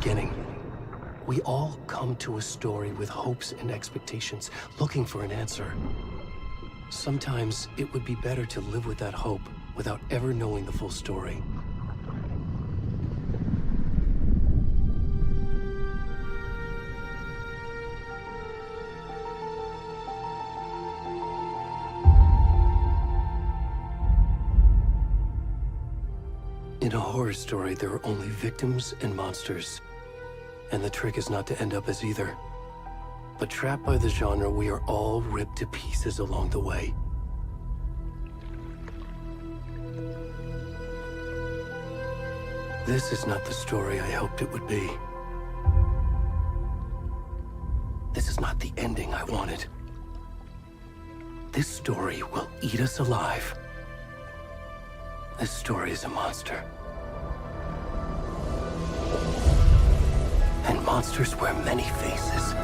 beginning. We all come to a story with hopes and expectations, looking for an answer. Sometimes it would be better to live with that hope without ever knowing the full story. In a horror story, there are only victims and monsters. And the trick is not to end up as either. But trapped by the genre, we are all ripped to pieces along the way. This is not the story I hoped it would be. This is not the ending I wanted. This story will eat us alive. This story is a monster. And monsters wear many faces.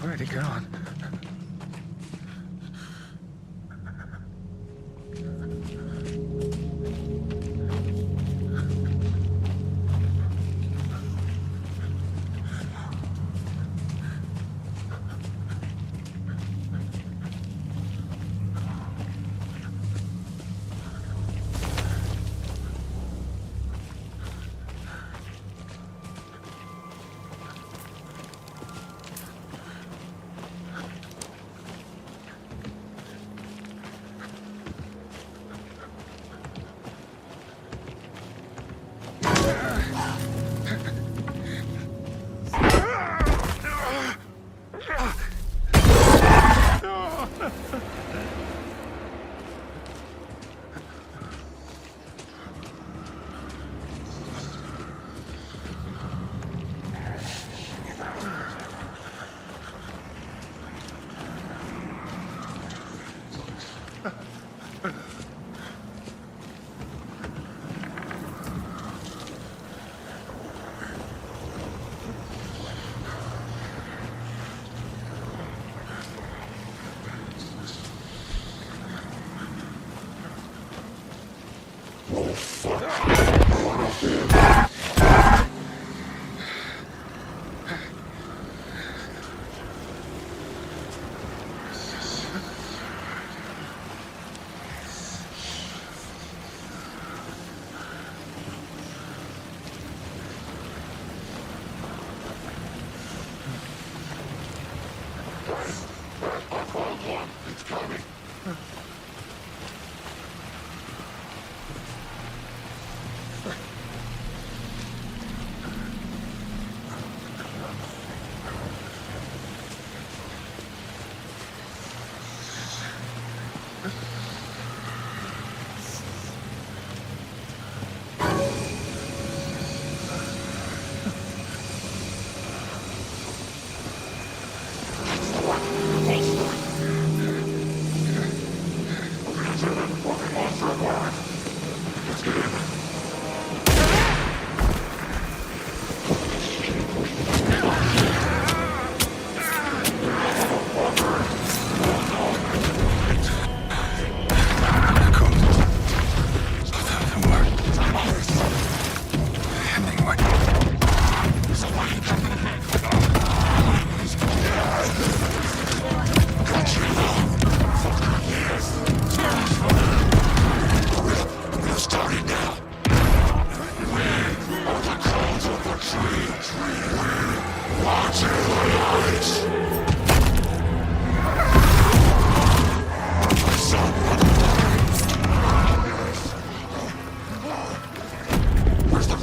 Where'd he gone?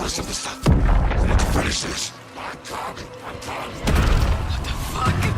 rest of the stuff. I need to finish this. What the fuck?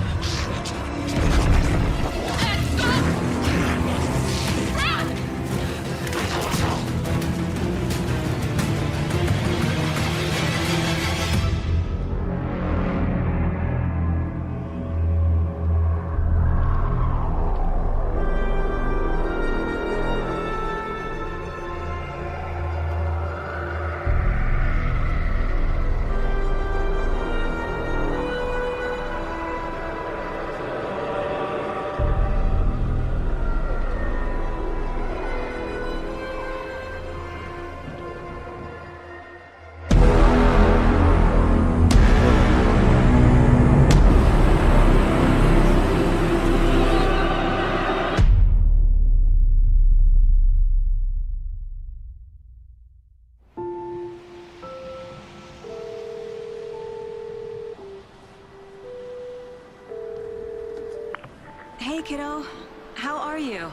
Hey, kiddo. How are you?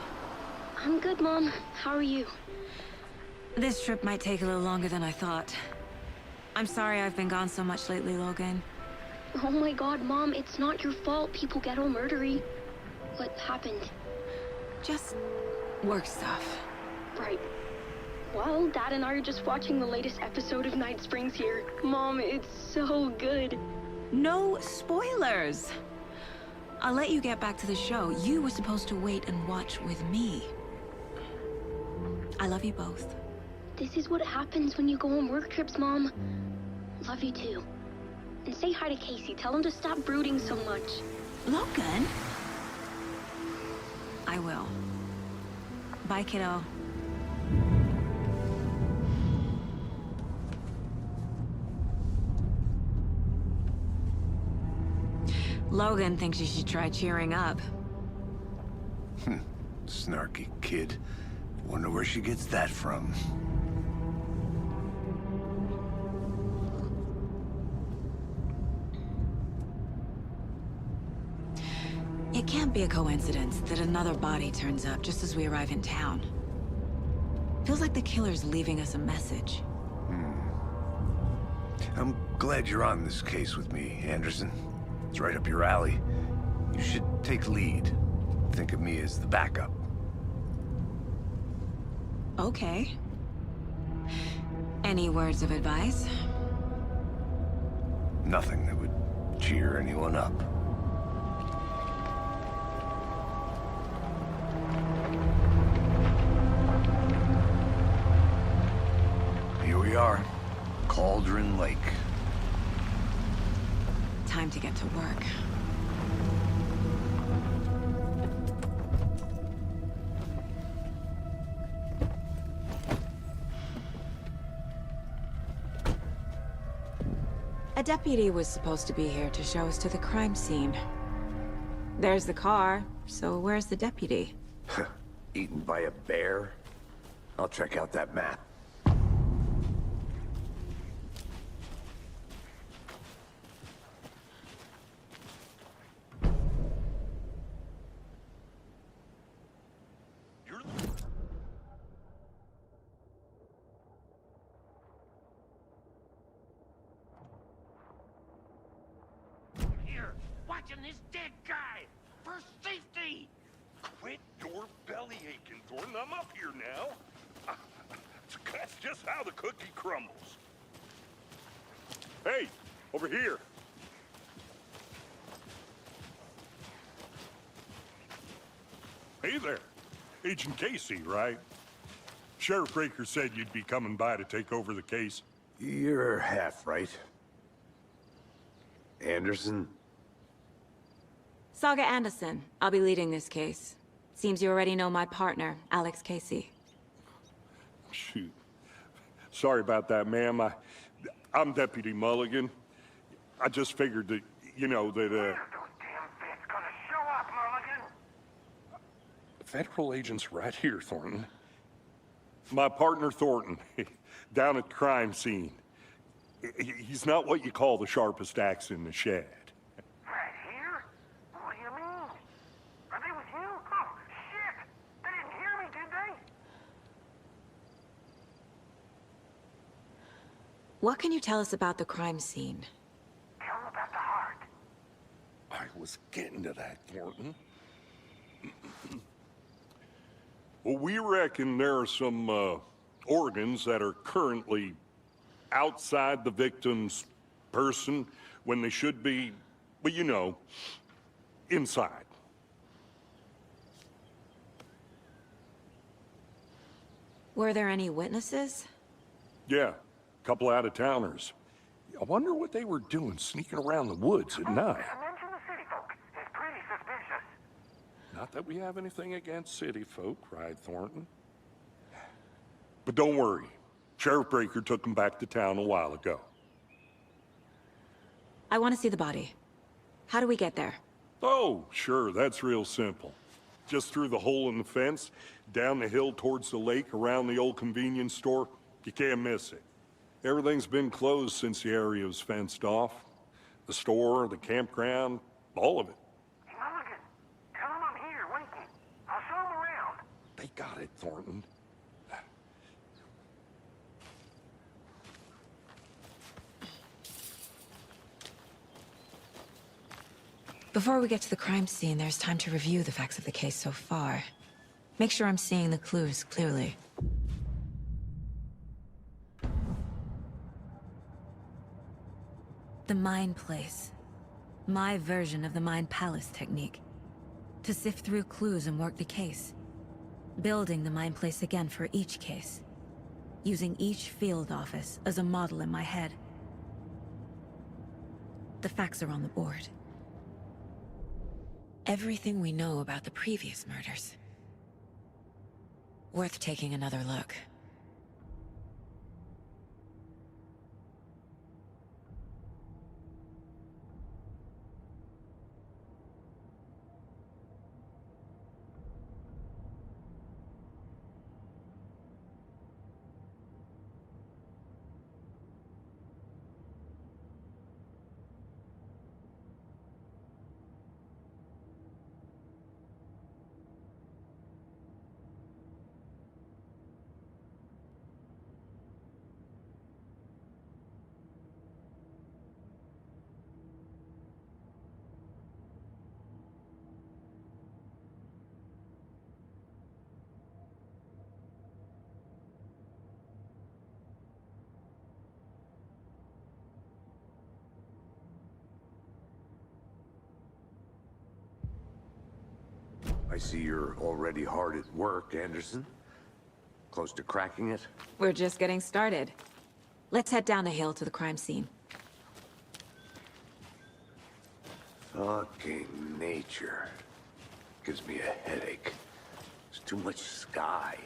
I'm good, Mom. How are you? This trip might take a little longer than I thought. I'm sorry I've been gone so much lately, Logan. Oh my god, Mom, it's not your fault people get all murdery. What happened? Just work stuff. Right. Well, Dad and I are just watching the latest episode of Night Springs here. Mom, it's so good. No spoilers! I'll let you get back to the show. You were supposed to wait and watch with me. I love you both. This is what happens when you go on work trips, Mom. Love you too. And say hi to Casey. Tell him to stop brooding so much. Logan? I will. Bye, kiddo. Logan thinks you should try cheering up. Snarky kid. Wonder where she gets that from. It can't be a coincidence that another body turns up just as we arrive in town. Feels like the killer's leaving us a message. I'm glad you're on this case with me, Anderson. It's right up your alley. You should take lead. Think of me as the backup. Okay. Any words of advice? Nothing that would cheer anyone up. Here we are. Cauldron Lake. Time to get to work. A deputy was supposed to be here to show us to the crime scene. There's the car, so where's the deputy? Eaten by a bear? I'll check out that map. Watching this dead guy for safety. Quit your belly aching, Thornton. I'm up here now. That's just how the cookie crumbles. Hey, over here. Hey there. Agent Casey, right? Sheriff Raker said you'd be coming by to take over the case. You're half right. Anderson? Saga Anderson. I'll be leading this case. Seems you already know my partner, Alex Casey. Shoot. Sorry about that, ma'am. I'm Deputy Mulligan. I just figured that, you know, that, Those damn feds gonna show up, Mulligan. Federal agent's right here, Thornton. My partner, Thornton, down at the crime scene. He's not what you call the sharpest axe in the shed. Right here? What do you mean? Are they with you? Oh, shit! They didn't hear me, did they? What can you tell us about the crime scene? Tell them about the heart. I was getting to that, Thornton. Well, we reckon there are some organs that are currently outside the victim's person when they should be, well, you know, inside. Were there any witnesses? Yeah, a couple out-of-towners. I wonder what they were doing sneaking around the woods at night. Mention the city folk. It's pretty suspicious. Not that we have anything against city folk, cried Thornton. But don't worry. Sheriff Breaker took them back to town a while ago. I want to see the body. How do we get there? Oh, sure, that's real simple. Just through the hole in the fence, down the hill towards the lake, around the old convenience store. You can't miss it. Everything's been closed since the area was fenced off. The store, the campground, all of it. Mulligan, tell them I'm here, waiting. I'll show them around. They got it, Thornton. Before we get to the crime scene, there's time to review the facts of the case so far. Make sure I'm seeing the clues clearly. The Mind Place. My version of the Mind Palace technique. To sift through clues and work the case. Building the Mind Place again for each case. Using each field office as a model in my head. The facts are on the board. Everything we know about the previous murders. Worth taking another look. I see you're already hard at work, Anderson. Close to cracking it? We're just getting started. Let's head down the hill to the crime scene. Fucking nature. Gives me a headache. There's too much sky.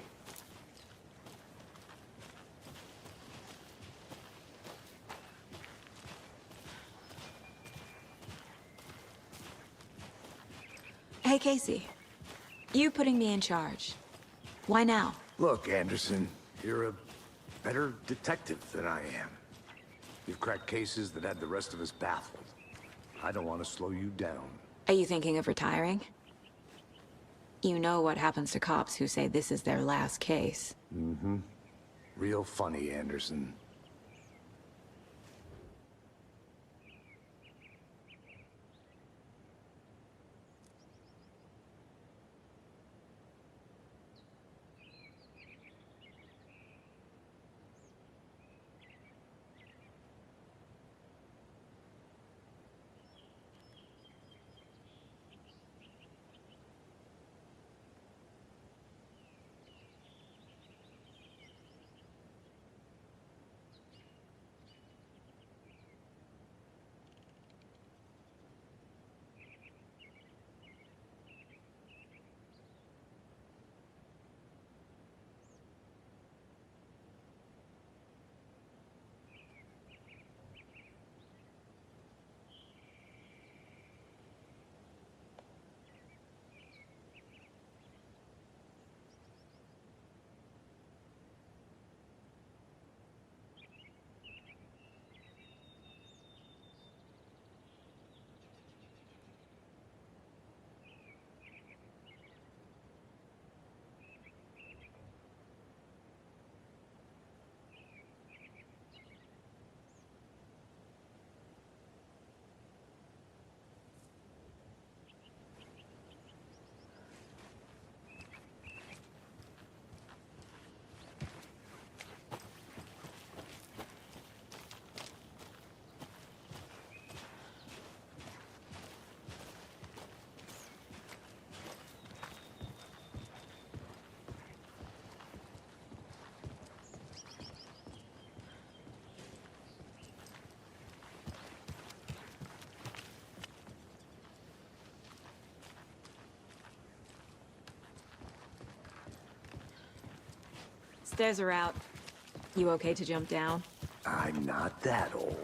Hey, Casey. You putting me in charge. Why now? Look, Anderson, you're a better detective than I am. You've cracked cases that had the rest of us baffled. I don't want to slow you down. Are you thinking of retiring? You know what happens to cops who say this is their last case. Mm-hmm. Real funny, Anderson. stairs are out. You okay to jump down? I'm not that old.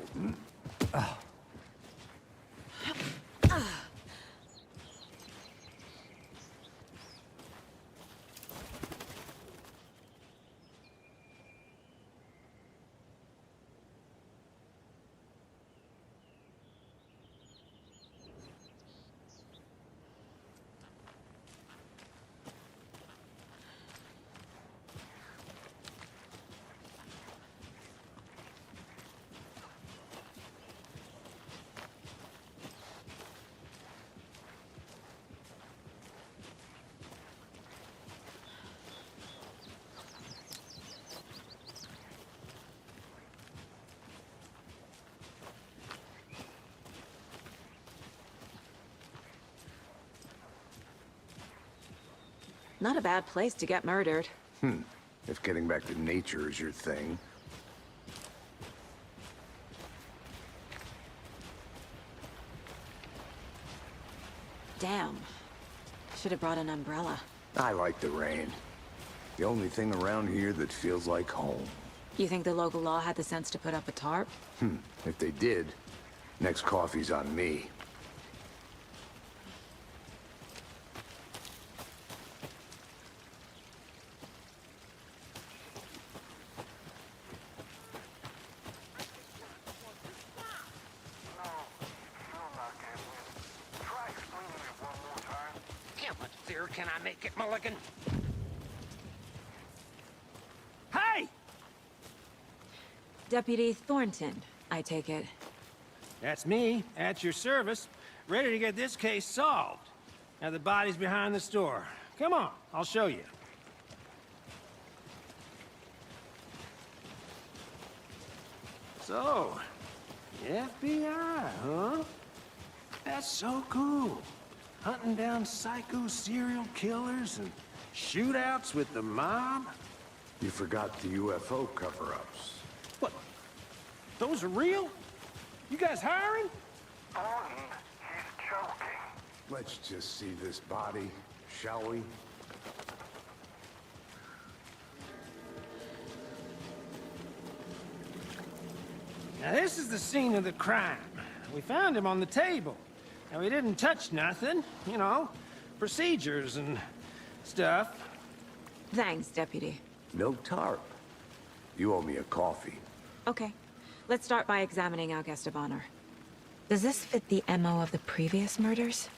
Not a bad place to get murdered. If getting back to nature is your thing. Damn. Should have brought an umbrella. I like the rain. The only thing around here that feels like home. You think the local law had the sense to put up a tarp? If they did, next coffee's on me. Can I make it, Mulligan? Hey! Deputy Thornton, I take it. That's me, at your service, ready to get this case solved. Now the body's behind the store. Come on, I'll show you. So, the FBI, huh? That's so cool. Hunting down psycho serial killers and shootouts with the mob? You forgot the UFO cover-ups. What? Those are real? You guys hiring? Thornton, he's joking. Let's just see this body, shall we? Now this is the scene of the crime. We found him on the table. Now we didn't touch nothing, you know, procedures and stuff. Thanks, Deputy. No tarp. You owe me a coffee. Okay. Let's start by examining our guest of honor. Does this fit the MO of the previous murders?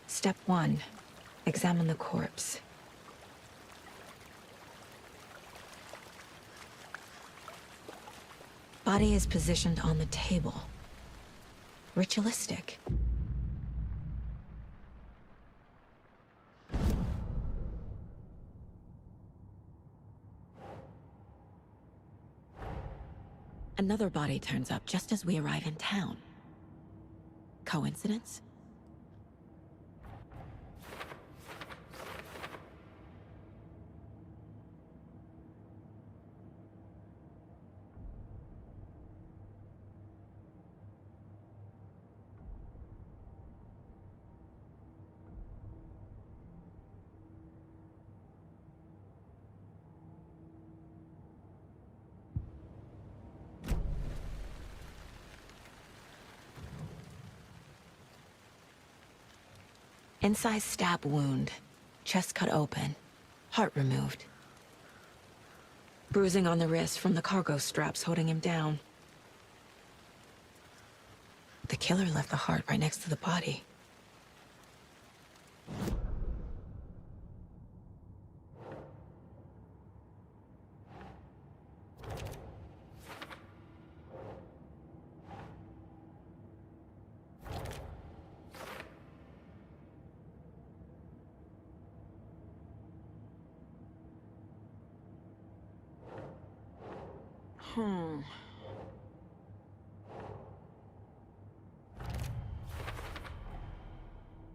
Step 1. Examine the corpse. Body is positioned on the table. Ritualistic. Another body turns up just as we arrive in town. Coincidence? Incised stab wound, chest cut open, heart removed. Bruising on the wrist from the cargo straps holding him down. The killer left the heart right next to the body.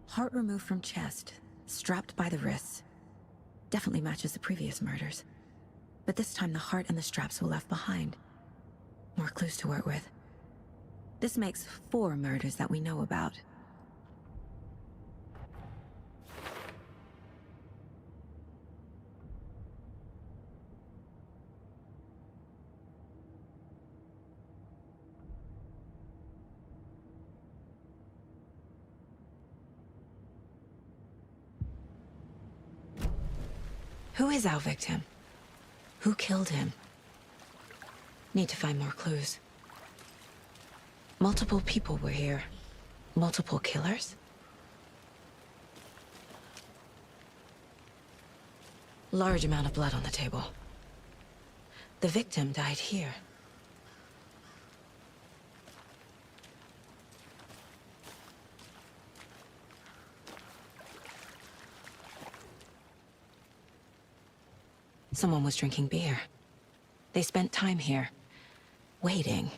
Heart removed from chest, strapped by the wrists. Definitely matches the previous murders. But this time the heart and the straps were left behind. More clues to work with. This makes 4 murders that we know about. Who is our victim? Who killed him? Need to find more clues. Multiple people were here. Multiple killers? Large amount of blood on the table. The victim died here. Someone was drinking beer. They spent time here, waiting.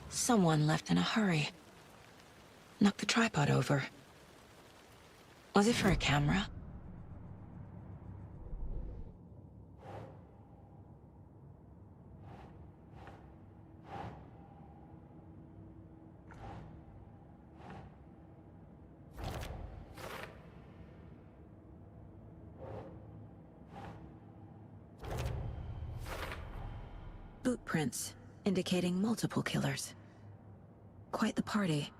Someone left in a hurry. Knocked the tripod over. Was it for a camera? Boot prints, indicating multiple killers. Quite the party.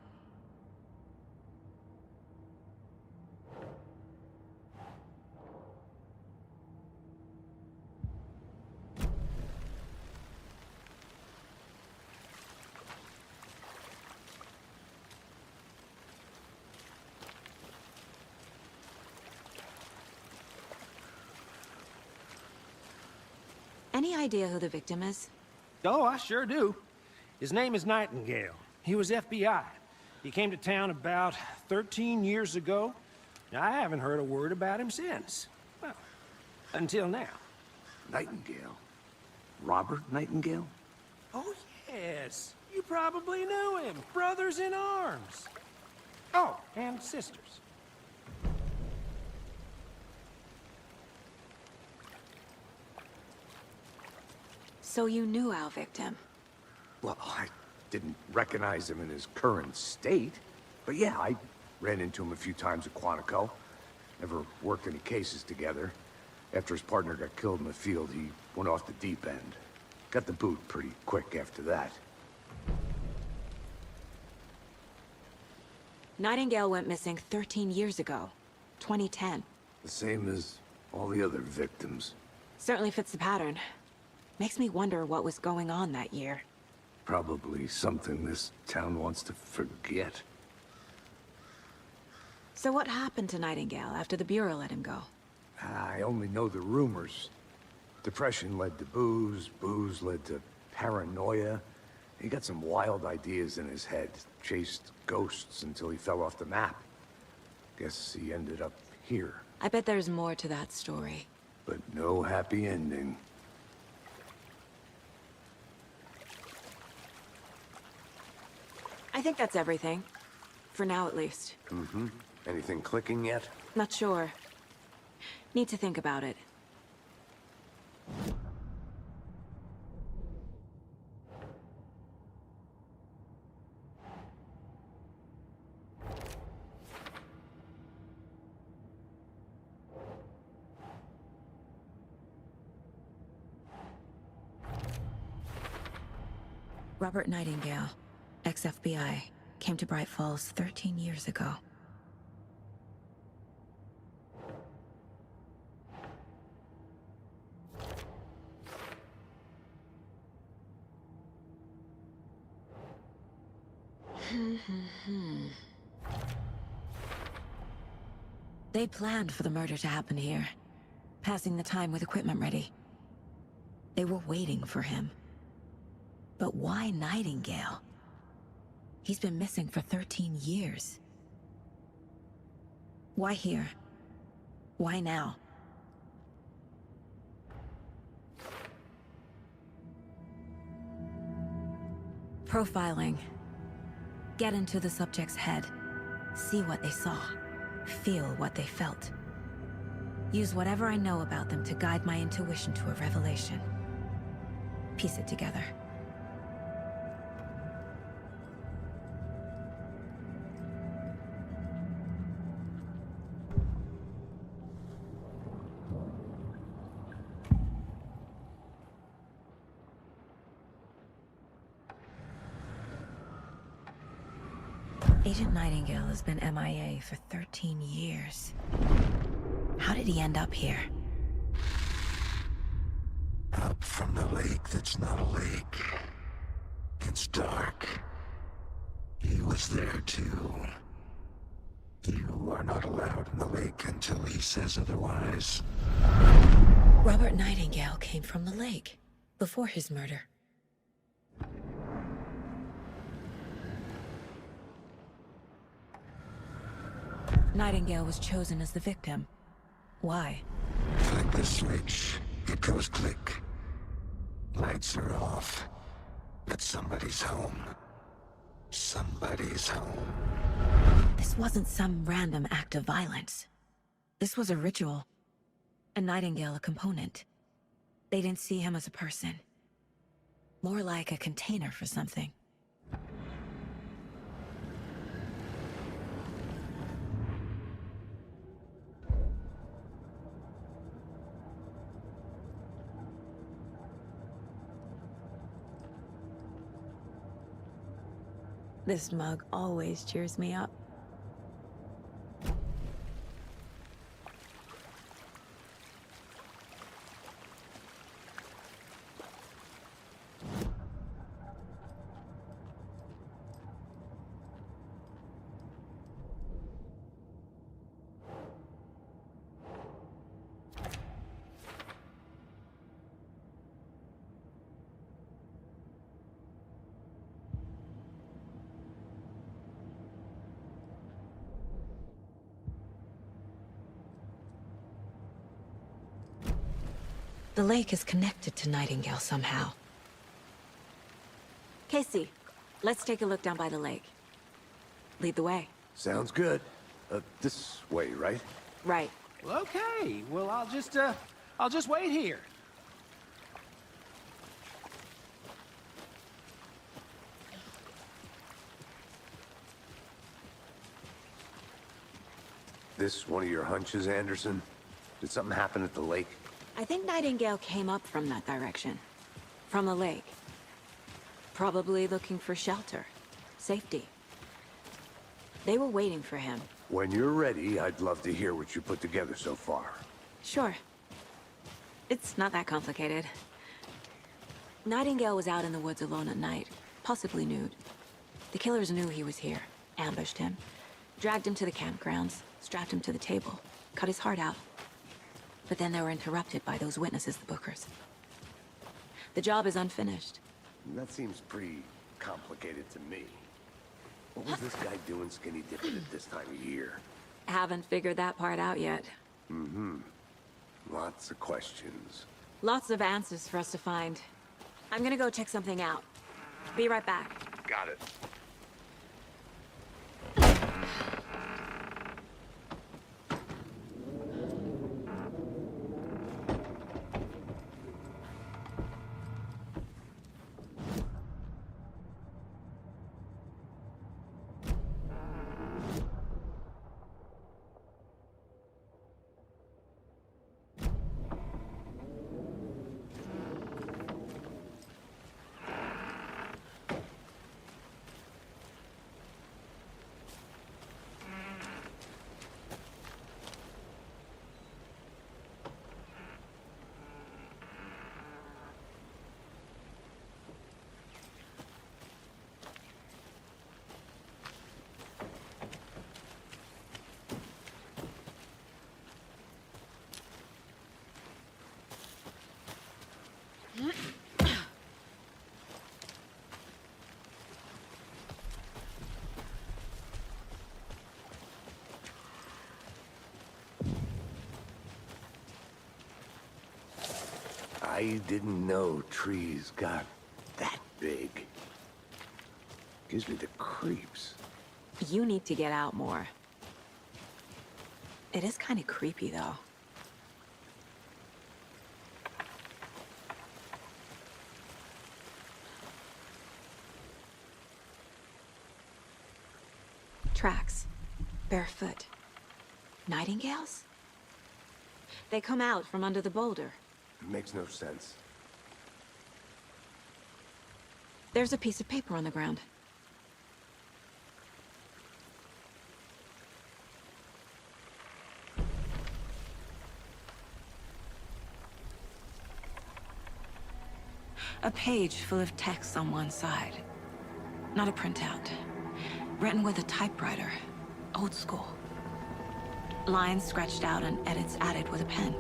Any idea who the victim is? Oh, I sure do. His name is Nightingale. He was FBI. He came to town about 13 years ago. I haven't heard a word about him since. Well, until now. Nightingale? Robert Nightingale? Oh, yes. You probably knew him. Brothers in arms. Oh, and sisters. So you knew our victim? Well, I didn't recognize him in his current state. But yeah, I ran into him a few times at Quantico. Never worked any cases together. After his partner got killed in the field, he went off the deep end. Got the boot pretty quick after that. Nightingale went missing 13 years ago. 2010. The same as all the other victims. Certainly fits the pattern. Makes me wonder what was going on that year. Probably something this town wants to forget. So what happened to Nightingale after the Bureau let him go? I only know the rumors. Depression led to booze, booze led to paranoia. He got some wild ideas in his head, chased ghosts until he fell off the map. Guess he ended up here. I bet there's more to that story. But no happy ending. I think that's everything. For now, at least. Mm-hmm. Anything clicking yet? Not sure. Need to think about it. Robert Nightingale, ex-FBI, came to Bright Falls 13 years ago. They planned for the murder to happen here, passing the time with equipment ready. They were waiting for him. But why Nightingale? He's been missing for 13 years. Why here? Why now? Profiling. Get into the subject's head. See what they saw. Feel what they felt. Use whatever I know about them to guide my intuition to a revelation. Piece it together. Agent Nightingale has been MIA for 13 years. How did he end up here? Up from the lake that's not a lake. It's dark. He was there too. You are not allowed in the lake until he says otherwise. Robert Nightingale came from the lake, before his murder. Nightingale was chosen as the victim. Why? Flick the switch, it goes click. Lights are off. But somebody's home. Somebody's home. This wasn't some random act of violence. This was a ritual. And Nightingale a component. They didn't see him as a person. More like a container for something. This mug always cheers me up. The lake is connected to Nightingale somehow. Casey, let's take a look down by the lake. Lead the way. Sounds good. This way, right? Right. Well, okay. Well, I'll just wait here. This one of your hunches, Anderson? Did something happen at the lake? I think Nightingale came up from that direction. From the lake. Probably looking for shelter. Safety. They were waiting for him. When you're ready, I'd love to hear what you put together so far. Sure. It's not that complicated. Nightingale was out in the woods alone at night, possibly nude. The killers knew he was here, ambushed him, dragged him to the campgrounds, strapped him to the table, cut his heart out. But then they were interrupted by those witnesses, the Bookers. The job is unfinished. That seems pretty complicated to me. What was this guy doing skinny dipping at this time of year? Haven't figured that part out yet. Mm-hmm. Lots of questions. Lots of answers for us to find. I'm gonna go check something out. Be right back. Got it. I didn't know trees got that big. Gives me the creeps. You need to get out more. It is kind of creepy, though. Tracks. Barefoot. Nightingales? They come out from under the boulder. Makes no sense. There's a piece of paper on the ground. A page full of text on one side. Not a printout. Written with a typewriter. Old school. Lines scratched out and edits added with a pen.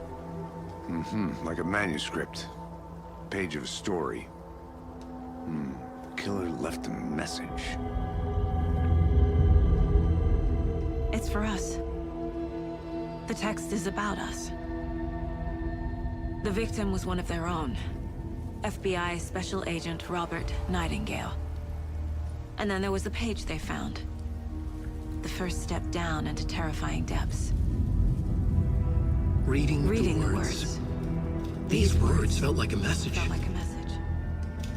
Like a manuscript. Page of a story. Killer left a message. It's for us. The text is about us. The victim was one of their own. FBI Special Agent Robert Nightingale. And then there was the page they found. The first step down into terrifying depths. Reading the the words. These words felt like a message. Felt like a message.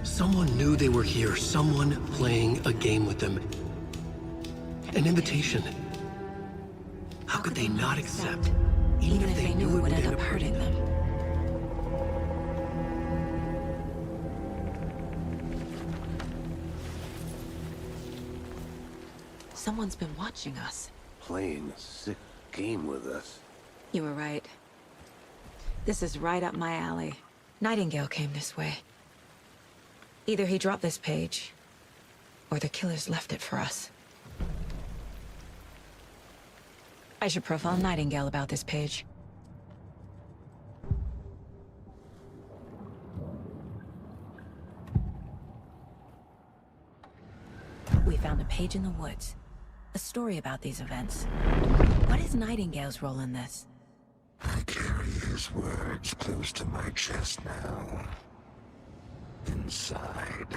Someone knew they were here, someone playing a game with them. An invitation. How could they not accept, even if they knew it would end up hurting them? Someone's been watching us. Playing a sick game with us. You were right. This is right up my alley. Nightingale came this way. Either he dropped this page, or the killers left it for us. I should profile Nightingale about this page. We found a page in the woods. A story about these events. What is Nightingale's role in this? I carry his words close to my chest now. Inside,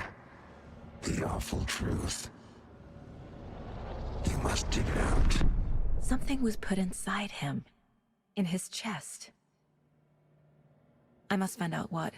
the awful truth. You must dig it out. Something was put inside him. In his chest. I must find out what.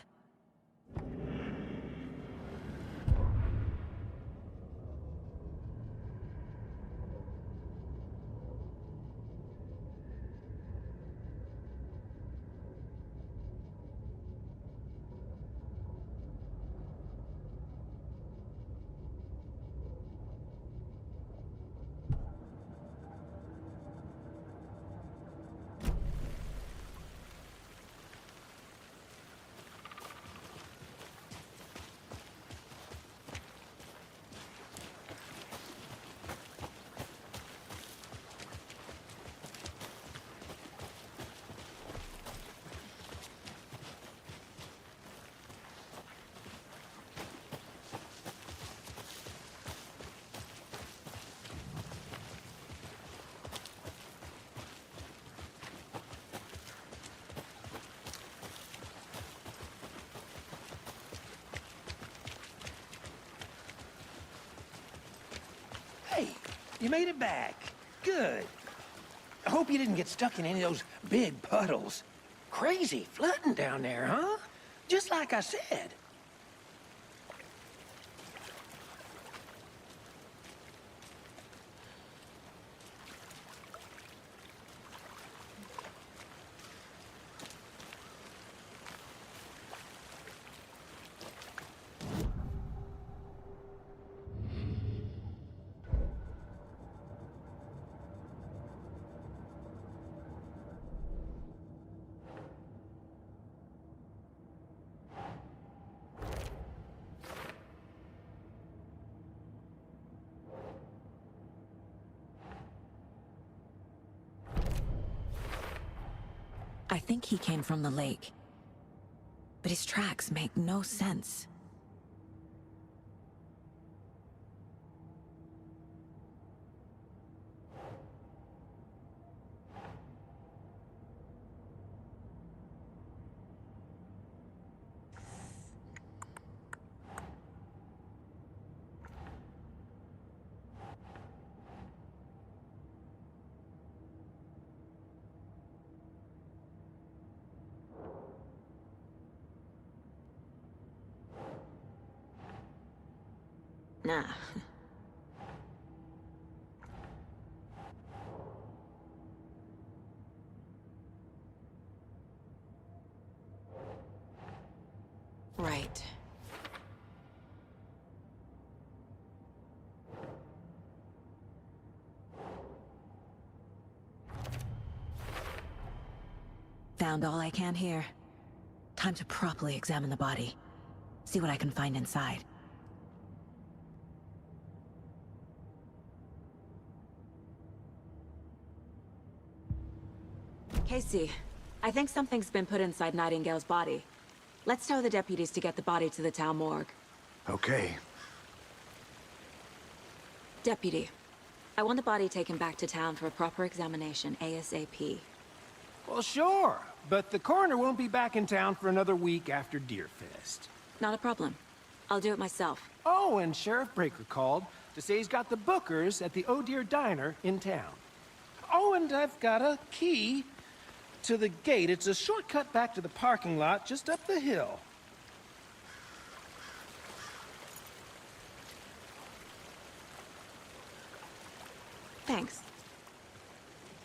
Hey, you made it back. Good. I hope you didn't get stuck in any of those big puddles. Crazy flooding down there, huh? Just like I said. I think he came from the lake. But his tracks make no sense. Nah. Right. Found all I can here. Time to properly examine the body. See what I can find inside. Casey, I think something's been put inside Nightingale's body. Let's tell the deputies to get the body to the town morgue. Okay. Deputy, I want the body taken back to town for a proper examination, ASAP. Well, sure, but the coroner won't be back in town for another week after Deerfest. Not a problem. I'll do it myself. Oh, and Sheriff Breaker called to say he's got the bookers at the Oh Dear Diner in town. Oh, and I've got a key to the gate. It's a shortcut back to the parking lot just up the hill. Thanks.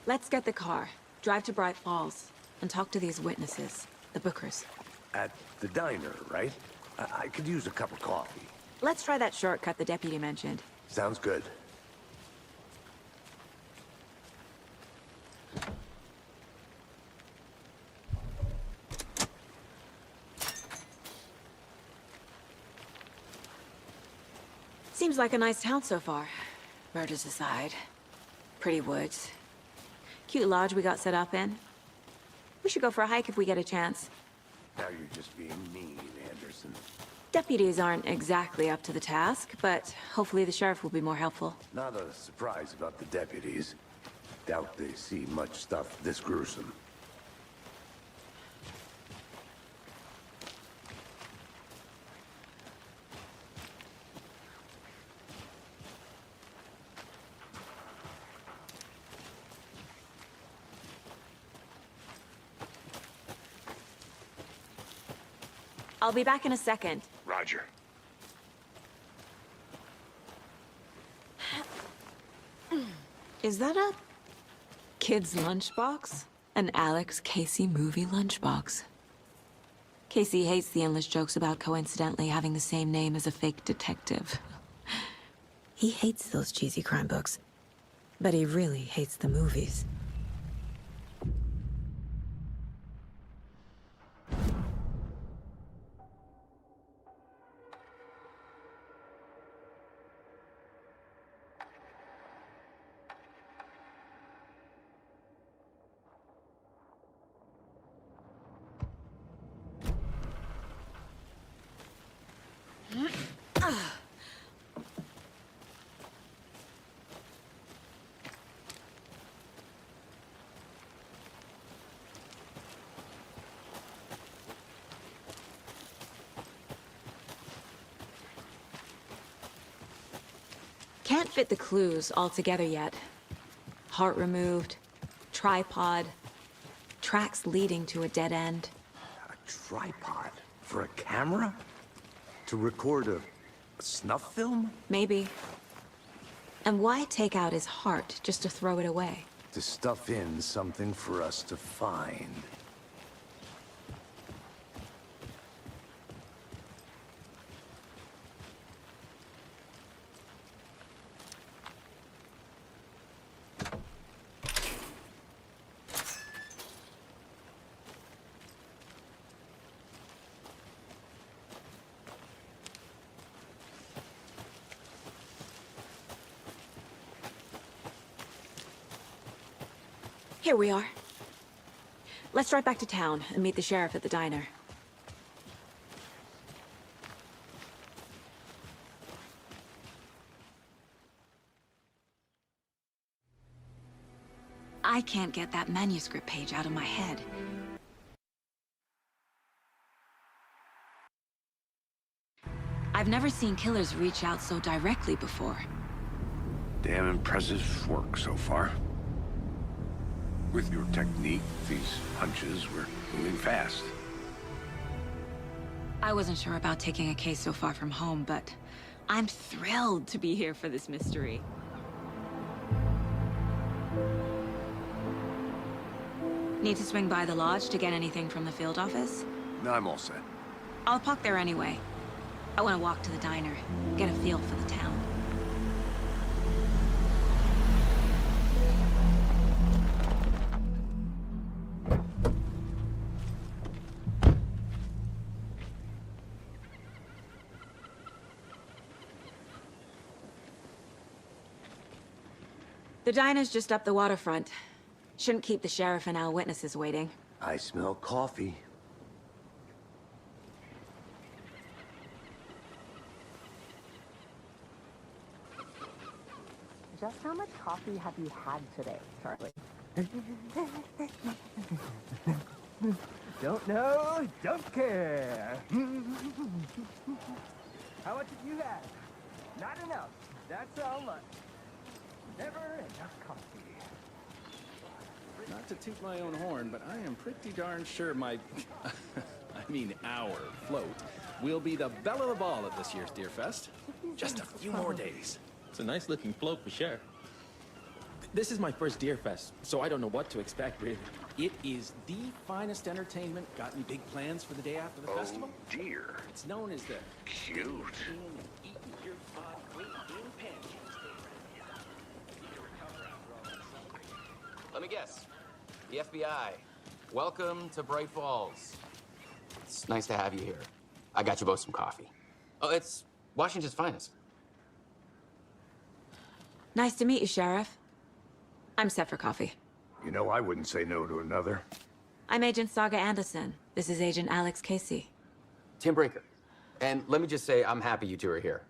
Let's get the car, drive to Bright Falls, and talk to these witnesses, the bookers. At the diner, right? I could use a cup of coffee. Let's try that shortcut the deputy mentioned. Sounds good. Seems like a nice town so far. Murders aside. Pretty woods. Cute lodge we got set up in. We should go for a hike if we get a chance. Now you're just being mean, Anderson. Deputies aren't exactly up to the task, but hopefully the sheriff will be more helpful. Not a surprise about the deputies. Doubt they see much stuff this gruesome. I'll be back in a second. Roger. Is that a kid's lunchbox? An Alex Casey movie lunchbox. Casey hates the endless jokes about coincidentally having the same name as a fake detective. He hates those cheesy crime books, but he really hates the movies. Can't fit the clues all together yet. Heart removed, tripod, tracks leading to a dead end. A tripod? For a camera? To record a snuff film? Maybe. And why take out his heart just to throw it away? To stuff in something for us to find. Here we are. Let's drive back to town and meet the sheriff at the diner. I can't get that manuscript page out of my head. I've never seen killers reach out so directly before. Damn impressive work so far. With your technique, these hunches were moving fast. I wasn't sure about taking a case so far from home, but I'm thrilled to be here for this mystery. Need to swing by the lodge to get anything from the field office? No, I'm all set. I'll park there anyway. I want to walk to the diner, get a feel for the town. The diner's just up the waterfront. Shouldn't keep the sheriff and our witnesses waiting. I smell coffee. Just how much coffee have you had today, Charlie? Don't know, don't care. How much have you had? Not enough. That's how much. Never enough coffee. Not to toot my own horn, but I am pretty darn sure my... I mean our float will be the belle of the ball at this year's Deer Fest. Just a few more days. It's a nice looking float for sure. This is my first Deer Fest, so I don't know what to expect, really. It is the finest entertainment. Got any big plans for the day after the festival? Dear. It's known as the... Cute. Let me guess. The FBI. Welcome to Bright Falls. It's nice to have you here. I got you both some coffee. Oh, it's Washington's finest. Nice to meet you, Sheriff. I'm set for coffee. You know, I wouldn't say no to another. I'm Agent Saga Anderson. This is Agent Alex Casey. Tim Breaker. And let me just say, I'm happy you two are here.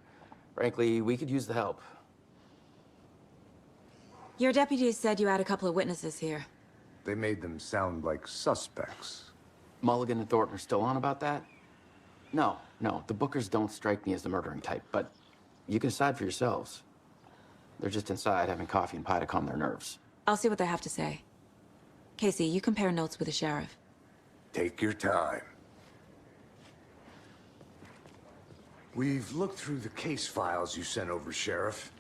Frankly, we could use the help. Your deputies said you had a couple of witnesses here. They made them sound like suspects. Mulligan and Thornton are still on about that? No, the Bookers don't strike me as the murdering type, but you can decide for yourselves. They're just inside having coffee and pie to calm their nerves. I'll see what they have to say. Casey, you compare notes with the sheriff. Take your time. We've looked through the case files you sent over, Sheriff.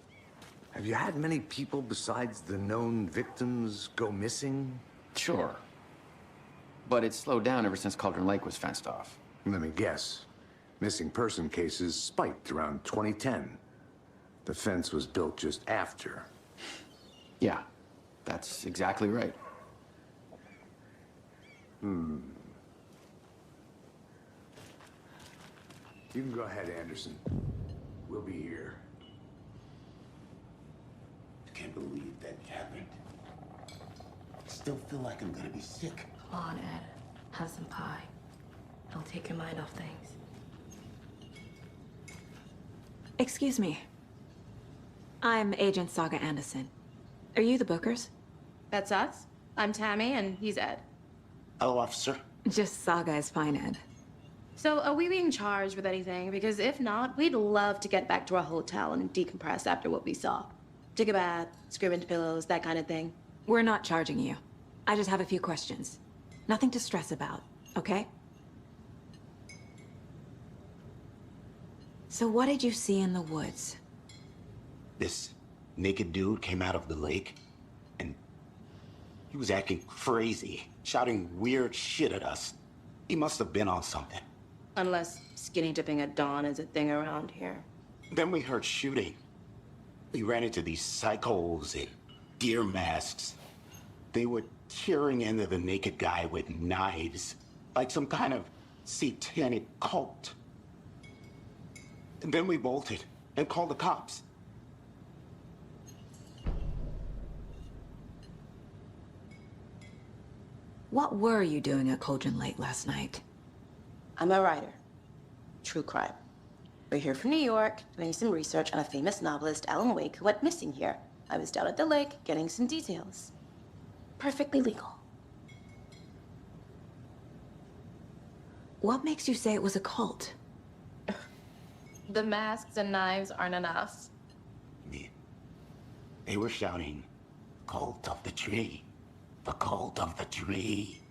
Have you had many people besides the known victims go missing? Sure. But it's slowed down ever since Cauldron Lake was fenced off. Let me guess. Missing person cases spiked around 2010. The fence was built just after. Yeah, that's exactly right. You can go ahead, Anderson. We'll be here. I can't believe that happened. I still feel like I'm gonna be sick. Come on, Ed. Have some pie. It'll take your mind off things. Excuse me. I'm Agent Saga Anderson. Are you the Bookers? That's us. I'm Tammy, and he's Ed. Hello, officer. Just Saga is fine, Ed. So, are we being charged with anything? Because if not, we'd love to get back to our hotel and decompress after what we saw. Take a bath, scream into pillows, that kind of thing. We're not charging you. I just have a few questions. Nothing to stress about, okay? So what did you see in the woods? This naked dude came out of the lake, and he was acting crazy, shouting weird shit at us. He must have been on something. Unless skinny dipping at dawn is a thing around here. Then we heard shooting. We ran into these psychos in deer masks. They were tearing into the naked guy with knives, like some kind of satanic cult. And then we bolted and called the cops. What were you doing at Cauldron Lake last night? I'm a writer. True crime. We're here from New York, doing some research on a famous novelist, Alan Wake, who went missing here. I was down at the lake, getting some details. Perfectly legal. What makes you say it was a cult? The masks and knives aren't enough. They were shouting, "Cult of the tree. The cult of the tree.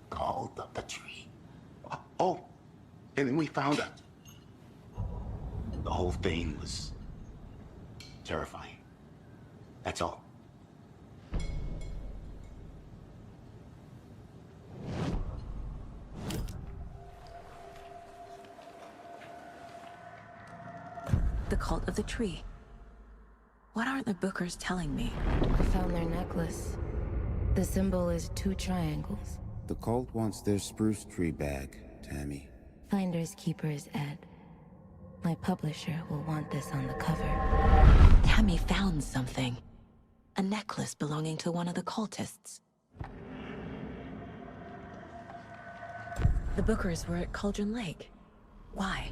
Cult of the tree." Oh, and then we found out. The whole thing was terrifying. That's all. The cult of the tree. What aren't the Bookers telling me? I found their necklace. The symbol is 2 triangles. The cult wants their spruce tree back, Tammy. Finders keepers, Ed. My publisher will want this on the cover. Tammy found something. a necklace belonging to one of the cultists. The Bookers were at Cauldron Lake. Why?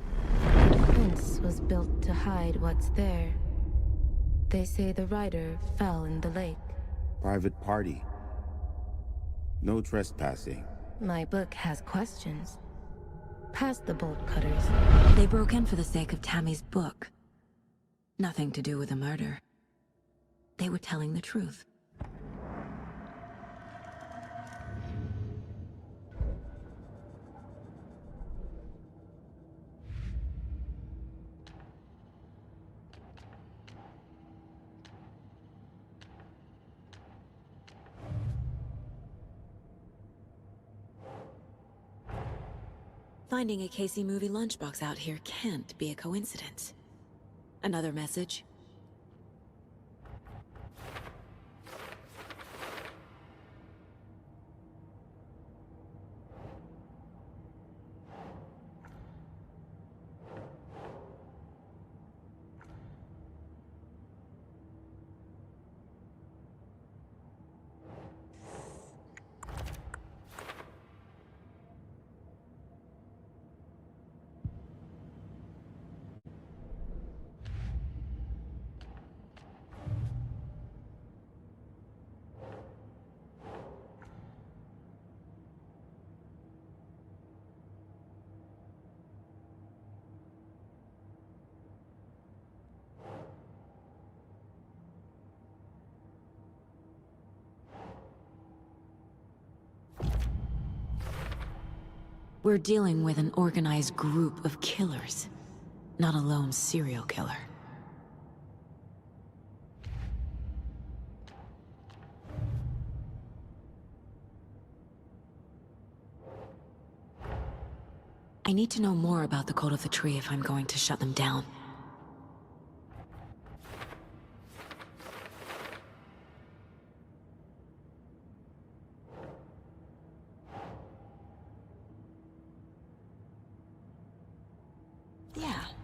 The fence was built to hide what's there. They say the rider fell in the lake. Private party. No trespassing. My book has questions. Past the bolt cutters. They broke in for the sake of Tammy's book. Nothing to do with a murder. They were telling the truth. Finding a Casey movie lunchbox out here can't be a coincidence. Another message? We're dealing with an organized group of killers, not a lone serial killer. I need to know more about the Code of the Tree if I'm going to shut them down.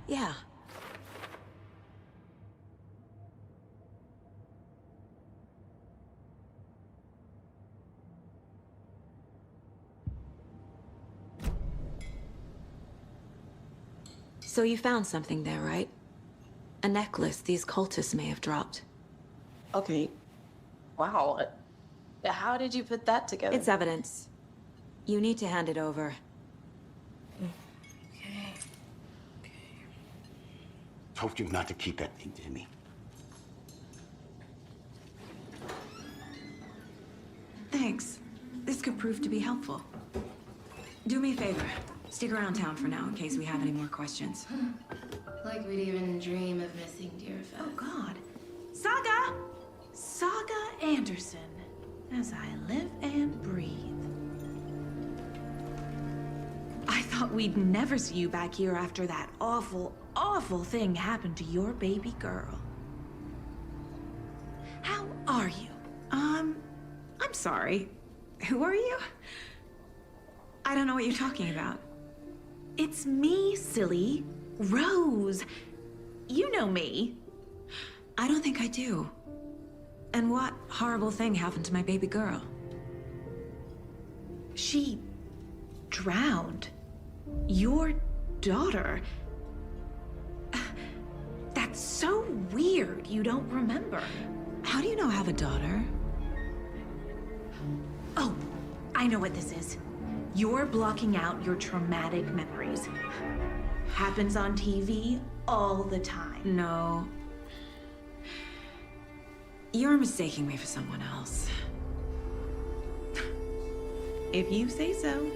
Yeah. So you found something there, right? A necklace these cultists may have dropped. Okay. Wow. How did you put that together? It's evidence. You need to hand it over. Told you not to keep that thing to me. Thanks. This could prove to be helpful. Do me a favor. Stick around town for now in case we have any more questions. Like we'd even dream of missing Deerfest. Oh, God. Saga! Saga Anderson. As I live and breathe. I thought we'd never see you back here after that awful, awful thing happened to your baby girl. How are you? I'm sorry. Who are you? I don't know what you're talking about. It's me, silly. Rose. You know me. I don't think I do. And what horrible thing happened to my baby girl? She drowned. Your daughter. That's so weird you don't remember. How do you know I have a daughter? Oh, I know what this is. You're blocking out your traumatic memories. Happens on TV all the time. No. You're mistaking me for someone else. If you say so.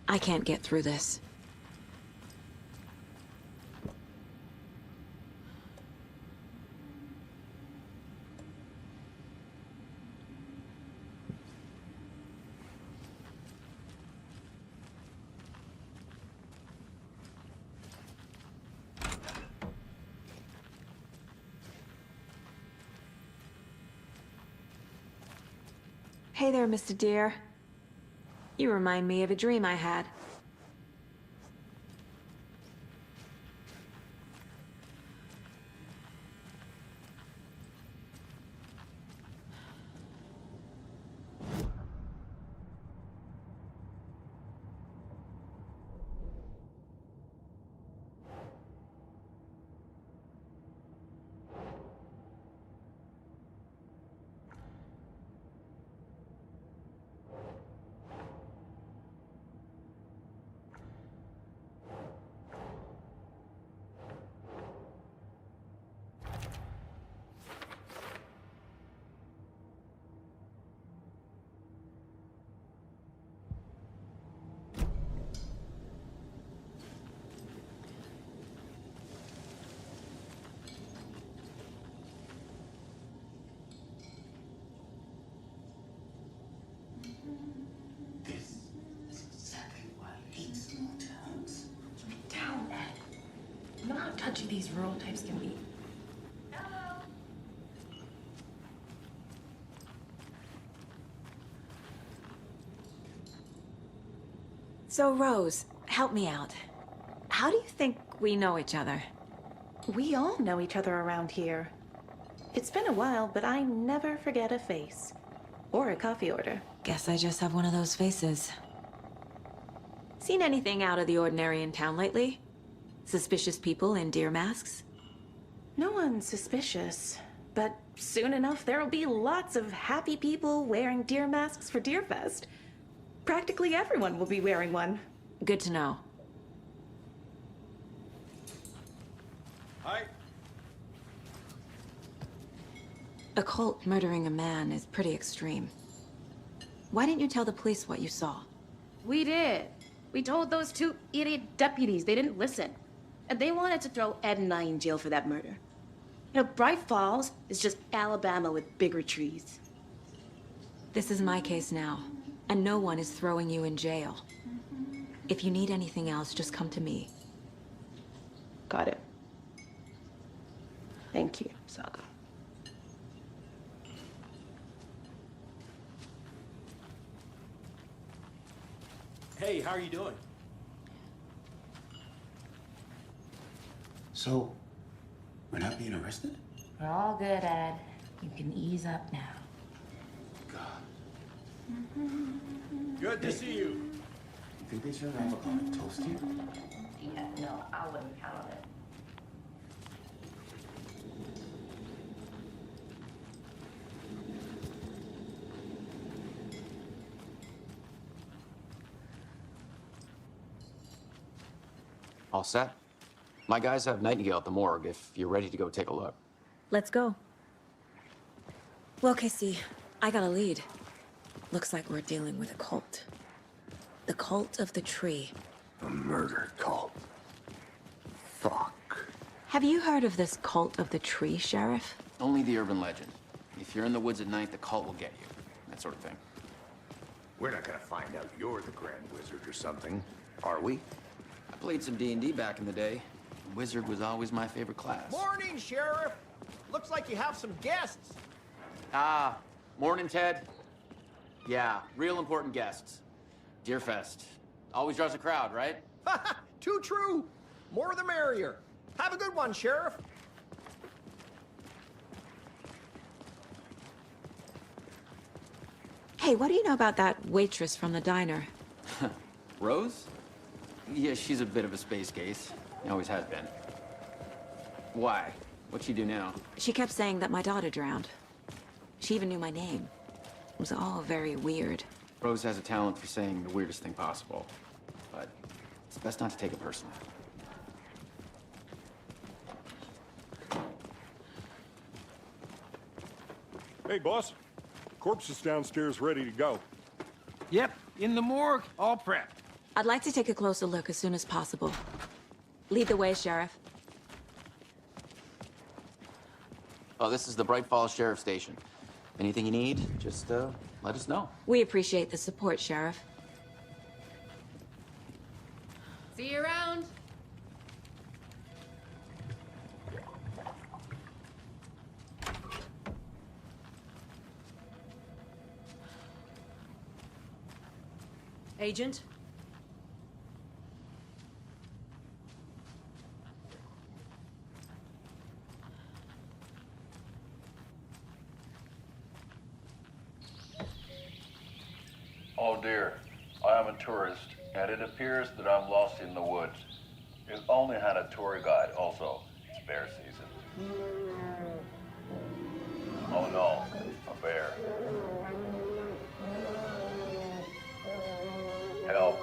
I can't get through this. Hey there, Mr. Deer. You remind me of a dream I had. Touchy these rural types can be. So, Rose, help me out. How do you think we know each other? We all know each other around here. It's been a while, but I never forget a face. Or a coffee order. Guess I just have one of those faces. Seen anything out of the ordinary in town lately? Suspicious people in deer masks? No one's suspicious. But soon enough, there'll be lots of happy people wearing deer masks for Deerfest. Practically everyone will be wearing one. Good to know. Hi. A cult murdering a man is pretty extreme. Why didn't you tell the police what you saw? We did. We told those two idiot deputies. They didn't listen. And they wanted to throw Ed and I in jail for that murder. You know, Bright Falls is just Alabama with bigger trees. This is my case now, and no one is throwing you in jail. If you need anything else, just come to me. Got it. Thank you, Saga. Hey, how are you doing? So, we're not being arrested? We're all good, Ed. You can ease up now. God. Good to see you. You think they serve avocado toast here? Yeah, no, I wouldn't count on it. All set? My guys have Nightingale at the morgue if you're ready to go take a look. Let's go. Well, Casey, I got a lead. Looks like we're dealing with a cult. The cult of the tree. A murder cult. Fuck. Have you heard of this cult of the tree, Sheriff? Only the urban legend. If you're in the woods at night, the cult will get you. That sort of thing. We're not gonna find out you're the Grand Wizard or something, are we? I played some D&D back in the day. Wizard was always my favorite class. Morning, Sheriff. Looks like you have some guests. Ah, morning, Ted. Yeah, real important guests. Deerfest. Always draws a crowd, right? Too true. More the merrier. Have a good one, Sheriff. Hey, what do you know about that waitress from the diner? Rose? Yeah, she's a bit of a space case. Always has been. Why? What'd she do now? She kept saying that my daughter drowned. She even knew my name. It was all very weird. Rose has a talent for saying the weirdest thing possible. But it's best not to take it personally. Hey, boss. Corpse is downstairs ready to go. Yep, in the morgue, all prepped. I'd like to take a closer look as soon as possible. Lead the way, Sheriff. Oh, this is the Bright Falls Sheriff Station. Anything you need, just let us know. We appreciate the support, Sheriff. See you around. Agent? Oh dear, I am a tourist, and it appears that I'm lost in the woods. You only had a tour guide, also. It's bear season. Oh no, a bear. Help.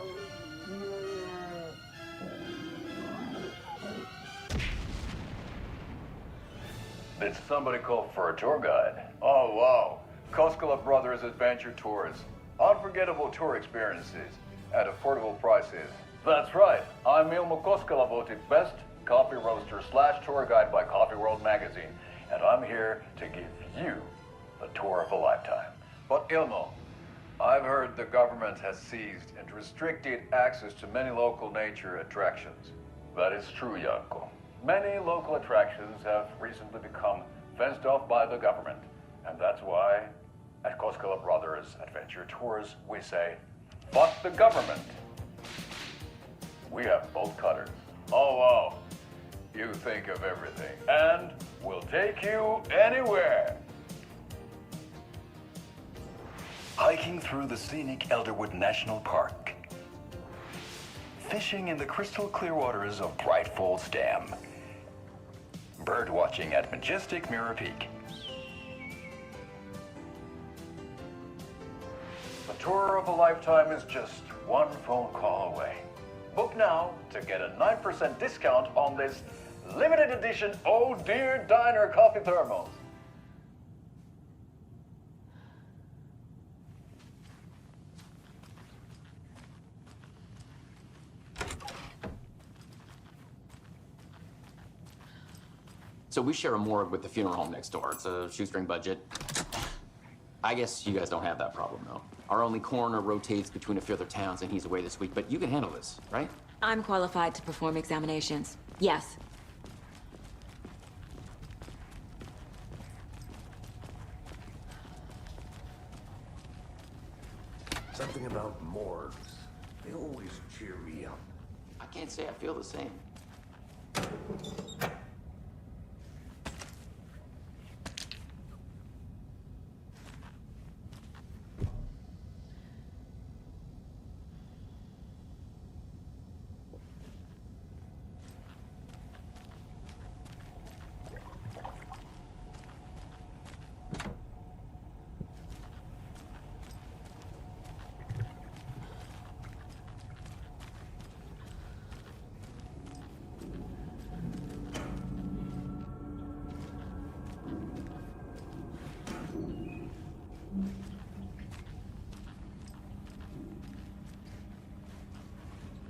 Did somebody call for a tour guide? Oh wow, Koskela Brothers Adventure Tours. Unforgettable tour experiences at affordable prices. That's right, I'm Ilmo Koskela, voted best coffee roaster / tour guide by Coffee World magazine, and I'm here to give you the tour of a lifetime. But Ilmo, I've heard the government has seized and restricted access to many local nature attractions. That is true, Janko. Many local attractions have recently become fenced off by the government, and that's why at Koskela Brothers Adventure Tours, we say, fuck the government. We have both cutters. Oh, wow. You think of everything. And we'll take you anywhere. Hiking through the scenic Elderwood National Park. Fishing in the crystal clear waters of Bright Falls Dam. Bird watching at majestic Mirror Peak. The tour of a lifetime is just one phone call away. Book now to get a 9% discount on this limited edition Oh Dear Diner coffee thermos. So we share a morgue with the funeral home next door. It's a shoestring budget. I guess you guys don't have that problem, though. Our only coroner rotates between a few other towns, and he's away this week, but you can handle this, right? I'm qualified to perform examinations. Yes. Something about morgues. They always cheer me up. I can't say I feel the same.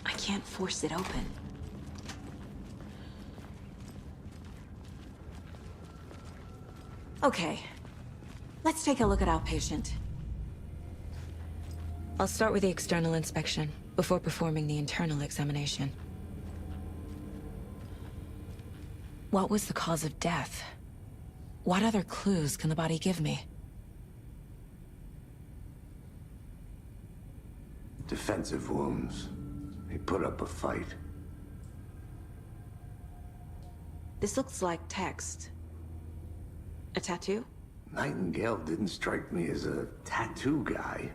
I can't force it open. Okay, let's take a look at our patient. I'll start with the external inspection before performing the internal examination. What was the cause of death? What other clues can the body give me? Defensive wounds. He put up a fight. This looks like text. A tattoo? Nightingale didn't strike me as a tattoo guy.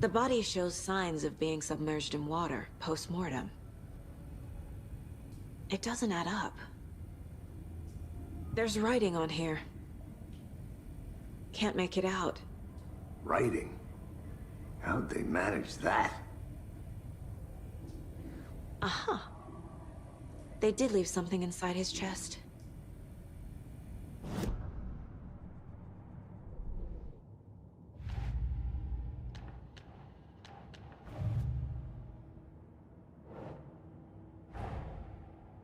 The body shows signs of being submerged in water post-mortem. It doesn't add up. There's writing on here. Can't make it out. Writing? How'd they manage that? Aha. They did leave something inside his chest.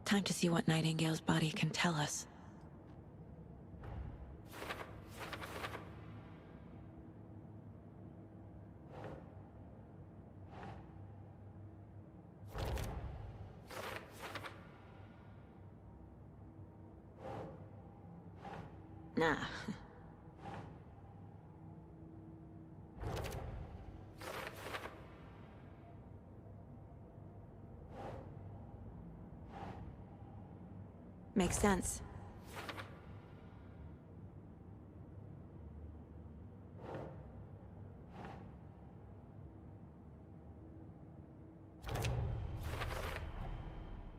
Time to see what Nightingale's body can tell us. Nah. Makes sense.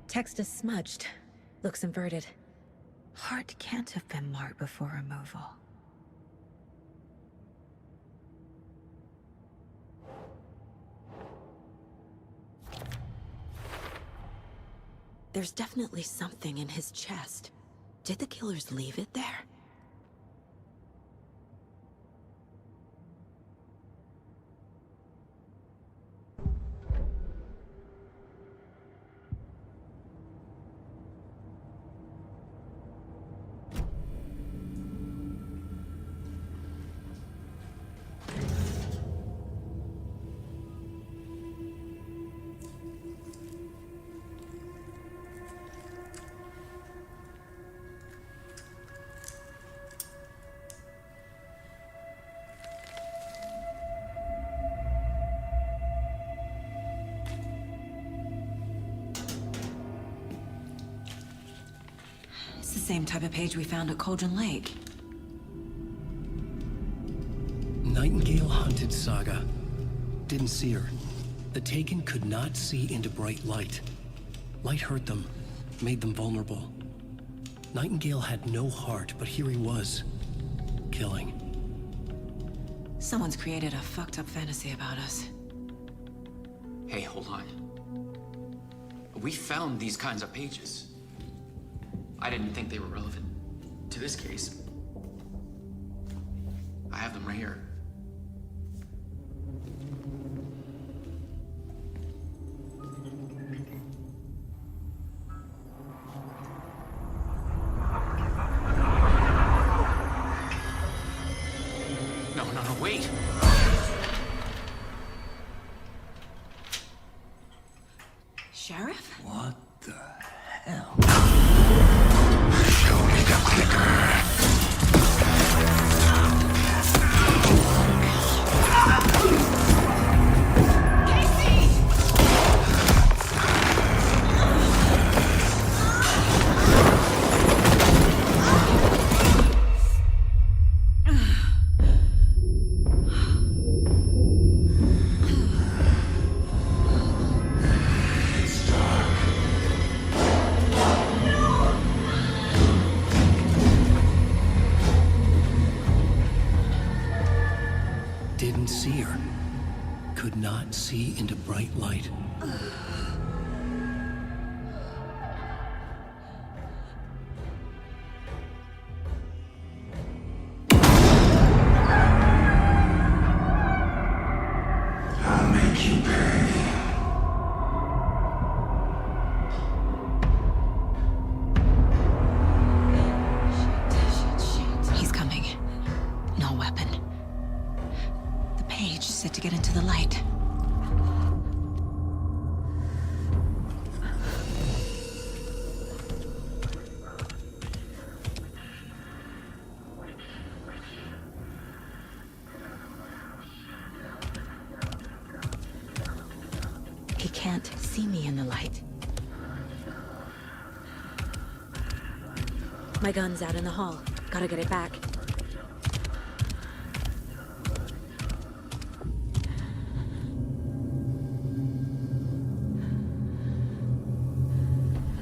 Text is smudged. Looks inverted. Heart can't have been marked before removal. There's definitely something in his chest. Did the killers leave it there? The same type of page we found at Cauldron Lake. Nightingale hunted Saga. Didn't see her. The Taken could not see into bright light. Light hurt them, made them vulnerable. Nightingale had no heart, but here he was, killing. Someone's created a fucked up fantasy about us. Hey, hold on. We found these kinds of pages. I didn't think they were relevant to this case. I have them right here. No, wait! Sheriff? What the hell? Show me the clicker. Didn't see her. Could not see into bright light. I'll make you pay. He's coming. No weapon. The page set to get into the light. He can't see me in the light. My gun's out in the hall. Gotta get it back.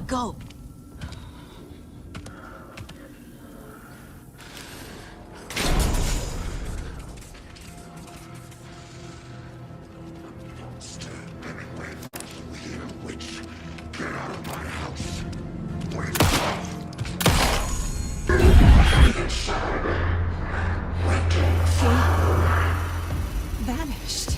Go! Get out of my house. Wait. Vanished.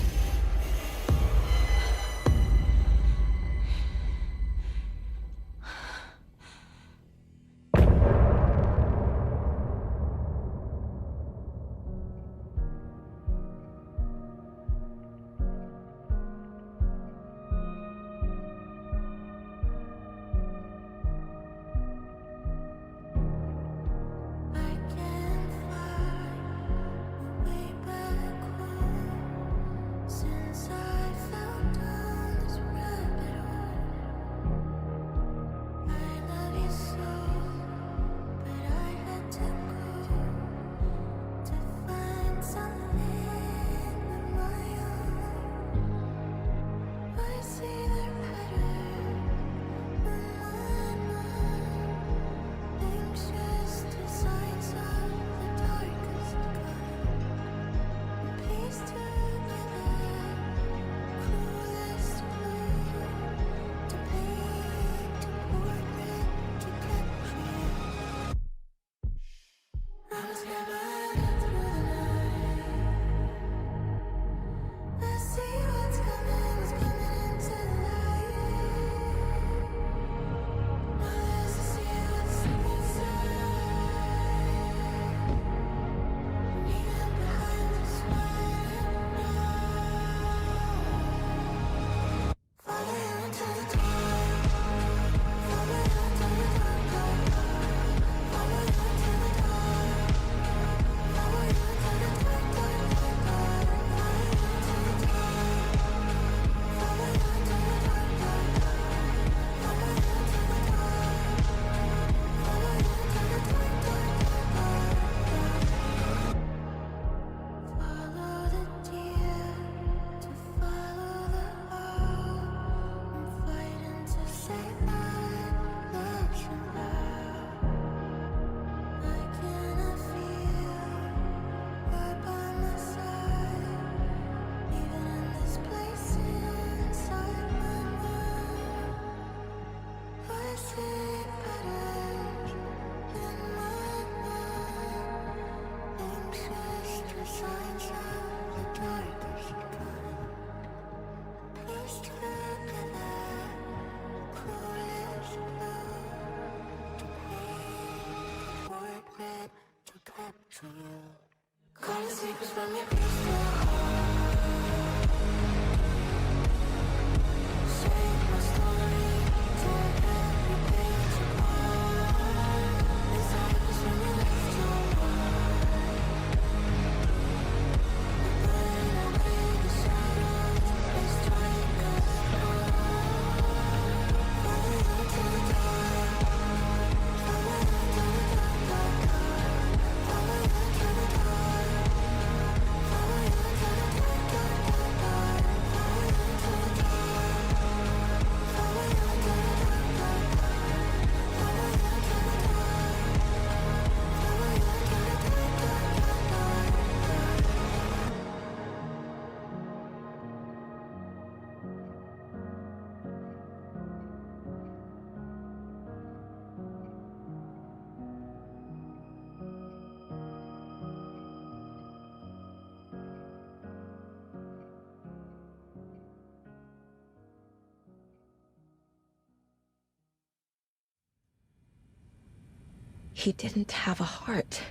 He didn't have a heart,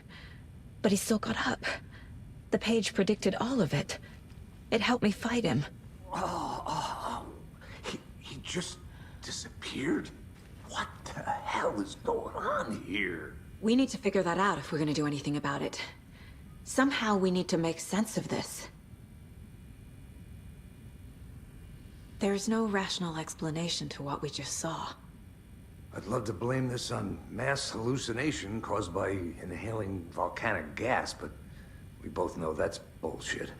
but he still got up. The page predicted all of it. It helped me fight him. He just disappeared? What the hell is going on here? We need to figure that out if we're gonna do anything about it. Somehow we need to make sense of this. There's no rational explanation to what we just saw. I'd love to blame this on mass hallucination caused by inhaling volcanic gas, but we both know that's bullshit.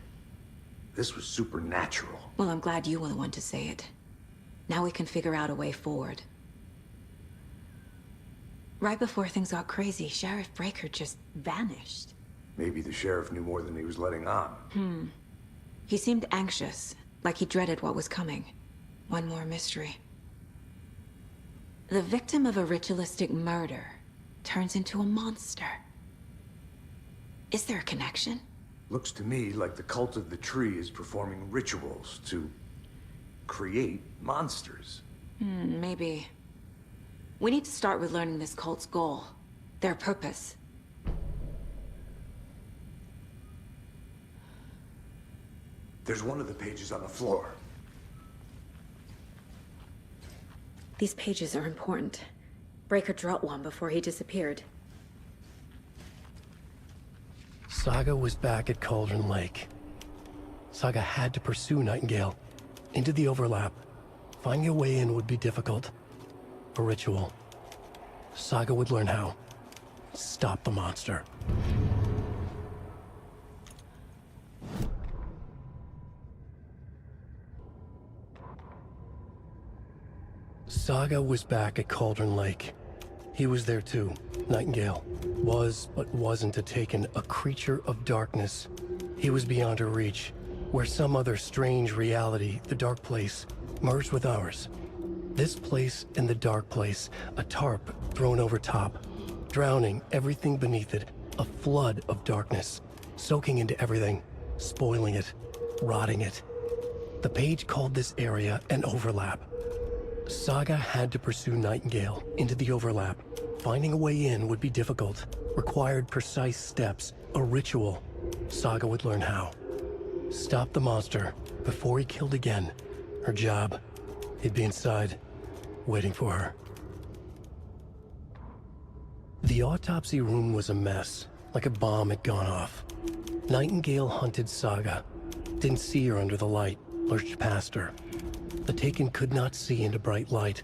This was supernatural. Well, I'm glad you were the one to say it. Now we can figure out a way forward. Right before things got crazy, Sheriff Breaker just vanished. Maybe the sheriff knew more than he was letting on. He seemed anxious, like he dreaded what was coming. One more mystery. The victim of a ritualistic murder turns into a monster. Is there a connection? Looks to me like the cult of the tree is performing rituals to create monsters. Maybe. We need to start with learning this cult's goal, their purpose. There's one of the pages on the floor. These pages are important. Breaker dropped one before he disappeared. Saga was back at Cauldron Lake. Saga had to pursue Nightingale into the overlap. Finding a way in would be difficult. A ritual. Saga would learn how. Stop the monster. Saga was back at Cauldron Lake. He was there too. Nightingale was, but wasn't a Taken, a creature of darkness. He was beyond her reach, where some other strange reality, the dark place, merged with ours. This place and the dark place, a tarp thrown over top, drowning everything beneath it, a flood of darkness, soaking into everything, spoiling it, rotting it. The page called this area an overlap. Saga had to pursue Nightingale into the overlap. Finding a way in would be difficult, required precise steps, a ritual. Saga would learn how. Stop the monster before he killed again. Her job, he'd be inside, waiting for her. The autopsy room was a mess, like a bomb had gone off. Nightingale hunted Saga. Didn't see her under the light, lurched past her. The Taken could not see into bright light.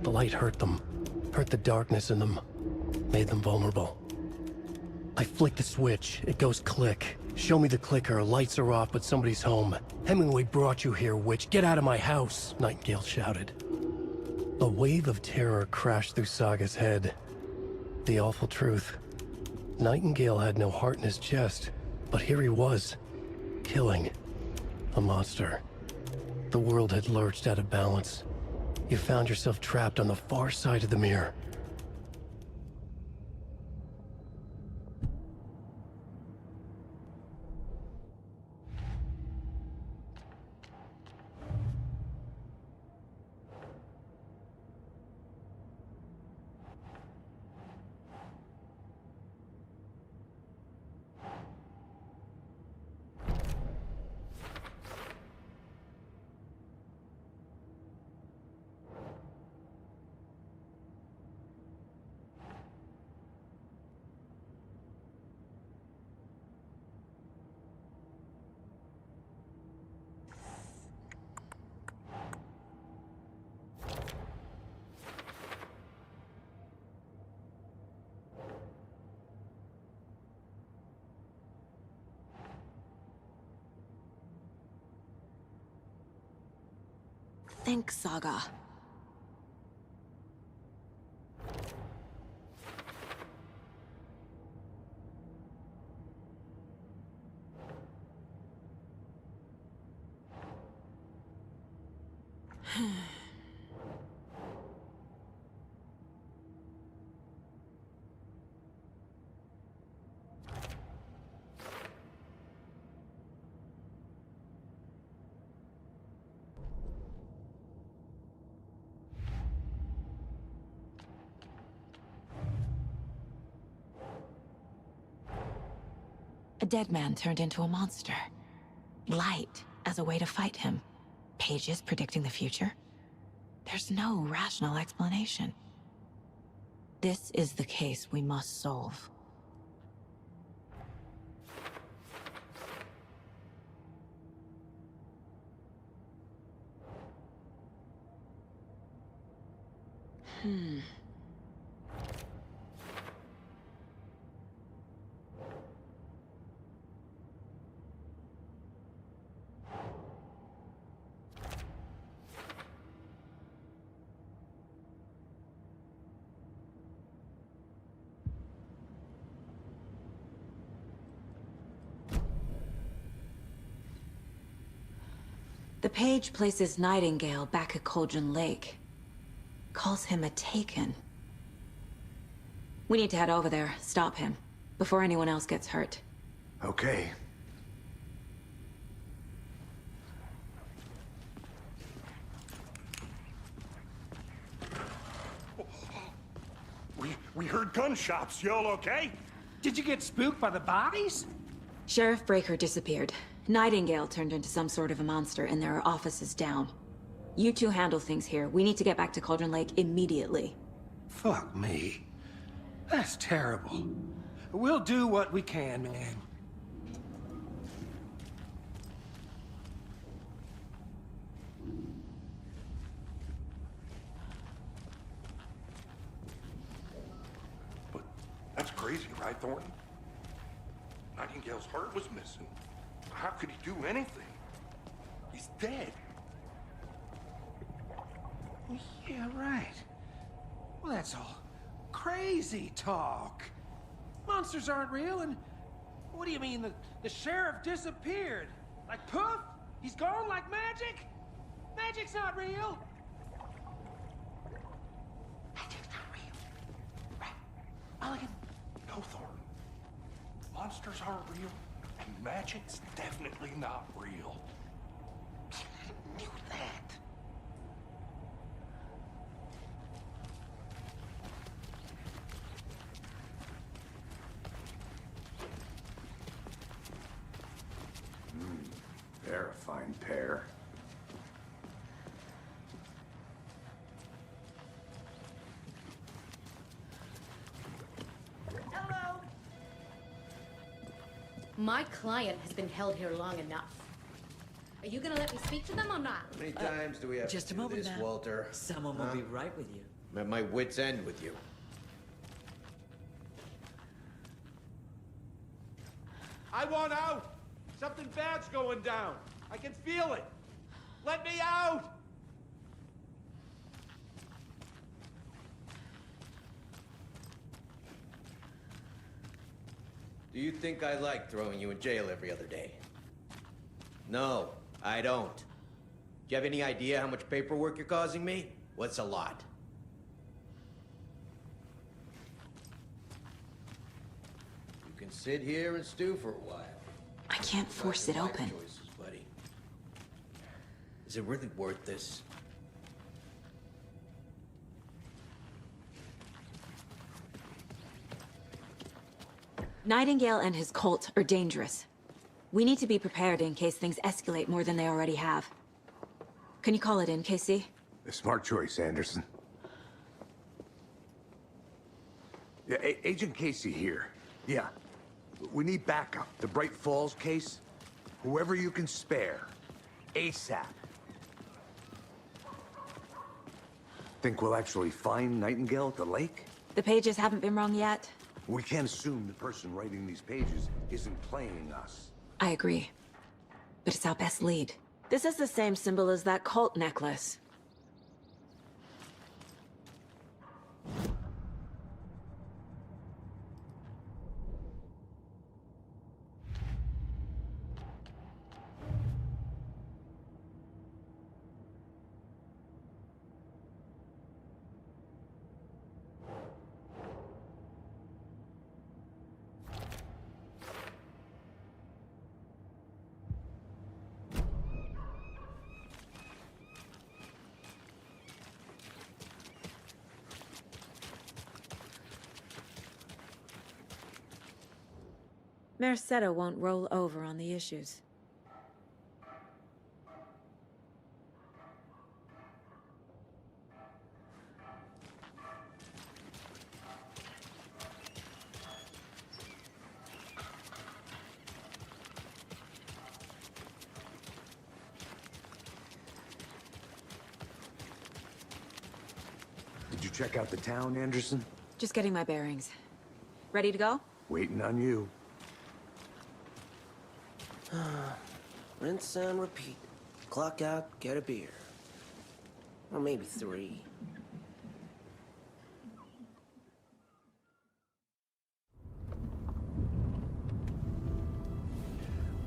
The light hurt them, hurt the darkness in them, made them vulnerable. I flick the switch, it goes click. Show me the clicker, lights are off, but somebody's home. Hemingway brought you here, witch. Get out of my house, Nightingale shouted. A wave of terror crashed through Saga's head. The awful truth. Nightingale had no heart in his chest, but here he was, killing a monster. The world had lurched out of balance. You found yourself trapped on the far side of the mirror. think saga. A dead man turned into a monster. Light as a way to fight him. Pages predicting the future. There's no rational explanation. This is the case we must solve. The page places Nightingale back at Cauldron Lake. Calls him a Taken. We need to head over there, stop him, before anyone else gets hurt. Okay. We heard gunshots. Y'all okay? Did you get spooked by the bodies? Sheriff Breaker disappeared. Nightingale turned into some sort of a monster, and there are offices down. You two handle things here. We need to get back to Cauldron Lake immediately. Fuck me. That's terrible. We'll do what we can, man. But that's crazy, right, Thornton? Nightingale's heart was missing. How could he do anything? He's dead. Yeah, right. Well, that's all crazy talk. Monsters aren't real, and what do you mean the sheriff disappeared? Like poof? He's gone like magic? Magic's not real. Magic's not real. Right? Mulligan? No, Thornton. Monsters aren't real, and magic's definitely not real. Knew that. They're a fine pair. Hello. My client has been held here long enough. Are you gonna let me speak to them or not? How many times do we have just to a do moment, this, ma'am. Walter? Someone will be right with you. I'm at my wit's end with you. I want out! Something bad's going down. I can feel it. Let me out! Do you think I like throwing you in jail every other day? No, I don't. Do you have any idea how much paperwork you're causing me? What's a lot? You can sit here and stew for a while. I can't force it open. Choices, buddy. Is it really worth this? Nightingale and his cult are dangerous. We need to be prepared in case things escalate more than they already have. Can you call it in, KC? A smart choice, Anderson. Yeah, Agent Casey here. Yeah. We need backup. The Bright Falls case. Whoever you can spare. ASAP. Think we'll actually find Nightingale at the lake? The pages haven't been wrong yet. We can't assume the person writing these pages isn't playing us. I agree. But it's our best lead. This is the same symbol as that cult necklace. Merceda won't roll over on the issues. Did you check out the town, Anderson? Just getting my bearings. Ready to go? Waiting on you. Rinse and repeat. Clock out, get a beer. Or maybe 3.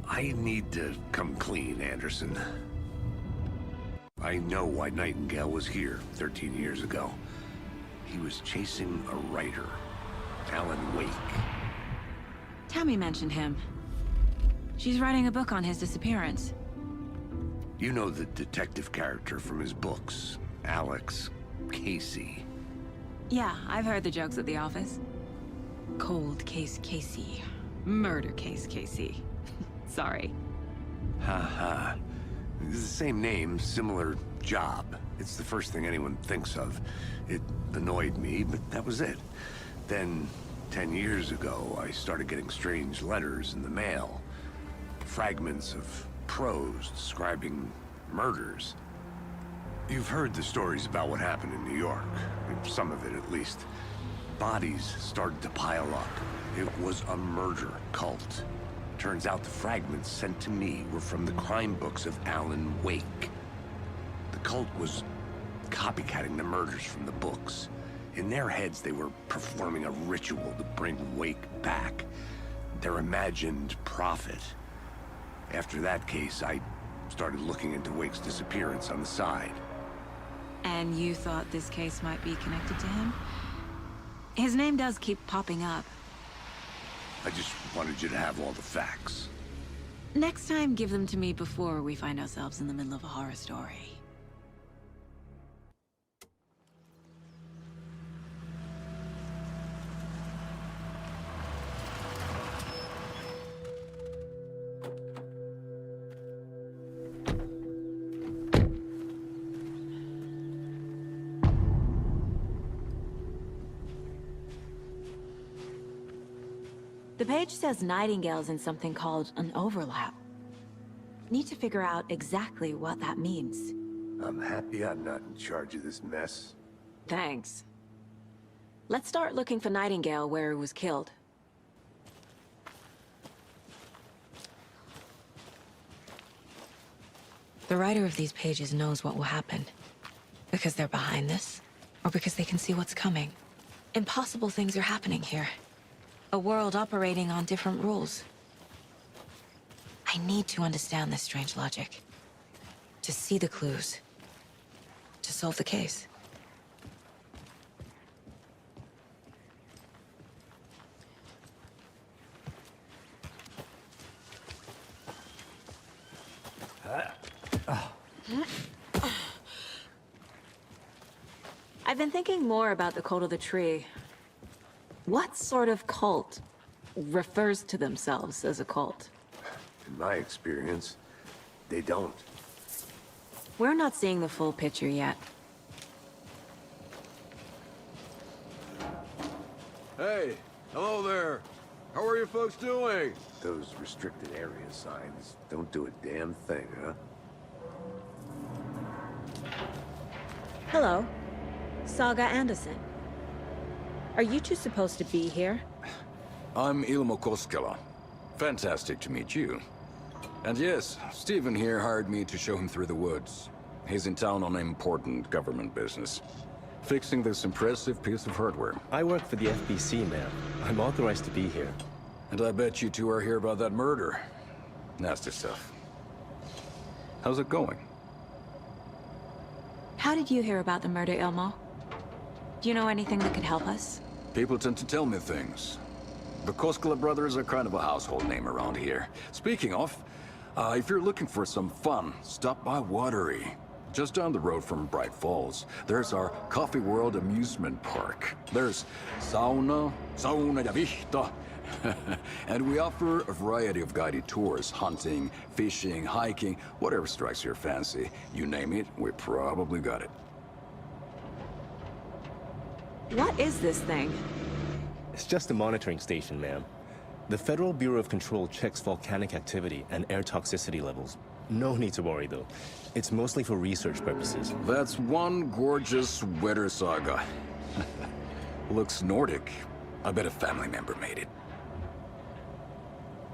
I need to come clean, Anderson. I know why Nightingale was here 13 years ago. He was chasing a writer, Alan Wake. Tammy mentioned him. She's writing a book on his disappearance. You know the detective character from his books, Alex Casey. Yeah, I've heard the jokes at the office. Cold case Casey. Murder case Casey. Sorry. Ha. It's the same name, similar job. It's the first thing anyone thinks of. It annoyed me, but that was it. Then, 10 years ago, I started getting strange letters in the mail. Fragments of prose describing murders. You've heard the stories about what happened in New York. Some of it, at least. Bodies started to pile up. It was a murder cult. Turns out the fragments sent to me were from the crime books of Alan Wake. The cult was copycatting the murders from the books. In their heads, they were performing a ritual to bring Wake back. Their imagined prophet. After that case, I started looking into Wake's disappearance on the side. And you thought this case might be connected to him? His name does keep popping up. I just wanted you to have all the facts. Next time, give them to me before we find ourselves in the middle of a horror story. The page says Nightingale's in something called an overlap. Need to figure out exactly what that means. I'm happy I'm not in charge of this mess. Thanks. Let's start looking for Nightingale where he was killed. The writer of these pages knows what will happen. Because they're behind this, or because they can see what's coming. Impossible things are happening here. A world operating on different rules. I need to understand this strange logic. To see the clues. To solve the case. I've been thinking more about the cult of the tree. What sort of cult refers to themselves as a cult? In my experience, they don't. We're not seeing the full picture yet. Hey, hello there. How are you folks doing? Those restricted area signs don't do a damn thing, huh? Hello. Saga Anderson. Are you two supposed to be here? I'm Ilmo Koskela. Fantastic to meet you. And yes, Stephen here hired me to show him through the woods. He's in town on important government business. Fixing this impressive piece of hardware. I work for the FBC, ma'am. I'm authorized to be here. And I bet you two are here about that murder. Nasty stuff. How's it going? How did you hear about the murder, Ilmo? Do you know anything that could help us? People tend to tell me things. The Koskela brothers are kind of a household name around here. Speaking of, if you're looking for some fun, stop by Watery. Just down the road from Bright Falls, there's our Coffee World amusement park. There's sauna ja vihta. And we offer a variety of guided tours, hunting, fishing, hiking, whatever strikes your fancy. You name it, we probably got it. What is this thing? It's just a monitoring station, ma'am. The Federal Bureau of Control checks volcanic activity and air toxicity levels. No need to worry, though. It's mostly for research purposes. That's one gorgeous weather saga. Looks Nordic. I bet a family member made it.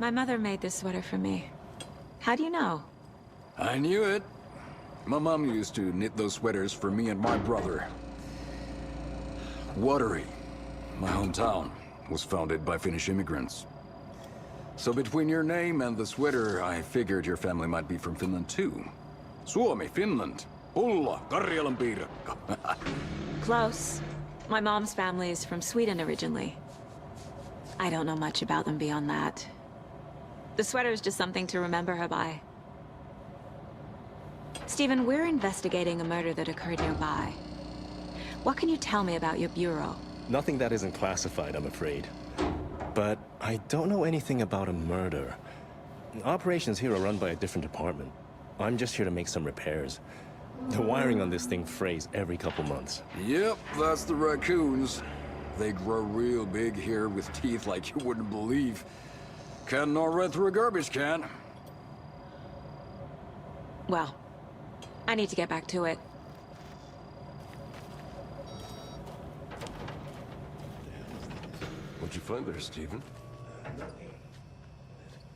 My mother made this sweater for me. How do you know? I knew it. My mom used to knit those sweaters for me and my brother. Watery, my hometown, was founded by Finnish immigrants. So between your name and the sweater, I figured your family might be from Finland too. Suomi, Finland. Ulla, Karjalan piirakka. Close. My mom's family is from Sweden originally. I don't know much about them beyond that. The sweater is just something to remember her by. Stephen, we're investigating a murder that occurred nearby. What can you tell me about your bureau? Nothing that isn't classified, I'm afraid. But I don't know anything about a murder. Operations here are run by a different department. I'm just here to make some repairs. The wiring on this thing frays every couple months. Yep, that's the raccoons. They grow real big here with teeth like you wouldn't believe. Can't gnaw right through a garbage can. Well, I need to get back to it. What'd you find there, Stephen? Nothing.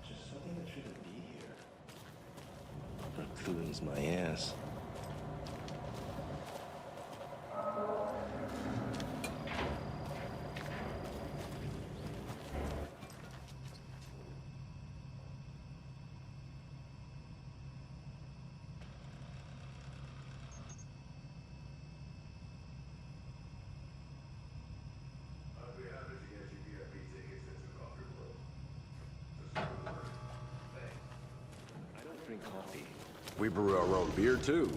Just something that shouldn't be here. Raccoons, my ass. Coffee. We brew our own beer too.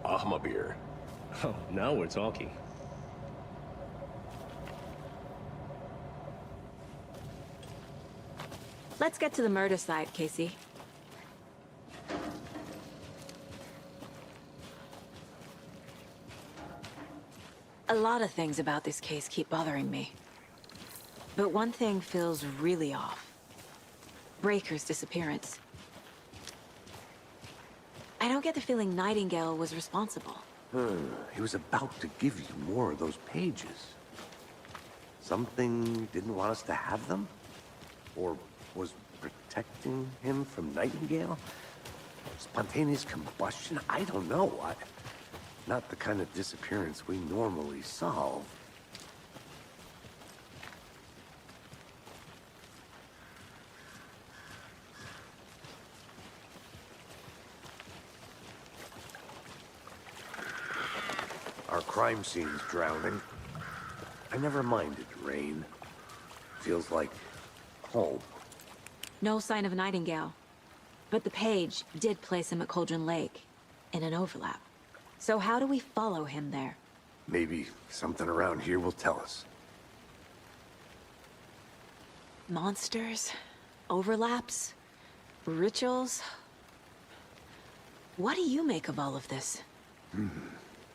Ahma beer. Oh, now we're talking. Let's get to the murder site, Casey. A lot of things about this case keep bothering me. But one thing feels really off. Breaker's disappearance. I don't get the feeling Nightingale was responsible. He was about to give you more of those pages. Something didn't want us to have them? Or was protecting him from Nightingale? Spontaneous combustion? I don't know. Not the kind of disappearance we normally solve. Our crime scene's drowning. I never minded rain. Feels like home. No sign of Nightingale. But the page did place him at Cauldron Lake, in an overlap. So how do we follow him there? Maybe something around here will tell us. Monsters? Overlaps? Rituals? What do you make of all of this?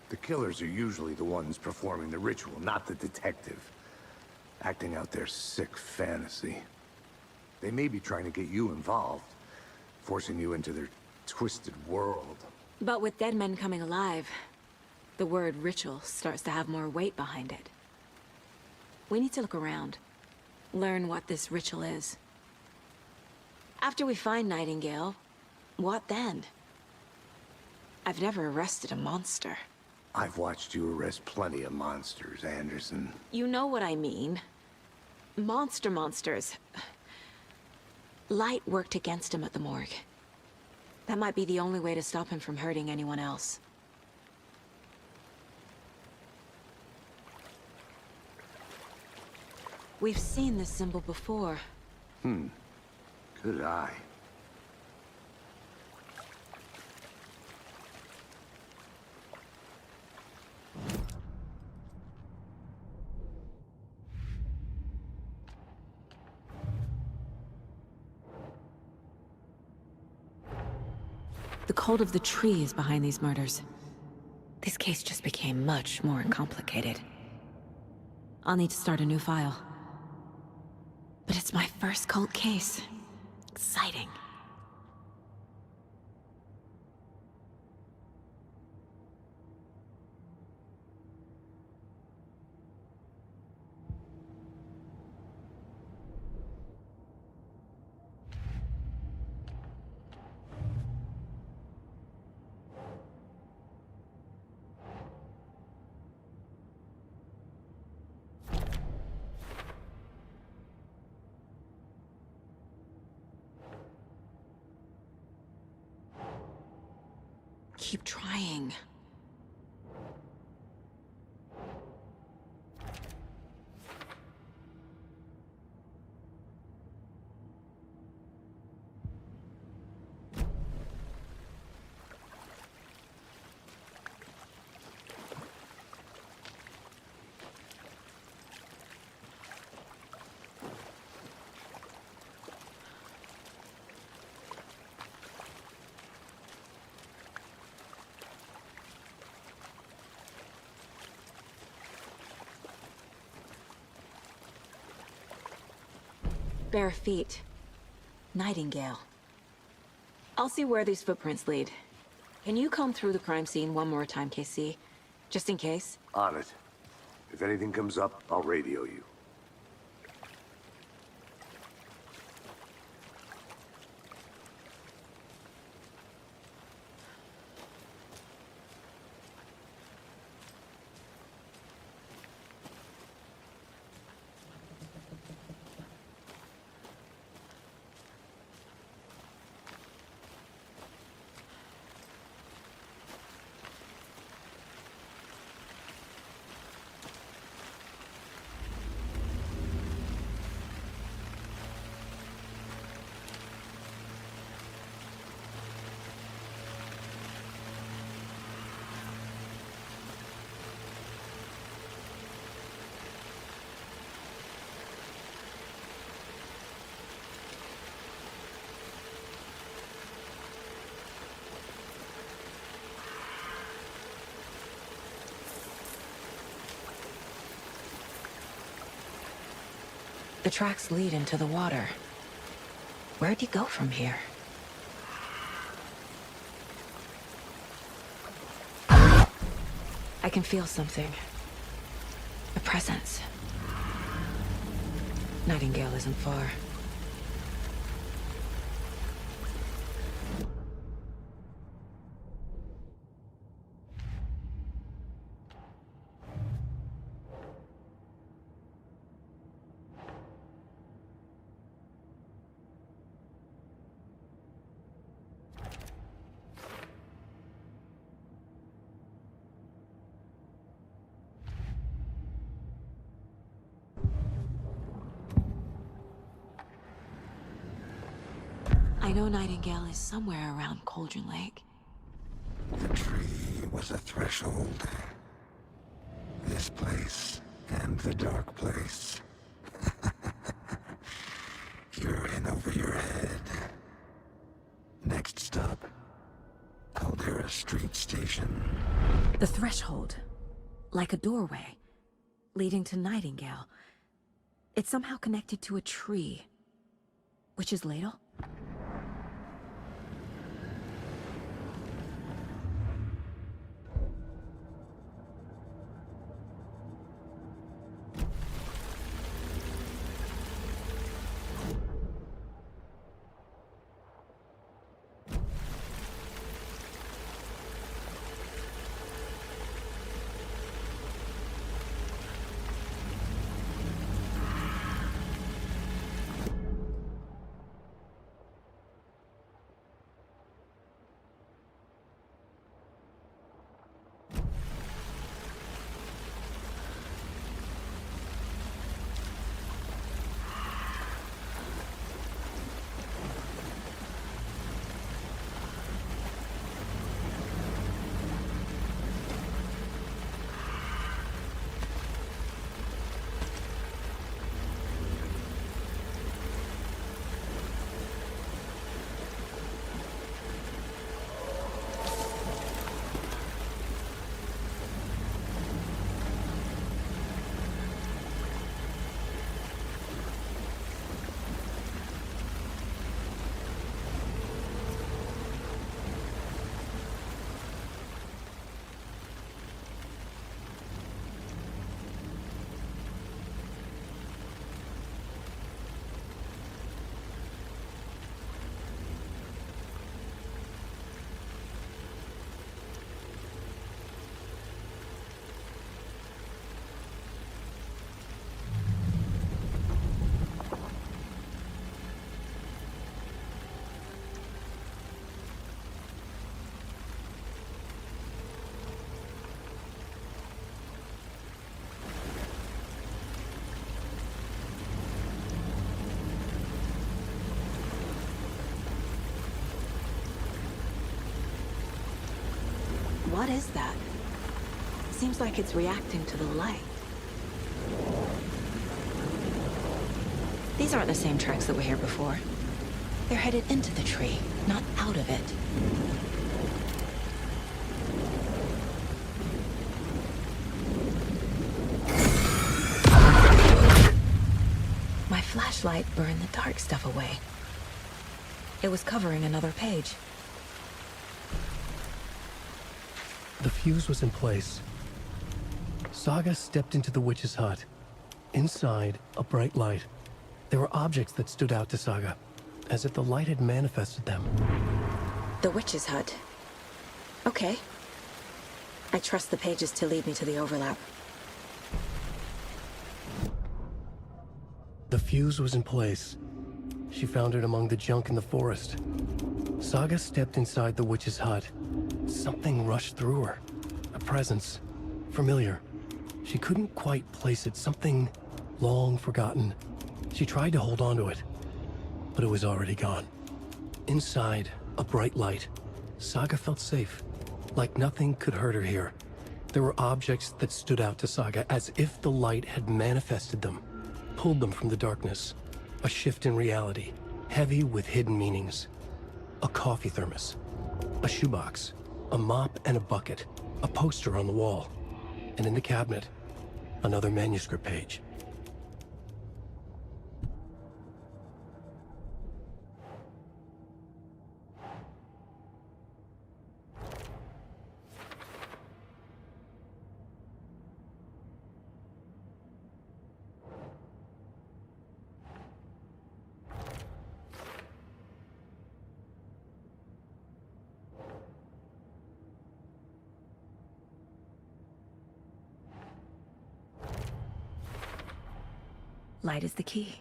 The killers are usually the ones performing the ritual, not the detective. Acting out their sick fantasy. They may be trying to get you involved, forcing you into their twisted world. But with dead men coming alive, the word ritual starts to have more weight behind it. We need to look around, learn what this ritual is. After we find Nightingale, what then? I've never arrested a monster. I've watched you arrest plenty of monsters, Anderson. You know what I mean. Monsters. Light worked against him at the morgue. That might be the only way to stop him from hurting anyone else. We've seen this symbol before. Good eye. The cult of the tree is behind these murders. This case just became much more complicated. I'll need to start a new file. But it's my first cult case. Exciting. Keep trying. Bare feet. Nightingale. I'll see where these footprints lead. Can you comb through the crime scene one more time, KC? Just in case? On it. If anything comes up, I'll radio you. The tracks lead into the water. Where'd he go from here? I can feel something. A presence. Nightingale isn't far. I know Nightingale is somewhere around Cauldron Lake. The tree was a threshold. This place and the dark place. You're in over your head. Next stop, Caldera Street Station. The threshold. Like a doorway. Leading to Nightingale. It's somehow connected to a tree. Witch's Ladle? is that? Seems like it's reacting to the light. These aren't the same tracks that were here before. They're headed into the tree, not out of it. My flashlight burned the dark stuff away. It was covering another page. The fuse was in place. Saga stepped into the witch's hut. Inside, a bright light. There were objects that stood out to Saga, as if the light had manifested them. The witch's hut. Okay. I trust the pages to lead me to the overlap. The fuse was in place. She found it among the junk in the forest. Saga stepped inside the witch's hut. Something rushed through her. A presence. Familiar. She couldn't quite place it. Something long forgotten. She tried to hold on to it, but it was already gone. Inside, a bright light. Saga felt safe. Like nothing could hurt her here. There were objects that stood out to Saga as if the light had manifested them. Pulled them from the darkness. A shift in reality, heavy with hidden meanings. A coffee thermos, a shoebox, a mop and a bucket, a poster on the wall, and in the cabinet, another manuscript page. Light is the key.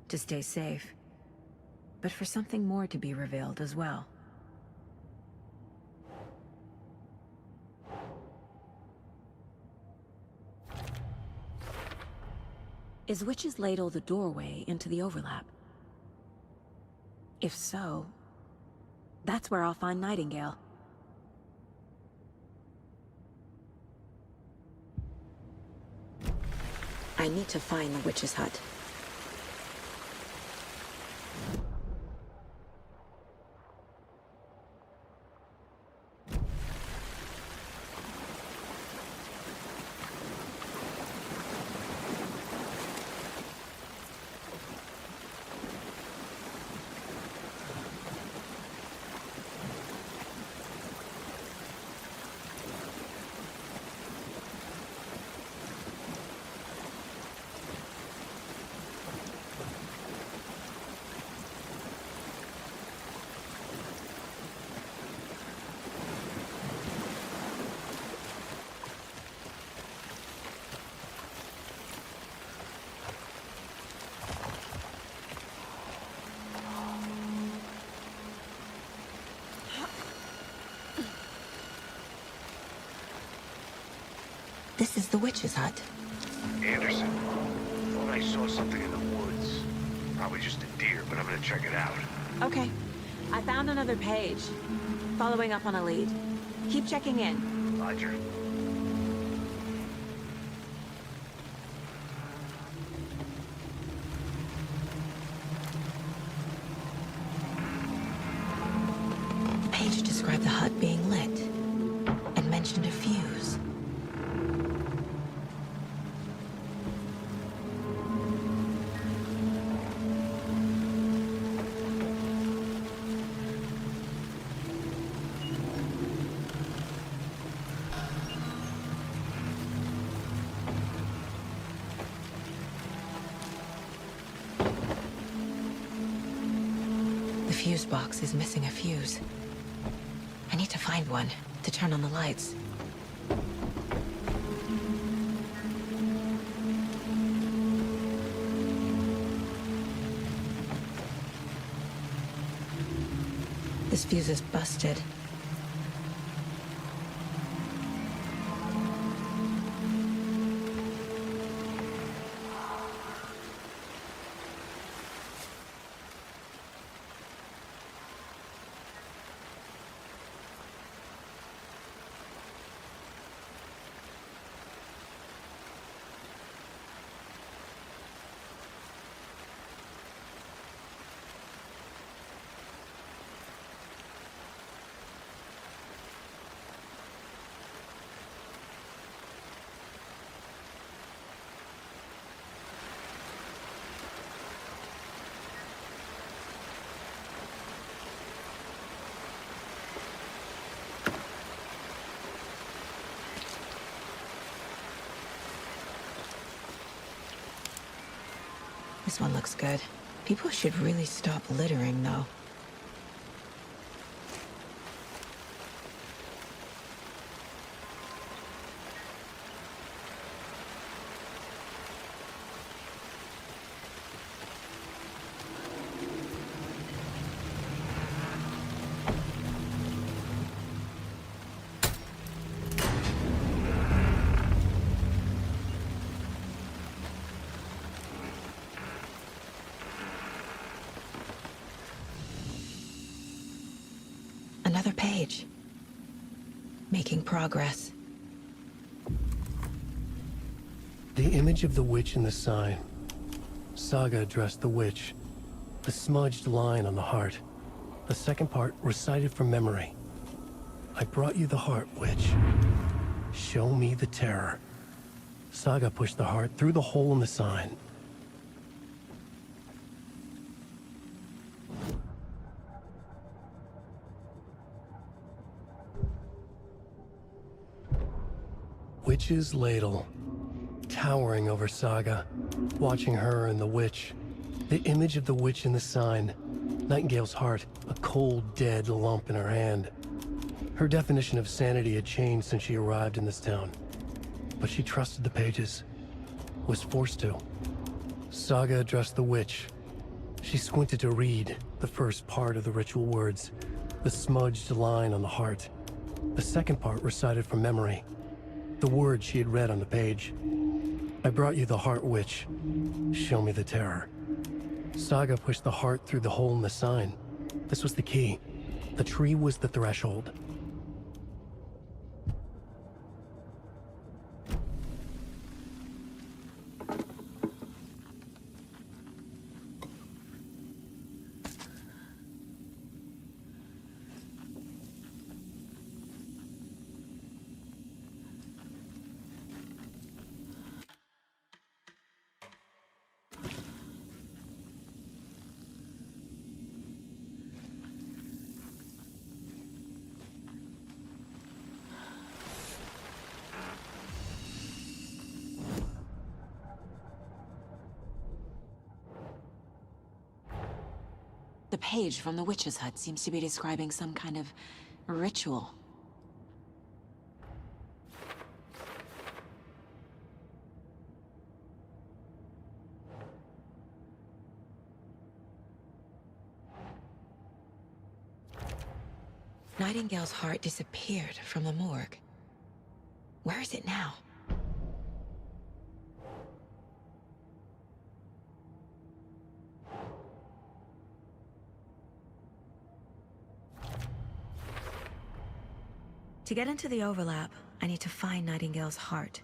To stay safe. But for something more to be revealed as well. Is Witch's Ladle the doorway into the overlap? If so, that's where I'll find Nightingale. I need to find the witch's hut. This is the witch's hut. Anderson, thought I saw something in the woods. Probably just a deer, but I'm gonna check it out. Okay. I found another page. Following up on a lead. Keep checking in. Roger. The page described the hut being lit and mentioned a fuse. The fuse box is missing a fuse. I need to find one to turn on the lights. This fuse is busted. This one looks good. People should really stop littering, though. Another page. Making progress. The image of the witch in the sign. Saga addressed the witch. The smudged line on the heart. The second part recited from memory. I brought you the heart, witch. Show me the terror. Saga pushed the heart through the hole in the sign. Witch's ladle, towering over Saga, watching her and the witch. The image of the witch in the sign. Nightingale's heart, a cold, dead lump in her hand. Her definition of sanity had changed since she arrived in this town. But she trusted the pages. Was forced to. Saga addressed the witch. She squinted to read the first part of the ritual words. The smudged line on the heart. The second part recited from memory. The words she had read on the page. I brought you the heart, witch. Show me the terror. Saga pushed the heart through the hole in the sign. This was the key. The tree was the threshold. The page from the witch's hut seems to be describing some kind of ritual. Nightingale's heart disappeared from the morgue. Where is it now? To get into the overlap, I need to find Nightingale's heart.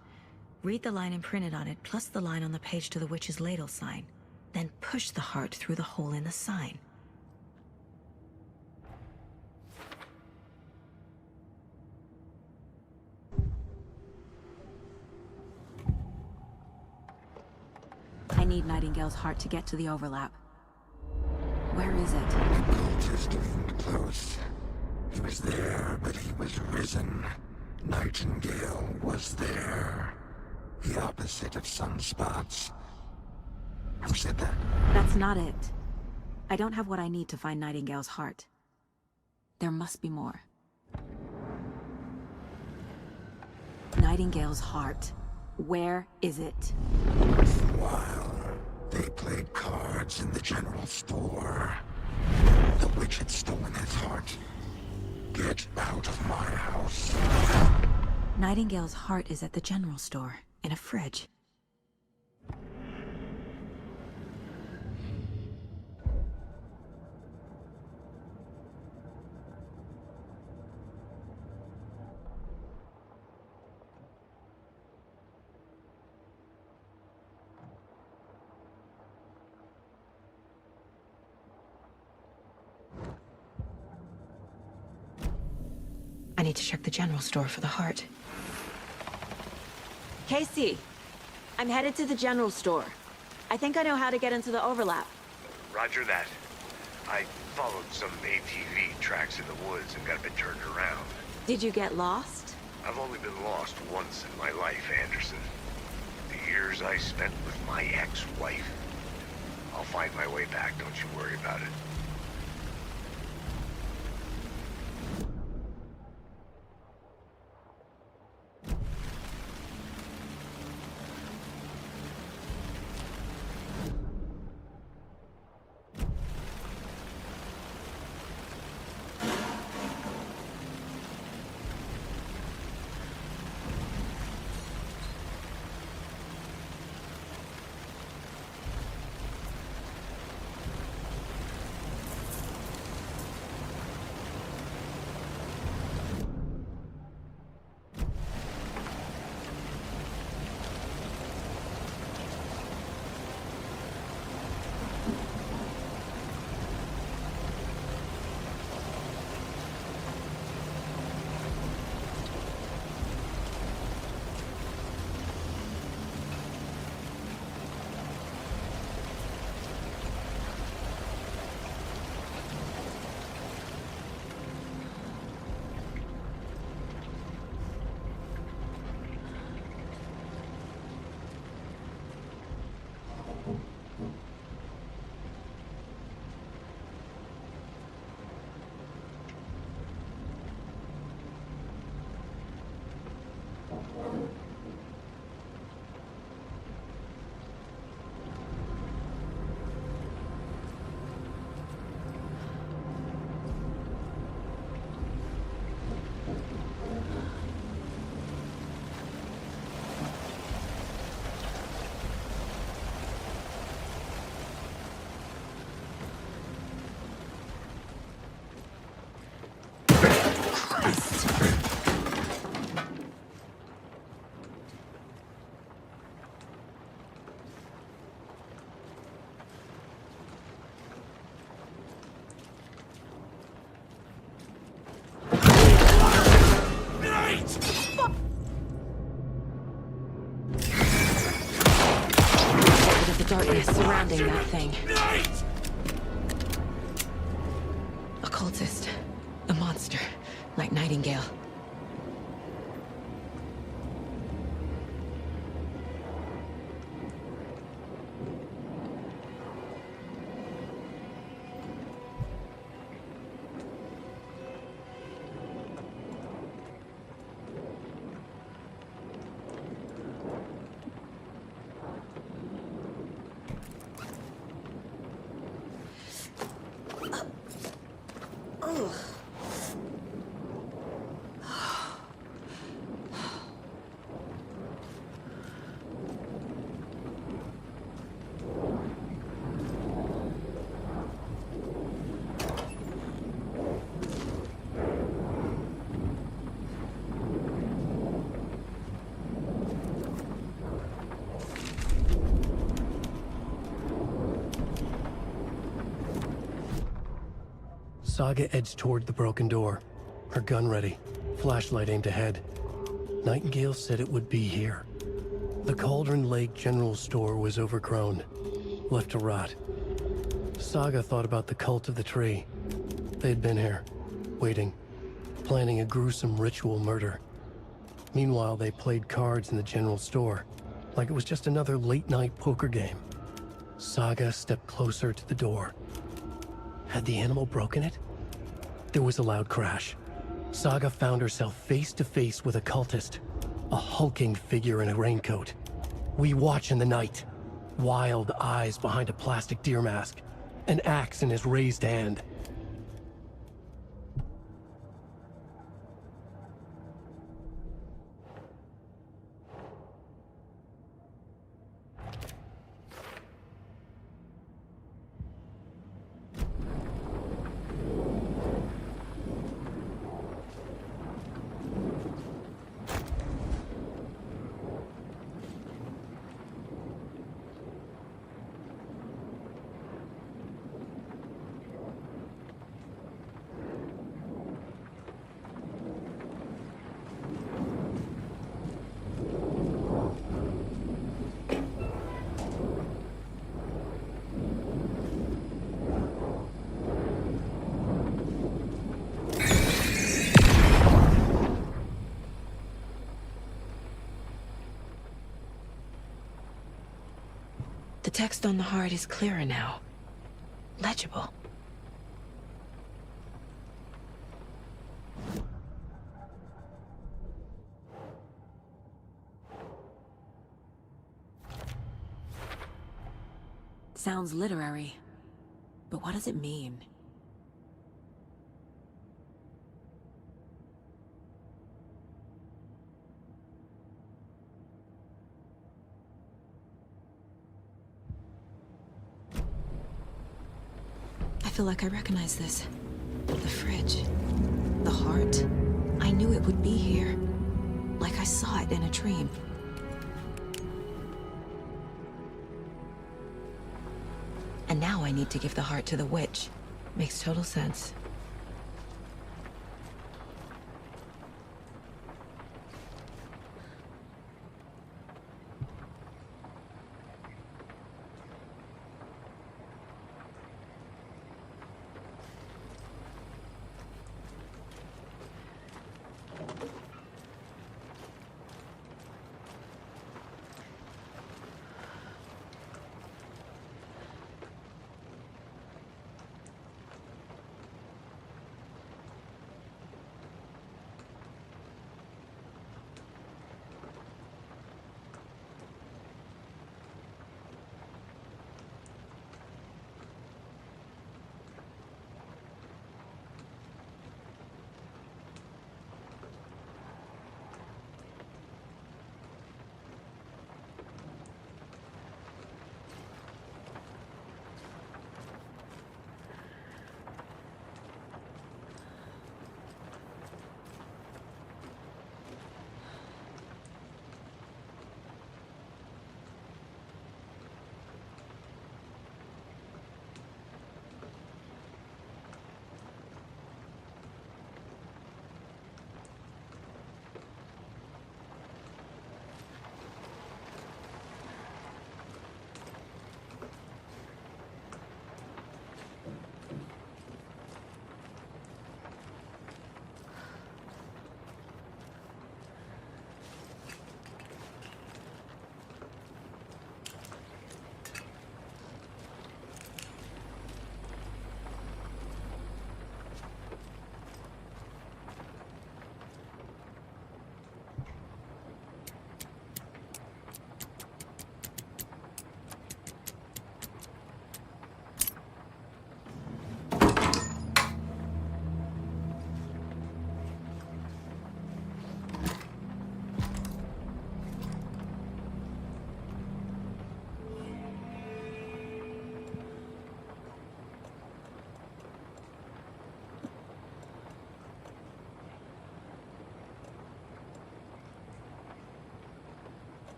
Read the line imprinted on it, plus the line on the page to the witch's ladle sign. Then push the heart through the hole in the sign. I need Nightingale's heart to get to the overlap. Where is it? The cultist leaned close. He was there, but he was risen. Nightingale was there. The opposite of sunspots. Who said that? That's not it. I don't have what I need to find Nightingale's heart. There must be more. Nightingale's heart. Where is it? While they played cards in the general store, the witch had stolen his heart. Get out of my house. Nightingale's heart is at the general store, in a fridge. I need to check the general store for the heart. Casey, I'm headed to the general store. I think I know how to get into the overlap. Roger that. I followed some ATV tracks in the woods and got a bit turned around. Did you get lost? I've only been lost once in my life, Anderson. The years I spent with my ex-wife. I'll find my way back, don't you worry about it. Darkness surrounding that thing. A cultist. A monster. Like Nightingale. Saga edged toward the broken door, her gun ready, flashlight aimed ahead. Nightingale said it would be here. The Cauldron Lake General Store was overgrown, left to rot. Saga thought about the cult of the tree. They'd been here, waiting, planning a gruesome ritual murder. Meanwhile, they played cards in the general store, like it was just another late-night poker game. Saga stepped closer to the door. Had the animal broken it? There was a loud crash. Saga found herself face to face with a cultist, a hulking figure in a raincoat. We watch in the night. Wild eyes behind a plastic deer mask, an axe in his raised hand. The text on the heart is clearer now. Legible. Sounds literary, but what does it mean? I feel like I recognize this. The fridge. The heart. I knew it would be here. Like I saw it in a dream. And now I need to give the heart to the witch. Makes total sense.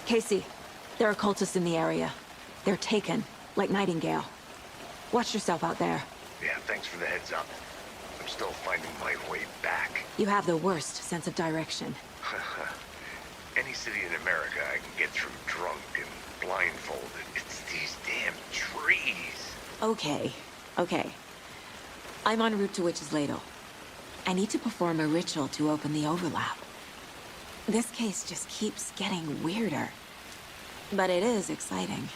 Casey, there are cultists in the area. They're taken, like Nightingale. Watch yourself out there. Yeah, thanks for the heads up. I'm still finding my way back. You have the worst sense of direction. Any city in America I can get through drunk and blindfolded. It's these damn trees. Okay, okay. I'm en route to Witch's Ladle. I need to perform a ritual to open the overlap. This case just keeps getting weirder. But it is exciting.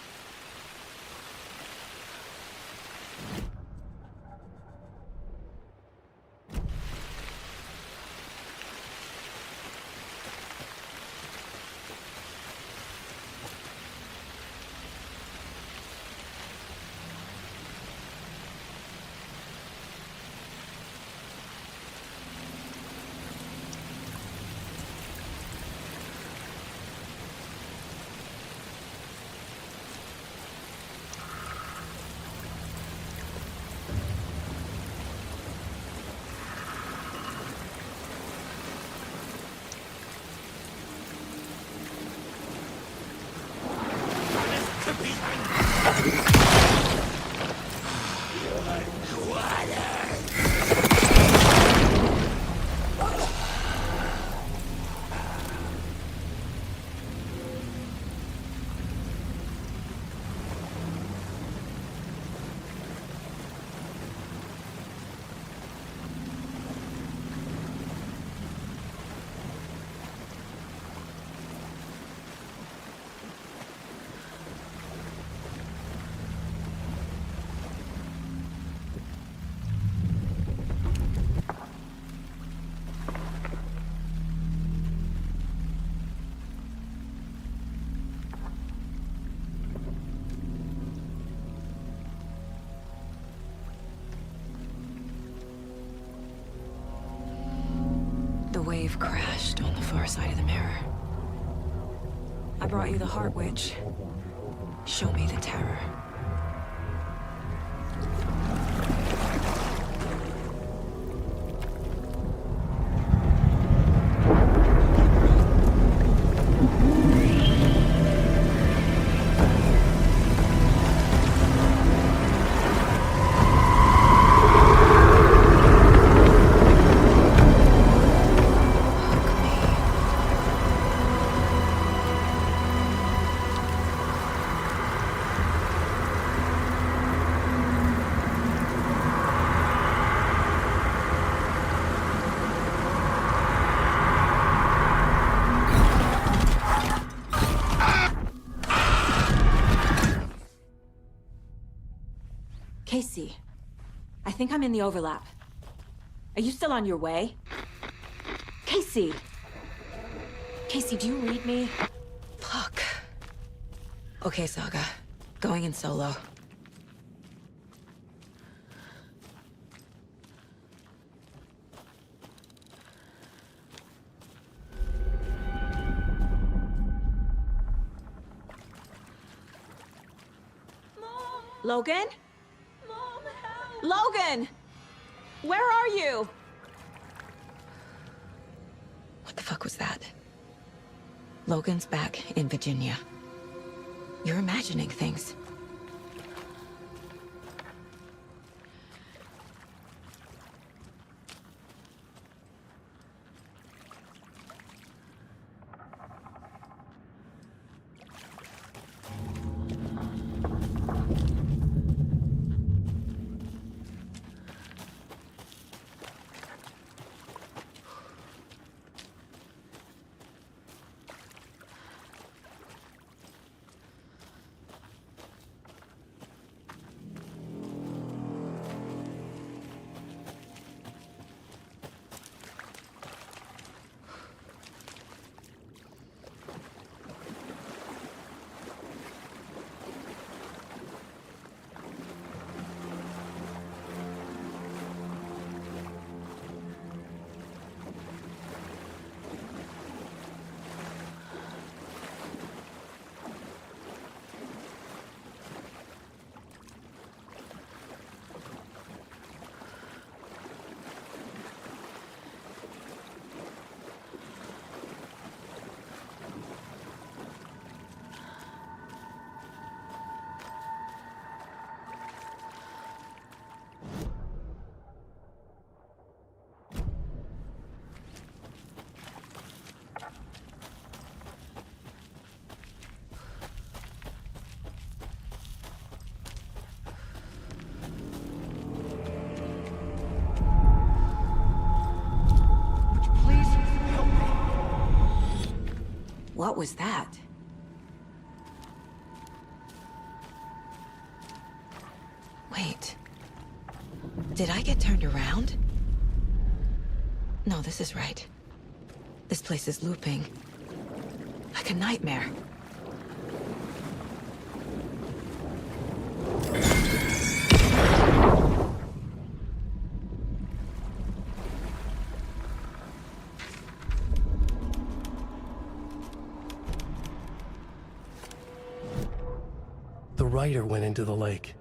have crashed on the far side of the mirror. I brought you the Heart Witch. Show me the terror. Casey, I think I'm in the overlap. Are you still on your way? Casey! Casey, do you read me? Fuck. Okay, Saga. Going in solo. Logan? Logan! Where are you? What the fuck was that? Logan's back in Virginia. You're imagining things. What was that? Wait. Did I get turned around? No, this is right. This place is looping. Like a nightmare. The rider went into the lake,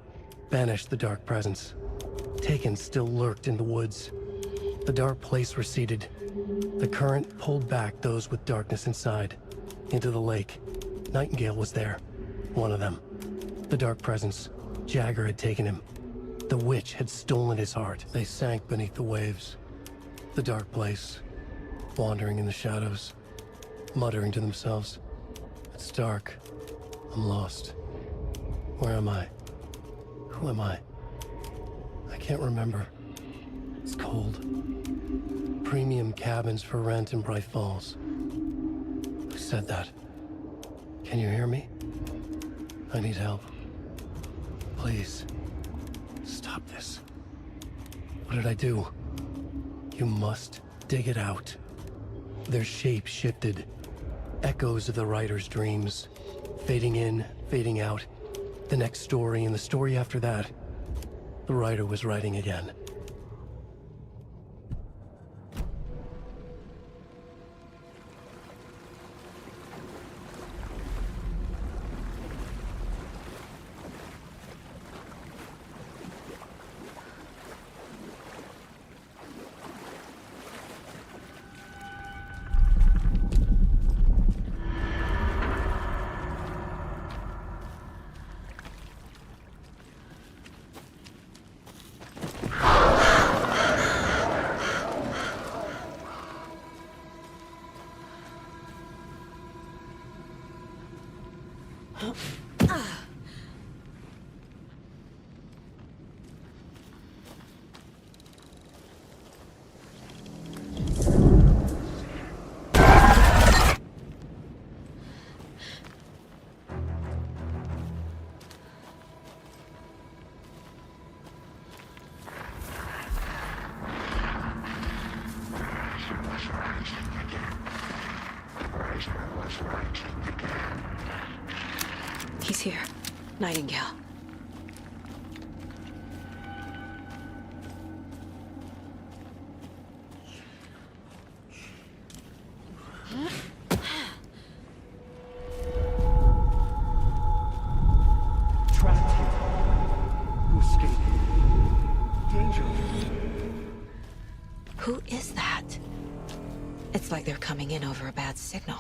banished the dark presence. Taken still lurked in the woods. The dark place receded. The current pulled back those with darkness inside, into the lake. Nightingale was there, one of them. The dark presence, Jagger had taken him. The witch had stolen his heart. They sank beneath the waves. The dark place, wandering in the shadows, muttering to themselves. It's dark. I'm lost. Where am I? Who am I? I can't remember. It's cold. Premium cabins for rent in Bright Falls. Who said that? Can you hear me? I need help. Please. Stop this. What did I do? You must dig it out. Their shape shifted. Echoes of the writer's dreams. Fading in, fading out. The next story and the story after that. The writer was writing again. He's here. Nightingale. Trapped here. To escape. Danger. Who is that? It's like they're coming in over a bad signal.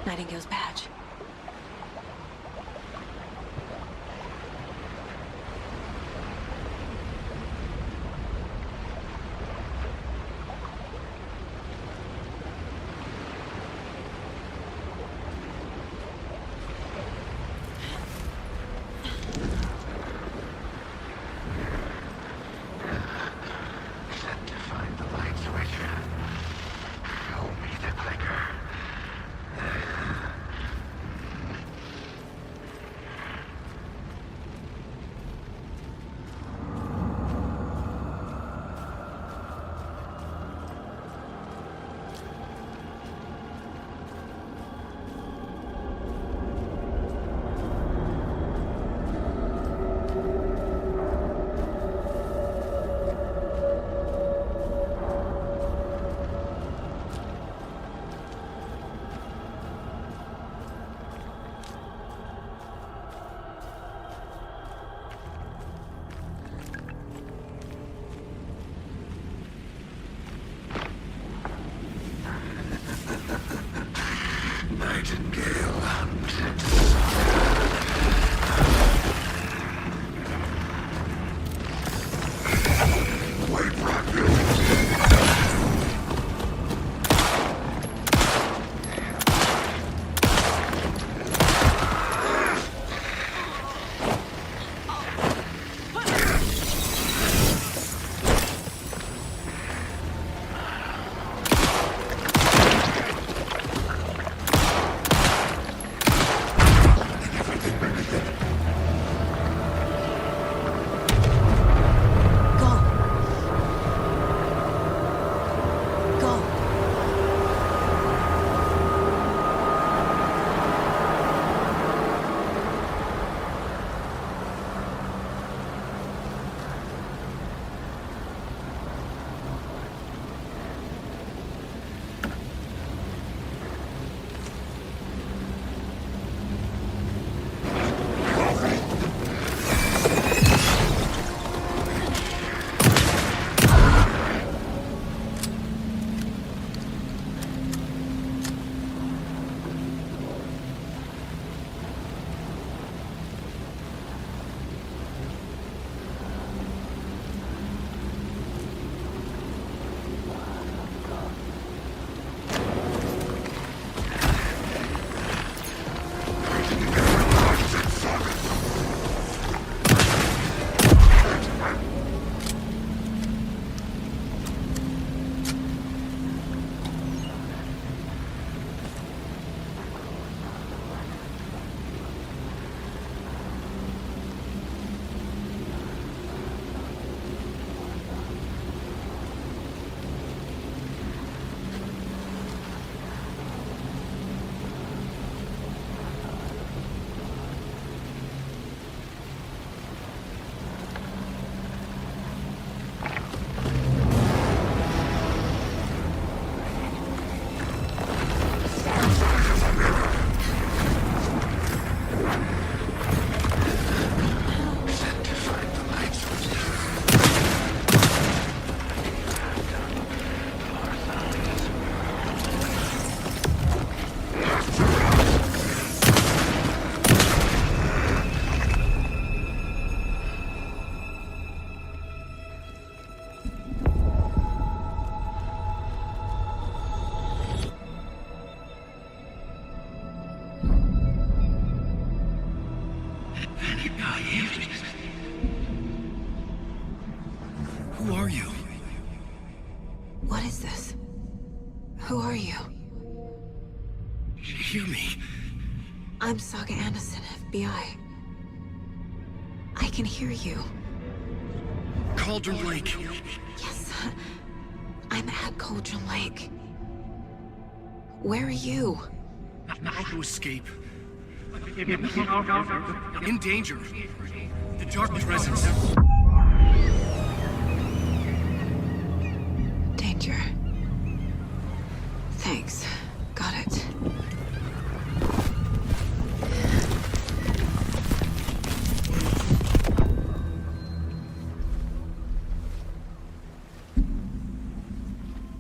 Nightingale's badge. Set to find the light switch. Show me the clicker. Who are you? What is this? Who are you? Hear me. I'm Saga Anderson, FBI. I can hear you. Cauldron Lake. Yes, I'm at Cauldron Lake. Where are you? How to escape. In danger. The dark presence. Danger. Thanks. Got it.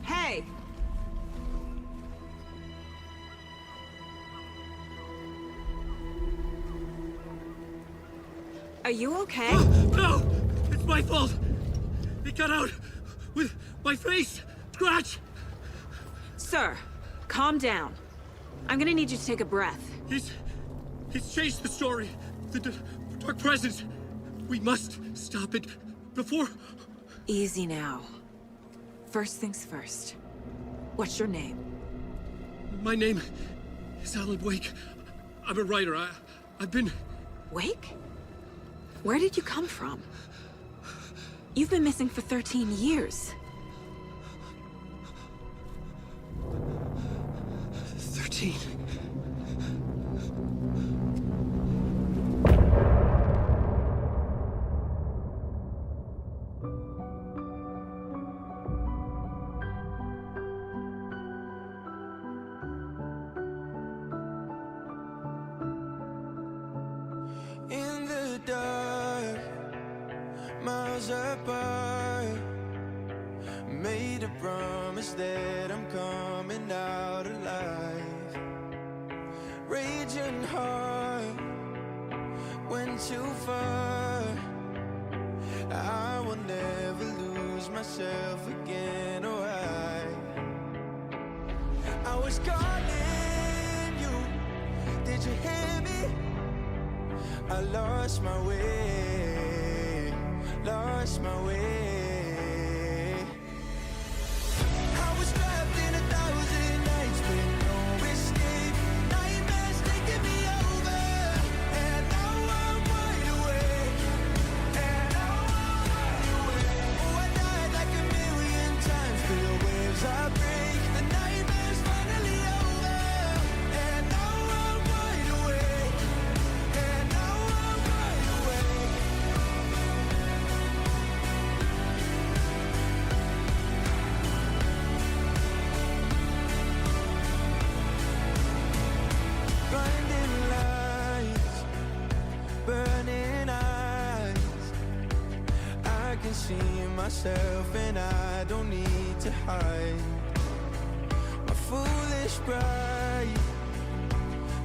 Hey! Are you okay? No! It's my fault! It got out with my face! Scratch! Sir, calm down. I'm gonna need you to take a breath. He's changed the story. The dark presence. We must stop it before... Easy now. First things first. What's your name? My name is Alan Wake. I'm a writer. I've been... Wake? Where did you come from? You've been missing for 13 years. 13. In the dark, miles apart, made a promise that I'm coming out alive. Raging heart, went too far. I will never lose myself again, or I was calling you, did you hear me? I lost my way, lost my way. I was trapped in 1,000 nights with no escape. Nightmares taking me over, and now I'm wide awake. And now I'm wide awake. Oh, I died like 1,000,000 times, feel the waves I break. The nightmare's finally over, and now I'm wide awake. And now I'm wide awake. Blinding lights, burning eyes. I can see myself and I don't need to hide. My foolish pride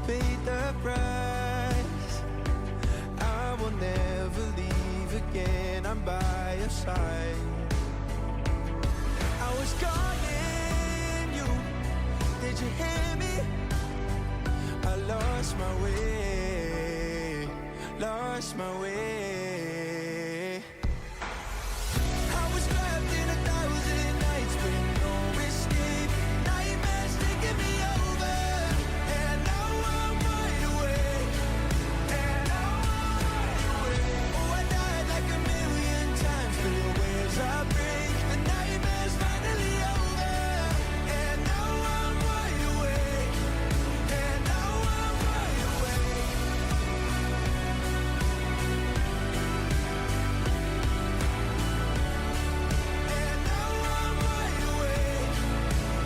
paid the price. I will never leave again, I'm by your side. I was calling you, did you hear me? I lost my way, lost my way. I was trapped in 1,000 nights with no escape. Nightmares taking me over, and now I'm wide awake. And now I'm wide awake. Oh, I died like 1,000,000 times, feel the waves I break. The nightmare's finally over, and now I'm wide awake. And now I'm wide awake. And now I'm wide awake.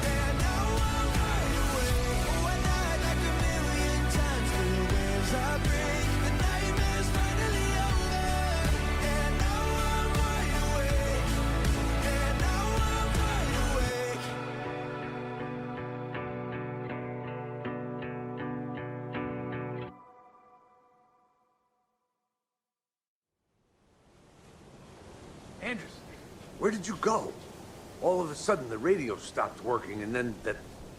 And now I'm wide awake. Oh, I died like 1,000,000 times, feel the waves I break. The nightmare's finally over, and now I'm wide awake. And now I'm wide awake. Andrews, where did you go? All of a sudden, the radio stopped working, and then that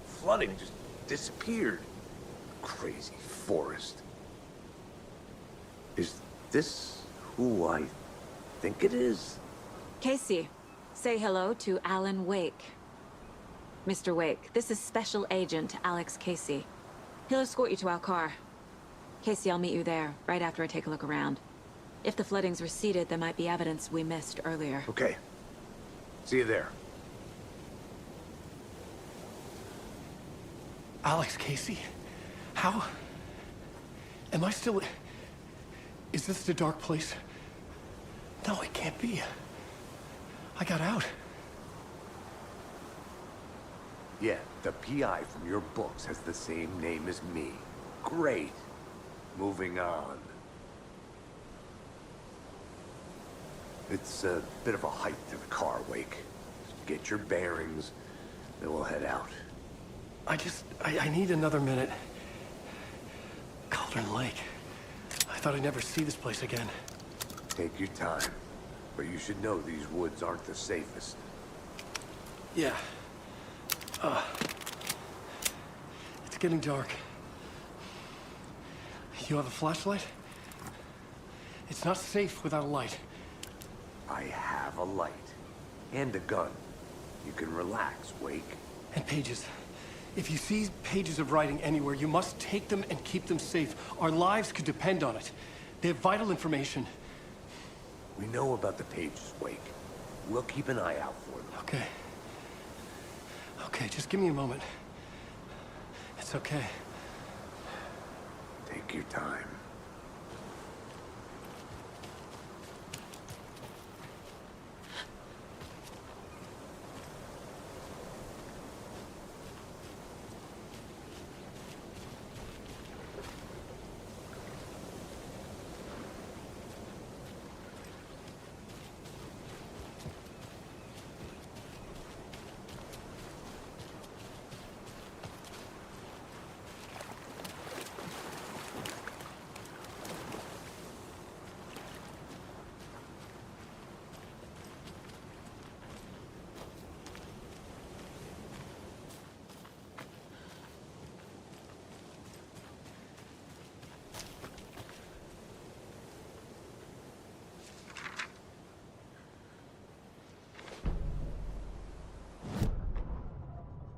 flooding just disappeared. Crazy forest. Is this who I think it is? Casey, Say hello to Alan Wake. Mr. Wake, this is Special Agent Alex Casey. He'll escort you to our car. Casey, I'll meet you there, right after I take a look around. If the flooding's receded, there might be evidence we missed earlier. Okay. See you there. Alex Casey? How? Am I still... Is this the dark place? No, it can't be. I got out. Yeah, the PI from your books has the same name as me. Great. Moving on. It's a bit of a hike to the car, Wake. Get your bearings, then we'll head out. I need another minute. Cauldron Lake. I thought I'd never see this place again. Take your time. But you should know these woods aren't the safest. Yeah. It's getting dark. You have a flashlight? It's not safe without a light. I have a light. And a gun. You can relax, Wake. And pages. If you see pages of writing anywhere, you must take them and keep them safe. Our lives could depend on it. They have vital information. We know about the pages, Wake. We'll keep an eye out for them. Okay. Okay, just give me a moment. It's okay. Take your time.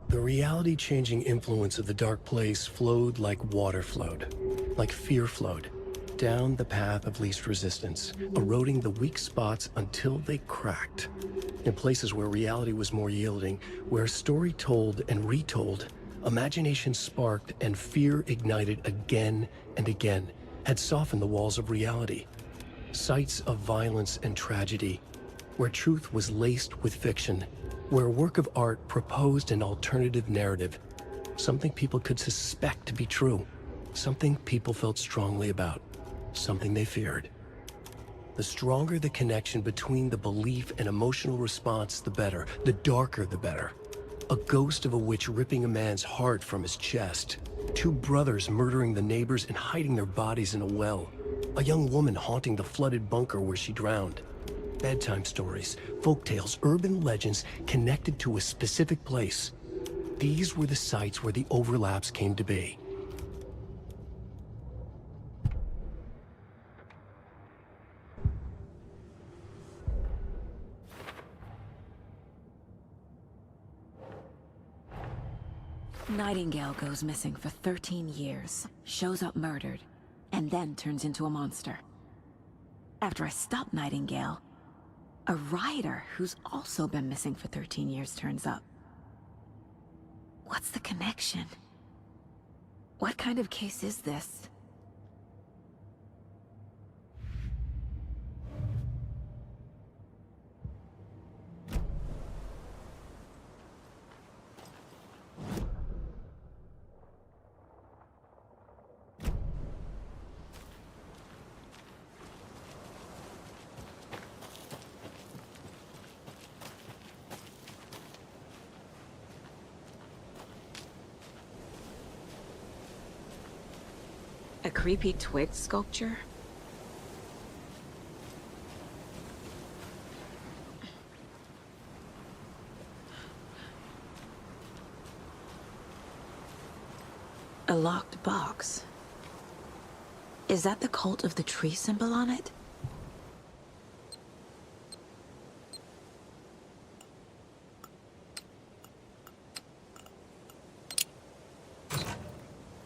The reality-changing influence of the dark place flowed like water flowed, like fear flowed, down the path of least resistance, eroding the weak spots until they cracked. In places where reality was more yielding, where story told and retold, imagination sparked and fear ignited again and again, had softened the walls of reality. Sites of violence and tragedy, where truth was laced with fiction, where a work of art proposed an alternative narrative, something people could suspect to be true, something people felt strongly about, something they feared. The stronger the connection between the belief and emotional response, the better. The darker, the better. A ghost of a witch ripping a man's heart from his chest. Two brothers murdering the neighbors and hiding their bodies in a well. A young woman haunting the flooded bunker where she drowned. Bedtime stories, folktales, urban legends connected to a specific place. These were the sites where the overlaps came to be. Nightingale goes missing for 13 years, shows up murdered, and then turns into a monster. After I stop Nightingale, a writer who's also been missing for 13 years turns up. What's the connection? What kind of case is this? A creepy twig sculpture? A locked box. Is that the cult of the tree symbol on it?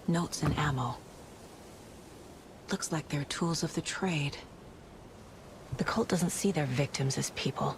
Notes and ammo. Looks like they're tools of the trade. The cult doesn't see their victims as people.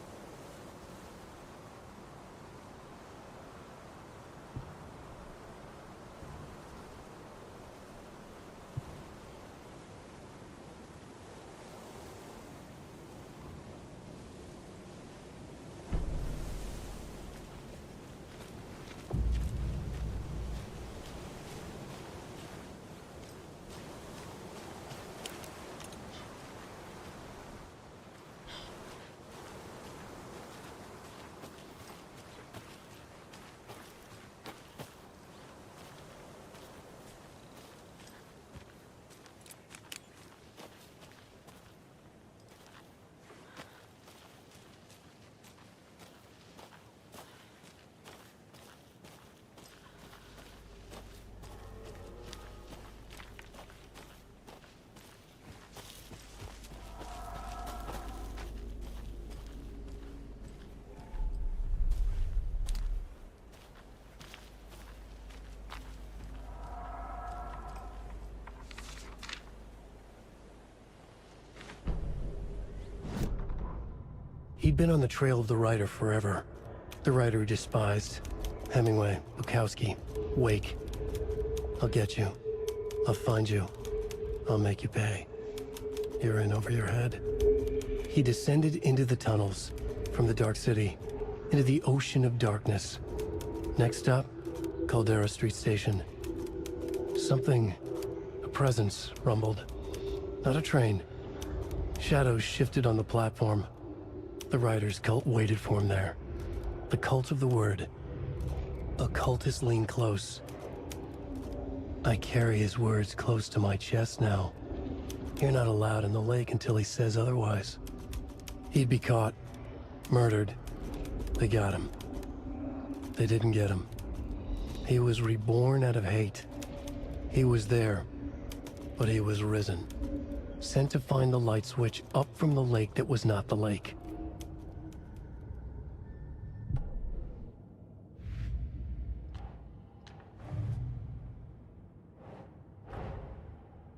He'd been on the trail of the writer forever. The writer he despised. Hemingway, Bukowski, Wake. I'll get you. I'll find you. I'll make you pay. You're in over your head. He descended into the tunnels, from the Dark City, into the ocean of darkness. Next stop, Caldera Street Station. Something, a presence, rumbled. Not a train. Shadows shifted on the platform. The writer's cult waited for him there. The cult of the word. Occultists lean close. I carry his words close to my chest now. You're not allowed in the lake until he says otherwise. He'd be caught, murdered. They got him. They didn't get him. He was reborn out of hate. He was there, but he was risen. Sent to find the light switch up from the lake that was not the lake.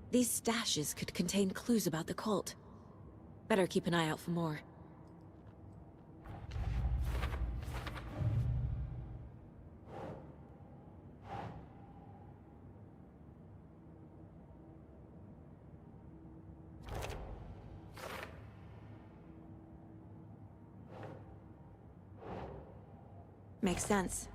These stashes could contain clues about the cult. Better keep an eye out for more. Makes sense.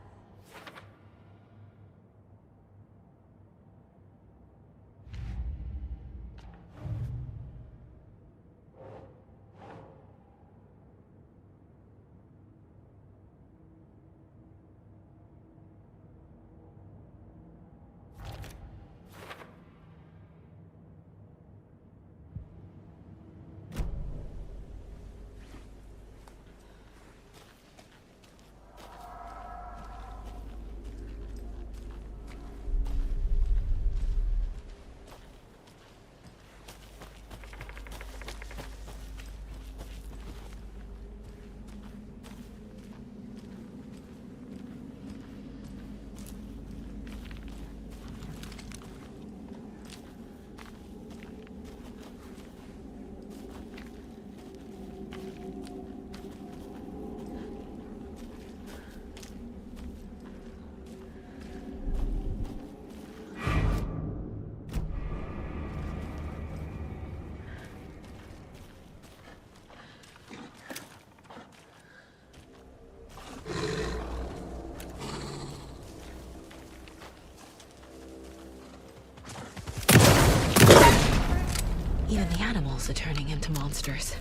Even the animals are turning into monsters.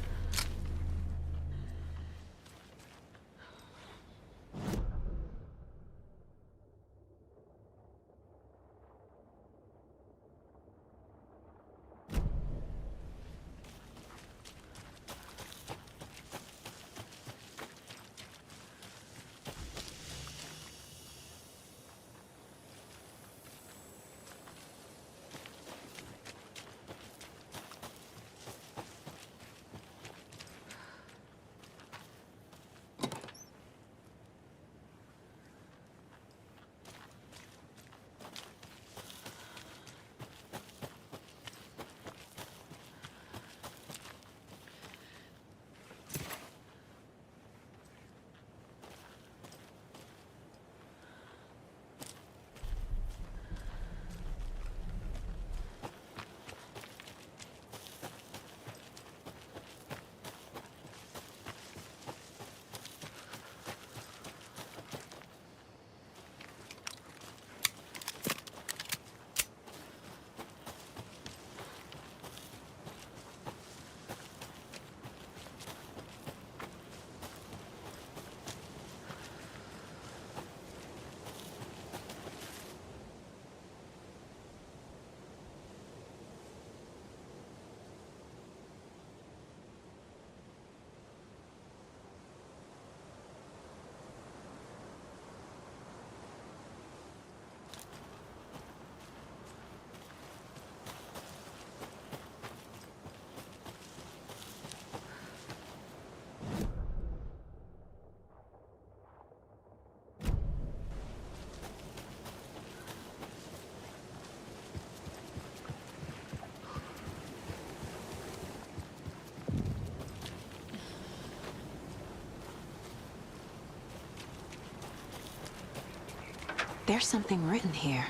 There's something written here.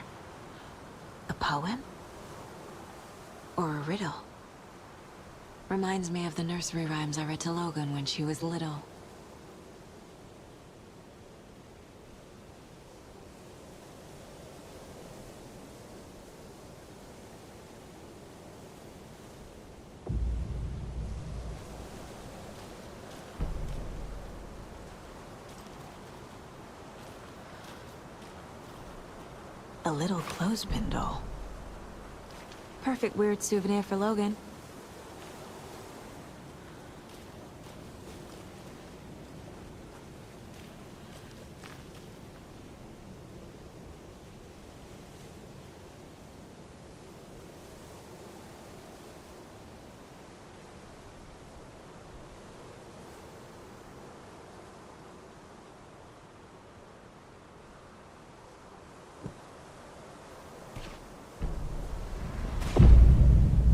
A poem? Or a riddle? Reminds me of the nursery rhymes I read to Logan when she was little. A little clothespin doll. Perfect weird souvenir for Logan.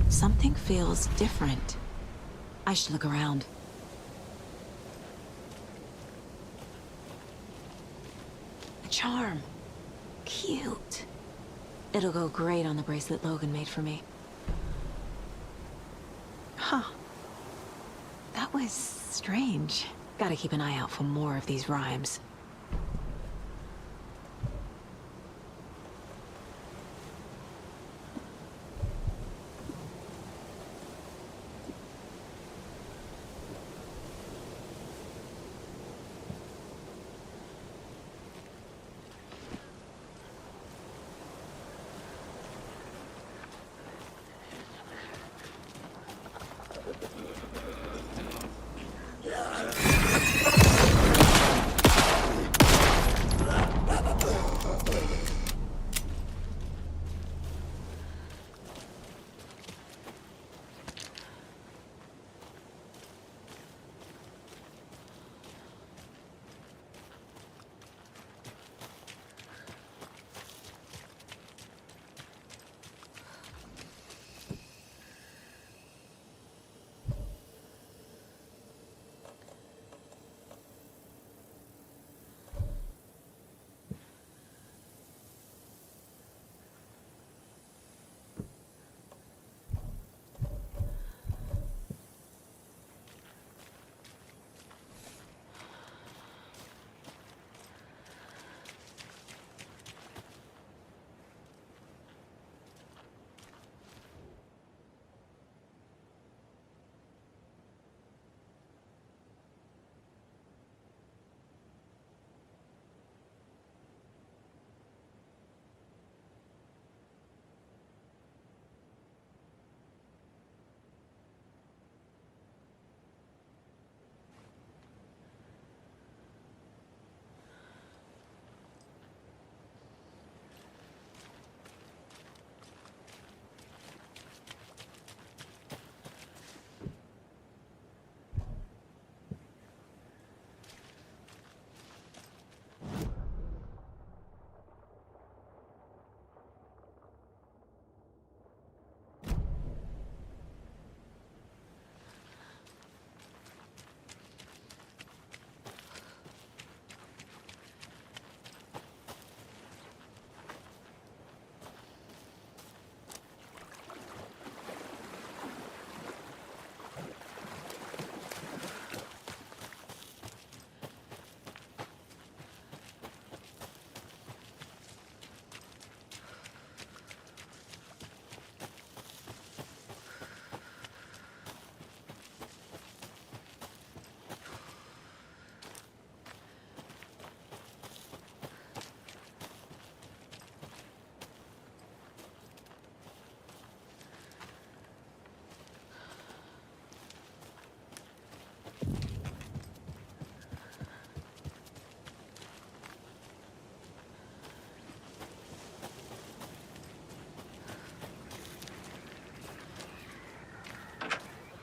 Something feels different. I should look around. A charm. Cute. It'll go great on the bracelet Logan made for me. Huh. That was strange. Gotta keep an eye out for more of these rhymes.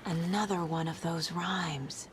Another one of those rhymes.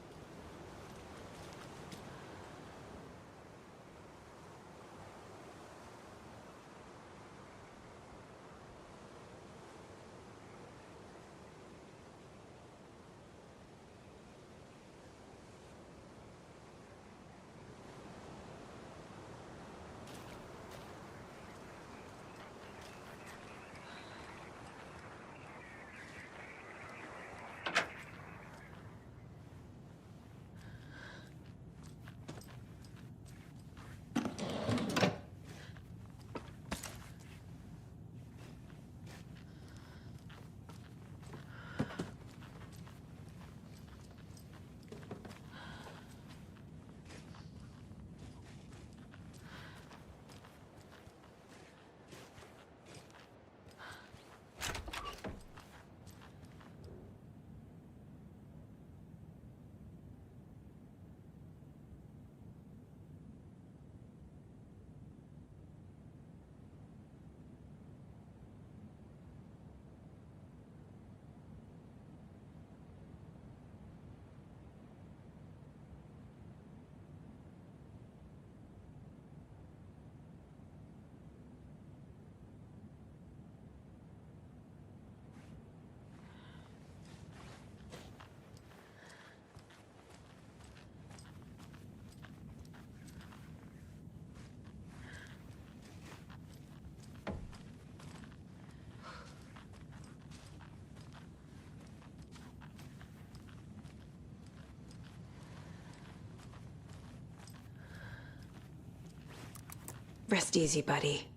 Rest easy, buddy.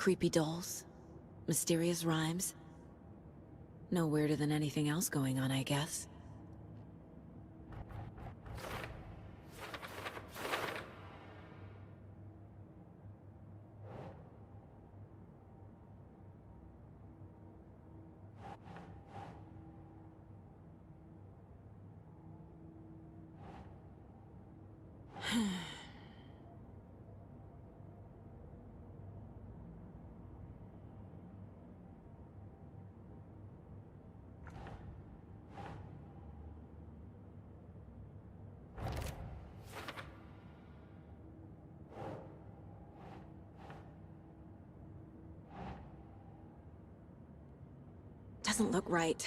Creepy dolls. Mysterious rhymes. No weirder than anything else going on, I guess. Doesn't look right.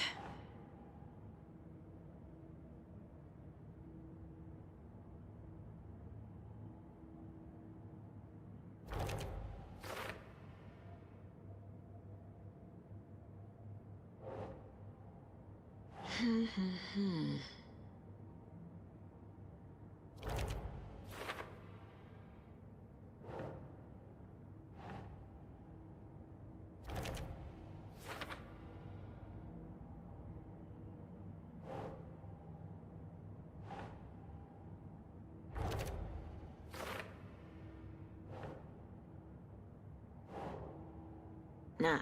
Nah.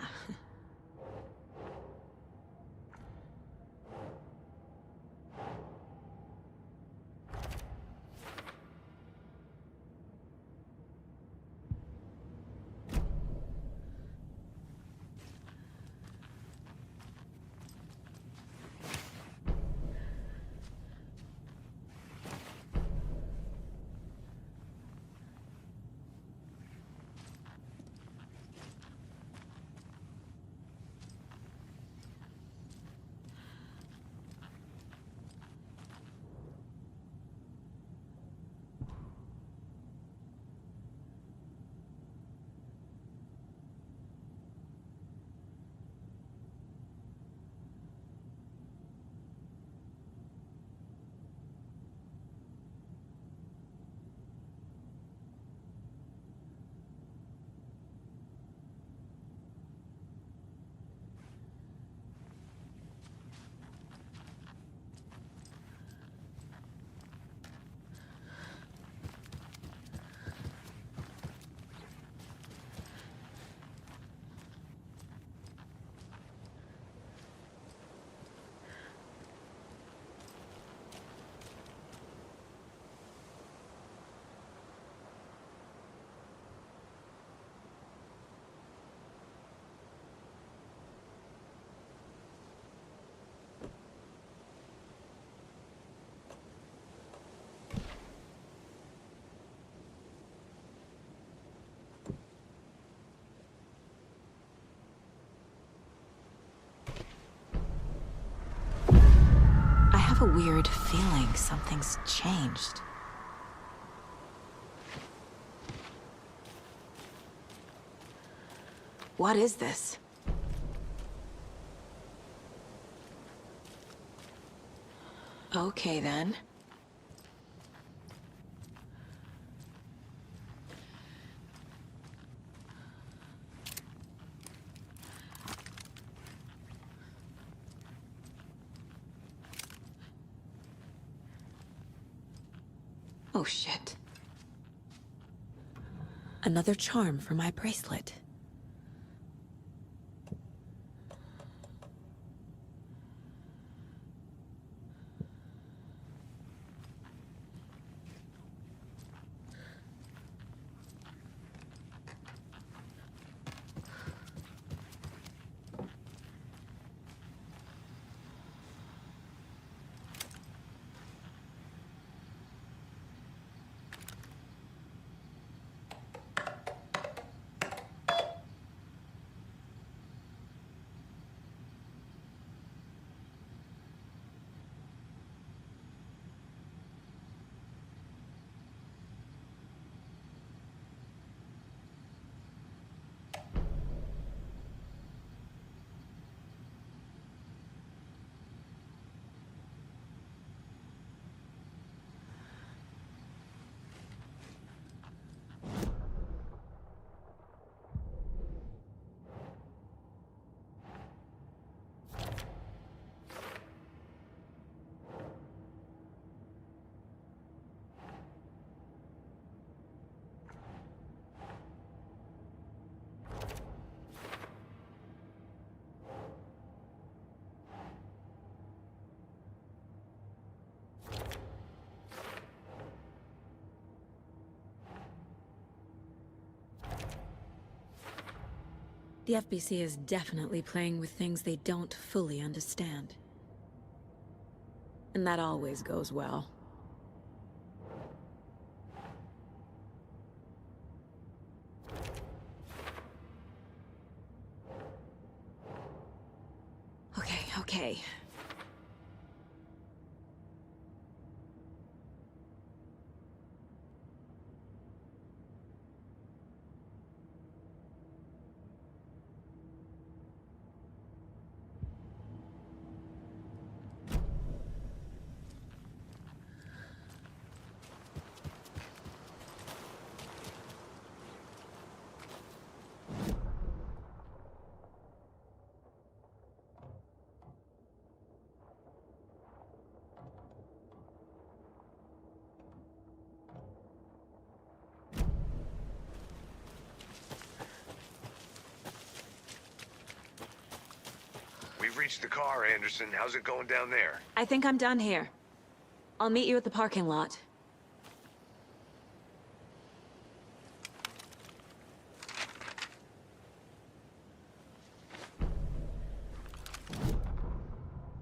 I have a weird feeling something's changed. What is this? Okay, then. Oh, shit. Another charm for my bracelet. The FBC is definitely playing with things they don't fully understand. And that always goes well. Okay. We've reached the car, Anderson. How's it going down there? I think I'm done here. I'll meet you at the parking lot.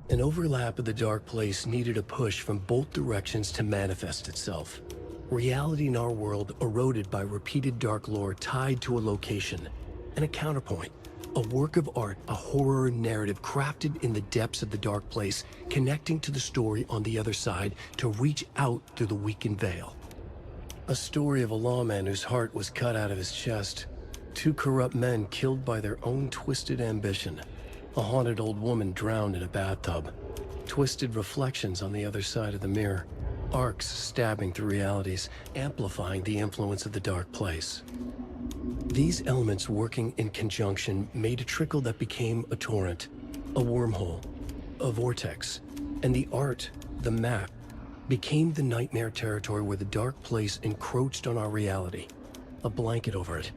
An overlap of the dark place needed a push from both directions to manifest itself. Reality in our world eroded by repeated dark lore tied to a location, and a counterpoint. A work of art, a horror narrative crafted in the depths of the dark place, connecting to the story on the other side to reach out through the weakened veil. A story of a lawman whose heart was cut out of his chest. Two corrupt men killed by their own twisted ambition. A haunted old woman drowned in a bathtub. Twisted reflections on the other side of the mirror. Arcs stabbing through realities, amplifying the influence of the dark place. These elements working in conjunction made a trickle that became a torrent, a wormhole, a vortex, and the art, the map, became the nightmare territory where the dark place encroached on our reality, a blanket over it,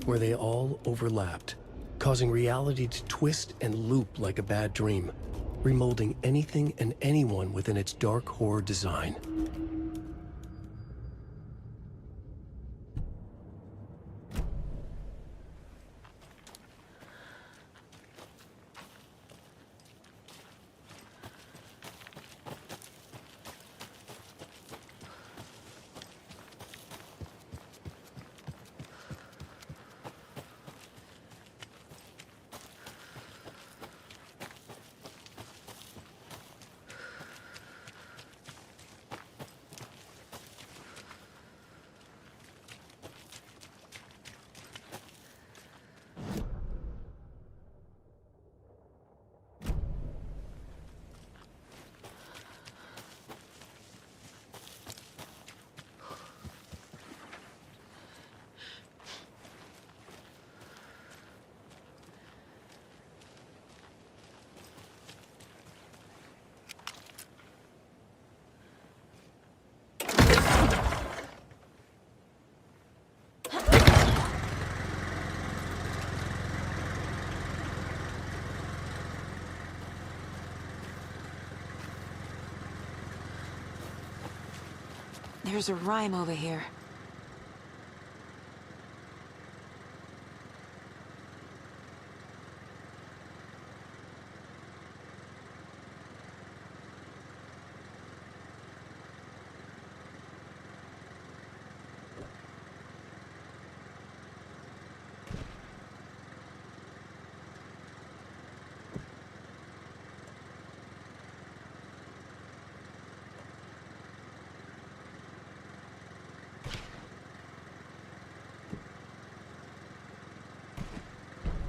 where they all overlapped, causing reality to twist and loop like a bad dream, remolding anything and anyone within its dark horror design. There's a rhyme over here.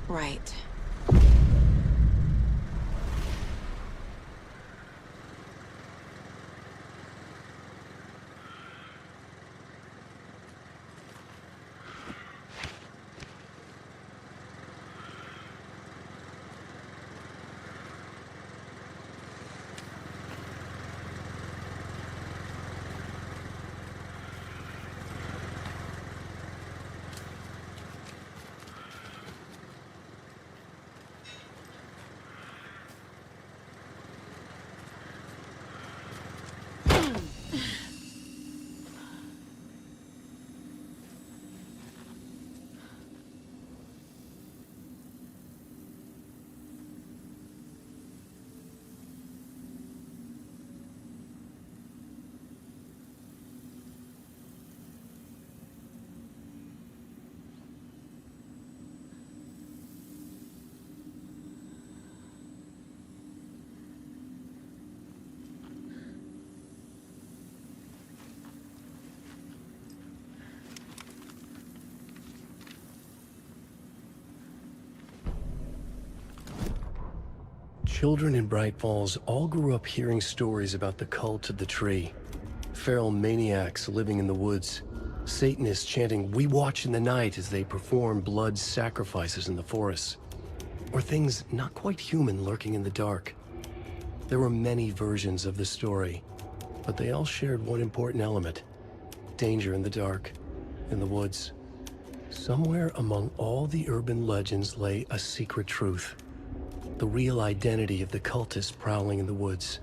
Right. Children in Bright Falls all grew up hearing stories about the cult of the tree. Feral maniacs living in the woods. Satanists chanting, "We watch in the night," as they perform blood sacrifices in the forests. Or things not quite human lurking in the dark. There were many versions of the story, but they all shared one important element: danger in the dark, in the woods. Somewhere among all the urban legends lay a secret truth. The real identity of the cultists prowling in the woods.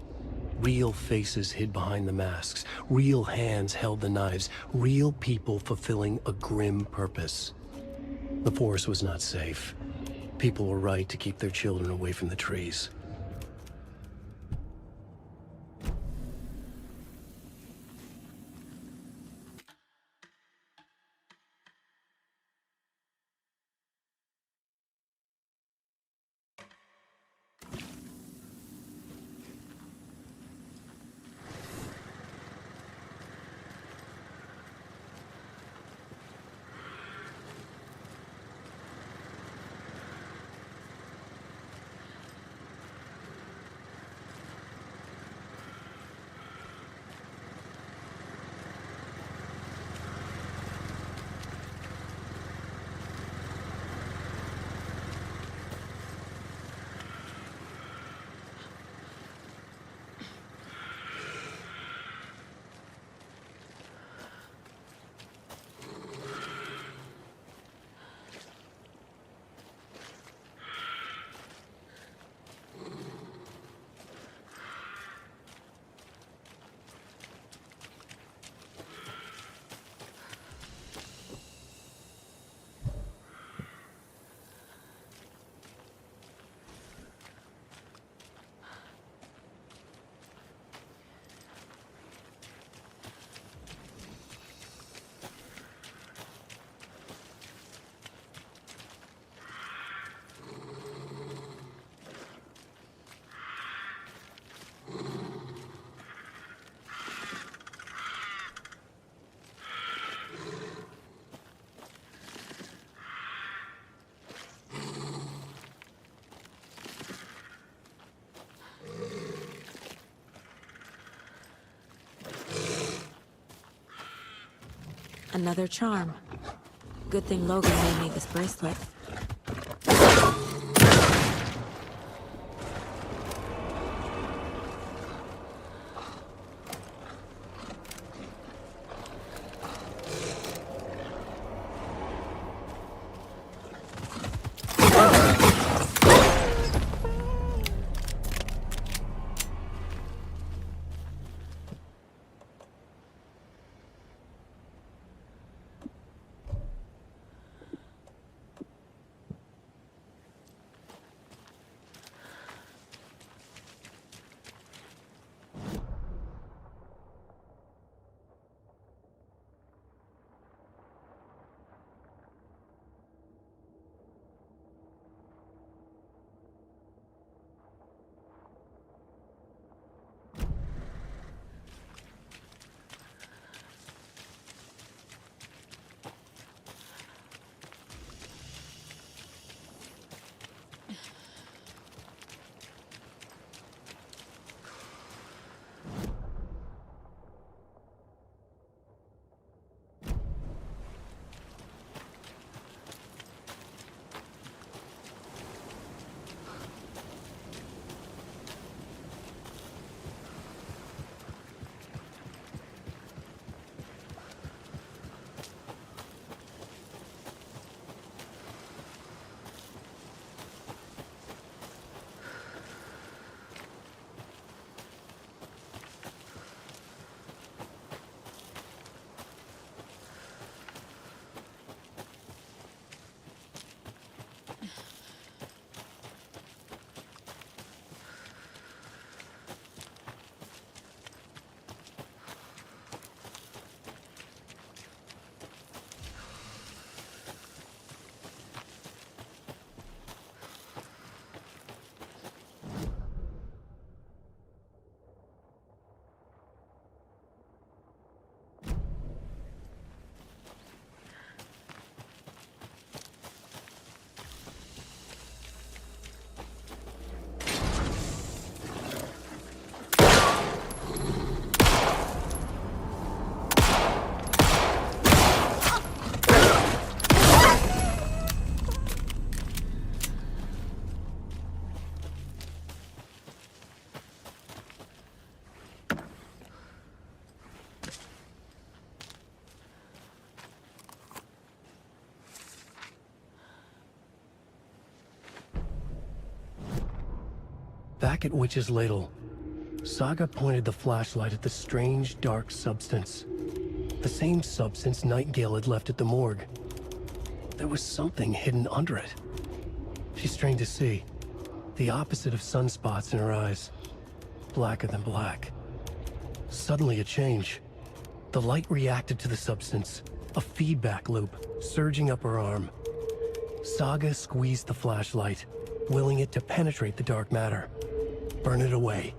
Real faces hid behind the masks. Real hands held the knives. Real people fulfilling a grim purpose. The forest was not safe. People were right to keep their children away from the trees. Another charm. Good thing Logan made me this bracelet. Back at Witch's Ladle, Saga pointed the flashlight at the strange, dark substance. The same substance Nightingale had left at the morgue. There was something hidden under it. She strained to see. The opposite of sunspots in her eyes. Blacker than black. Suddenly a change. The light reacted to the substance. A feedback loop, surging up her arm. Saga squeezed the flashlight, willing it to penetrate the dark matter. Burn it away.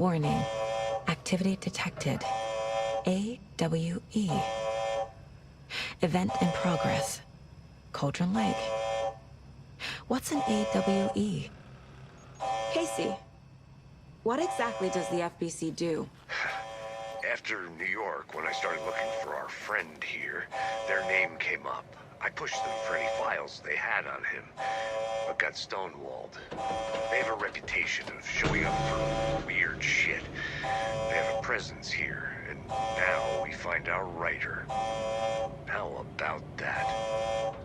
Warning. Activity detected. AWE. Event in progress. Cauldron Lake. What's an AWE? Casey, what exactly does the FBC do? After New York, when I started looking for our friend here, their name came up. I pushed them for any files they had on him, but got stonewalled. They have a reputation of showing up for weird shit. They have a presence here, and now we find our writer. How about that?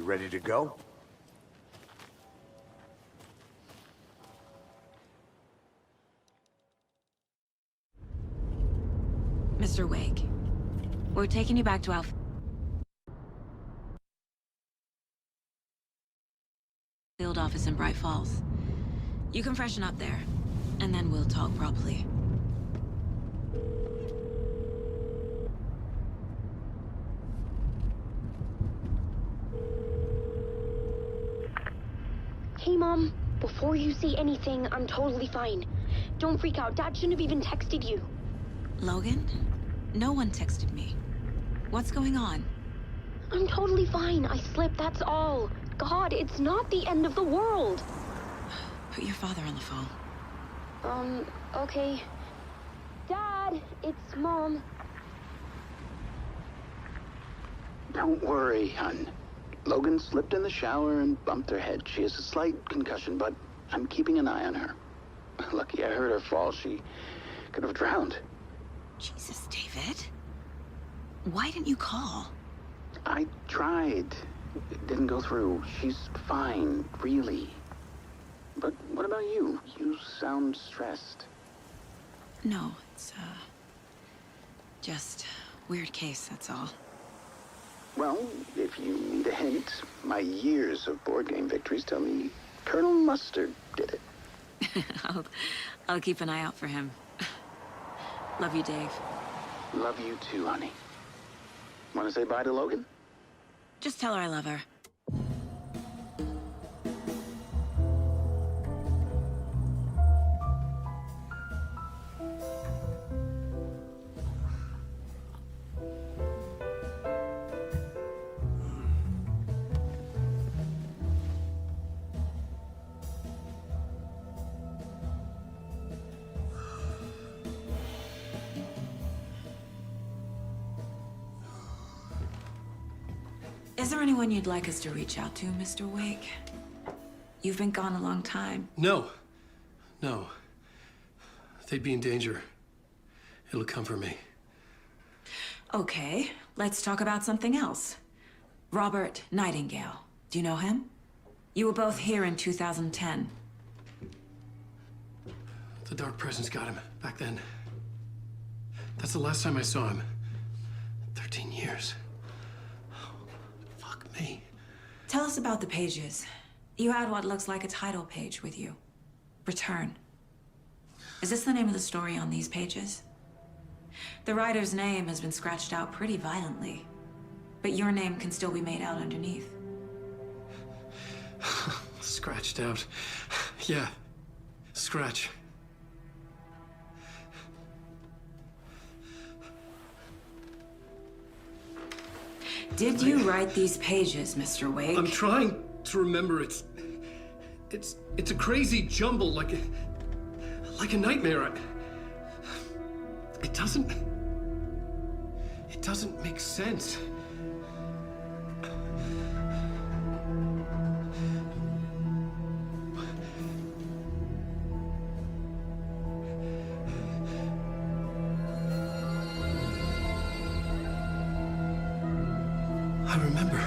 You ready to go? Mr. Wake, we're taking you back to our field office in Bright Falls. You can freshen up there, and then we'll talk properly. Hey, Mom. Before you say anything, I'm totally fine. Don't freak out. Dad shouldn't have even texted you. Logan? No one texted me. What's going on? I'm totally fine. I slipped, that's all. God, it's not the end of the world. Put your father on the phone. Okay. Dad, it's Mom. Don't worry, hon. Logan slipped in the shower and bumped her head. She has a slight concussion, but I'm keeping an eye on her. Lucky I heard her fall. She could have drowned. Jesus, David. Why didn't you call? I tried. It didn't go through. She's fine, really. But what about you? You sound stressed. No, it's, just weird case, that's all. Well, if you need a hint, my years of board game victories tell me Colonel Mustard did it. I'll keep an eye out for him. Love you, Dave. Love you too, honey. Want to say bye to Logan? Just tell her I love her. Is there anyone you'd like us to reach out to, Mr. Wake? You've been gone a long time. No. No. They'd be in danger. It'll come for me. Okay, let's talk about something else. Robert Nightingale. Do you know him? You were both here in 2010. The Dark Presence got him back then. That's the last time I saw him. 13 years. Oh, fuck me. Tell us about the pages. You had what looks like a title page with you. Return. Is this the name of the story on these pages? The writer's name has been scratched out pretty violently, but your name can still be made out underneath. Scratched out. Yeah. Scratch. Did you write these pages, Mr. Wake? I'm trying to remember. It's a crazy jumble, like a nightmare. It doesn't make sense. I remember.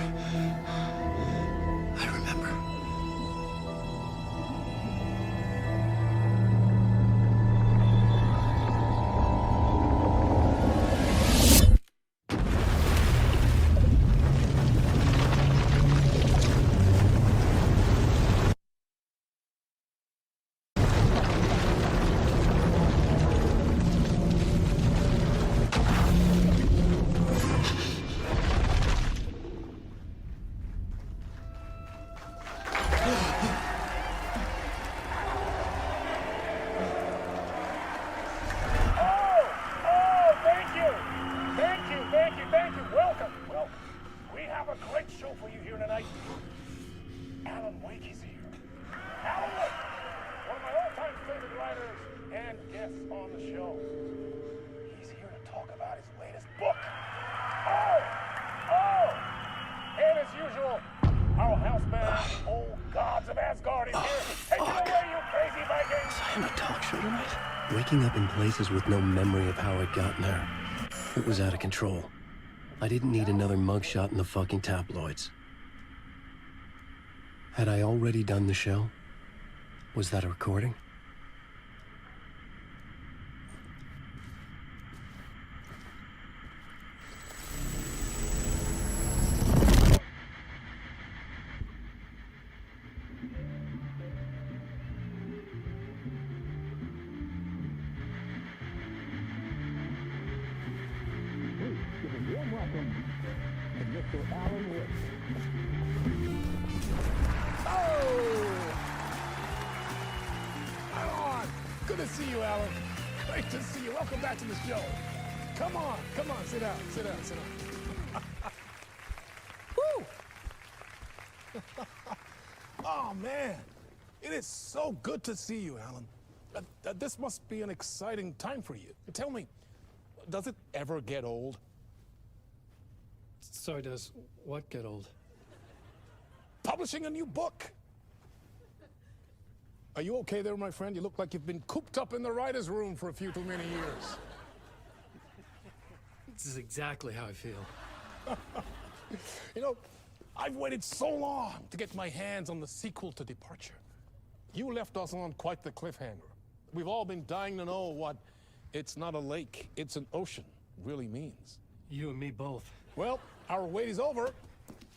Waking up in places with no memory of how I'd gotten there. It was out of control. I didn't need another mugshot in the fucking tabloids. Had I already done the show? Was that a recording? Good to see you, Alan. Great to see you. Welcome back to the show. Come on, sit down. Woo! Oh, man. It is so good to see you, Alan. This must be an exciting time for you. Tell me, does it ever get old? Sorry, does what get old? Publishing a new book. Are you okay there, my friend? You look like you've been cooped up in the writer's room for a few too many years. This is exactly how I feel. You know, I've waited so long to get my hands on the sequel to Departure. You left us on quite the cliffhanger. We've all been dying to know what "it's not a lake, it's an ocean" really means. You and me both. Well, our wait is over.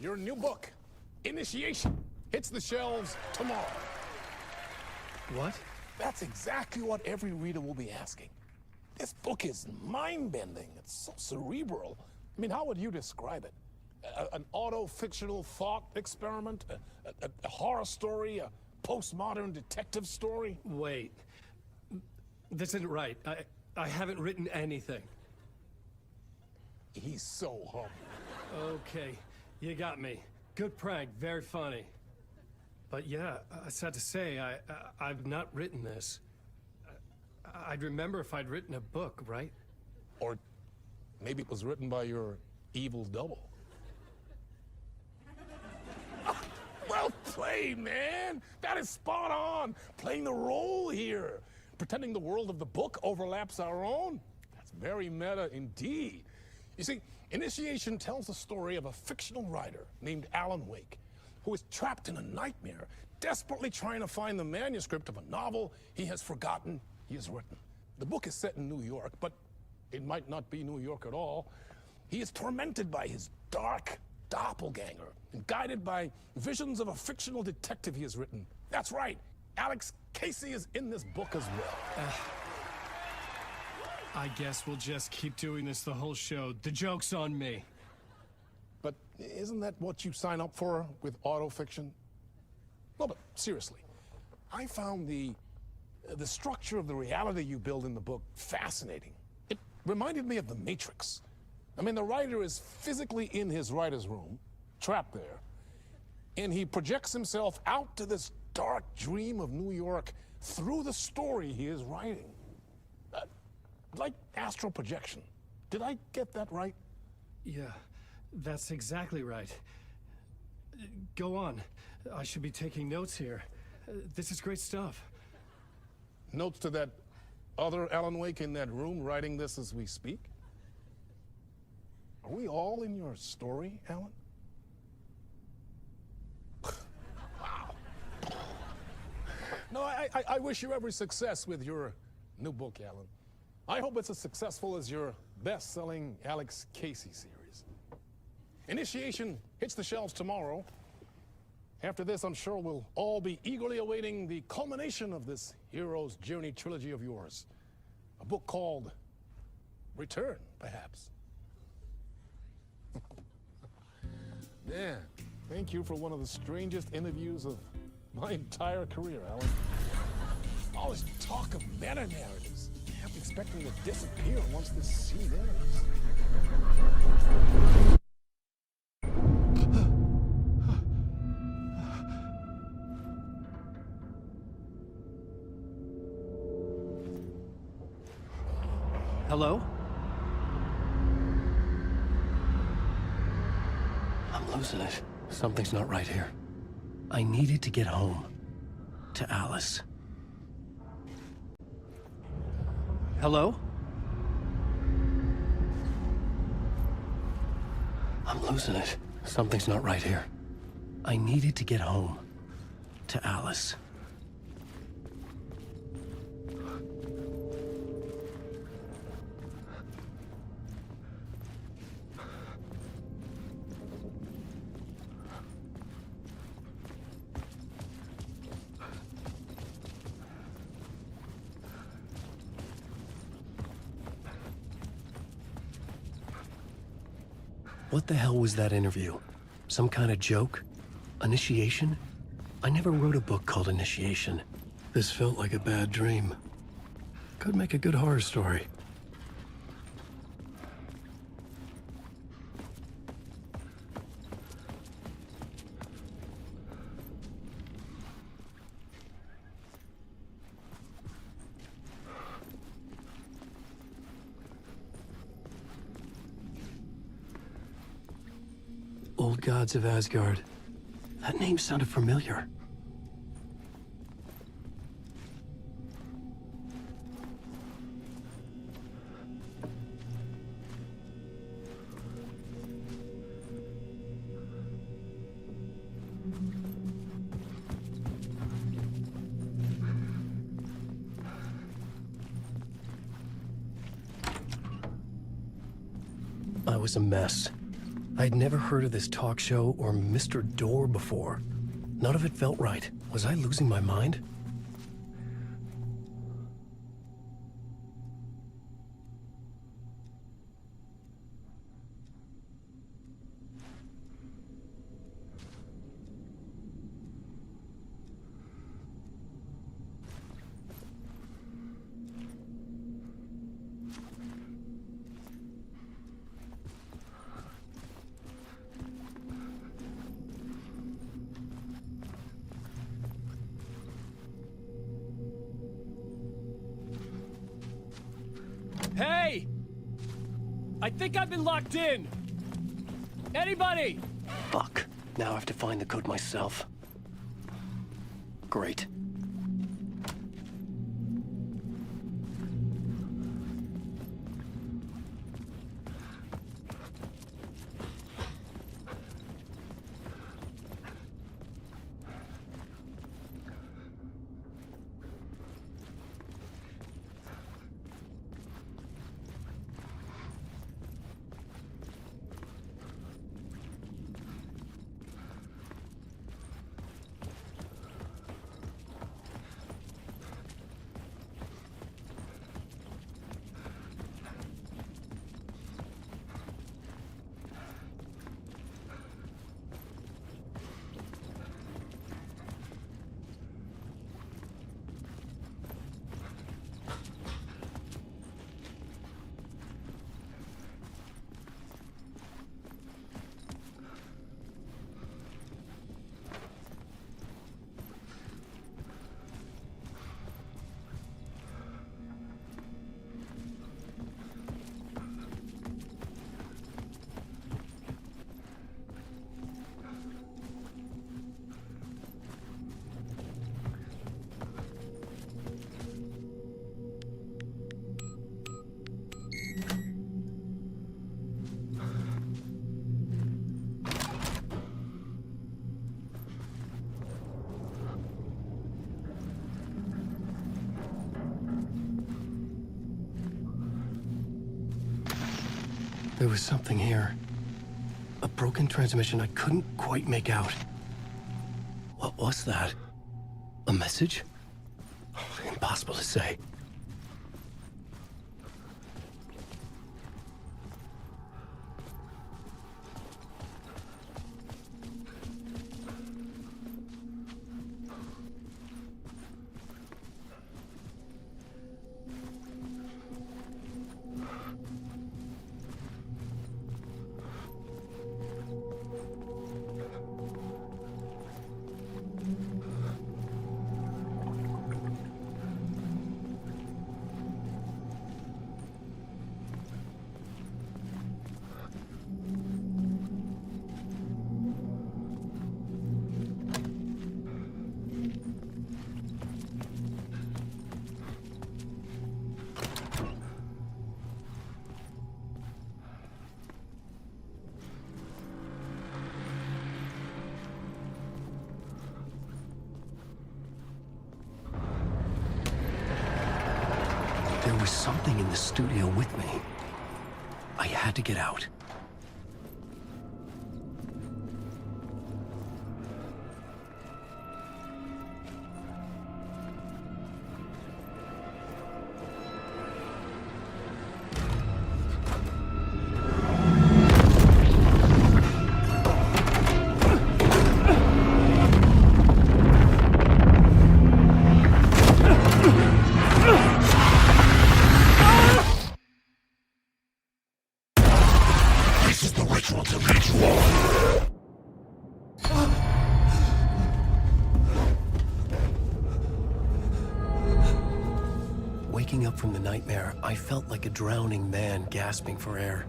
Your new book, Initiation, hits the shelves tomorrow. What? That's exactly what every reader will be asking. This book is mind-bending. It's so cerebral. I mean, how would you describe it? An auto-fictional thought experiment? A horror story? A postmodern detective story? Wait. This isn't right. I haven't written anything. He's so humble. Okay, you got me. Good prank, very funny. But yeah, sad to say, I've not written this. I'd remember if I'd written a book, right? Or maybe it was written by your evil double. Well played, man! That is spot on! Playing the role here. pretending the world of the book overlaps our own? That's very meta indeed. You see, Initiation tells the story of a fictional writer named Alan Wake, who is trapped in a nightmare, desperately trying to find the manuscript of a novel he has forgotten he has written. The book is set in New York, but it might not be New York at all. He is tormented by his dark doppelganger and guided by visions of a fictional detective he has written. That's right, Alex Casey is in this book as well. I guess we'll just keep doing this the whole show. The joke's on me. But isn't that what you sign up for with autofiction? No, but seriously, I found the structure of the reality you build in the book fascinating. It reminded me of The Matrix. I mean, the writer is physically in his writer's room, trapped there, and he projects himself out to this dark dream of New York through the story he is writing. Like astral projection. Did I get that right? Yeah, that's exactly right. Go on. I should be taking notes here. This is great stuff. Notes to that other Alan Wake in that room writing this as we speak? Are we all in your story, Alan? Wow. No, I wish you every success with your new book, Alan. I hope it's as successful as your best-selling Alex Casey series. Initiation hits the shelves tomorrow. After this, I'm sure we'll all be eagerly awaiting the culmination of this hero's journey trilogy of yours. A book called Return, perhaps. Man, thank you for one of the strangest interviews of my entire career, Alan. All this talk of meta-narratives. I'm expecting to disappear once this scene ends. Hello? I'm losing it. Something's not right here. I needed to get home. To Alice. Hello? I'm losing it. Something's not right here. I needed to get home. To Alice. What the hell was that interview? Some kind of joke? Initiation? I never wrote a book called Initiation. This felt like a bad dream. Could make a good horror story. Old Gods of Asgard. That name sounded familiar. I was a mess. I'd never heard of this talk show or Mr. Door before. None of it felt right. Was I losing my mind? Hey! I think I've been locked in! Anybody? Fuck. Now I have to find the code myself. Great. There was something here. A broken transmission I couldn't quite make out. What was that? A message? Impossible to say. There was something in the studio with me. I had to get out. Waking up from the nightmare, I felt like a drowning man gasping for air.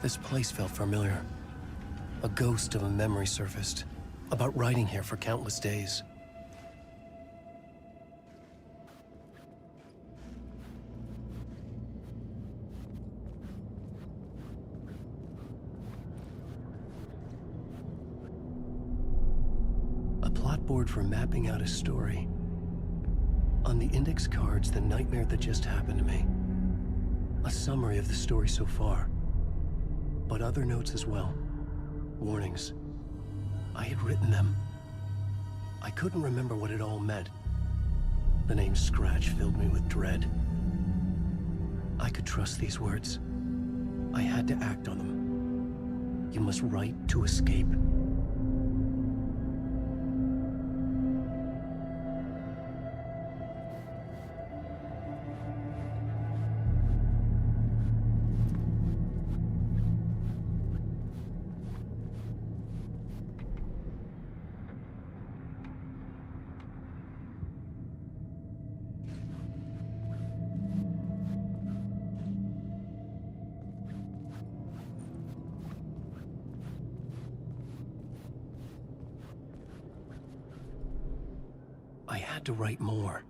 This place felt familiar. A ghost of a memory surfaced, about riding here for countless days. A plot board for mapping out a story. On the index cards, the nightmare that just happened to me. A summary of the story so far. But other notes as well. Warnings. I had written them. I couldn't remember what it all meant. The name Scratch filled me with dread. I could trust these words. I had to act on them. You must write to escape. I had to write more.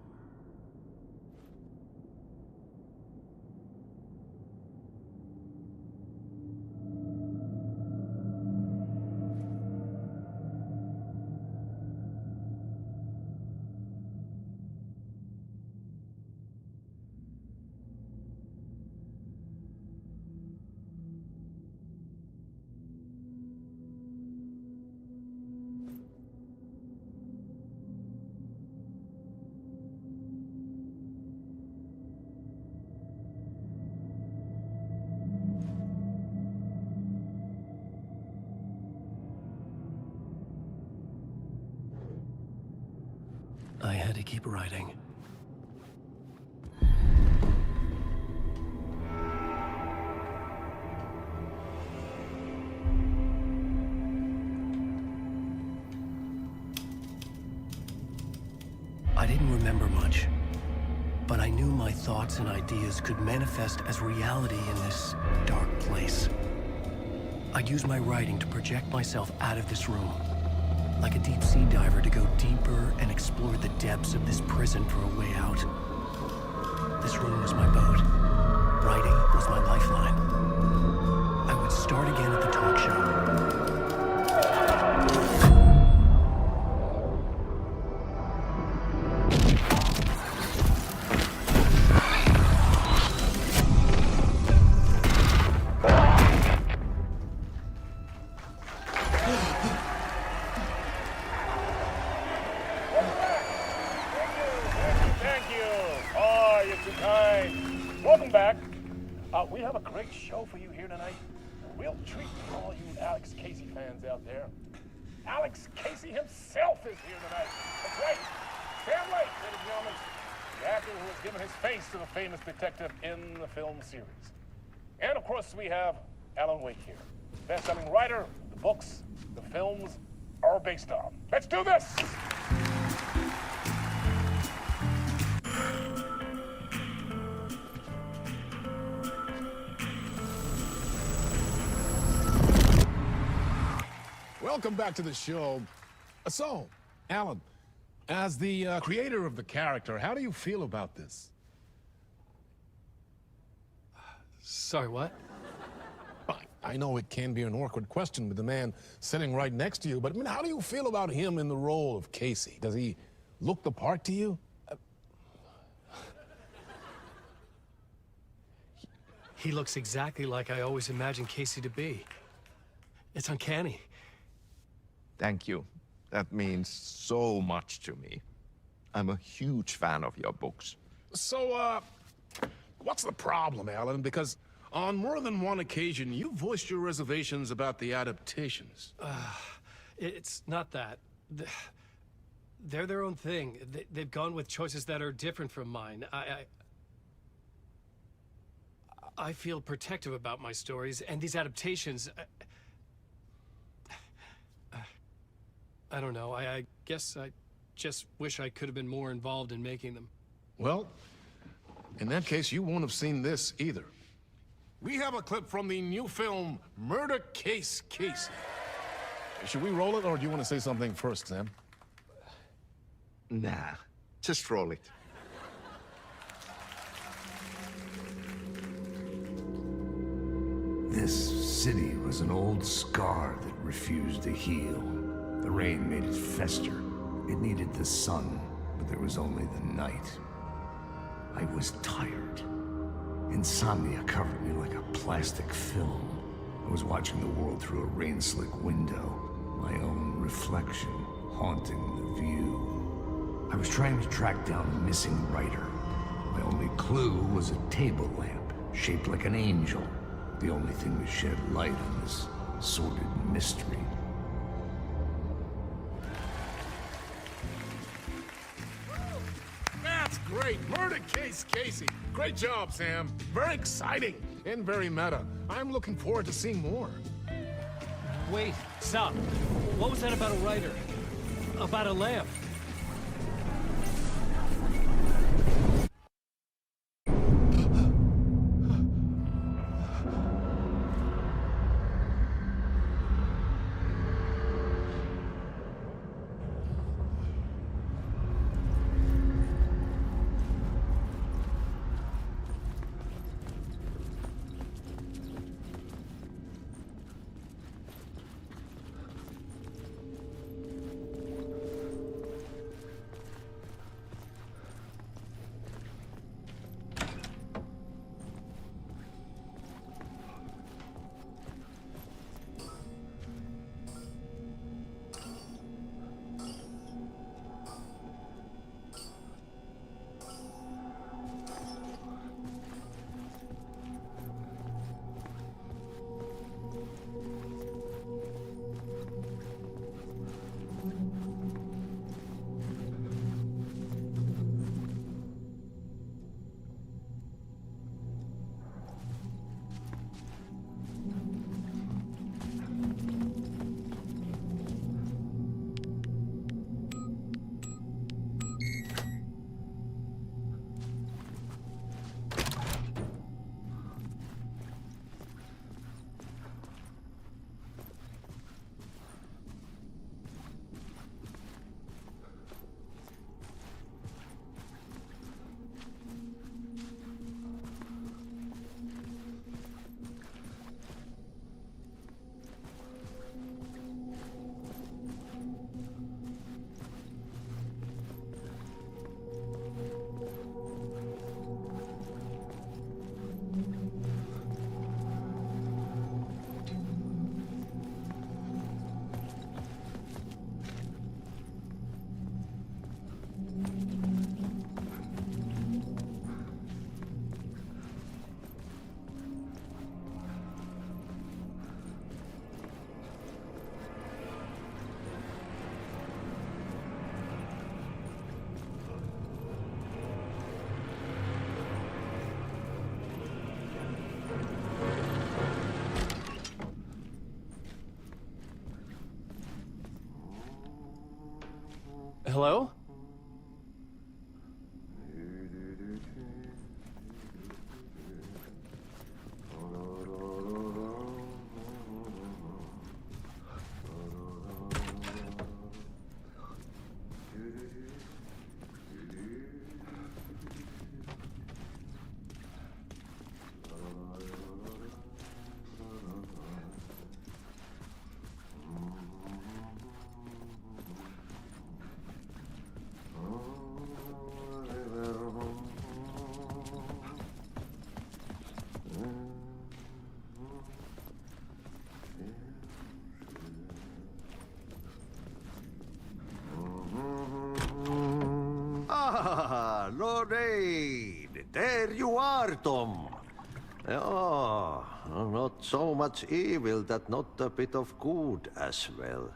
I had to keep writing. I didn't remember much, but I knew my thoughts and ideas could manifest as reality in this dark place. I'd use my writing to project myself out of this room, like a deep-sea diver to go deeper and explore the depths of this prison for a way out. This room was my boat. Writing was my lifeline. I would start again at the talk show. back. We have a great show for you here tonight. A real treat for all you Alex Casey fans out there. Alex Casey himself is here tonight. That's right. Sam Lake, ladies and gentlemen. The actor who has given his face to the famous detective in the film series. And of course, we have Alan Wake here. Best-selling writer, the books, the films are based on. Let's do this! Welcome back to the show. So, Alan, as the creator of the character, how do you feel about this? Sorry, what? I know it can be an awkward question with the man sitting right next to you, but I mean, how do you feel about him in the role of Casey? Does he look the part to you? He looks exactly like I always imagined Casey to be. It's uncanny. Thank you. That means so much to me. I'm a huge fan of your books. So, what's the problem, Alan? Because on more than one occasion, you voiced your reservations about the adaptations. It's not that. They're their own thing. They've gone with choices that are different from mine. I feel protective about my stories, and these adaptations... I don't know. I guess I just wish I could have been more involved in making them. Well, in that case, you won't have seen this either. We have a clip from the new film, Murder Case Casey. Should we roll it, or do you want to say something first, Sam? Nah, just roll it. This city was an old scar that refused to heal. The rain made it fester. It needed the sun, but there was only the night. I was tired. Insomnia covered me like a plastic film. I was watching the world through a rain-slick window, my own reflection haunting the view. I was trying to track down a missing writer. My only clue was a table lamp, shaped like an angel. The only thing that shed light on this sordid mystery. That's great! Murder Case Casey! Great job, Sam. Very exciting and very meta. I'm looking forward to seeing more. Wait, stop. What was that about a writer? About a lamp? Hello? Ah, Lorraine! There you are, Tom. Oh, not so much evil that not a bit of good as well.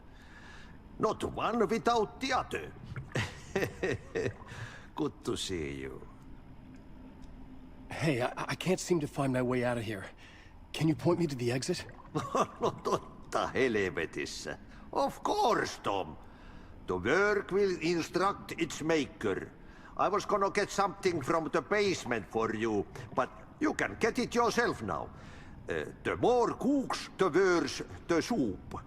Not one without the other. Good to see you. Hey, I can't seem to find my way out of here. Can you point me to the exit? No totta helvetissä. Of course, Tom. The work will instruct its maker. I was gonna get something from the basement for you, but you can get it yourself now. The more cooks, the worse the soup.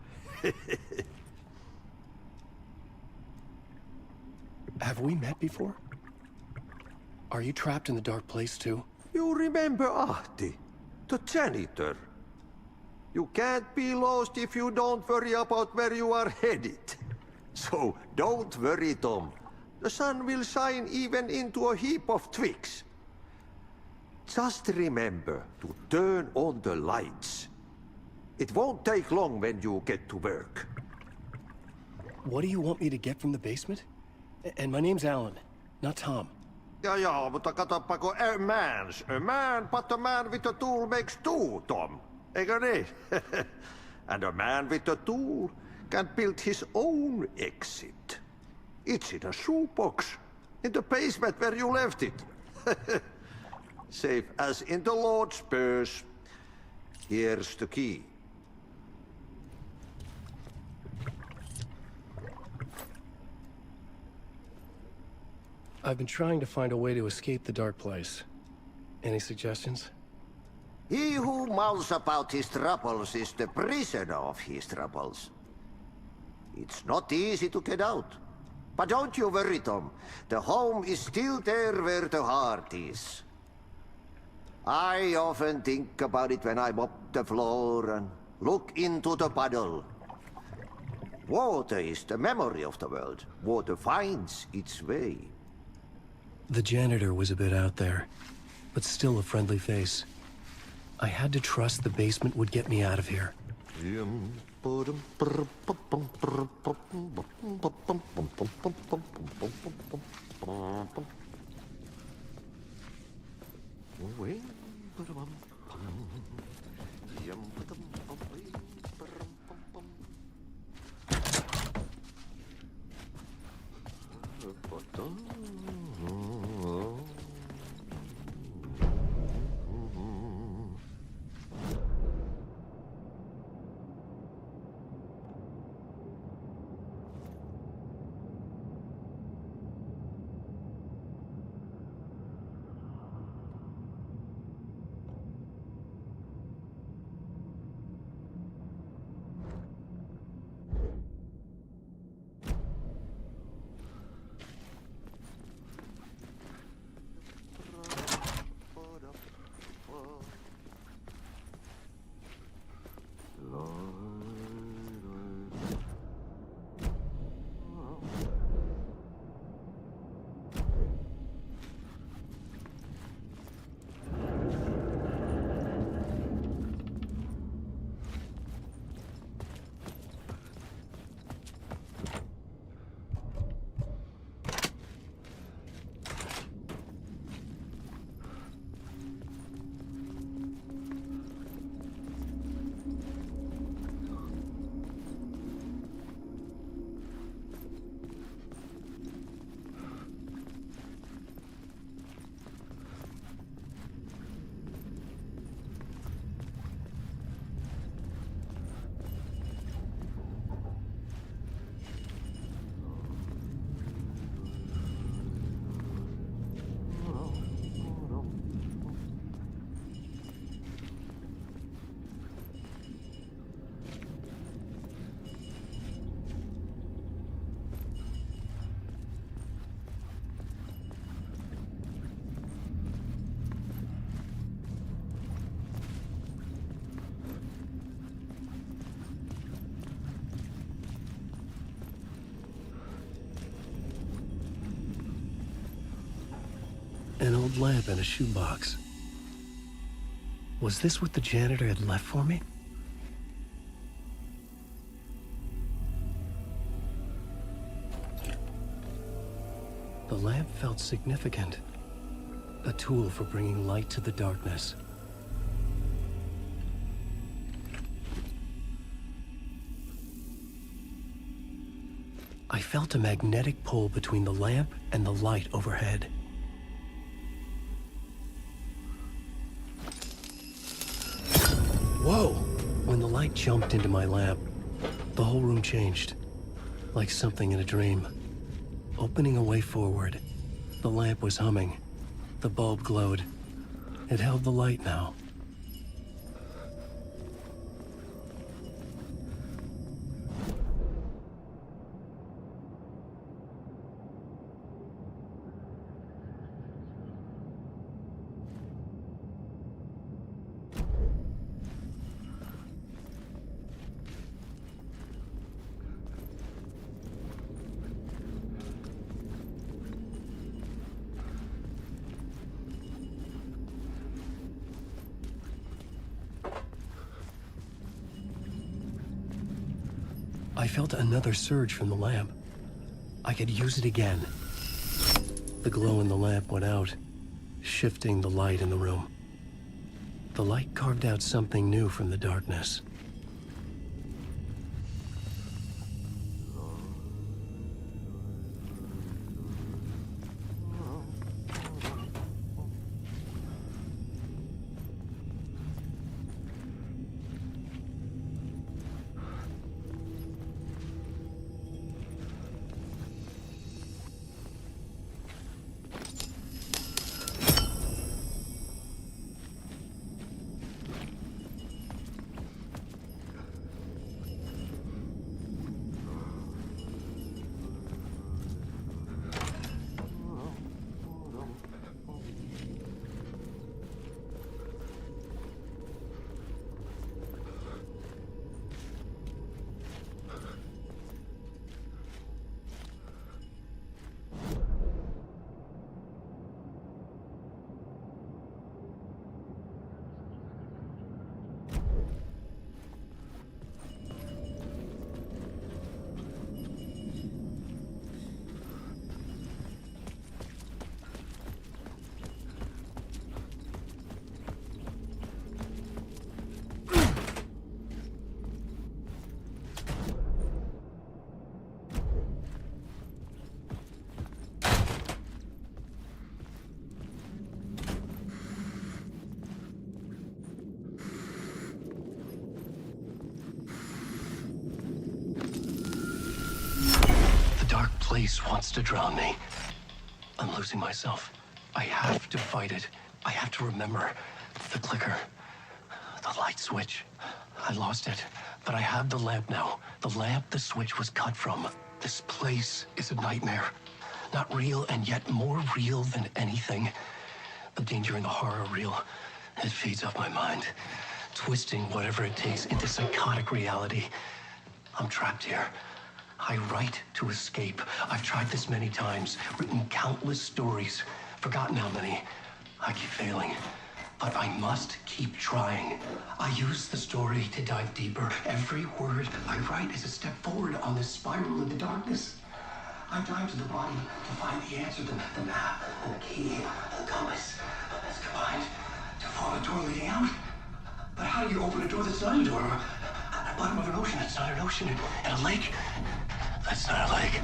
Have we met before? Are you trapped in the dark place too? You remember Ahti, the janitor. You can't be lost if you don't worry about where you are headed. So don't worry, Tom. The sun will shine even into a heap of twigs. Just remember to turn on the lights. It won't take long when you get to work. What do you want me to get from the basement? And my name's Alan, not Tom. Ja, mutta katoppa, a man, but a man with a tool makes two, Tom. Eikö niin? And a man with a tool can build his own exit. It's in a shoebox, in the basement where you left it. Safe as in the Lord's purse. Here's the key. I've been trying to find a way to escape the dark place. Any suggestions? He who mouths about his troubles is the prisoner of his troubles. It's not easy to get out. But don't you worry, Tom. The home is still there where the heart is. I often think about it when I mop the floor and look into the puddle. Water is the memory of the world. Water finds its way. The janitor was a bit out there, but still a friendly face. I had to trust the basement would get me out of here. An old lamp and a shoebox. Was this what the janitor had left for me? The lamp felt significant. A tool for bringing light to the darkness. I felt a magnetic pull between the lamp and the light overhead. Whoa! When the light jumped into my lamp, the whole room changed, like something in a dream. Opening a way forward, the lamp was humming. The bulb glowed. It held the light now. I felt another surge from the lamp. I could use it again. The glow in the lamp went out, shifting the light in the room. The light carved out something new from the darkness. Place wants to drown me. I'm losing myself. I have to fight it. I have to remember. The clicker. The light switch. I lost it. But I have the lamp now. The lamp the switch was cut from. This place is a nightmare. Not real, and yet more real than anything. The danger and the horror are real. It feeds off my mind. Twisting whatever it takes into psychotic reality. I'm trapped here. I write to escape. I've tried this many times, written countless stories, forgotten how many. I keep failing, but I must keep trying. I use the story to dive deeper. Every word I write is a step forward on this spiral in the darkness. I dive to the body to find the answer, the map, and the key, the compass. It's combined to form a door leading out. But how do you open a door that's not a door? At the bottom of an ocean, it's not an ocean, and a lake. That's not a lake.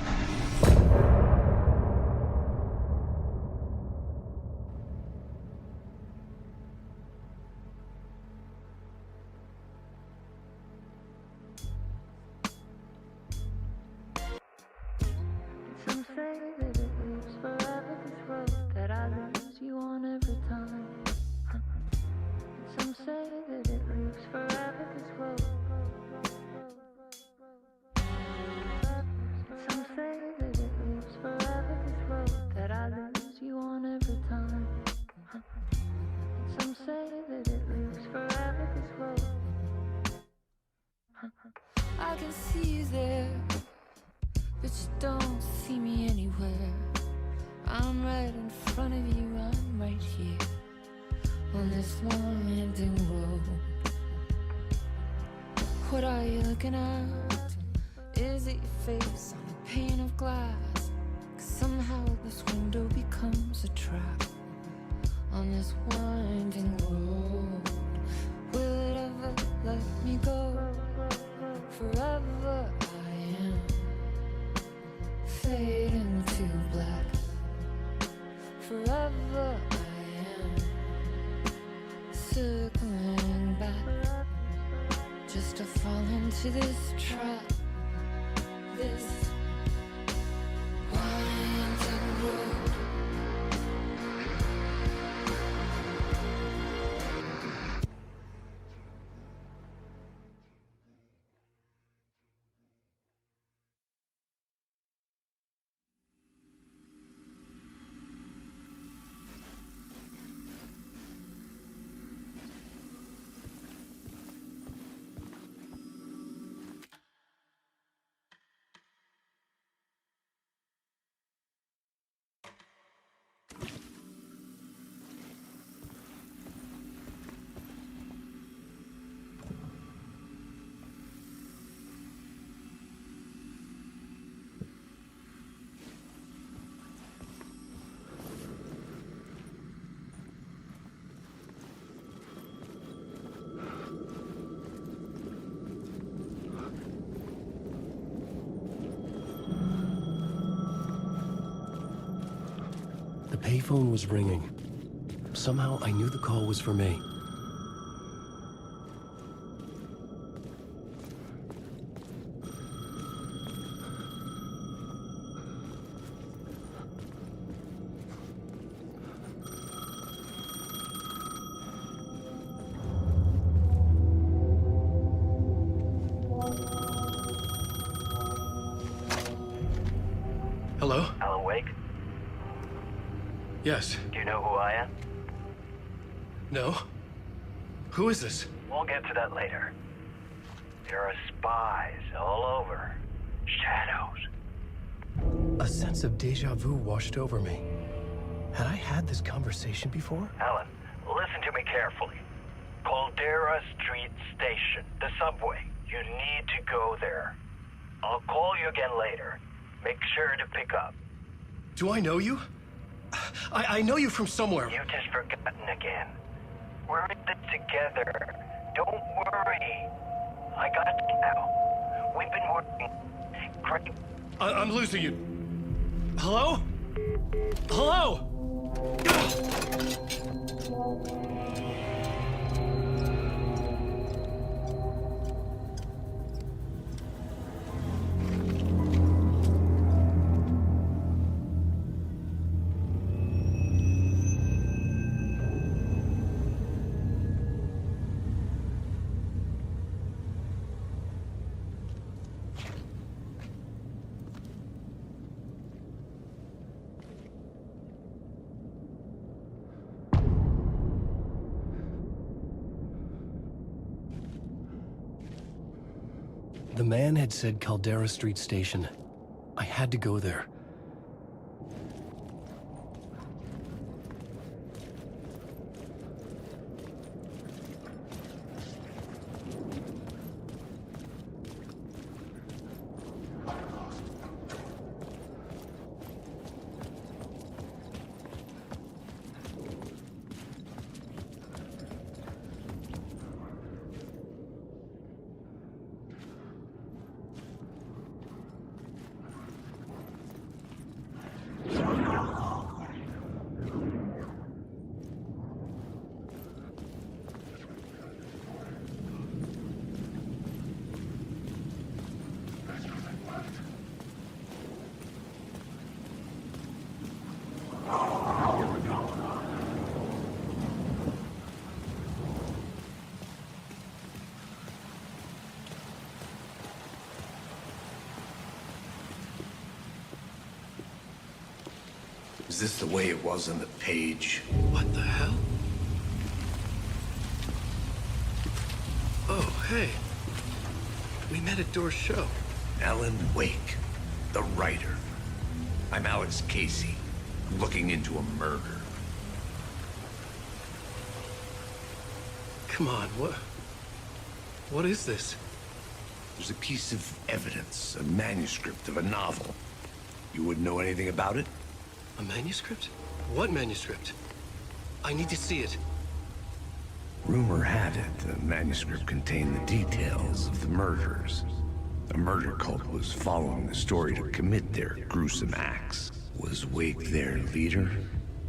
Some say that it lives forever, this road that I lose you on every time. Some say that it lives forever, this road. Some say that it lives forever, this road that I lose you on every time. Some say that it lives forever, this road. I can see you there, but you don't see me anywhere. I'm right in front of you, I'm on this winding road. What are you looking at? Is it your face on a pane of glass? 'Cause somehow this window becomes a trap on this winding road. Will it ever let me go? Forever I am fading to black. Forever I am circling back, just to fall into this trap. This winding road. The payphone was ringing. Somehow I knew the call was for me. Hello? Alan Wake? Yes. Do you know who I am? No? Who is this? We'll get to that later. There are spies all over. Shadows. A sense of deja vu washed over me. Had I had this conversation before? Alan, listen to me carefully. Caldera Street Station, the subway. You need to go there. I'll call you again later. Make sure to pick up. Do I know you? I know you from somewhere. You've just forgotten again. We're in this together. Don't worry. I got you now. We've been working. Great. I'm losing you. Hello? Hello? The man had said Caldera Street Station. I had to go there. Is this the way it was on the page? What the hell? Oh, hey. We met at Door's show. Alan Wake, the writer. I'm Alex Casey, looking into a murder. Come on, what is this? There's a piece of evidence, a manuscript of a novel. You wouldn't know anything about it? A manuscript? What manuscript? I need to see it. Rumor had it the manuscript contained the details of the murders. A murder cult was following the story to commit their gruesome acts. Was Wake their leader?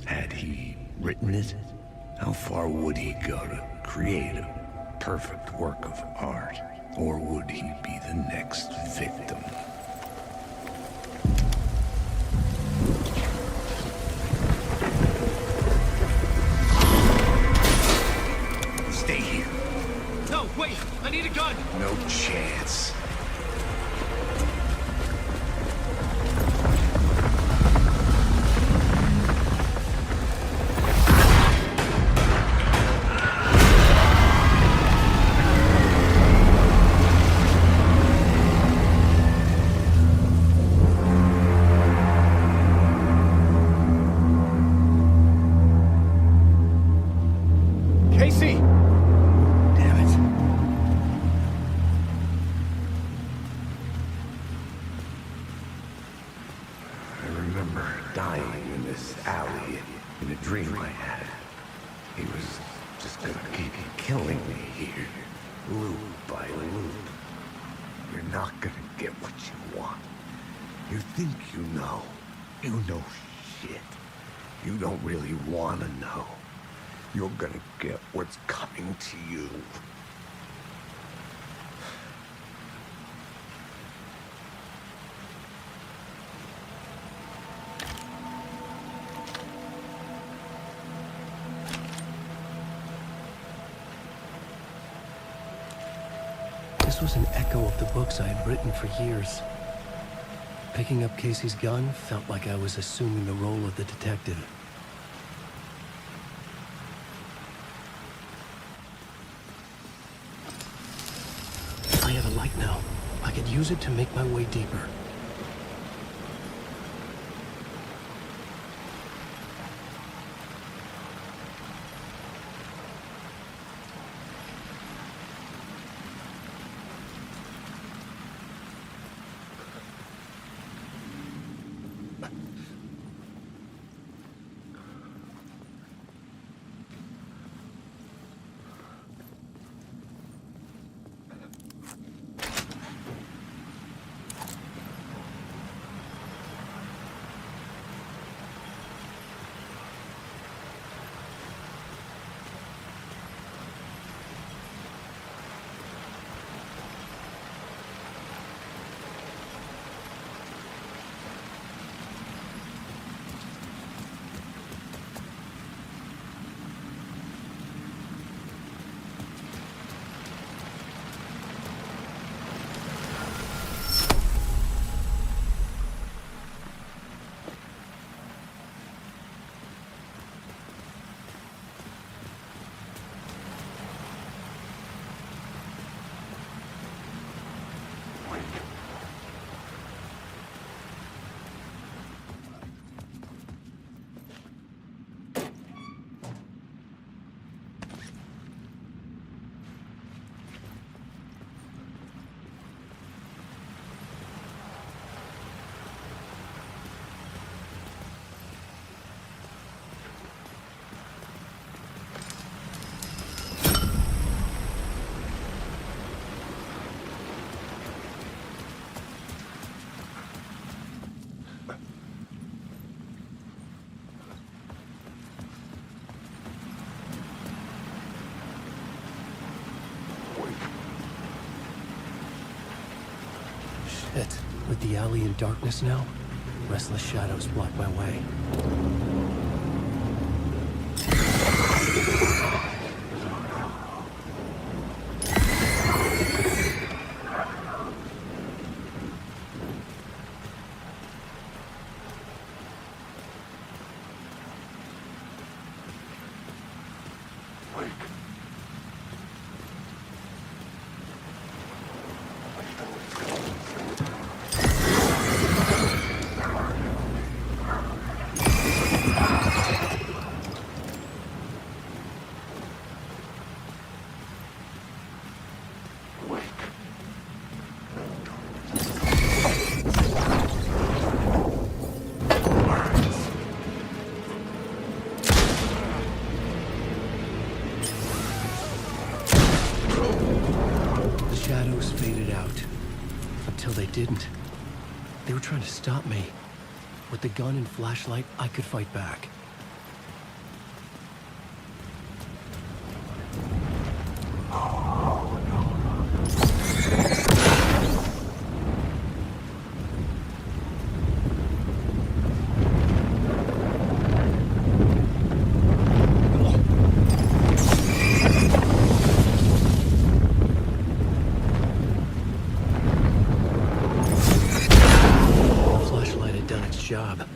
Had he written it? How far would he go to create a perfect work of art? Or would he be the next victim? Stay here. No, wait! I need a gun! No chance. Casey! Damn it. I remember dying in this alley in a dream I had. He was just gonna keep killing me here, loop by loop. You're not gonna get what you want. You think you know. You know shit. You don't really want to know. You're gonna get what's coming to you. This was an echo of the books I had written for years. Picking up Casey's gun felt like I was assuming the role of the detective. I had a light now. I could use it to make my way deeper. Shit. With the alley in darkness now, restless shadows block my way. The shadows faded out. Until they didn't. They were trying to stop me. With the gun and flashlight, I could fight back. Job.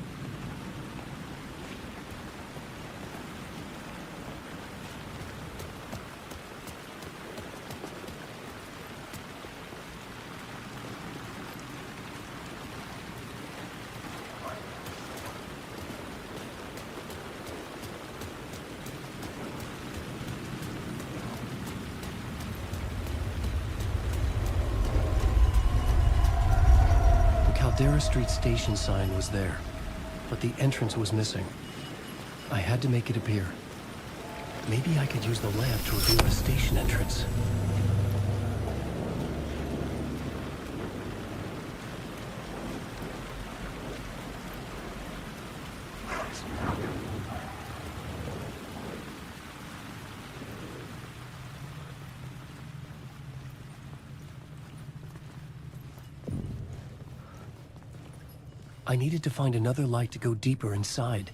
Caldera Street station sign was there, but the entrance was missing. I had to make it appear. Maybe I could use the lamp to reveal a station entrance. I needed to find another light to go deeper inside.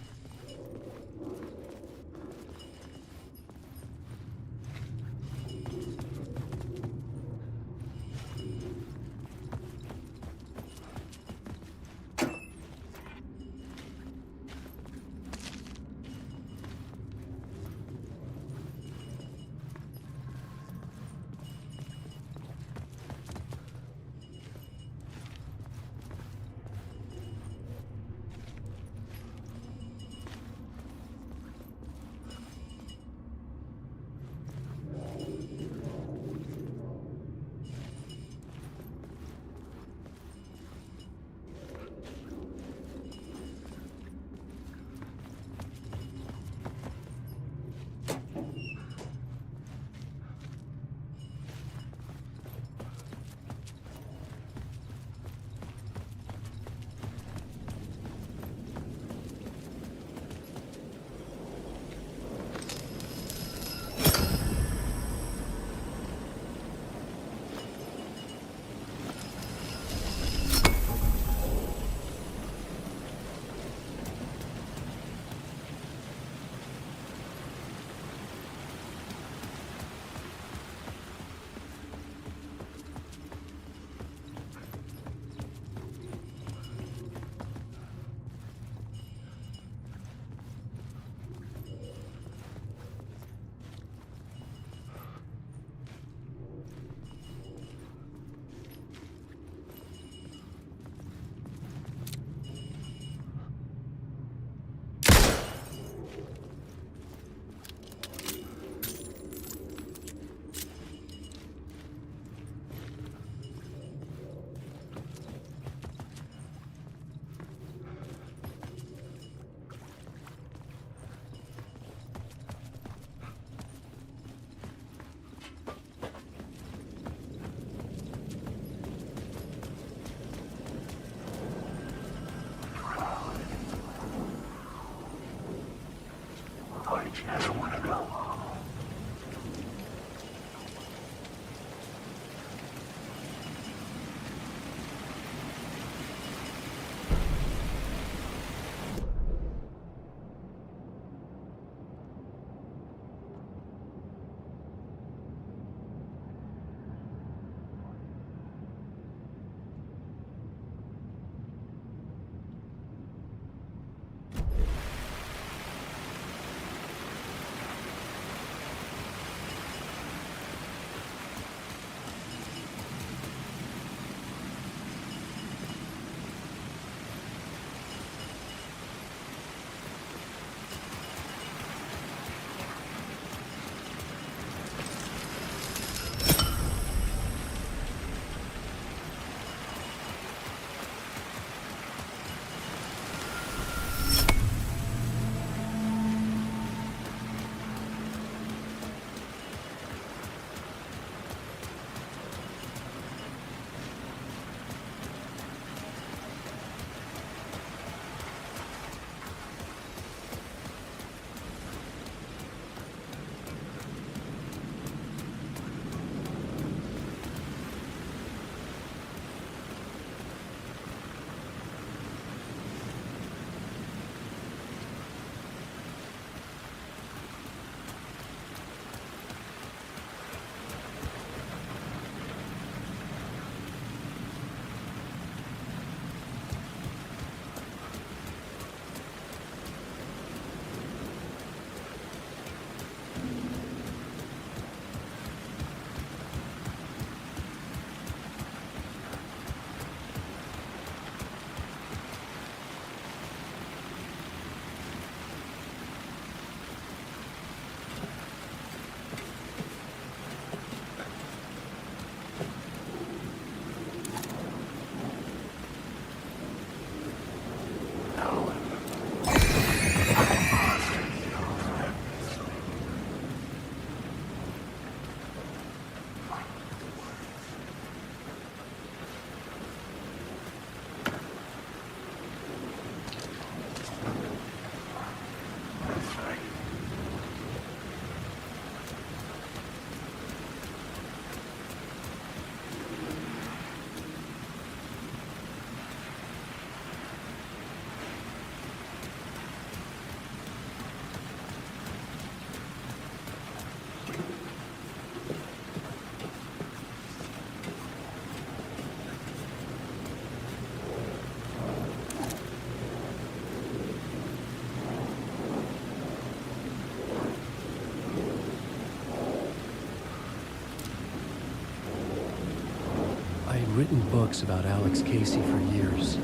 written books about Alex Casey for years.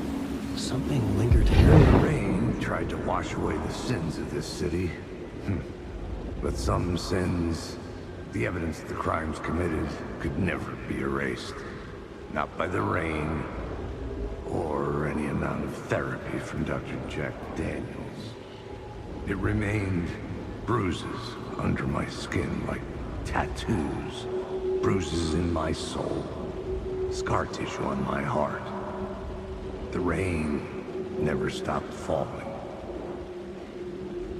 Something lingered here. The rain tried to wash away the sins of this city. But some sins, the evidence of the crimes committed, could never be erased. Not by the rain, or any amount of therapy from Dr. Jack Daniels. It remained bruises under my skin, like tattoos. Bruises in my soul. Scar tissue on my heart. The rain never stopped falling.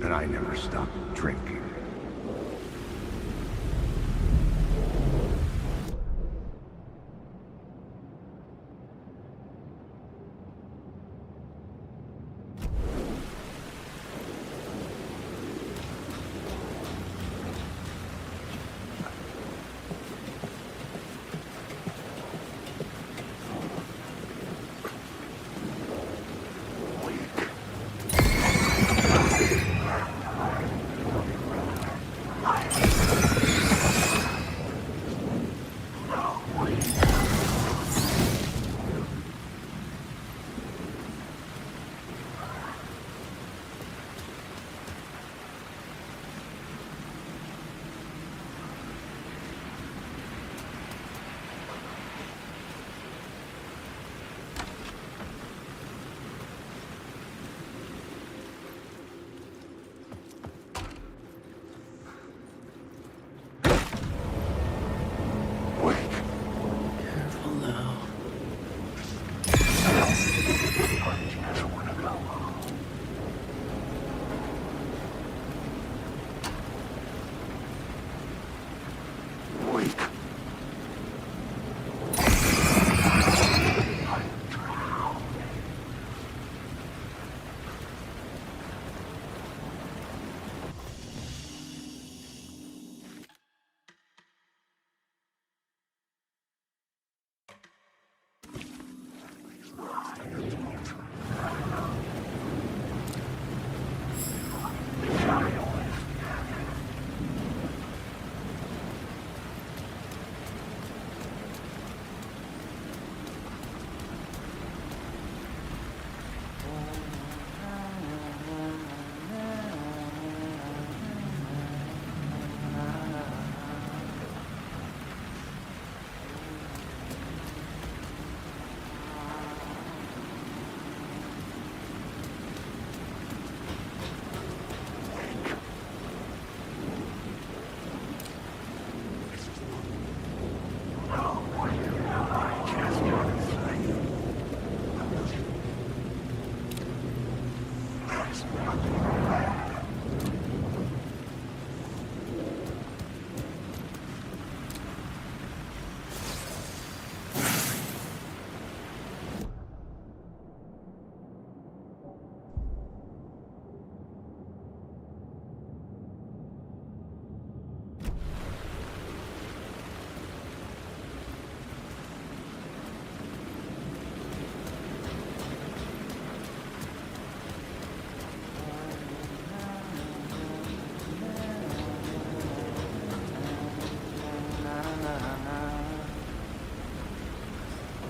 And I never stopped drinking.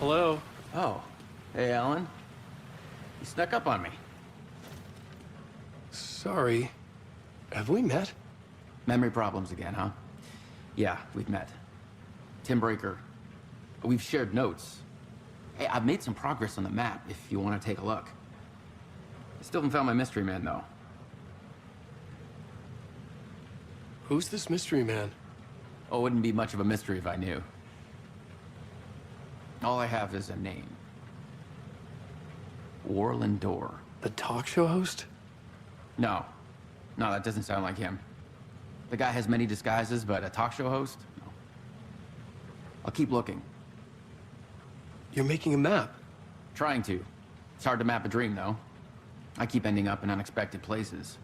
Hello? Oh. Hey, Alan. You snuck up on me. Sorry. Have we met? Memory problems again, huh? Yeah, we've met. Tim Breaker. We've shared notes. Hey, I've made some progress on the map, if you want to take a look. I still haven't found my mystery man, though. Who's this mystery man? Oh, it wouldn't be much of a mystery if I knew. All I have is a name. Warland Dorr. The talk show host? No. No, that doesn't sound like him. The guy has many disguises, but a talk show host? No. I'll keep looking. You're making a map? Trying to. It's hard to map a dream, though. I keep ending up in unexpected places.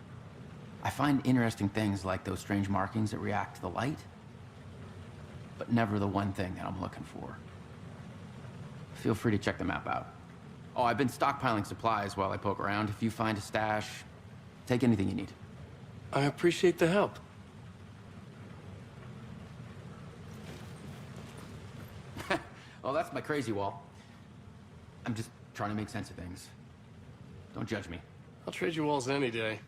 I find interesting things like those strange markings that react to the light, but never the one thing that I'm looking for. Feel free to check the map out. Oh, I've been stockpiling supplies while I poke around. If you find a stash, take anything you need. I appreciate the help. Oh, that's my crazy wall. I'm just trying to make sense of things. Don't judge me. I'll trade you walls any day.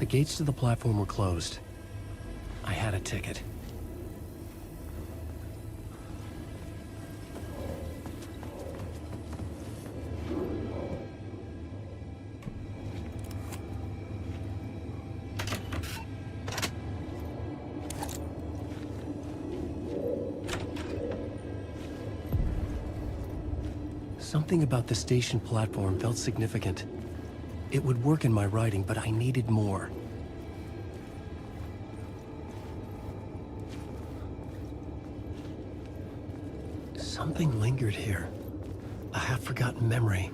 The gates to the platform were closed. I had a ticket. Something about the station platform felt significant. It would work in my writing, but I needed more. Something lingered here. A half-forgotten memory.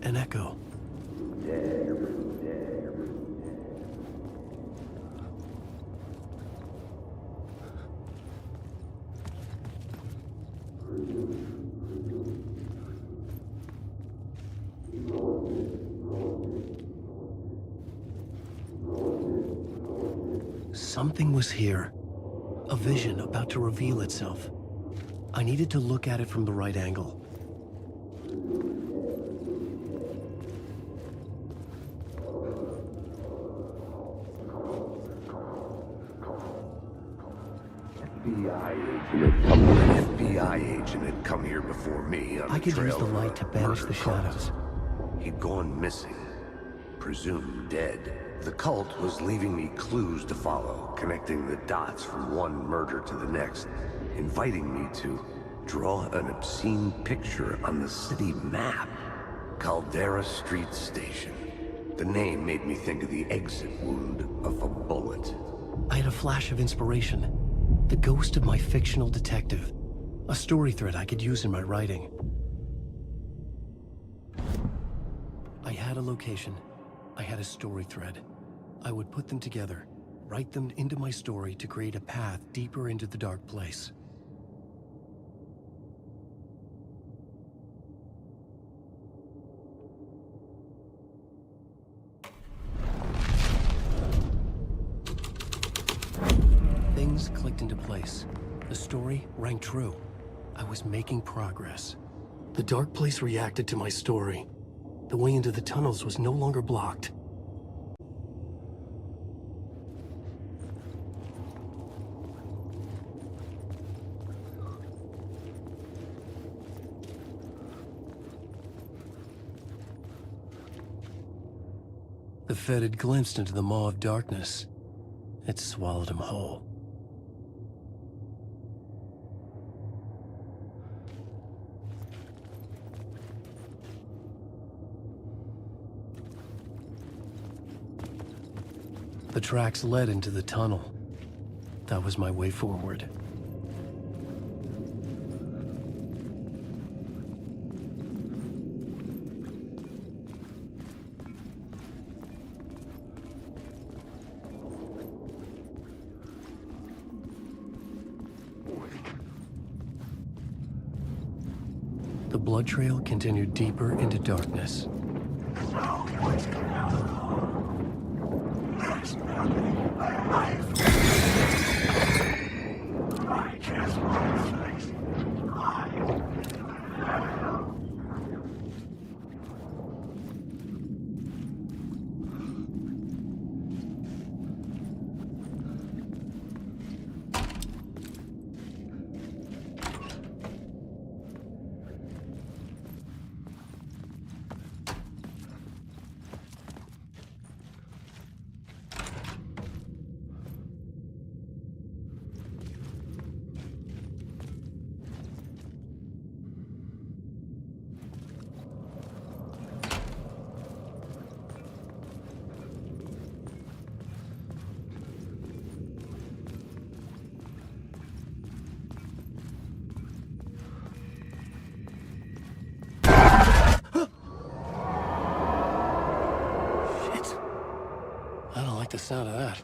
An echo. Something was here. A vision about to reveal itself. I needed to look at it from the right angle. FBI agent had come here before me on I could use the trail of light to banish the shadows. He'd gone missing, presumed dead. The cult was leaving me clues to follow, connecting the dots from one murder to the next, inviting me to draw an obscene picture on the city map. Caldera Street Station. The name made me think of the exit wound of a bullet. I had a flash of inspiration. The ghost of my fictional detective. A story thread I could use in my writing. I had a location. I had a story thread. I would put them together, write them into my story to create a path deeper into the dark place. Things clicked into place. The story rang true. I was making progress. The dark place reacted to my story. The way into the tunnels was no longer blocked. The Fed had glimpsed into the maw of darkness. It swallowed him whole. The tracks led into the tunnel. That was my way forward. The blood trail continued deeper into darkness. The sound of that.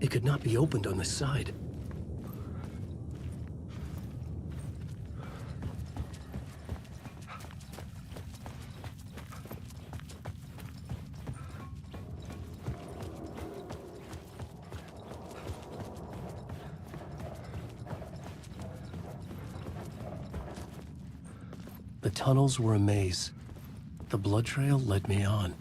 It could not be opened on this side. The tunnels were a maze. The blood trail led me on.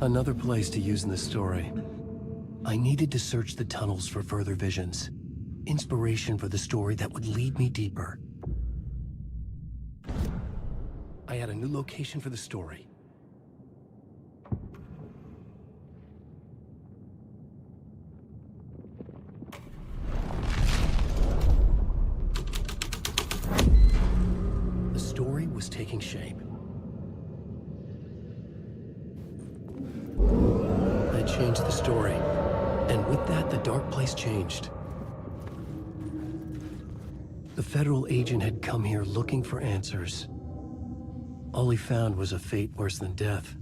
Another place to use in the story. I needed to search the tunnels for further visions. Inspiration for the story that would lead me deeper. I had a new location for the story. The story was taking shape. Changed the story, and with that, the dark place changed. The federal agent had come here looking for answers. All he found was a fate worse than death.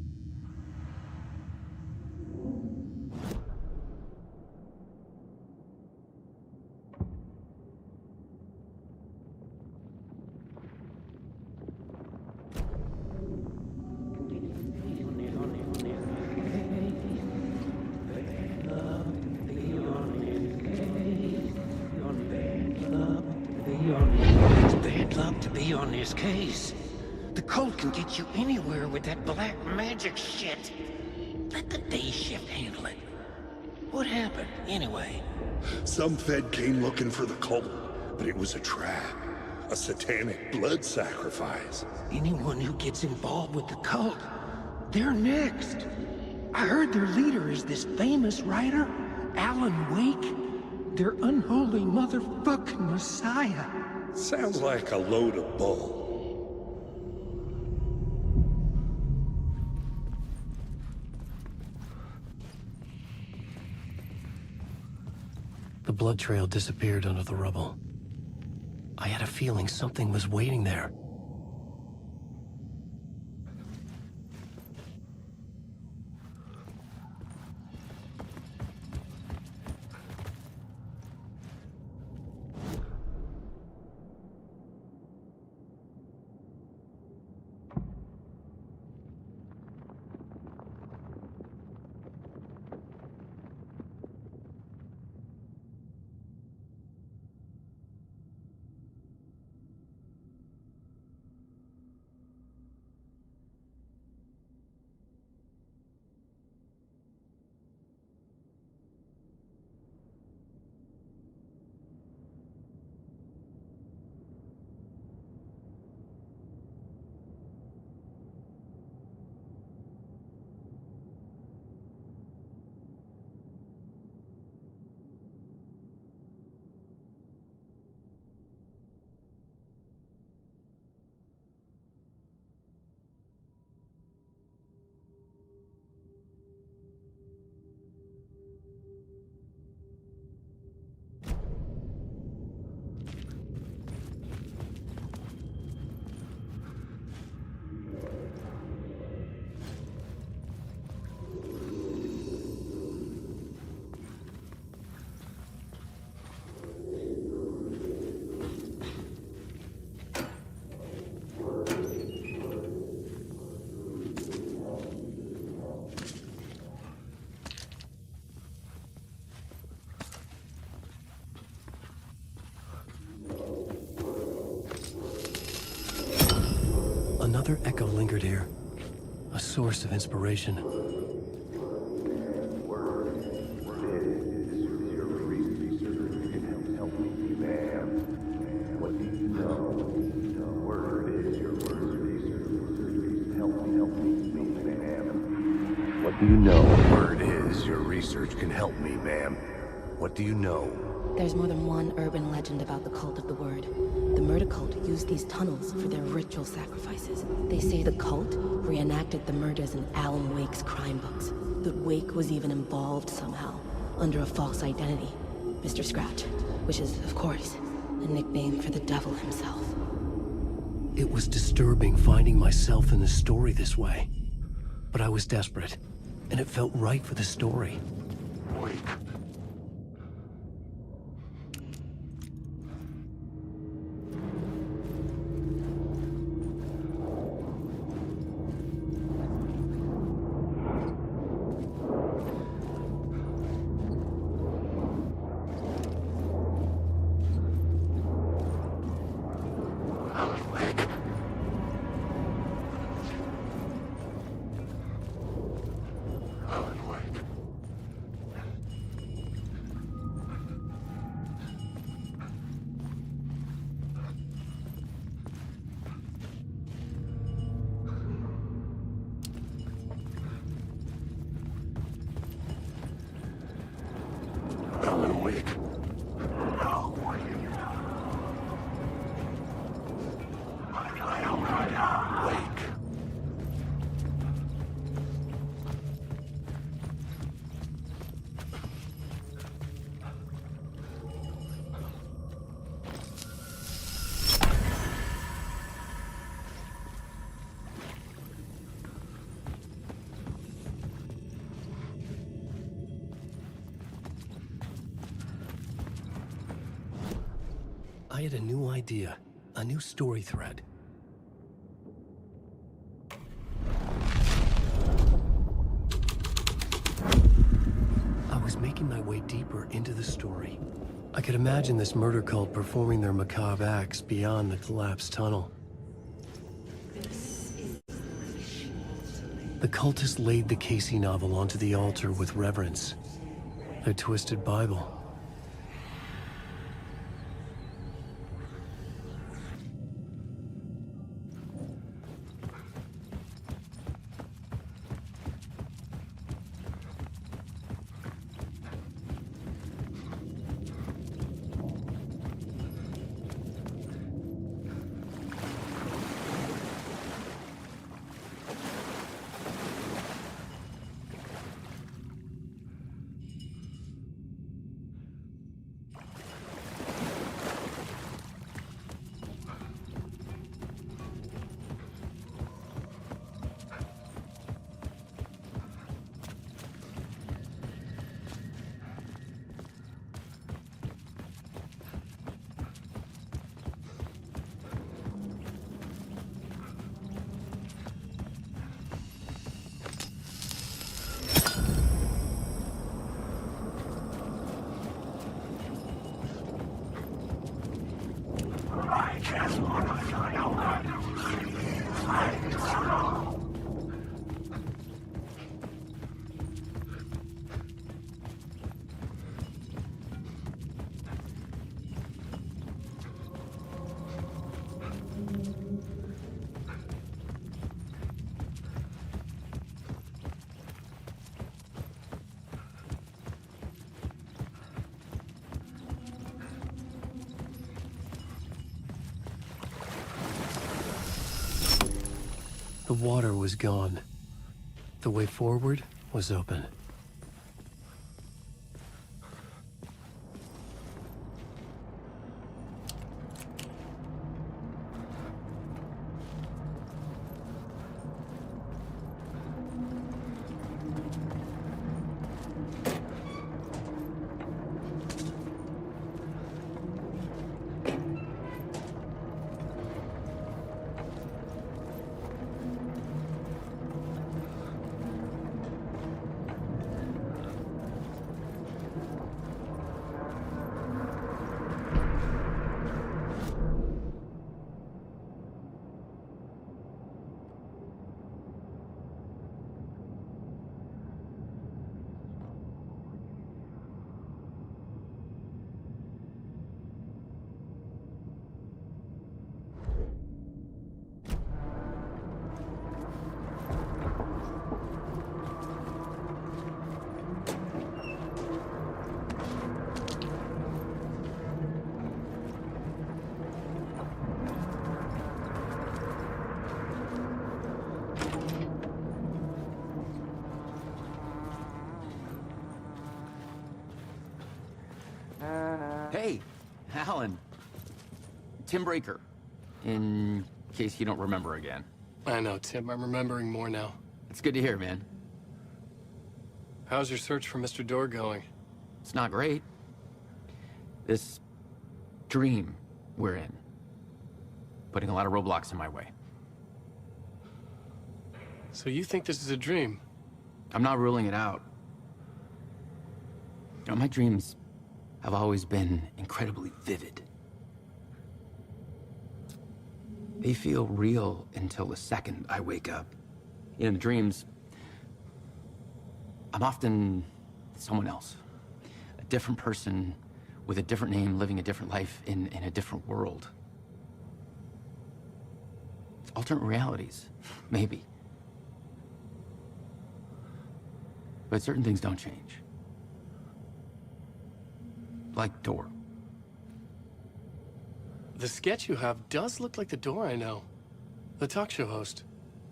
Case. The cult can get you anywhere with that black magic shit. Let the day shift handle it. What happened, anyway? Some Fed came looking for the cult, but it was a trap. A satanic blood sacrifice. Anyone who gets involved with the cult, they're next. I heard their leader is this famous writer, Alan Wake. Their unholy motherfucking messiah. Sounds like a load of bull. The blood trail disappeared under the rubble. I had a feeling something was waiting there. Another echo lingered here, a source of inspiration. What do you know? Word is, your research can help me, ma'am. What do you know? There's more than one urban legend about the cult of the word. The murder cult used these tunnels for their ritual sacrifices. They say the cult reenacted the murders in Alan Wake's crime books. That Wake was even involved somehow, under a false identity. Mr. Scratch, which is, of course, a nickname for the devil himself. It was disturbing finding myself in the story this way. But I was desperate, and it felt right for the story. Wait. I had a new idea, a new story thread. I was making my way deeper into the story. I could imagine this murder cult performing their macabre acts beyond the collapsed tunnel. The cultists laid the Casey novel onto the altar with reverence. Their twisted Bible. The water was gone. The way forward was open. hey, Alan. Tim Breaker, in case you don't remember again. I know, Tim. I'm remembering more now. It's good to hear, man. How's your search for Mr. Door going? It's not great. This dream we're in, putting a lot of roadblocks in my way. So you think this is a dream? I'm not ruling it out. You know, my dreams have always been incredibly vivid. They feel real until the second I wake up. In dreams, I'm often someone else. A different person with a different name, living a different life in a different world. It's alternate realities, maybe. But certain things don't change. Like Door. The sketch you have does look like the Door I know. The talk show host.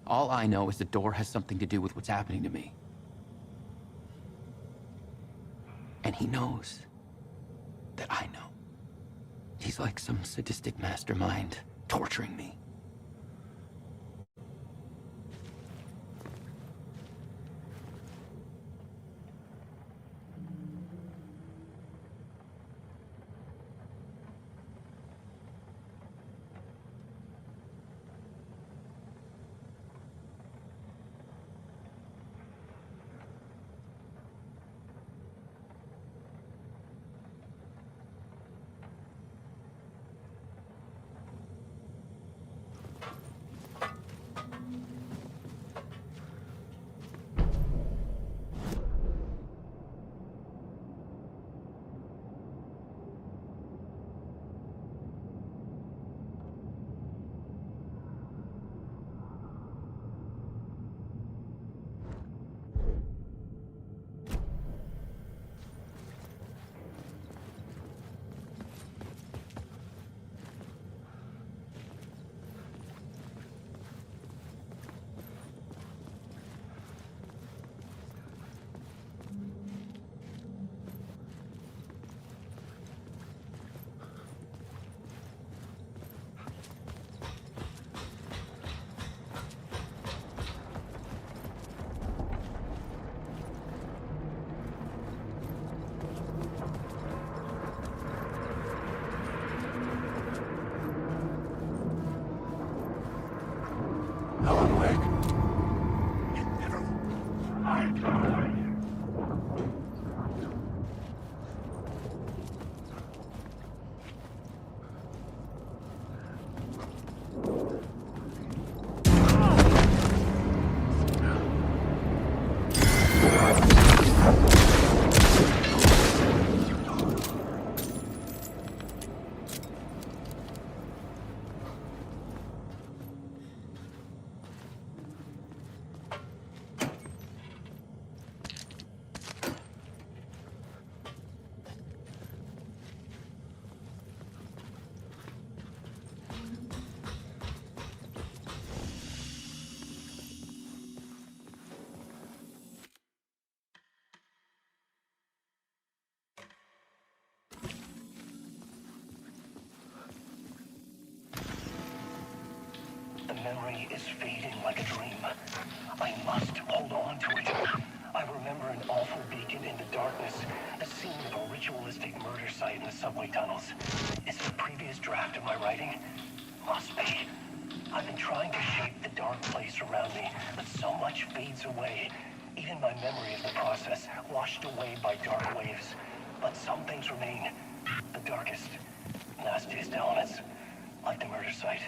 All I know is the Door has something to do with what's happening to me. And he knows that I know. He's like some sadistic mastermind torturing me. The memory is fading like a dream. I must hold on to it. I remember an awful beacon in the darkness, the scene of a ritualistic murder site in the subway tunnels. Is it a previous draft of my writing? Must be. I've been trying to shape the dark place around me, but so much fades away. Even my memory of the process, washed away by dark waves. But some things remain. The darkest, nastiest elements, like the murder site.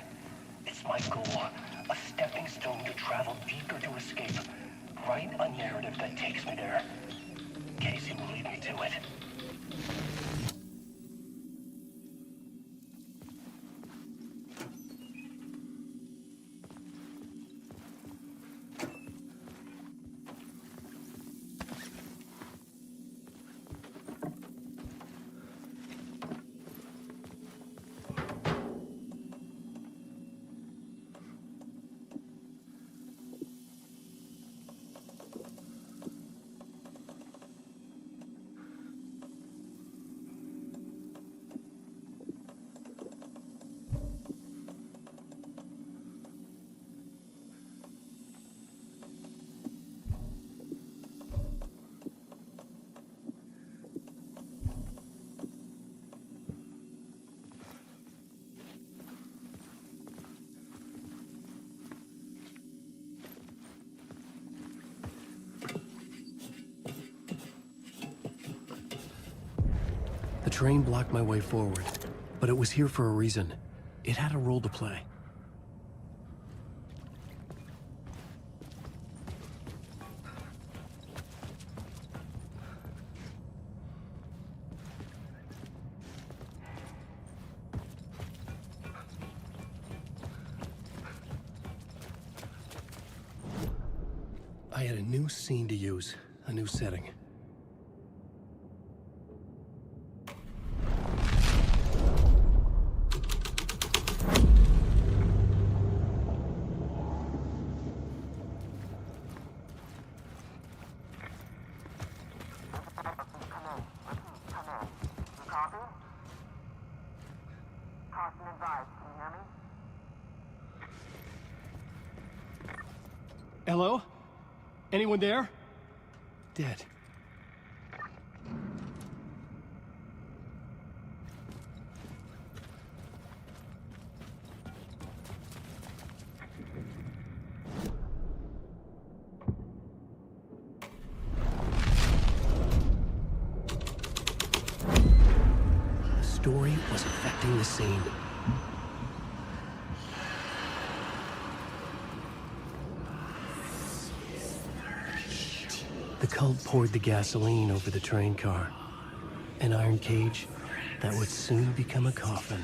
It's my goal, a stepping stone to travel deeper to escape. Write a narrative that takes me there. Casey will lead me to it. train blocked my way forward, but it was here for a reason. It had a role to play. I had a new scene to use, a new setting. Hello? Anyone there? Dead. The story was affecting the scene. The cult poured the gasoline over the train car. An iron cage that would soon become a coffin.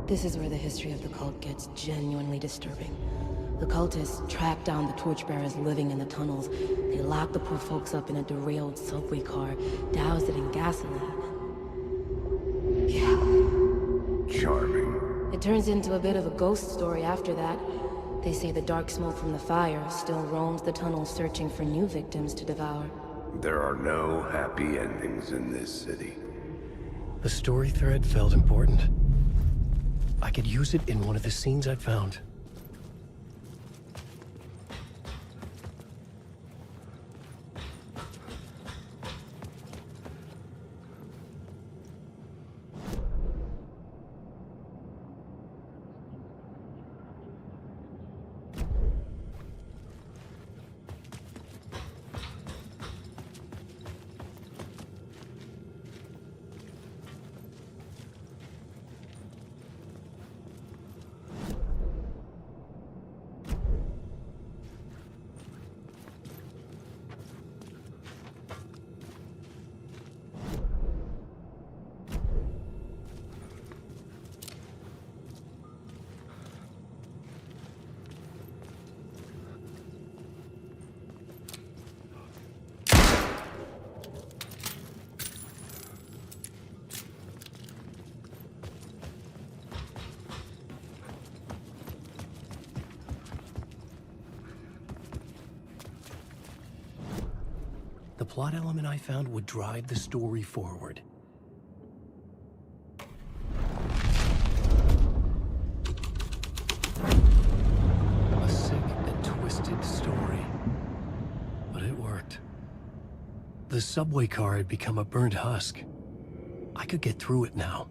This is where the history of the cult gets genuinely disturbing. The cultists tracked down the torchbearers living in the tunnels. They locked the poor folks up in a derailed subway car, doused it in gasoline. Yeah. Charming. It turns into a bit of a ghost story after that. They say the dark smoke from the fire still roams the tunnels searching for new victims to devour. There are no happy endings in this city. The story thread felt important. I could use it in one of the scenes I'd found. The plot element I found would drive the story forward. A sick and twisted story. But it worked. The subway car had become a burnt husk. I could get through it now.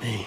me.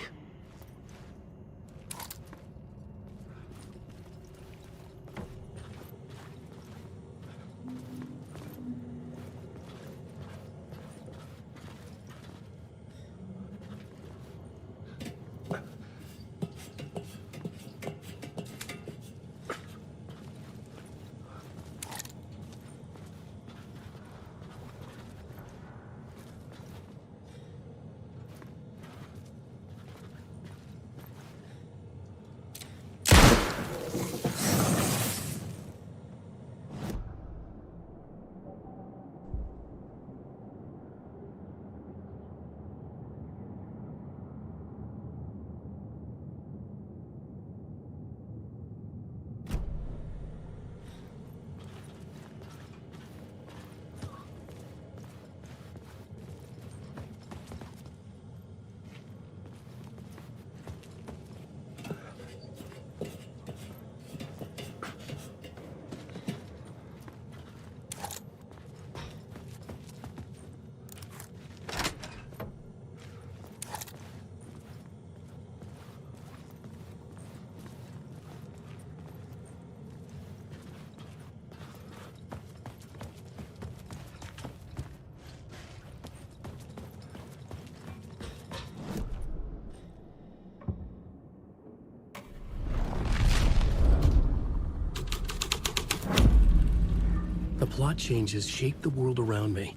The plot changes shape the world around me.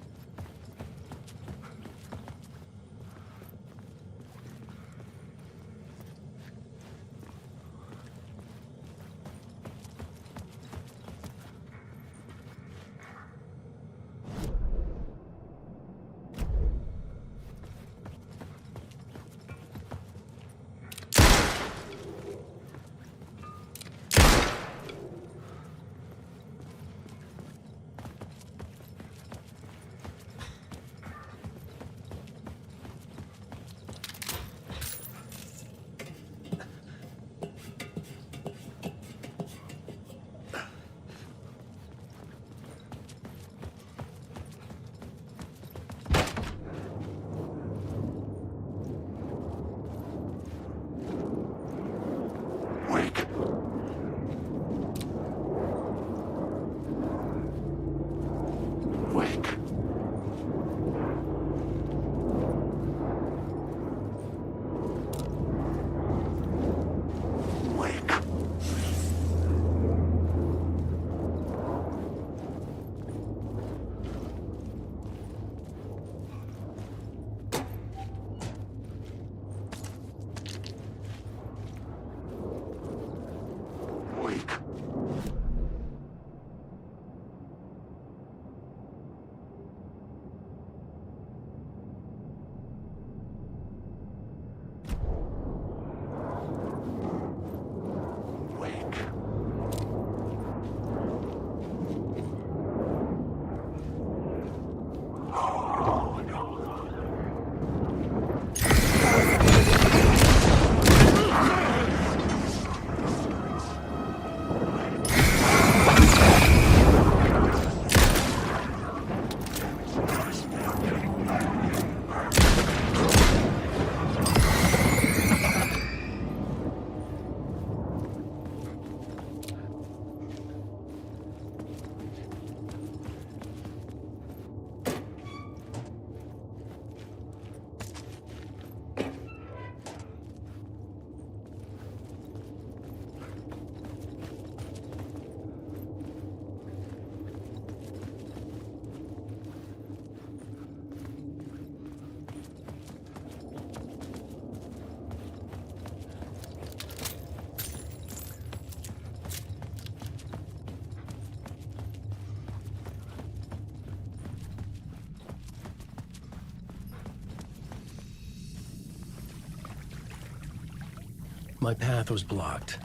My path was blocked.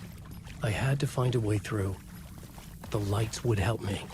I had to find a way through. The lights would help me.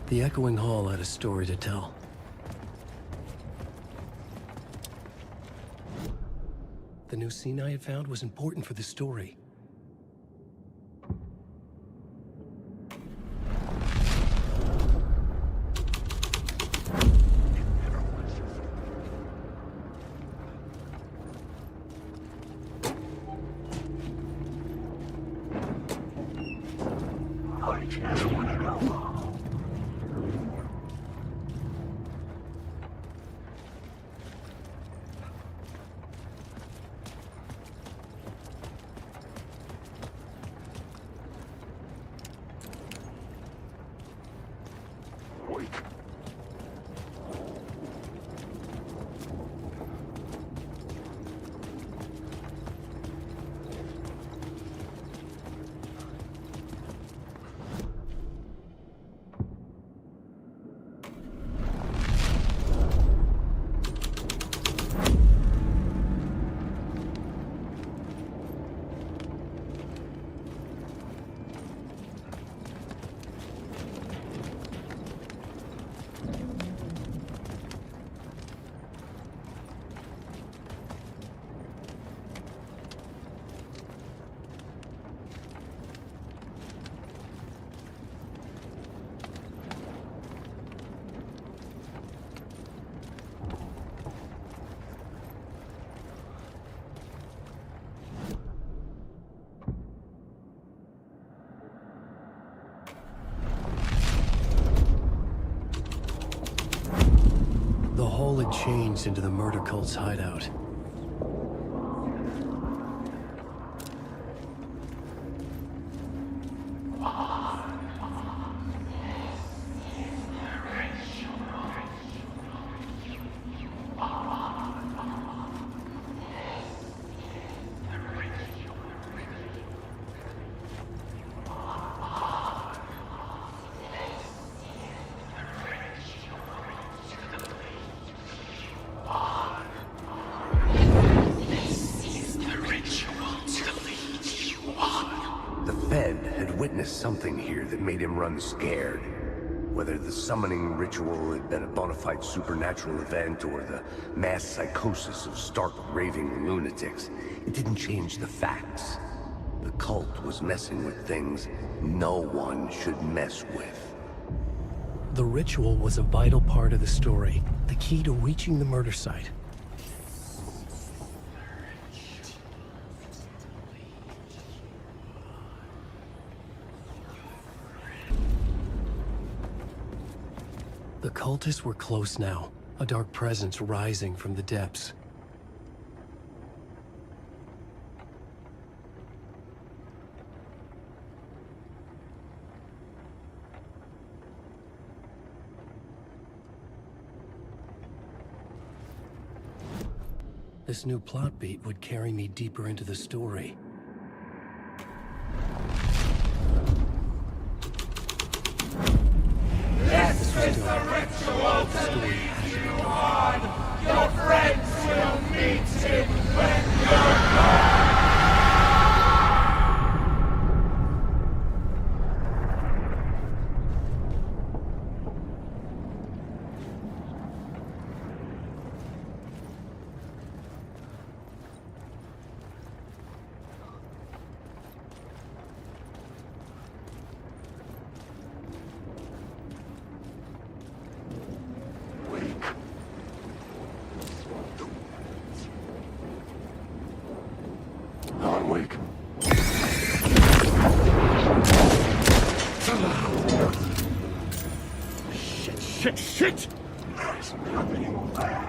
The echoing hall had a story to tell. The new scene I had found was important for the story. I just want to know. The hall had changed into the murder cult's hideout. Something here that made him run scared. Whether the summoning ritual had been a bona fide supernatural event or the mass psychosis of stark raving lunatics, it didn't change the facts. The cult was messing with things no one should mess with. The ritual was a vital part of the story, the key to reaching the murder site. The cultists were close now, a dark presence rising from the depths. This new plot beat would carry me deeper into the story. This is the ritual to lead you on. Your friends will meet him when you're gone. Shit! There's nothing there.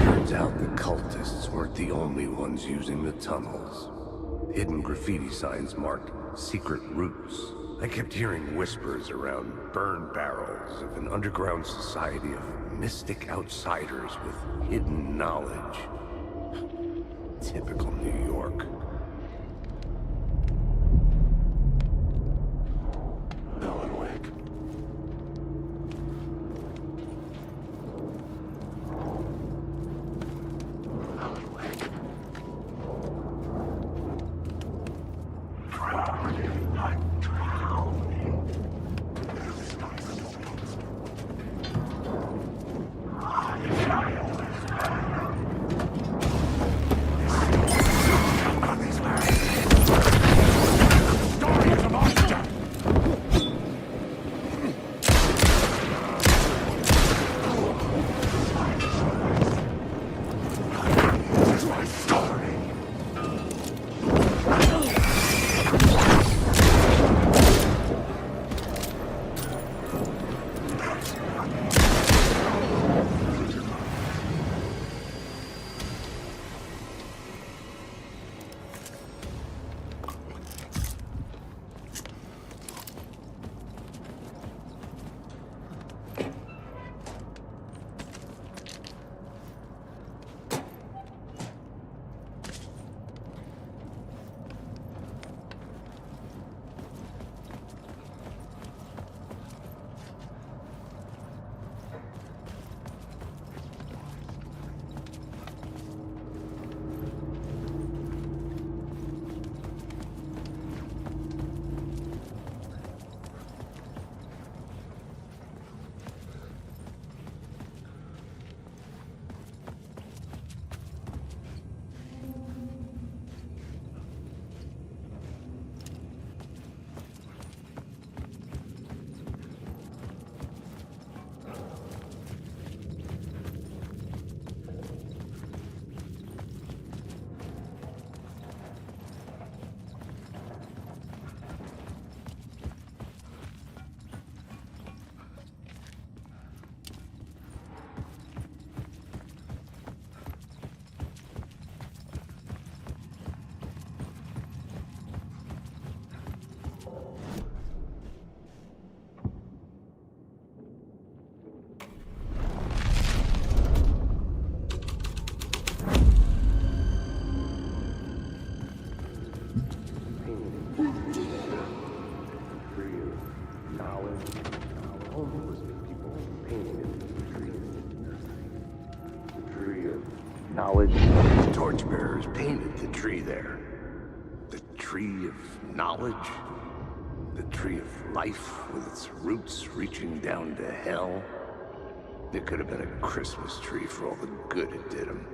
Turns out the cultists weren't the only ones using the tunnels. Hidden graffiti signs marked secret routes. I kept hearing whispers around burn barrels of an underground society of mystic outsiders with hidden knowledge. Typical New York. Alan Wake. Alan Wake. Drowning. I'm drowning. Knowledge. Torchbearers painted the tree there. The tree of knowledge. The tree of life with its roots reaching down to hell. It could have been a Christmas tree for all the good it did him.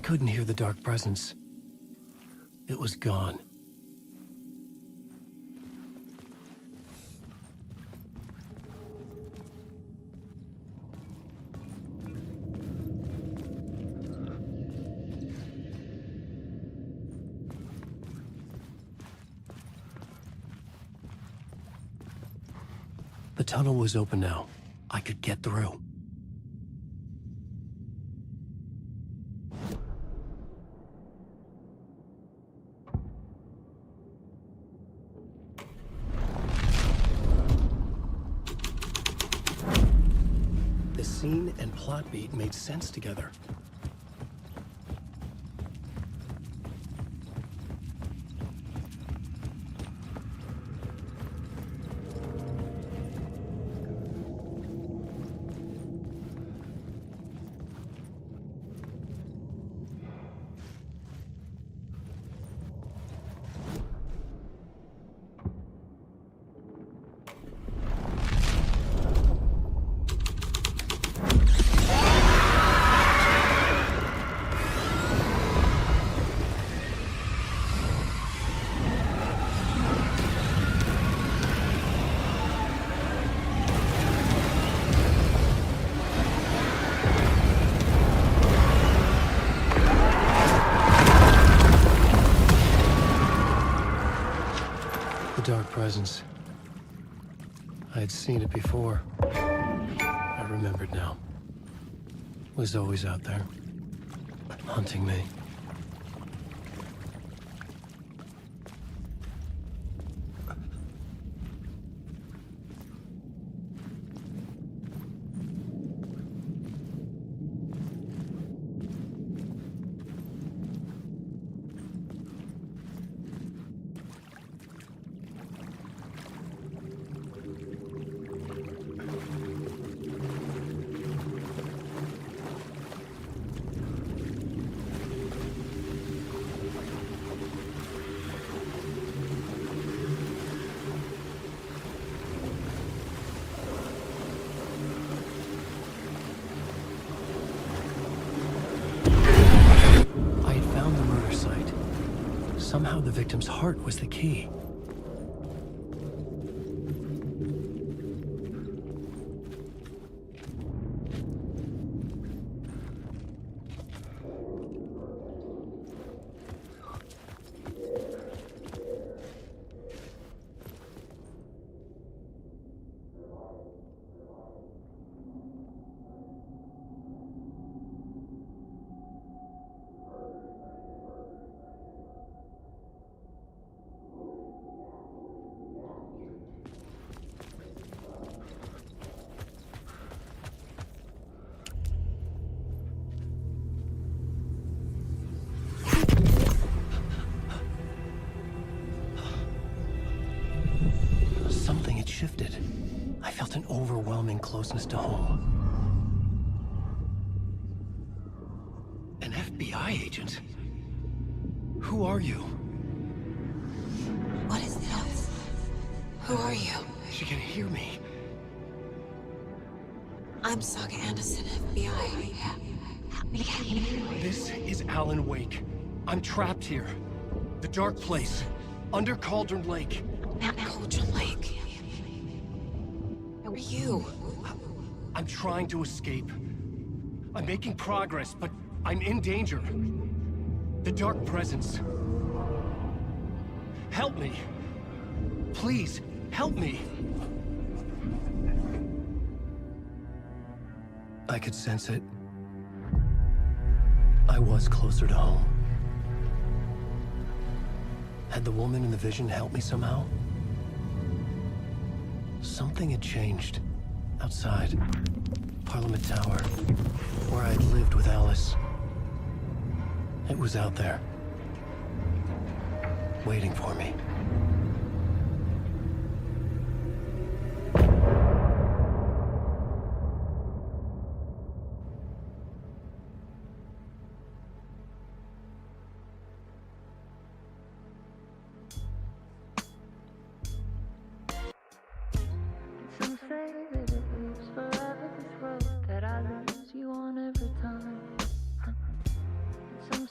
couldn't hear the dark presence. It was gone. The tunnel was open now. I could get through. The scene and plot beat made sense together. Dark presence. I had seen it before. I remembered now. It was always out there, hunting me. Somehow the victim's heart was the key. Something had shifted. I felt an overwhelming closeness to home. An FBI agent? Who are you? What is this? Who are you? She can hear me. I'm Saga Anderson, FBI. This is Alan Wake. I'm trapped here. The dark place. Under Cauldron Lake. At Cauldron Lake. Who are you? I'm trying to escape. I'm making progress, but I'm in danger. The dark presence. Help me. Please, help me. I could sense it. I was closer to home. Had the woman in the vision helped me somehow? Something had changed. Outside. Parliament Tower. Where I'd lived with Alice. It was out there. Waiting for me. Some say that it lives forever, this road that I lose you on every time. And some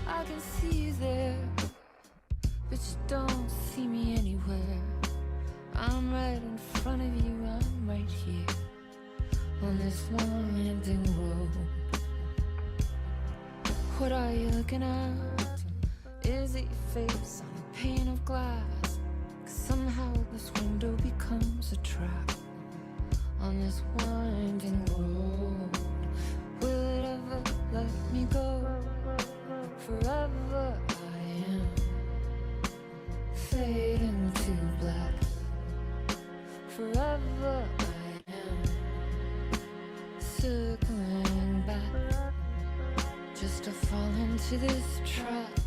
I can see you there, but you don't see me anywhere. I'm right in front of you, I'm right here on this winding road. What are you looking at? Is it your face on a pane of glass? 'Cause somehow this window becomes a trap on this winding road. Will it ever let me go? Forever I am fading to black. Forever I am circling back, just to fall into this trap,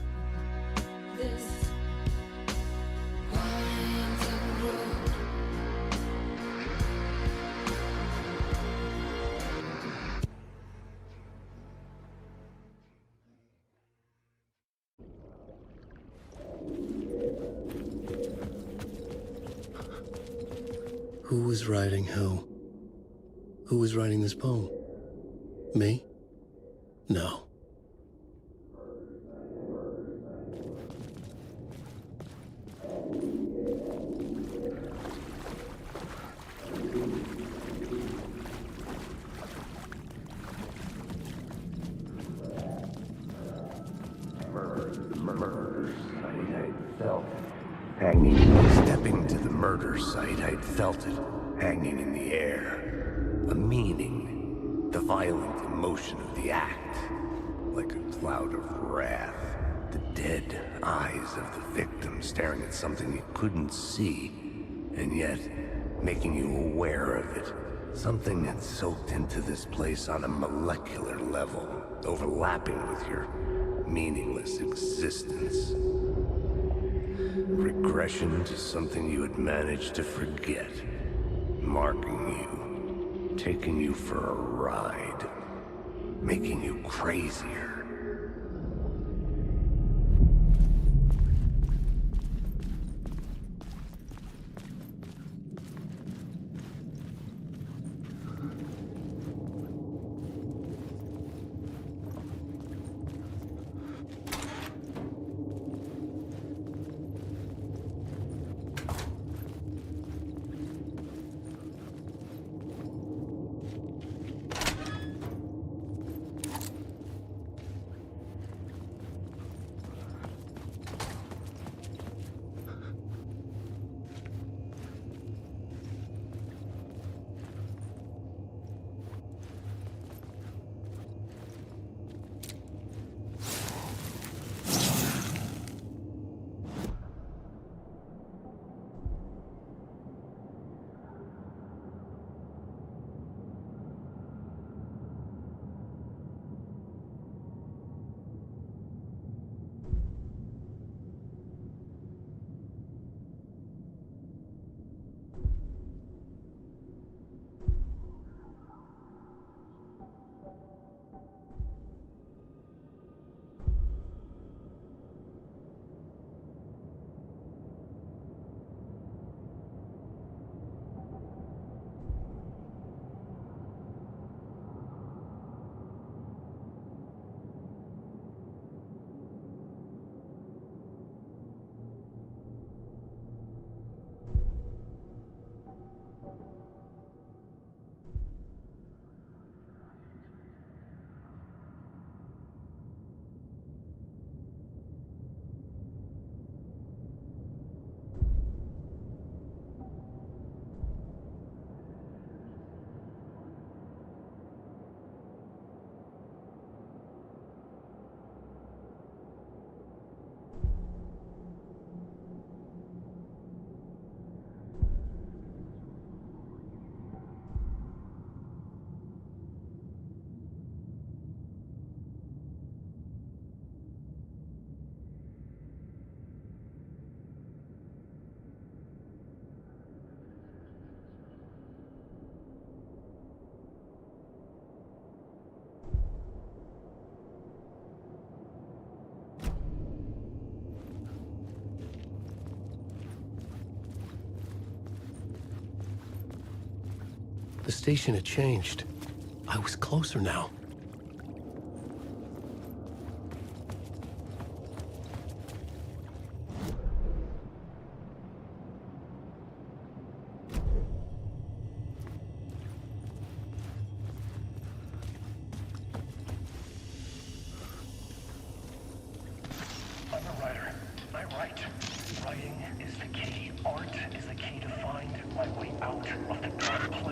this winding road. Who was writing who? Who was writing this poem? Me? No. Hanging, stepping to the murder site, I'd felt it, hanging in the air. A meaning, the violent emotion of the act, like a cloud of wrath. The dead eyes of the victim staring at something you couldn't see, and yet making you aware of it. Something had soaked into this place on a molecular level, overlapping with your meaningless existence. Regression to something you had managed to forget. Marking you. Taking you for a ride. Making you crazier. The station had changed. I was closer now.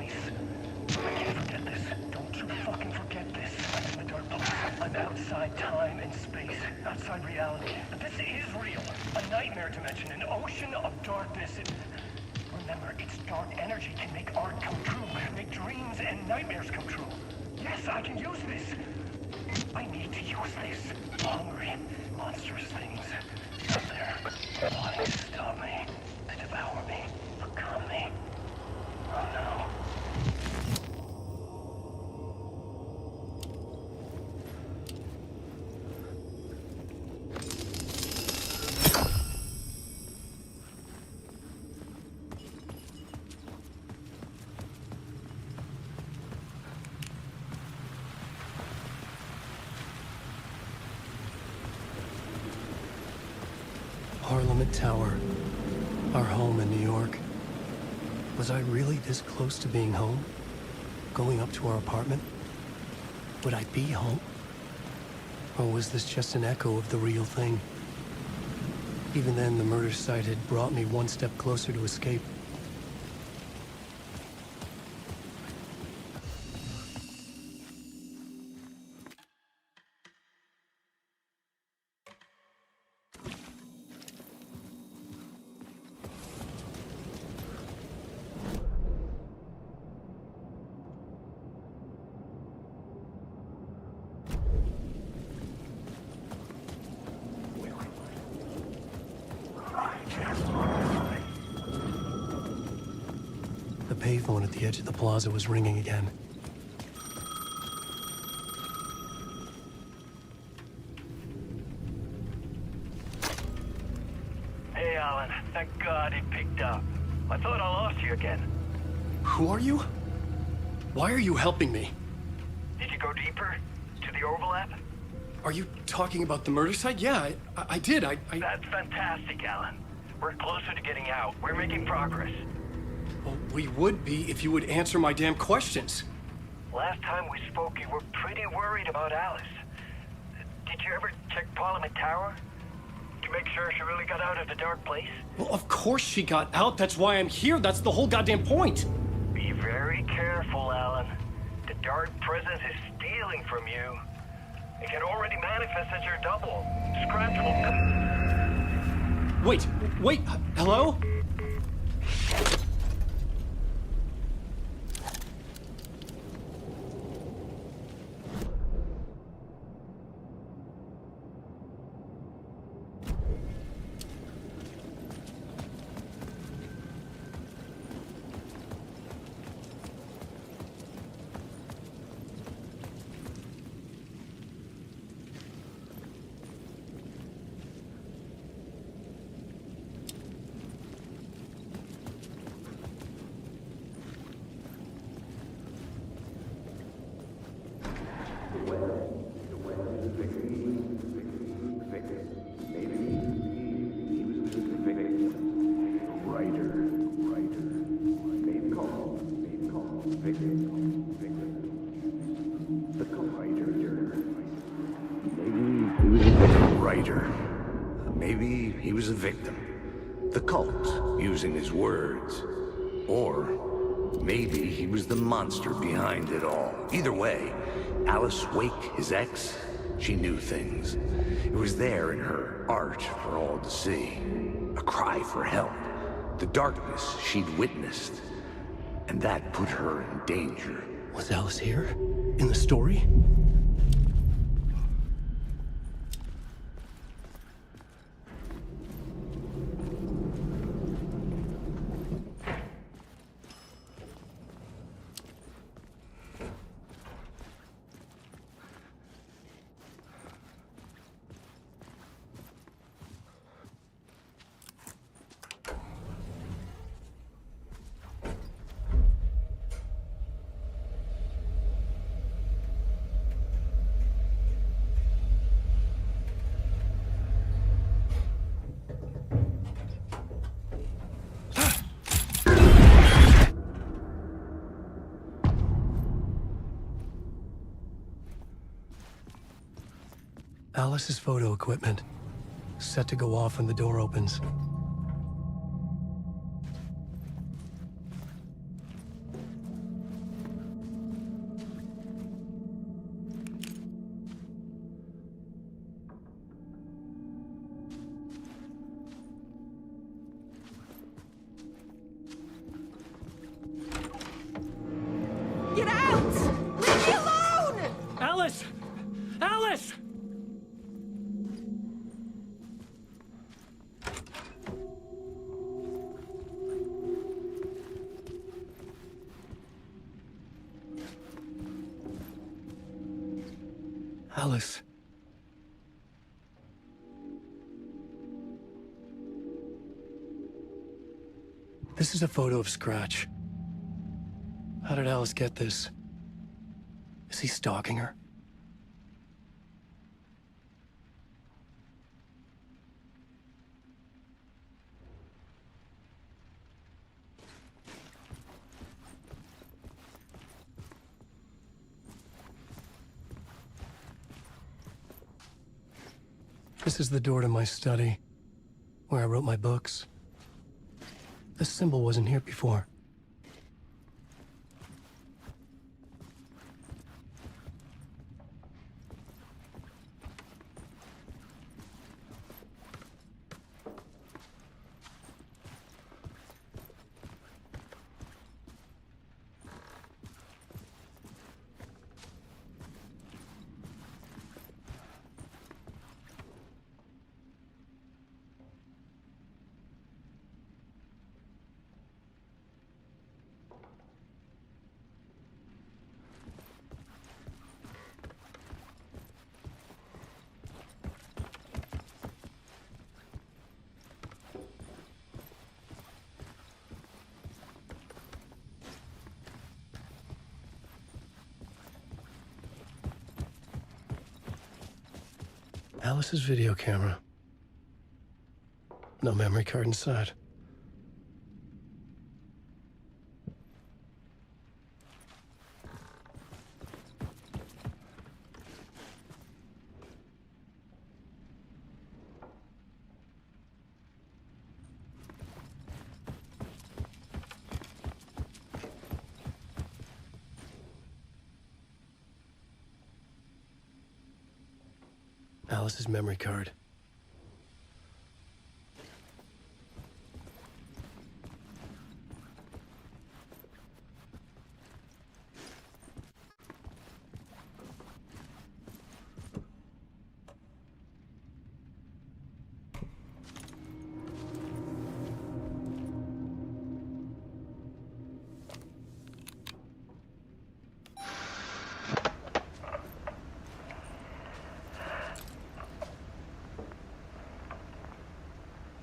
place. I can't forget this. Don't you fucking forget this. I'm in the dark place. I'm outside time and space. Outside reality. But this is real. A nightmare dimension. An ocean of darkness. Remember, its dark energy can make art come true. Make dreams and nightmares come true. Yes, I can use this. I need to use this. Hungry, monstrous things out there wanting to stop me, to devour me, become me. Oh no. Parliament Tower. Our home in New York. Was I really this close to being home? Going up to our apartment? Would I be home? Or was this just an echo of the real thing? Even then, the murder site had brought me one step closer to escape. The payphone at the edge of the plaza was ringing again. Hey, Alan. Thank God it picked up. I thought I lost you again. Who are you? Why are you helping me? Did you go deeper? To the overlap? Are you talking about the murder site? Yeah, I did. That's fantastic, Alan. We're closer to getting out. We're making progress. Well, we would be if you would answer my damn questions. Last time we spoke, you were pretty worried about Alice. Did you ever check Parliament Tower? To make sure she really got out of the dark place? Well, of course she got out. That's why I'm here. That's the whole goddamn point. Be very careful, Alan. The dark presence is stealing from you. It can already manifest as your double. Scratch will... Wait, hello? Maybe he was a victim. The cult, using his words. Or maybe he was the monster behind it all. Either way, Alice Wake, his ex, she knew things. It was there in her art for all to see. A cry for help. The darkness she'd witnessed. And that put her in danger. Was Alice here? In the story? Alice's photo equipment, set to go off when the door opens. Alice. This is a photo of Scratch. How did Alice get this? Is he stalking her? This is the door to my study, where I wrote my books. This symbol wasn't here before. Alice's video camera. No memory card inside. Alice's memory card.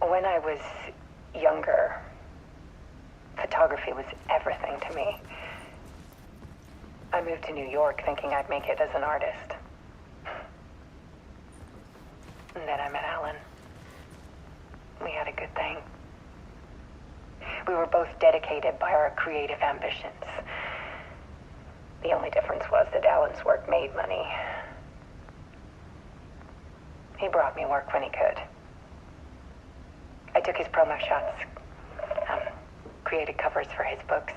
When I was younger, photography was everything to me. I moved to New York thinking I'd make it as an artist. And then I met Alan. We had a good thing. We were both dedicated by our creative ambitions. The only difference was that Alan's work made money. He brought me work when he could. I took his promo shots, created covers for his books.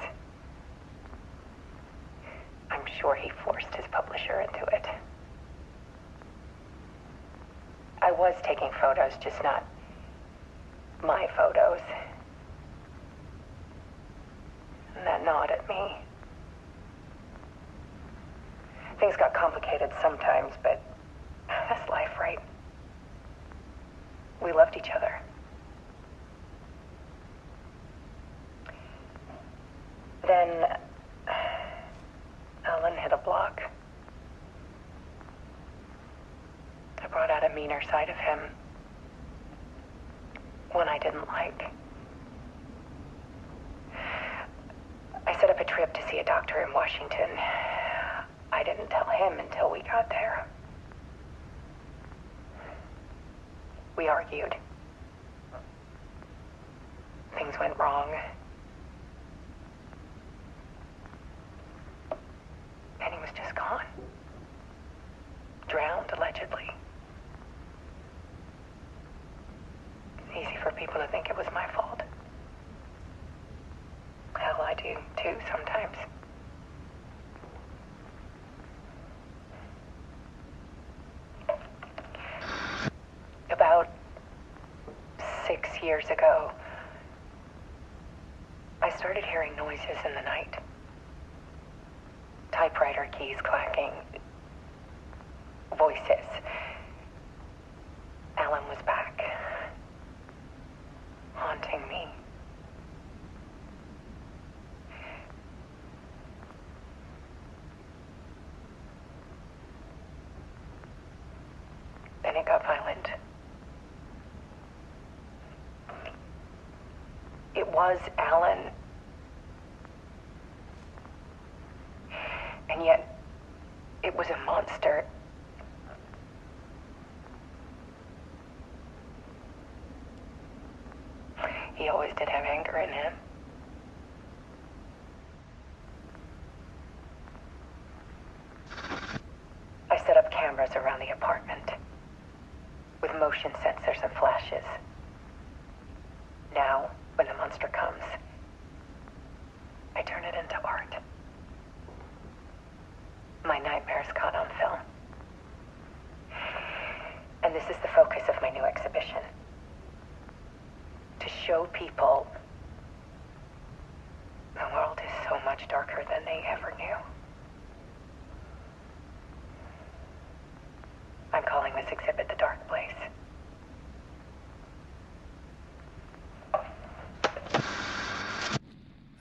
I'm sure he forced his publisher into it. I was taking photos, just not my photos. And that gnawed at me. Things got complicated sometimes, but that's life, right? We loved each other. Then Alan hit a block. I brought out a meaner side of him. One I didn't like. I set up a trip to see a doctor in Washington. I didn't tell him until we got there. We argued. Things went wrong. And he was just gone. Drowned, allegedly. It's easy for people to think it was my fault. Hell, I do, too, sometimes. About 6 years ago, I started hearing noises in the night. Typewriter keys clacking. Voices. Alan was back. Haunting me. then it got violent. It was Alan. And yet, it was a monster. He always did have anger in him. I set up cameras around the apartment with motion sensors and flashes. Now, when the monster comes, I turn it into art. My nightmares caught on film. And this is the focus of my new exhibition. To show people the world is so much darker than they ever knew. I'm calling this exhibit The Dark Place.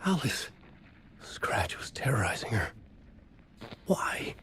Alice. Scratch was terrorizing her. Why?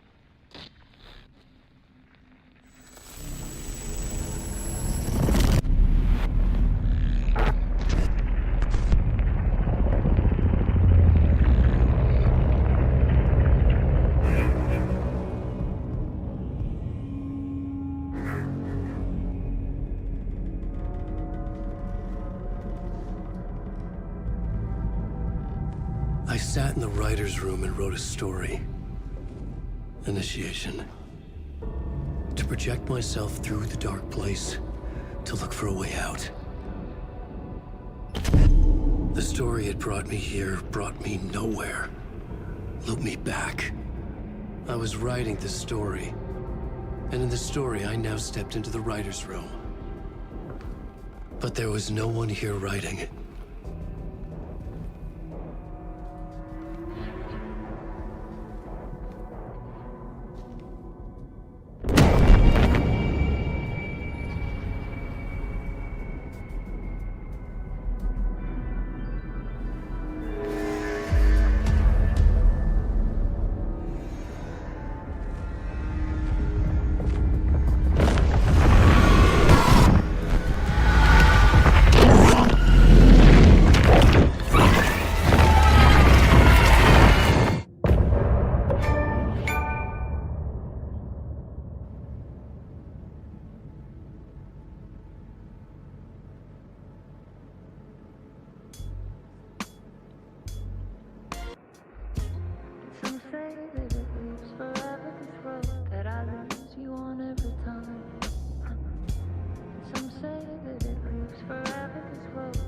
I sat in the writer's room and wrote a story. Initiation. To project myself through the dark place, to look for a way out. The story had brought me here, brought me nowhere. Looped me back. I was writing the story. And in the story, I now stepped into the writer's room. But there was no one here writing it. Some say that it leaves forever this road that I lose you on every time. Some say that it leaves forever this road.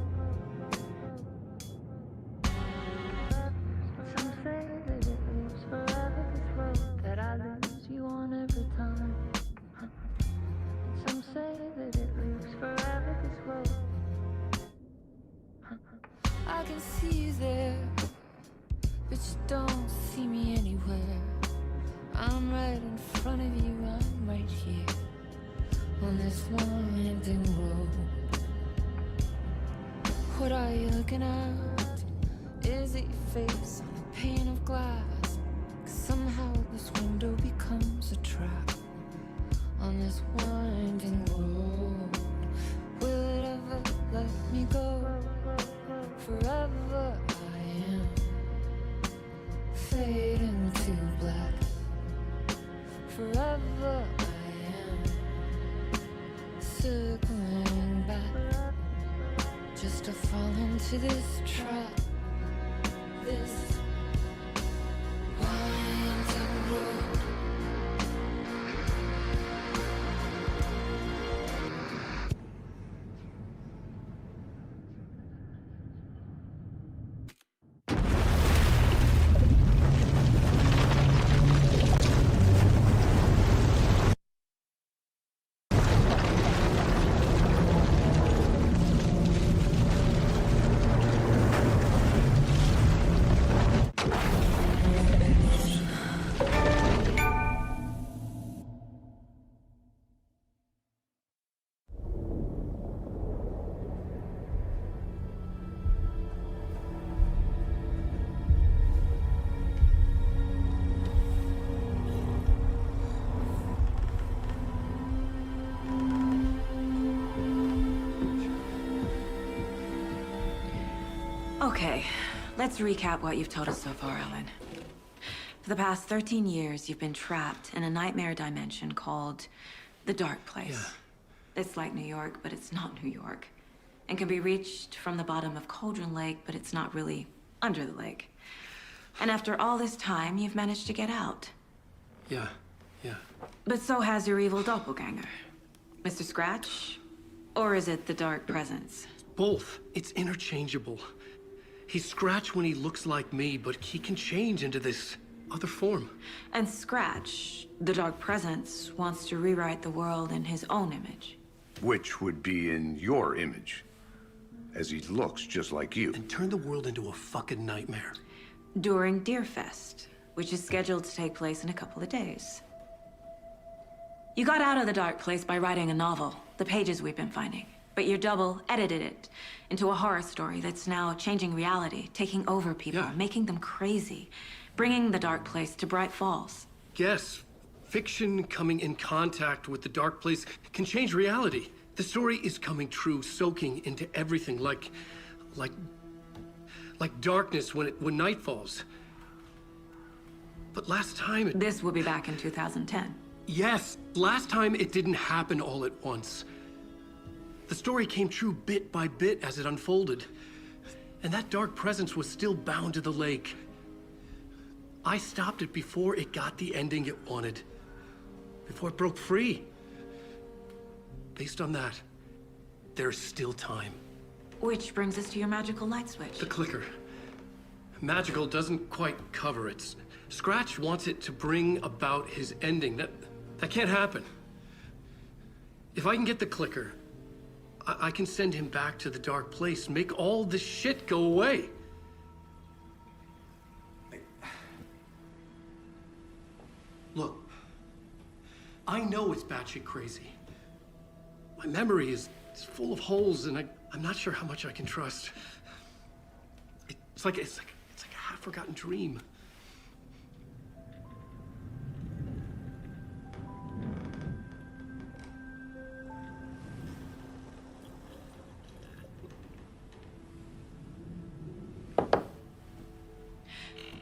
Some say that it leaves forever this road that I lose you on every time. Some say that it leaves forever this road. I can see you there, but you don't see me anywhere. I'm right in front of you, I'm right here on this winding road. What are you looking at? Is it your face on a pane of glass? 'Cause somehow this window becomes a trap on this winding road. Will it ever let me go? Forever I am fading to black. Forever I am circling back, just to fall into this trap. This winding road. Okay, let's recap what you've told us so far, Alan. For the past 13 years, you've been trapped in a nightmare dimension called the Dark Place. Yeah. It's like New York, but it's not New York. And can be reached from the bottom of Cauldron Lake, but it's not really under the lake. And after all this time, you've managed to get out. Yeah. But so has your evil doppelganger. Mr. Scratch? Or is it the Dark Presence? Both. It's interchangeable. He's Scratch when he looks like me, but he can change into this other form. And Scratch, the Dark Presence, wants to rewrite the world in his own image. Which would be in your image, as he looks just like you. And turn the world into a fucking nightmare. During Deerfest, which is scheduled to take place in a couple of days. You got out of the Dark Place by writing a novel, the pages we've been finding. But your double edited it into a horror story that's now changing reality, taking over people, making them crazy, bringing the Dark Place to Bright Falls. Yes, fiction coming in contact with the Dark Place can change reality. The story is coming true, soaking into everything like darkness when night falls. But last time This will be back in 2010. Yes, last time it didn't happen all at once. The story came true bit by bit as it unfolded. And that dark presence was still bound to the lake. I stopped it before it got the ending it wanted. Before it broke free. Based on that, there's still time. Which brings us to your magical light switch. The clicker. Magical doesn't quite cover it. Scratch wants it to bring about his ending. That can't happen. If I can get the clicker, I can send him back to the Dark Place, make all this shit go away. Look, I know it's batshit crazy. My memory is full of holes, and I'm not sure how much I can trust. It's like a half-forgotten dream.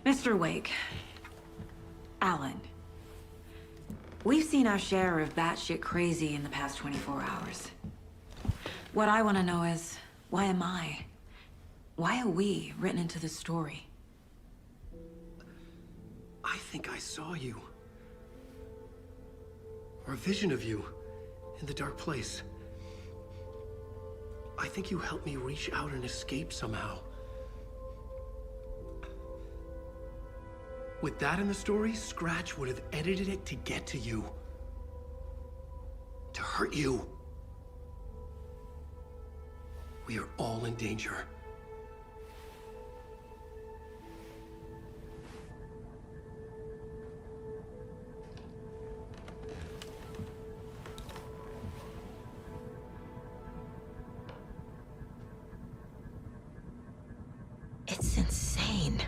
Mr. Wake, Alan, we've seen our share of batshit crazy in the past 24 hours. What I want to know is, why am I? Why are we written into the story? I think I saw you. Or a vision of you in the Dark Place. I think you helped me reach out and escape somehow. With that in the story, Scratch would have edited it to get to you. To hurt you. We are all in danger. It's insane.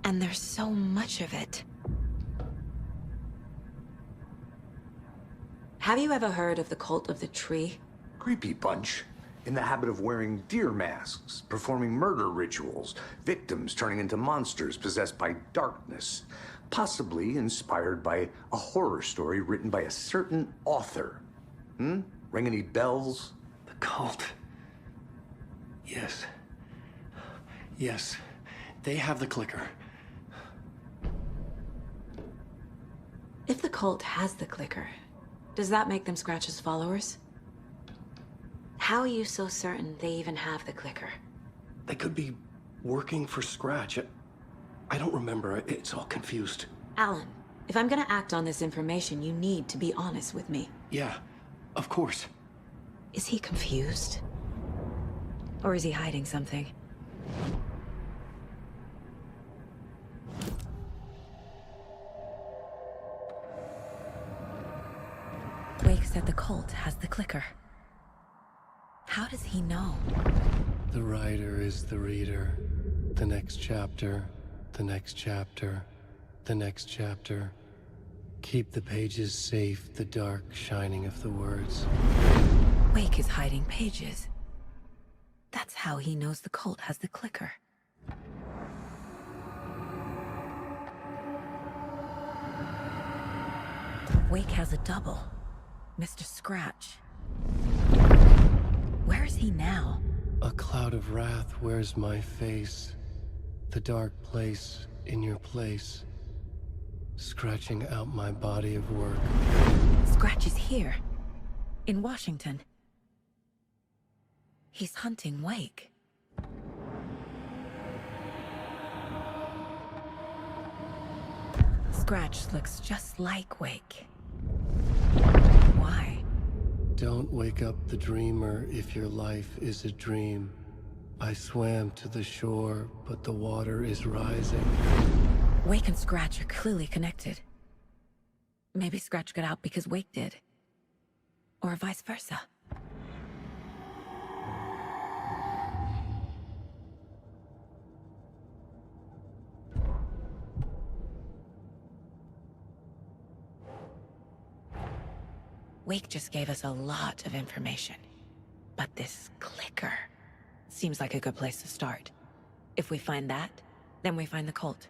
And there's so much of it. Have you ever heard of the Cult of the Tree? Creepy bunch. In the habit of wearing deer masks, performing murder rituals, victims turning into monsters possessed by darkness, possibly inspired by a horror story written by a certain author. Ring any bells? The cult. Yes. Yes. They have the clicker. If the cult has the clicker, does that make them Scratch's followers? How are you so certain they even have the clicker? They could be working for Scratch. I don't remember. It's all confused. Alan, if I'm gonna act on this information, you need to be honest with me. Yeah, of course. Is he confused? Or is he hiding something? Wake said the cult has the clicker. How does he know? The writer is the reader. The next chapter, the next chapter, the next chapter. Keep the pages safe, the dark shining of the words. Wake is hiding pages. That's how he knows the cult has the clicker. Wake has a double. Mr. Scratch. Where is he now? A cloud of wrath wears my face. The dark place in your place. Scratching out my body of work. Scratch is here. In Washington. He's hunting Wake. Scratch looks just like Wake. Why? Don't wake up the dreamer if your life is a dream. I swam to the shore, but the water is rising. Wake and Scratch are clearly connected. Maybe Scratch got out because Wake did. Or vice versa. Wake just gave us a lot of information. But this clicker seems like a good place to start. If we find that, then we find the cult.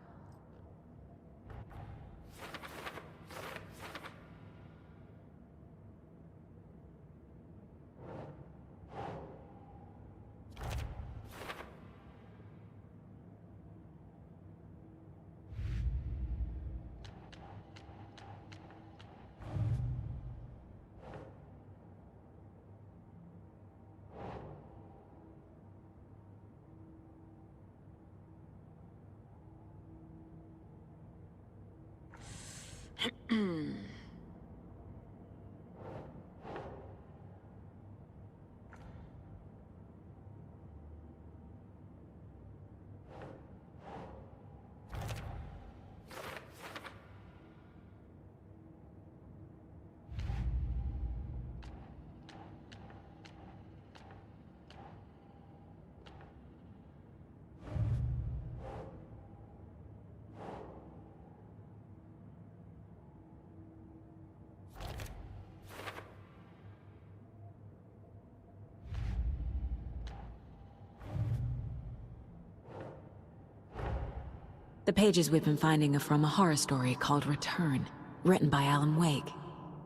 The pages we've been finding are from a horror story called Return, written by Alan Wake,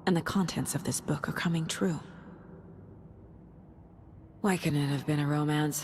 and the contents of this book are coming true. Why couldn't it have been a romance?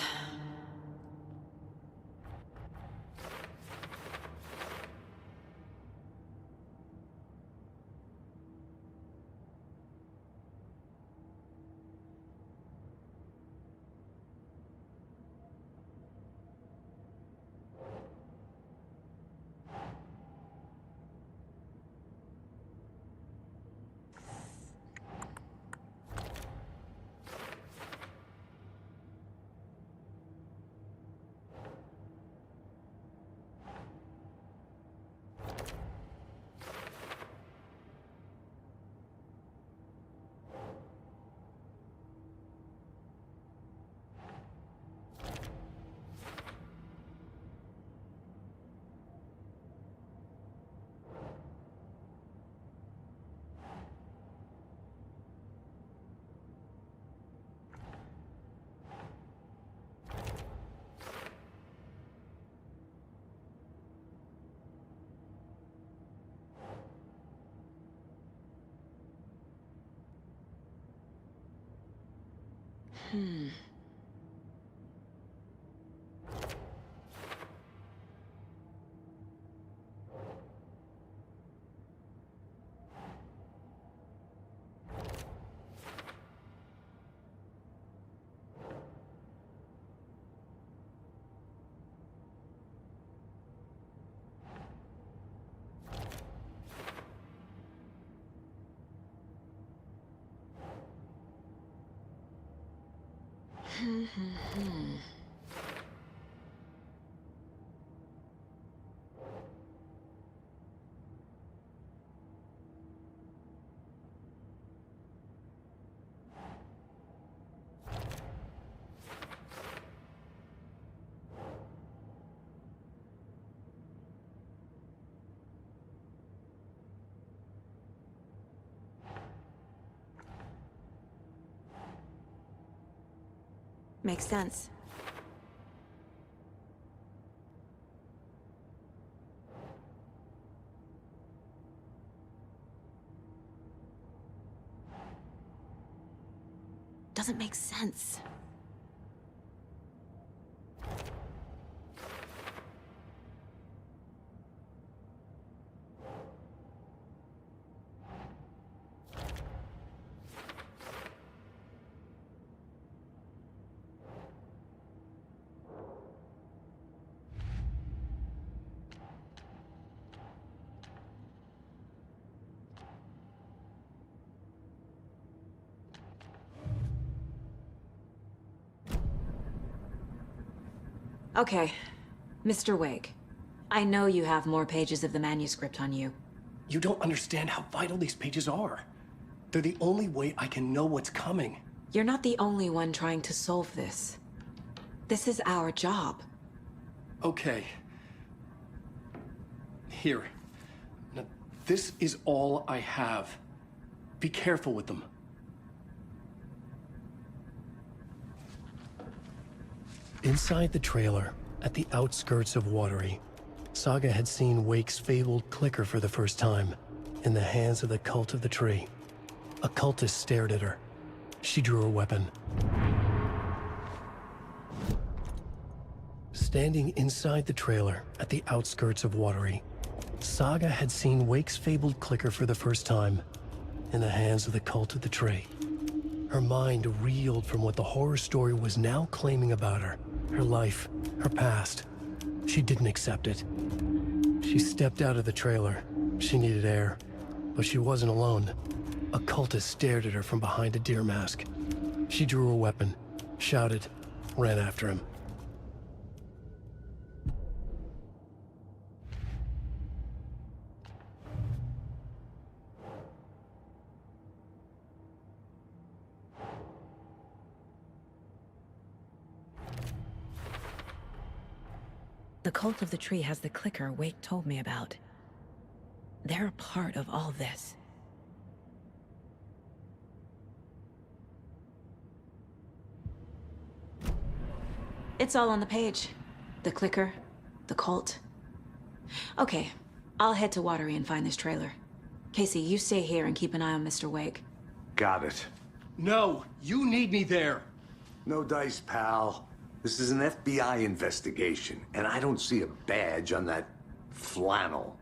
Makes sense. doesn't make sense. Okay, Mr. Wake. I know you have more pages of the manuscript on you. You don't understand how vital these pages are. They're the only way I can know what's coming. You're not the only one trying to solve this. This is our job. Okay. Here. Now, this is all I have. Be careful with them. Inside the trailer, at the outskirts of Watery, Saga had seen Wake's fabled clicker for the first time, in the hands of the Cult of the Tree. A cultist stared at her. She drew her weapon. Standing inside the trailer, at the outskirts of Watery, Saga had seen Wake's fabled clicker for the first time, in the hands of the Cult of the Tree. Her mind reeled from what the horror story was now claiming about her. Her life, her past. She didn't accept it. She stepped out of the trailer. She needed air. But she wasn't alone. A cultist stared at her from behind a deer mask. She drew her weapon, shouted, ran after him. The Cult of the Tree has the clicker Wake told me about. They're a part of all this. It's all on the page. The clicker, the cult. Okay, I'll head to Watery and find this trailer. Casey, you stay here and keep an eye on Mr. Wake. Got it. No, you need me there. No dice, pal. This is an FBI investigation, and I don't see a badge on that flannel.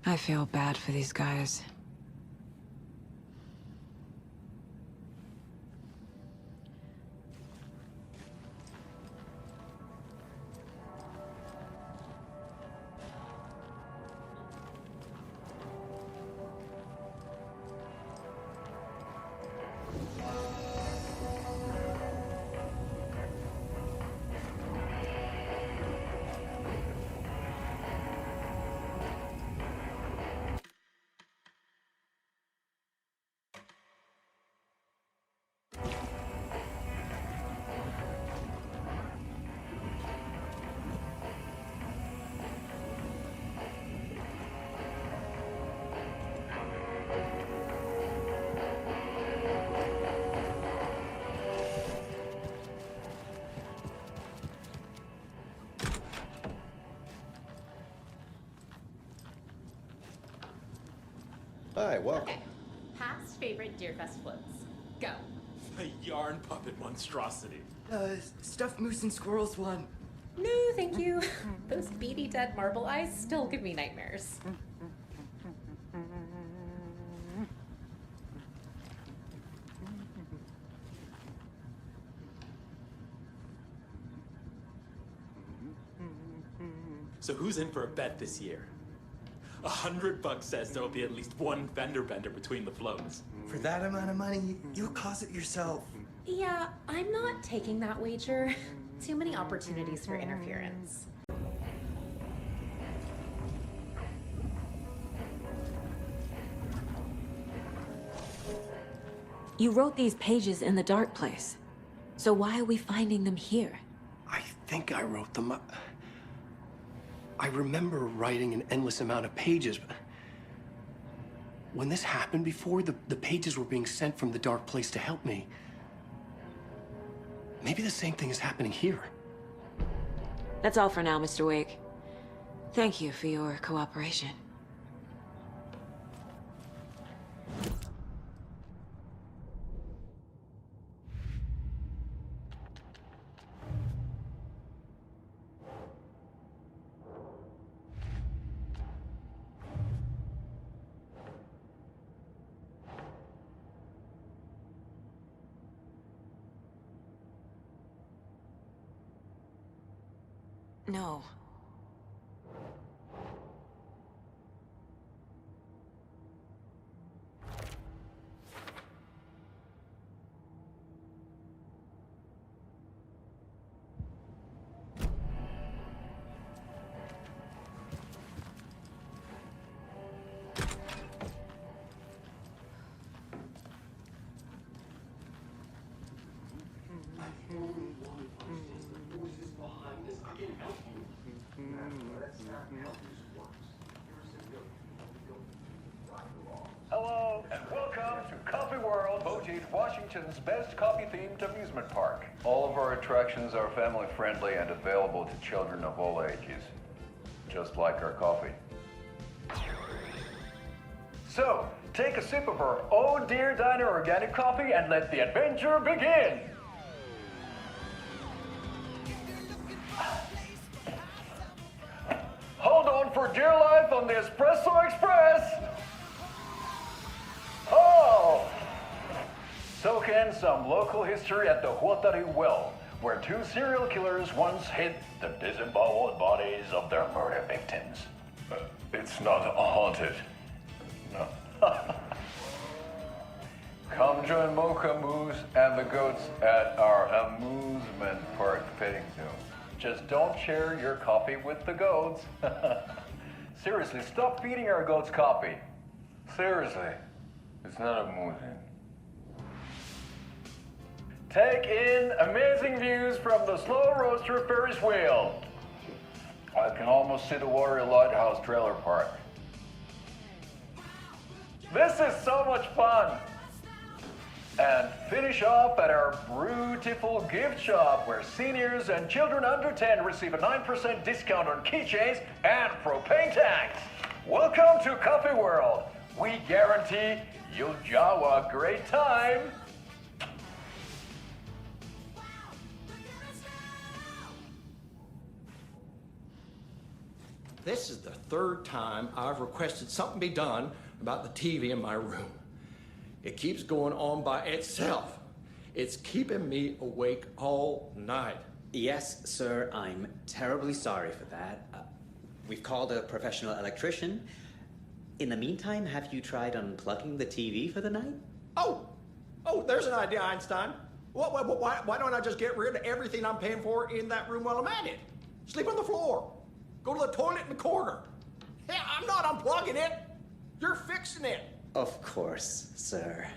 I feel bad for these guys. Hi, welcome. Okay. Past favorite Deerfest floats. Go. A yarn puppet monstrosity. Stuffed moose and squirrels one. No, thank you. Those beady dead marble eyes still give me nightmares. So who's in for a bet this year? $100 says there'll be at least one fender bender between the floats. For that amount of money, you'll cause it yourself. Yeah, I'm not taking that wager. Too many opportunities for interference. You wrote these pages in the dark place. So why are we finding them here? I think I wrote them. I remember writing an endless amount of pages, but when this happened before, the pages were being sent from the dark place to help me. Maybe the same thing is happening here. That's all for now, Mr. Wake. Thank you for your cooperation. No. Hello, and welcome to Coffee World, voted Washington's best coffee-themed amusement park. All of our attractions are family-friendly and available to children of all ages, just like our coffee. So, take a sip of our Oh Dear Diner organic coffee and let the adventure begin! Hold on for dear life on the Espresso Express! Oh! Soak in some local history at the Huatari Well, where two serial killers once hid the disemboweled bodies of their murder victims. It's not haunted. No. Come join Mocha Moose and the goats at our amusement park petting zoo. Just don't share your coffee with the goats. Seriously, stop feeding our goats coffee. Seriously, it's not amusing. Take in amazing views from the Slow Roaster Ferris wheel. I can almost see the Watery Lighthouse trailer park. This is so much fun! And finish off at our beautiful gift shop where seniors and children under 10 receive a 9% discount on keychains and propane tanks. Welcome to Coffee World. We guarantee you'll jaw a great time. This is the third time I've requested something be done about the TV in my room. It keeps going on by itself. It's keeping me awake all night. Yes, sir, I'm terribly sorry for that. We've called a professional electrician. In the meantime, have you tried unplugging the TV for the night? Oh, there's an idea, Einstein. Why don't I just get rid of everything I'm paying for in that room while I'm at it? Sleep on the floor. Go to the toilet in the corner. Hey, I'm not unplugging it. You're fixing it. Of course, sir.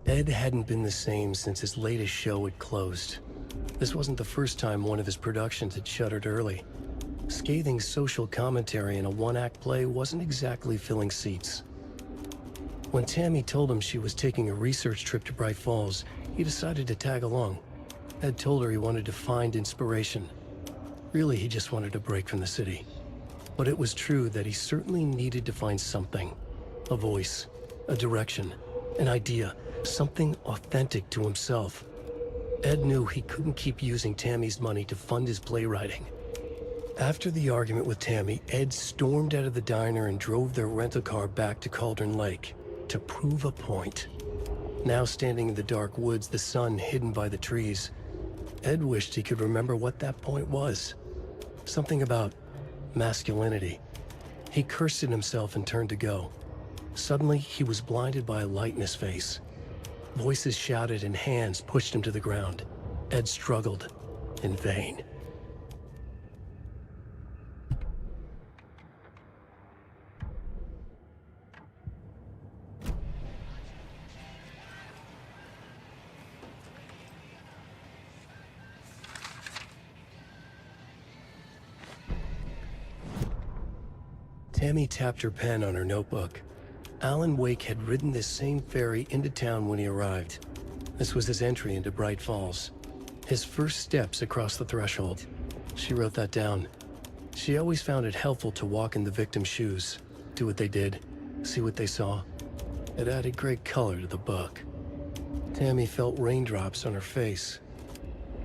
Ed hadn't been the same since his latest show had closed. This wasn't the first time one of his productions had shuttered early. Scathing social commentary in a one-act play wasn't exactly filling seats. When Tammy told him she was taking a research trip to Bright Falls, he decided to tag along. Ed told her he wanted to find inspiration. Really, he just wanted a break from the city. But it was true that he certainly needed to find something. A voice, a direction, an idea, something authentic to himself. Ed knew he couldn't keep using Tammy's money to fund his playwriting. After the argument with Tammy, Ed stormed out of the diner and drove their rental car back to Cauldron Lake to prove a point. Now standing in the dark woods, the sun hidden by the trees, Ed wished he could remember what that point was. Something about masculinity. He cursed at himself and turned to go. Suddenly, he was blinded by a light in his face. Voices shouted and hands pushed him to the ground. Ed struggled in vain. Tammy tapped her pen on her notebook. Alan Wake had ridden this same ferry into town when he arrived. This was his entry into Bright Falls. His first steps across the threshold. She wrote that down. She always found it helpful to walk in the victim's shoes, do what they did, see what they saw. It added great color to the book. Tammy felt raindrops on her face.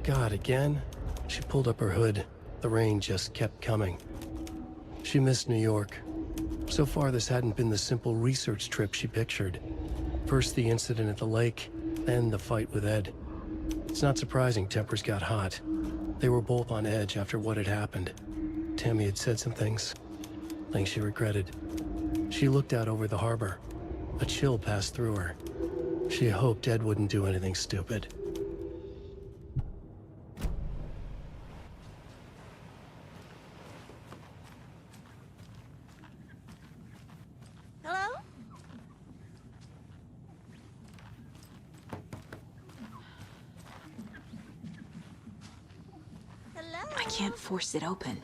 God, again? She pulled up her hood. The rain just kept coming. She missed New York. So far, this hadn't been the simple research trip she pictured. First the incident at the lake, then the fight with Ed. It's not surprising tempers got hot. They were both on edge after what had happened. Tammy had said some things she regretted. She looked out over the harbor. A chill passed through her. She hoped Ed wouldn't do anything stupid. I can't force it open.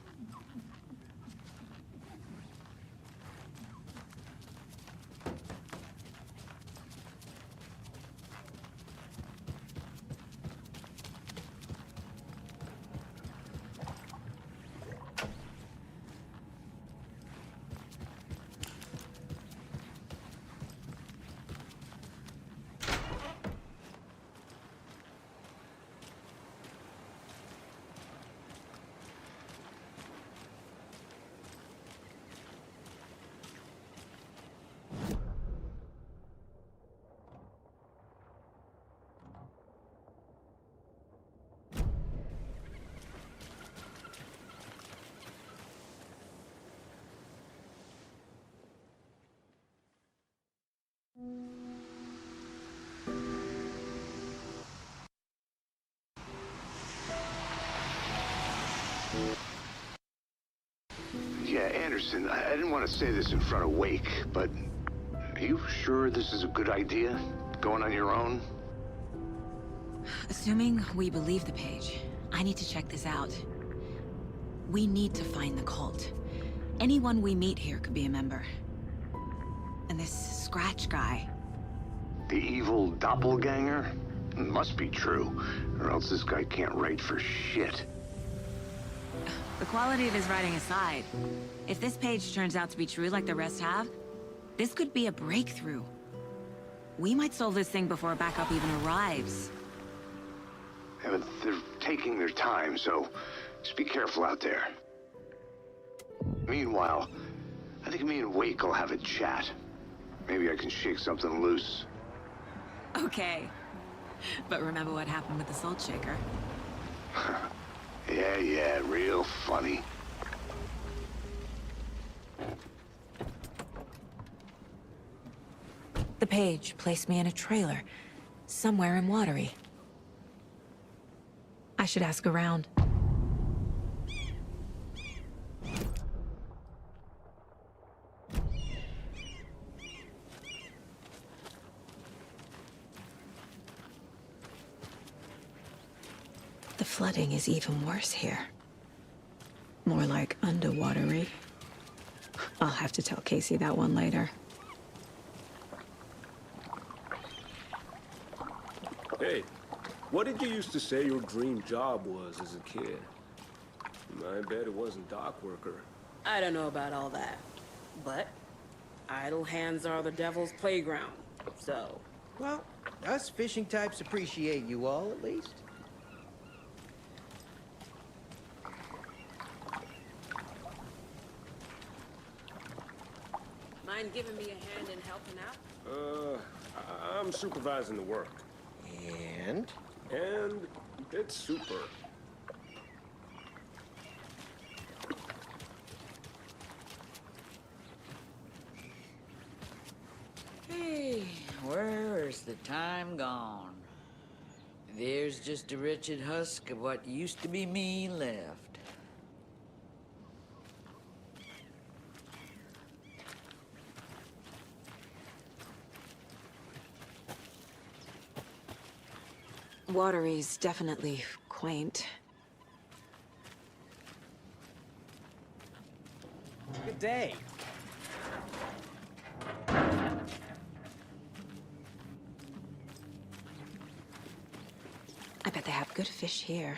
Yeah, Anderson, I didn't want to say this in front of Wake, but are you sure this is a good idea? Going on your own? Assuming we believe the page, I need to check this out. We need to find the cult. Anyone we meet here could be a member. And this Scratch guy. The evil doppelganger? Must be true, or else this guy can't write for shit. The quality of his writing aside, if this page turns out to be true like the rest have, this could be a breakthrough. We might solve this thing before backup even arrives. Yeah, but they're taking their time, so just be careful out there. Meanwhile, I think me and Wake will have a chat. Maybe I can shake something loose. Okay. But remember what happened with the salt shaker? Yeah, real funny. The page placed me in a trailer, somewhere in Watery. I should ask around. The flooding is even worse here. More like underwatery. I'll have to tell Casey that one later. Hey, what did you used to say your dream job was as a kid? I bet it wasn't dock worker. I don't know about all that, but idle hands are the devil's playground, so... Well, us fishing types appreciate you all, at least. Mind giving me a hand in helping out? I'm supervising the work. And? And it's super. Hey, where's the time gone? There's just a wretched husk of what used to be me left. Watery's definitely quaint. Good day. I bet they have good fish here.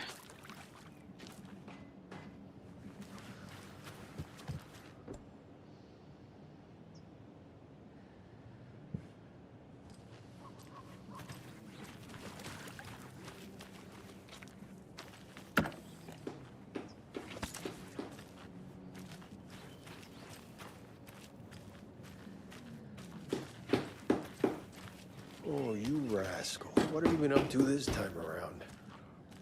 Oh, you rascal. What have you been up to this time around?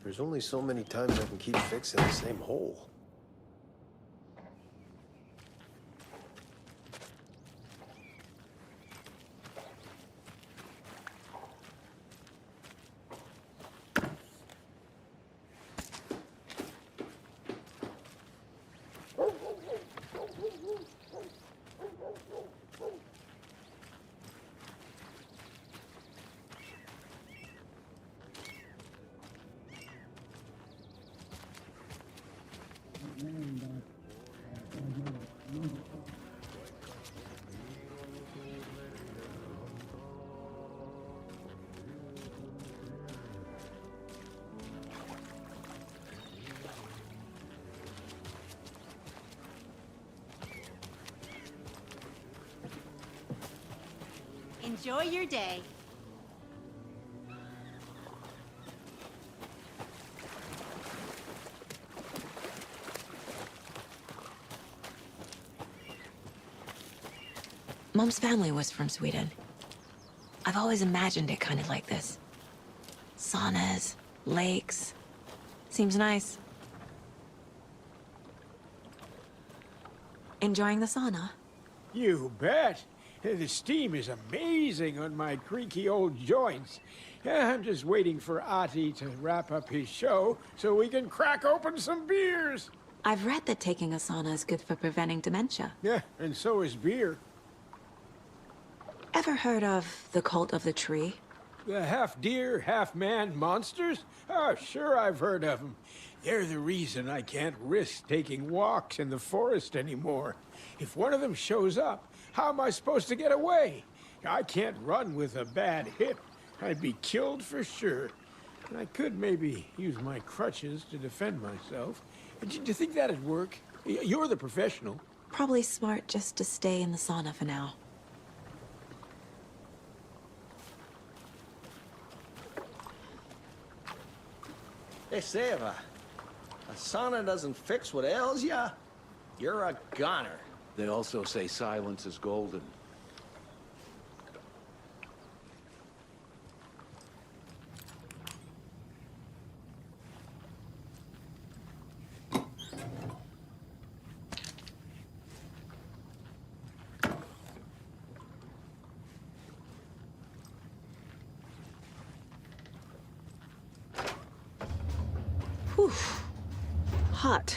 There's only so many times I can keep fixing the same hole. Enjoy your day. Mom's family was from Sweden. I've always imagined it kind of like this. Saunas, lakes. Seems nice. Enjoying the sauna? You bet. The steam is amazing on my creaky old joints. I'm just waiting for Ati to wrap up his show so we can crack open some beers. I've read that taking a sauna is good for preventing dementia. Yeah, and so is beer. Ever heard of the cult of the tree? The half-deer, half-man monsters? Oh, sure I've heard of them. They're the reason I can't risk taking walks in the forest anymore. If one of them shows up, how am I supposed to get away? I can't run with a bad hip. I'd be killed for sure. I could maybe use my crutches to defend myself. Do you think that'd work? You're the professional. Probably smart just to stay in the sauna for now. They say if a sauna doesn't fix what ails ya, you're a goner. They also say silence is golden. Whew. Hot.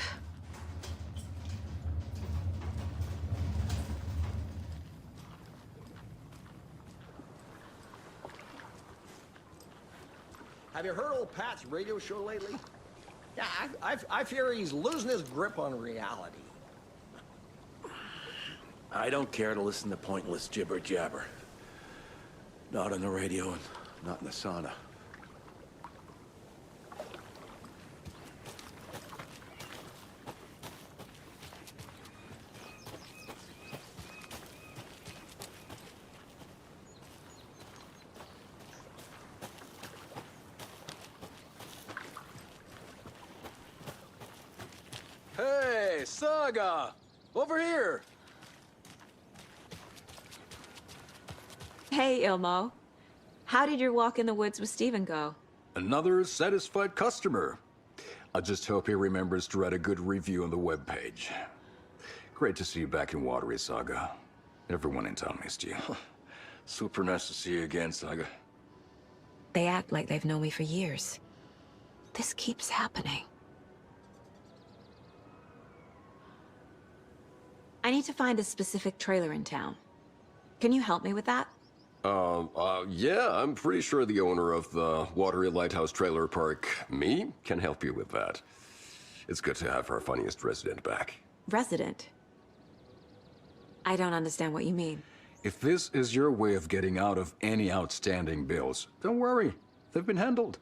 Have you heard old Pat's radio show lately? Yeah, I fear he's losing his grip on reality. I don't care to listen to pointless jibber-jabber. Not on the radio and not in the sauna. Hey, Saga! Over here! Hey, Ilmo. How did your walk in the woods with Steven go? Another satisfied customer. I just hope he remembers to write a good review on the webpage. Great to see you back in Watery, Saga. Everyone in town missed you. Super nice to see you again, Saga. They act like they've known me for years. This keeps happening. I need to find a specific trailer in town. Can you help me with that? Yeah, I'm pretty sure the owner of the Watery Lighthouse Trailer Park, me, can help you with that. It's good to have our funniest resident back. Resident? I don't understand what you mean. If this is your way of getting out of any outstanding bills, don't worry. They've been handled.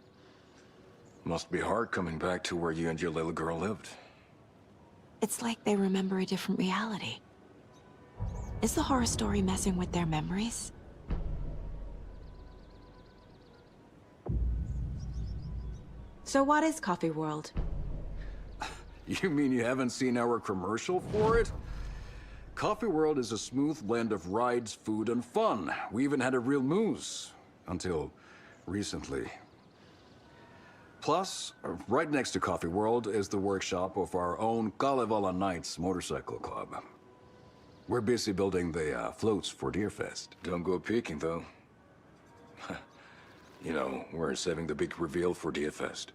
Must be hard coming back to where you and your little girl lived. It's like they remember a different reality. Is the horror story messing with their memories? So what is Coffee World? You mean you haven't seen our commercial for it? Coffee World is a smooth blend of rides, food, and fun. We even had a real moose. Until recently. Plus, right next to Coffee World is the workshop of our own Kalevala Knights motorcycle club. We're busy building the floats for Deerfest. Don't go peeking, though. You know, we're saving the big reveal for Deerfest.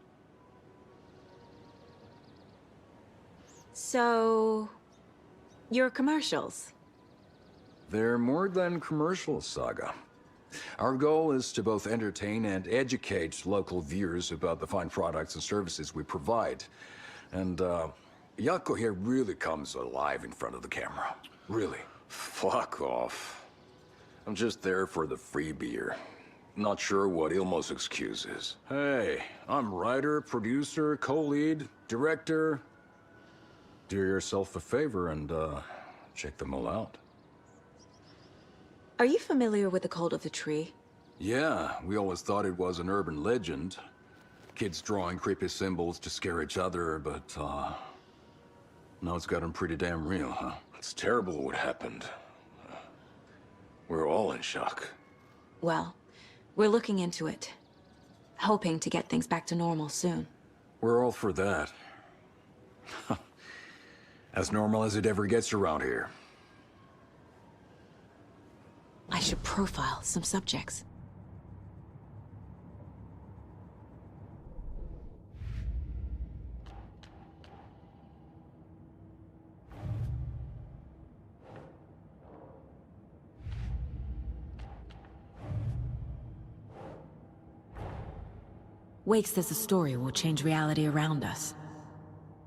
So... your commercials? They're more than commercials, Saga. Our goal is to both entertain and educate local viewers about the fine products and services we provide. And, Jaakko here really comes alive in front of the camera. Really. Fuck off. I'm just there for the free beer. Not sure what Ilmo's excuse is. Hey, I'm writer, producer, co-lead, director. Do yourself a favor and, check them all out. Are you familiar with the Cult of the Tree? Yeah, we always thought it was an urban legend. Kids drawing creepy symbols to scare each other, but, now it's gotten pretty damn real, huh? It's terrible what happened. We're all in shock. Well, we're looking into it. Hoping to get things back to normal soon. We're all for that. As normal as it ever gets around here. I should profile some subjects. Wake says the story will change reality around us.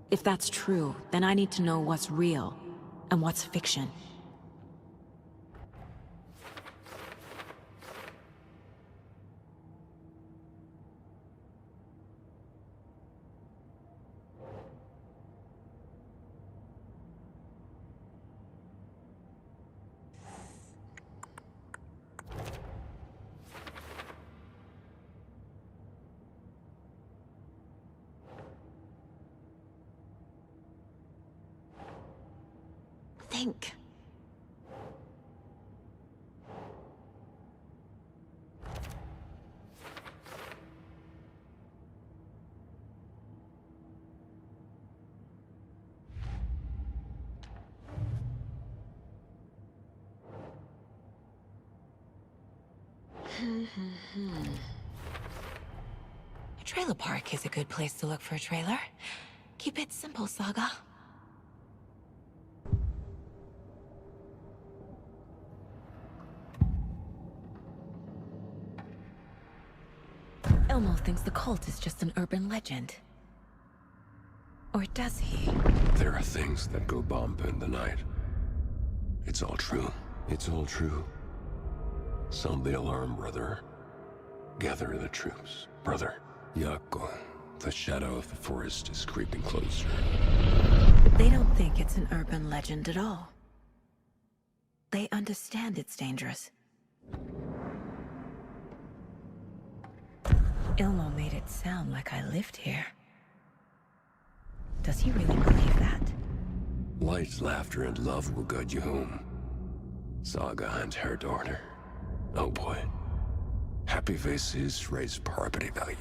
If that's true, then I need to know what's real and what's fiction. Think. A trailer park is a good place to look for a trailer. Keep it simple, Saga. Elmo thinks the cult is just an urban legend. Or does he? There are things that go bump in the night. It's all true. It's all true. Sound the alarm, brother. Gather the troops, brother. Gioco, the shadow of the forest is creeping closer. They don't think it's an urban legend at all. They understand it's dangerous. Ilmo made it sound like I lived here. Does he really believe that? Light, laughter, and love will guide you home. Saga and her daughter. Oh boy. Happy faces raise property value.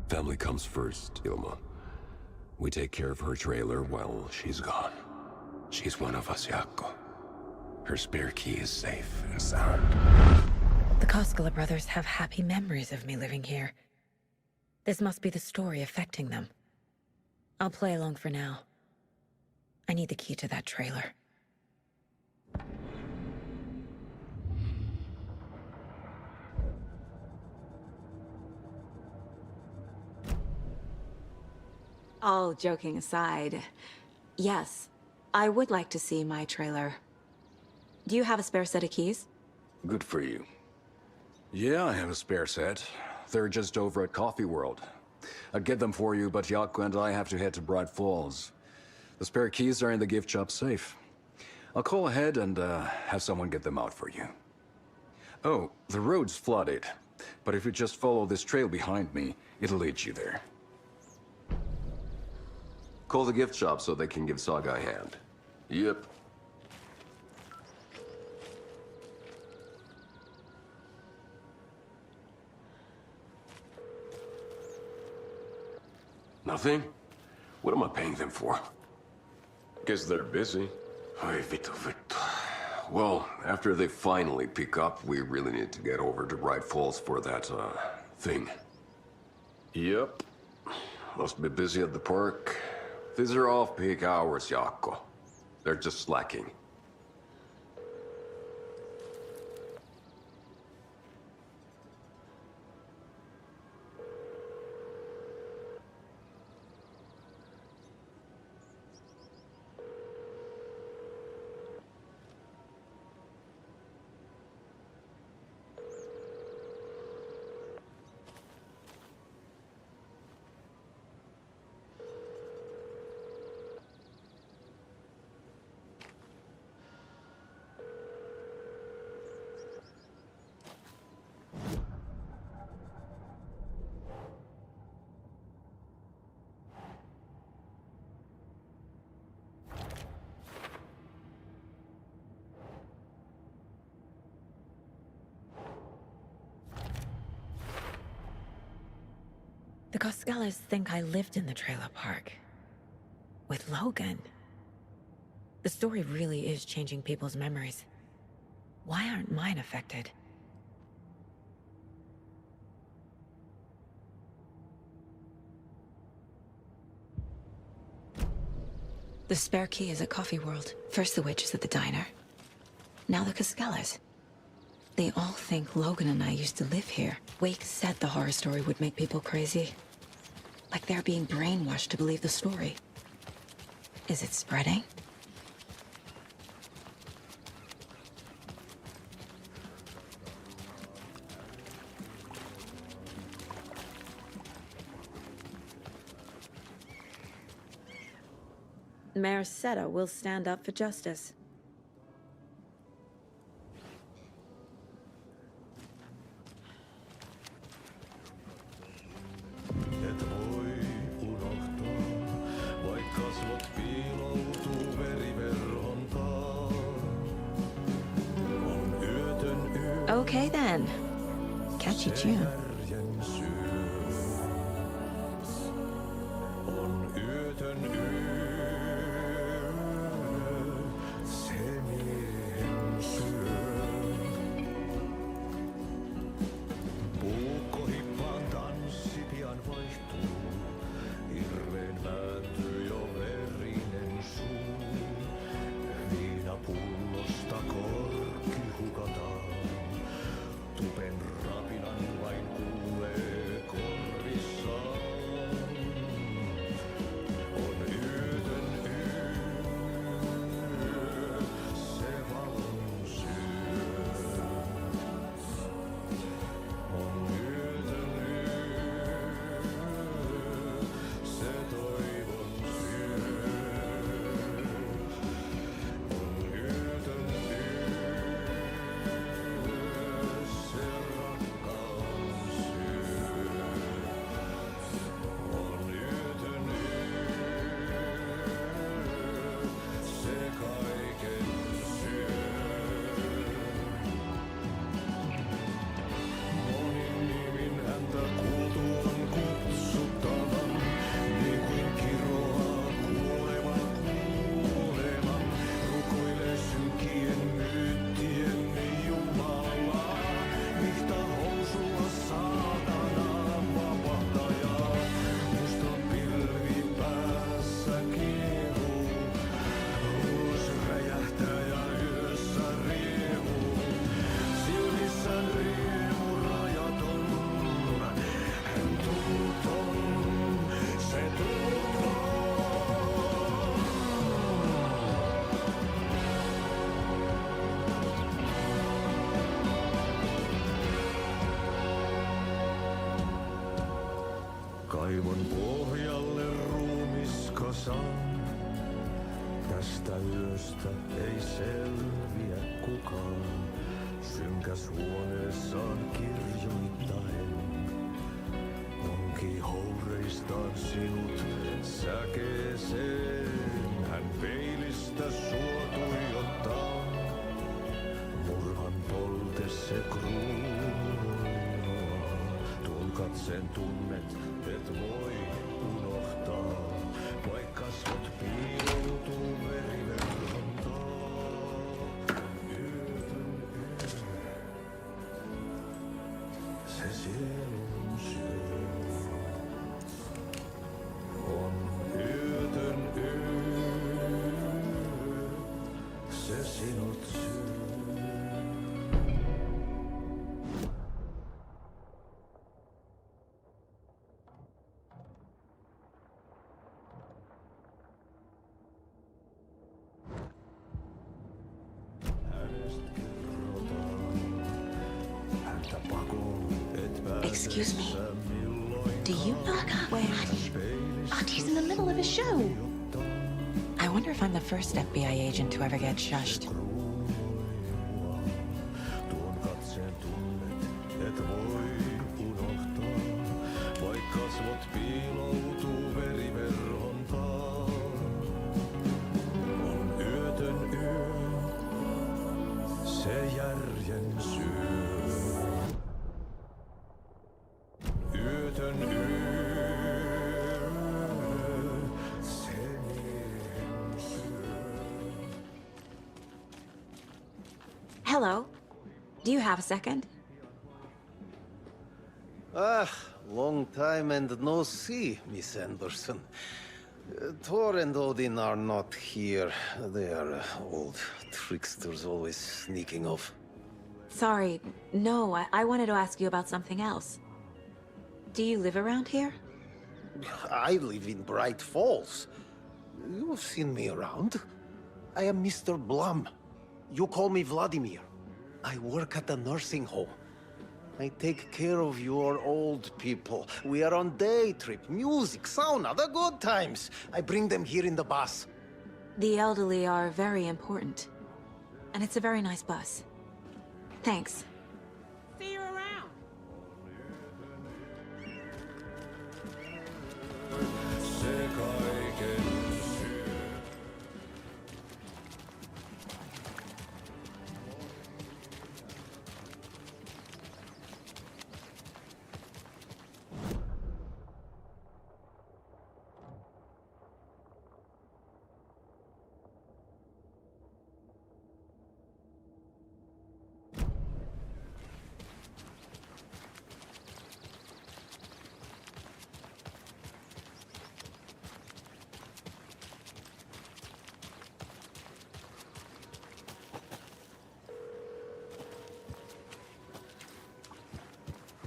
Family comes first, Ilma. We take care of her trailer while she's gone. She's one of us, Gioco. Her spare key is safe and sound. The Koskela brothers have happy memories of me living here. This must be the story affecting them. I'll play along for now. I need the key to that trailer. All joking aside, yes, I would like to see my trailer. Do you have a spare set of keys? Good for you. Yeah, I have a spare set. They're just over at Coffee World. I'd get them for you, but Gioco and I have to head to Bright Falls. The spare keys are in the gift shop safe. I'll call ahead and have someone get them out for you. Oh, the road's flooded, but if you just follow this trail behind me, it'll lead you there. Call the gift shop so they can give Saga a hand. Yep. Nothing? What am I paying them for? Guess they're busy. Ay, Vito. Well, after they finally pick up, we really need to get over to Bright Falls for that, thing. Yep. Must be busy at the park. These are off-peak hours, Gioco. They're just slacking. The Koskelas think I lived in the trailer park. With Logan. The story really is changing people's memories. Why aren't mine affected? The spare key is at Coffee World. First the witches at the diner. Now the Koskelas. They all think Logan and I used to live here. Wake said the horror story would make people crazy. Like they're being brainwashed to believe the story. Is it spreading? Mayor Seta will stand up for justice. Okay then. Catchy tune. Kaivon pohjalle ruumiskasan. Tästä yöstä ei selviä kukaan. Synkäs huoneessaan kirjoittain. Onki houreistaan sinut säkeeseen. Hän peilistä sua tuijottaa. Murhan polte se kruunua. Tuon katseen tunnet, et voi unohtaa. Vaik kasvot piiloutuu veriverhon taa. Se sielun syö. On yötön yö. Se sinut syö. Excuse me. Do you know where... He's in the middle of a show. I wonder if I'm the first FBI agent to ever get shushed. Tuon katseen tunnet, et voi unohtaa. Vaik kasvot piiloutuu veriverhon taa. On yötön yö, se järjen syö. Yötön yö, se miehen syö. Hello. Do you have a second? Long time and no see, Miss Anderson. Thor and Odin are not here. They are old tricksters always sneaking off. Sorry. No, I wanted to ask you about something else. Do you live around here? I live in Bright Falls. You've seen me around. I am Mr. Blum. You call me Vladimir. I work at a nursing home. I take care of your old people. We are on day trip, music, sauna, the good times. I bring them here in the bus. The elderly are very important. And it's a very nice bus. Thanks. See you around. Se kaiken syö.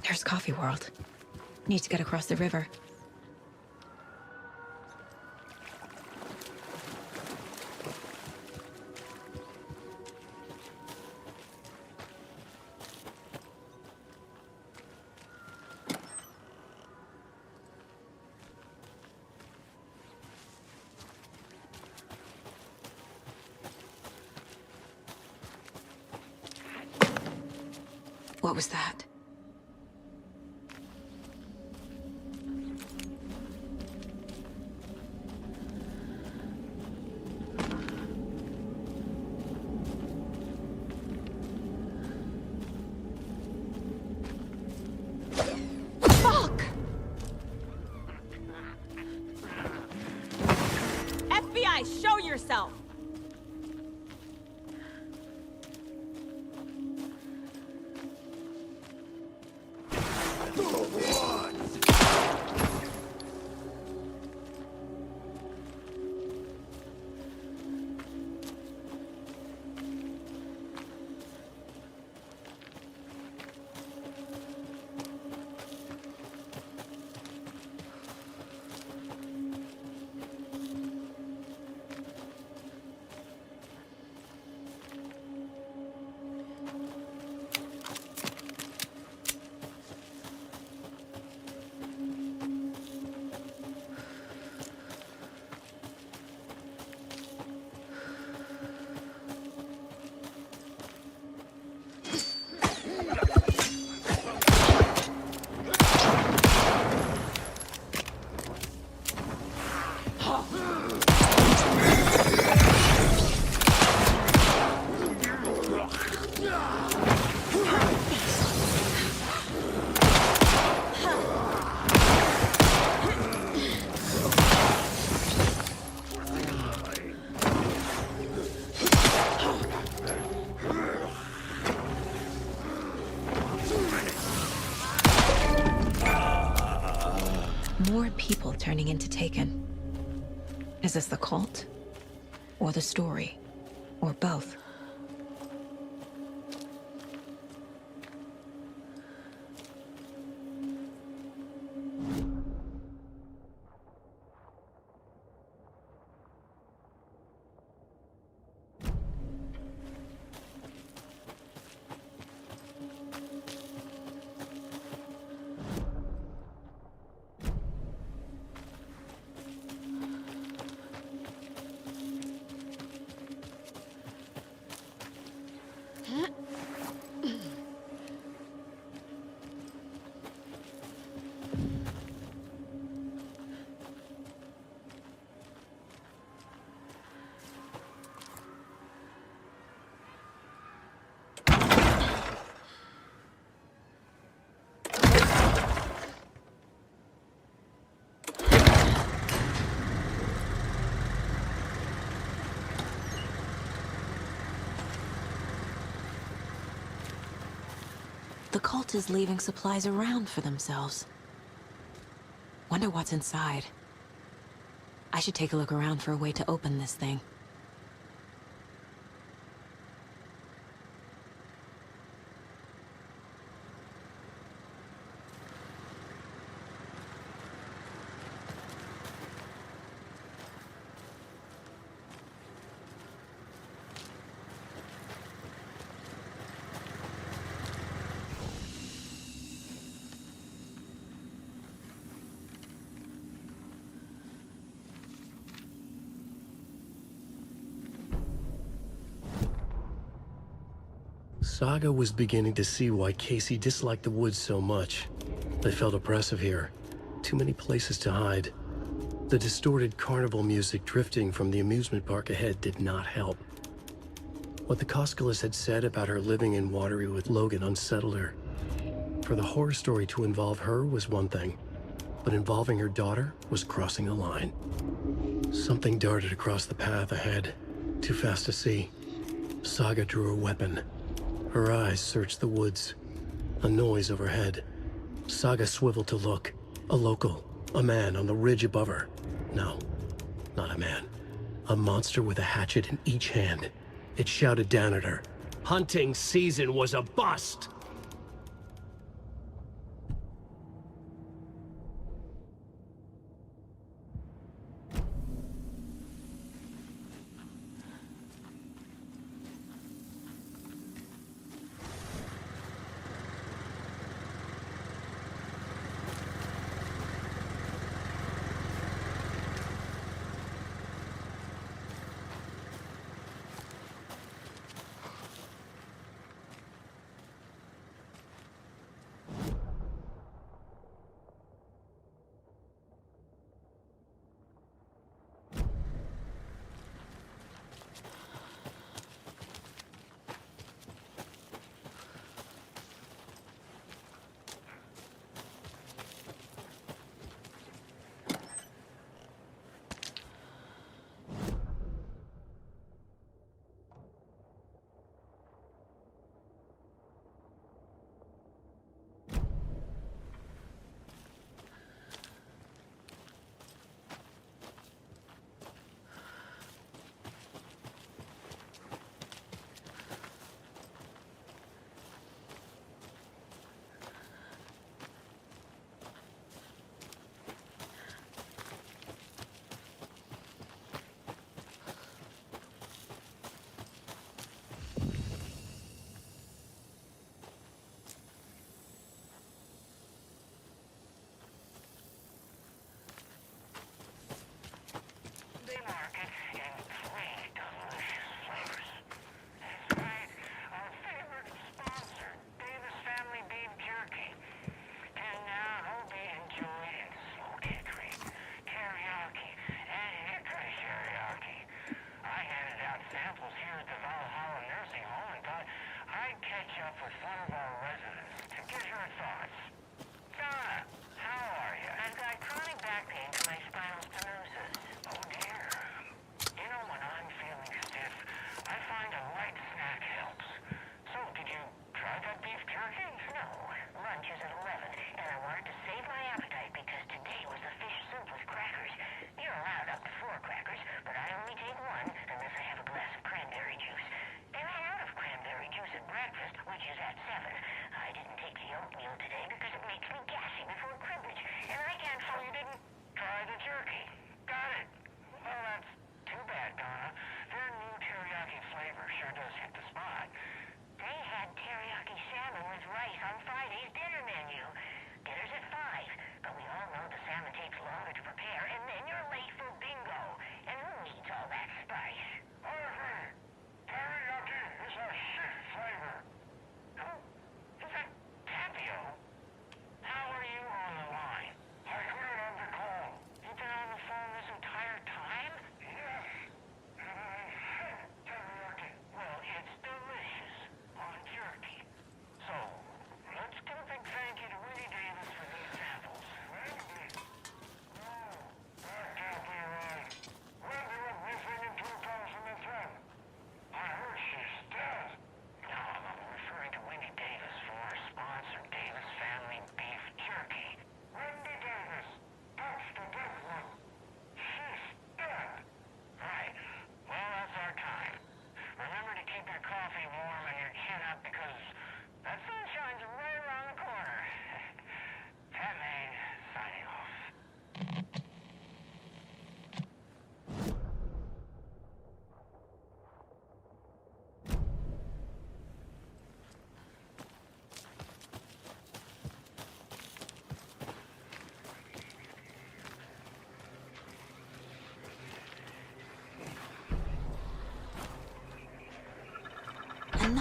There's Coffee World. Need to get across the river. What was that? FBI, show yourself! More people turning into Taken. Is this the cult? Or the story? Or both? The cult is leaving supplies around for themselves. Wonder what's inside. I should take a look around for a way to open this thing. Saga was beginning to see why Casey disliked the woods so much. They felt oppressive here. Too many places to hide. The distorted carnival music drifting from the amusement park ahead did not help. What the Koskelis had said about her living in Watery with Logan unsettled her. For the horror story to involve her was one thing, but involving her daughter was crossing a line. Something darted across the path ahead, too fast to see. Saga drew her weapon. Her eyes searched the woods. A noise overhead. Saga swiveled to look. A local. A man on the ridge above her. No, not a man. A monster with a hatchet in each hand. It shouted down at her. Hunting season was a bust!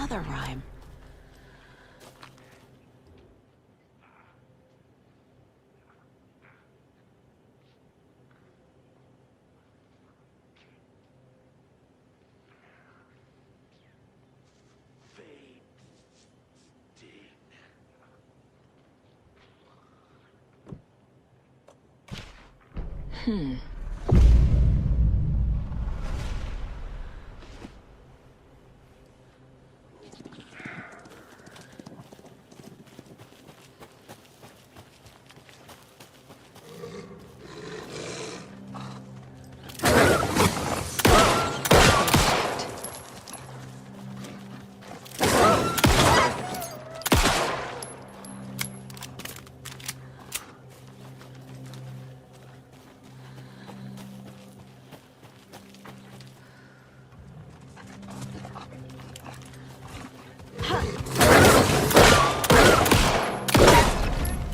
another rhyme.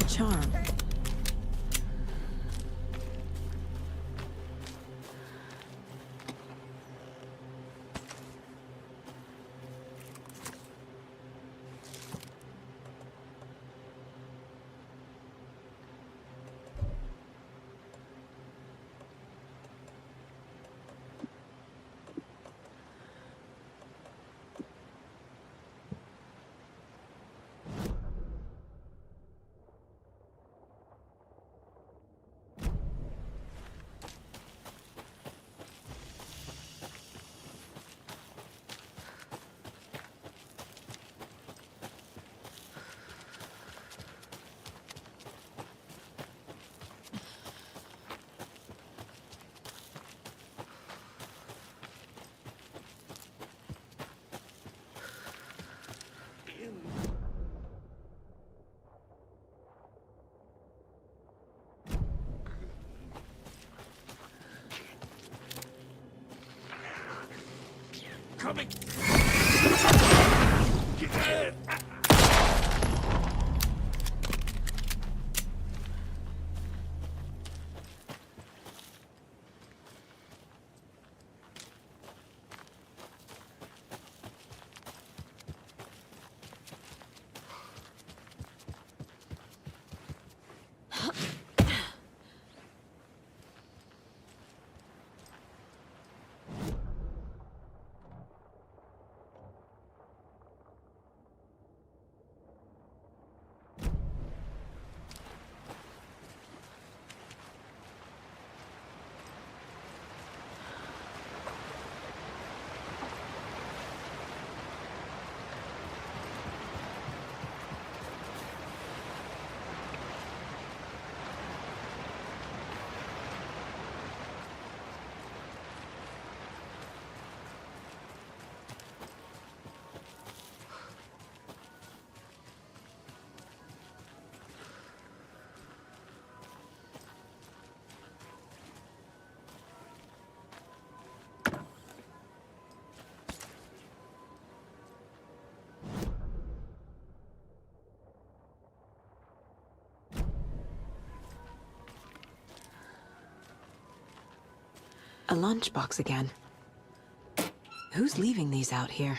Charm. Coming! A lunchbox again. Who's leaving these out here?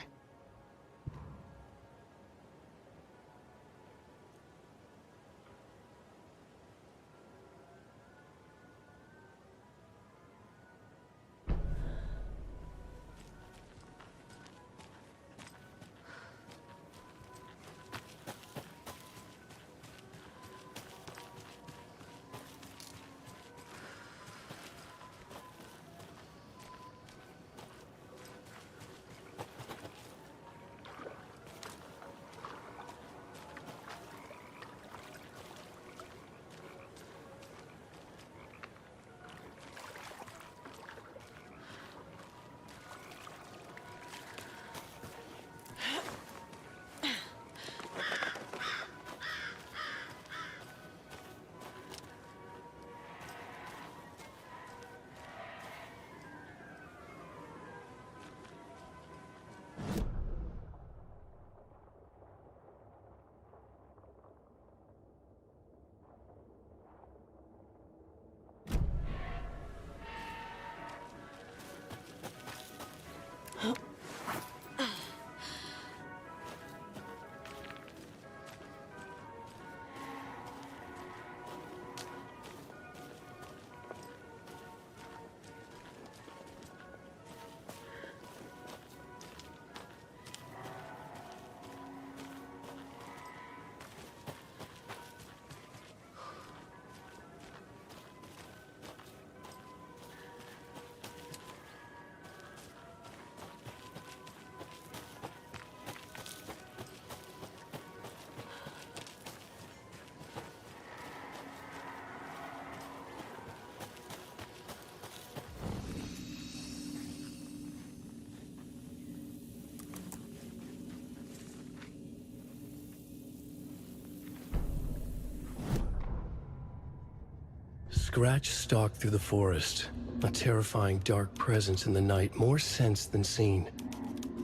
Scratch stalked through the forest, a terrifying dark presence in the night, more sensed than seen.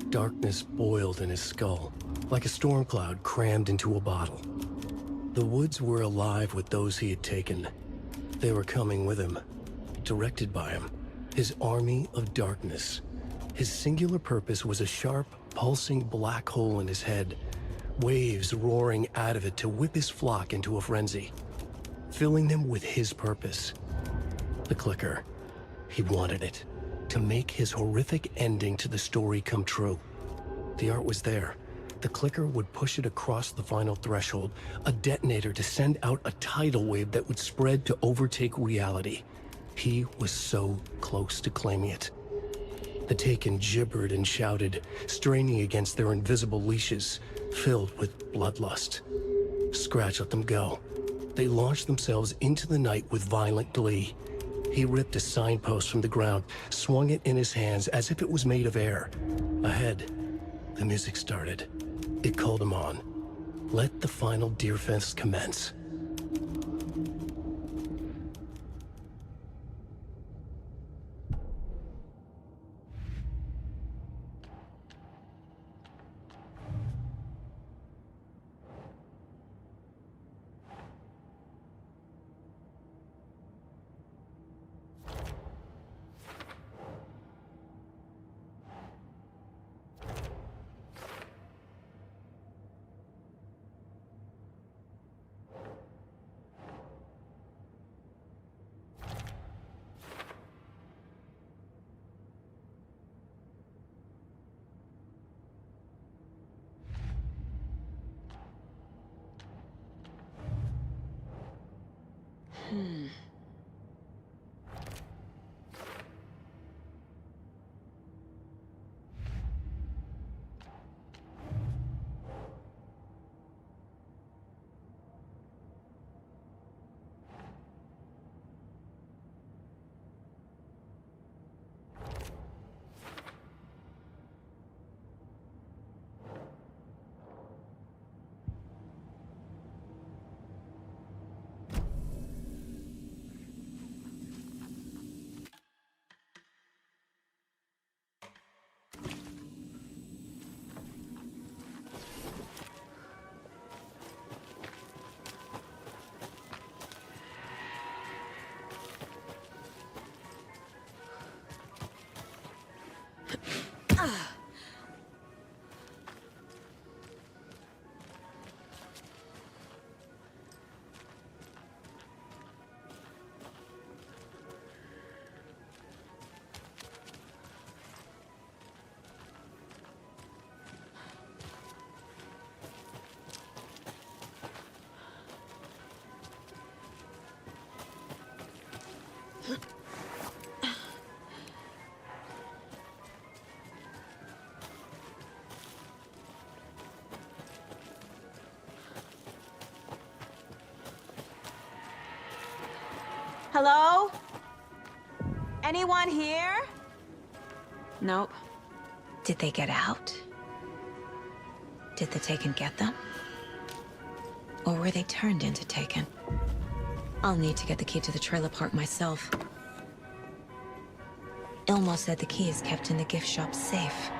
Darkness boiled in his skull, like a storm cloud crammed into a bottle. The woods were alive with those he had taken. They were coming with him, directed by him. His army of darkness. His singular purpose was a sharp, pulsing black hole in his head, waves roaring out of it to whip his flock into a frenzy, filling them with his purpose. The clicker. He wanted it, to make his horrific ending to the story come true. The art was there. The clicker would push it across the final threshold, a detonator to send out a tidal wave that would spread to overtake reality. He was so close to claiming it. The Taken gibbered and shouted, straining against their invisible leashes, filled with bloodlust. Scratch let them go. They launched themselves into the night with violent glee. He ripped a signpost from the ground, swung it in his hands as if it was made of air. Ahead, the music started. It called him on. Let the final deer fest commence. Hello? Anyone here? Nope. Did they get out? Did the Taken get them? Or were they turned into Taken? I'll need to get the key to the trailer park myself. Ilmo said the key is kept in the gift shop safe.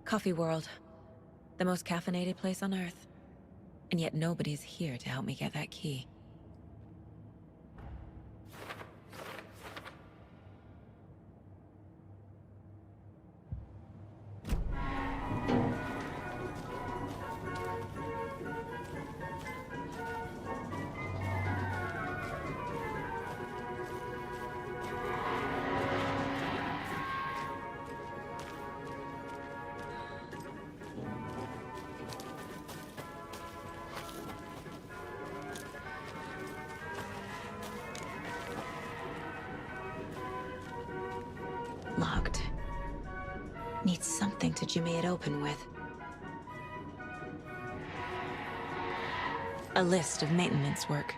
Coffee World. The most caffeinated place on Earth. And yet nobody's here to help me get that key. Locked. Needs something to jimmy it open with. A list of maintenance work.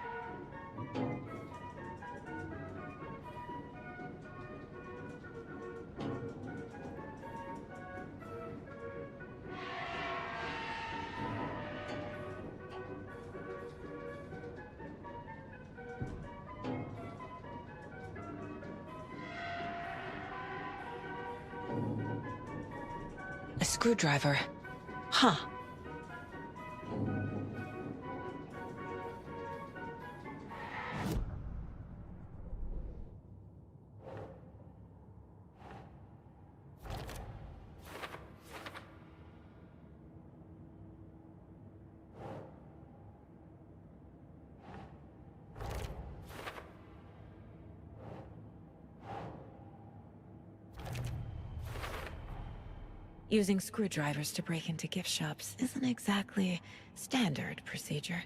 A screwdriver. Huh. Using screwdrivers to break into gift shops isn't exactly standard procedure.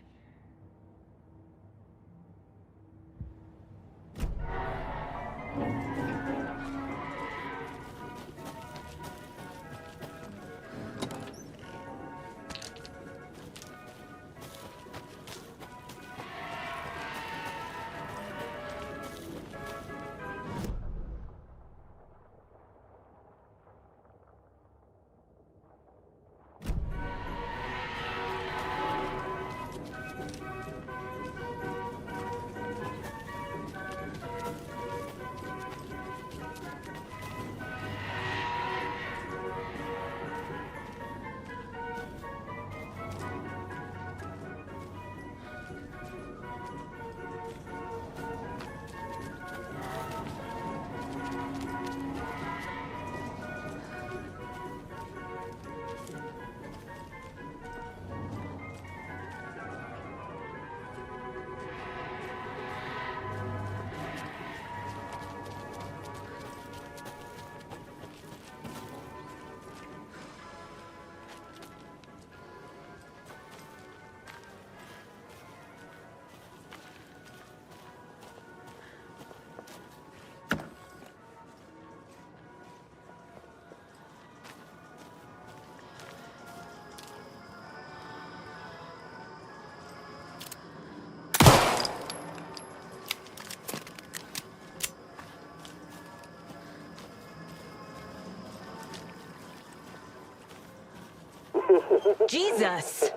Jesus!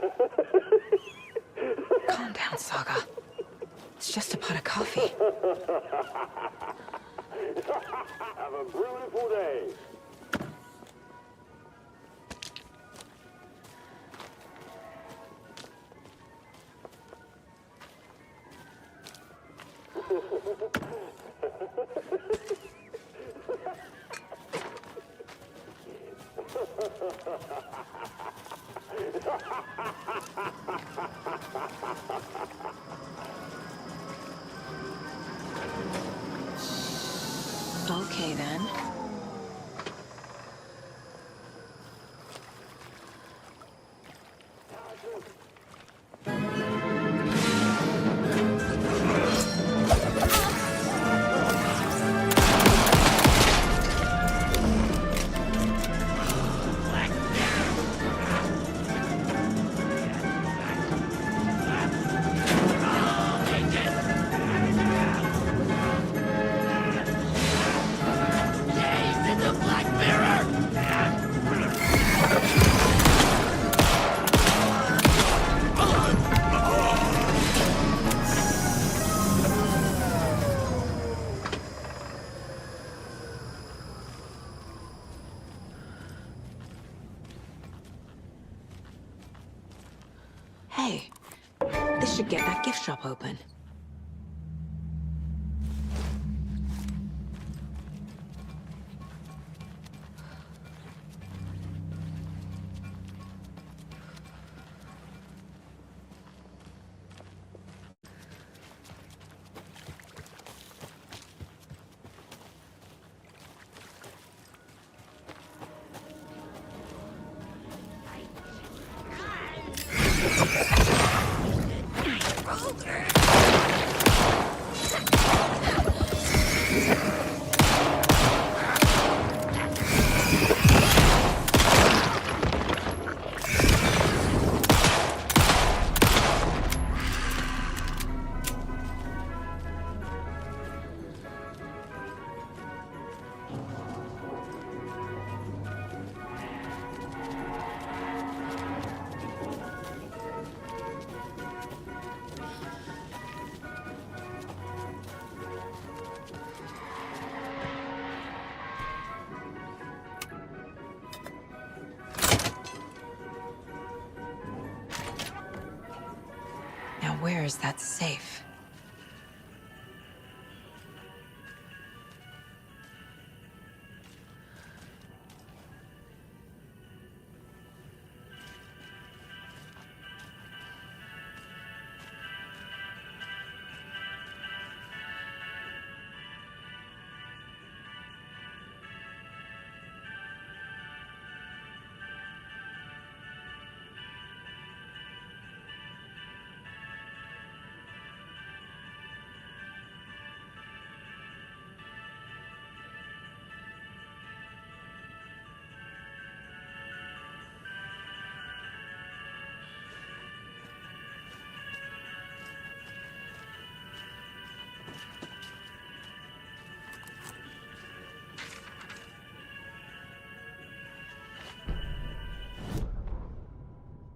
Calm down, Saga. It's just a pot of coffee. Have a beautiful day. Okay, then. Hey, this should get that gift shop open. Where is that safe?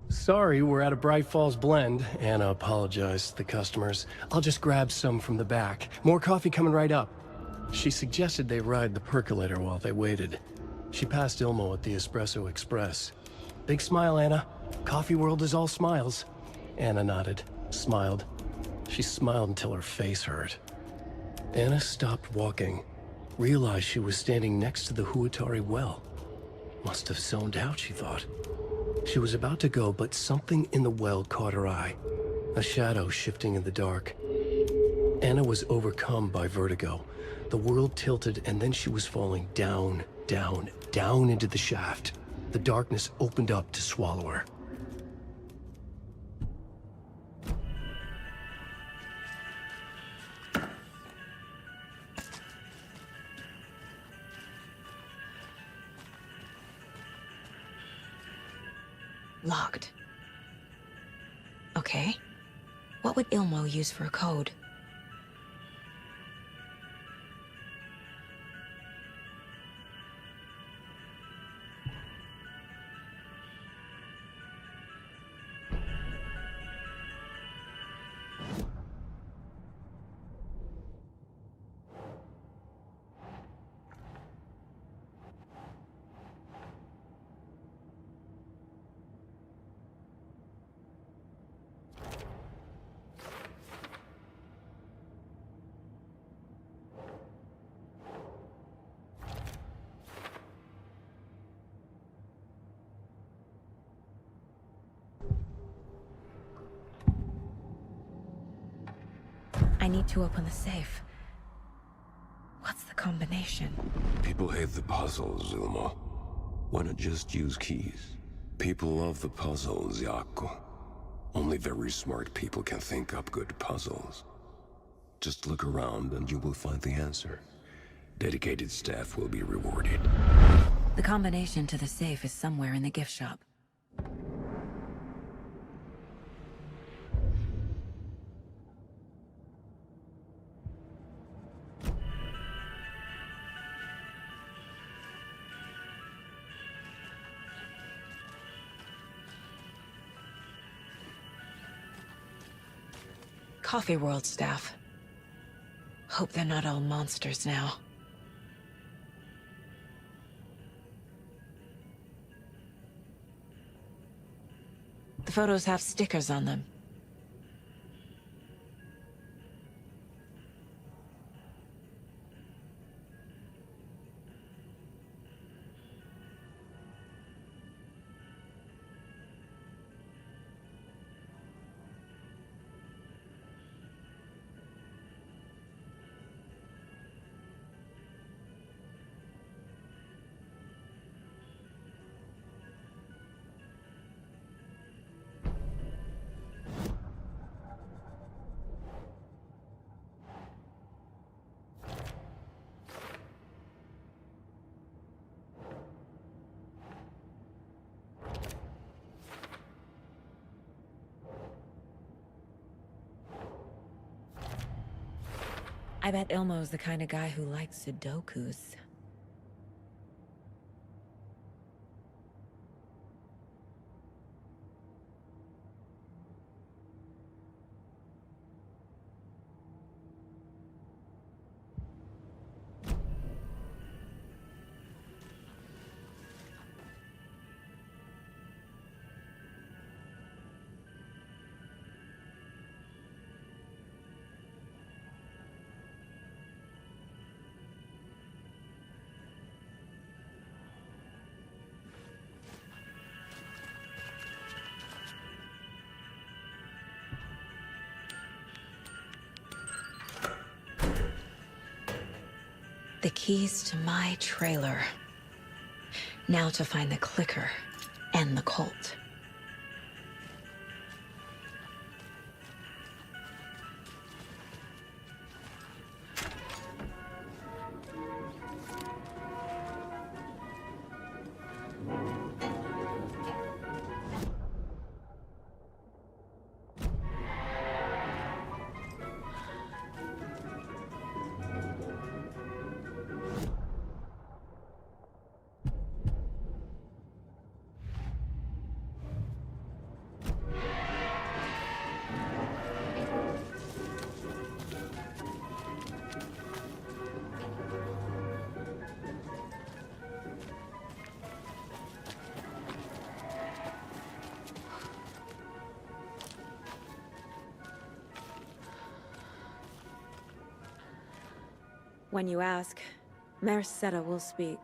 Sorry, we're at a Bright Falls blend. Anna apologized to the customers. I'll just grab some from the back. More coffee coming right up. She suggested they ride the percolator while they waited. She passed Ilmo at the Espresso Express. Big smile, Anna. Coffee world is all smiles. Anna nodded, smiled. She smiled until her face hurt. Anna stopped walking, realized she was standing next to the Huatari well. Must have zoned out, she thought. She was about to go, but something in the well caught her eye. A shadow shifting in the dark. Anna was overcome by vertigo. The world tilted, and then she was falling down, down, down into the shaft. The darkness opened up to swallow her. Locked. Okay. What would Ilmo use for a code? I need to open the safe. What's the combination? People hate the puzzles, Ilmo. Why not just use keys? People love the puzzles, Gioco. Only very smart people can think up good puzzles. Just look around and you will find the answer. Dedicated staff will be rewarded. The combination to the safe is somewhere in the gift shop. Coffee World staff. Hope they're not all monsters now. The photos have stickers on them. I bet Ilmo's the kind of guy who likes Sudokus. the keys to my trailer. Now to find the clicker and the cult. When you ask, Merceda will speak.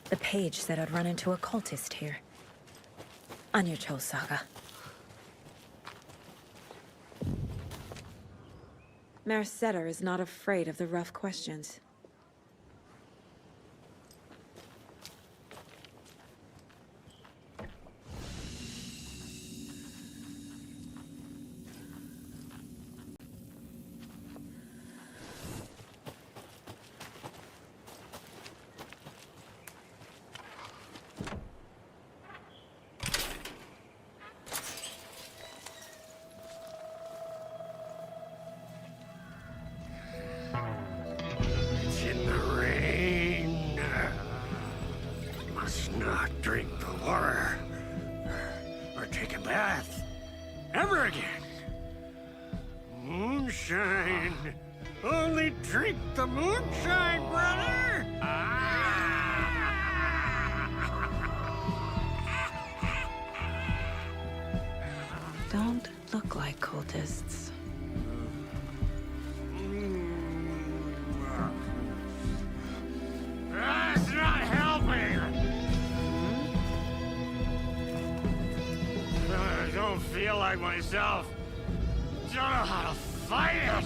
The page said I'd run into a cultist here. On your toes, Saga. Merceda is not afraid of the rough questions. Drink the water or take a bath ever again. Moonshine. Only drink the moonshine, brother. Don't look like cultists. That's not helping. I don't feel like myself. Don't know how to fight it.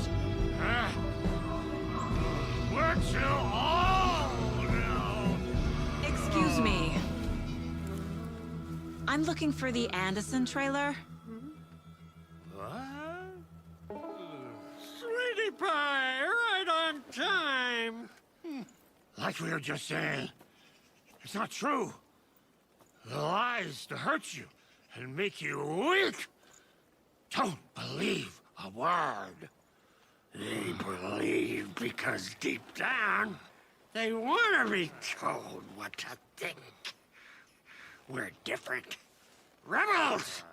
We're too old now. Excuse me. I'm looking for the Anderson trailer. What? Sweetie pie, right on time. Like we were just saying, it's not true. The lies to hurt you and make you weak. Don't believe a word. They believe because deep down, they want to be told what to think. We're different. Rebels!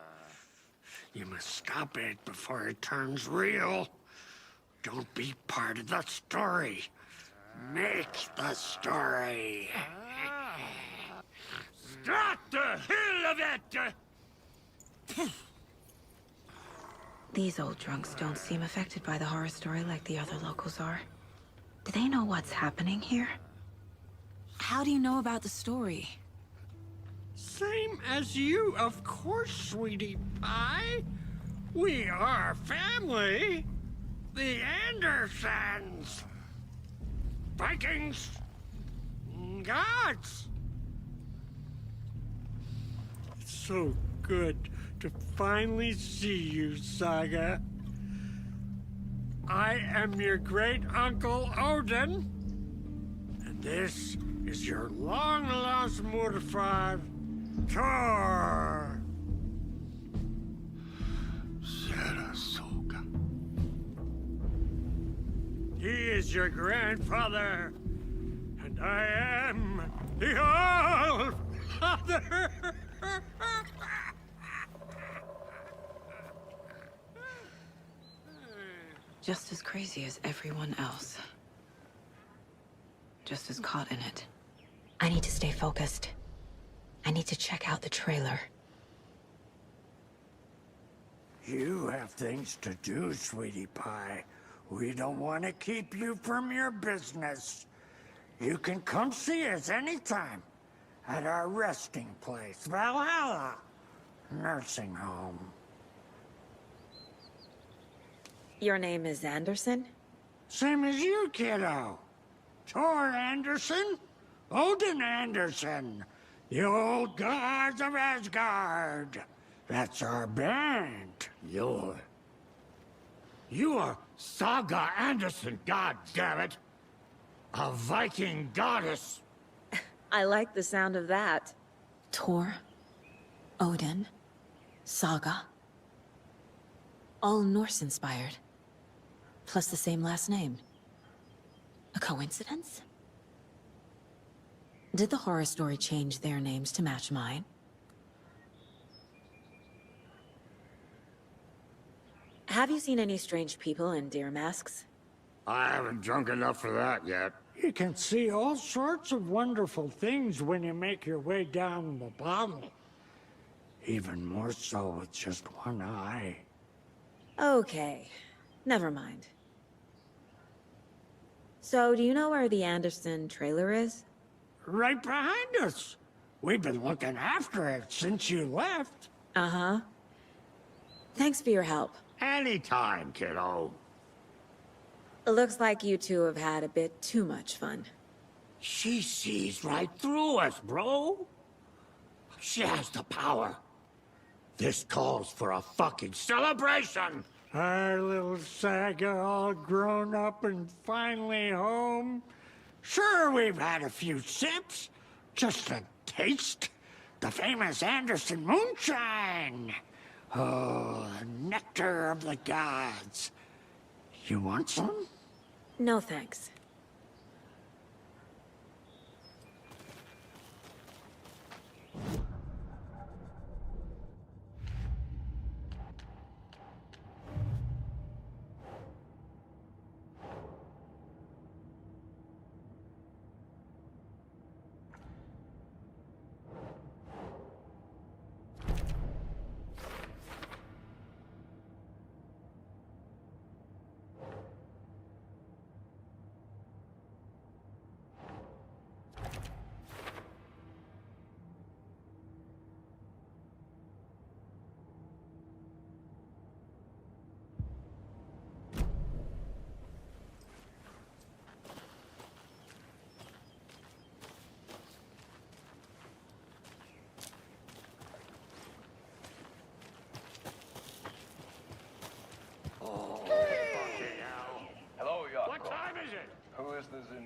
You must stop it before it turns real. Don't be part of the story. makes the story. Start the hell of it! These old drunks don't seem affected by the horror story like the other locals are. Do they know what's happening here? How do you know about the story? Same as you, of course, sweetie pie. We are family. The Andersons. Vikings. Gods. It's so good to finally see you, Saga. I am your great-uncle Odin. And this is your long-lost mortified Thor. Sarasota. He is your grandfather, and I am the All-Father. Just as crazy as everyone else. Just as caught in it. I need to stay focused. I need to check out the trailer. You have things to do, sweetie pie. We don't want to keep you from your business. You can come see us anytime at our resting place, Valhalla Nursing Home. Your name is Anderson? Same as you, kiddo. Thor Anderson, Odin Anderson, the old gods of Asgard. That's our band. You are Saga Anderson, goddammit. A Viking goddess. I like the sound of that. Thor, Odin, Saga. All Norse-inspired. Plus the same last name. A coincidence? Did the horror story change their names to match mine? Have you seen any strange people in deer masks? I haven't drunk enough for that yet. You can see all sorts of wonderful things when you make your way down the bottle. Even more so with just one eye. Okay, never mind. So, do you know where the Anderson trailer is? Right behind us. We've been looking after it since you left. Uh-huh. Thanks for your help. Anytime, kiddo. It looks like you two have had a bit too much fun. She sees right through us, bro. She has the power. This calls for a fucking celebration. Our little Saga all grown up and finally home. Sure, we've had a few sips. Just a taste. The famous Anderson moonshine. Oh, the nectar of the gods. You want some? No thanks.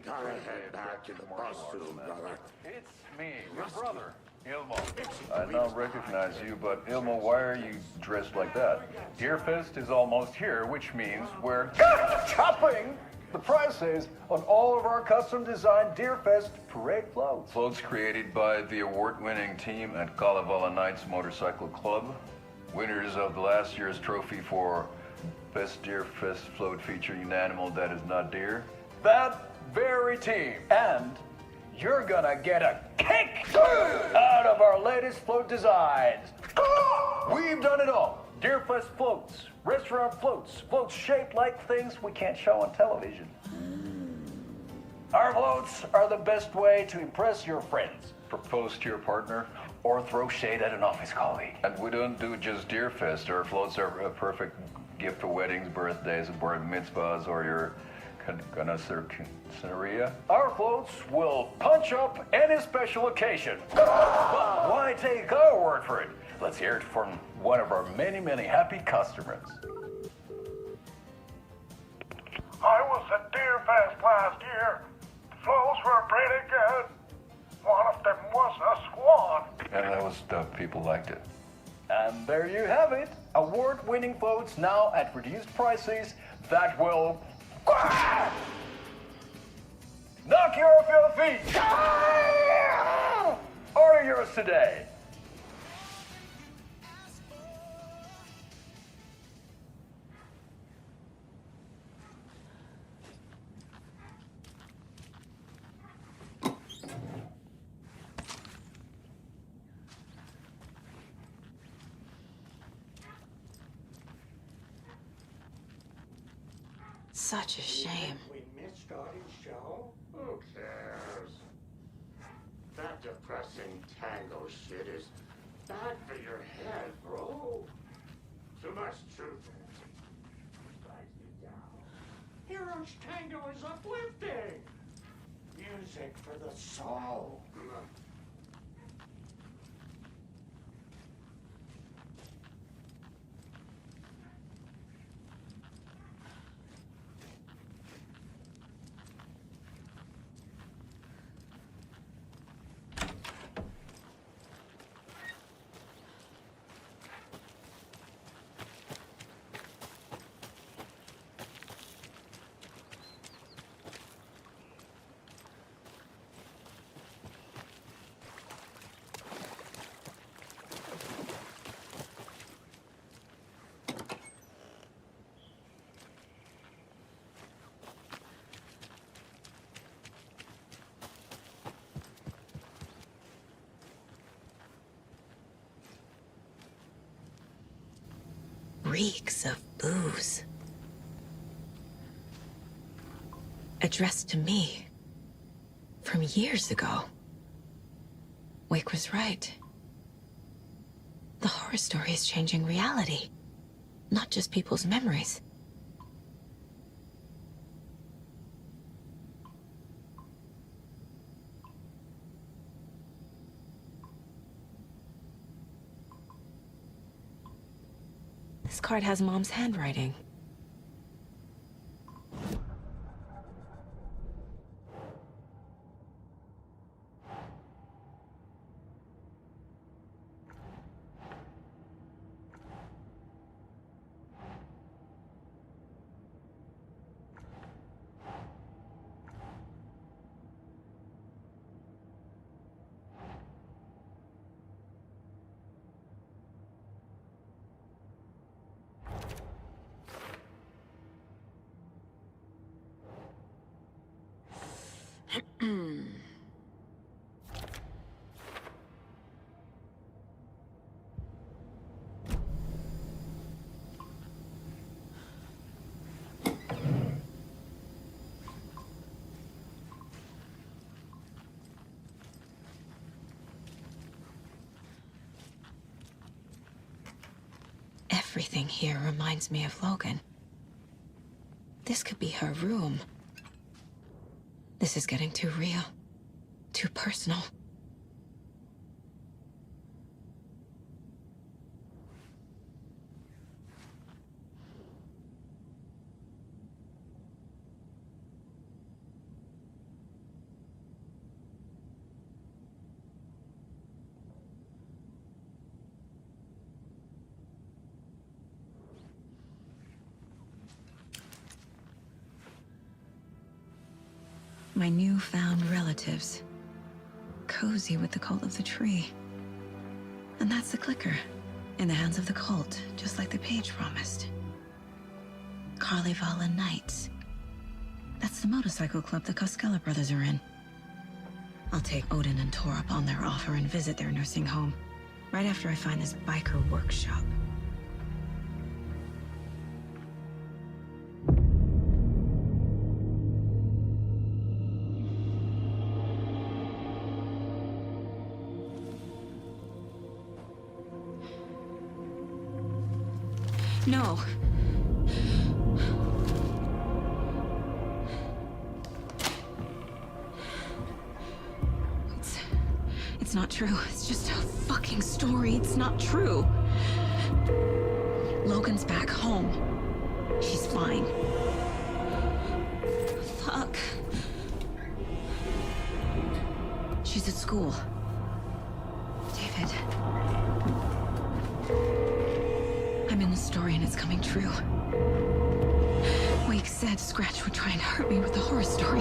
Gotta head back to the bus soon, brother. It's me, your brother, Ilmo. I now recognize you, but Ilmo, why are you dressed like that? Deerfest is almost here, which means we're chopping the prices on all of our custom-designed Deerfest parade floats. Floats created by the award-winning team at Kalevala Knights Motorcycle Club, winners of the last year's trophy for Best Deerfest float featuring an animal that is not deer. that very team. And you're gonna get a kick out of our latest float designs. We've done it all. Deerfest floats, restaurant floats, floats shaped like things we can't show on television. Our floats are the best way to impress your friends, propose to your partner, or throw shade at an office colleague. And we don't do just Deerfest. Our floats are a perfect gift for weddings, birthdays, bar mitzvahs, or your Scenaria. Our floats will punch up any special occasion. But why take our word for it? Let's hear it from one of our many, many happy customers. I was at Deerfest last year. The floats were pretty good. One of them was a swan. And that was the people liked it. And there you have it. Award-winning floats now at reduced prices that will knock you off your feet. Order yours today. Such a shame. We missed Scotty's show? Who cares? That depressing tango shit is bad for your head, bro. Too much truth in it. Drives you down. Hero's tango is uplifting. Music for the soul. Reeks of booze. Addressed to me. From years ago. Wake was right. The horror story is changing reality. Not just people's memories. This card has Mom's handwriting. Everything here reminds me of Logan. This could be her room. This is getting too real. Too personal. My newfound relatives. Cozy with the cult of the tree. And that's the clicker. In the hands of the cult, just like the page promised. Carnival and Knights. That's the motorcycle club the Koskela brothers are in. I'll take Odin and Tor up on their offer and visit their nursing home, right after I find this biker workshop. No. It's not true. It's just a fucking story. It's not true. Logan's back home. She's fine. Fuck. She's at school. David. I'm in the story and it's coming true. Wake said Scratch would try and hurt me with the horror story.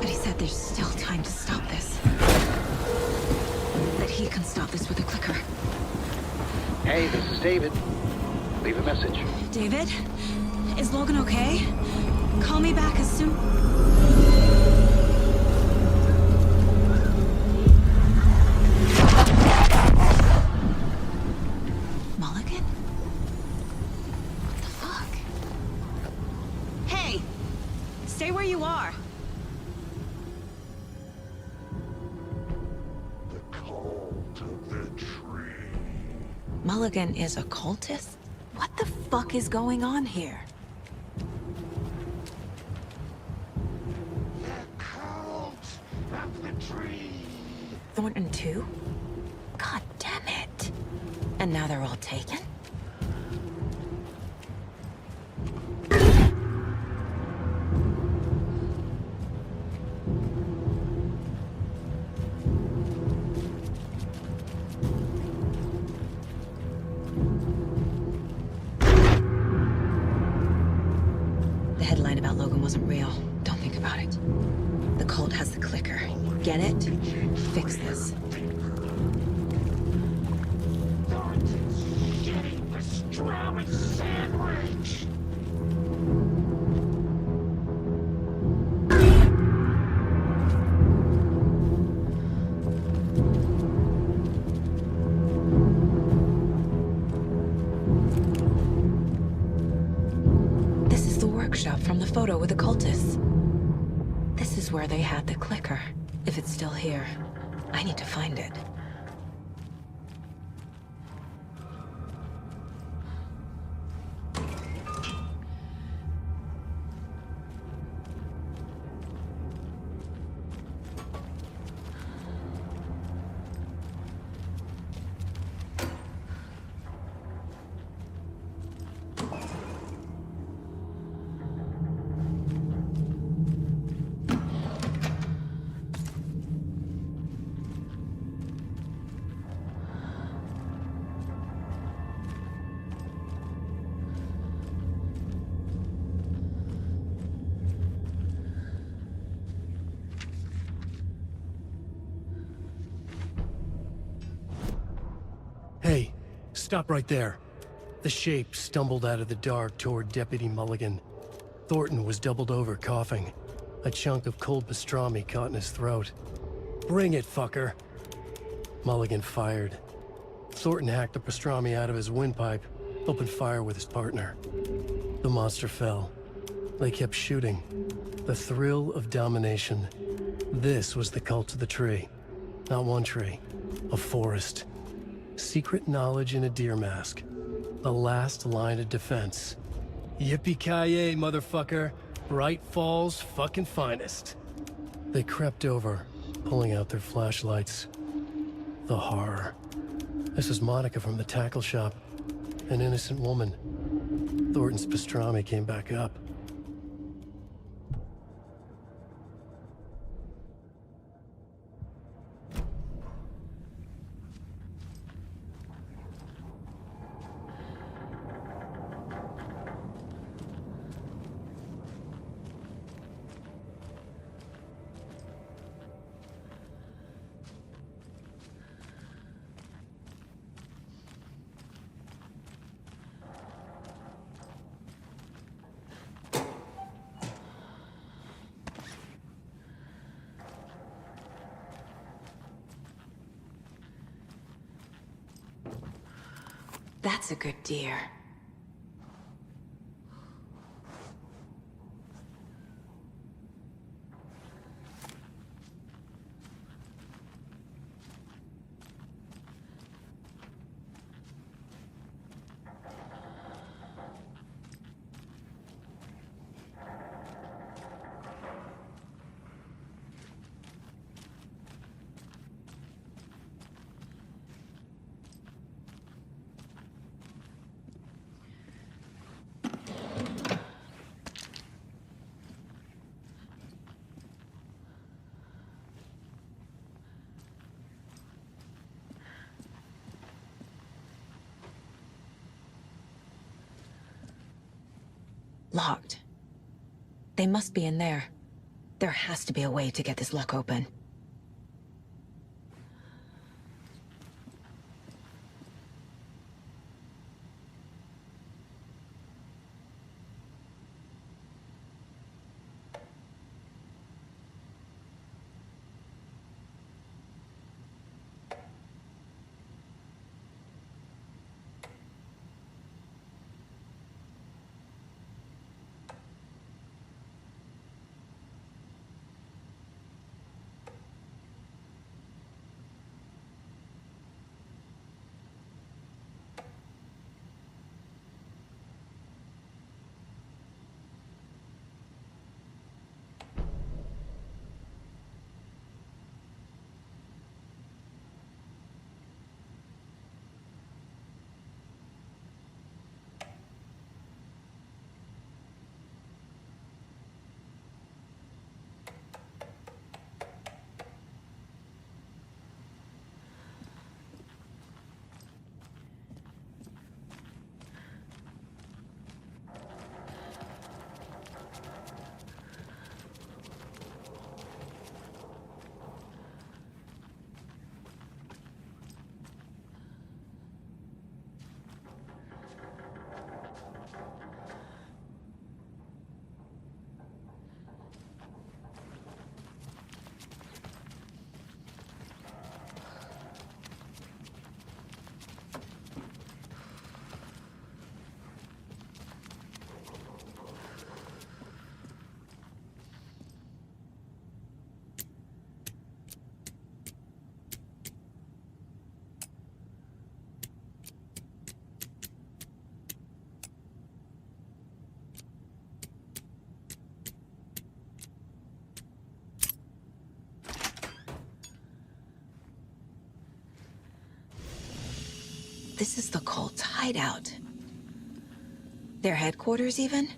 But he said there's still time to stop this. That he can stop this with a clicker. Hey, this is David. Leave a message. David? Is Logan okay? Call me back as soon... Mulligan? What the fuck? Hey! Stay where you are! Mulligan is a cultist? What the fuck is going on here? The cult of the tree. Thornton too? God damn it. And now they're all taken? Wasn't real. Don't think about it. The cult has the clicker. Get it? Fix this. Pastrami sandwich. Workshop from the photo with the cultists. This is where they had the clicker. If it's still here, I need to find it. Hey, stop right there. The shape stumbled out of the dark toward Deputy Mulligan. Thornton was doubled over, coughing. A chunk of cold pastrami caught in his throat. Bring it, fucker! Mulligan fired. Thornton hacked the pastrami out of his windpipe, opened fire with his partner. The monster fell. They kept shooting. The thrill of domination. This was the cult of the tree. Not one tree, a forest. Secret knowledge in a deer mask. The last line of defense. Yippee-ki-yay, motherfucker. Bright Falls' fucking finest. They crept over, pulling out their flashlights. The horror. This is Monica from the tackle shop. An innocent woman. Thornton's pastrami came back up. That's a good deer. Locked. They must be in there. There has to be a way to get this lock open. This is the cult's hideout. Their headquarters, even?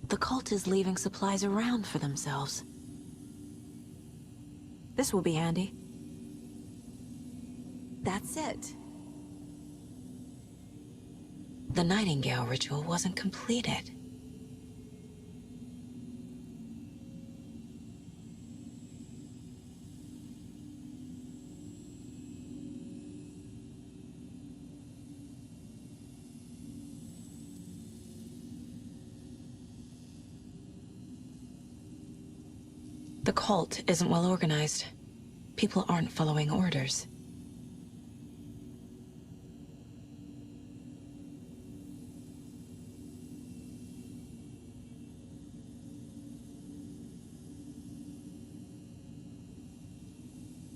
The cult is leaving supplies around for themselves. This will be handy. That's it. The Nightingale ritual wasn't completed. The cult isn't well organized. People aren't following orders.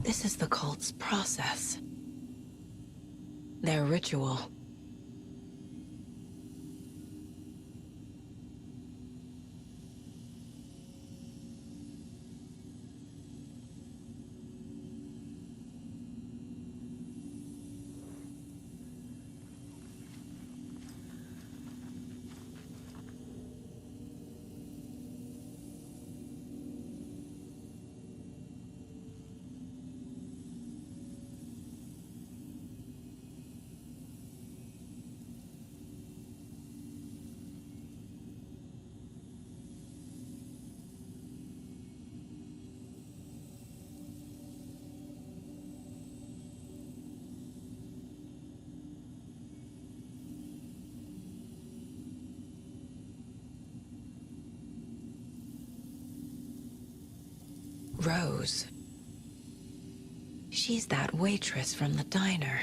This is the cult's process. Their ritual. Rose. She's that waitress from the diner.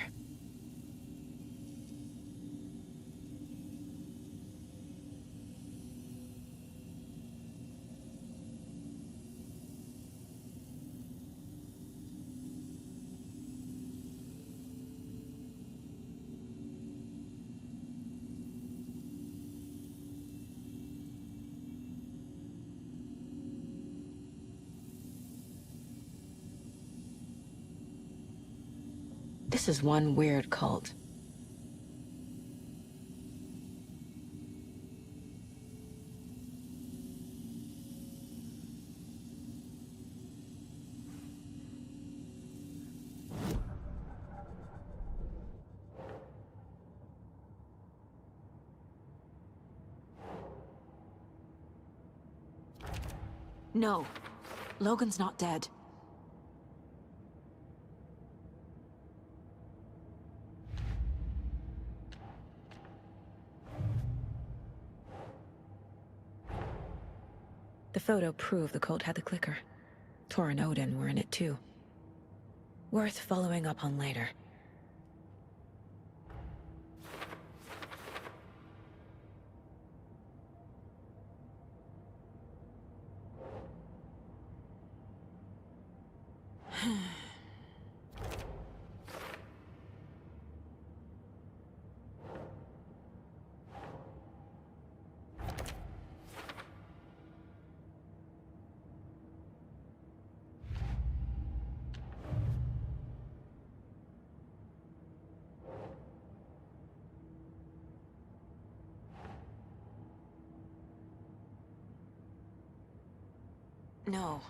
This is one weird cult. No, Logan's not dead. The photo proved the cult had the clicker. Tor and Odin were in it too. Worth following up on later. No.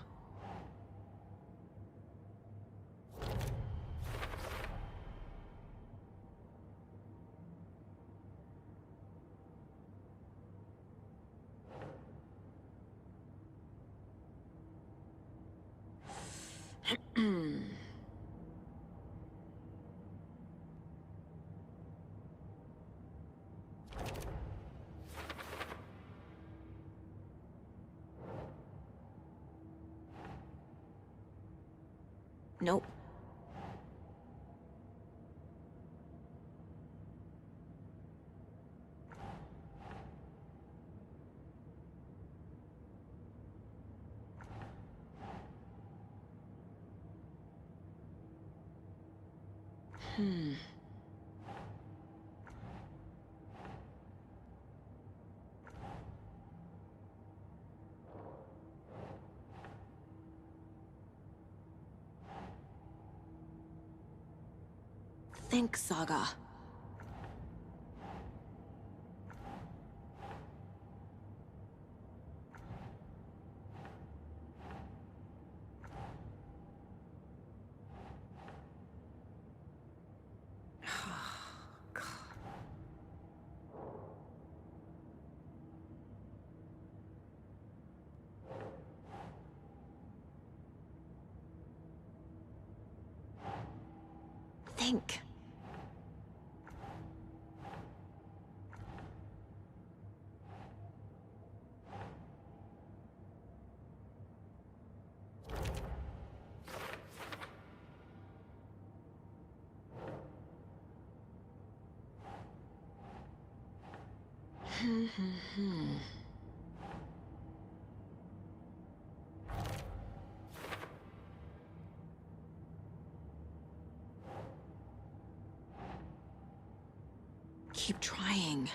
Nope. Think, Saga. Think. Keep trying.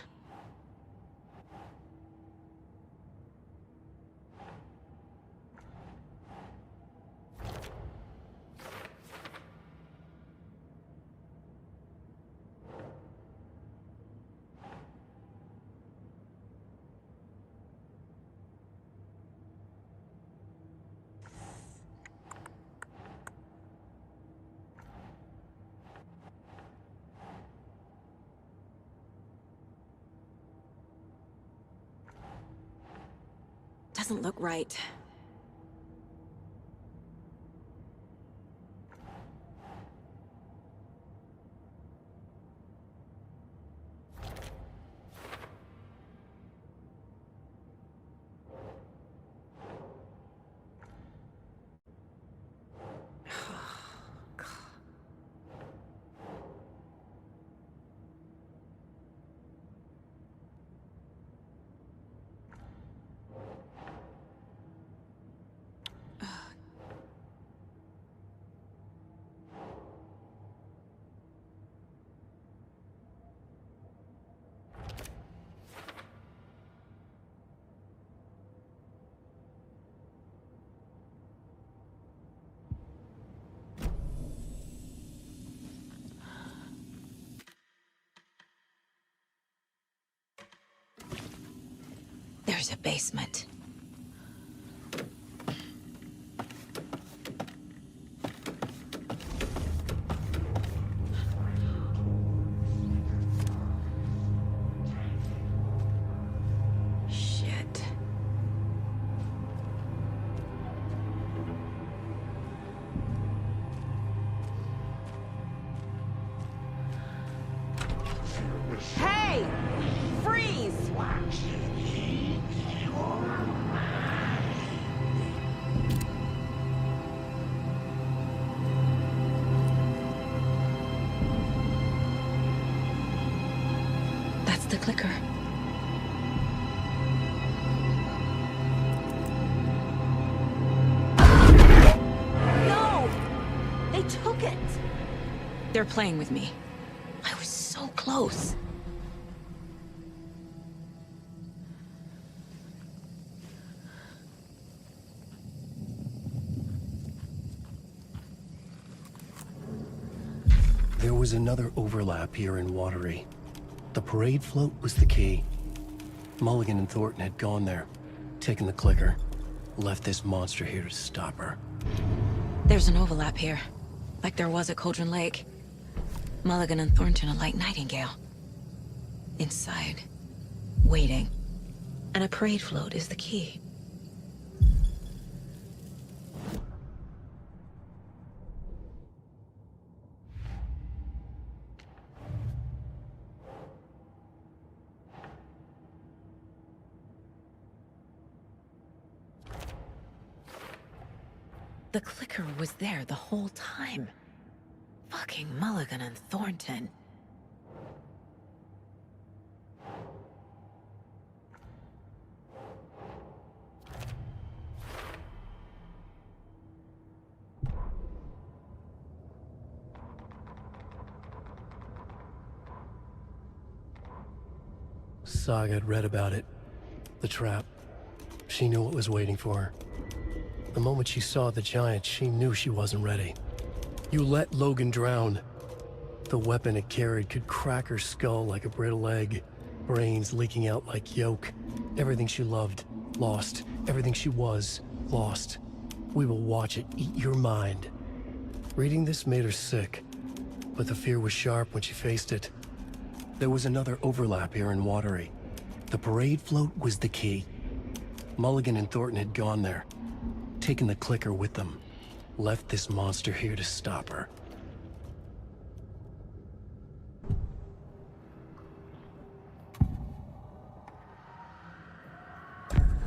Doesn't look right. There's a basement. Shit. Hey! Freeze! That's the clicker. No! They took it! They're playing with me. I was so close. There was another overlap here in Watery. The parade float was the key. Mulligan and Thornton had gone there, taken the clicker, left this monster here to stop her. There's an overlap here, like there was at Cauldron Lake. Mulligan and Thornton are like Nightingale. Inside, waiting. And a parade float is the key. The clicker was there the whole time. Fucking Mulligan and Thornton. Saga had read about it. The trap. She knew what was waiting for her. The moment she saw the giant, she knew she wasn't ready. You let Logan drown. The weapon it carried could crack her skull like a brittle egg. Brains leaking out like yolk. Everything she loved, lost. Everything she was, lost. We will watch it eat your mind. Reading this made her sick, but the fear was sharp when she faced it. There was another overlap here in Watery. The parade float was the key. Mulligan and Thornton had gone there, taken the clicker with them, left this monster here to stop her.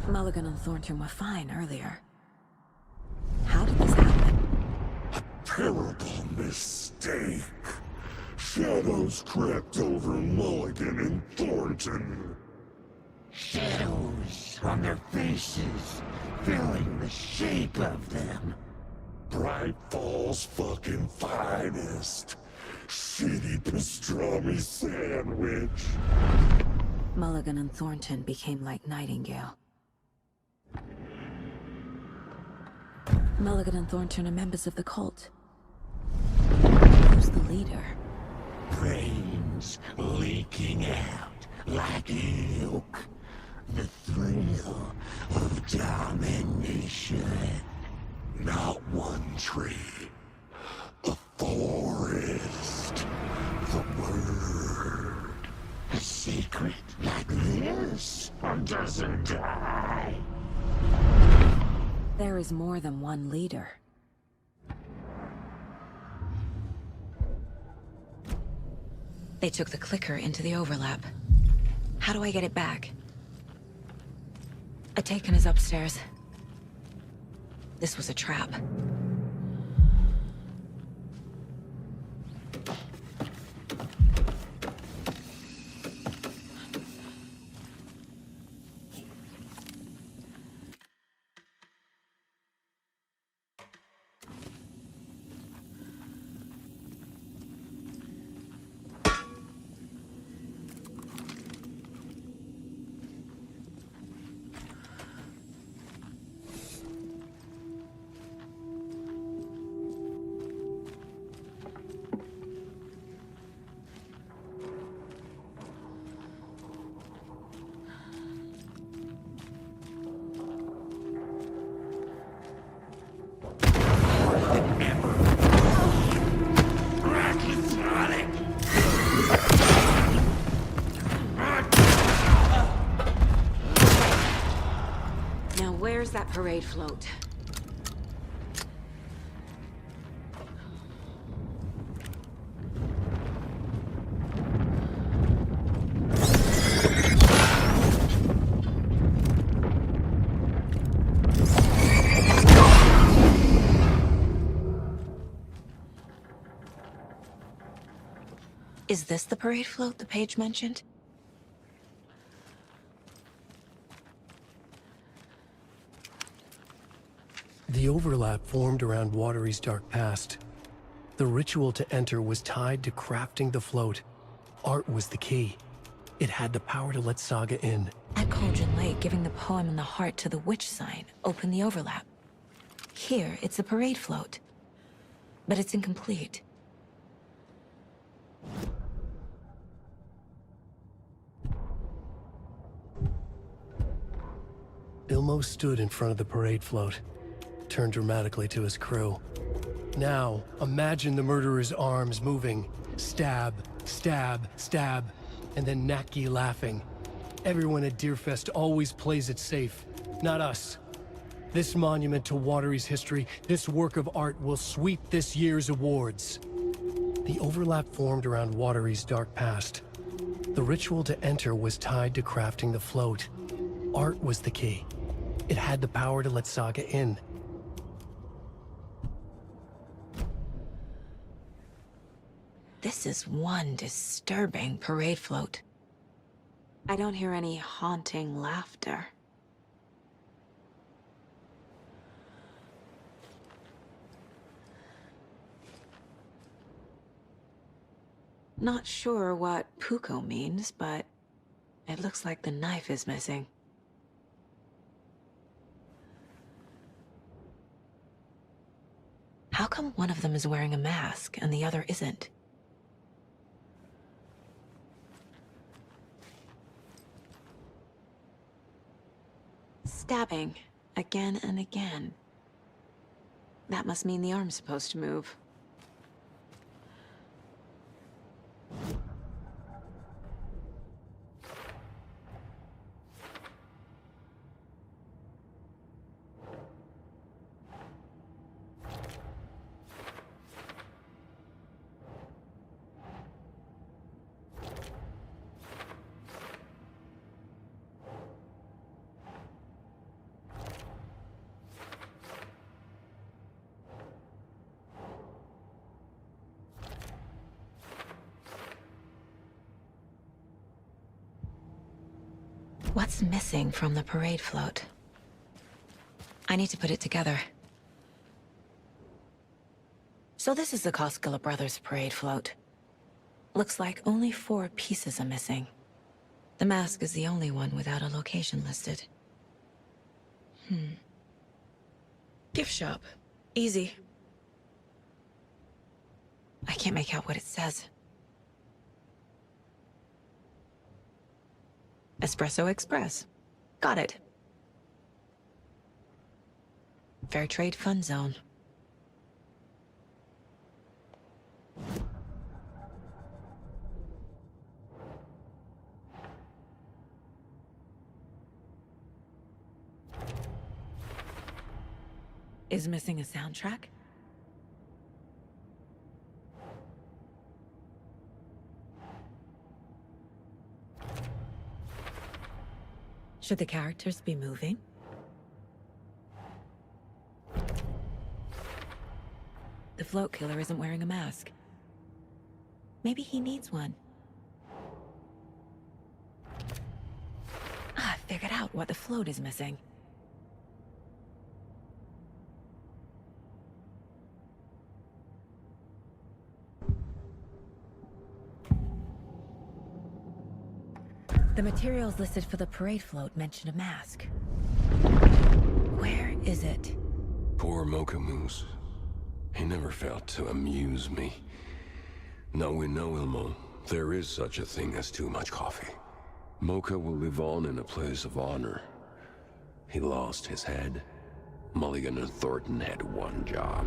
Mulligan and Thornton were fine earlier. How did this happen? A terrible mistake. Shadows crept over Mulligan and Thornton. Shadows on their faces, filling the shape of them. Bright Falls fucking finest. Shitty pastrami sandwich. Mulligan and Thornton became like Nightingale. Mulligan and Thornton are members of the cult. Who's the leader? Brains leaking out like milk. The thrill of domination. Not one tree. A forest. The word. A secret like this doesn't die. There is more than one leader. They took the clicker into the overlap. How do I get it back? Taken is upstairs. This was a trap. parade float. Is this the parade float the page mentioned? The overlap formed around Watery's dark past. The ritual to enter was tied to crafting the float. Art was the key. It had the power to let Saga in. At Cauldron Lake, giving the poem and the heart to the witch sign opened the overlap. Here, it's a parade float. But it's incomplete. Ilmo stood in front of the parade float, turned dramatically to his crew. Now, imagine the murderer's arms moving. Stab, stab, stab, and then Naki laughing. Everyone at Deerfest always plays it safe, not us. This monument to Watery's history, this work of art will sweep this year's awards. The overlap formed around Watery's dark past. The ritual to enter was tied to crafting the float. Art was the key. It had the power to let Saga in. This is one disturbing parade float. I don't hear any haunting laughter. Not sure what Puko means, but it looks like the knife is missing. How come one of them is wearing a mask and the other isn't? Stabbing, again and again. That must mean the arm's supposed to move. What's missing from the parade float? I need to put it together. So this is the Koskela Brothers parade float. Looks like only 4 pieces are missing. The mask is the only one without a location listed. Gift shop. Easy. I can't make out what it says. Espresso Express. Got it. Fair Trade Fun Zone. Is missing a soundtrack? Should the characters be moving? The float killer isn't wearing a mask. Maybe he needs one. I figured out what the float is missing. The materials listed for the parade float mention a mask. Where is it? Poor Mocha Moose. He never failed to amuse me. Now we know, Ilmo, there is such a thing as too much coffee. Mocha will live on in a place of honor. He lost his head. Mulligan and Thornton had one job.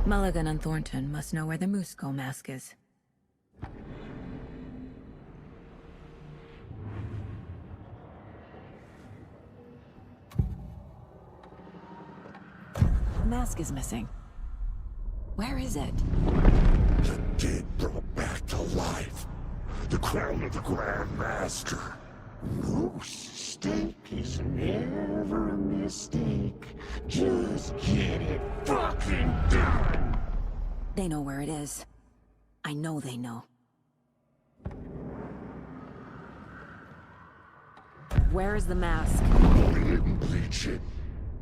Mulligan and Thornton must know where the Moose Skull mask is. mask is missing. Where is it? The dead brought back to life. The crown of the Grand Master. Moose steak is never a mistake. Just get it fucking done. They know where it is. I know they know. Where is the mask? Only it and bleach it.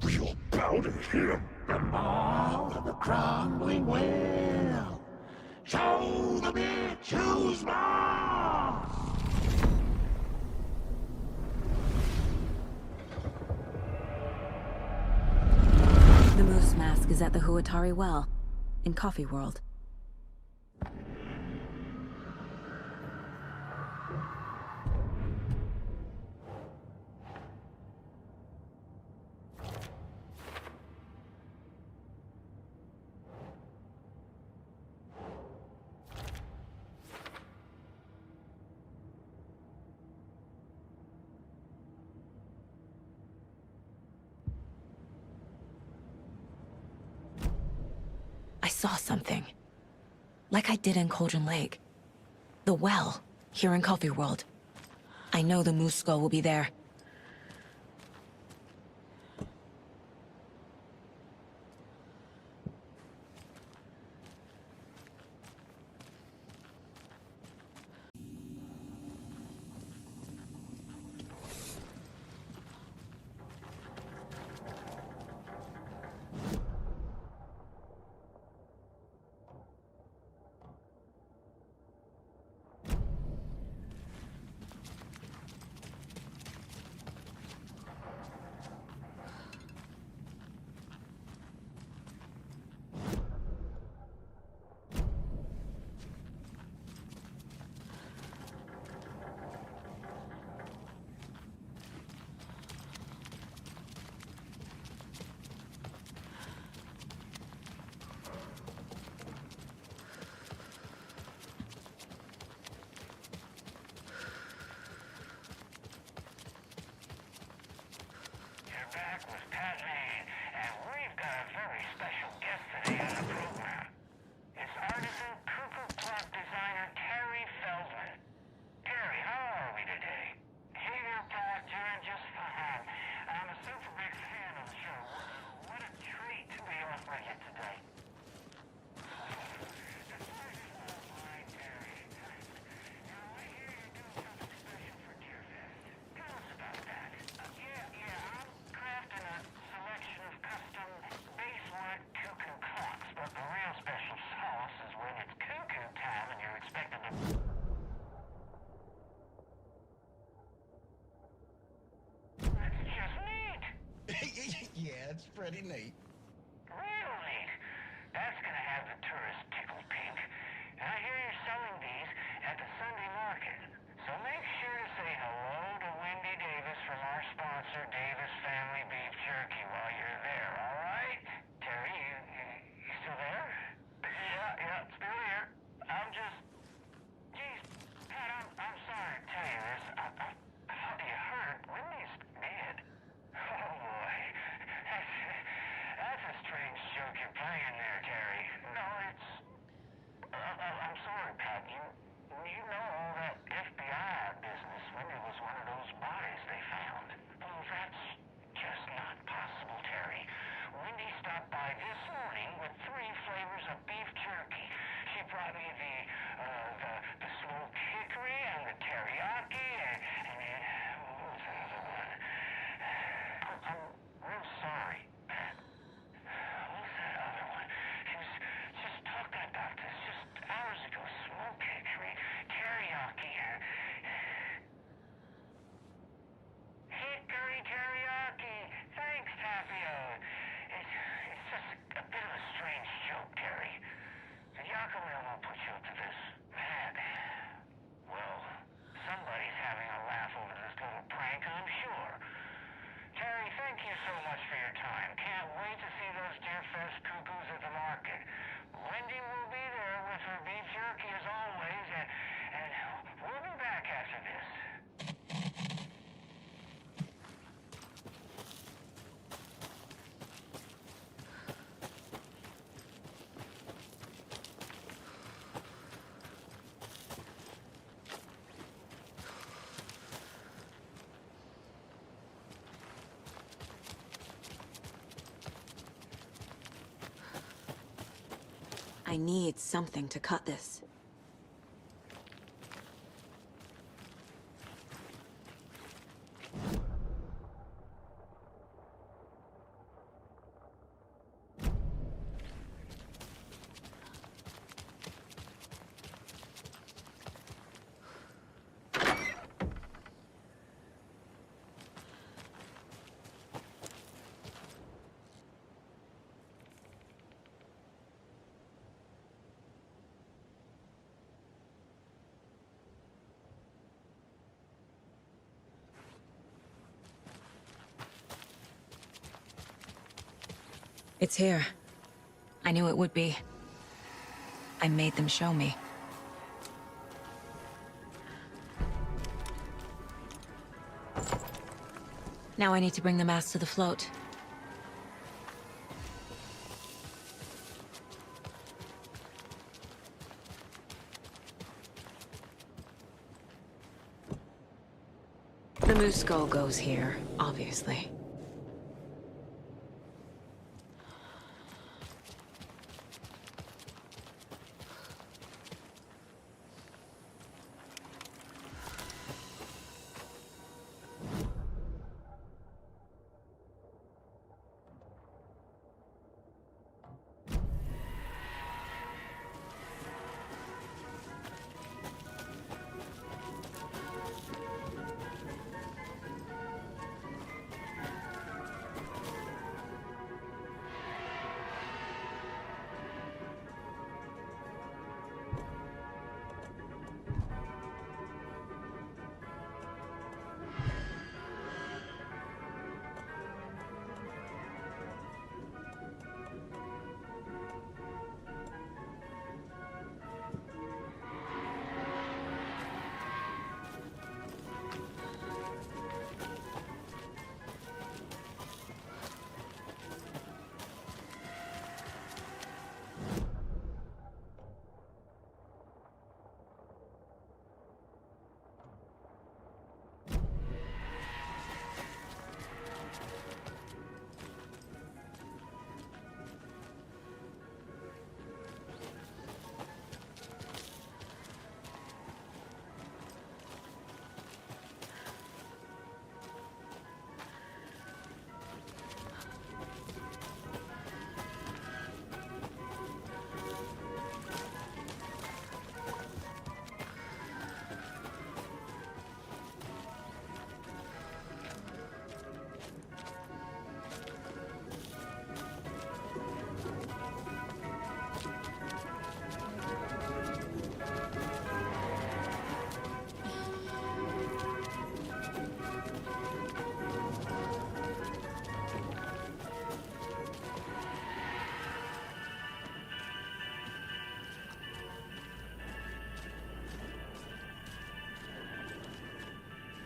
Real powder him. The mall of the crumbling well. Show the bitch who's boss. The moose mask is at the Huatari Well, in Coffee World. I saw something. Like I did in Cauldron Lake. The well, here in Coffee World. I know the moose skull will be there. Yeah, it's pretty neat. Real neat. That's gonna have the tourists tickled pink. And I hear you're selling these at the Sunday market. So make sure to say hello to Wendy Davis from our sponsor, Davis Family Beef Jerky, while you're there, all right? Terry, you still there? Yeah, still here. I'm just... Geez, Pat, I'm sorry to tell you this. I thought you heard Wendy's dead. Oh, boy. I need something to cut this. It's here. I knew it would be. I made them show me. Now I need to bring the mast to the float. The moose skull goes here, obviously.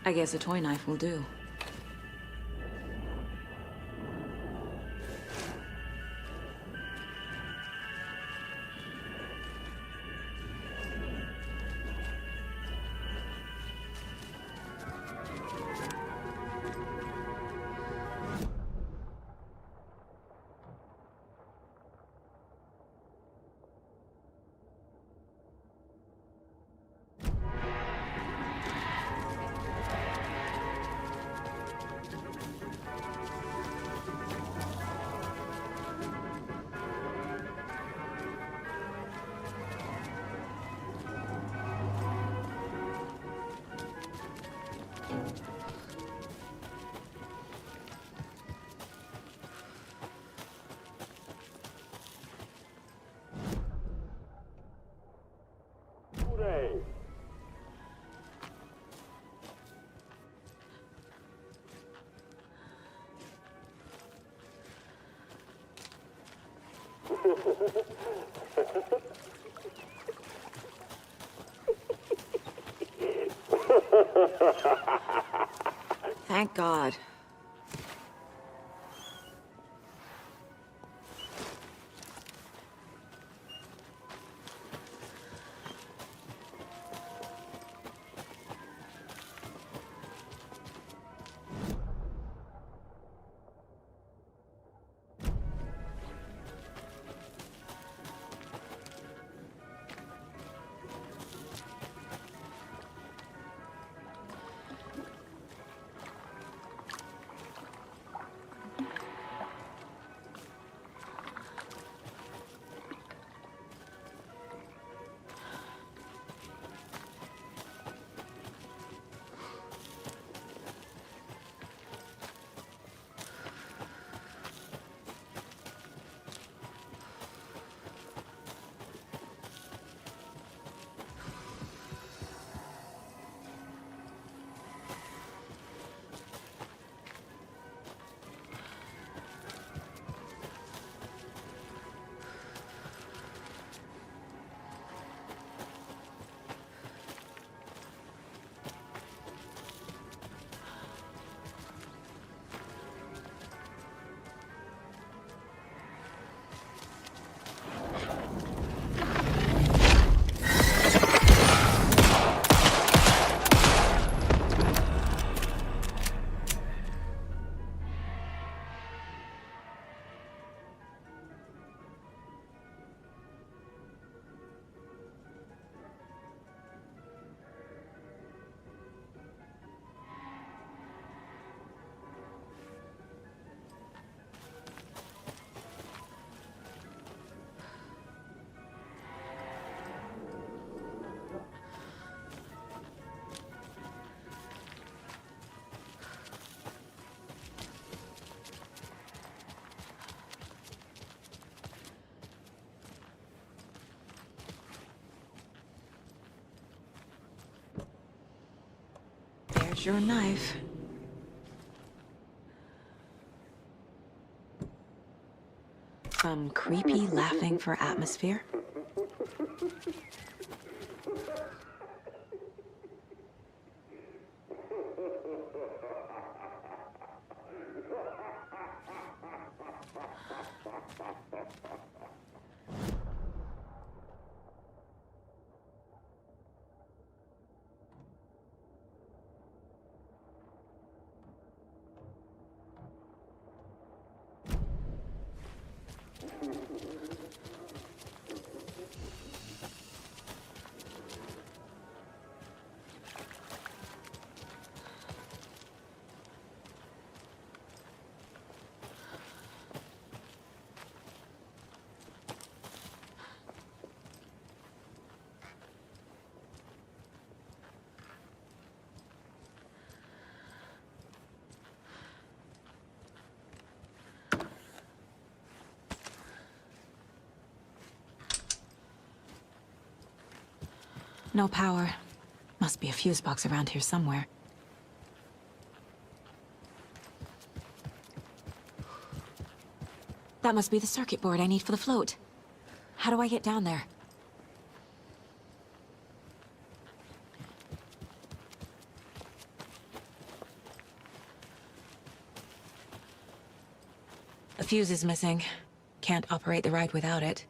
I guess a toy knife will do. Thank God. Here's your knife. Some creepy laughing for atmosphere. No power. Must be a fuse box around here somewhere. That must be the circuit board I need for the float. How do I get down there? A fuse is missing. Can't operate the ride without it.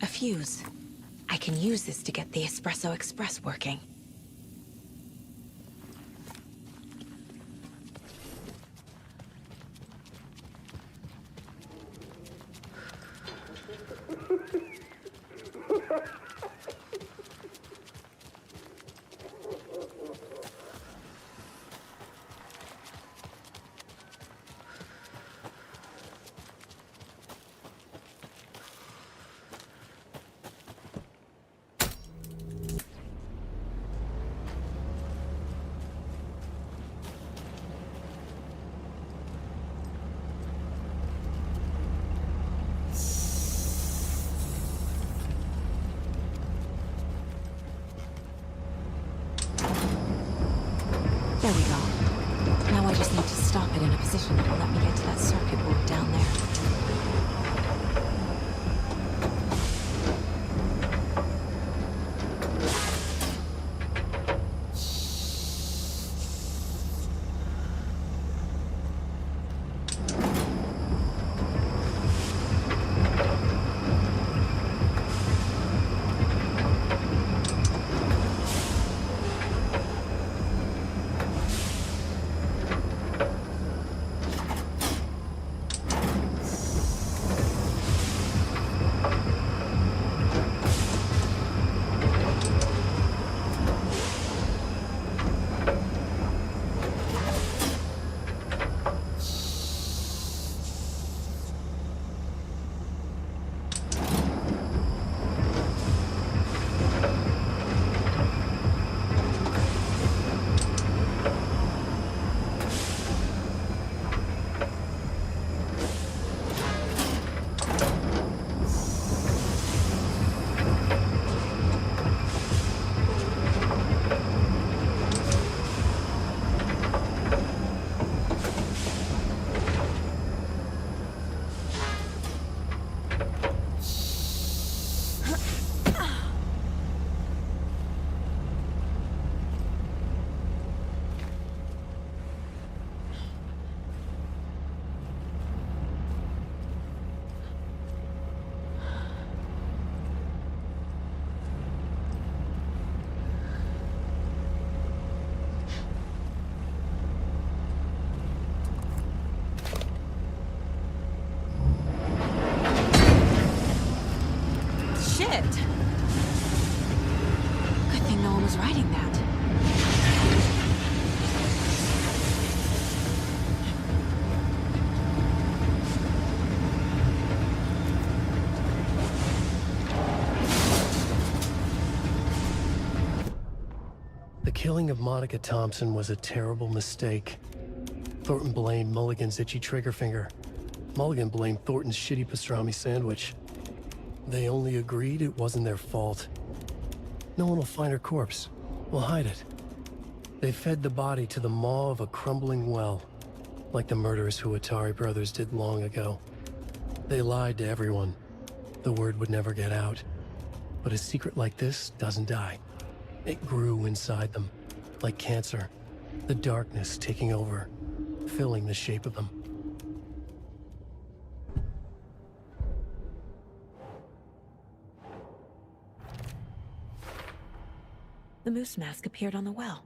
A fuse. I can use this to get the Espresso Express working. There we go. Now I just need to stop it in a position that'll let me get to that circuit board down there. Shit! Good thing no one was writing that. The killing of Monica Thompson was a terrible mistake. Thornton blamed Mulligan's itchy trigger finger. Mulligan blamed Thornton's shitty pastrami sandwich. They only agreed it wasn't their fault. No one will find her corpse. We'll hide it. They fed the body to the maw of a crumbling well, like the murderous Huatari brothers did long ago. They lied to everyone. The word would never get out. But a secret like this doesn't die. It grew inside them, like cancer, the darkness taking over, filling the shape of them. The moose mask appeared on the well.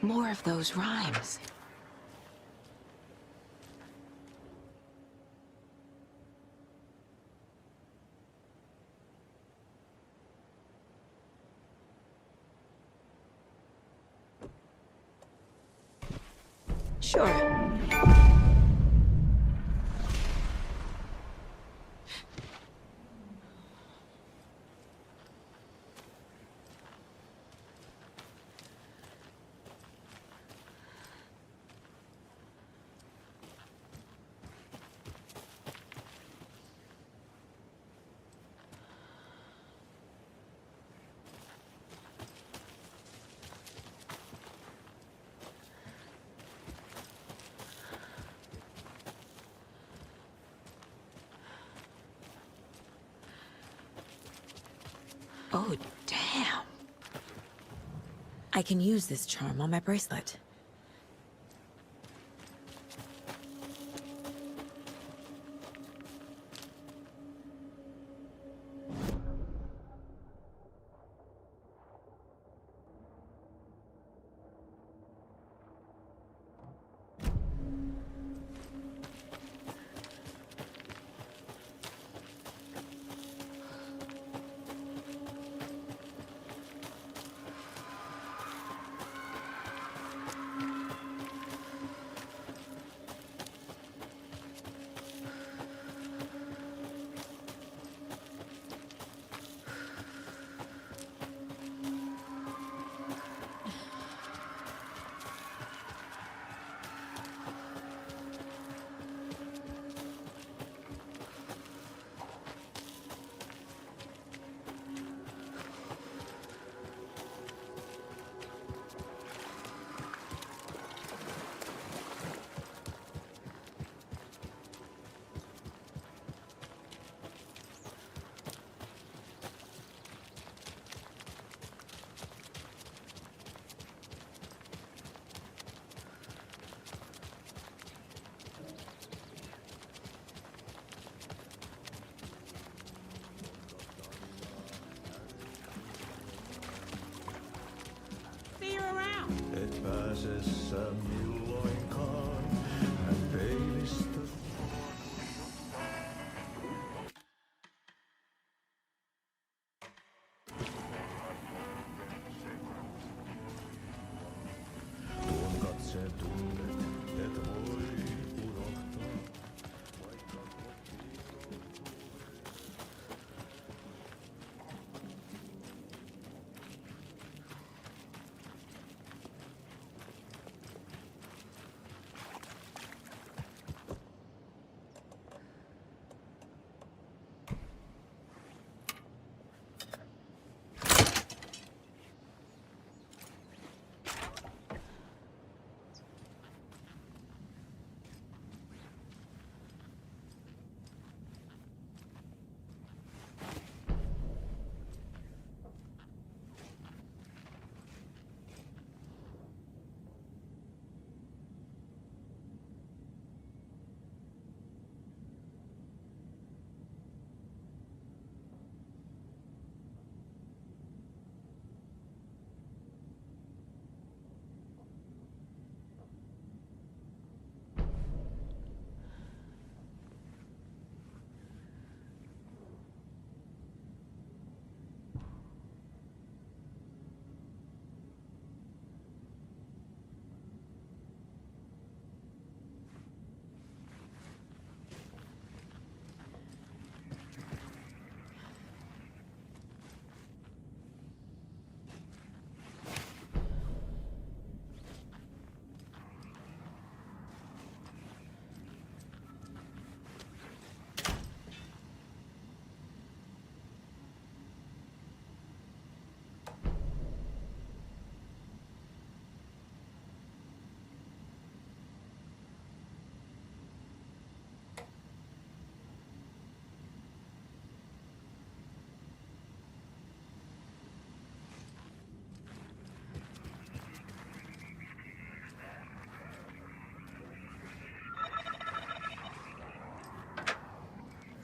More of those rhymes. Sure. Oh, damn. I can use this charm on my bracelet.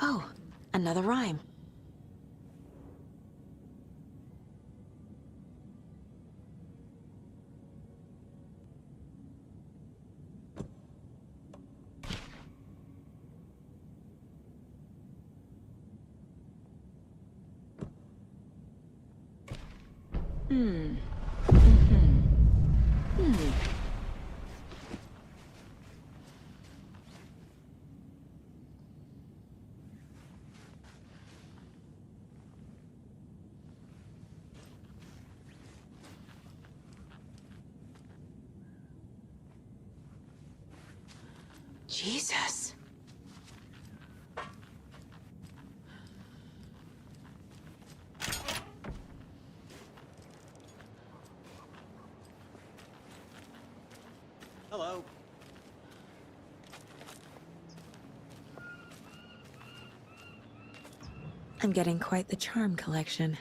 Oh, another rhyme. Jesus. Hello. I'm getting quite the charm collection.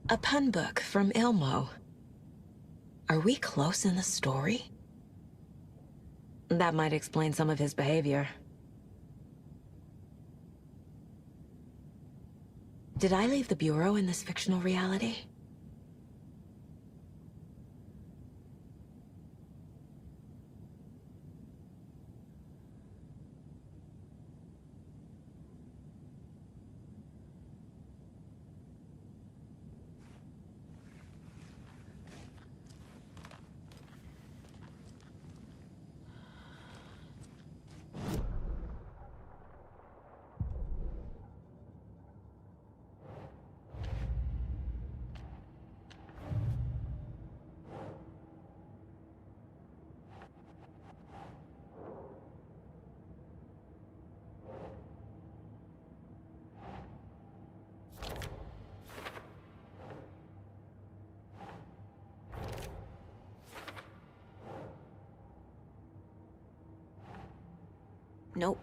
A pun book from Ilmo. Are we close in the story? That might explain some of his behavior. Did I leave the Bureau in this fictional reality? Nope.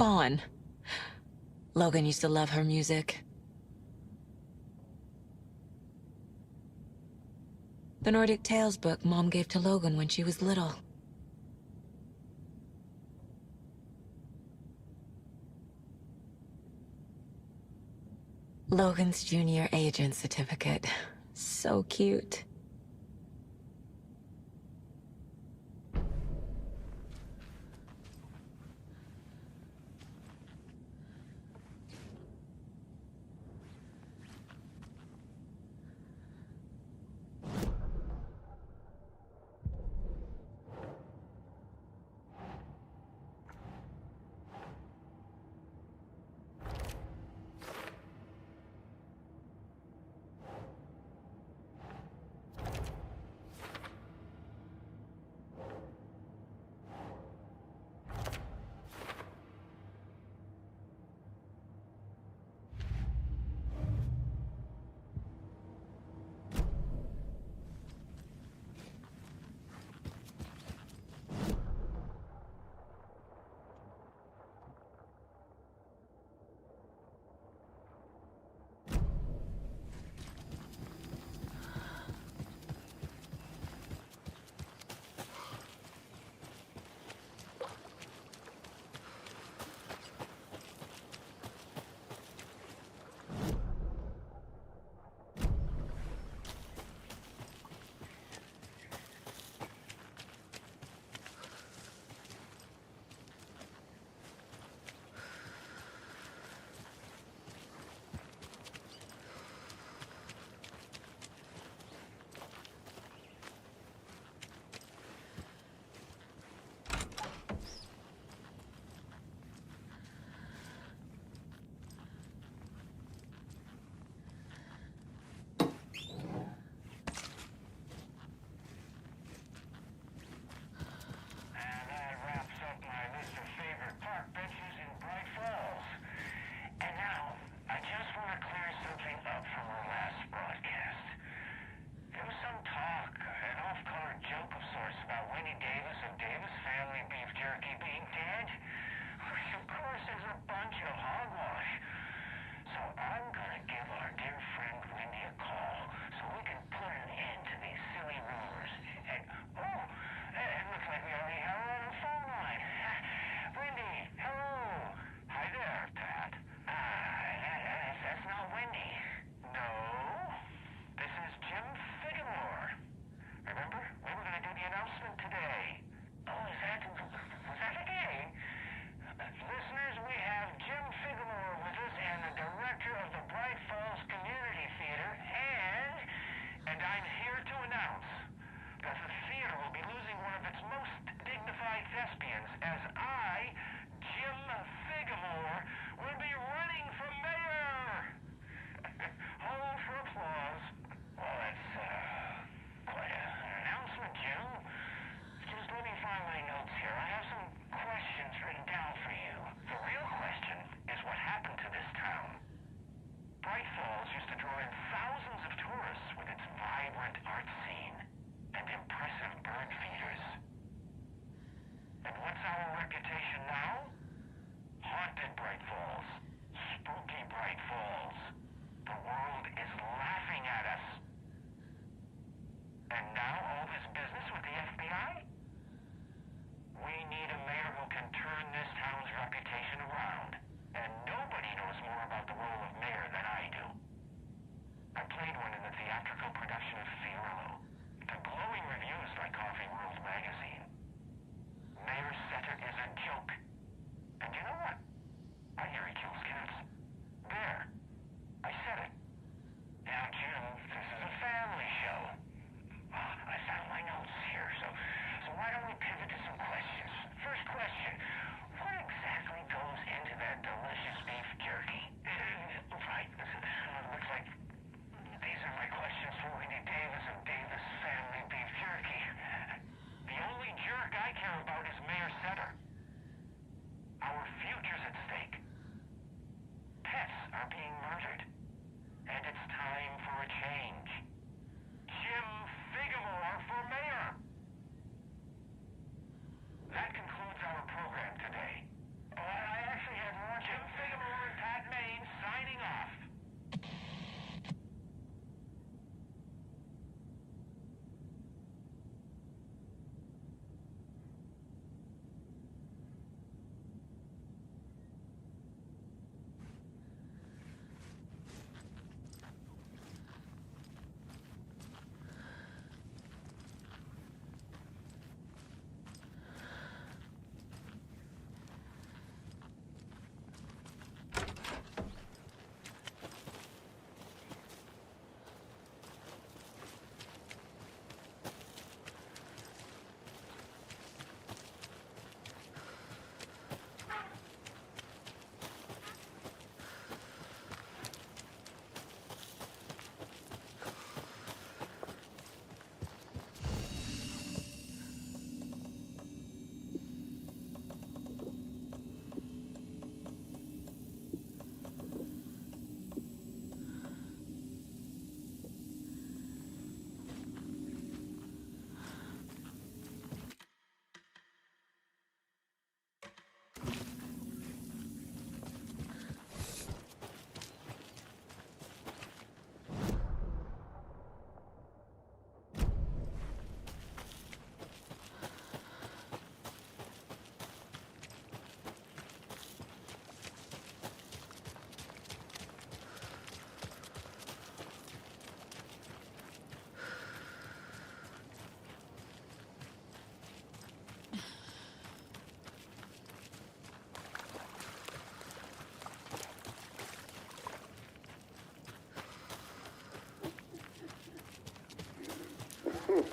spawn. Logan used to love her music. The Nordic Tales book Mom gave to Logan when she was little. Logan's junior agent certificate. So cute.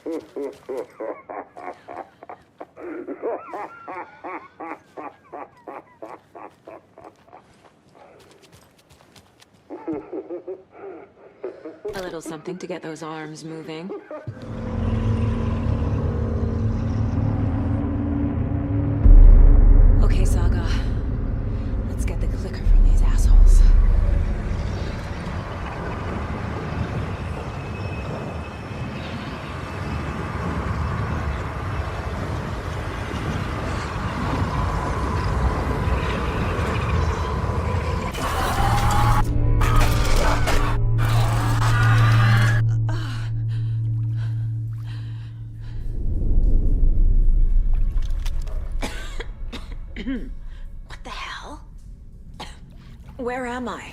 A little something to get those arms moving. Okay, Saga. Let's get the clicker from these assholes. What the hell? Where am I?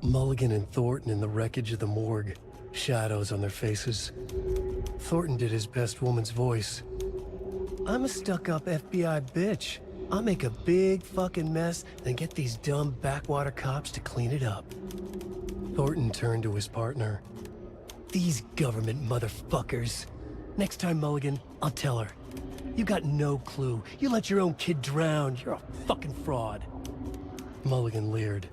Mulligan and Thornton in the wreckage of the morgue, shadows on their faces. Thornton did his best woman's voice. I'm a stuck-up FBI bitch. I'll make a big fucking mess, then get these dumb backwater cops to clean it up. Thornton turned to his partner. These government motherfuckers. Next time, Mulligan, I'll tell her. You got no clue. You let your own kid drown. You're a fucking fraud. Mulligan leered.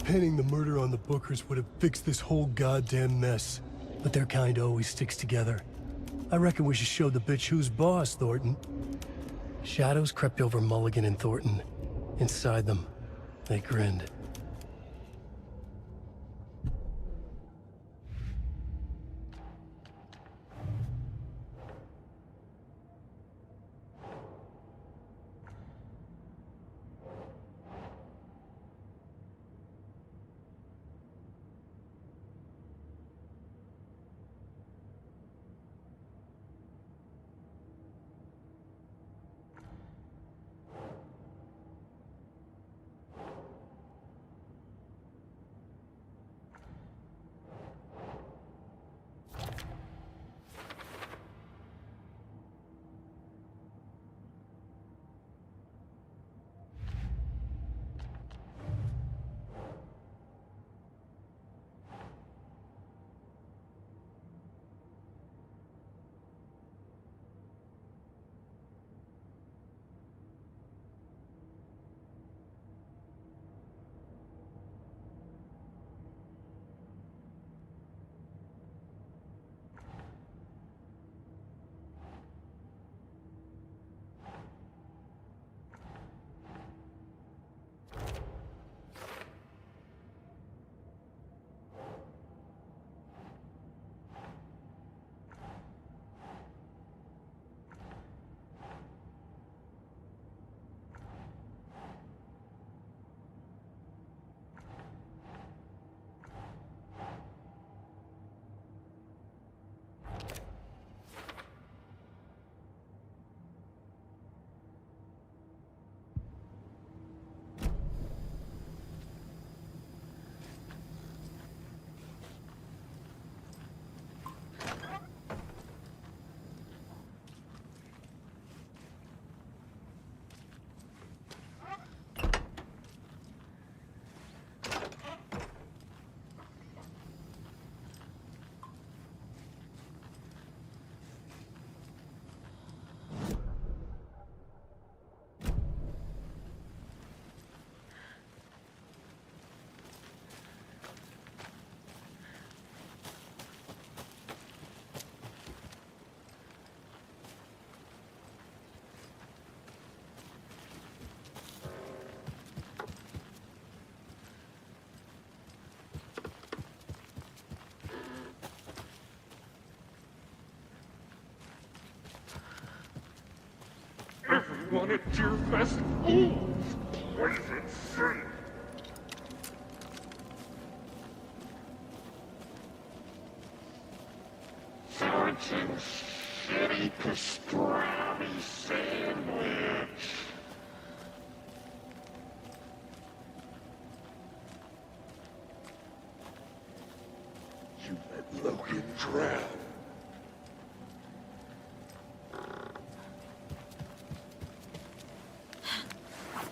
Pinning the murder on the Bookers would have fixed this whole goddamn mess. But their kind always sticks together. I reckon we should show the bitch who's boss, Thornton. Shadows crept over Mulligan and Thornton. Inside them, they grinned. damit ihr fest poison sind. Sergeant Shitty Pastrami Sandwich. You let Logan drown.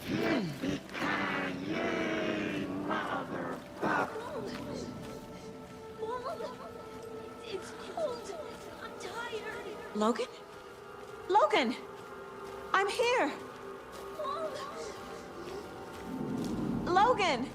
Yippee-ki-yay, motherfucker! Mom, it's cold. I'm tired. Logan? Logan! I'm here! Mom! Logan!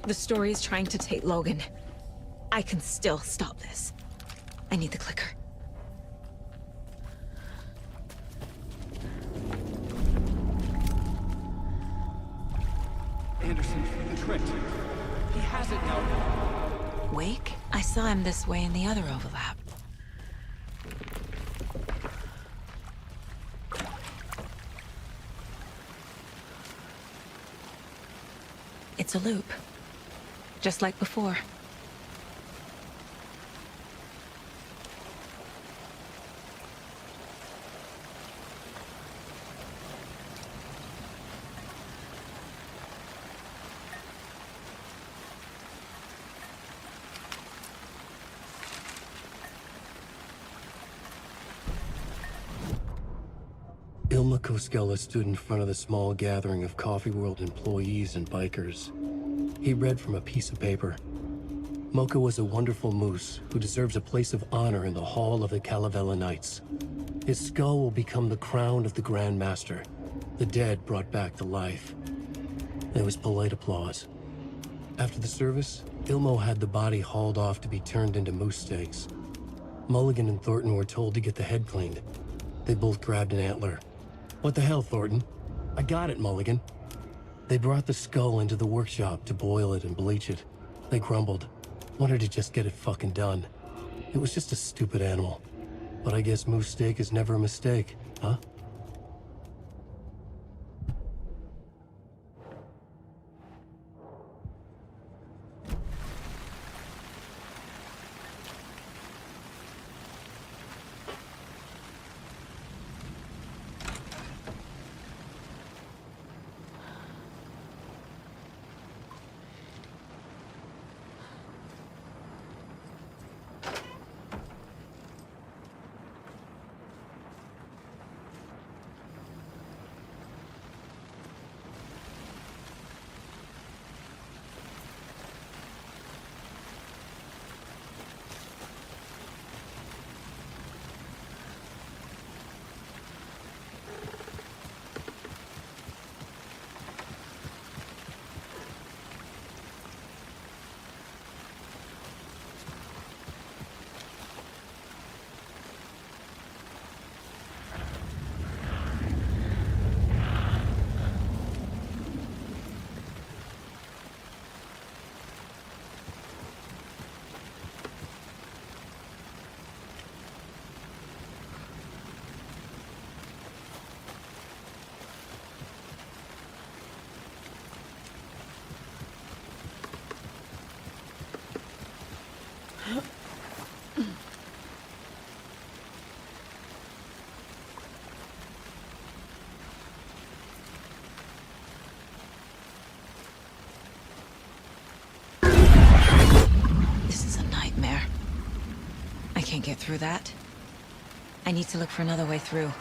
The story is trying to take Logan. I can still stop this. I need the clicker. Anderson, the crypt. He has it now. Wake? I saw him this way in the other overlap. It's a loop. Just like before. Ilma Koskela stood in front of the small gathering of Coffee World employees and bikers. He read from a piece of paper. Mocha was a wonderful moose who deserves a place of honor in the hall of the Calavella Knights. His skull will become the crown of the Grand Master, the dead brought back to life. There was polite applause. After the service, Ilmo had the body hauled off to be turned into moose steaks. Mulligan and Thornton were told to get the head cleaned. They both grabbed an antler. What the hell, Thornton? I got it, Mulligan. They brought the skull into the workshop to boil it and bleach it. They grumbled. Wanted to just get it fucking done. It was just a stupid animal. But I guess moose steak is never a mistake, huh? can't get through that. I need to look for another way through.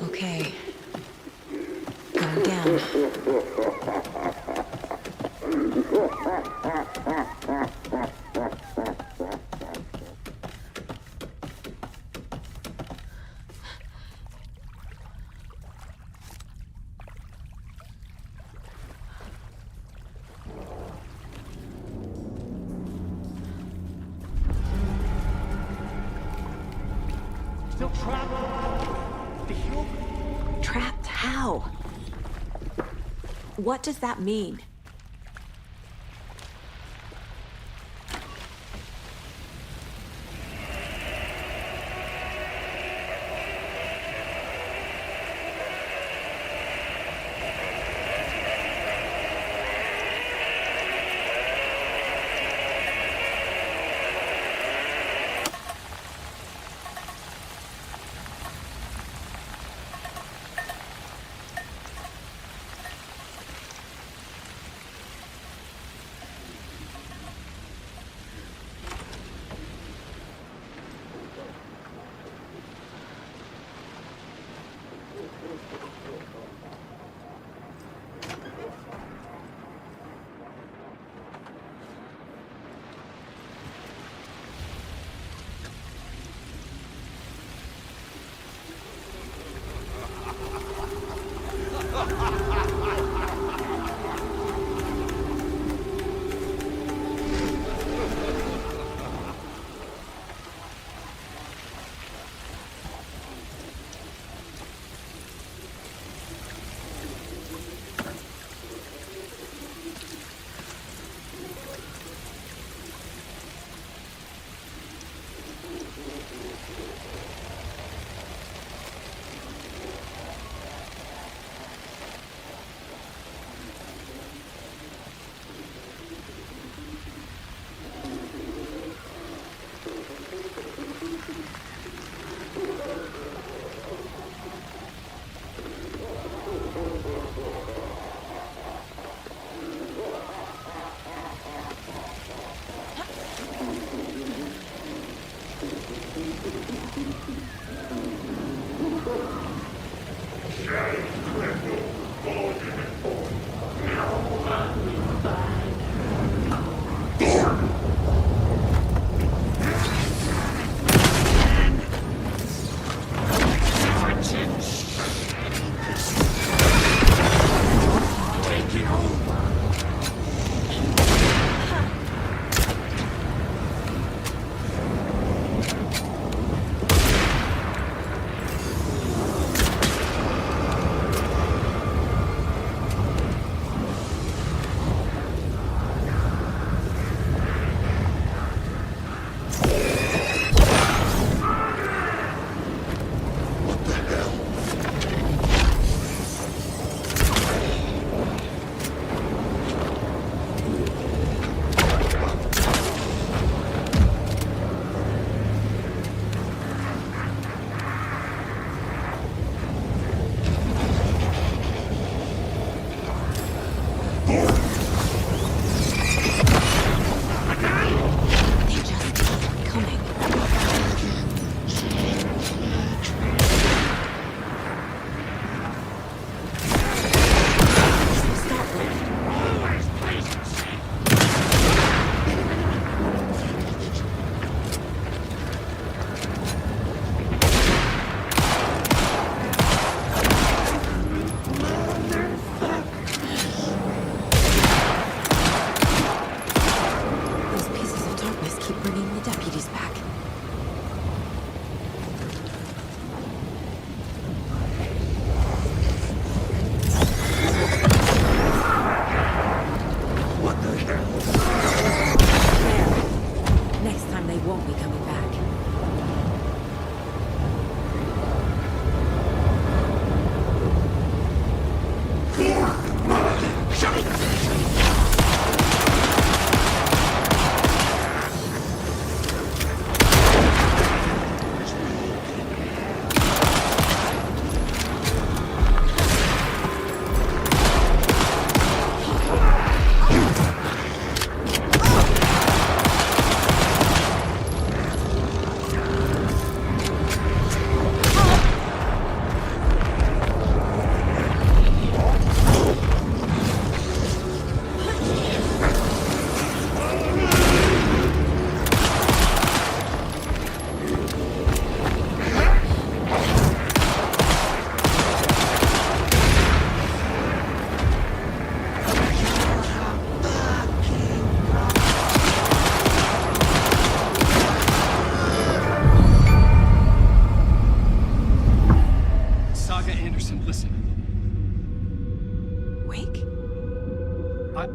Okay. Go again. Still trapped? Trapped how? What does that mean?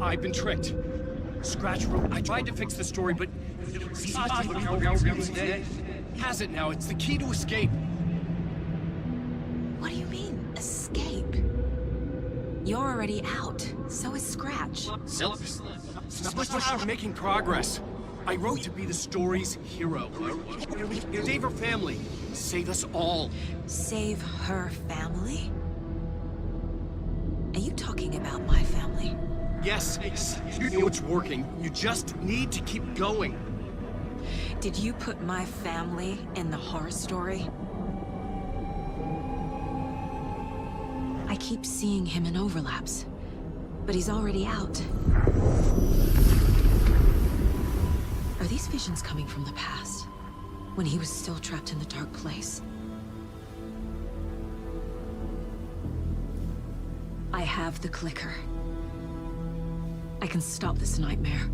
I've been tricked. Scratch wrote, I tried to fix the story, but... has it now. It's the key to escape. What do you mean, escape? You're already out. So is Scratch. We're making progress. I wrote to be the story's hero. Save her family. Save us all. Save her family? Are you talking about my family? Yes, you know it's working. You just need to keep going. Did you put my family in the horror story? I keep seeing him in overlaps, but he's already out. Are these visions coming from the past, when he was still trapped in the dark place? I have the clicker. I can stop this nightmare.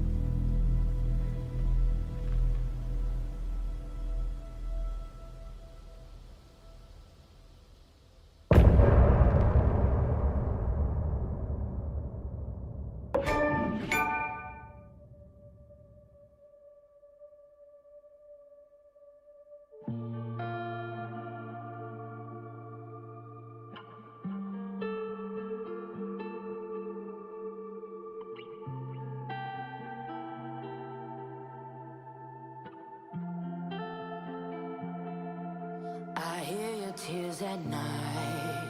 I hear your tears at night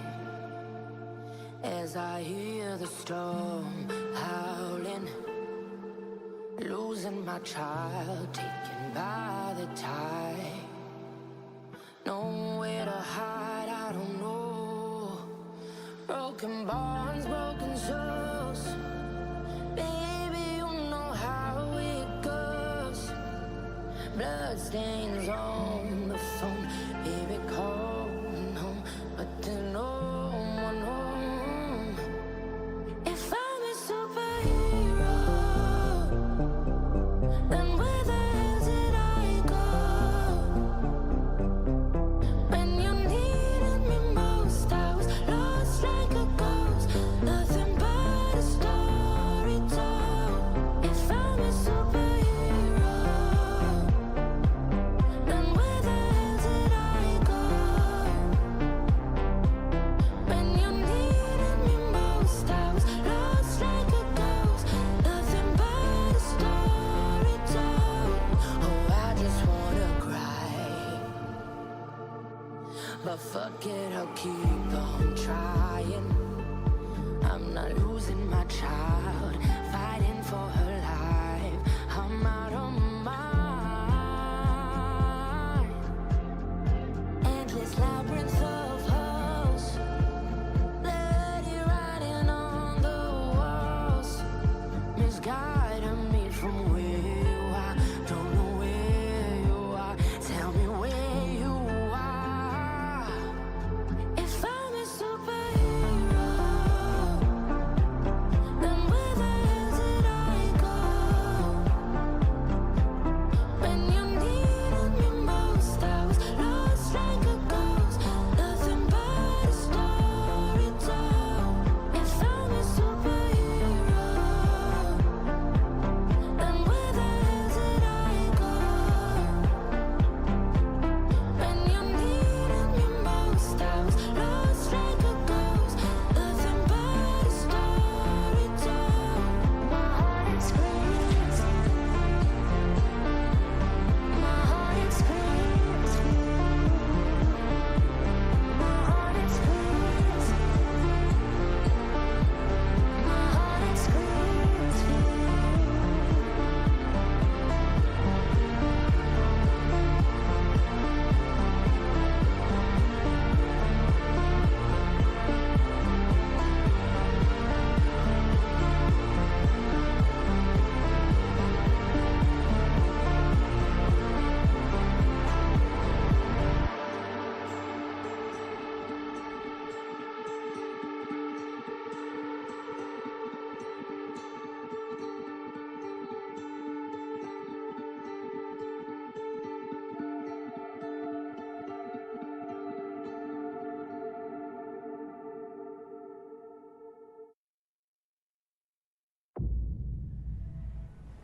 as I hear the storm howling, losing my child, taken by the tide. Nowhere to hide, I don't know. Broken bonds, broken souls. Baby, you know how it goes. Blood stains on the phone. Baby, calling home, but there's no one home. If I'm a superhero, then where the hell did I go? When you needed me most, I was lost like a ghost. Nothing but a story told. If I'm a superhero, then where the hell did I go? When you needed me most, I was lost like a ghost. Nothing but a story told. Oh, I just wanna cry, but fuck it, I'll keep on trying. I'm not losing my child, fighting for her life. I'm out of my mind. Endless labyrinth of holes, bloody writing on the walls, misguiding me from where you are. Don't know where you are. Tell me where you are. If I'm a superhero, then where the hell did I go? When you needed me most, I was lost like a ghost. Nothing but a story told. If I'm a superhero, then where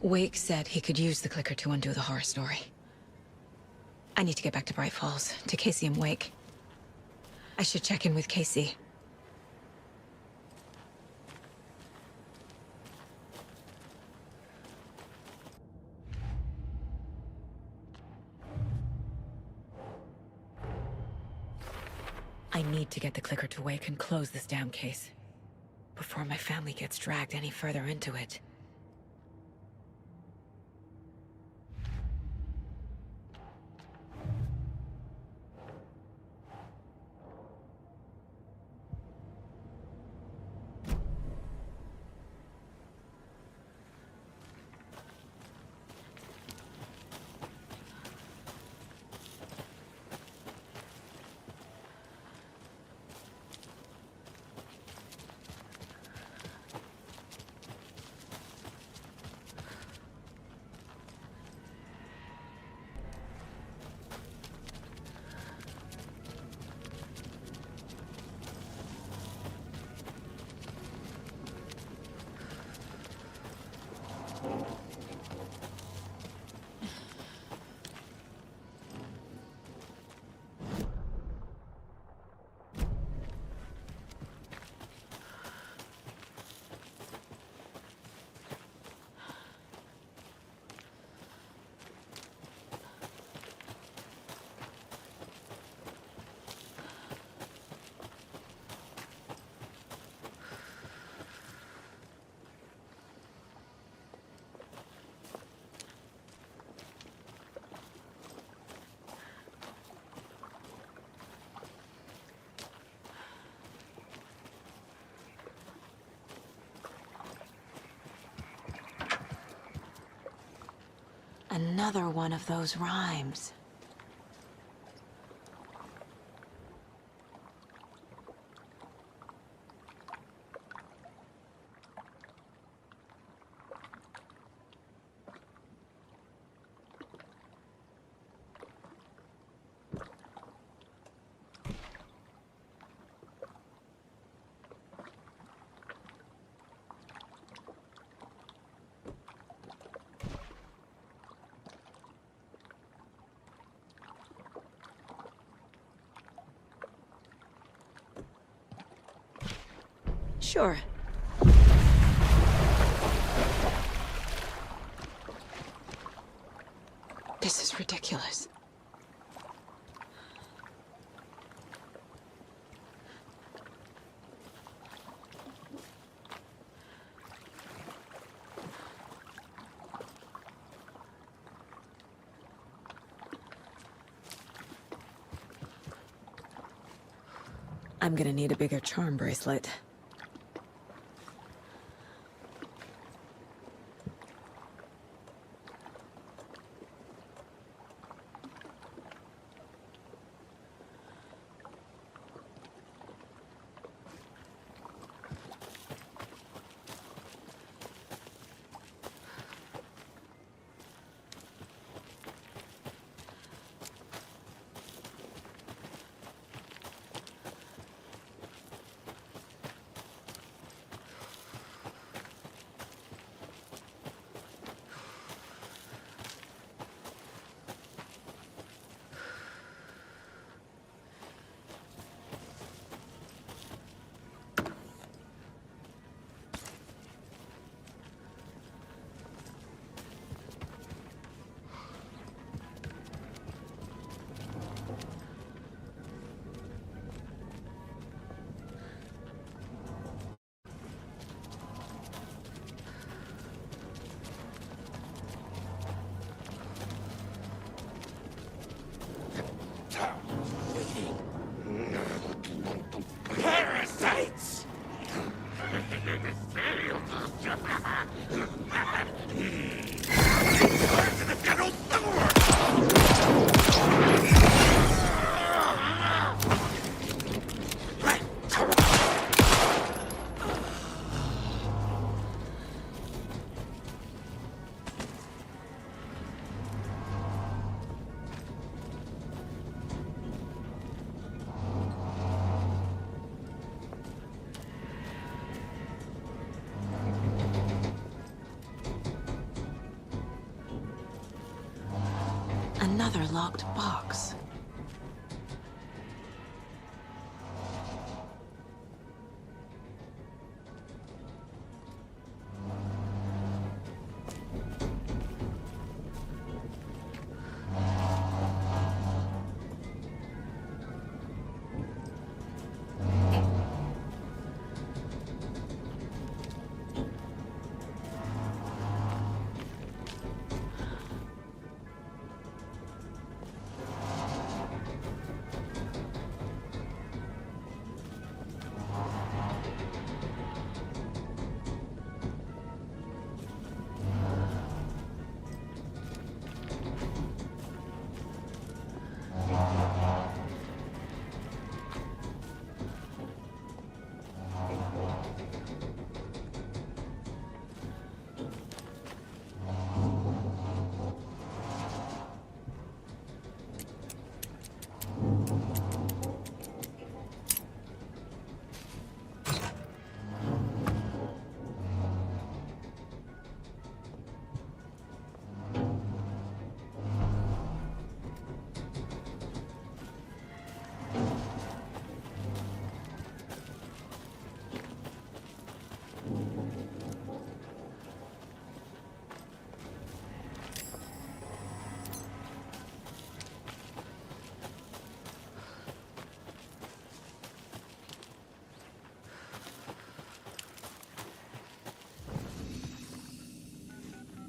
Wake said he could use the clicker to undo the horror story. I need to get back to Bright Falls, to Casey and Wake. I should check in with Casey. I need to get the clicker to Wake and close this damn case before my family gets dragged any further into it. Another one of those rhymes. Sure. This is ridiculous. I'm gonna need a bigger charm bracelet. Parasites! Another locked box.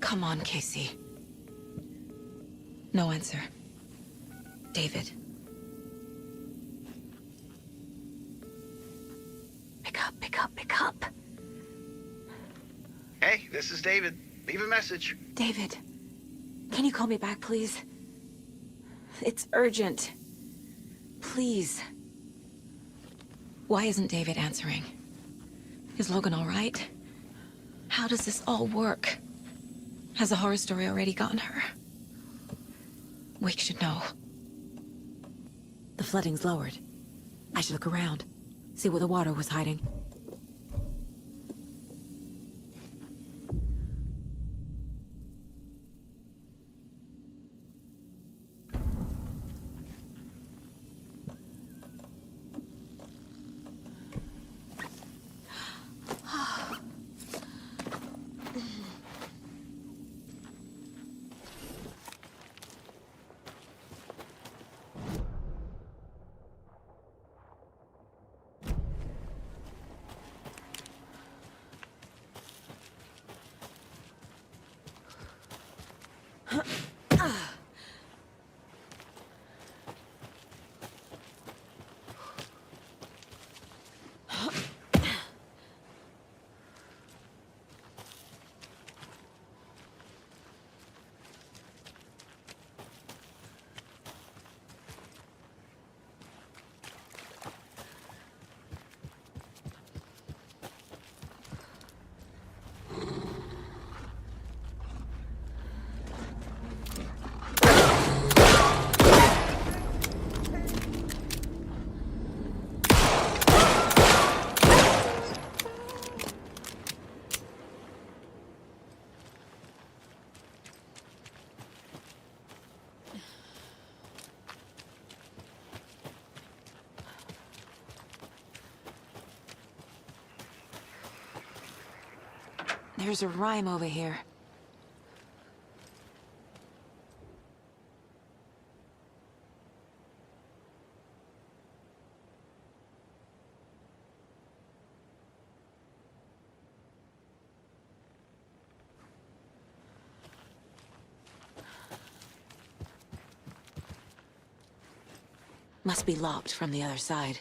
Come on, Casey. No answer. David. Pick up, pick up, pick up. Hey, this is David. Leave a message. David, can you call me back, please? It's urgent. Please. Why isn't David answering? Is Logan all right? How does this all work? Has the horror story already gotten her? Wake should know. The flooding's lowered. I should look around, see where the water was hiding. There's a rhyme over here. Must be locked from the other side.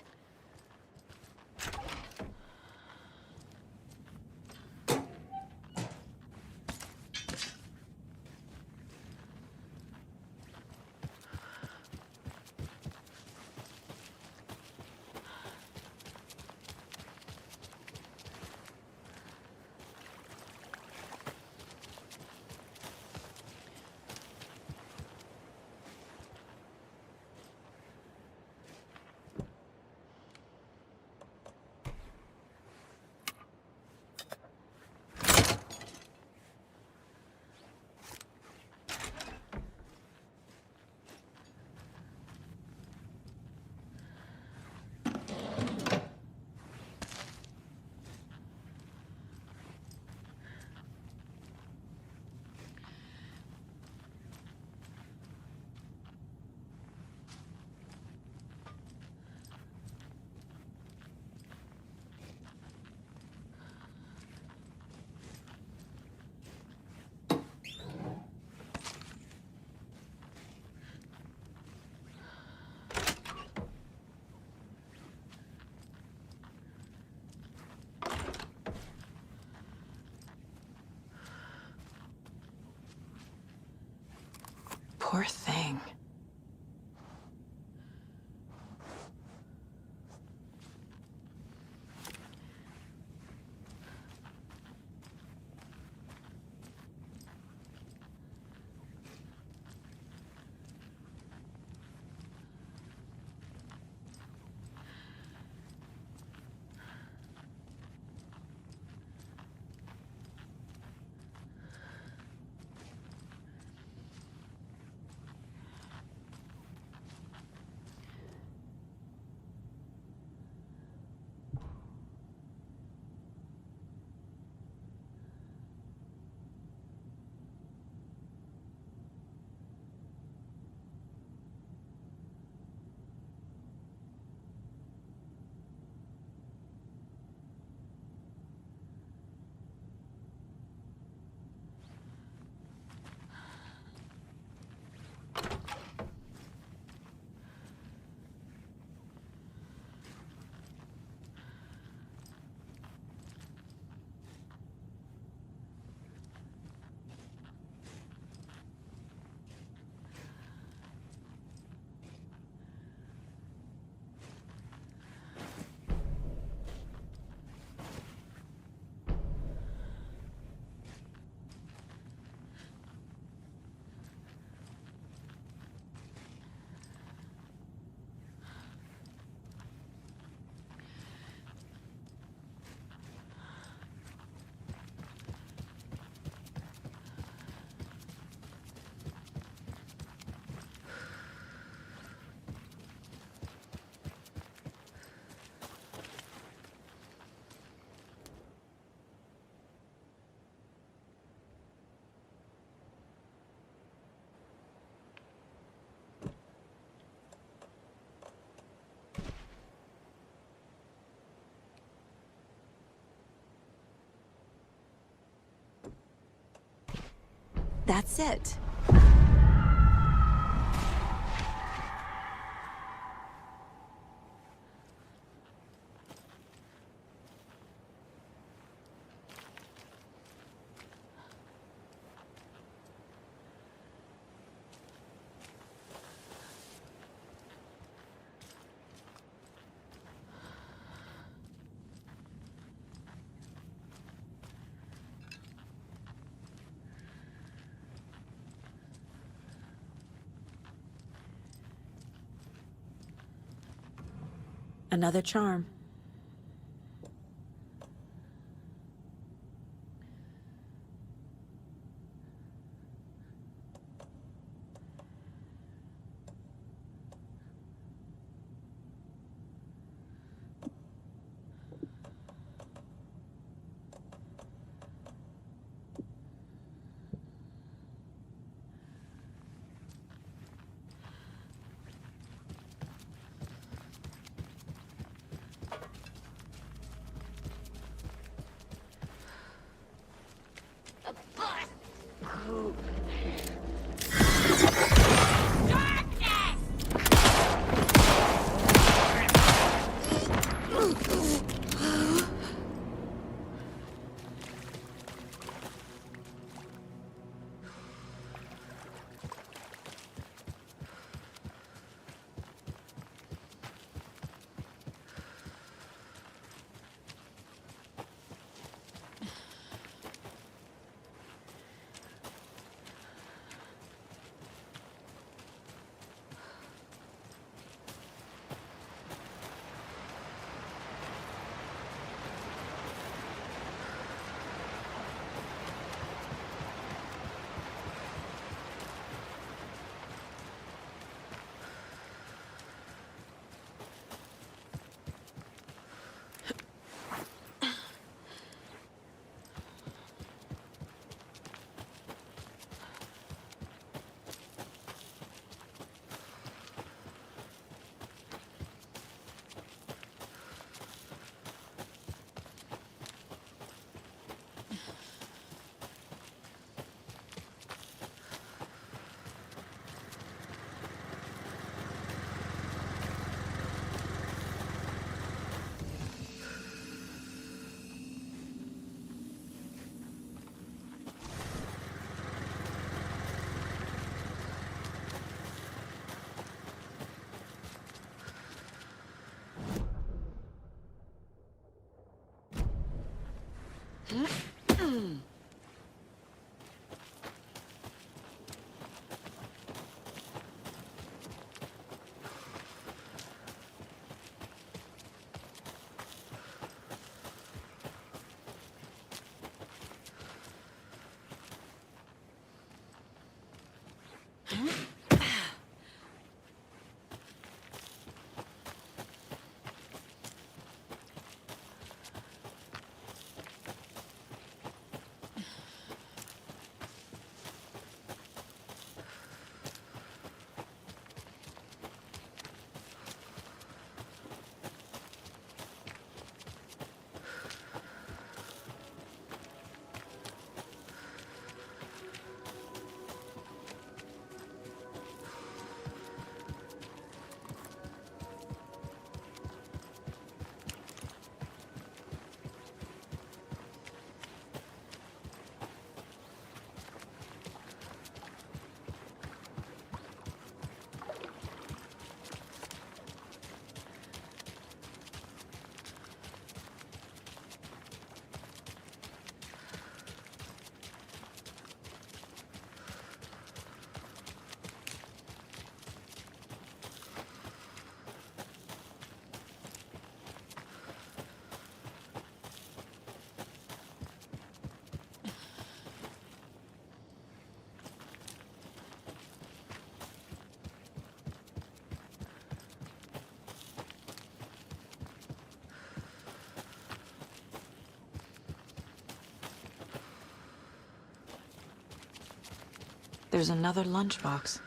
Poor thing. That's it. Another charm. There's another lunchbox.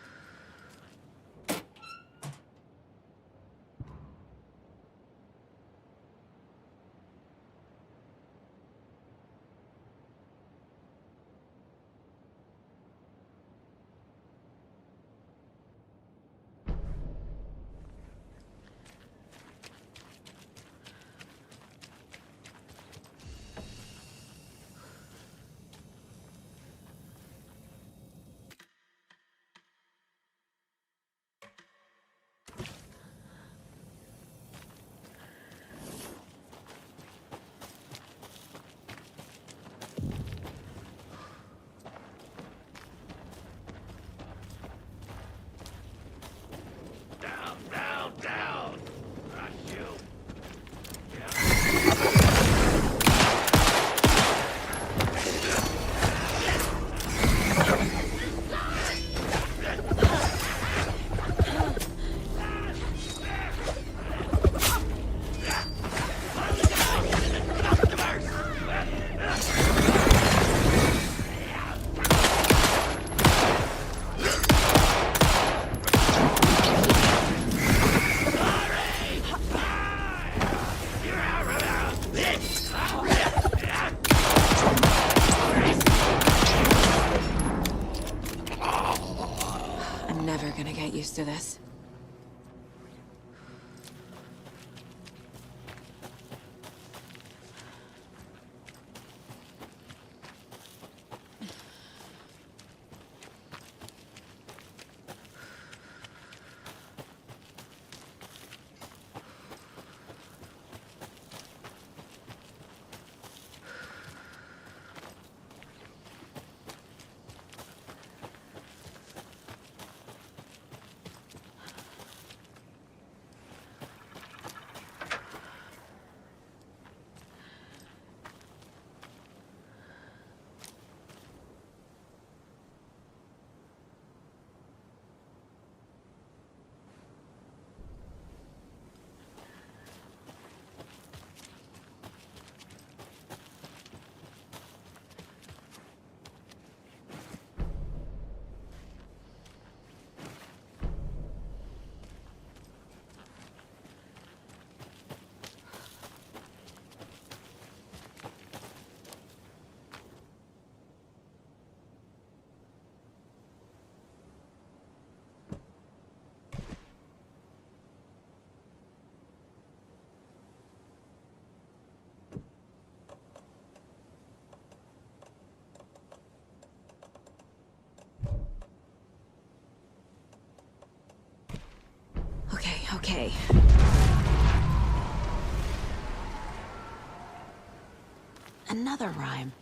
Used to this. Okay. Another rhyme.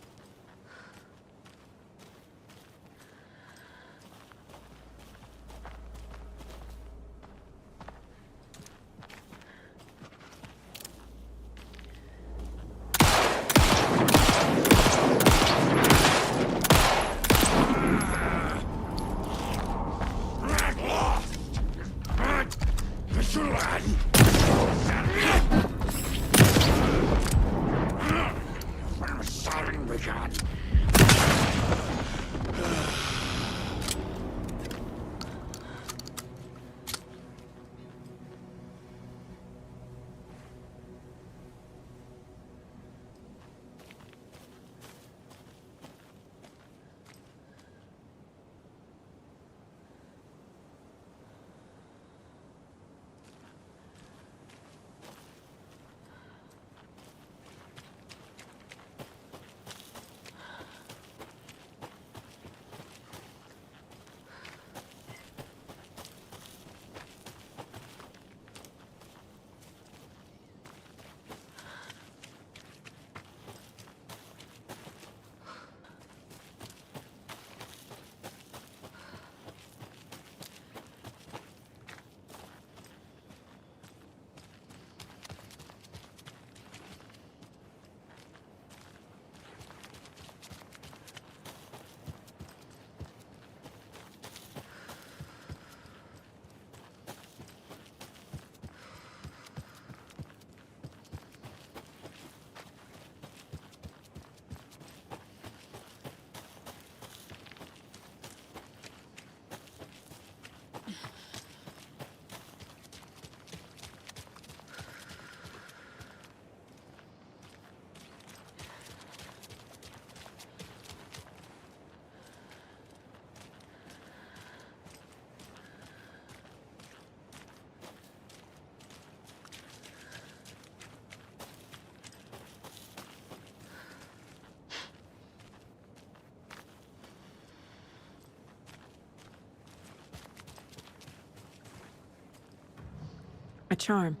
A charm.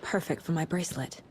Perfect for my bracelet.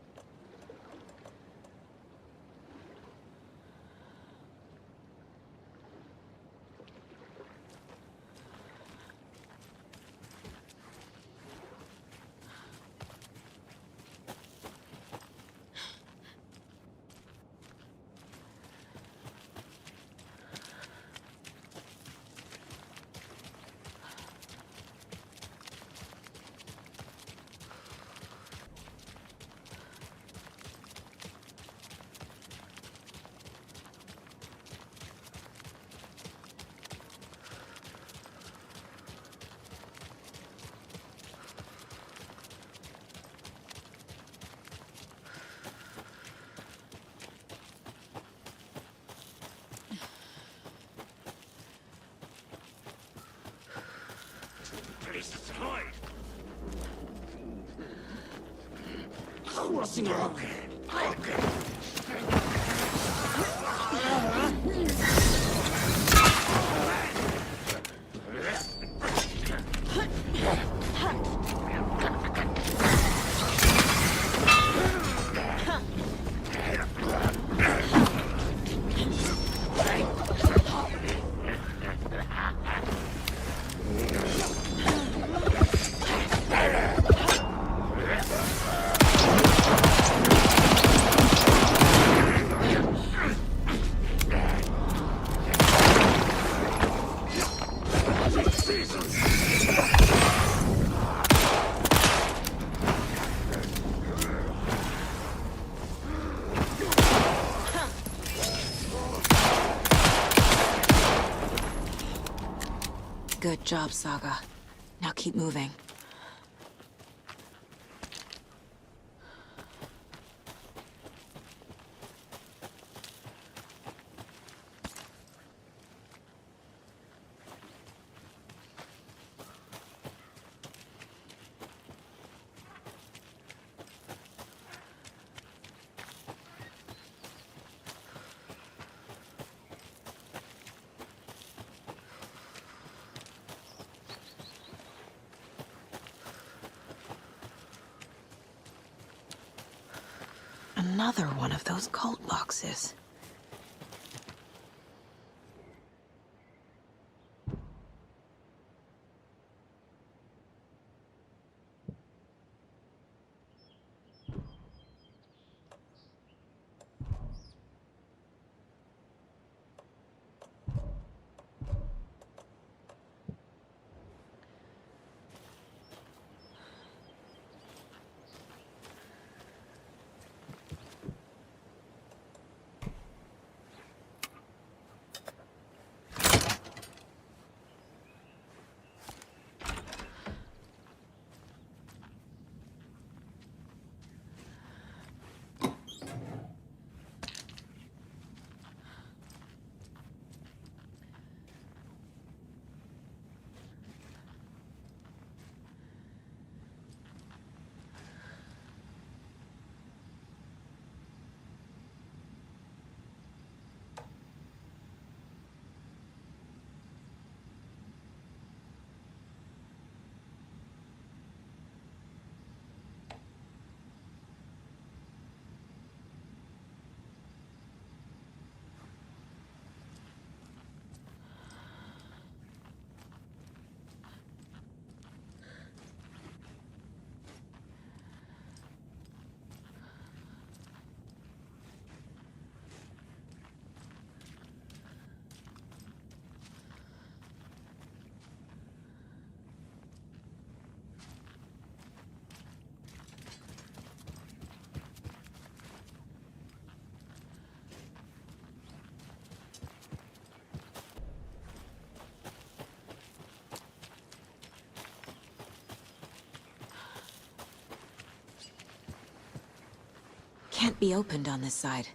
Good job, Saga. Now keep moving. Another one of those cult boxes. Can't be opened on this side.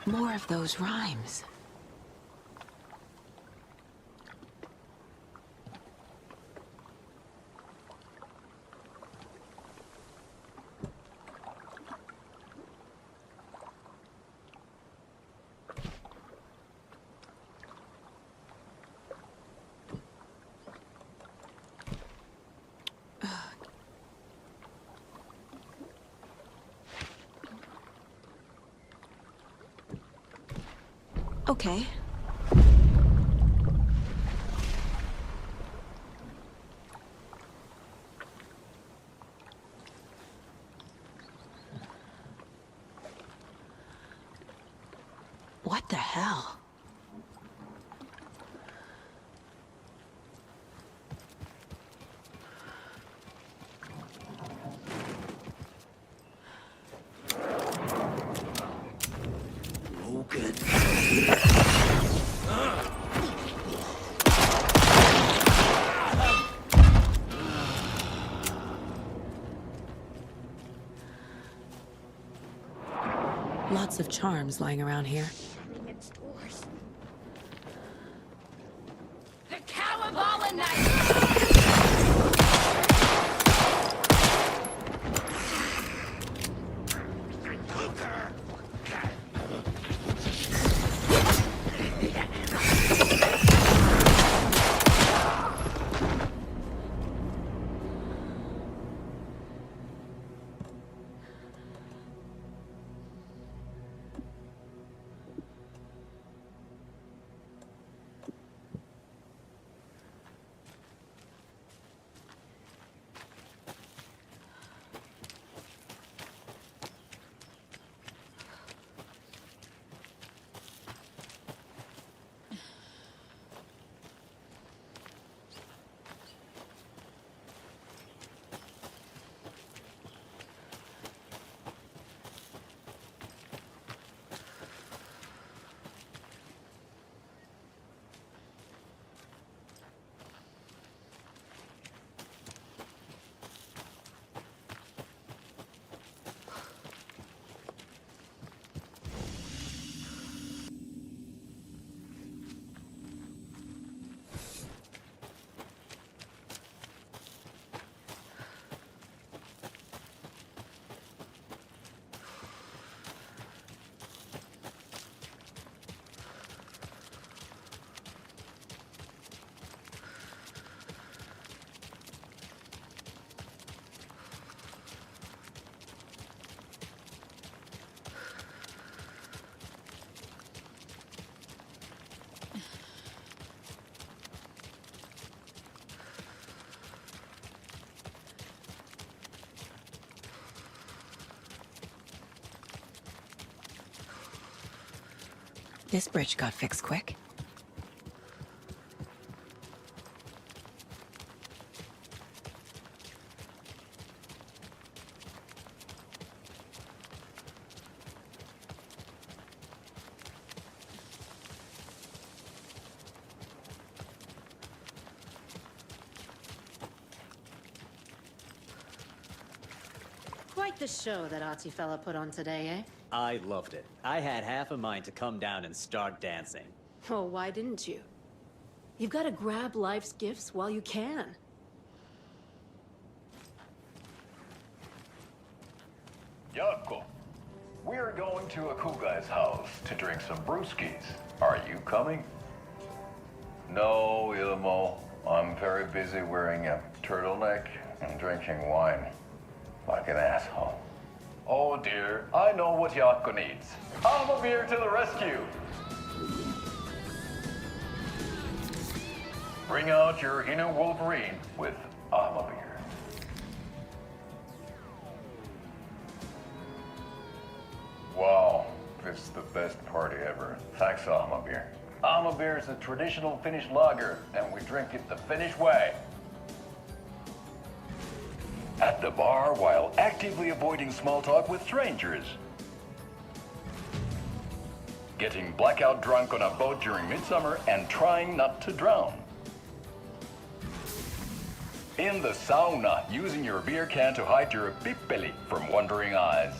More of those rhymes. Okay. What the hell? Lots of charms lying around here. It's doors. The Cowaballa Knight! This bridge got fixed quick. Quite the show that Artie fella put on today, eh? I loved it. I had half a mind to come down and start dancing. Oh, why didn't you? You've got to grab life's gifts while you can. Gioco, we're going to a cool guy's house to drink some brewskis. Are you coming? No, Ilmo. I'm very busy wearing a turtleneck and drinking wine. Like an asshole. Oh dear, I know what Gioco needs. I'm a beer to the rescue. Bring out your inner Wolverine with Beer. Wow, this is the best party ever. Thanks, Beer. Beer is a traditional Finnish lager, and we drink it the Finnish way. At the bar while actively avoiding small talk with strangers. Getting blackout drunk on a boat during midsummer and trying not to drown. In the sauna, using your beer can to hide your pippeli from wondering eyes.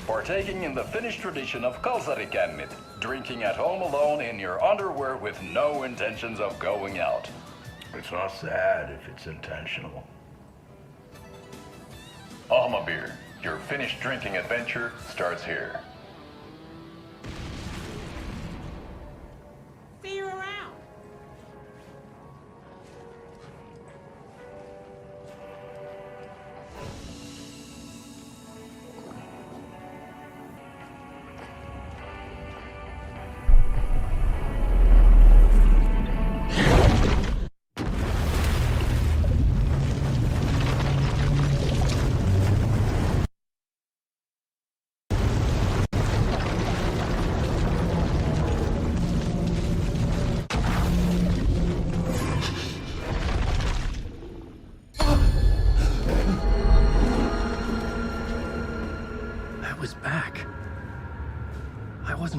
partaking in the Finnish tradition of kalsarikännit, drinking at home alone in your underwear with no intentions of going out. It's not sad if it's intentional. Alma beer, your Finnish drinking adventure starts here. See you around.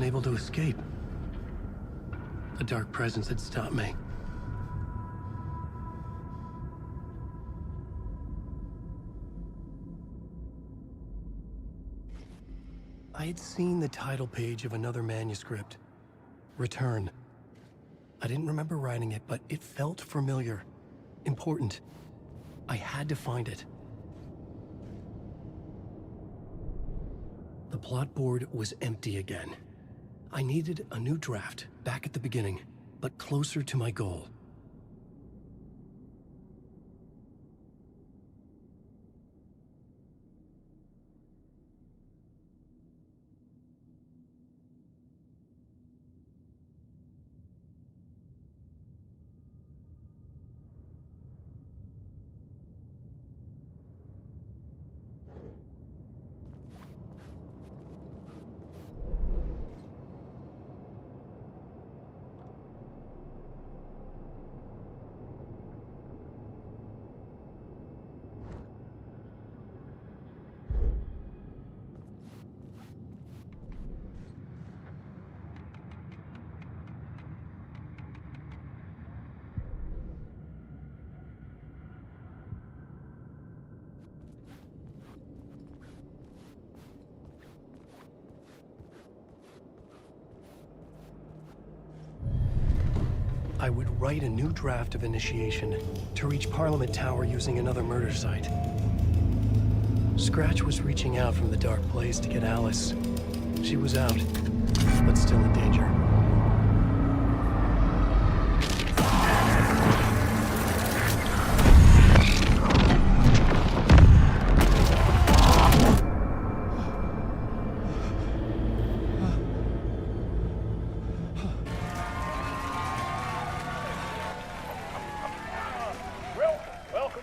Able to escape. A dark presence had stopped me. I had seen the title page of another manuscript. Return. I didn't remember writing it, but it felt familiar. Important. I had to find it. The plot board was empty again. I needed a new draft, back at the beginning, but closer to my goal. I would write a new draft of initiation to reach Parliament Tower using another murder site. Scratch was reaching out from the dark place to get Alice. She was out, but still in danger.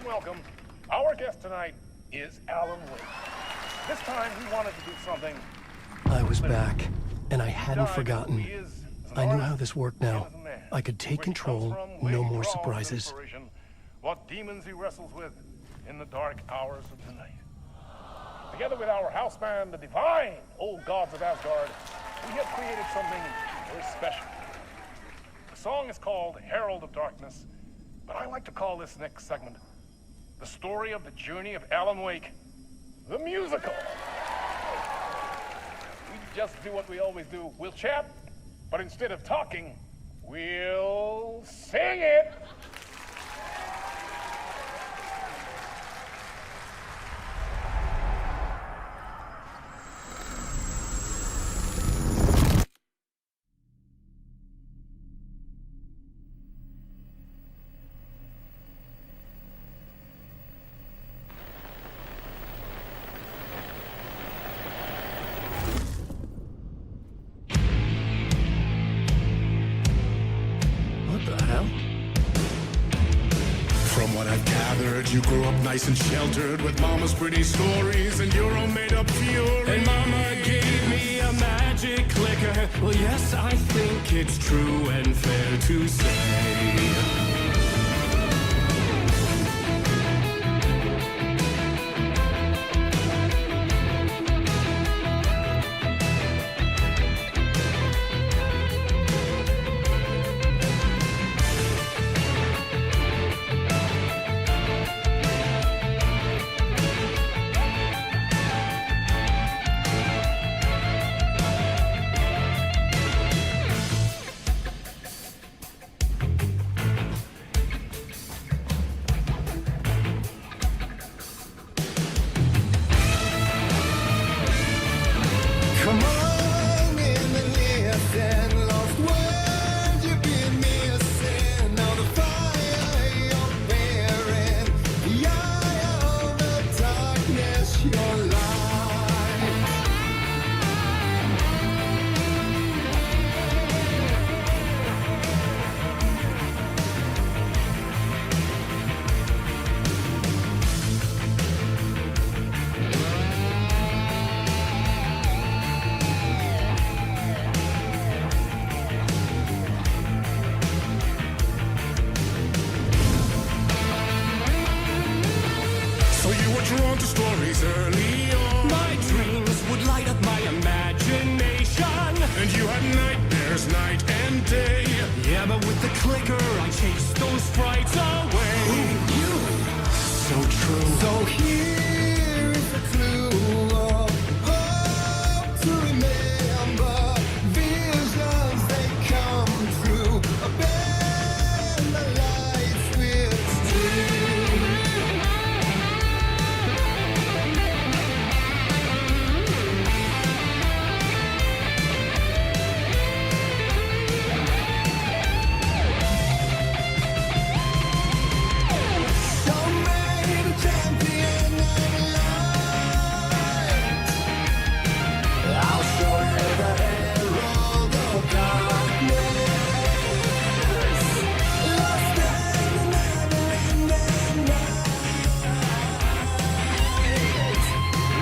Welcome. Our guest tonight is Alan Wake. This time he wanted to do something. I was back, and I hadn't forgotten. I knew how this worked now. I could take control, no more surprises. What demons he wrestles with in the dark hours of the night. Together with our house band, the divine old gods of Asgard, we have created something very special. The song is called Herald of Darkness, but I like to call this next segment the story of the journey of Alan Wake, the musical. We just do what we always do. We'll chat, but instead of talking, we'll sing it. You grew up nice and sheltered with mama's pretty stories and your own made-up fury. And mama gave me a magic clicker. Well, yes, I think it's true and fair to say. You were drawn to stories early on. My dreams would light up my imagination. And you had nightmares night and day. Yeah, but with the clicker, I chased those frights away. Who knew? So true. So here is a clue of hope to remember. Visions, they come true. Bend the lights with steel. So made a champion of light. I'll show you the herald of darkness. Lost in the never-ending night.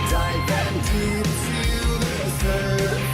Dive in deep to the surface.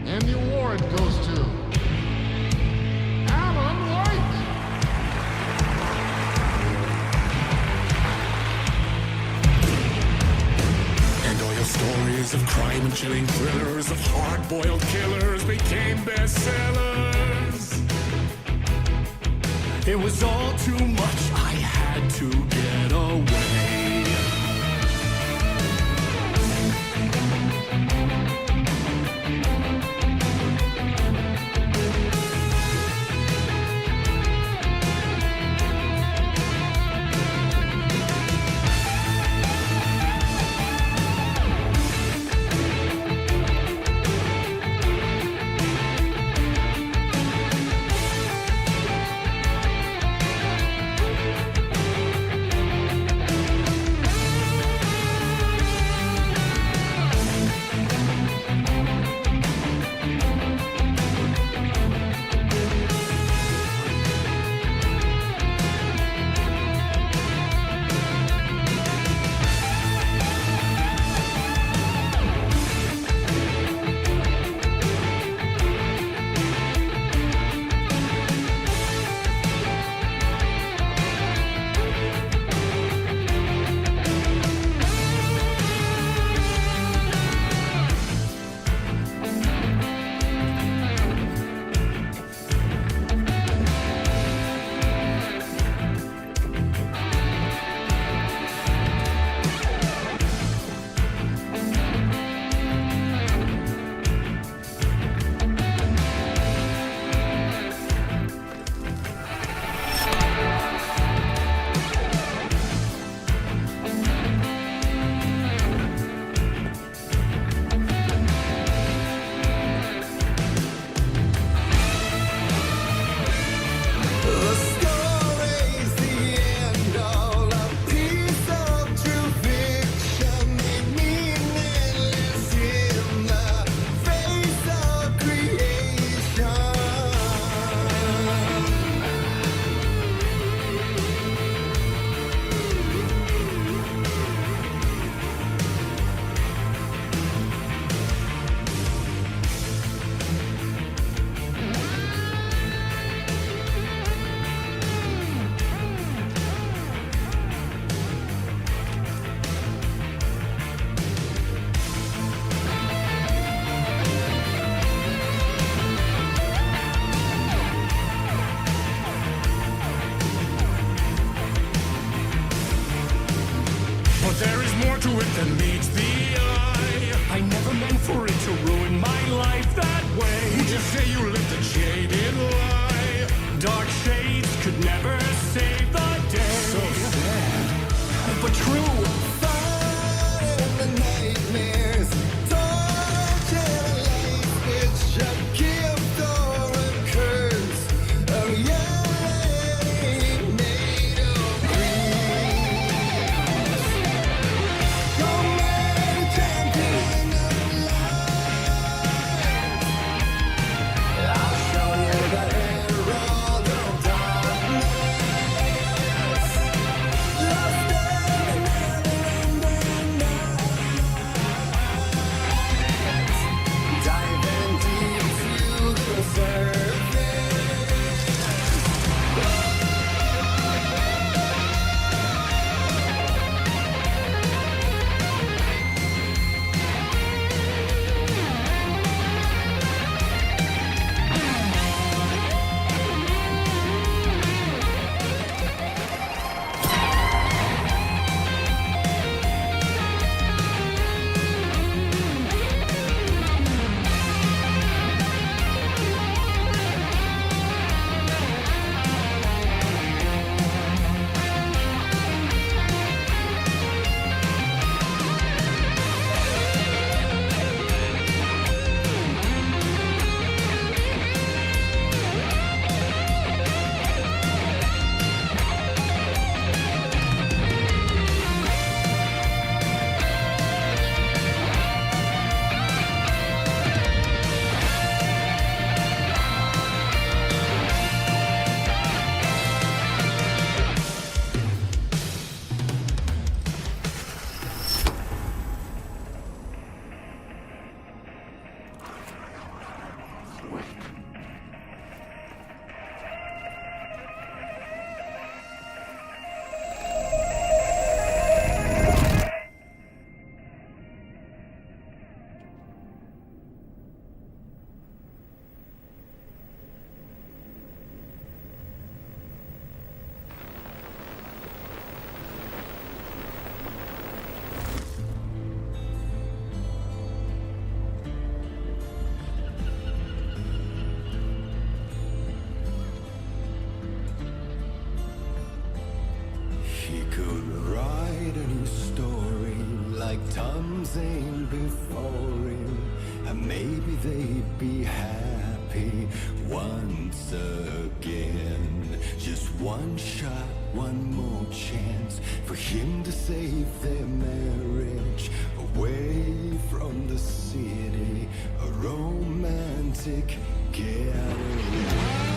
And the award goes to Alan White. And all your stories of crime and chilling thrillers of hard-boiled killers became bestsellers. It was all too much, I had to get away. more to it than meets the eye. I never meant for it to ruin my life that way. Would you say you lived a jaded lie? Dark shades could never save the day. So sad, but true. Fighting the nightmares, torture life, it's a gift or a curse. Oh yeah. Ain't before him, and maybe they'd be happy once again. Just one shot, one more chance for him to save their marriage away from the city, a romantic getaway.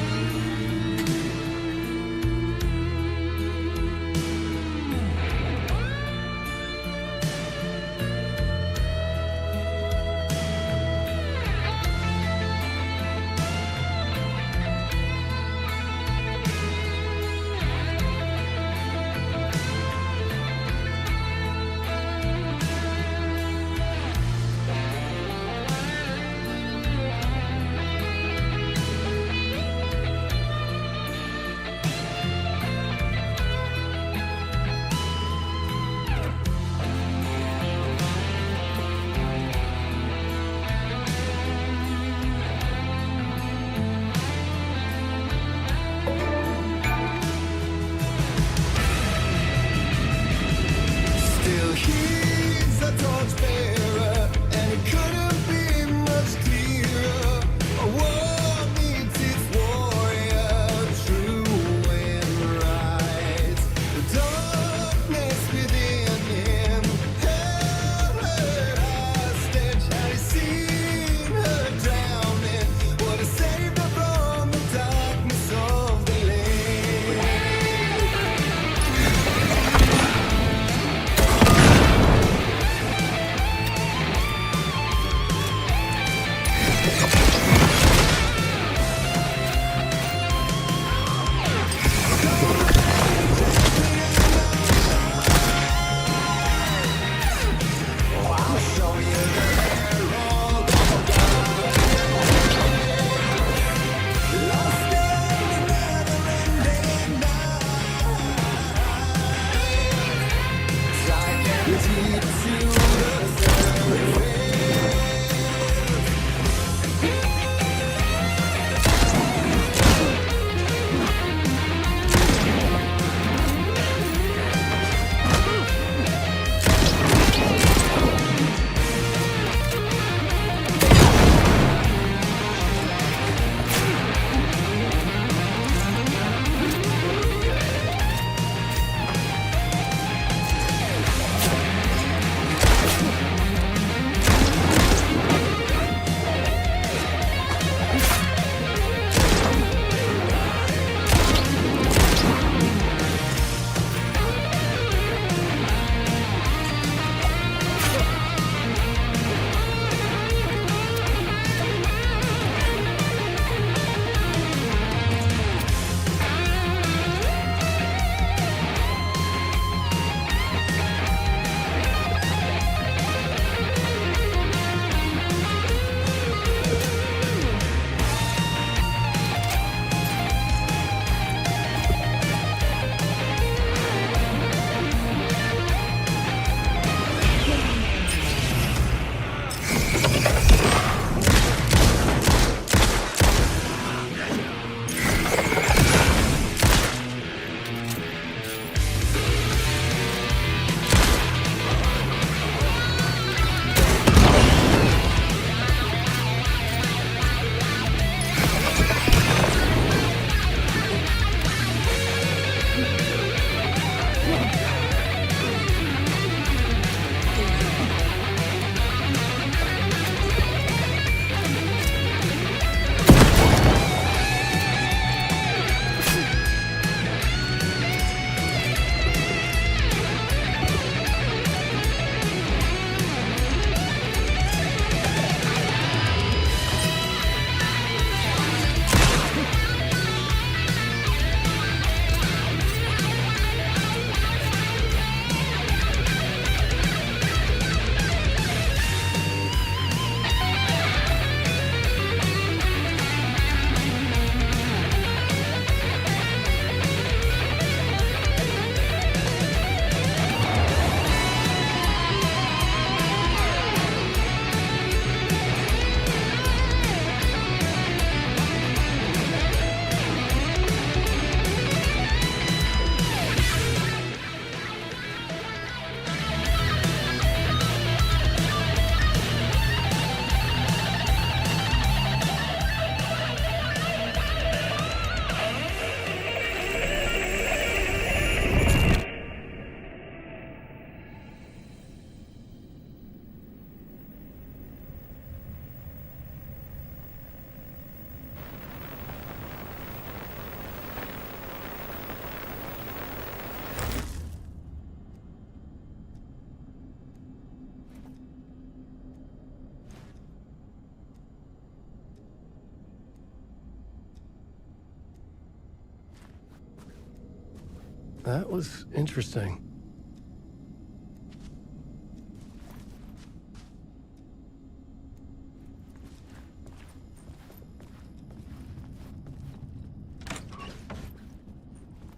That was interesting.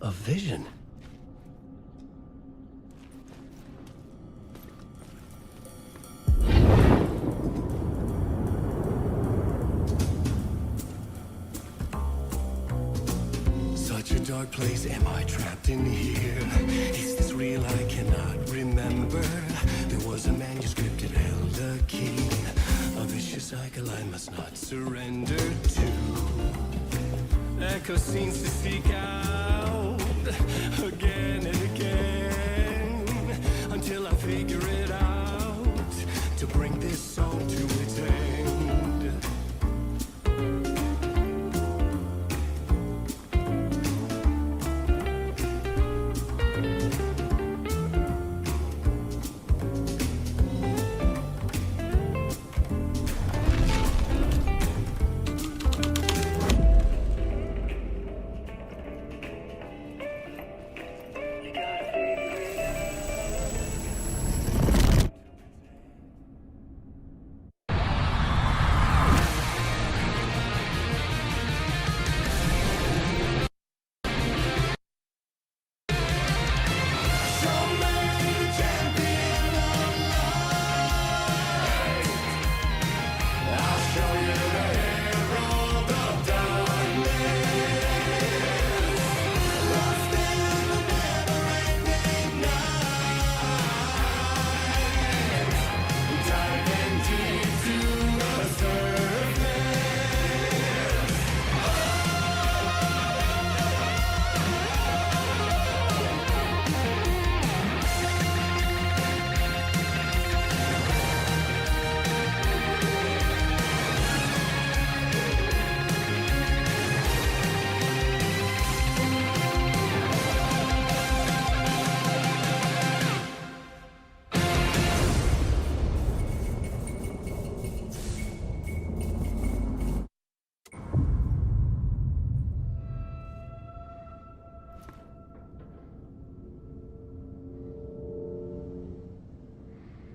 A vision. Such a dark place, am I trapped in here? Is this real? I cannot remember. There was a manuscript, it held a key. A vicious cycle I must not surrender to. Echo scenes to seek out again and again until I figure it out to bring this song to its end.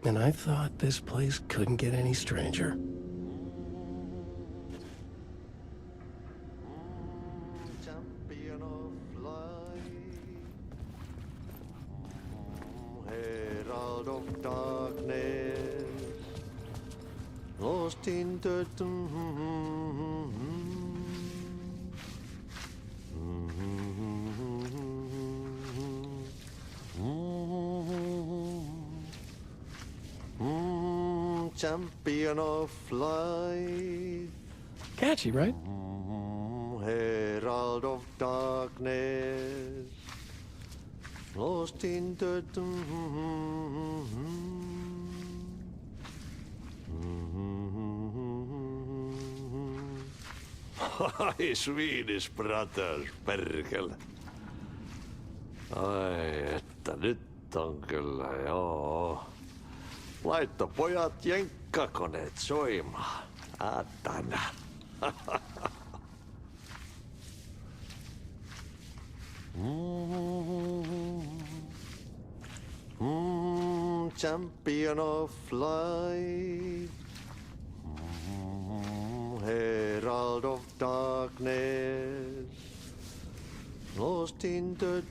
And I thought this place couldn't get any stranger. Champion of light, herald of darkness, lost in the champion of light. Catchy, right? Herald of darkness, lost in the Ai, Swedish brothers, perkele. Ai, että nyt on kyllä, joo. Laitto pojat jenkkakoneet soimaan. Atana. Champion of light, herald of darkness, lost in the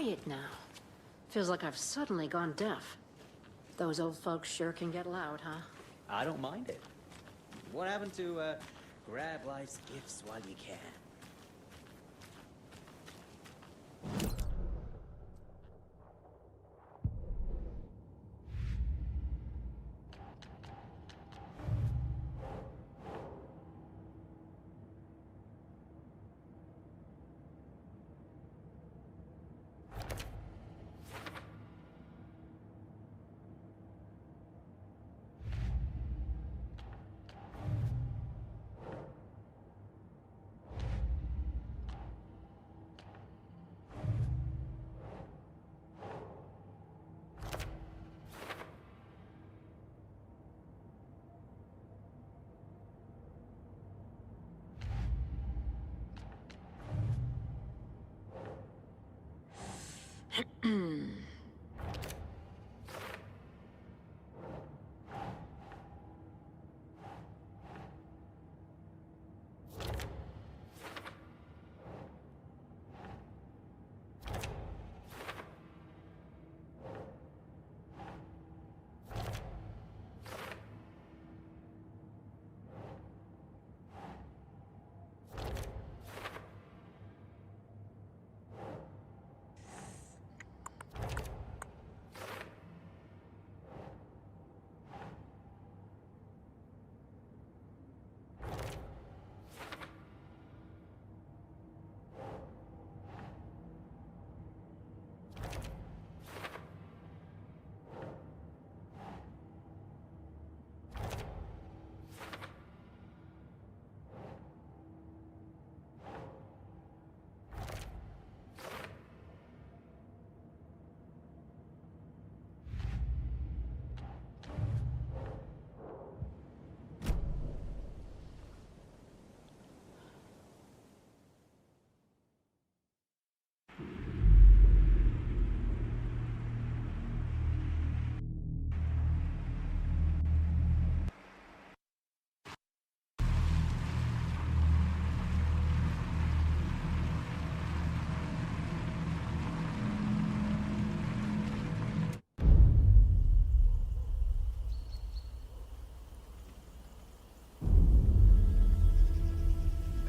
quiet now. Feels like I've suddenly gone deaf. Those old folks sure can get loud, huh? I don't mind it. What happened to, grab life's gifts while you can?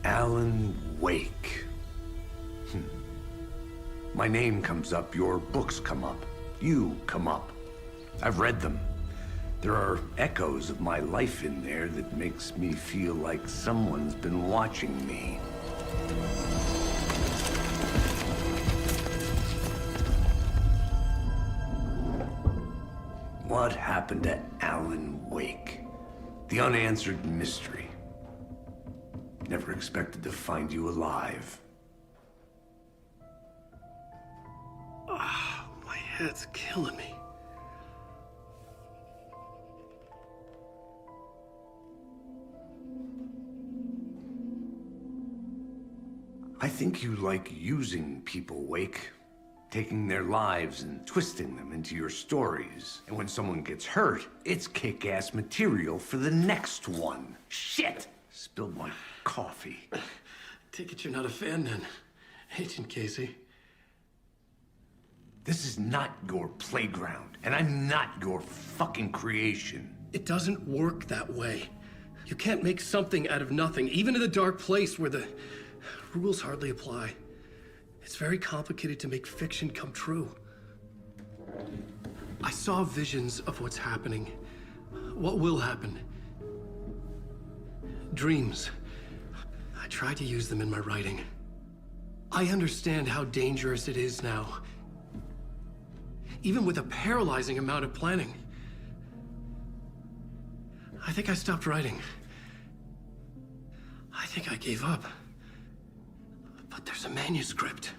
Alan Wake. My name comes up, your books come up, you come up. I've read them. There are echoes of my life in there that makes me feel like someone's been watching me. What happened to Alan Wake? The unanswered mystery. Never expected to find you alive. Ah, my head's killing me. I think you like using people, Wake. Taking their lives and twisting them into your stories. And when someone gets hurt, it's kick-ass material for the next one. Shit! Spilled my coffee. Take it you're not a fan then, Agent Casey. This is not your playground, and I'm not your fucking creation. It doesn't work that way. You can't make something out of nothing, even in the dark place where the rules hardly apply. It's very complicated to make fiction come true. I saw visions of what's happening, what will happen. Dreams. I tried to use them in my writing. I understand how dangerous it is now. Even with a paralyzing amount of planning. I think I stopped writing. I think I gave up. But there's a manuscript.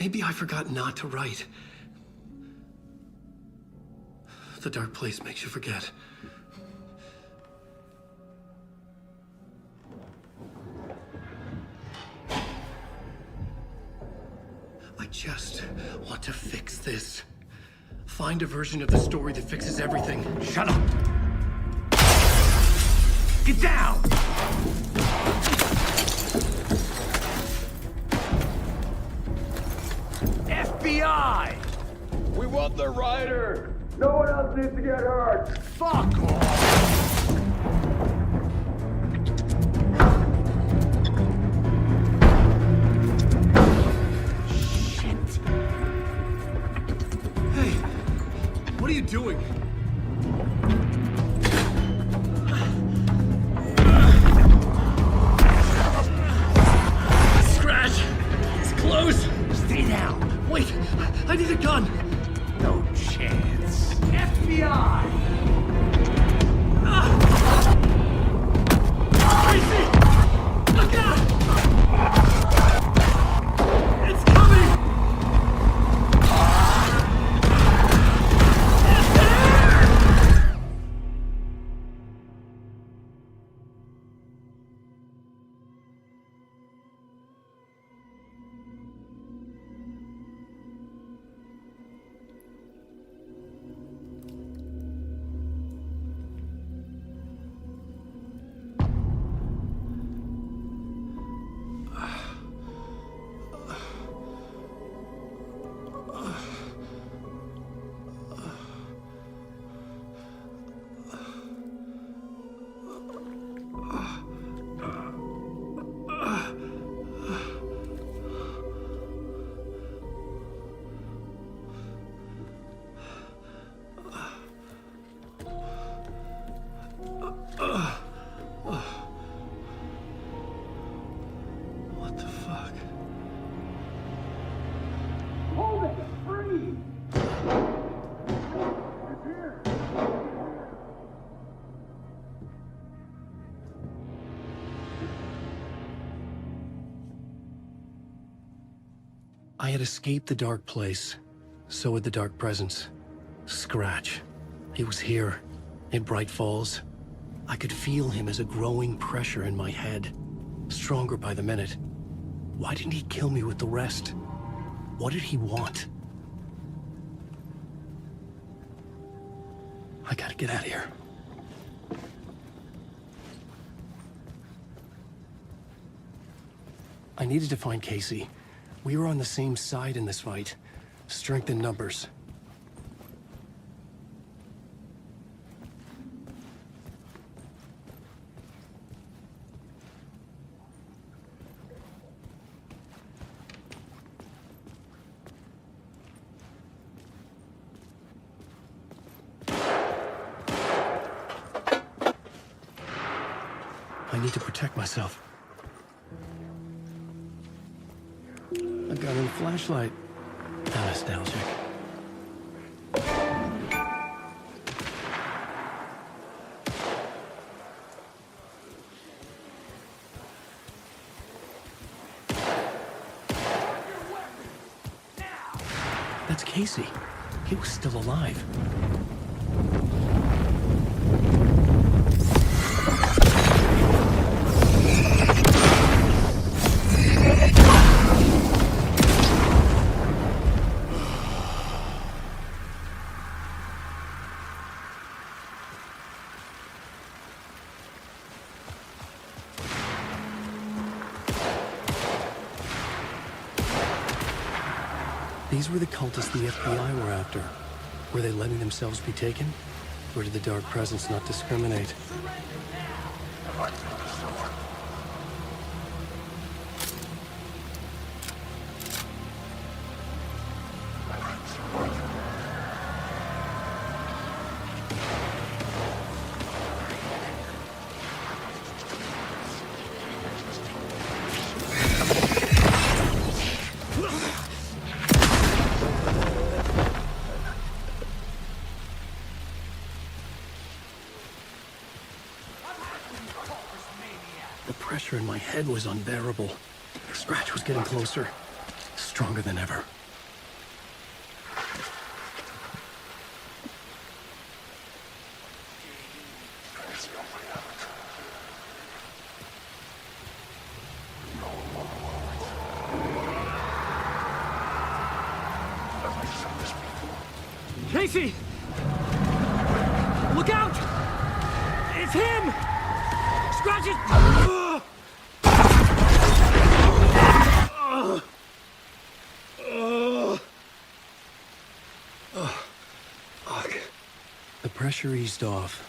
Maybe I forgot not to write. The dark place makes you forget. I just want to fix this. Find a version of the story that fixes everything. Shut up! Get down! FBI! We want the rider! No one else needs to get hurt! Fuck off! Shit. Hey, what are you doing? Scratch! It's close! Stay down! Wait! I need a gun! No chance. FBI! Crazy! Look out! It's coming! It's there! What the fuck? Hold it! Free! I had escaped the dark place. So had the dark presence. Scratch. He was here, in Bright Falls. I could feel him as a growing pressure in my head. Stronger by the minute. Why didn't he kill me with the rest? What did he want? I gotta get out of here. I needed to find Casey. We were on the same side in this fight. Strength in numbers. I need to protect myself. A gun and flashlight. How nostalgic. That's Casey. He was still alive. These were the cultists the FBI were after. Were they letting themselves be taken? Or did the dark presence not discriminate? The pressure in my head was unbearable. Scratch was getting closer, stronger than ever. Casey! Look out! It's him! Scratch it! Pressure eased off.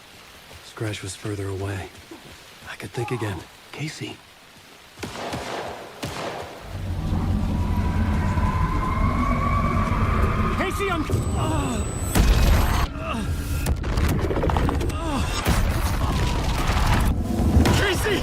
Scratch was further away. I could think again. Casey. Casey, I'm... Casey!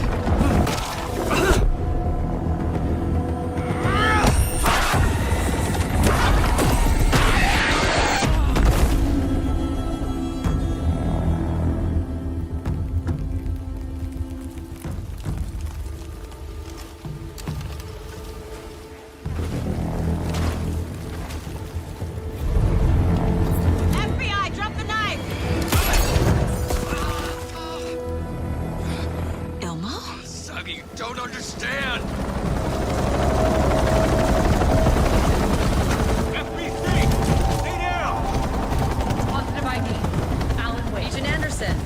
FBI, drop the knife! Elmo? Suggy, you don't understand! FBC! Stay down! Positive ID. Alan Wade. Agent Anderson.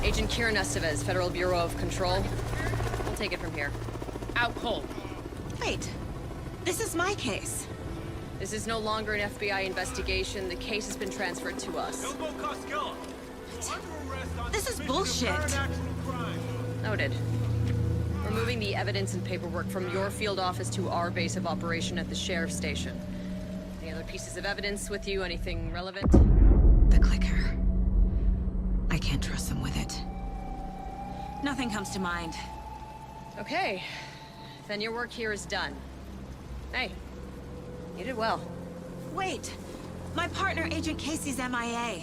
Agent Kieran Estevez, Federal Bureau of Control. We'll take it from here. Out cold. Wait. This is my case. This is no longer an FBI investigation. The case has been transferred to us. This is bullshit. Noted. We're moving the evidence and paperwork from your field office to our base of operation at the sheriff's station. Any other pieces of evidence with you? Anything relevant? The clicker. I can't trust them with it. Nothing comes to mind. Okay. Then your work here is done. Hey, you did well. Wait. My partner, Agent Casey's MIA.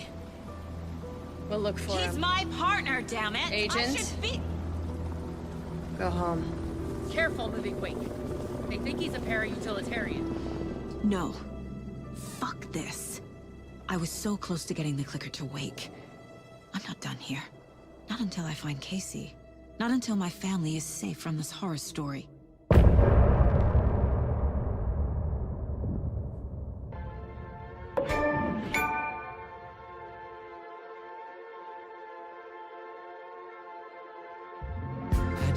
We'll look for him. He's my partner, damn it! Agent? I should be... Go home. Careful, moving Wake. They think he's a para-utilitarian. No. Fuck this. I was so close to getting the clicker to wake. I'm not done here. Not until I find Casey. Not until my family is safe from this horror story.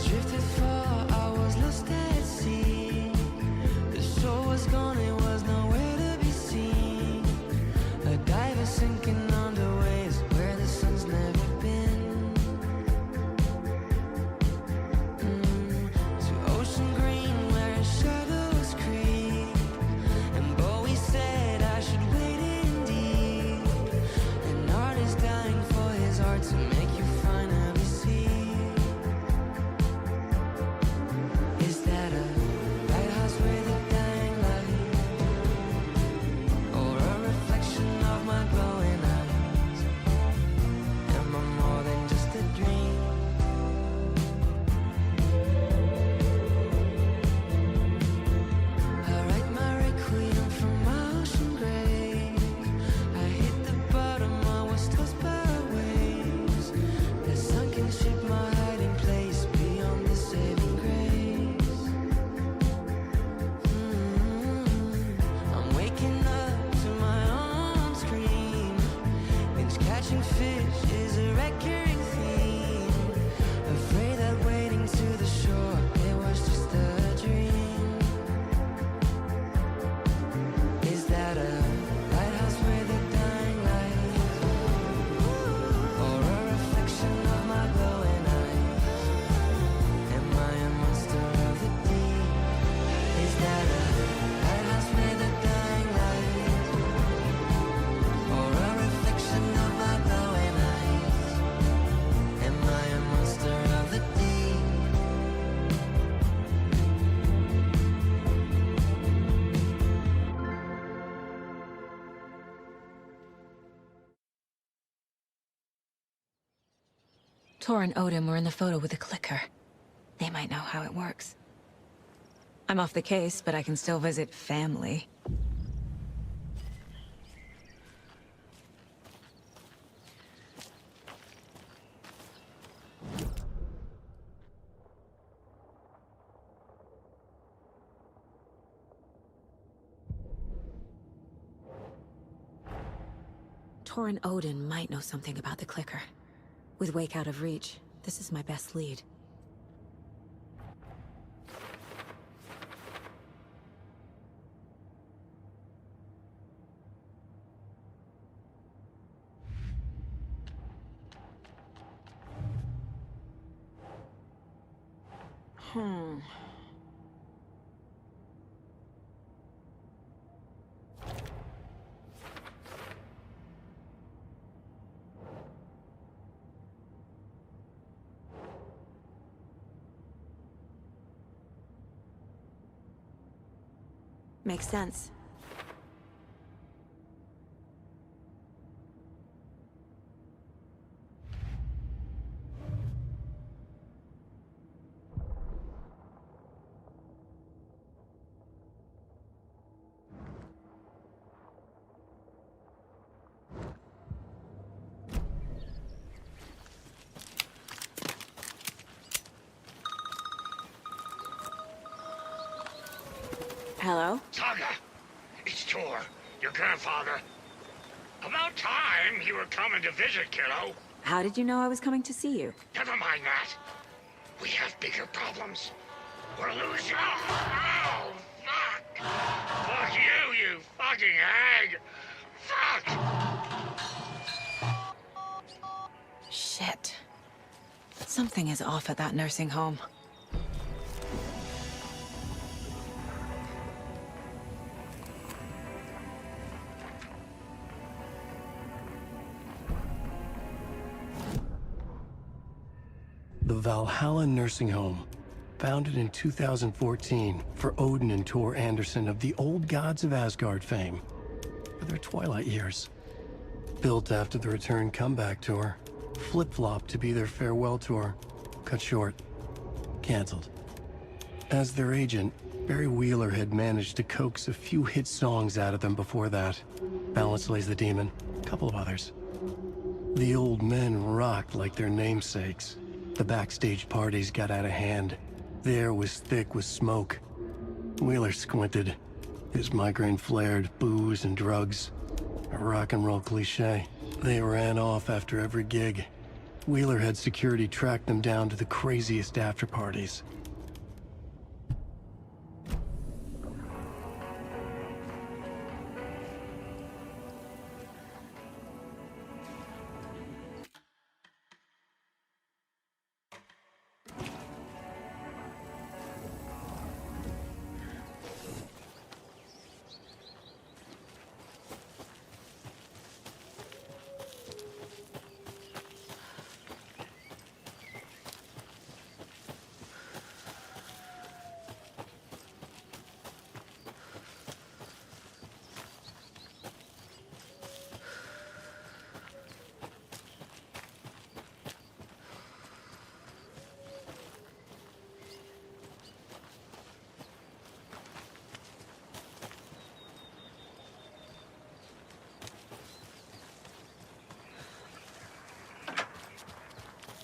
Drifted far, I was lost at sea. The shore was gone, it was nowhere to be seen. A diver sinking under waves where the sun's never been. To ocean green where shadows creep. And Bowie said I should wait indeed. An artist dying for his art to make you finally see. Is that a lighthouse with a dying light? Or a reflection of my glowing eyes? Am I more than just a dream? I write my requiem from my ocean grave. I hit the bottom, I was tossed by waves. The sunken ship, my hiding place beyond the saving grace. I'm waking up to my own scream. Binge catching fish is a recurring theme. Afraid that wading to the shore, it was just a dream. Is that a lighthouse with a dying light? Or a reflection of my glowing eyes? Am I a monster of the deep? Is that a lighthouse with a dying light? Or a reflection of my glowing eyes? Am I a monster of the deep? Tor and Odin were in the photo with the clicker. They might know how it works. I'm off the case, but I can still visit family. Tor and Odin might know something about the clicker. With Wake out of reach, this is my best lead. Makes sense. Hello? Saga! It's Tor, your grandfather. About time you were coming to visit, kiddo. How did you know I was coming to see you? Never mind that. We have bigger problems. We're losing. Oh, fuck! Fuck you, you fucking hag! Fuck! Shit. Something is off at that nursing home. The Valhalla Nursing Home, founded in 2014 for Odin and Tor Anderson of the Old Gods of Asgard fame for their twilight years. Built after the return comeback tour, flip-flopped to be their farewell tour, cut short, canceled. As their agent, Barry Wheeler had managed to coax a few hit songs out of them before that. Balance Lays the Demon, a couple of others. The old men rocked like their namesakes. The backstage parties got out of hand. The air was thick with smoke. Wheeler squinted. His migraine flared, booze and drugs. A rock and roll cliche. They ran off after every gig. Wheeler had security track them down to the craziest after parties.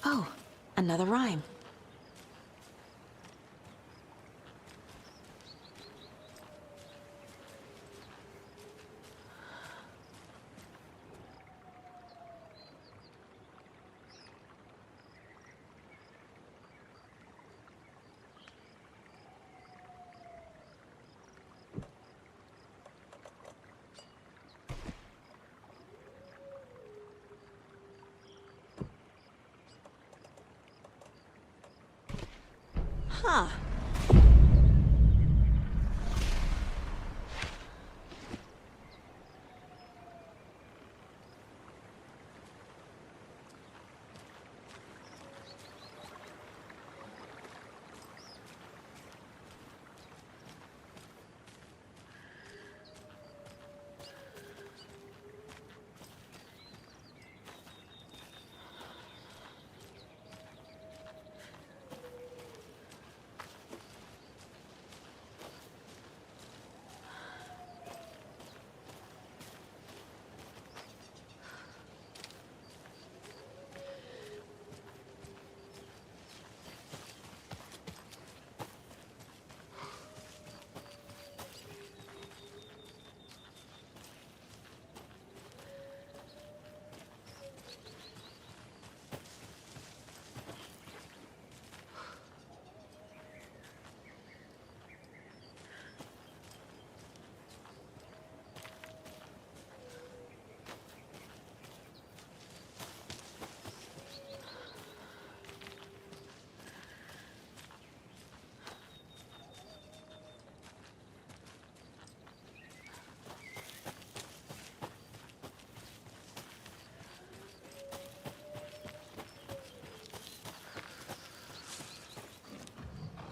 Oh, another rhyme. Huh.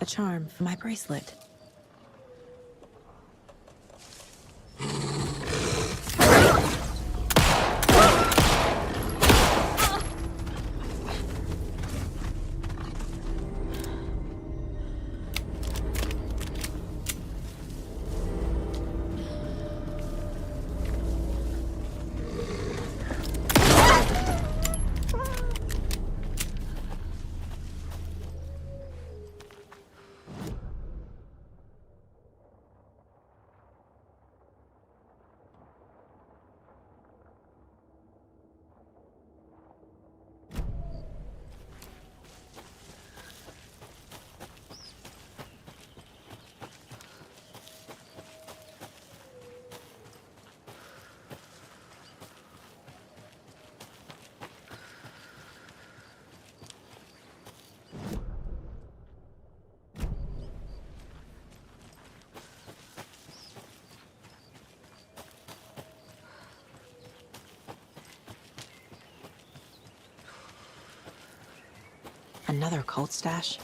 A charm for my bracelet. Another cult stash?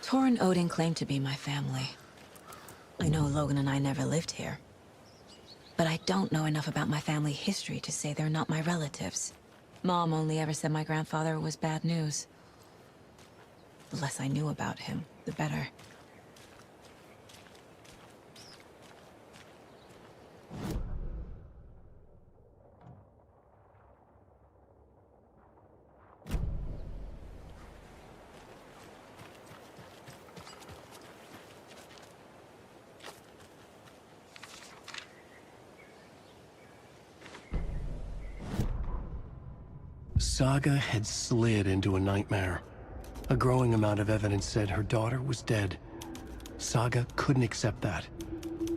Tor and Odin claim to be my family. I know Logan and I never lived here. But I don't know enough about my family history to say they're not my relatives. Mom only ever said my grandfather was bad news. The less I knew about him, the better. Saga had slid into a nightmare. A growing amount of evidence said her daughter was dead. Saga couldn't accept that.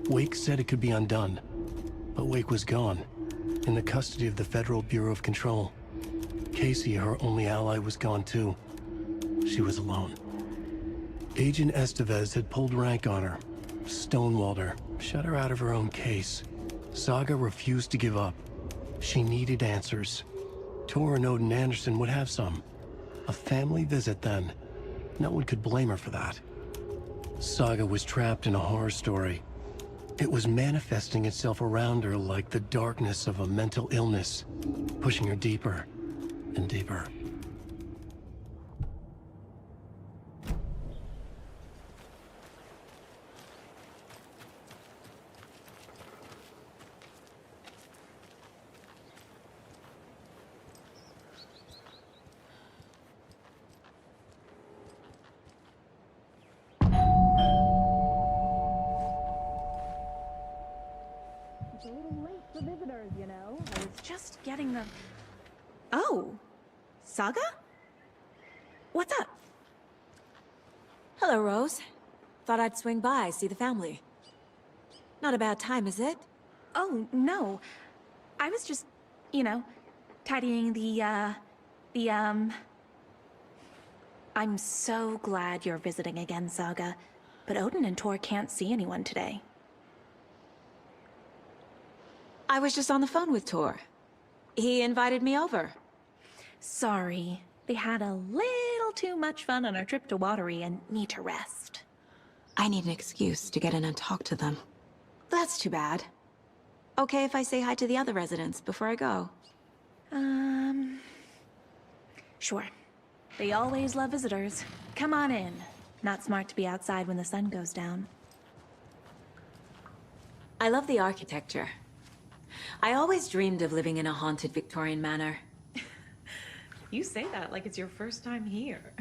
Wake said it could be undone, but Wake was gone, in the custody of the Federal Bureau of Control. Casey, her only ally, was gone too. She was alone. Agent Estevez had pulled rank on her, stonewalled her, shut her out of her own case. Saga refused to give up. She needed answers. Tor and Odin Anderson would have some. A family visit then. No one could blame her for that. Saga was trapped in a horror story. It was manifesting itself around her like the darkness of a mental illness, pushing her deeper and deeper. It's a little late for visitors, you know. I was just getting the... Oh, Saga? What's up? Hello, Rose. Thought I'd swing by, see the family. Not a bad time, is it? Oh, no. I was just, you know, tidying I'm so glad you're visiting again, Saga. But Odin and Tor can't see anyone today. I was just on the phone with Tor. He invited me over. Sorry. They had a little too much fun on our trip to Watery and need to rest. I need an excuse to get in and talk to them. That's too bad. Okay if I say hi to the other residents before I go? Sure. They always love visitors. Come on in. Not smart to be outside when the sun goes down. I love the architecture. I always dreamed of living in a haunted Victorian manor. You say that like it's your first time here.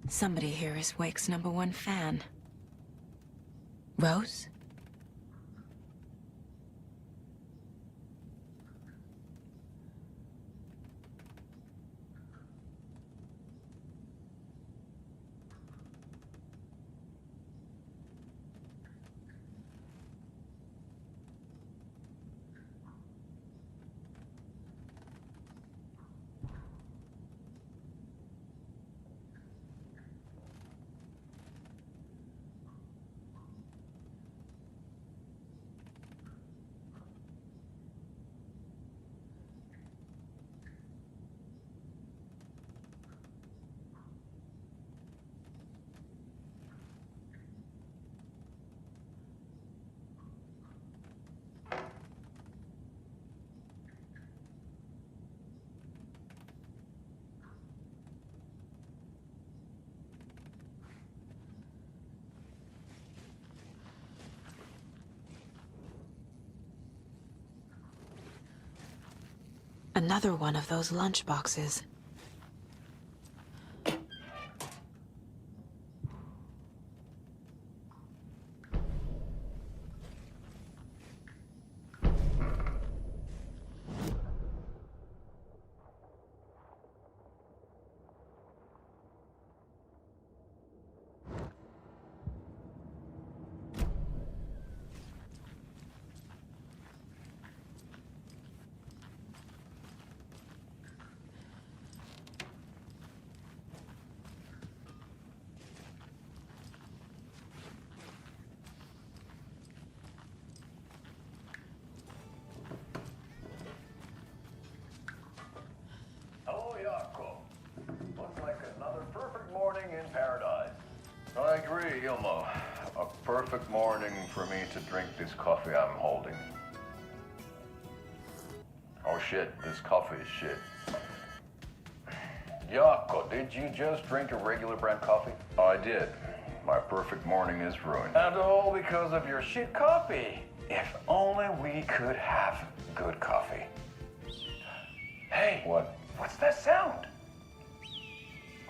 Somebody here is Wake's #1 fan. Rose? Another one of those lunch boxes. perfect morning for me to drink this coffee I'm holding. Oh shit, this coffee is shit. Gioco, did you just drink a regular brand coffee? I did. My perfect morning is ruined. And all because of your shit coffee. If only we could have good coffee. Hey, what? What's that sound?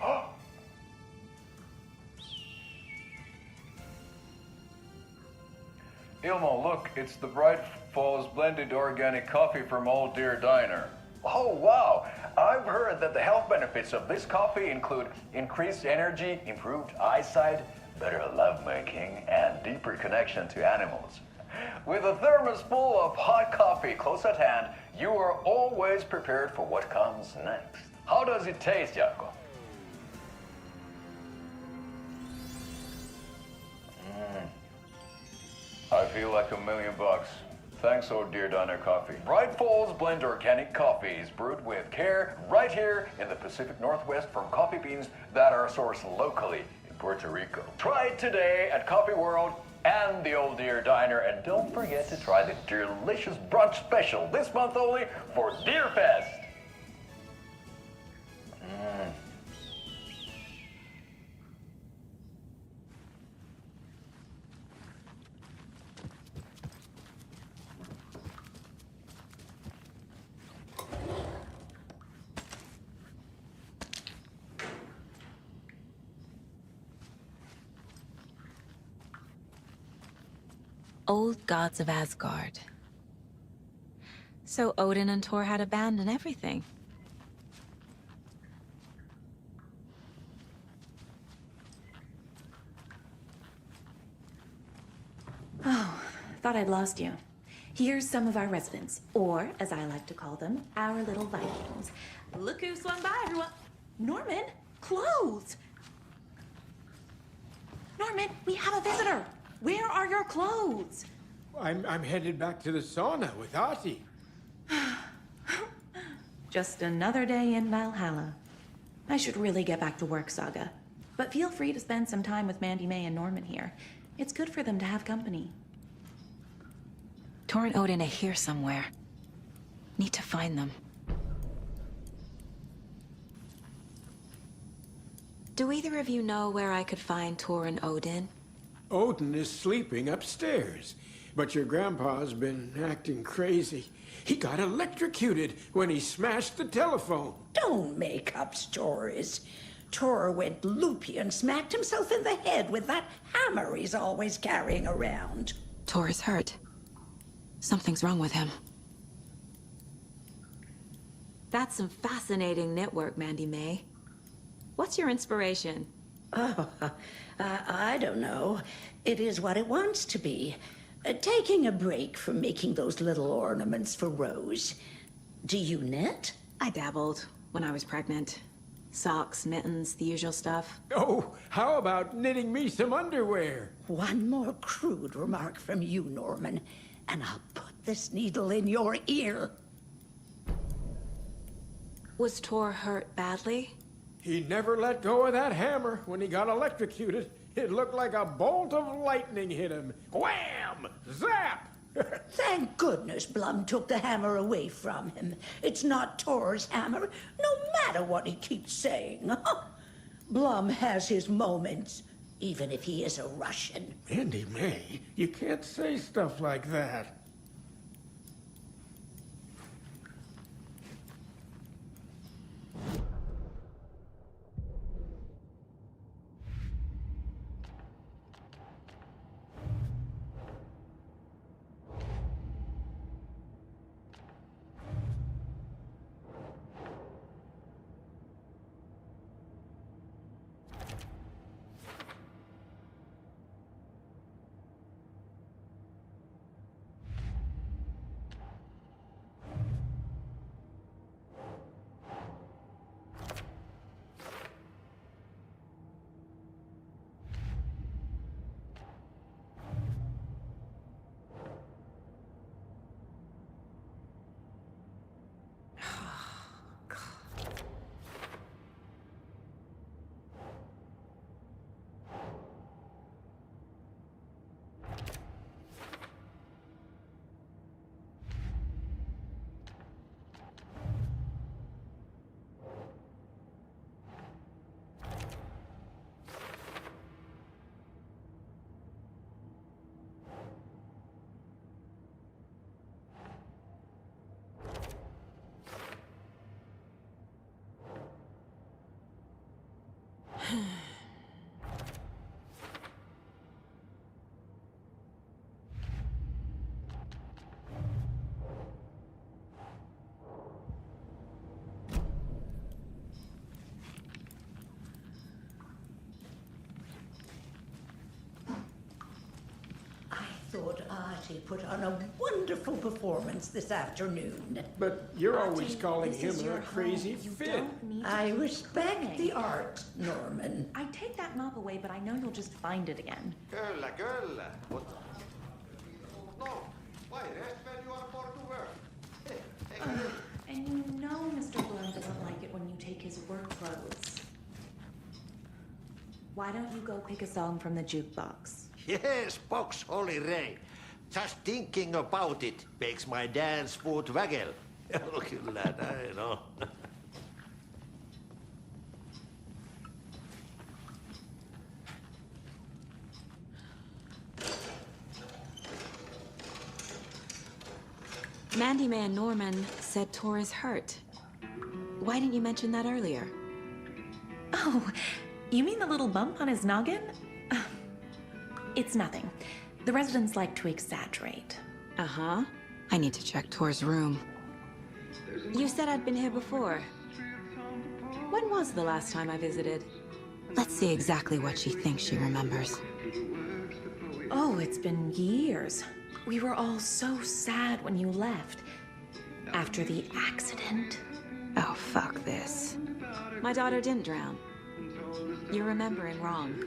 Oh. Ilmo, look, it's the Bright Falls blended organic coffee from Old Deer Diner. Oh, wow. I've heard that the health benefits of this coffee include increased energy, improved eyesight, better lovemaking, and deeper connection to animals. With a thermos full of hot coffee close at hand, you are always prepared for what comes next. How does it taste, Gioco? I feel like $1 million. Thanks, Old Deer Diner Coffee. Bright Falls Blend Organic Coffee is brewed with care right here in the Pacific Northwest from coffee beans that are sourced locally in Puerto Rico. Try it today at Coffee World and the Old Deer Diner, and don't forget to try the delicious brunch special this month only for Deer Fest. Old gods of Asgard. So Odin and Thor had a band and everything. Oh, thought I'd lost you. Here's some of our residents, or as I like to call them, our little Vikings. Look who swung by, everyone. Norman, clothes. Norman, we have a visitor. Where are your clothes? I'm headed back to the sauna with Artie. Just another day in Valhalla. I should really get back to work, Saga. But feel free to spend some time with Mandy May and Norman here. It's good for them to have company. Thor and Odin are here somewhere. Need to find them. Do either of you know where I could find Thor and Odin? Odin is sleeping upstairs, but your grandpa's been acting crazy. He got electrocuted when he smashed the telephone. Don't make up stories. Thor went loopy and smacked himself in the head with that hammer he's always carrying around. Thor is hurt. Something's wrong with him. That's some fascinating network, Mandy May. What's your inspiration? Oh, I don't know. It is what it wants to be. Taking a break from making those little ornaments for Rose. Do you knit? I dabbled when I was pregnant. Socks, mittens, the usual stuff. Oh, how about knitting me some underwear? One more crude remark from you, Norman, and I'll put this needle in your ear. Was Thor hurt badly? He never let go of that hammer when he got electrocuted. It looked like a bolt of lightning hit him. Wham! Zap! Thank goodness Blum took the hammer away from him. It's not Thor's hammer, no matter what he keeps saying. Blum has his moments, even if he is a Russian. Mandy May, you can't say stuff like that. Artie put on a wonderful performance this afternoon. But you're Artie, always calling this him is your a crazy home. You fit. don't need to I keep respect trying. the art, Norman. I take that mop away, but I know you'll just find it again. Kyllä, kyllä. Mutta... No, why rest when you are for to work? And you know Mr. Bloom doesn't like it when you take his work clothes. Why don't you go pick a song from the jukebox? Yes, box Holy Ray. Just thinking about it makes my dance foot waggle. Kyllä näin on. Mandy Man Norman said Tor is hurt. Why didn't you mention that earlier? Oh, you mean the little bump on his noggin? It's nothing. The residents like to exaggerate. Uh-huh. I need to check Tor's room. You said I'd been here before. When was the last time I visited? Let's see exactly what she thinks she remembers. Oh, it's been years. We were all so sad when you left. After the accident. Oh, fuck this. My daughter didn't drown. You're remembering wrong.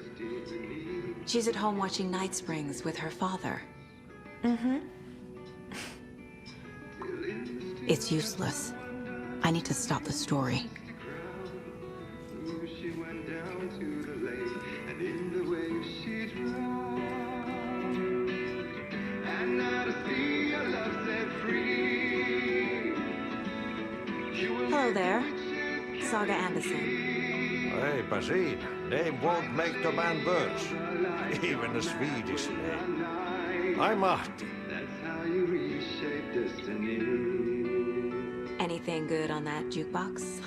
She's at home watching Night Springs with her father. Mm-hmm. It's useless. I need to stop the story. Hello there. Saga Anderson. Eipä siinä. Name won't make the man worse. Even a Swedish name. I'm Ahti. Anything good on that jukebox?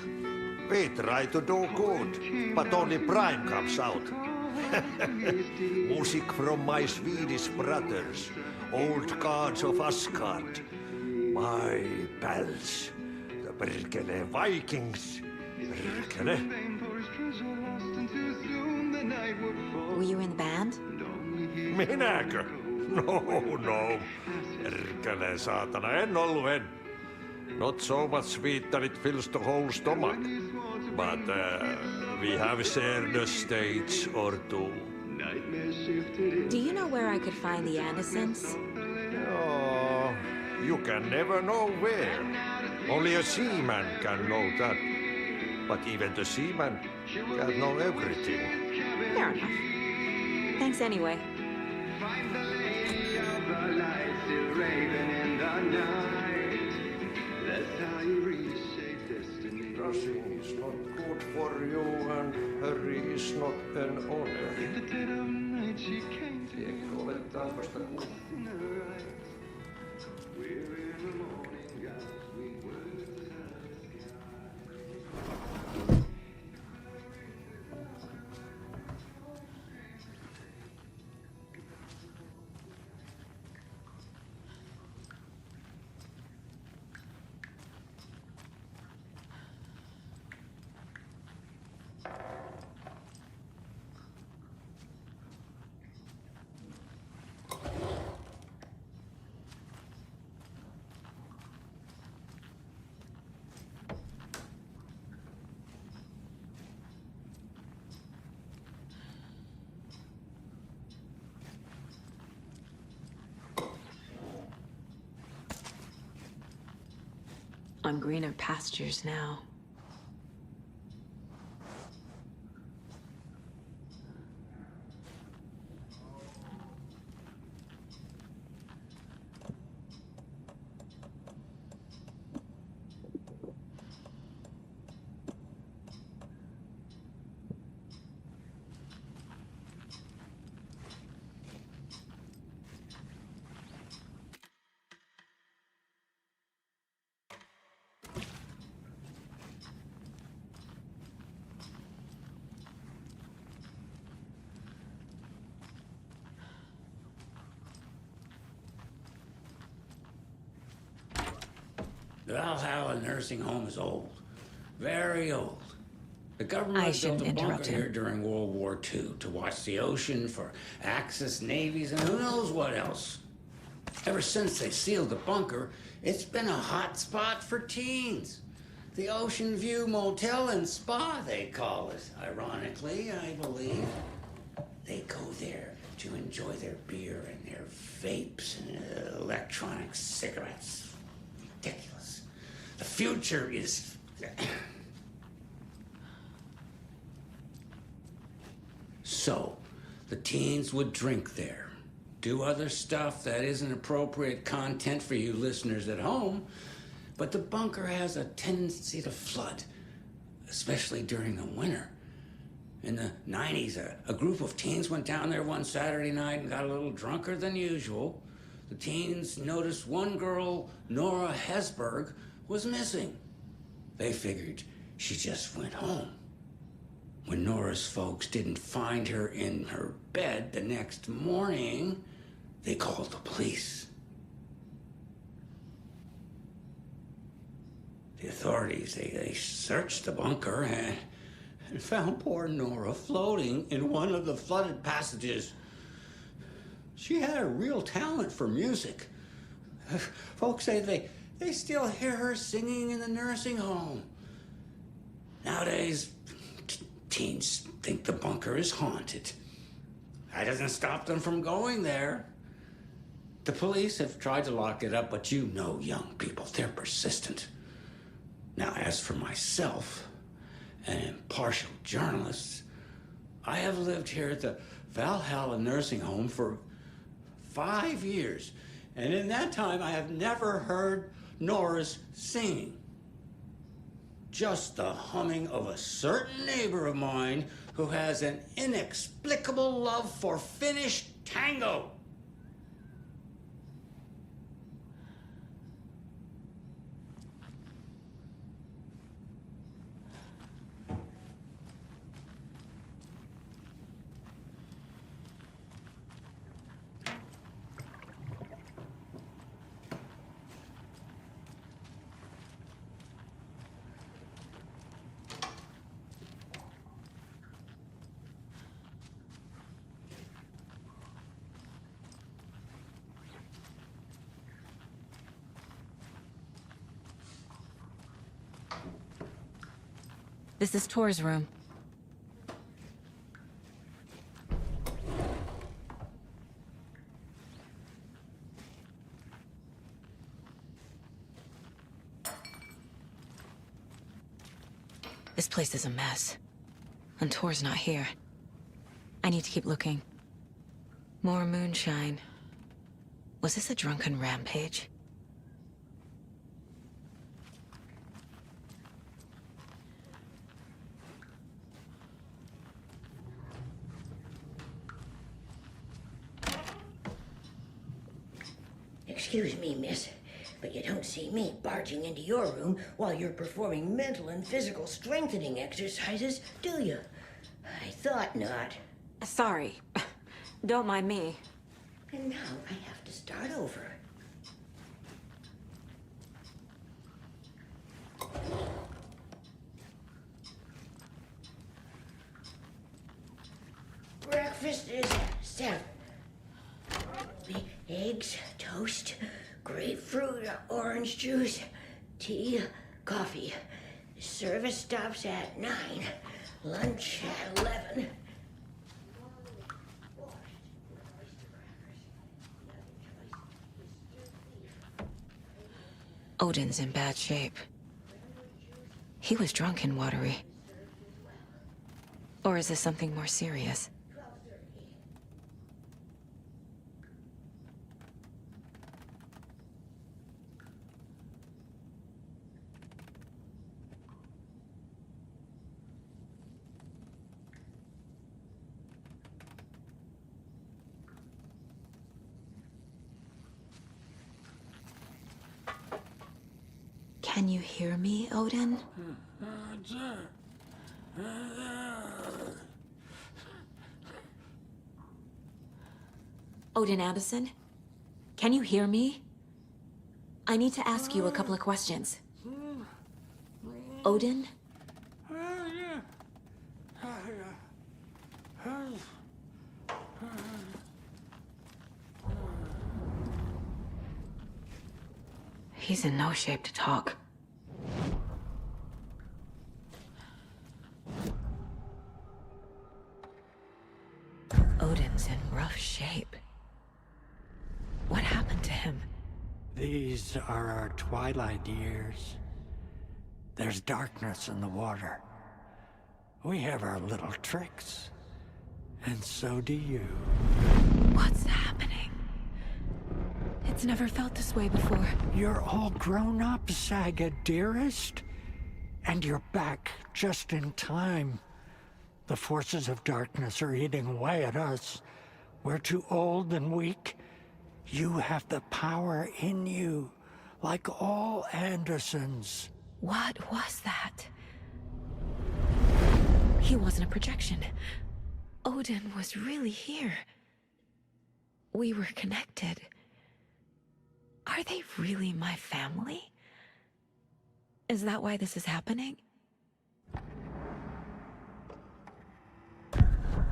We try to do good, but only Prime comes out. Music from my Swedish brothers, old gods of Asgard. My pals, the perkele Vikings. Perkele. Were you in the band? Minäkö? No. Perkele saatana, en ollut en. Not so much sweet that it fills the whole stomach. But we have shared a stage or two. Do you know where I could find the Andersons? Oh, you can never know where. Only a seaman can know that. But even the seaman can know everything. Fair enough. Thanks anyway. Rushing is not good for you, and hurry is not an honor. Tiedätkö, oletetaanko sitä On greener pastures now. The Valhalla nursing home is old. Very old. The government built a bunker here during World War II to watch the ocean for Axis navies and who knows what else. Ever since they sealed the bunker, it's been a hot spot for teens. The Ocean View Motel and Spa, they call it. Ironically, I believe. They go there to enjoy their beer and their vapes and electronic cigarettes. Ridiculous. The future is... So, the teens would drink there, do other stuff that isn't appropriate content for you listeners at home, but the bunker has a tendency to flood, especially during the winter. In the 90s, a group of teens went down there one Saturday night and got a little drunker than usual. The teens noticed one girl, Nora Hesberg, was missing. They figured she just went home. When Nora's folks didn't find her in her bed the next morning, they called the police. The authorities, they searched the bunker and found poor Nora floating in one of the flooded passages. She had a real talent for music. Folks say they still hear her singing in the nursing home. Nowadays, teens think the bunker is haunted. That doesn't stop them from going there. The police have tried to lock it up, but you know young people, they're persistent. Now, as for myself, an impartial journalist, I have lived here at the Valhalla nursing home for 5 years, and in that time I have never heard Nora's singing. Just the humming of a certain neighbor of mine who has an inexplicable love for Finnish tango. This is Tor's room. This place is a mess. And Tor's not here. I need to keep looking. More moonshine. Was this a drunken rampage? Excuse me, miss, but you don't see me barging into your room while you're performing mental and physical strengthening exercises, do you? I thought not. Sorry. Don't mind me. And now I have to start over. Breakfast is 7. Eggs, toast, grapefruit, orange juice, tea, coffee. Service stops at 9. Lunch at 11. Odin's in bad shape. He was drunk and watery. Or is this something more serious? Can you hear me, Odin? Odin Anderson? Can you hear me? I need to ask you a couple of questions. Odin? He's in no shape to talk. Odin's in rough shape. What happened to him? These are our twilight years. There's darkness in the water. We have our little tricks. And so do you. What's happening? It's never felt this way before. You're all grown up, Saga, dearest. And you're back just in time. The forces of darkness are eating away at us. We're too old and weak. You have the power in you, like all Andersons. What was that? He wasn't a projection. Odin was really here. We were connected. Are they really my family? Is that why this is happening?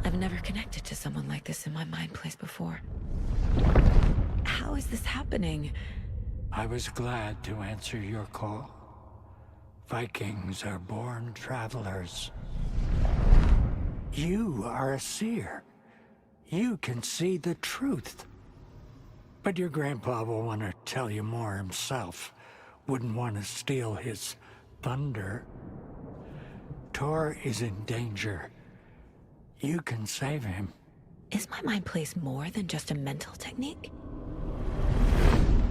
I've never connected to someone like this in my mind place before. How is this happening? I was glad to answer your call. Vikings are born travelers. You are a seer. You can see the truth. But your grandpa will want to tell you more himself. Wouldn't want to steal his thunder. Tor is in danger. You can save him. Is my mind place more than just a mental technique?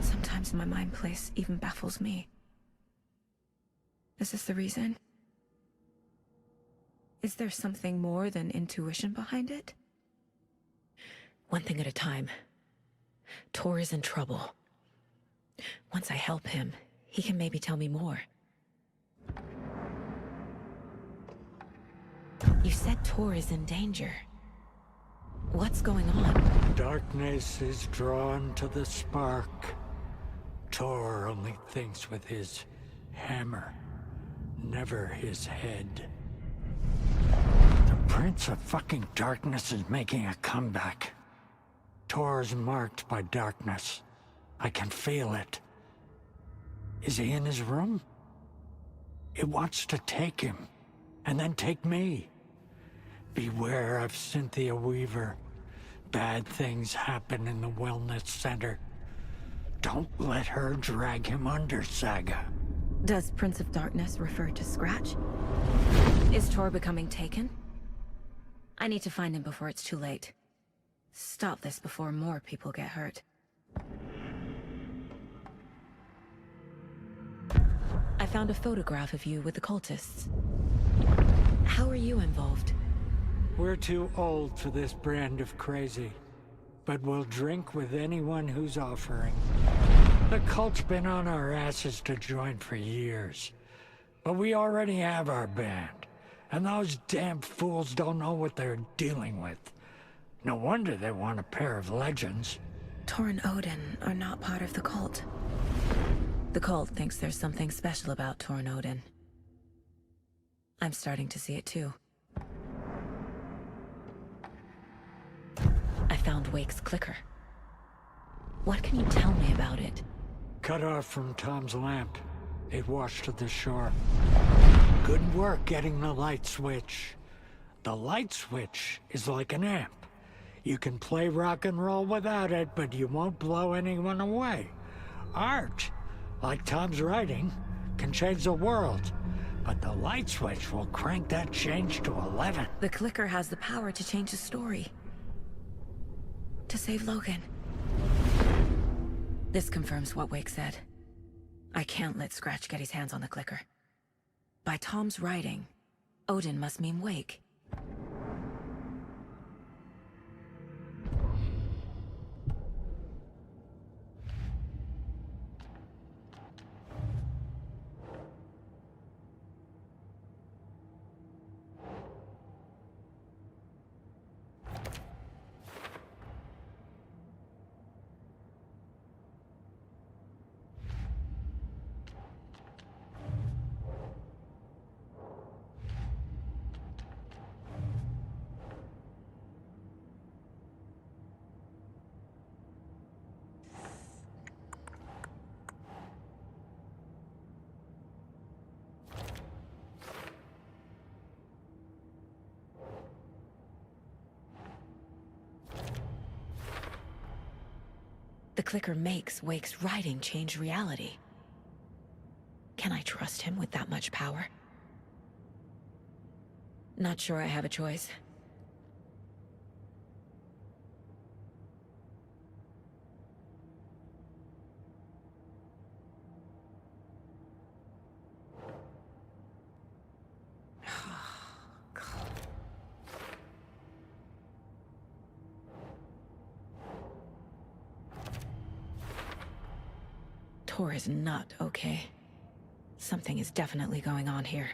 Sometimes my mind place even baffles me. Is this the reason? Is there something more than intuition behind it? One thing at a time. Tor is in trouble. Once I help him, he can maybe tell me more. You said Tor is in danger. What's going on? Darkness is drawn to the spark. Tor only thinks with his hammer, never his head. The Prince of fucking Darkness is making a comeback. Tor's marked by darkness. I can feel it. Is he in his room? It wants to take him, and then take me. Beware of Cynthia Weaver. Bad things happen in the wellness center. Don't let her drag him under, Saga. Does Prince of Darkness refer to Scratch? Is Tor becoming taken? I need to find him before it's too late. Stop this before more people get hurt. I found a photograph of you with the cultists. How are you involved? We're too old for this brand of crazy, but we'll drink with anyone who's offering. The cult's been on our asses to join for years, but we already have our band, and those damn fools don't know what they're dealing with. No wonder they want a pair of legends. Tor and Odin are not part of the cult. The cult thinks there's something special about Tor and Odin. I'm starting to see it too. I found Wake's clicker. What can you tell me about it? Cut off from Tom's lamp. It washed to the shore. Good work getting the light switch. The light switch is like an amp. You can play rock and roll without it, but you won't blow anyone away. Art, like Tom's writing, can change the world. But the light switch will crank that change to 11. The clicker has the power to change the story. To save Logan. This confirms what Wake said. I can't let Scratch get his hands on the clicker. By Tom's writing, Odin must mean Wake. clicker makes Wake's writing change reality. Can I trust him with that much power? Not sure I have a choice. Tor is not okay. Something is definitely going on here.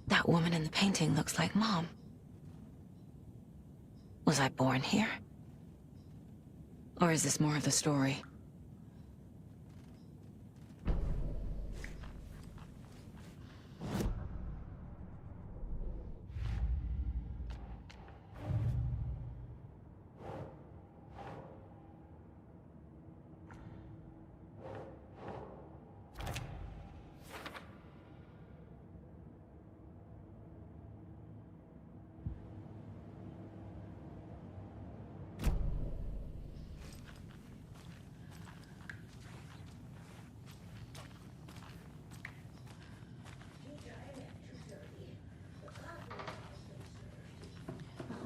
That woman in the painting looks like Mom. Was I born here? Or is this more of the story?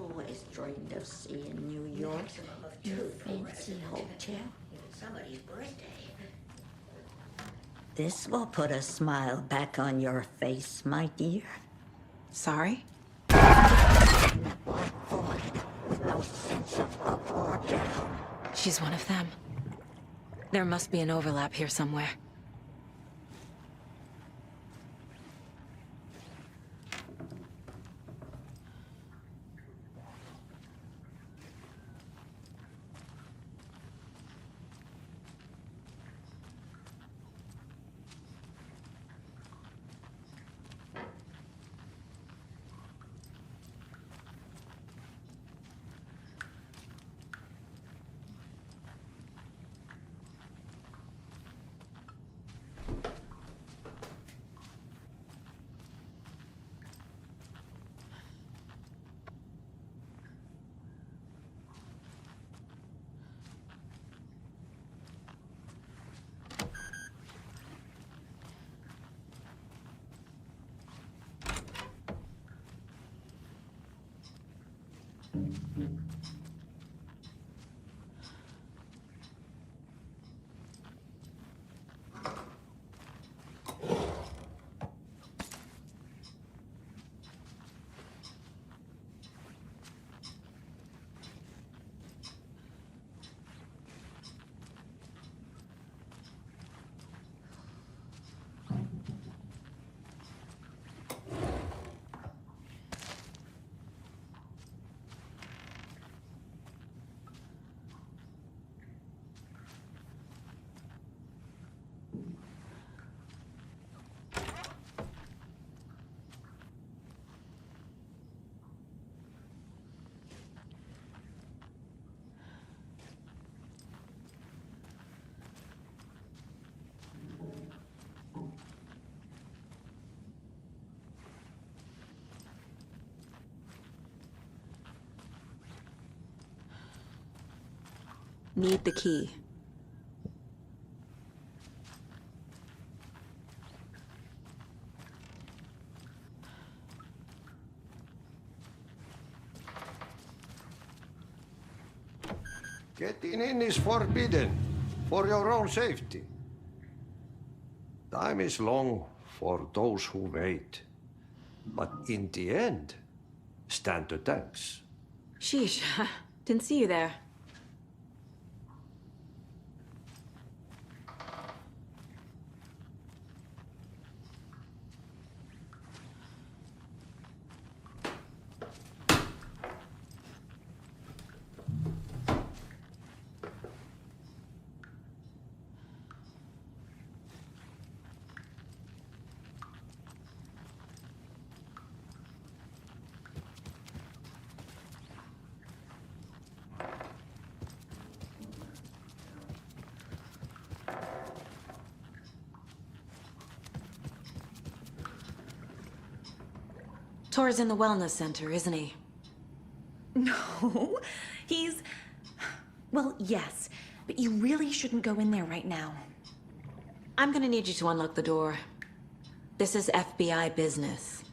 Always dreamed of seeing New York. Your fancy hotel. Somebody's birthday. This will put a smile back on your face, my dear. Sorry? No sense of up or down. She's one of them. There must be an overlap here somewhere. Need the key. Getting in is forbidden, for your own safety. Time is long for those who wait. But in the end, stand the thanks. Sheesh, didn't see you there. Tor's in the wellness center, isn't he? No, he's... Well, yes, but you really shouldn't go in there right now. I'm gonna need you to unlock the door. This is FBI business.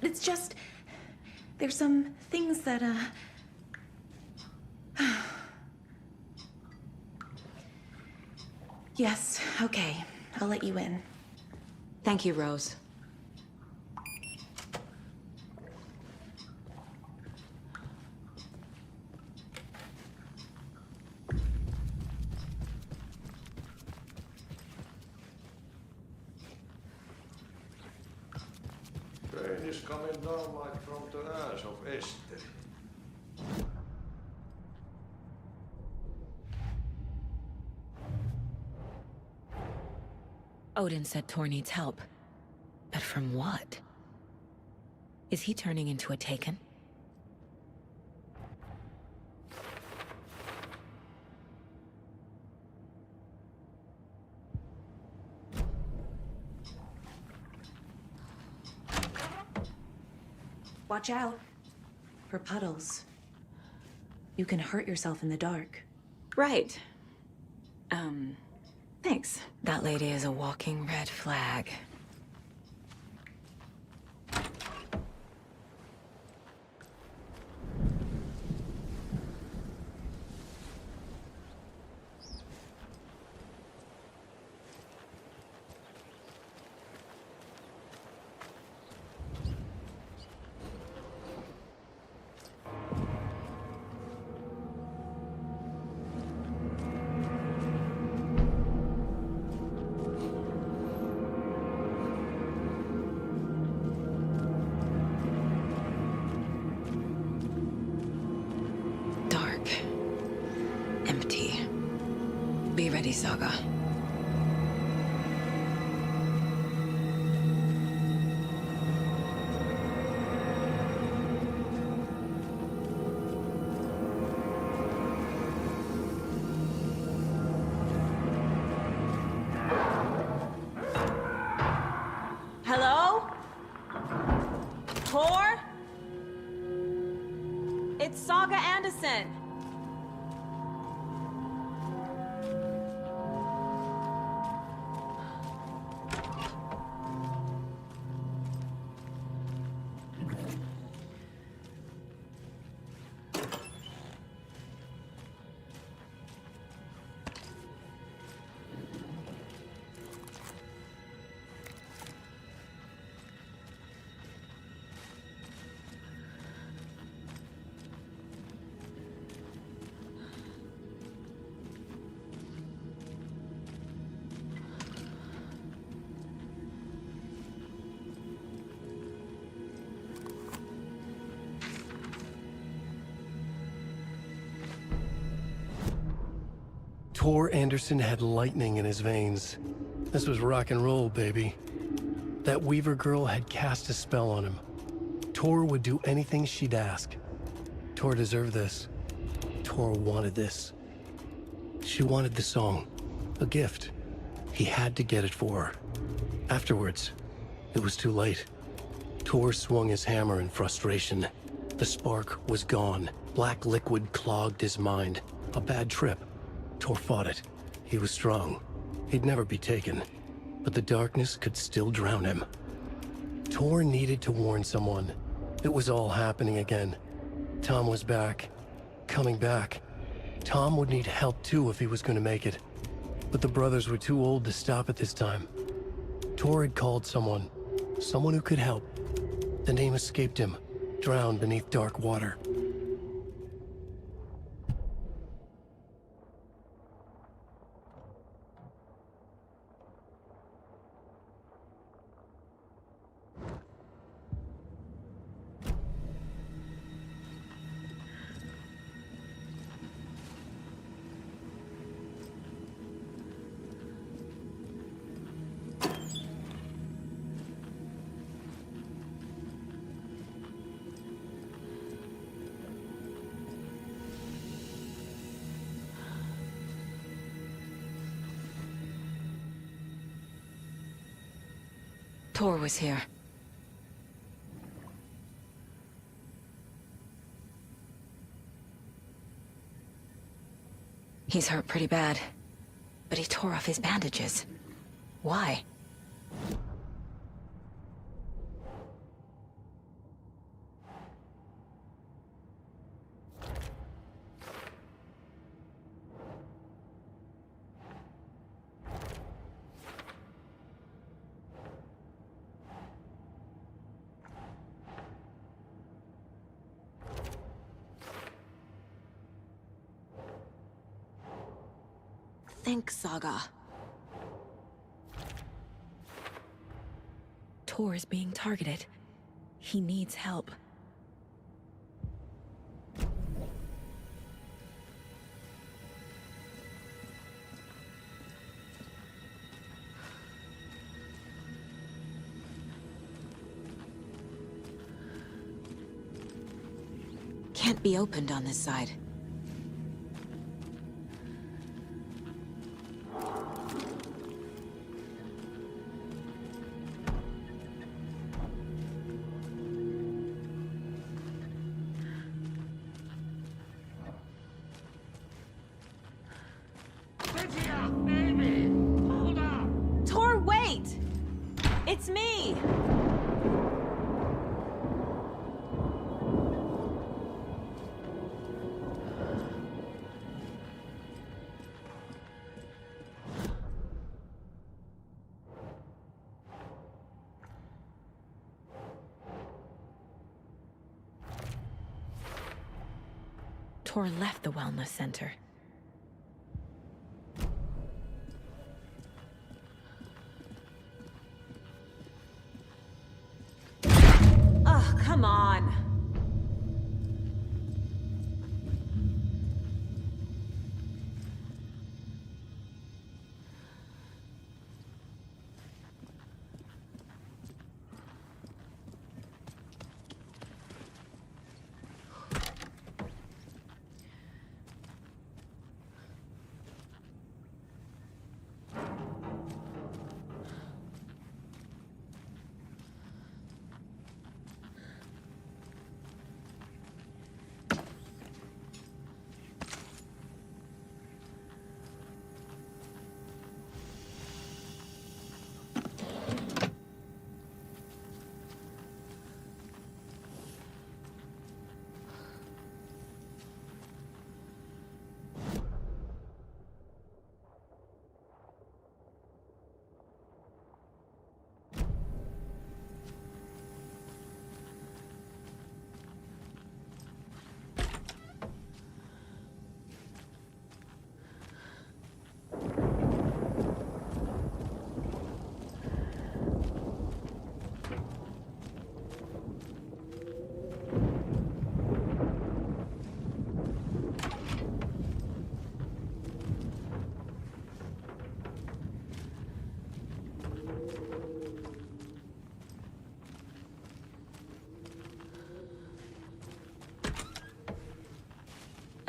It's just... There's some things that, Yes, okay. I'll let you in. Thank you, Rose. Train is coming down like from the ass of Esther. Odin said Tor needs help. But from what? Is he turning into a Taken? Watch out for puddles. You can hurt yourself in the dark. Right. Thanks. That lady is a walking red flag. Be ready, Saga. Hello? Tor? It's Saga Anderson. Tor Anderson had lightning in his veins. This was rock and roll, baby. That Weaver girl had cast a spell on him. Tor would do anything she'd ask. Tor deserved this. Tor wanted this. She wanted the song, a gift. He had to get it for her. Afterwards, it was too late. Tor swung his hammer in frustration. The spark was gone. Black liquid clogged his mind. A bad trip. Tor fought it. He was strong. He'd never be taken. But the darkness could still drown him. Tor needed to warn someone. It was all happening again. Tom was back. Coming back. Tom would need help too if he was going to make it. But the brothers were too old to stop it this time. Tor had called someone. Someone who could help. The name escaped him. Drowned beneath dark water. Tor was here. He's hurt pretty bad, but he tore off his bandages. Why? Think, Saga. Tor is being targeted. He needs help. Can't be opened on this side. Tor, wait! It's me! Tor left the wellness center. Oh, come on!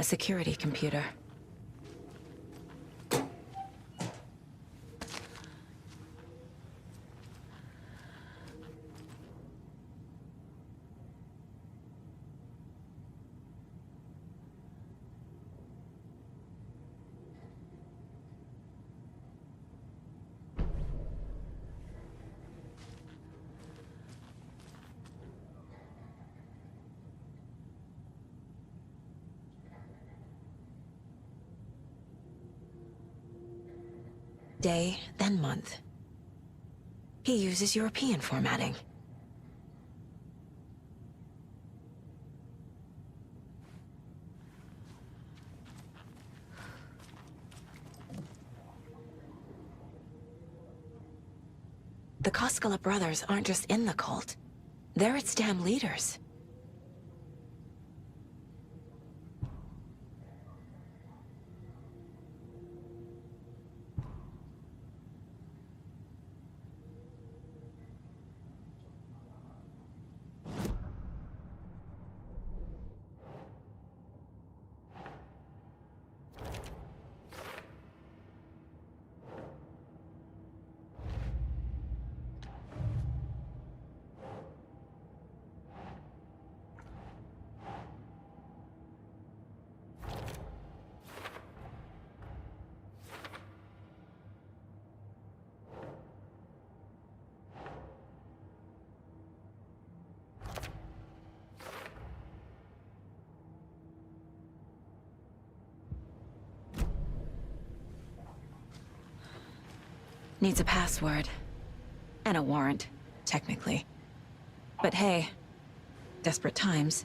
A security computer. Day, then month. He uses European formatting. The Koskela brothers aren't just in the cult. They're its damn leaders. Needs a password. And a warrant, technically. But hey, desperate times.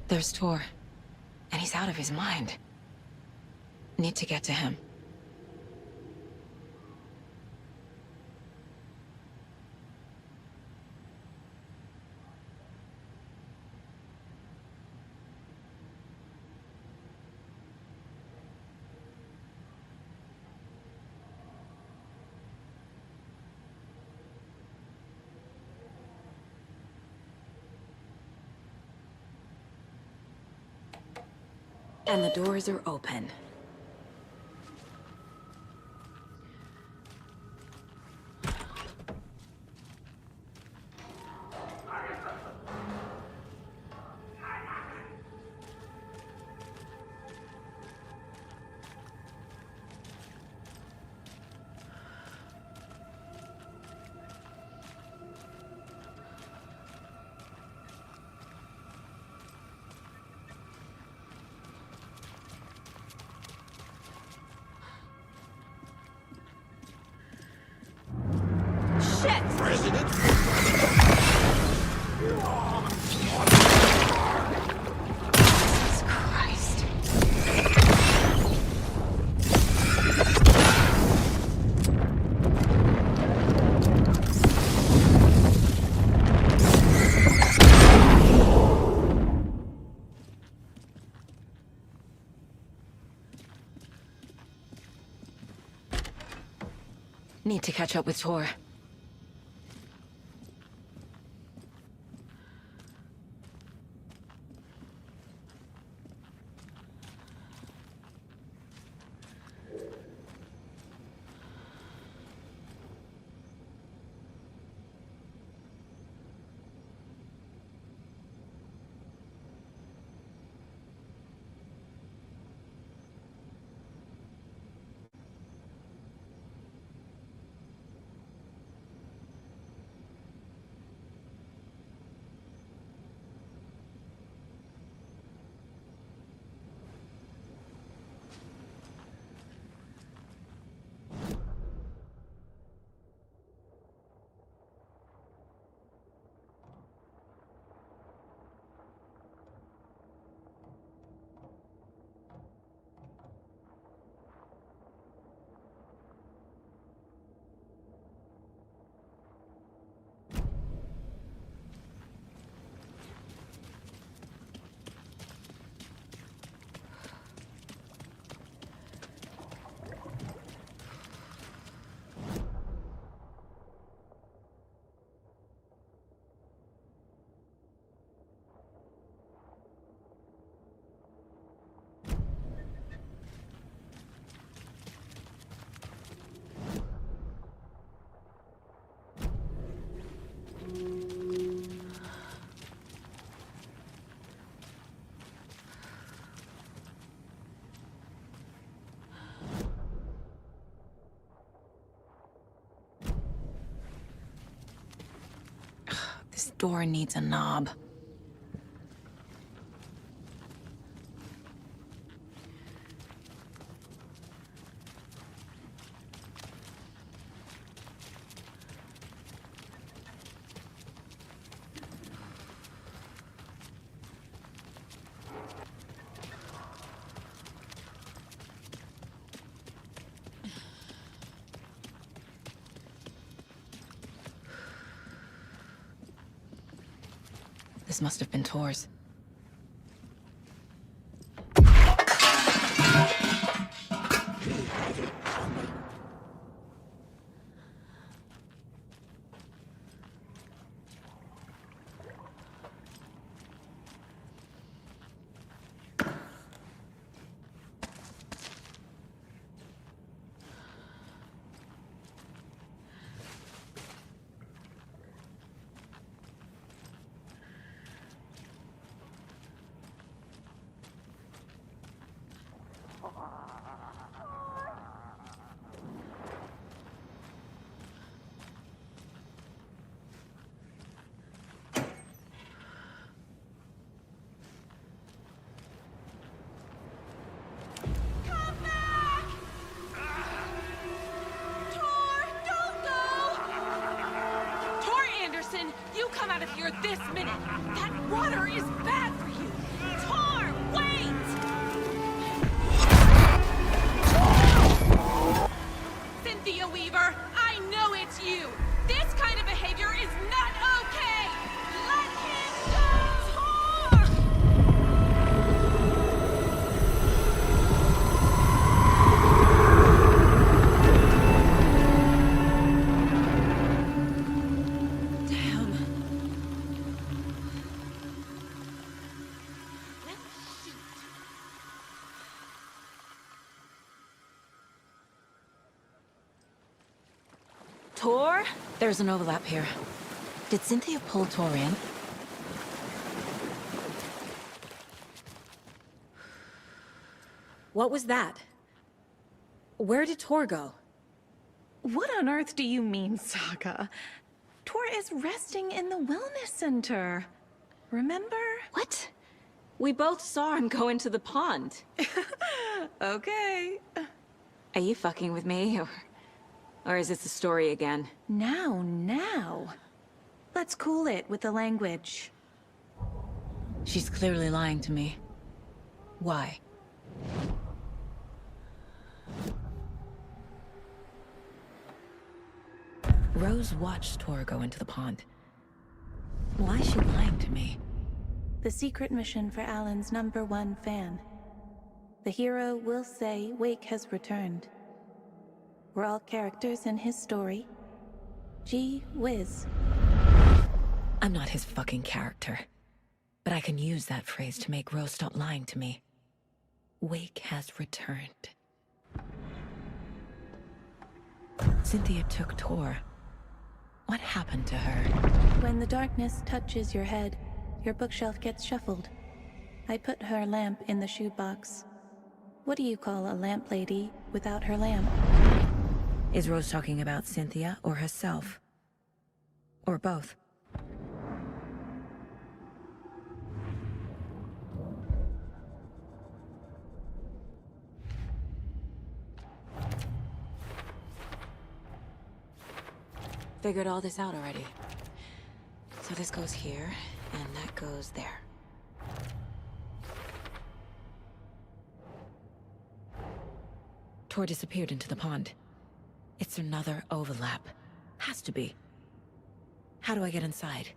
There's Tor, and he's out of his mind. Need to get to him. And the doors are open. Need to catch up with Tor. door needs a knob. This must have been Tor's. You come out of here this minute! That water is bad for you! Tor, wait! Cynthia Weaver, I know it's you! This kind of behavior is not okay! Let him go! Tor! Tor? There's an overlap here. Did Cynthia pull Tor in? What was that? Where did Tor go? What on earth do you mean, Saga? Tor is resting in the wellness center. Remember? What? We both saw him go into the pond. Okay. Are you fucking with me, or is this a story again? Now. Let's cool it with the language. She's clearly lying to me. Why? Rose watched Tor go into the pond. Why is she lying to me? The secret mission for Alan's #1 fan. The hero will say Wake has returned. We're all characters in his story. Gee whiz. I'm not his fucking character. But I can use that phrase to make Rose stop lying to me. Wake has returned. Cynthia took Tor. What happened to her? When the darkness touches your head, your bookshelf gets shuffled. I put her lamp in the shoebox. What do you call a lamp lady without her lamp? Is Rose talking about Cynthia or herself? Or both? Figured all this out already. So this goes here, and that goes there. Tor disappeared into the pond. It's another overlap. Has to be. How do I get inside?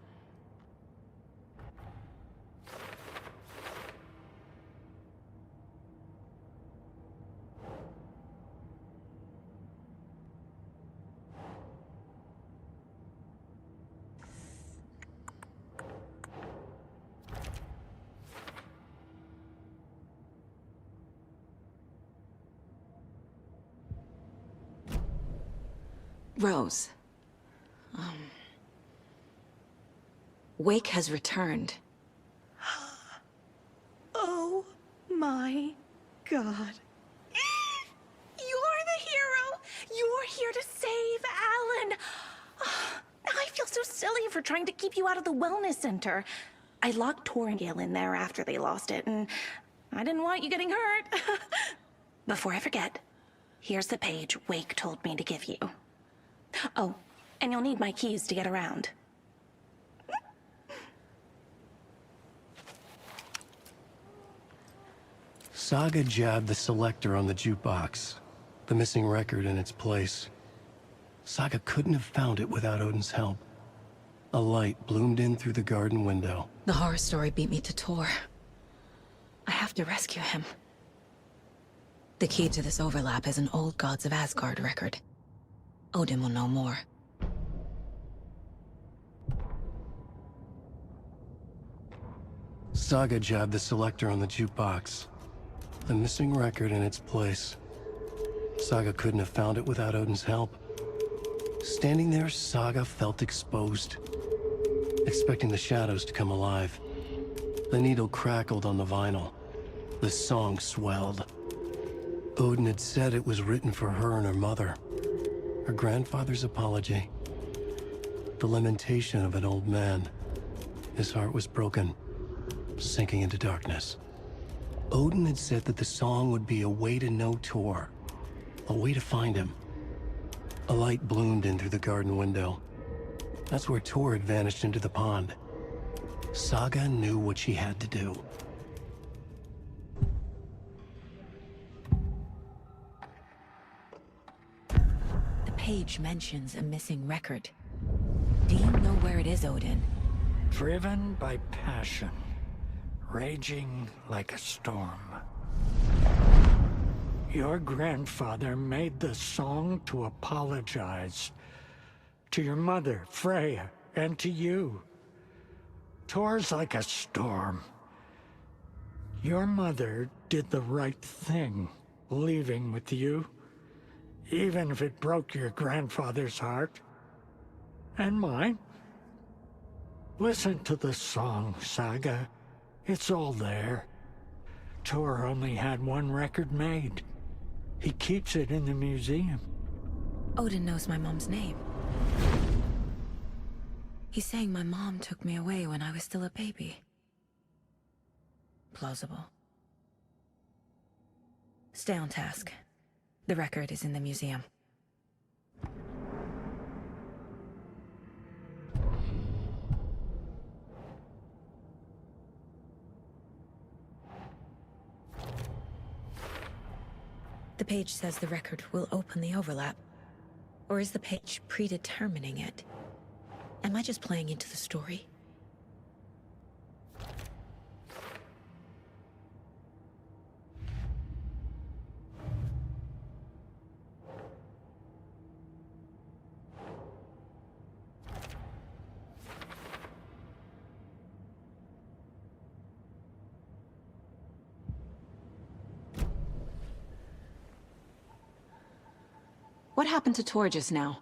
Rose. Wake has returned. Oh my God. You're the hero! You're here to save Alan! I feel so silly me for trying to keep you out of the wellness center. I locked Tor and Gale in there after they lost it, and I didn't want you getting hurt. Before I forget, here's the page Wake told me to give you. Oh, and you'll need my keys to get around. Saga jabbed the selector on the jukebox, the missing record in its place. Saga couldn't have found it without Odin's help. A light bloomed in through the garden window. The horror story beat me to Tor. I have to rescue him. The key to this overlap is an old Gods of Asgard record. Odin will know more. Saga jabbed the selector on the jukebox, the missing record in its place. Saga couldn't have found it without Odin's help. Standing there, Saga felt exposed, expecting the shadows to come alive. The needle crackled on the vinyl. The song swelled. Odin had said it was written for her and her mother. Her grandfather's apology. The lamentation of an old man. His heart was broken, sinking into darkness. Odin had said that the song would be a way to know Tor, a way to find him. A light bloomed in through the garden window. That's where Tor had vanished into the pond. Saga knew what she had to do. The page mentions a missing record. Do you know where it is, Odin? Driven by passion, raging like a storm. Your grandfather made the song to apologize. To your mother, Freya, and to you. Tor's like a storm. Your mother did the right thing, leaving with you, even if it broke your grandfather's heart. And mine. Listen to the song, Saga. It's all there. Tor only had one record made. He keeps it in the museum. Odin knows my mom's name. He's saying my mom took me away when I was still a baby. Plausible. Stay on task. The record is in the museum. The page says the record will open the overlap. Or is the page predetermining it? Am I just playing into the story? What happened to Tor just now?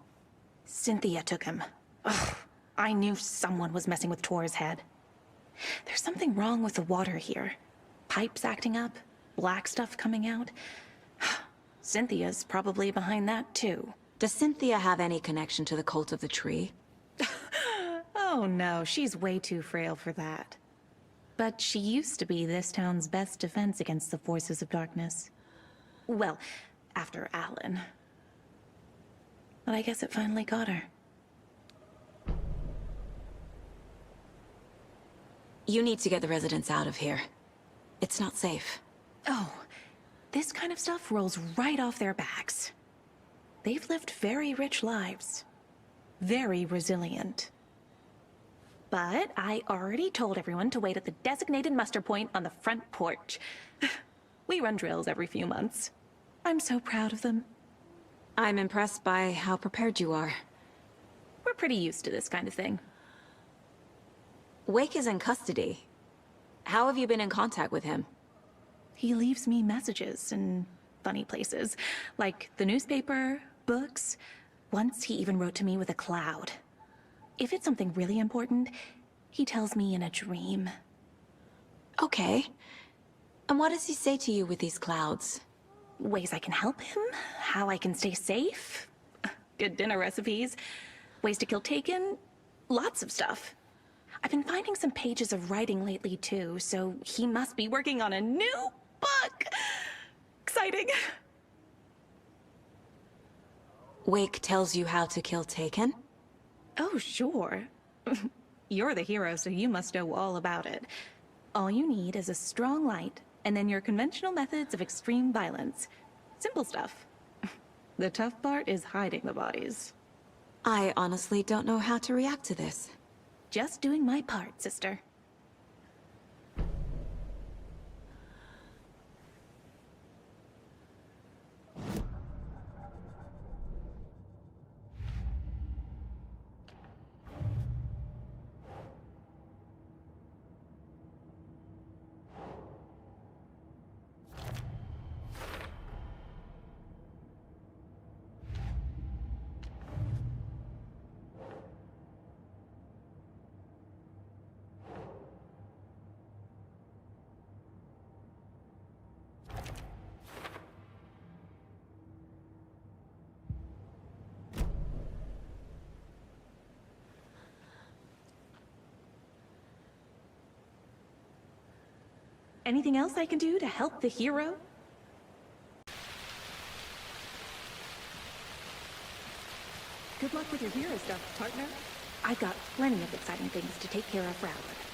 Cynthia took him. Ugh, I knew someone was messing with Tor's head. There's something wrong with the water here. Pipes acting up, black stuff coming out. Cynthia's probably behind that too. Does Cynthia have any connection to the cult of the tree? Oh no, she's way too frail for that. But she used to be this town's best defense against the forces of darkness. Well, after Alan. But I guess it finally got her. You need to get the residents out of here. It's not safe. Oh, this kind of stuff rolls right off their backs. They've lived very rich lives. Very resilient. But I already told everyone to wait at the designated muster point on the front porch. We run drills every few months. I'm so proud of them. I'm impressed by how prepared you are. We're pretty used to this kind of thing. Wake is in custody. How have you been in contact with him? He leaves me messages in funny places, like the newspaper, books. Once he even wrote to me with a cloud. If it's something really important, he tells me in a dream. Okay. And what does he say to you with these clouds? Ways I can help him, how I can stay safe, good dinner recipes, ways to kill Taken, Lots of stuff. I've been finding some pages of writing lately, too, so he must be working on a new book! Exciting! Wake tells you how to kill Taken? Oh, sure. You're the hero, so you must know all about it. All you need is a strong light, and then your conventional methods of extreme violence. Simple stuff. The tough part is hiding the bodies. I honestly don't know how to react to this. Just doing my part, sister. Anything else I can do to help the hero? Good luck with your hero stuff, partner. I've got plenty of exciting things to take care of for Albert.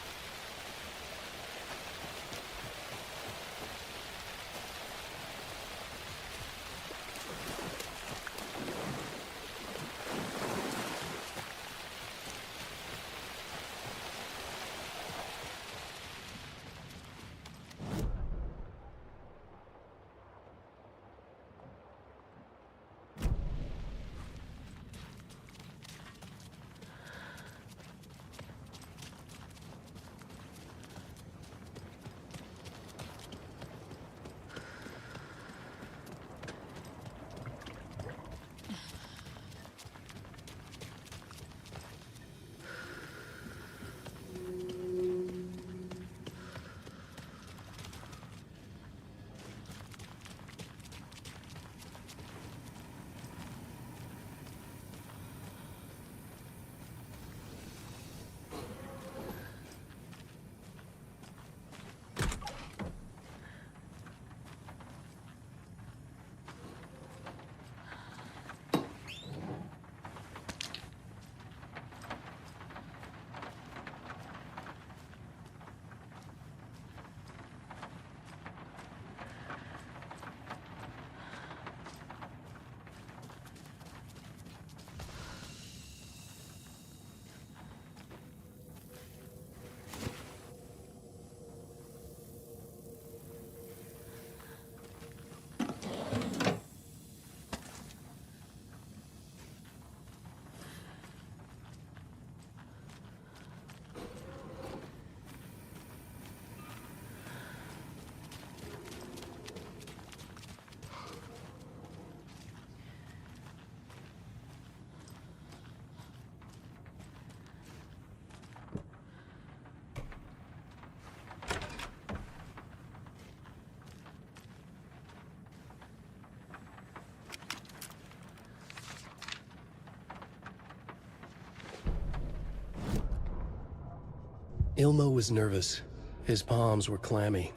Ilmo was nervous. His palms were clammy.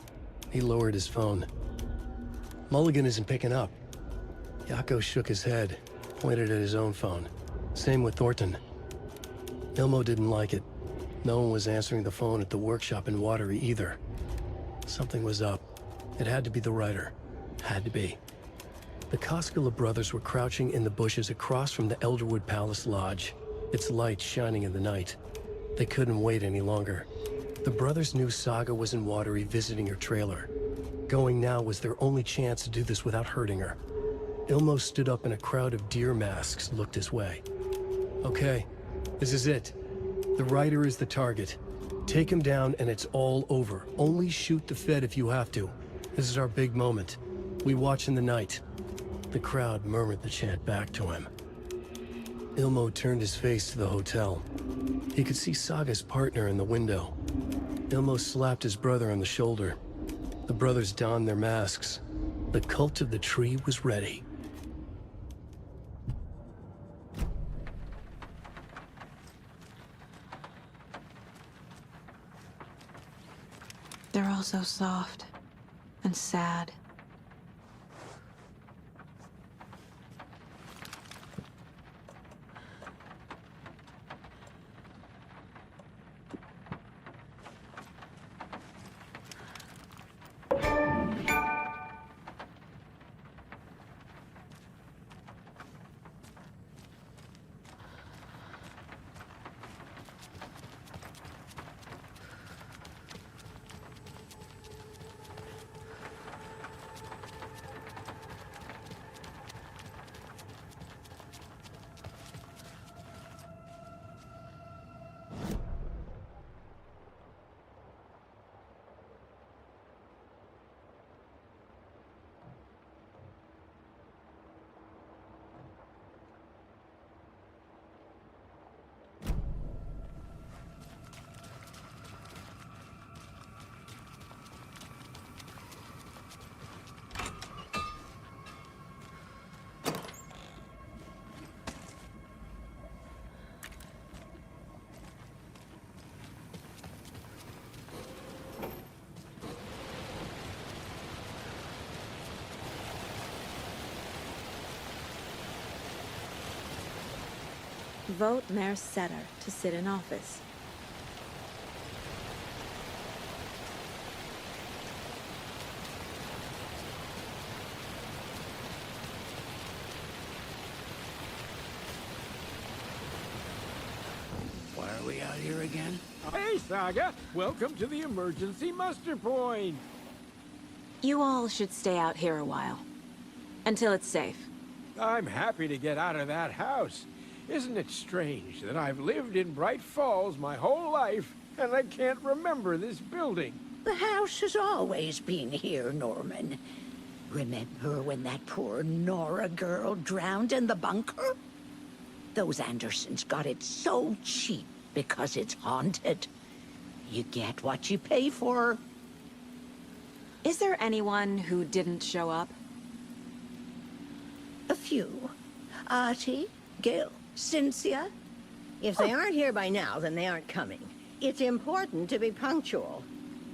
He lowered his phone. Mulligan isn't picking up. Jaco shook his head, pointed at his own phone. Same with Thornton. Ilmo didn't like it. No one was answering the phone at the workshop in Watery either. Something was up. It had to be the writer. Had to be. The Koskela brothers were crouching in the bushes across from the Elderwood Palace Lodge, its light shining in the night. They couldn't wait any longer. The brothers knew Saga was in Watery visiting her trailer. Going now was their only chance to do this without hurting her. Ilmo stood up and a crowd of deer masks looked his way. Okay, this is it. The writer is the target. Take him down and it's all over. Only shoot the Fed if you have to. This is our big moment. We watch in the night. The crowd murmured the chant back to him. Ilmo turned his face to the hotel. He could see Saga's partner in the window. Ilmo slapped his brother on the shoulder. The brothers donned their masks. The cult of the tree was ready. all so soft and sad. Vote Mayor Setter to sit in office. Why are we out here again? Hey, Saga! Welcome to the emergency muster point! You all should stay out here a while. Until it's safe. I'm happy to get out of that house. Isn't it strange that I've lived in Bright Falls my whole life, and I can't remember this building? The house has always been here, Norman. Remember when that poor Nora girl drowned in the bunker? Those Andersons got it so cheap because it's haunted. You get what you pay for. Is there anyone who didn't show up? A few. Artie, Gil, Cynthia. If they aren't here by now, then they aren't coming. It's important to be punctual.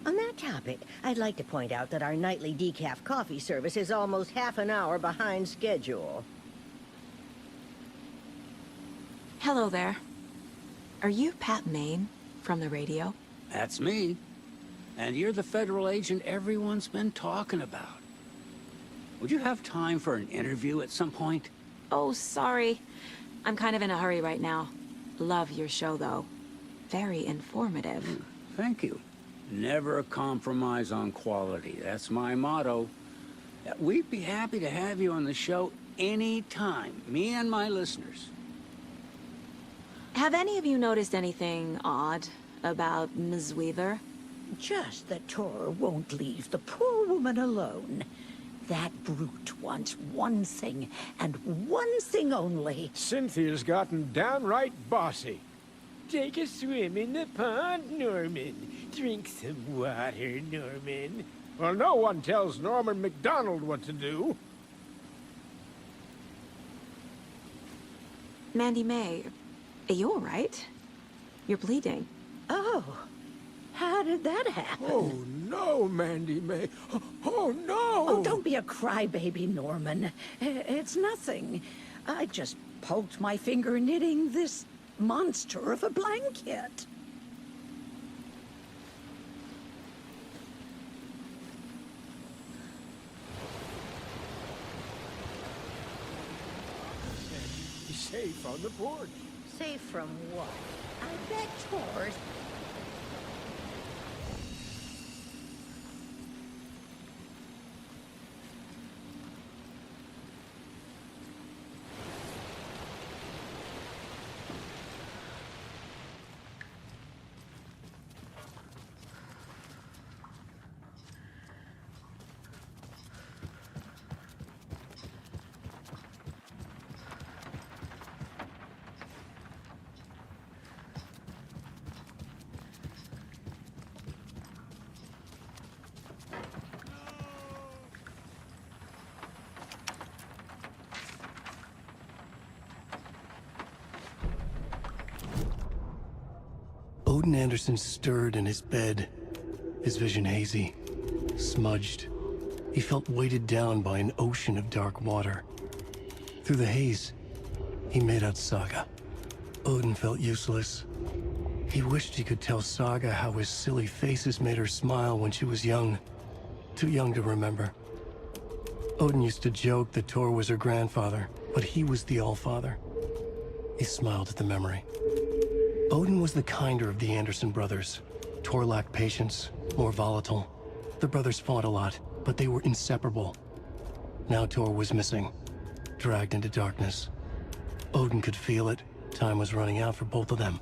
On that topic, I'd like to point out that our nightly decaf coffee service is almost half an hour behind schedule. Hello there. Are you Pat Maine from the radio? That's me. And you're the federal agent everyone's been talking about. Would you have time for an interview at some point? Oh, sorry. I'm kind of in a hurry right now. Love your show, though. Very informative. Thank you. Never compromise on quality. That's my motto. We'd be happy to have you on the show anytime, me and my listeners. Have any of you noticed anything odd about Ms. Weaver? Just that Tor won't leave the poor woman alone. That brute wants one thing, and one thing only. Cynthia's gotten downright bossy. Take a swim in the pond, Norman. Drink some water, Norman. Well, no one tells Norman MacDonald what to do. Mandy May, are you all right? You're bleeding. Oh, how did that happen? Oh, no, Mandy May. Oh, no! Oh, don't be a crybaby, Norman. It's nothing. I just poked my finger knitting this monster of a blanket. Safe on the porch. Safe from what? I bet Tor's... Odin Anderson stirred in his bed. his vision hazy, smudged. He felt weighted down by an ocean of dark water. Through the haze, he made out Saga. Odin felt useless. He wished he could tell Saga how his silly faces made her smile when she was young. Too young to remember. Odin used to joke that Tor was her grandfather, but he was the Allfather. He smiled at the memory. Odin was the kinder of the Anderson brothers. Tor lacked patience, more volatile. The brothers fought a lot, but they were inseparable. Now Tor was missing, dragged into darkness. Odin could feel it. Time was running out for both of them.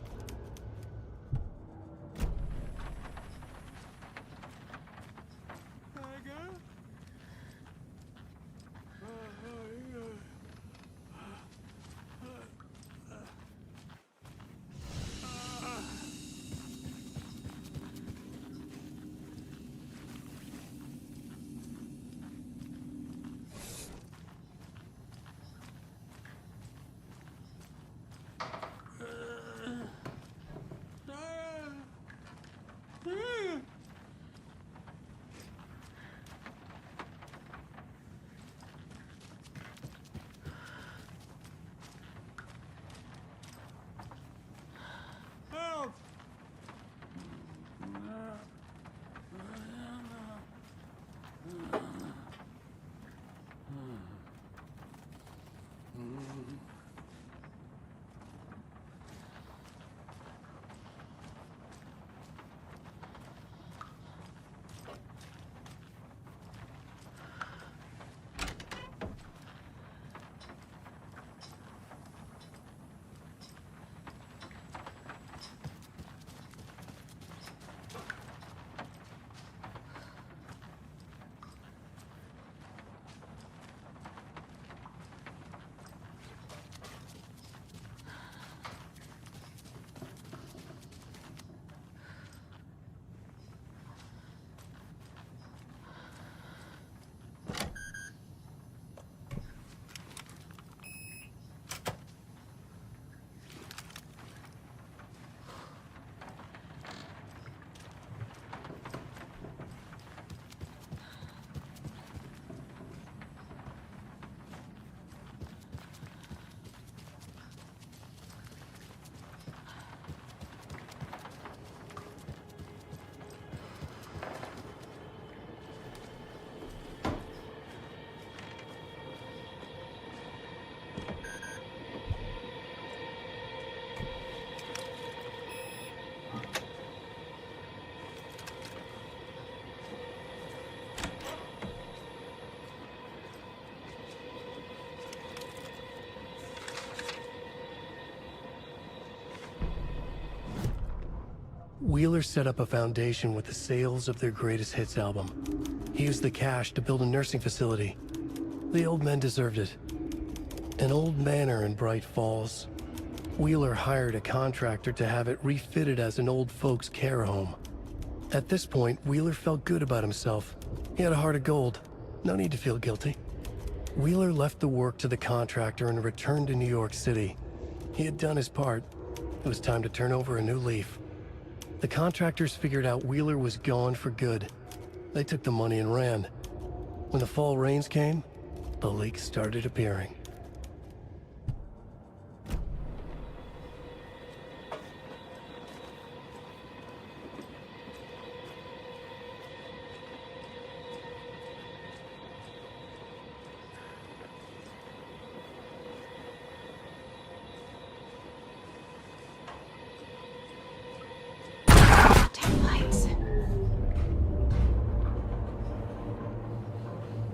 Wheeler set up a foundation with the sales of their greatest hits album. He used the cash to build a nursing facility. The old men deserved it. An old manor in Bright Falls. Wheeler hired a contractor to have it refitted as an old folks' care home. At this point, Wheeler felt good about himself. He had a heart of gold. No need to feel guilty. Wheeler left the work to the contractor and returned to New York City. He had done his part. It was time to turn over a new leaf. The contractors figured out Wheeler was gone for good. They took the money and ran. When the fall rains came, the leaks started appearing.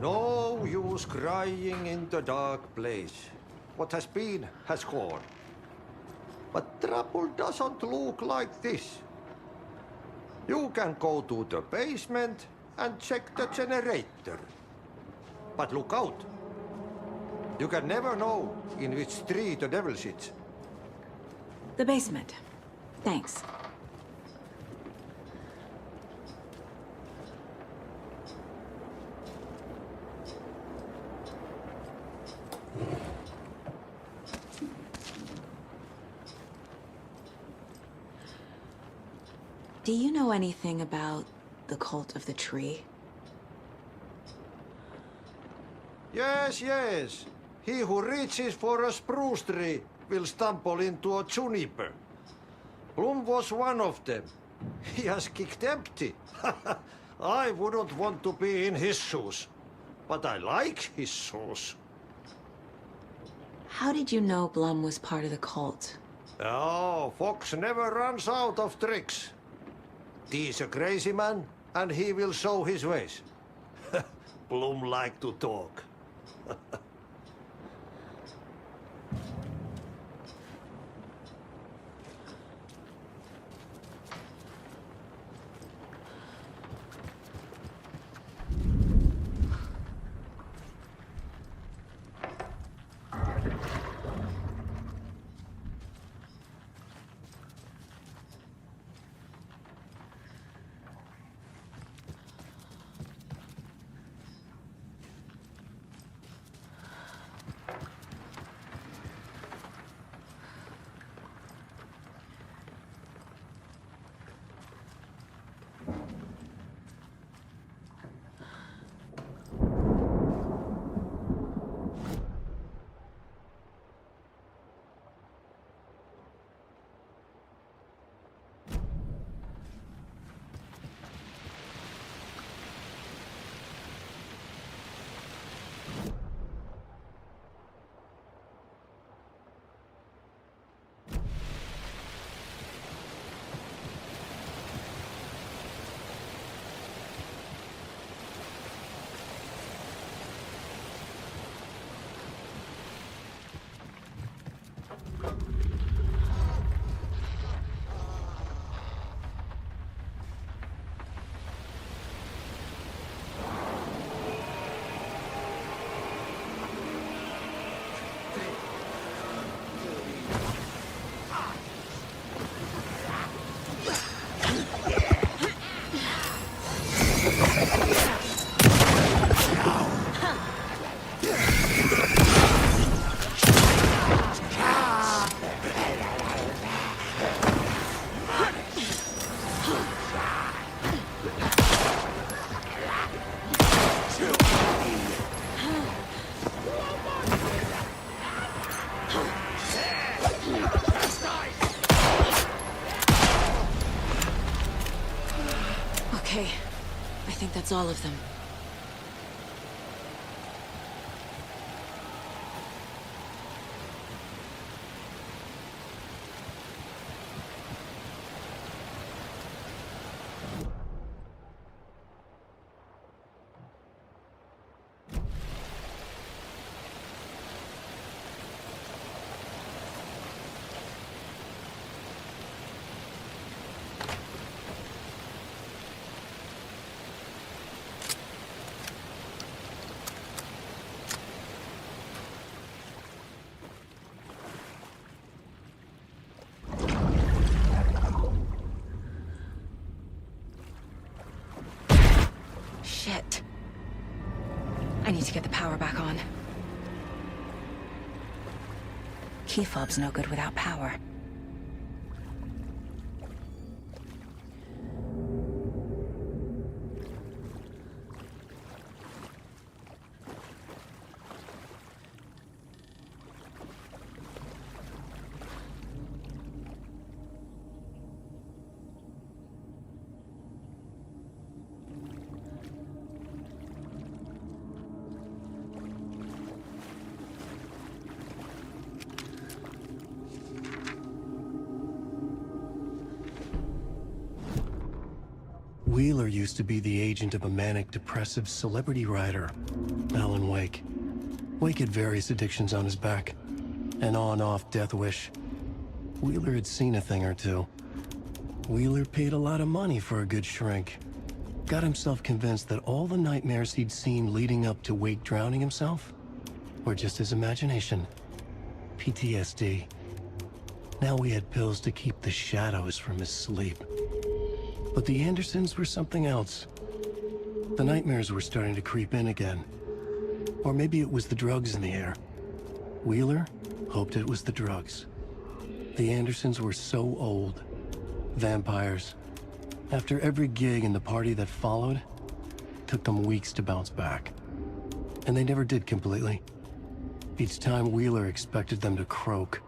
No use crying in the dark place. What has been has gone. But trouble doesn't look like this. You can go to the basement and check the generator. But look out. You can never know in which tree the devil sits. The basement. Thanks. Do you know anything about the cult of the tree? Yes, yes. He who reaches for a spruce tree will stumble into a juniper. Bloom was one of them. He has kicked empty. I wouldn't want to be in his shoes. But I like his shoes. How did you know Blum was part of the cult? Oh, Fox never runs out of tricks. He's a crazy man, and he will show his ways. Bloom like to talk. Okay, I think that's all of them. Shit. I need to get the power back on. Key fob's no good without power. Wheeler used to be the agent of a manic-depressive celebrity writer, Alan Wake. Wake had various addictions on his back, an on-off death wish. Wheeler had seen a thing or two. Wheeler paid a lot of money for a good shrink. Got himself convinced that all the nightmares he'd seen leading up to Wake drowning himself were just his imagination. PTSD. Now we had pills to keep the shadows from his sleep. But the Andersons were something else. The nightmares were starting to creep in again. Or maybe it was the drugs in the air. Wheeler hoped it was the drugs. The Andersons were so old. Vampires. After every gig and the party that followed, it took them weeks to bounce back. And they never did completely. Each time Wheeler expected them to croak.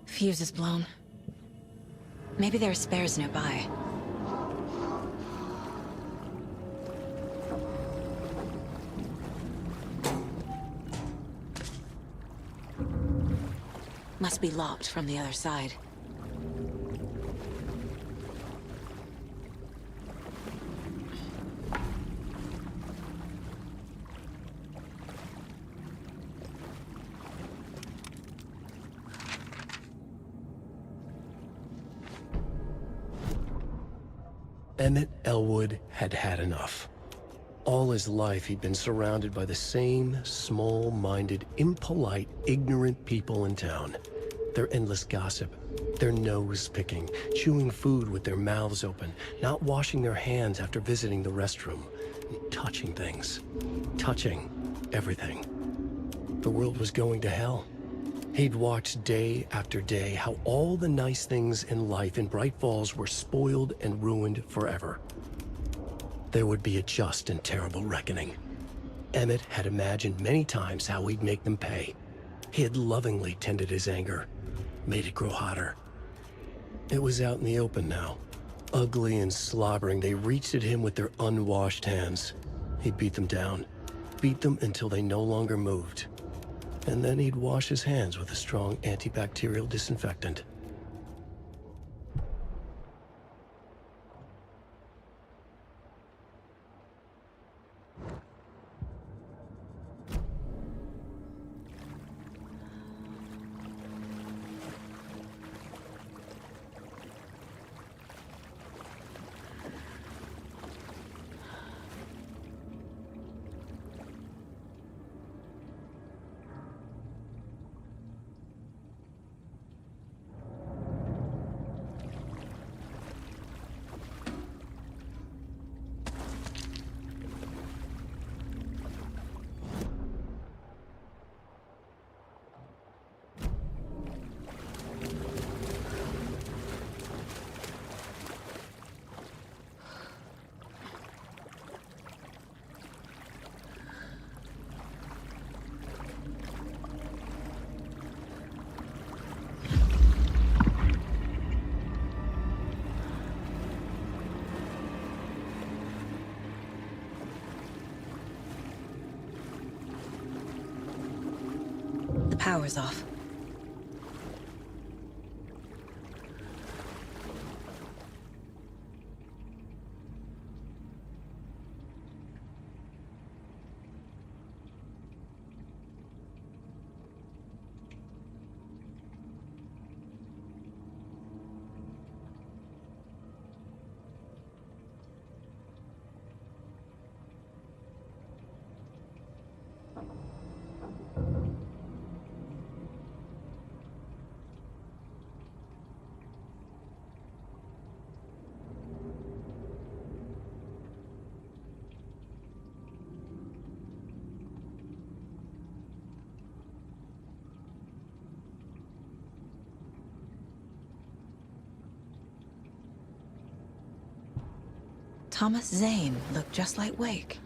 Fuse is blown. Maybe there are spares nearby. Must be locked from the other side. Emmett Elwood had had enough. All his life, he'd been surrounded by the same small-minded, impolite, ignorant people in town. Their endless gossip, their nose-picking, chewing food with their mouths open, not washing their hands after visiting the restroom, and touching things. Touching everything. The world was going to hell. He'd watched day after day how all the nice things in life in Bright Falls were spoiled and ruined forever. There would be a just and terrible reckoning. Emmett had imagined many times how he'd make them pay. He had lovingly tended his anger, made it grow hotter. It was out in the open now. Ugly and slobbering, they reached at him with their unwashed hands. He'd beat them down, beat them until they no longer moved. And then he'd wash his hands with a strong antibacterial disinfectant. The power's off. Thomas Zane looked just like Wake.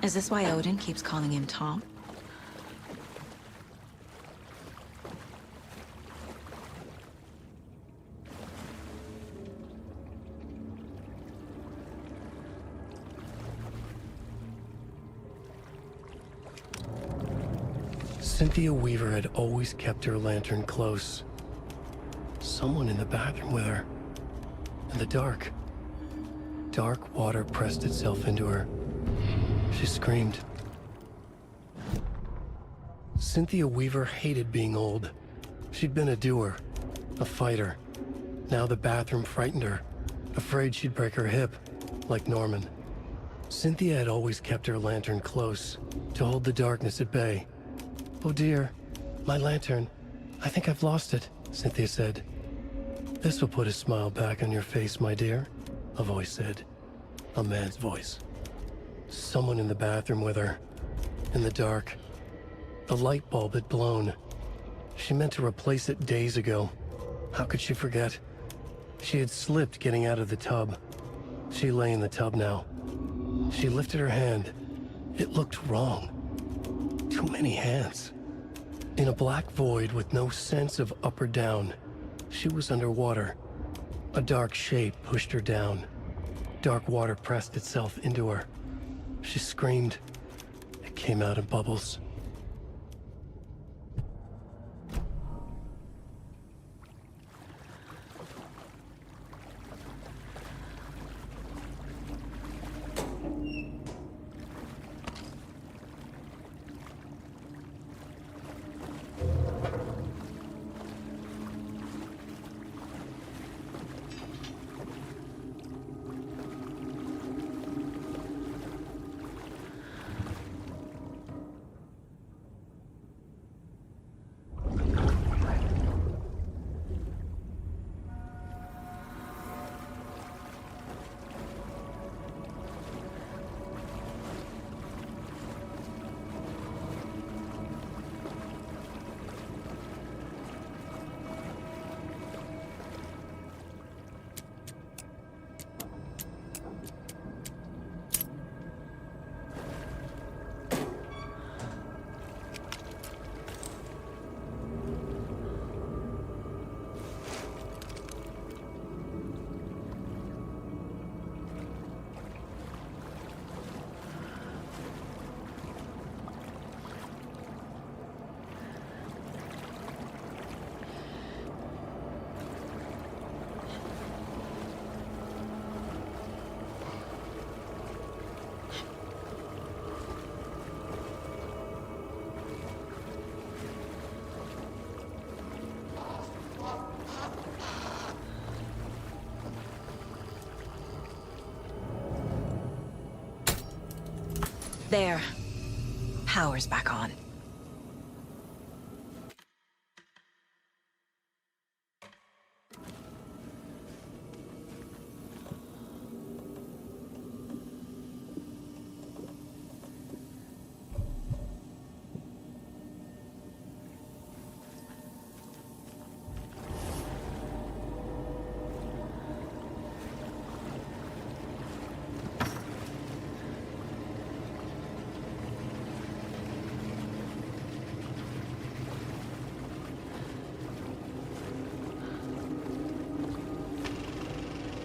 Is this why Odin keeps calling him Tom? Cynthia Weaver had always kept her lantern close. Someone in the bathroom with her. In the dark. Dark water pressed itself into her. She screamed. Cynthia Weaver hated being old. She'd been a doer, a fighter. Now the bathroom frightened her, afraid she'd break her hip, like Norman. Cynthia had always kept her lantern close to hold the darkness at bay. "Oh dear, my lantern. I think I've lost it," Cynthia said. "This will put a smile back on your face, my dear," a voice said. A man's voice. Someone in the bathroom with her. In the dark. The light bulb had blown. She meant to replace it days ago. How could she forget? She had slipped getting out of the tub. She lay in the tub now. She lifted her hand. It looked wrong. Too many hands. In a black void with no sense of up or down, she was underwater. A dark shape pushed her down. Dark water pressed itself into her. She screamed. It came out in bubbles. There. Power's back on.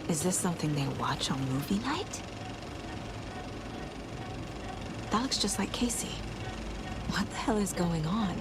Is this something they watch on movie night? That looks just like Casey. What the hell is going on?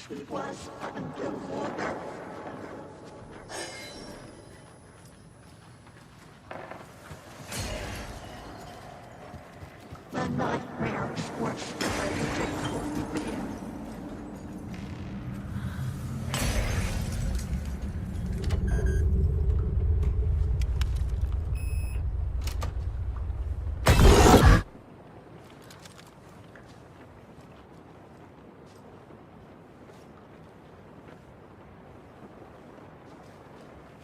It was underwater. The nightmares were waiting for me.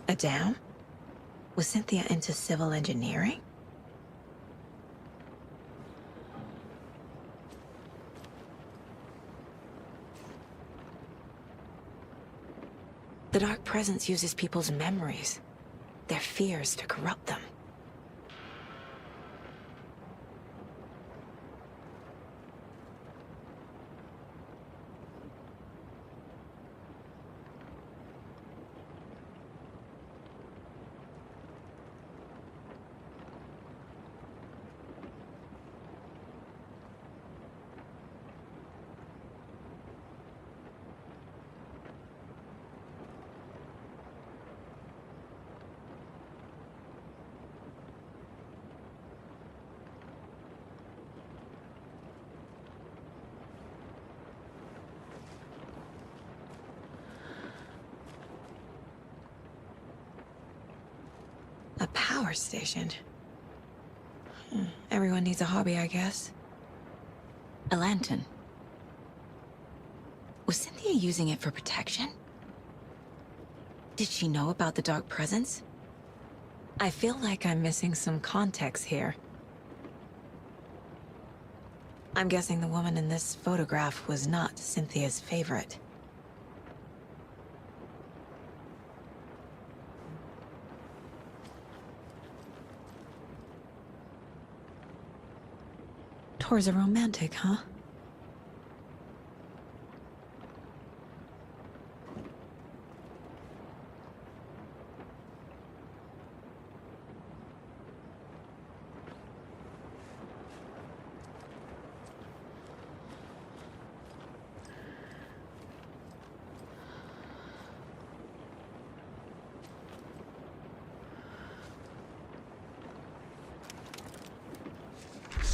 A dam? Was Cynthia into civil engineering? The Dark Presence uses people's memories, their fears to corrupt them. A power station. Everyone needs a hobby, I guess. A lantern. Was Cynthia using it for protection? Did she know about the Dark Presence? I feel like I'm missing some context here. I'm guessing the woman in this photograph was not Cynthia's favorite. Tor's a romantic, huh?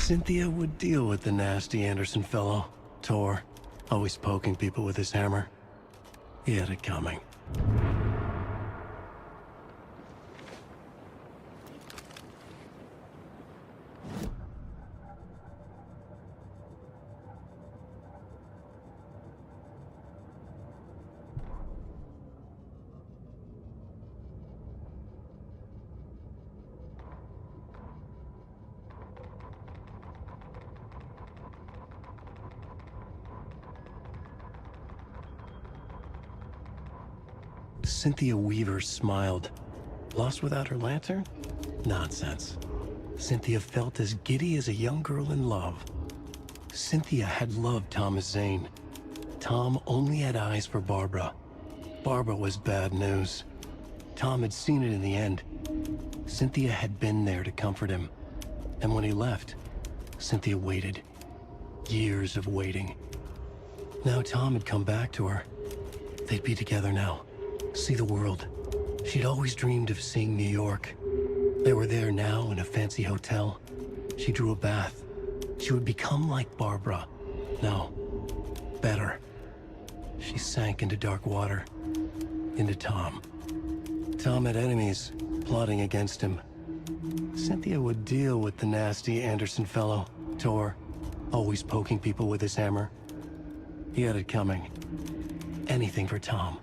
Cynthia would deal with the nasty Anderson fellow, Tor, always poking people with his hammer. He had it coming. Cynthia Weaver smiled. Lost without her lantern? Nonsense. Cynthia felt as giddy as a young girl in love. Cynthia had loved Thomas Zane. Tom only had eyes for Barbara. Barbara was bad news. Tom had seen it in the end. Cynthia had been there to comfort him. And when he left, Cynthia waited. Years of waiting. Now Tom had come back to her. They'd be together now. See the world. She'd always dreamed of seeing New York. They were there now in a fancy hotel. She drew a bath. She would become like Barbara. No, better. She sank into dark water. Into Tom. Tom had enemies plotting against him. Cynthia would deal with the nasty Anderson fellow, Tor, always poking people with his hammer. He had it coming. Anything for Tom.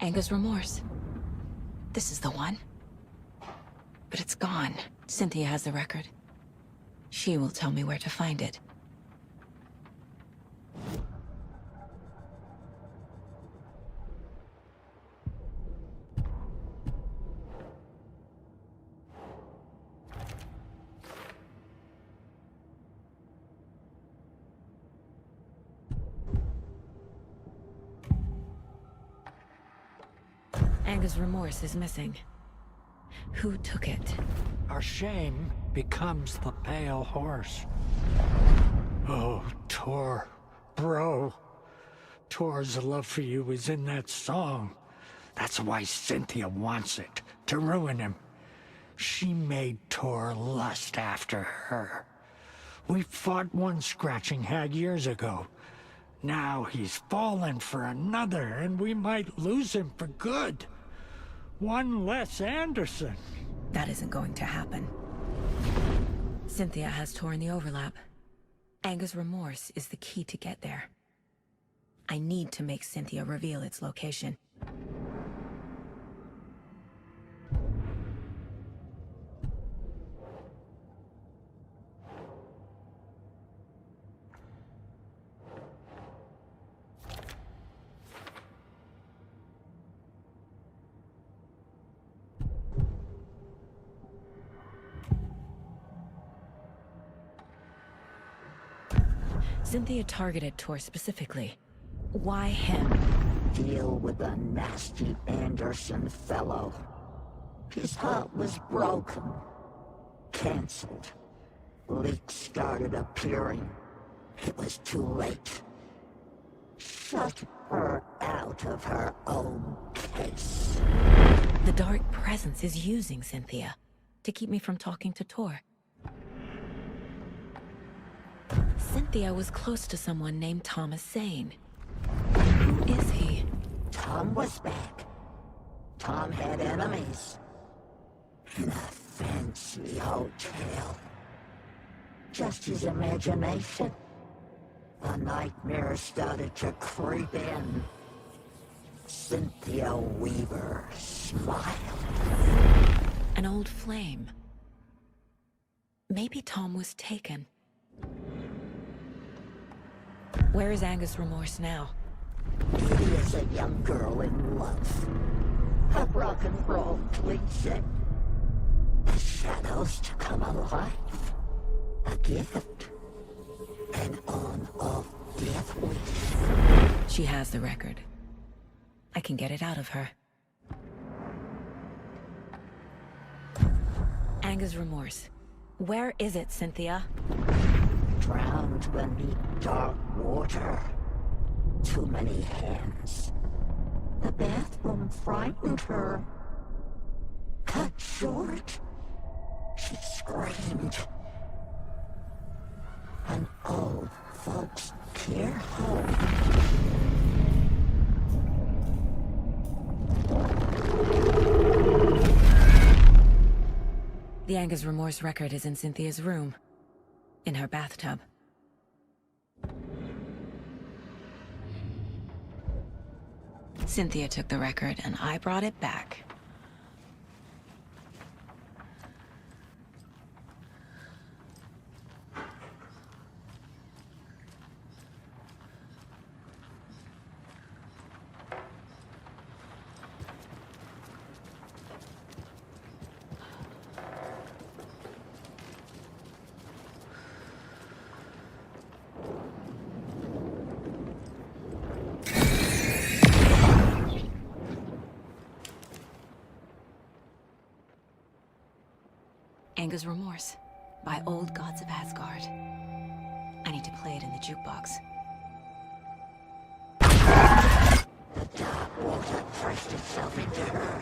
Anger's remorse. This is the one. But it's gone. Cynthia has the record. She will tell me where to find it. Anger's remorse is missing. Who took it? Our shame becomes the pale horse. Oh, Tor, bro. Tor's love for you is in that song. That's why Cynthia wants it, to ruin him. She made Tor lust after her. We fought one scratching hag years ago. Now he's fallen for another, and we might lose him for good. One less Anderson. That isn't going to happen. Cynthia has Tor in the overlap. Anger's remorse is the key to get there. I need to make Cynthia reveal its location. Cynthia targeted Tor specifically. Why him? Deal with the nasty Anderson fellow. His heart was broken. Cancelled. Leaks started appearing. It was too late. Shut her out of her own case. The dark presence is using Cynthia to keep me from talking to Tor. Cynthia was close to someone named Thomas Zane. Who is he? Tom was back. Tom had enemies. In a fancy hotel. Just his imagination. The nightmare started to creep in. Cynthia Weaver smiled. An old flame. Maybe Tom was taken. Where is Anger's remorse now? He is a young girl in love. A rock and roll cliche. The shadows to come alive. A gift. An on-off death wish. She has the record. I can get it out of her. Anger's remorse. Where is it, Cynthia? Drowned beneath dark water. Too many hands. The bathroom frightened her. Cut short. She screamed. An old folks' care home. The Anger's remorse record is in Cynthia's room. In her bathtub. Cynthia took the record, and I brought it back. Anger's Remorse by Old Gods of Asgard. I need to play it in the jukebox. The dark water pressed itself into her.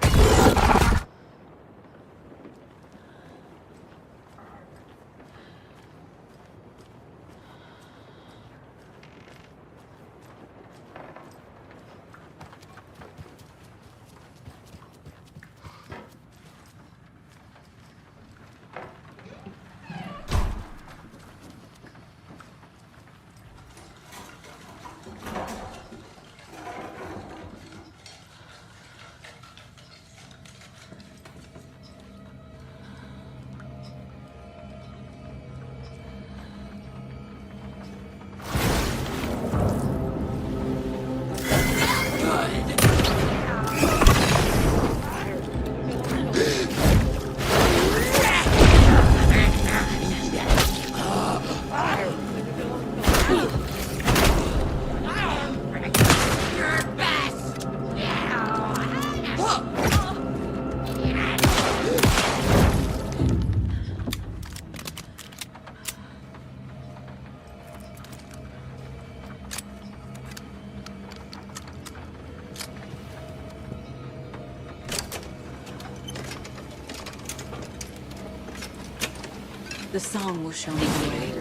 The song will show me the way.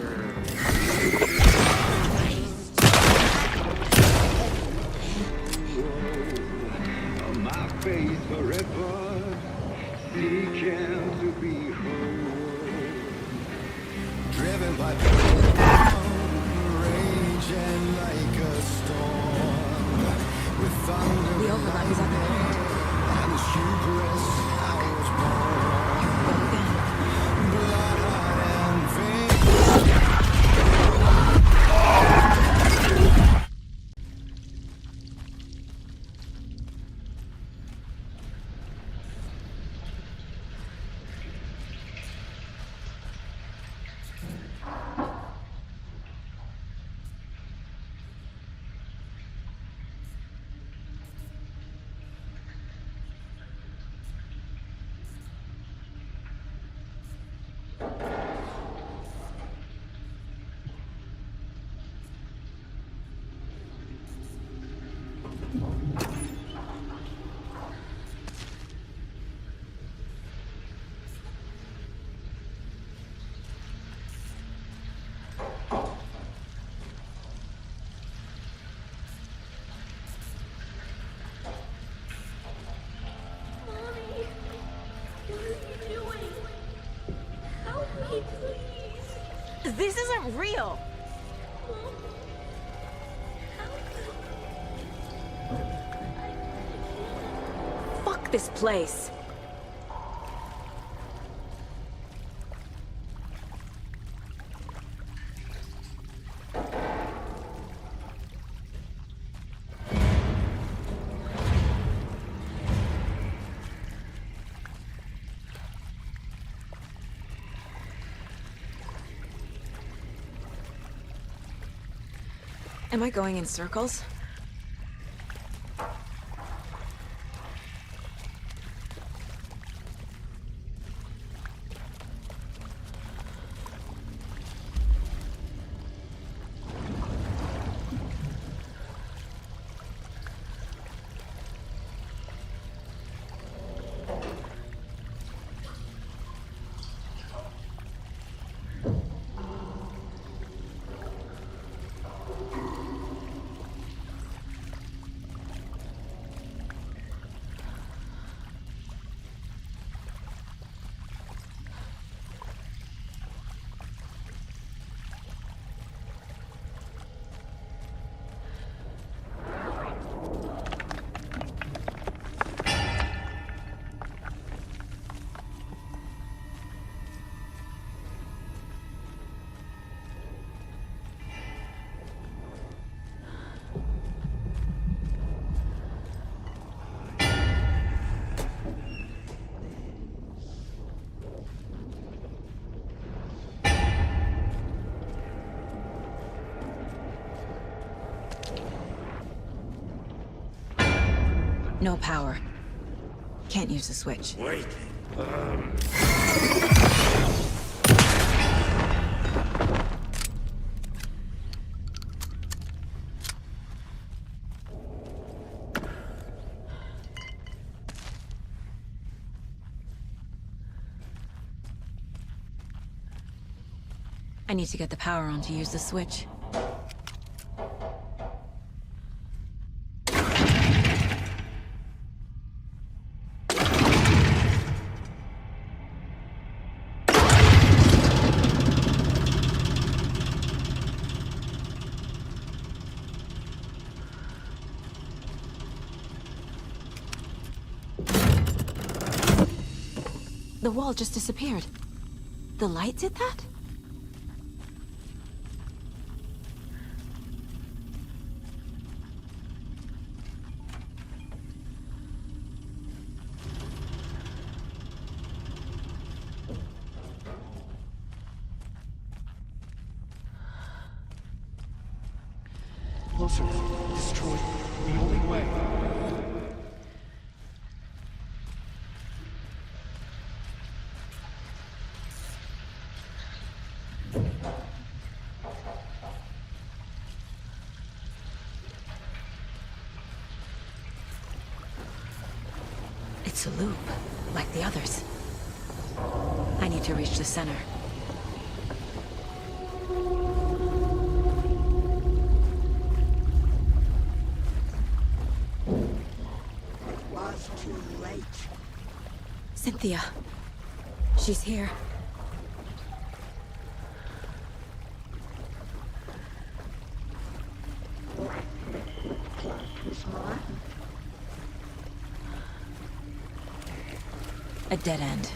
My faith forever, seeking to be whole. Driven by raging like a storm, with thunder. The overlap is at the point. And the hubris I was born. Go again. Blood and veins. This isn't real. Fuck this place. Am I going in circles? No power. Can't use the switch. Wait. I need to get the power on to use the switch. The wall just disappeared. The light did that? Closer. Destroy. The only way. It's a loop, like the others. I need to reach the center. too late. Cynthia. She's here. A dead end.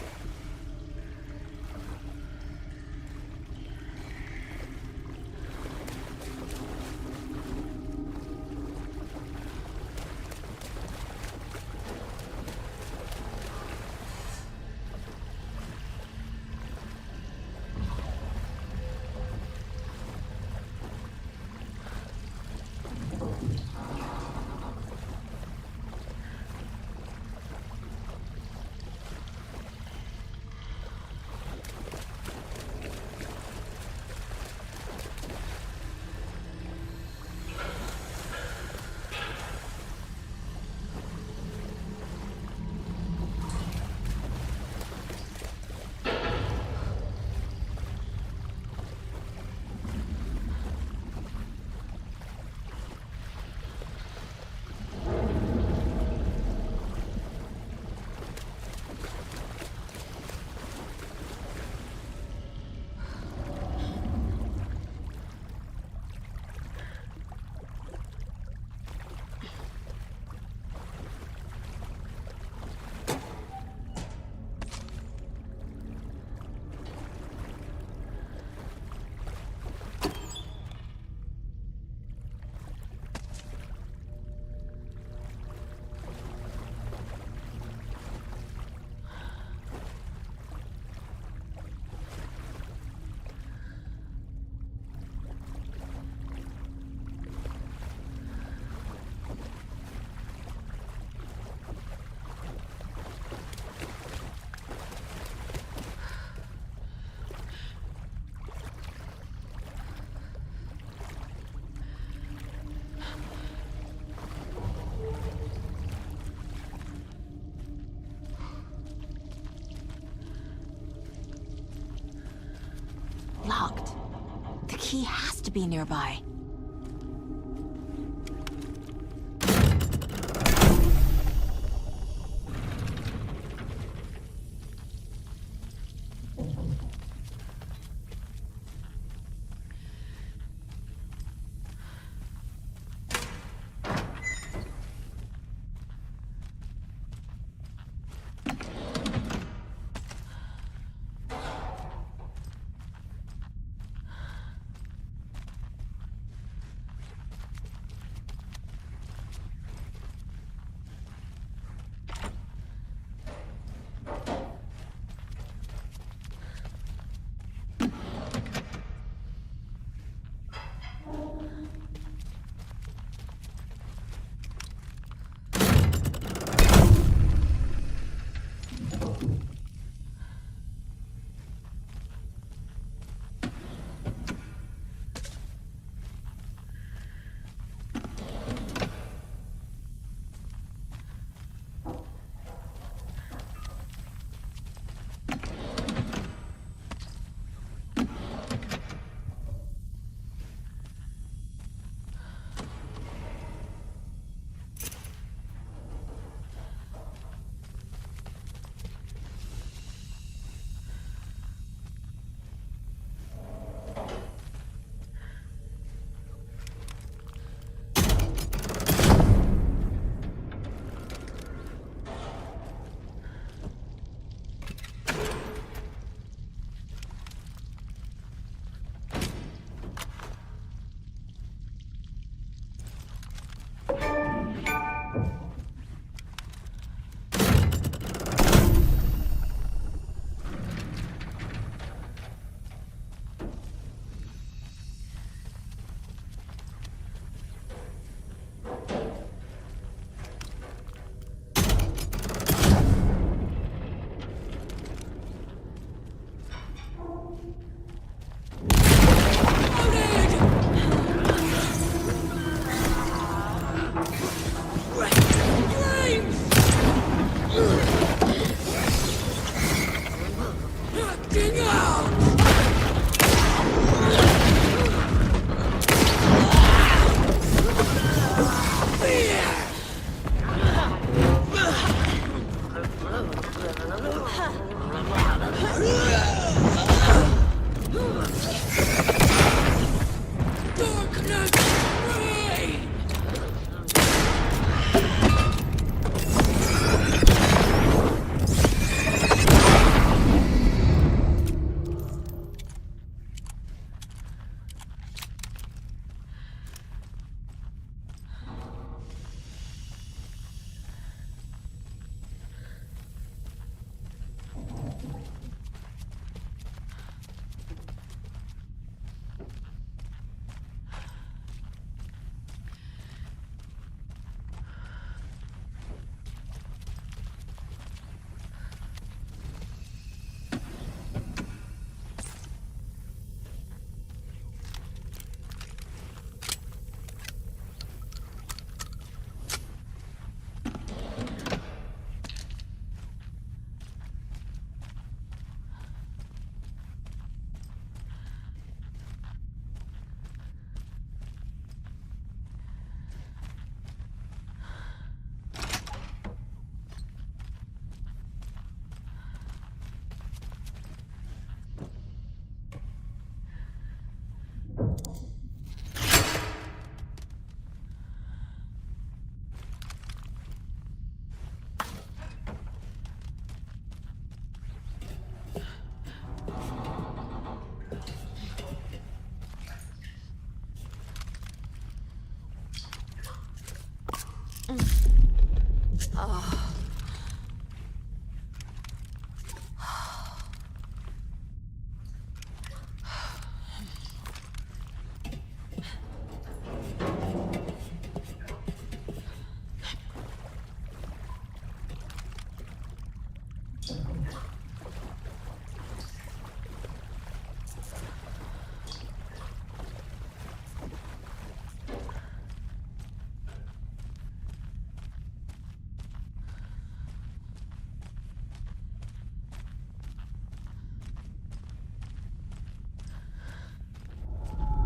Locked. The key has to be nearby.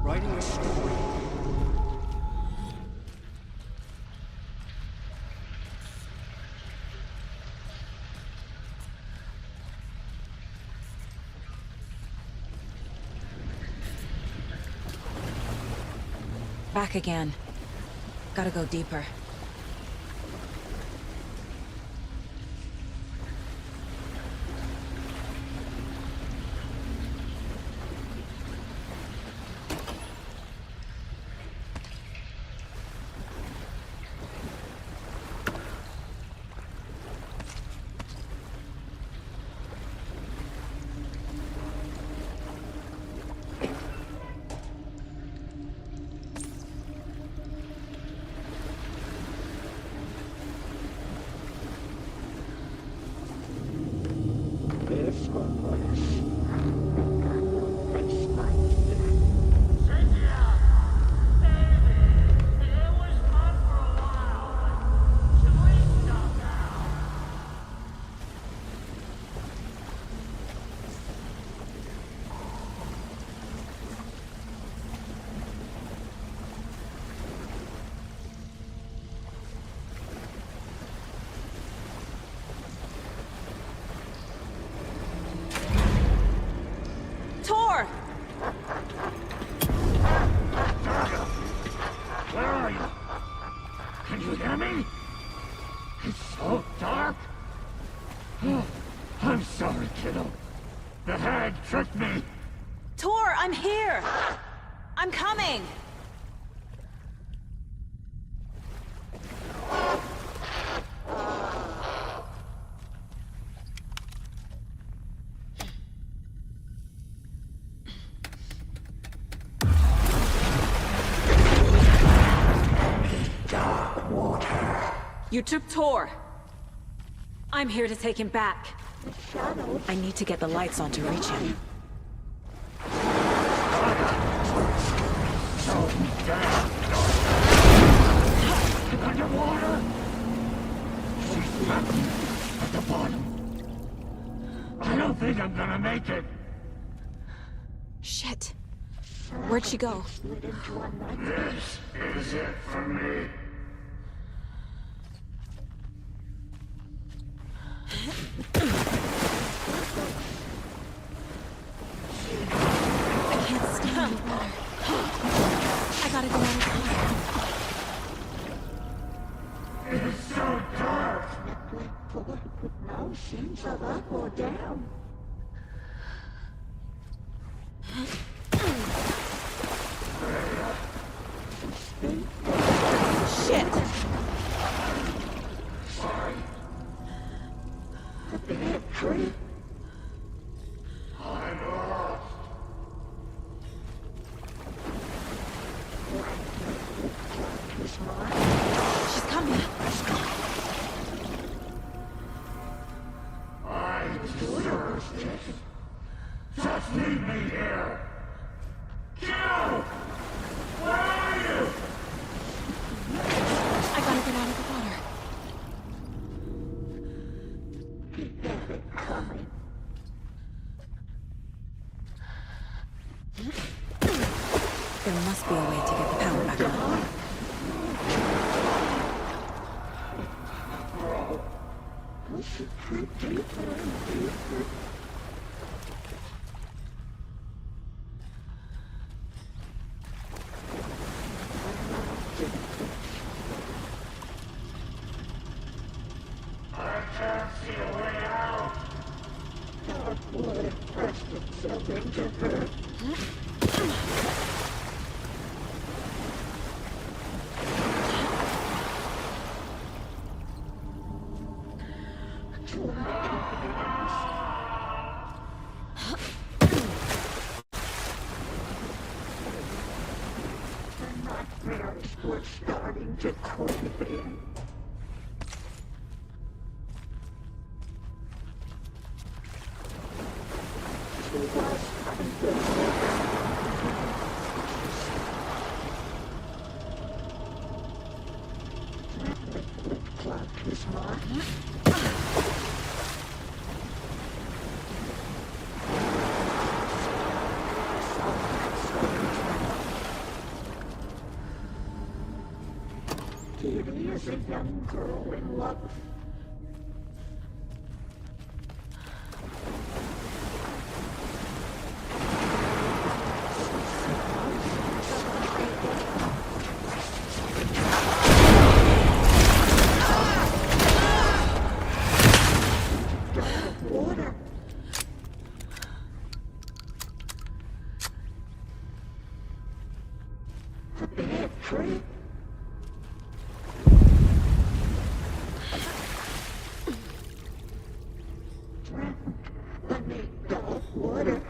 Writing a story. Back again. Gotta go deeper. Where are you? Can you hear me? It's so dark. Oh, I'm sorry, kiddo. The hag tricked me. Tor, I'm here! I'm coming! You took Tor. I'm here to take him back. I need to get the lights on to reach him. Underwater. She's trapped at the bottom. I don't think I'm gonna make it. Shit. Where'd she go? This is it for me. I can't stand the water. I gotta go out of the water. It's so dark. No sense of up or down. Shit! Sorry. The bad tree. I'm lost. She's coming. I deserve this. Just leave me here. Joe! Where are you? I gotta get out of the water. Keep that coming. There must be a way to get the power back on. We should dig deeper and deeper. I can't see a way out. Dark water pressed itself into her. We're starting to creep in. Katie is a young girl in love. Water. A bad trip. Water.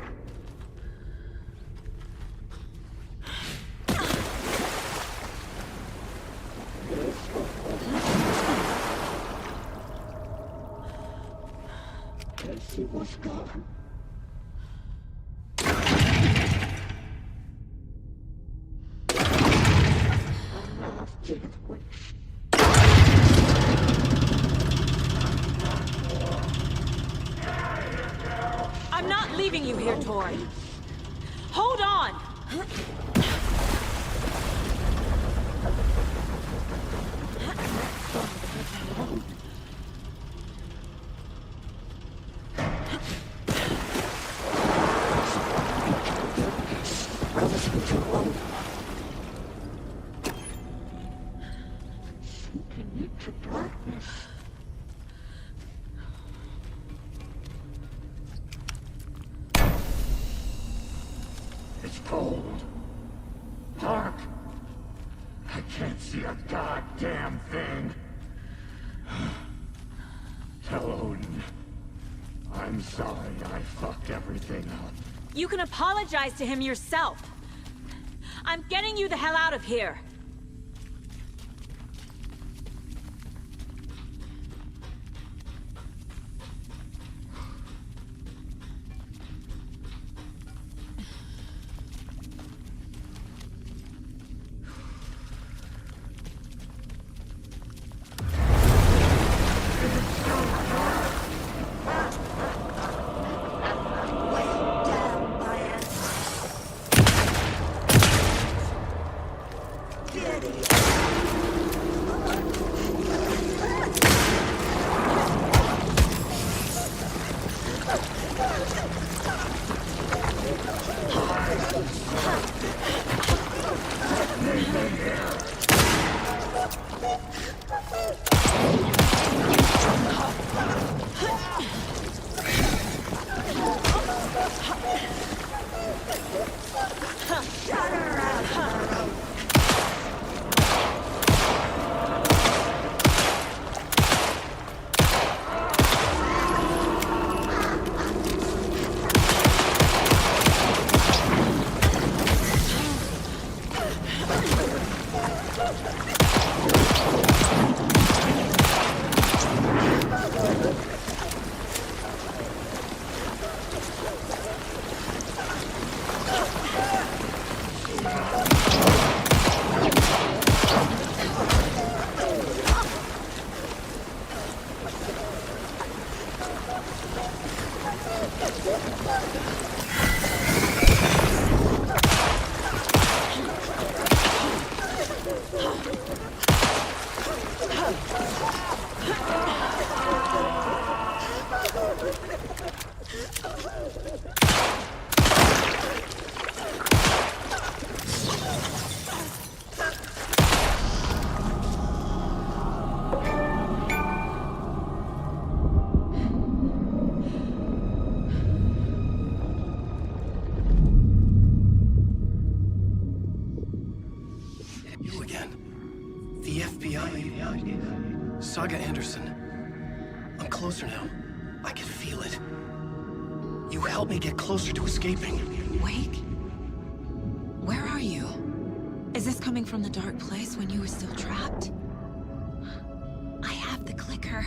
Casey was gone. I'm not leaving you here, Tori. Hold on! Into darkness. It's cold. Dark. I can't see a goddamn thing. Tell Odin. I'm sorry I fucked everything up. You can apologize to him yourself. I'm getting you the hell out of here. I'm closer now. I can feel it. You helped me get closer to escaping. Wake? Where are you? Is this coming from the dark place when you were still trapped? I have the clicker.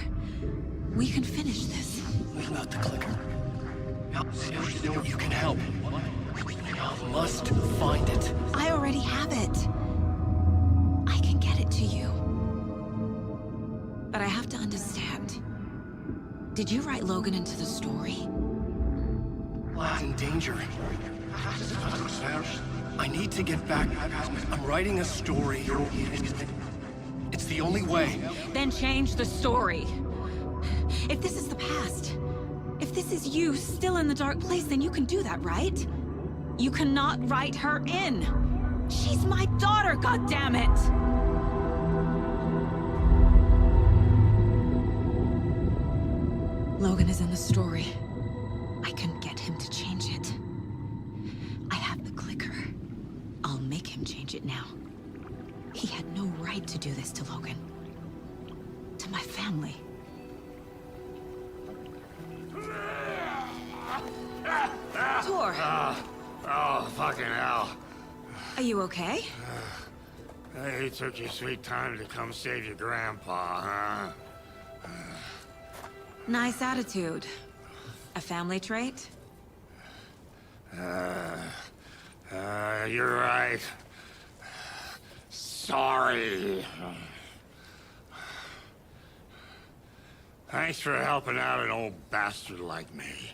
We can finish this. Without the clicker, you can help. I must find it. I already have it. I can get it to you. But I have to understand. Did you write Logan into the story? Lad's in danger. I need to get back. I'm writing a story. It's the only way. Then change the story. If this is the past, if this is you still in the dark place, then you can do that, right? You cannot write her in. She's my daughter, goddammit! Logan is in the story. I can get him to change it. I have the clicker. I'll make him change it now. He had no right to do this to Logan. To my family. Tor! Oh, fucking hell. Are you okay? Hey, it took you sweet time to come save your grandpa, huh? Nice attitude. A family trait? You're right. Sorry. Thanks for helping out an old bastard like me.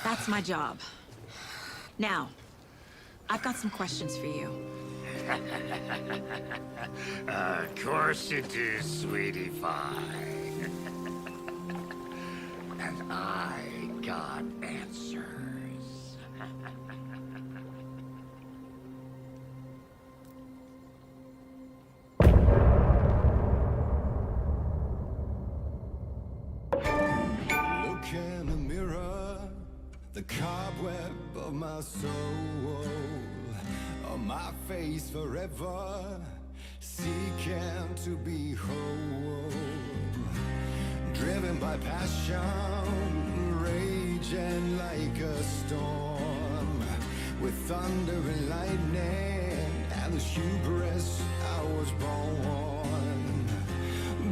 That's my job. Now, I've got some questions for you. Of course you do, sweetie pie. And I got answers. Look in the mirror, the cobweb of my soul, on my face forever, seeking to be whole, driven by passion, raging like a storm, with thunder and lightning, and the hubris I was born,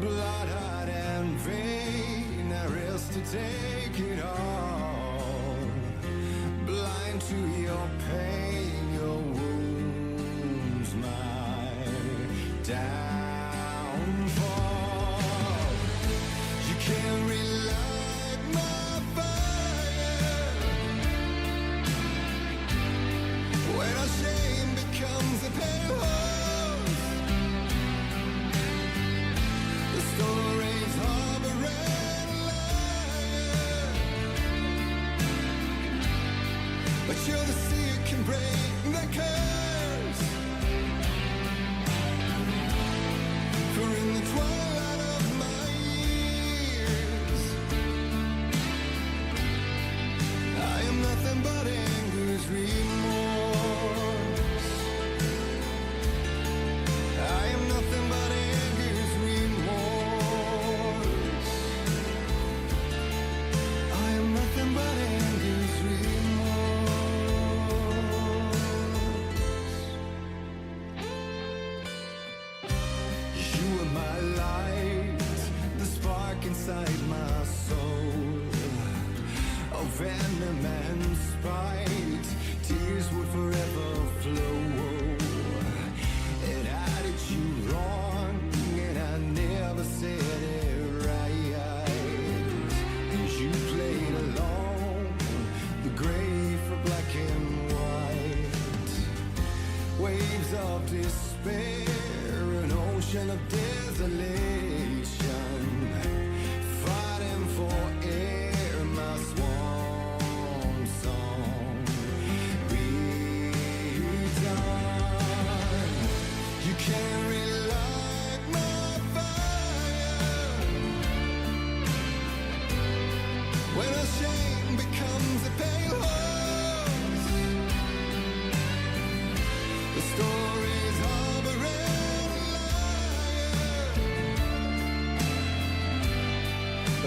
blood-hot and vain, I risk to take it all, blind to your pain, your wounds, my downfall. You can't relight my fire when our shame becomes a pale horse. The stories harboring liar, but you're the sea that can break the curse. For in the twilight of my years, I am nothing but anger's remorse. I am nothing but anger's remorse. I am nothing but anger's remorse.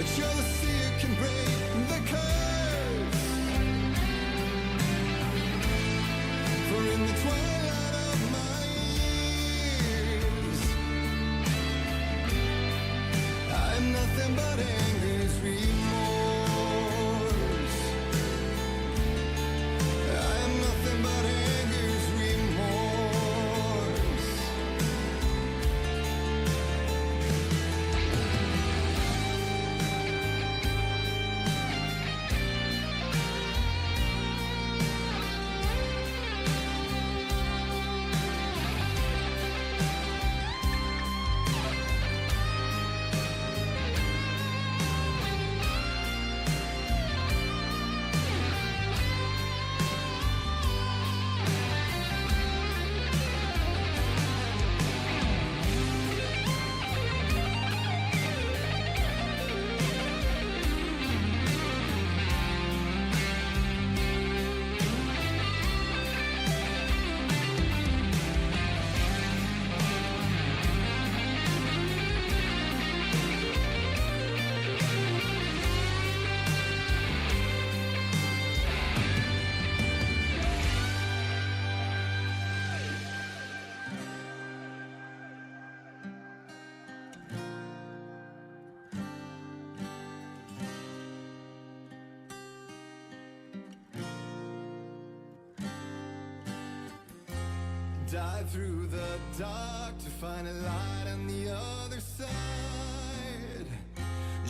but you'll see it can break the curse. For in the twilight of my years, I'm nothing but anger's remorse. I'm nothing but anger's remorse. Dive through the dark to find a light on the other side.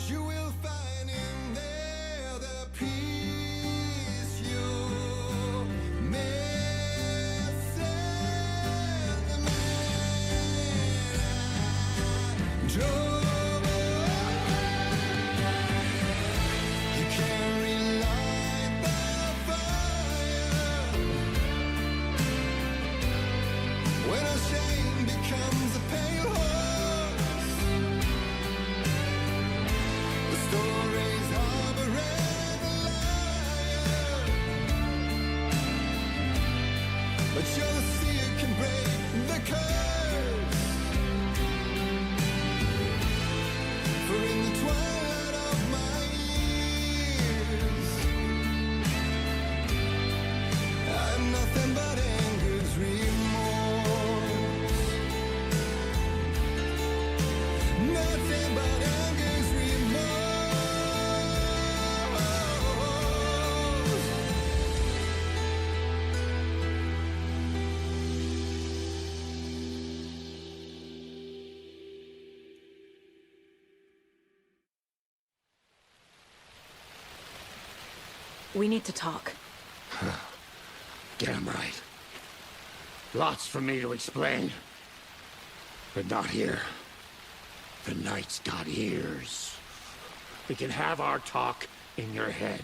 You will find in there the peace you're missing. The man I drove on. You can't relight the fire when our shame becomes a pale horse. The stories harboring a liar, but you'll see it can break the curse. For in the twilight of my years, I'm nothing but anger's remorse. Nothing but anger's remorse. We need to talk. Damn right. Lots for me to explain. But not here. The night's got ears. We can have our talk in your head.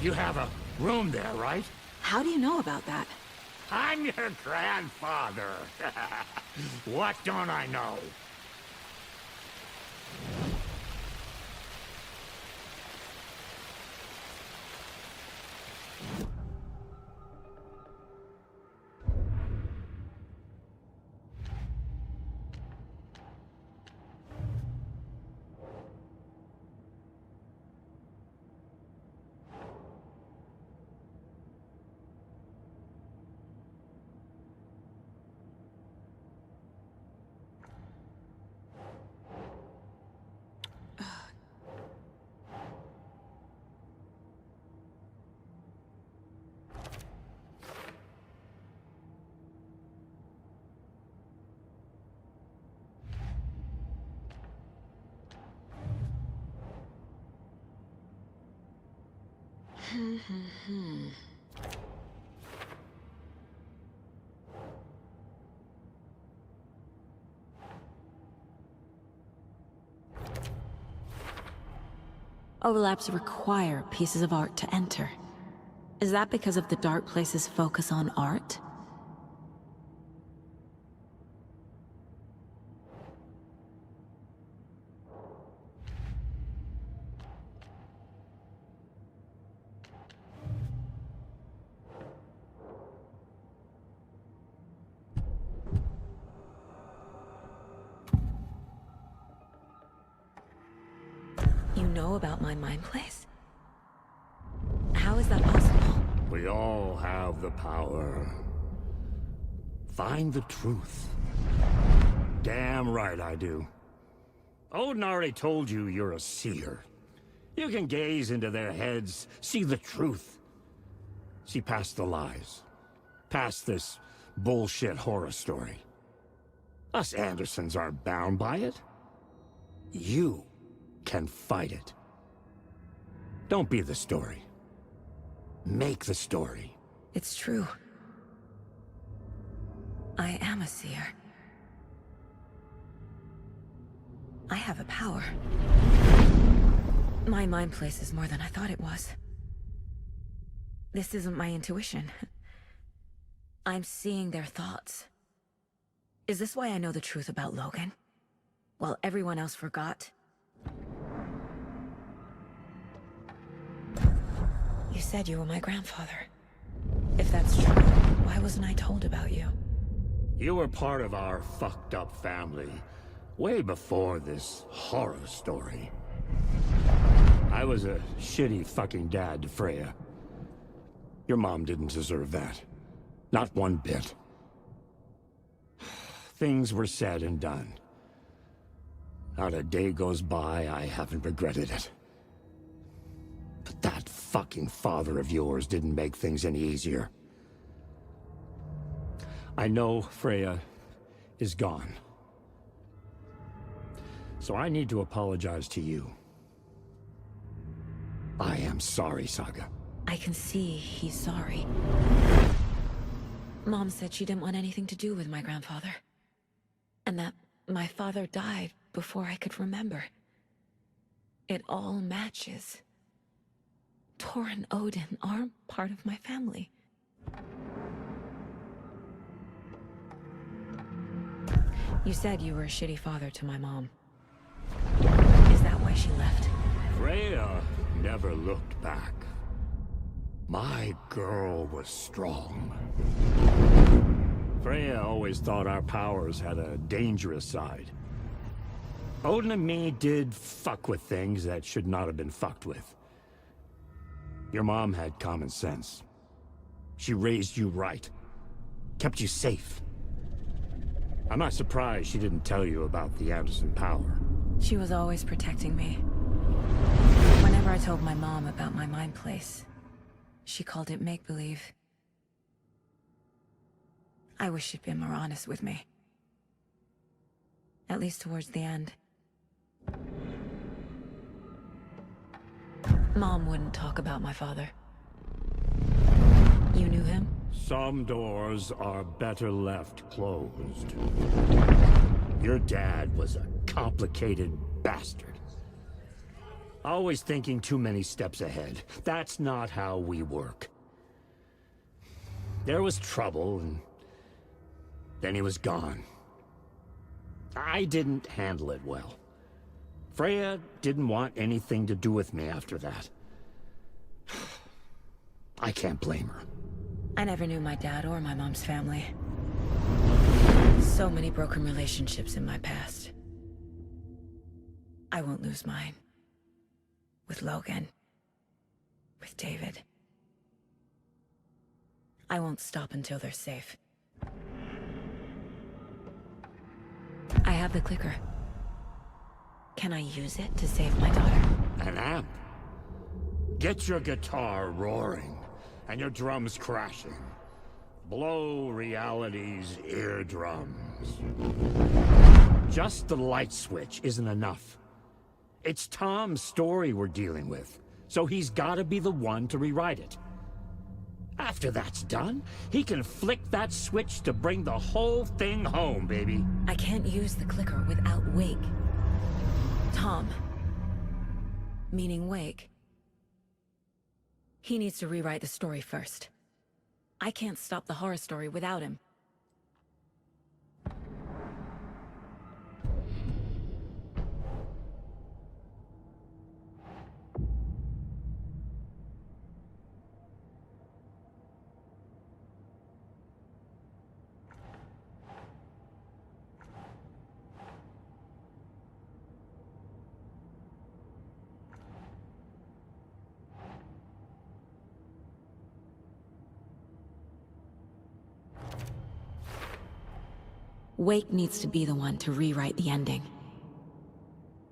You have a room there, right? How do you know about that? I'm your grandfather. What don't I know? Overlaps require pieces of art to enter. Is that because of the dark place's focus on art? know about my mind place? How is that possible? We all have the power. Find the truth. Damn right I do. Odin already told you you're a seer. You can gaze into their heads, see the truth. See past the lies. Past this bullshit horror story. Us Andersons aren't bound by it. You can fight it. Don't be the story. Make the story. It's true. I am a seer. I have a power. My mind place is more than I thought it was. This isn't my intuition. I'm seeing their thoughts. Is this why I know the truth about Logan? While everyone else forgot? You said you were my grandfather. If that's true, why wasn't I told about you? You were part of our fucked up family, way before this horror story. I was a shitty fucking dad to Freya. Your mom didn't deserve that. Not one bit. Things were said and done. Not a day goes by I haven't regretted it. But that fucking father of yours didn't make things any easier. I know Freya is gone. So I need to apologize to you. I am sorry, Saga. I can see he's sorry. Mom said she didn't want anything to do with my grandfather. And that my father died before I could remember. It all matches. Tor and Odin aren't part of my family. You said you were a shitty father to my mom. Is that why she left? Freya never looked back. My girl was strong. Freya always thought our powers had a dangerous side. Odin and me did fuck with things that should not have been fucked with. Your mom had common sense. She raised you right. Kept you safe. I'm not surprised she didn't tell you about the Anderson power. She was always protecting me. Whenever I told my mom about my mind place, she called it make-believe. I wish she'd been more honest with me. At least towards the end. Mom wouldn't talk about my father. You knew him? Some doors are better left closed. Your dad was a complicated bastard. Always thinking too many steps ahead. That's not how we work. There was trouble, and then he was gone. I didn't handle it well. Freya didn't want anything to do with me after that. I can't blame her. I never knew my dad or my mom's family. So many broken relationships in my past. I won't lose mine. With Logan. With David. I won't stop until they're safe. I have the clicker. Can I use it to save my daughter? An amp? Get your guitar roaring, and your drums crashing. Blow reality's eardrums. Just the light switch isn't enough. It's Tom's story we're dealing with, so he's gotta be the one to rewrite it. After that's done, he can flick that switch to bring the whole thing home, baby. I can't use the clicker without Wake. Tom. Meaning Wake. He needs to rewrite the story first. I can't stop the horror story without him. Wake needs to be the one to rewrite the ending.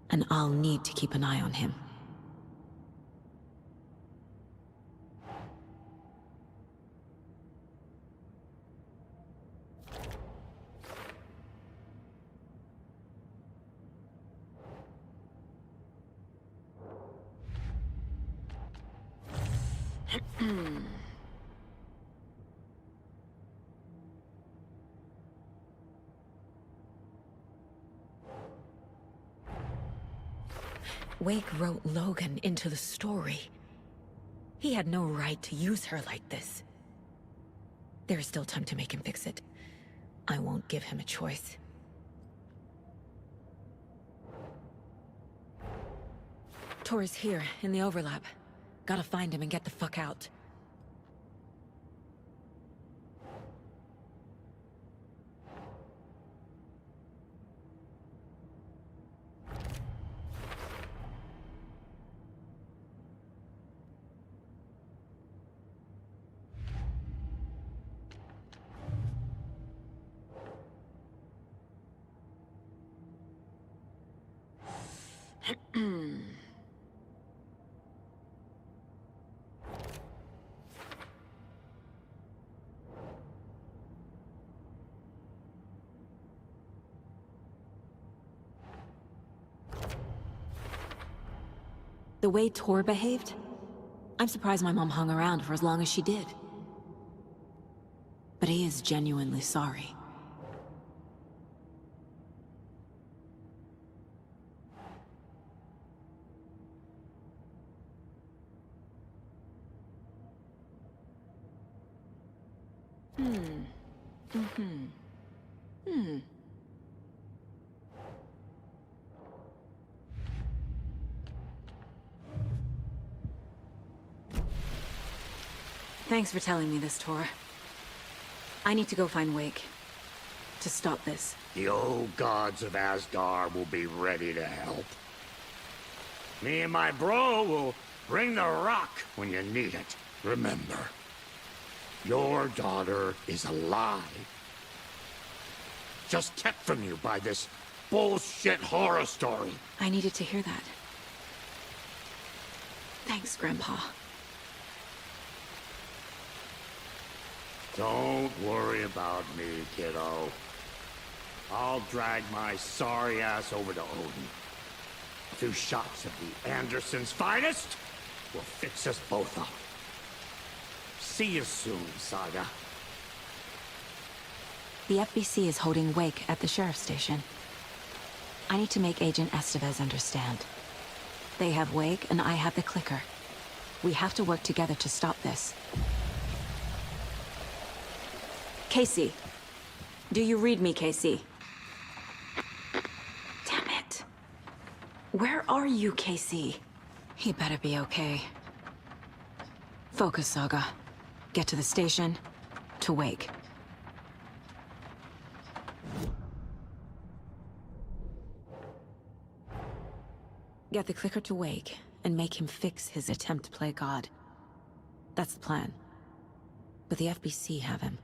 And I'll need to keep an eye on him. Wake wrote Logan into the story. He had no right to use her like this. There is still time to make him fix it. I won't give him a choice. Tor is here, in the overlap. Gotta find him and get the fuck out. The way Tor behaved? I'm surprised my mom hung around for as long as she did. But he is genuinely sorry. Thanks for telling me this, Tor. I need to go find Wake. To stop this. The old gods of Asgard will be ready to help. Me and my bro will bring the rock when you need it. Remember, your daughter is alive. Just kept from you by this bullshit horror story. I needed to hear that. Thanks, Grandpa. Don't worry about me, kiddo. I'll drag my sorry ass over to Odin. A few shots of the Andersons' finest will fix us both up. See you soon, Saga. The FBC is holding Wake at the sheriff's station. I need to make Agent Estevez understand. They have Wake and I have the clicker. We have to work together to stop this. Casey. Do you read me, Casey? Damn it. Where are you, Casey? He better be okay. Focus, Saga. Get to the station, to Wake. Get the clicker to Wake, and make him fix his attempt to play God. That's the plan. But the FBC have him.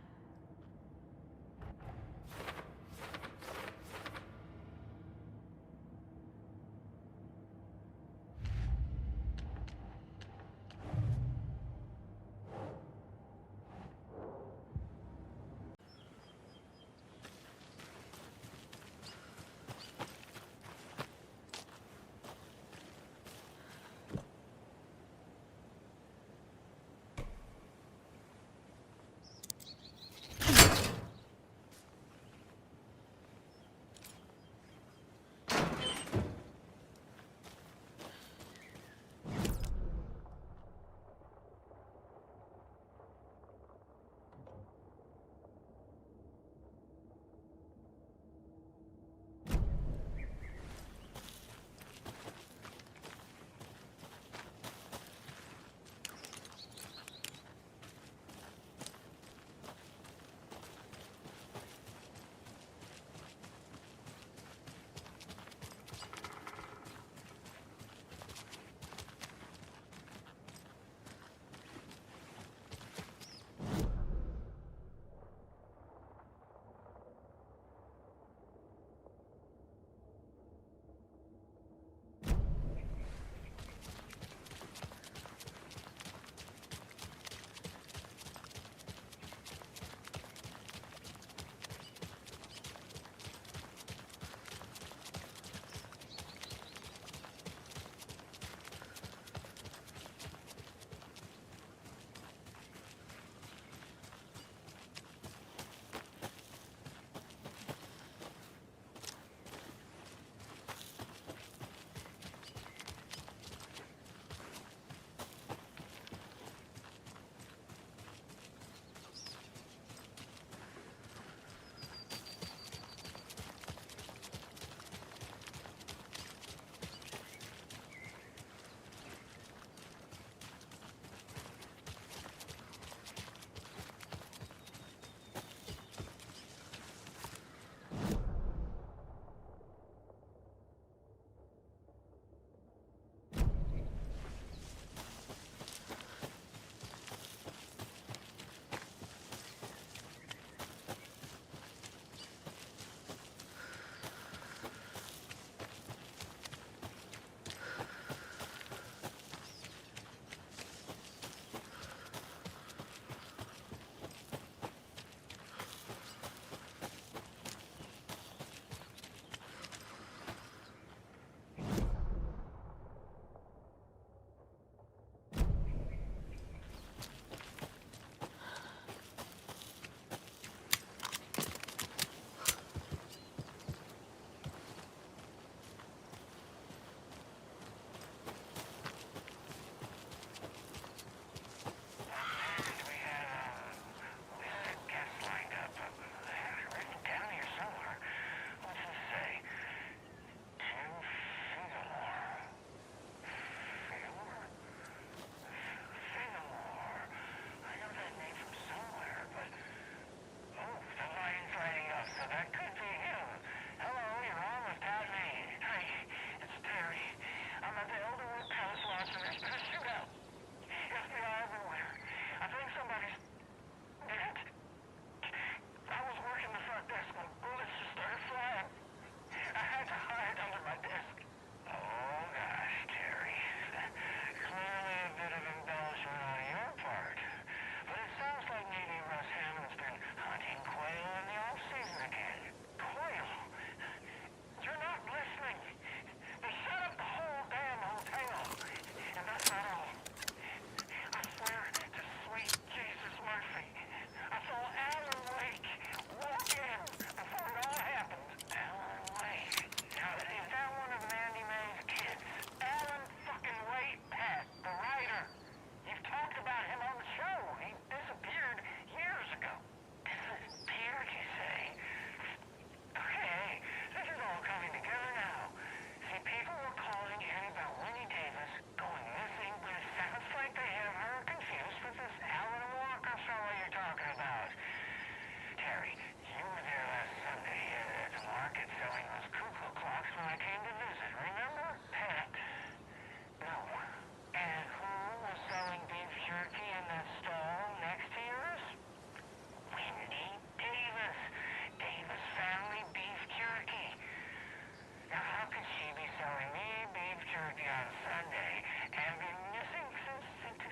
worked on Sunday and been missing since 2010.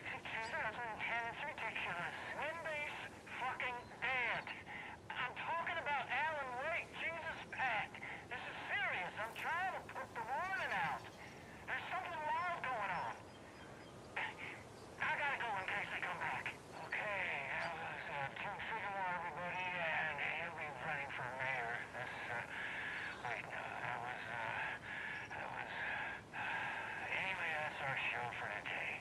It's ridiculous. Wind-base fucking bad. I'm talking about Alan Wake. Jesus, Pat. This is serious. I'm trying to put the warning out. There's something wild going on. I gotta go in case they come back. Okay, that was Tim Figure, everybody, and he'll be running for mayor. Wait, no, that was, anyway, that's our show for today.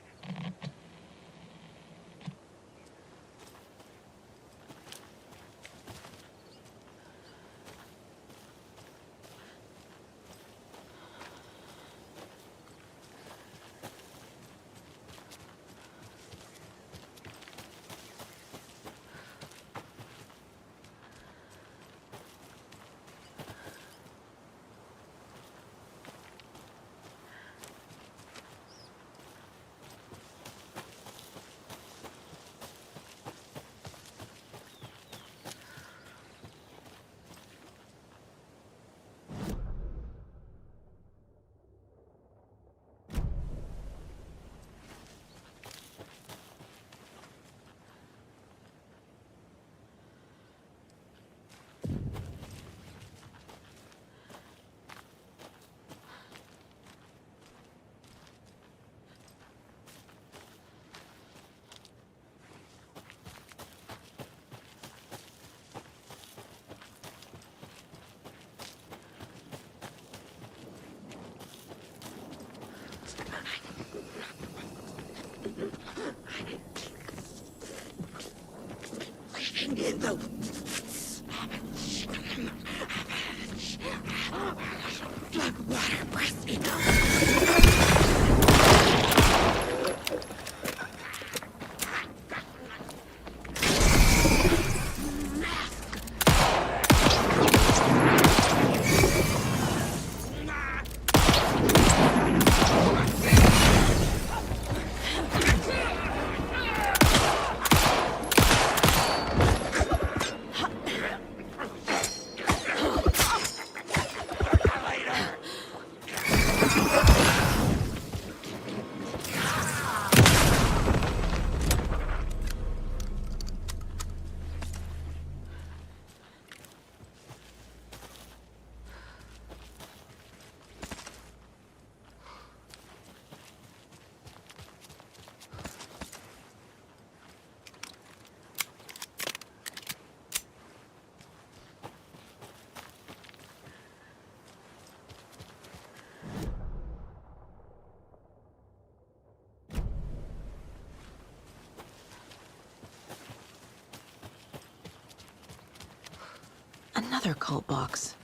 Another cult box.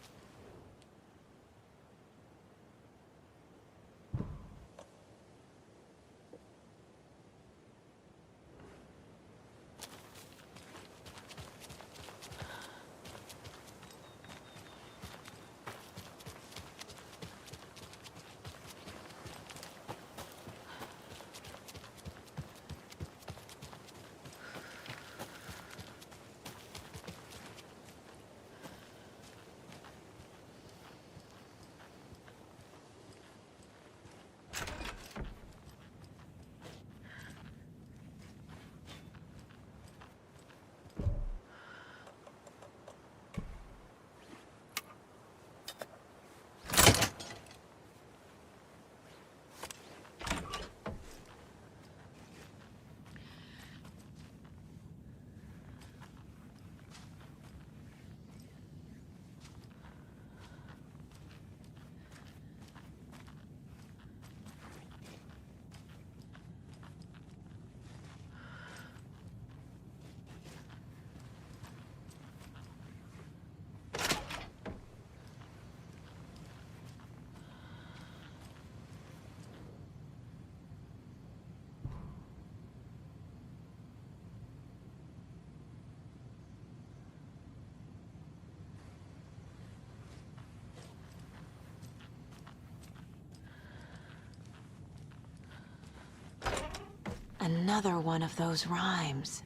Another one of those rhymes.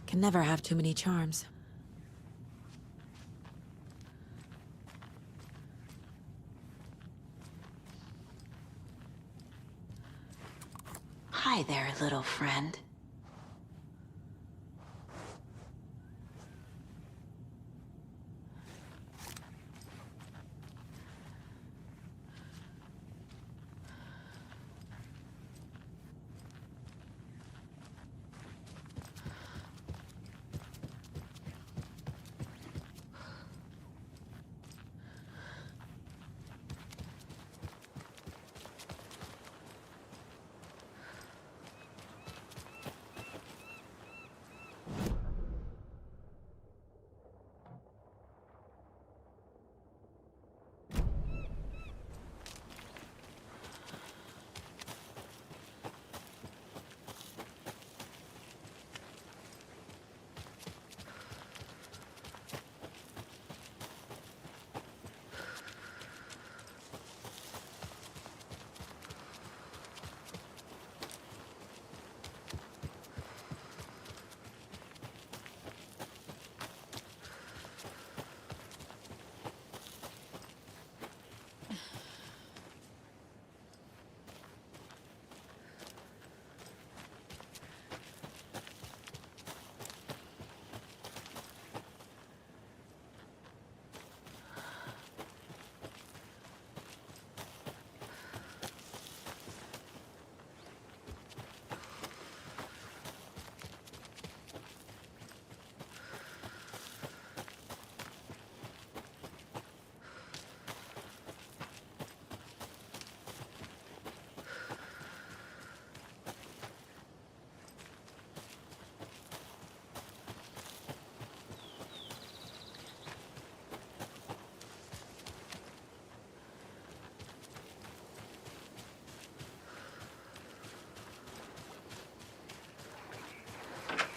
Can never have too many charms. Hi there, little friend.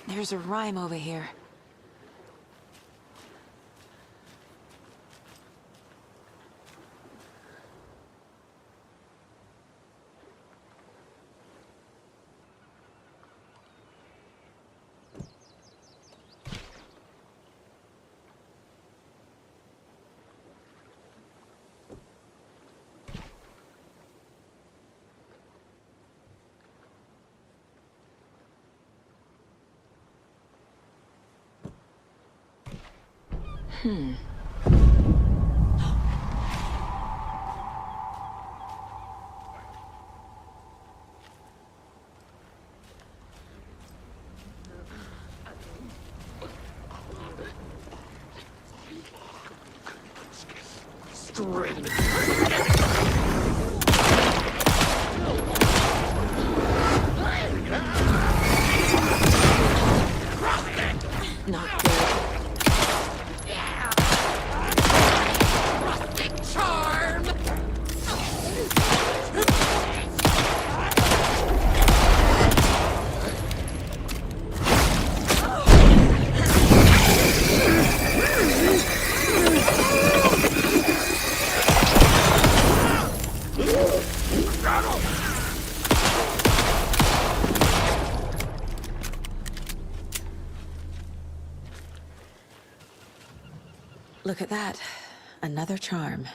There's a rhyme over here. Not good. Look at that. Another charm.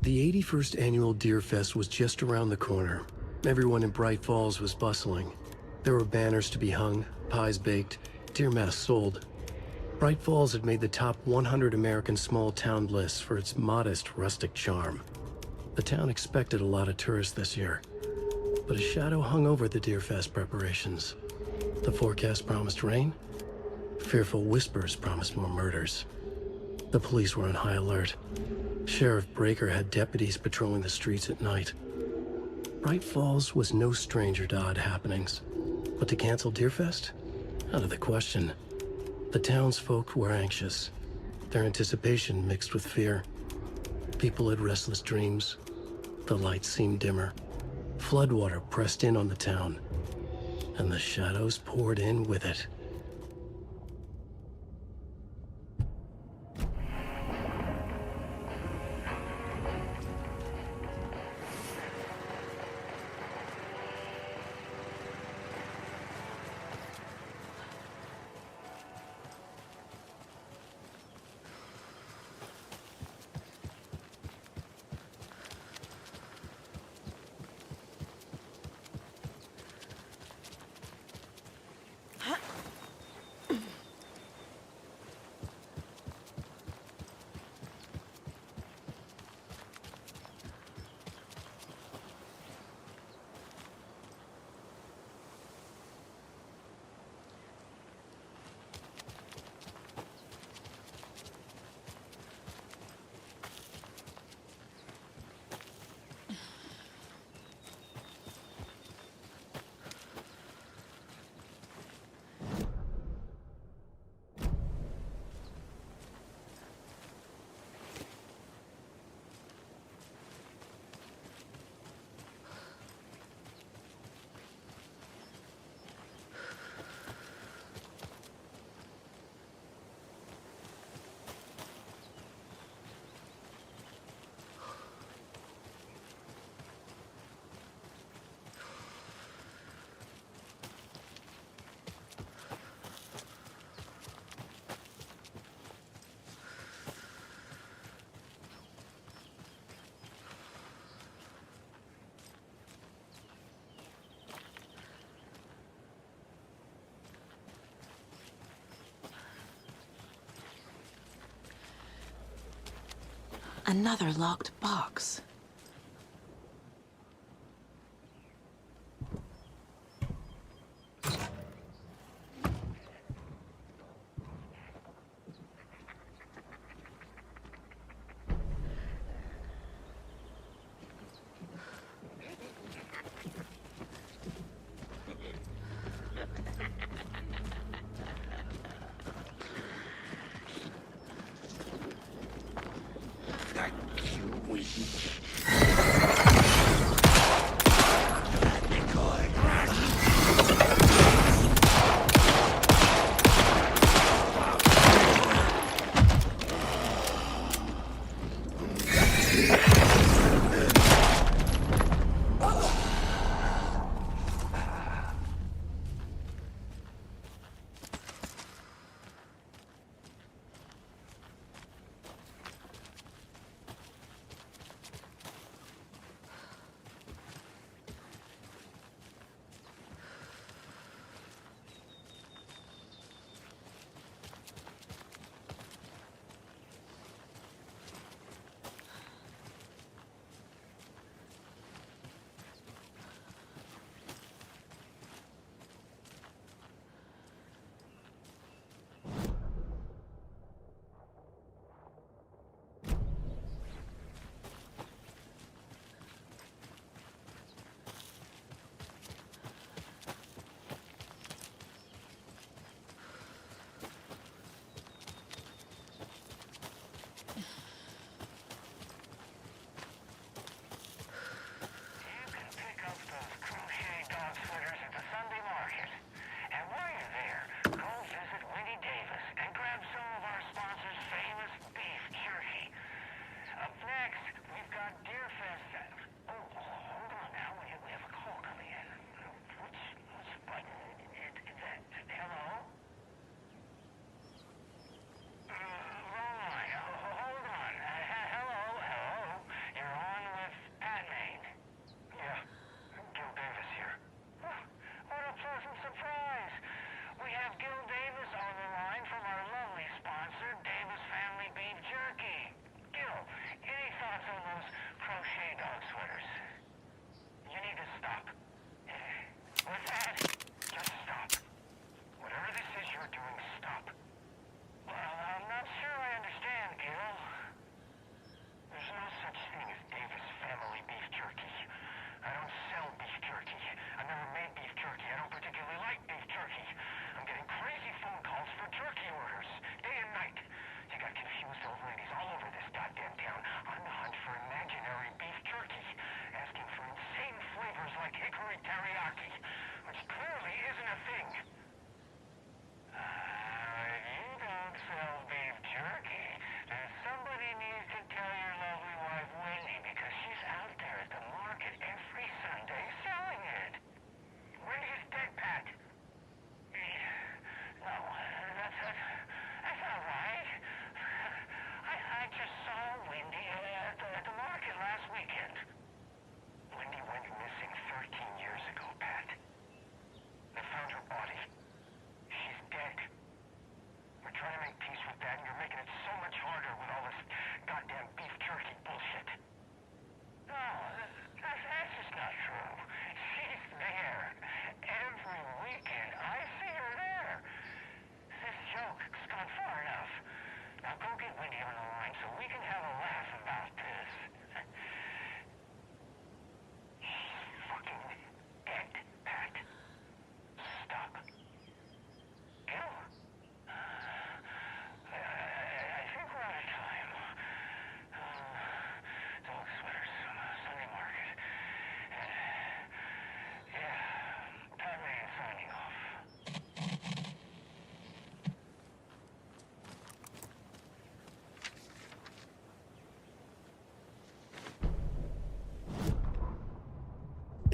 The 81st annual Deer Fest was just around the corner. Everyone in Bright Falls was bustling. There were banners to be hung, pies baked, deer masks sold. Bright Falls had made the top 100 American small town lists for its modest, rustic charm. The town expected a lot of tourists this year, but a shadow hung over the Deer Fest preparations. The forecast promised rain. Fearful whispers promised more murders. The police were on high alert. Sheriff Breaker had deputies patrolling the streets at night. Bright Falls was no stranger to odd happenings, but to cancel Deerfest? Out of the question. The townsfolk were anxious, their anticipation mixed with fear. People had restless dreams. The lights seemed dimmer. Floodwater pressed in on the town, and the shadows poured in with it. Another locked box.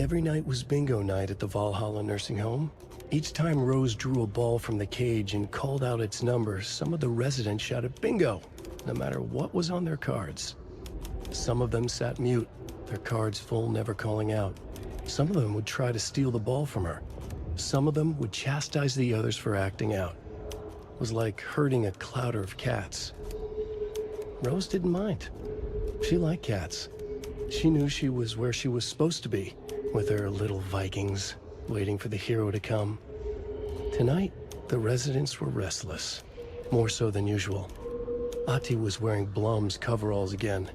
Every night was bingo night at the Valhalla nursing home. Each time Rose drew a ball from the cage and called out its number, some of the residents shouted bingo, no matter what was on their cards. Some of them sat mute, their cards full, never calling out. Some of them would try to steal the ball from her. Some of them would chastise the others for acting out. It was like herding a clouder of cats. Rose didn't mind. She liked cats. She knew she was where she was supposed to be, with her little Vikings, waiting for the hero to come. Tonight, the residents were restless, more so than usual. Ati was wearing Blum's coveralls again.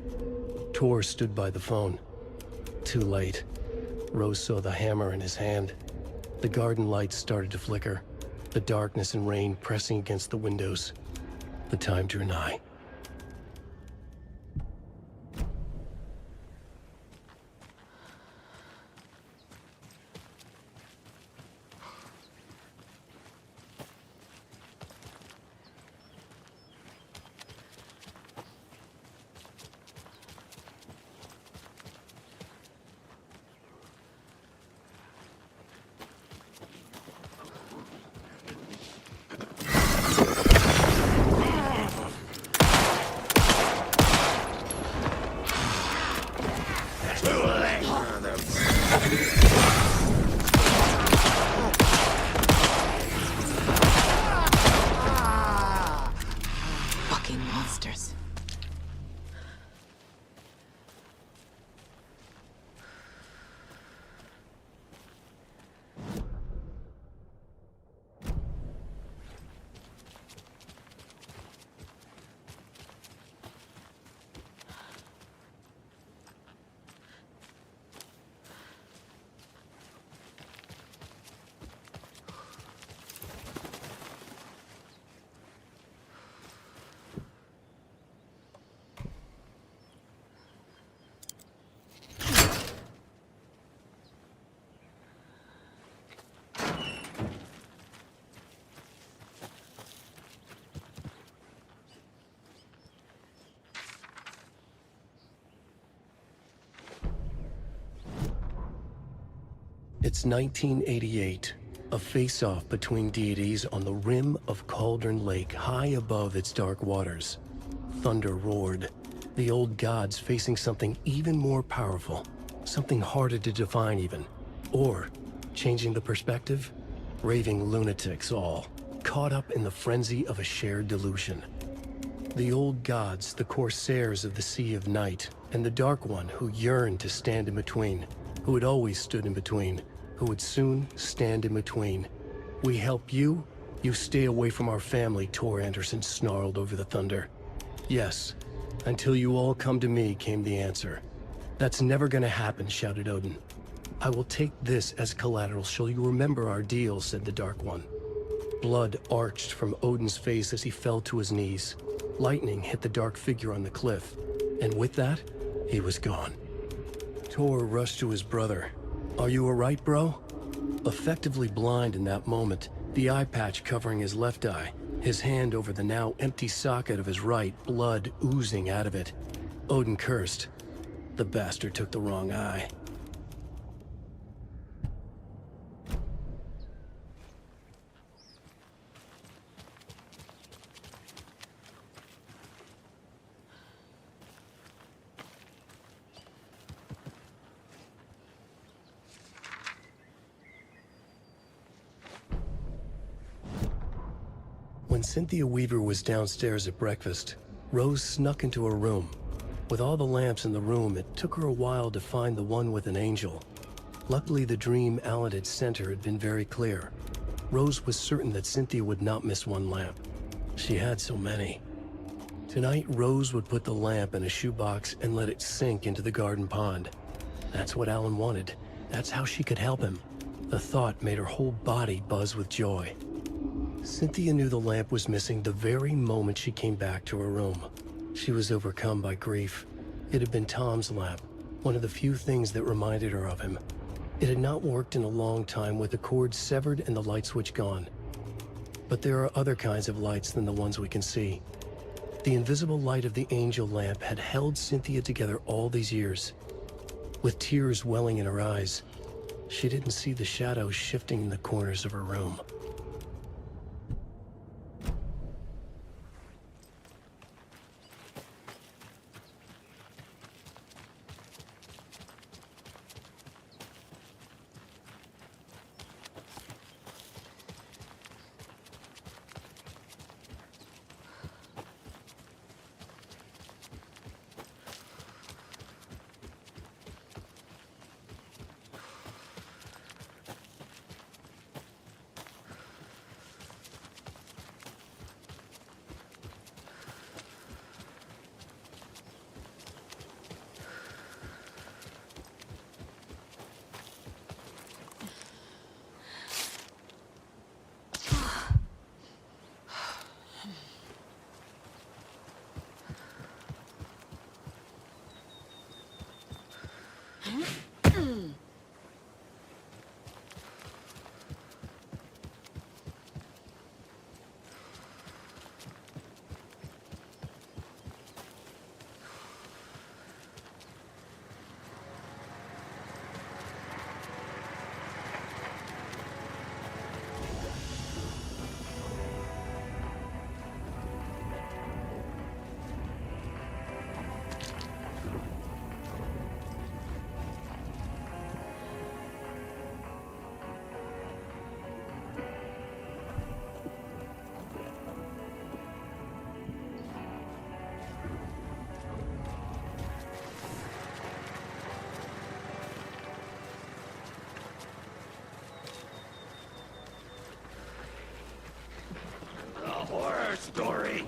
Tor stood by the phone. Too late. Rose saw the hammer in his hand. The garden lights started to flicker, the darkness and rain pressing against the windows. The time drew nigh. Fucking monsters. It's 1988, a face-off between deities on the rim of Cauldron Lake, high above its dark waters. Thunder roared, the old gods facing something even more powerful, something harder to define even. Or, changing the perspective, raving lunatics all, caught up in the frenzy of a shared delusion. The old gods, the corsairs of the Sea of Night, and the Dark One who yearned to stand in between, who had always stood in between, who would soon stand in between. We help you, you stay away from our family, Tor Anderson snarled over the thunder. Yes, until you all come to me, came the answer. That's never gonna happen, shouted Odin. I will take this as collateral, shall you remember our deal, said the Dark One. Blood arched from Odin's face as he fell to his knees. Lightning hit the dark figure on the cliff, and with that, he was gone. Tor rushed to his brother. Are you alright, bro? Effectively blind in that moment, the eye patch covering his left eye, his hand over the now empty socket of his right, blood oozing out of it. Odin cursed. The bastard took the wrong eye. When Cynthia Weaver was downstairs at breakfast, Rose snuck into her room. With all the lamps in the room, it took her a while to find the one with an angel. Luckily, the dream Alan had sent her had been very clear. Rose was certain that Cynthia would not miss one lamp. She had so many. Tonight, Rose would put the lamp in a shoebox and let it sink into the garden pond. That's what Alan wanted. That's how she could help him. The thought made her whole body buzz with joy. Cynthia knew the lamp was missing the very moment she came back to her room. She was overcome by grief. It had been Tom's lamp, one of the few things that reminded her of him. It had not worked in a long time with the cord severed and the light switch gone. But there are other kinds of lights than the ones we can see. The invisible light of the angel lamp had held Cynthia together all these years. With tears welling in her eyes, She didn't see the shadows shifting in the corners of her room. Horror story.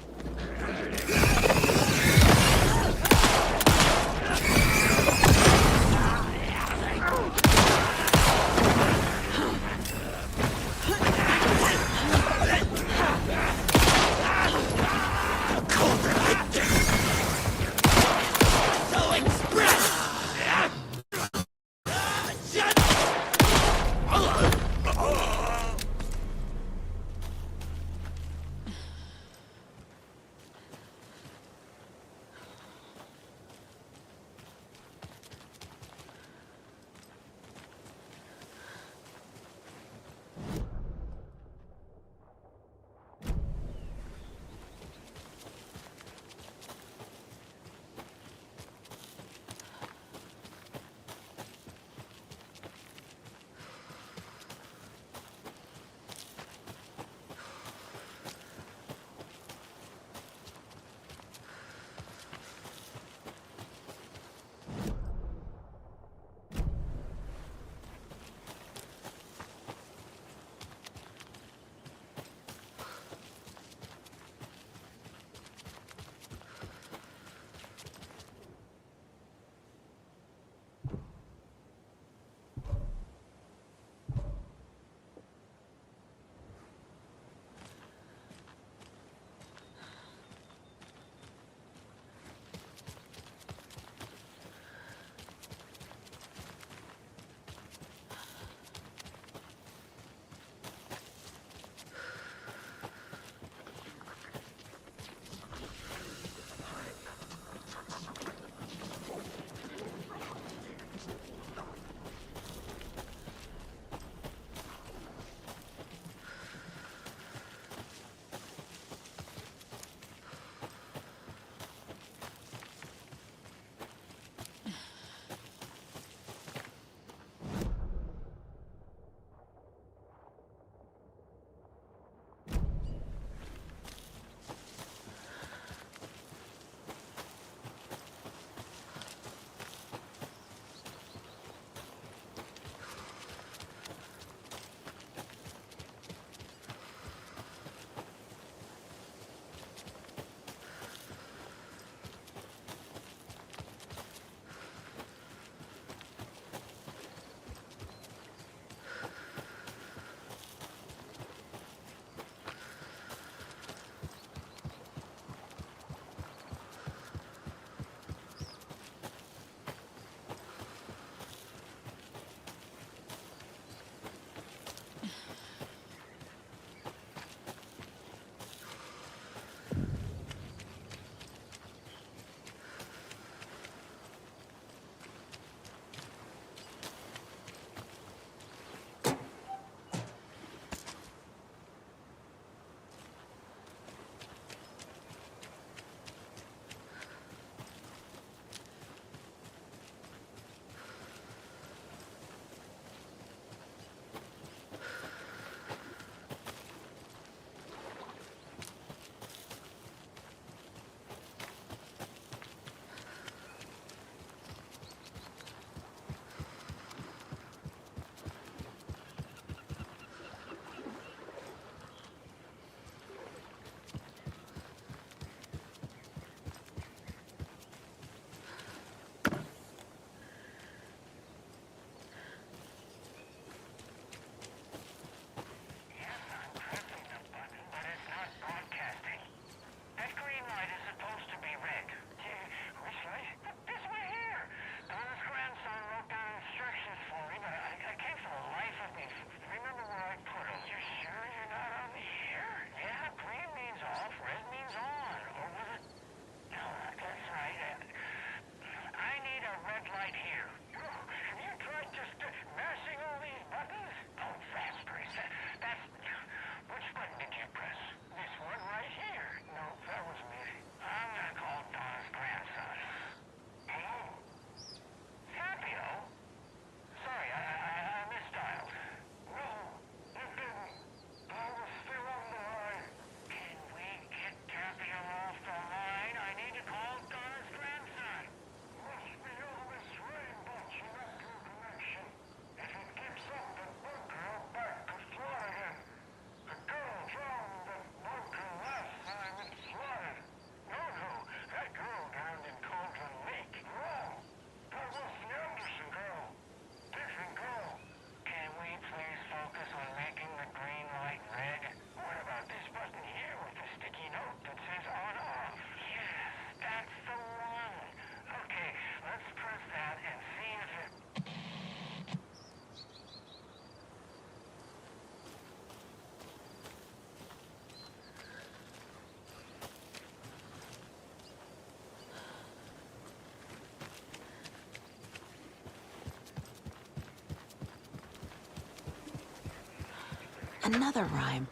Another rhyme.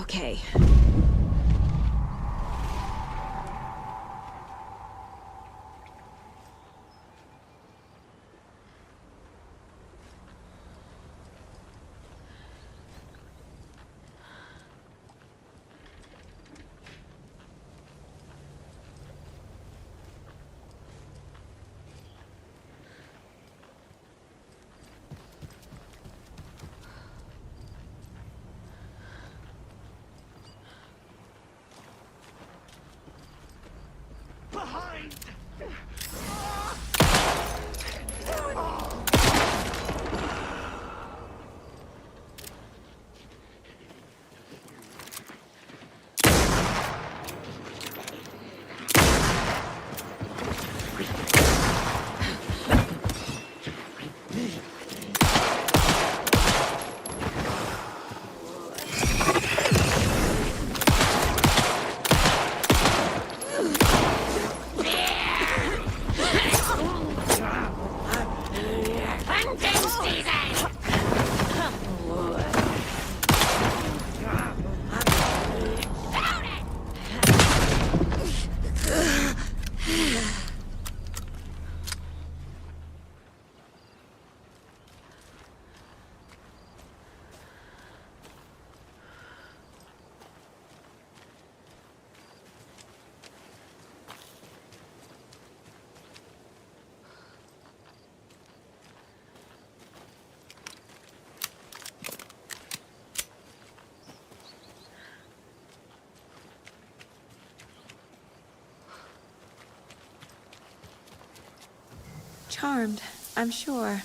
Okay. Behind! Charmed, I'm sure.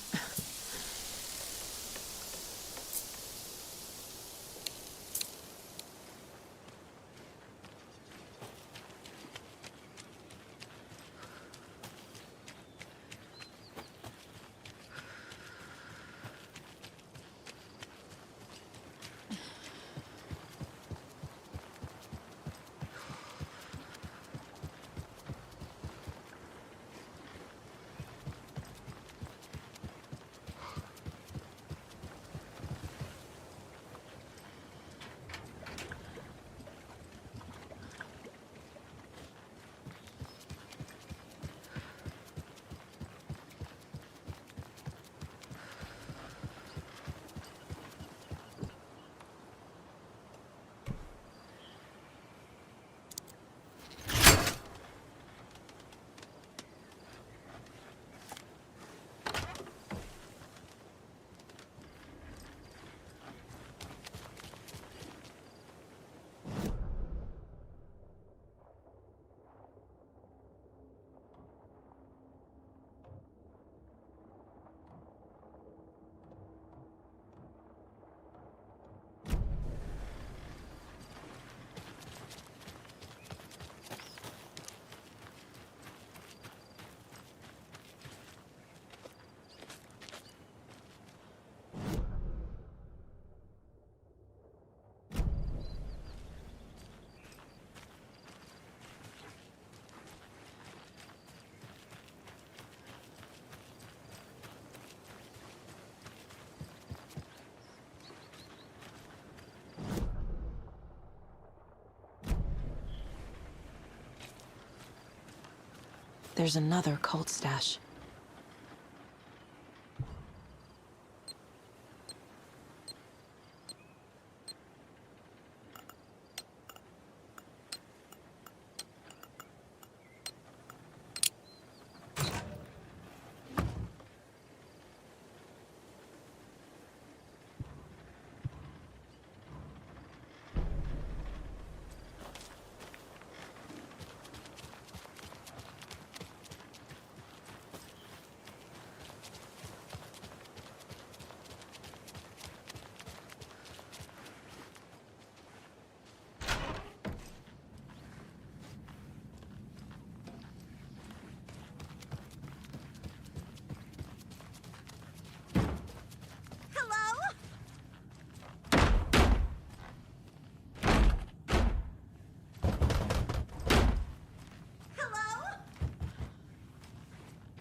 There's another cult stash.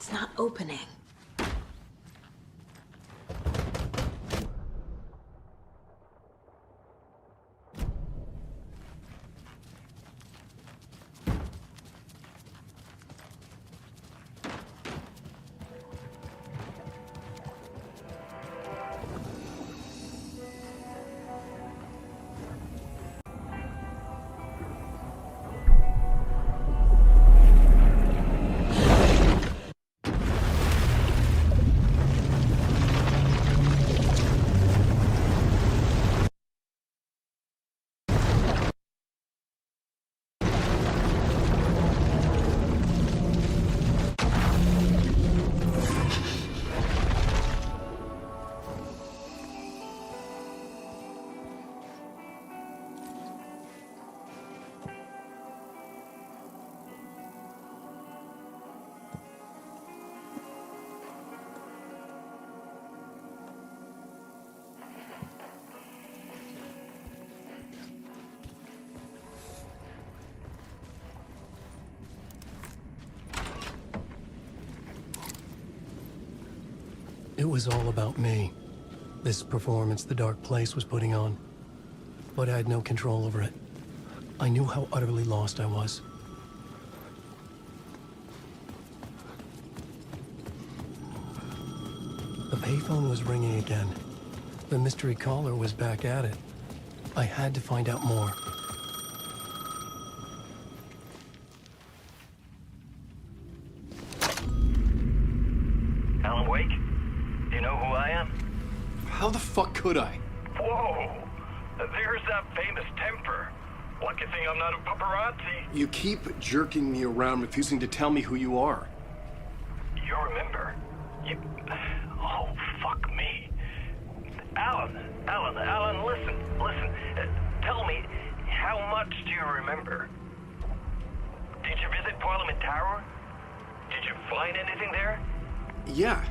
It's not opening. It was all about me. This performance the dark place was putting on. But I had no control over it. I knew how utterly lost I was. The payphone was ringing again. The mystery caller was back at it. I had to find out more. Alan Wake? Do you know who I am? How the fuck could I? Whoa! There's that famous temper. Lucky thing I'm not a paparazzi. You keep jerking me around, refusing to tell me who you are. You remember? Oh, fuck me. Alan, listen. Tell me, how much do you remember? Did you visit Parliament Tower? Did you find anything there? Yeah.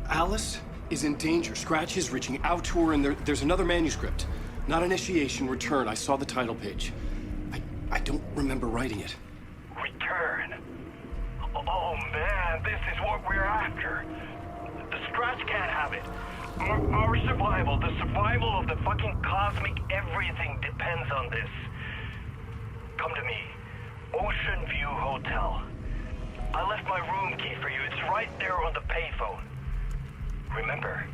Alice is in danger. Scratch is reaching out to her, and there's another manuscript. Not initiation, return. I saw the title page. I don't remember writing it. Return? Oh man, this is what we're after. The Scratch can't have it. Our survival, the survival of the fucking cosmic everything depends on this. Come to me. Ocean View Hotel. I left my room key for you. It's right there on the payphone. Remember,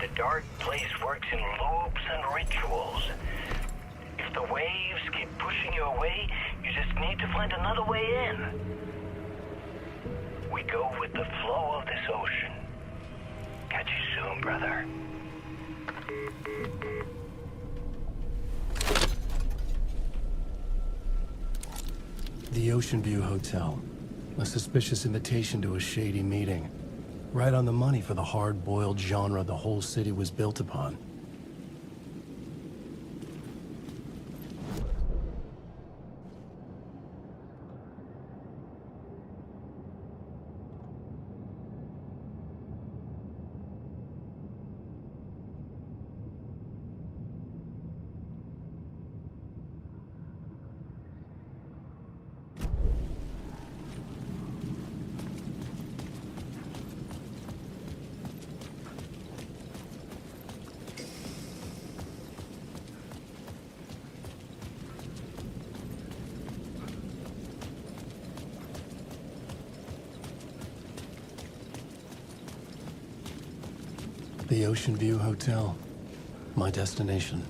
the dark place works in loops and rituals. If the waves keep pushing you away, you just need to find another way in. We go with the flow of this ocean. Catch you soon, brother. The Ocean View Hotel. A suspicious invitation to a shady meeting. Right on the money for the hard-boiled genre the whole city was built upon. The Ocean View Hotel. My destination.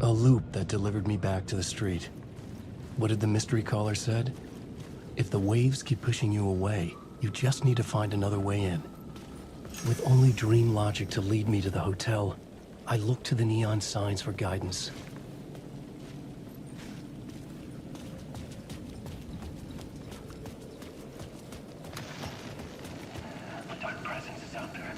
A loop that delivered me back to the street. What did the mystery caller said? If the waves keep pushing you away, you just need to find another way in. With only dream logic to lead me to the hotel, I looked to the neon signs for guidance. The dark presence is out there.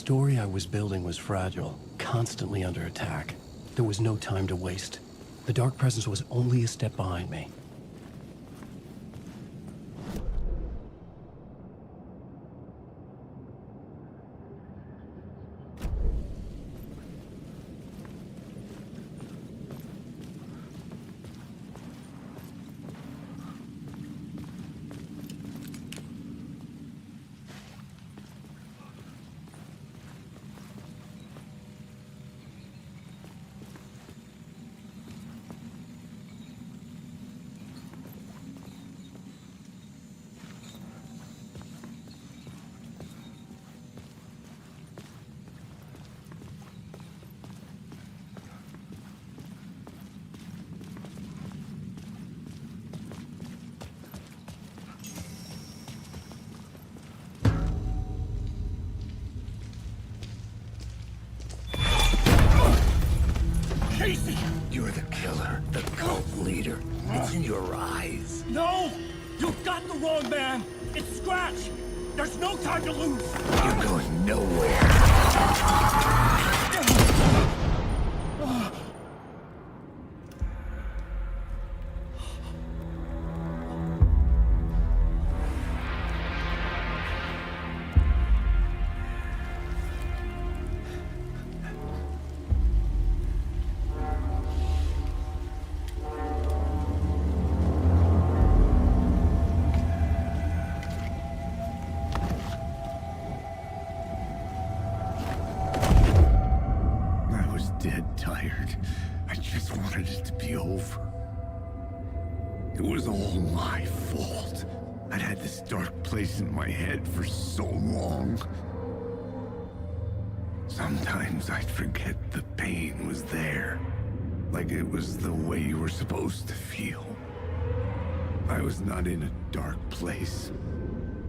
story I was building was fragile, constantly under attack. There was no time to waste. The dark presence was only a step behind me. Casey! You're the killer, the cult leader. It's in your eyes. No! You've got the wrong man! It's Scratch! There's no time to lose! You're going nowhere. Dead tired. I just wanted it to be over. It was all my fault. I'd had this dark place in my head for so long. Sometimes I'd forget the pain was there. Like it was the way you were supposed to feel. I was not in a dark place.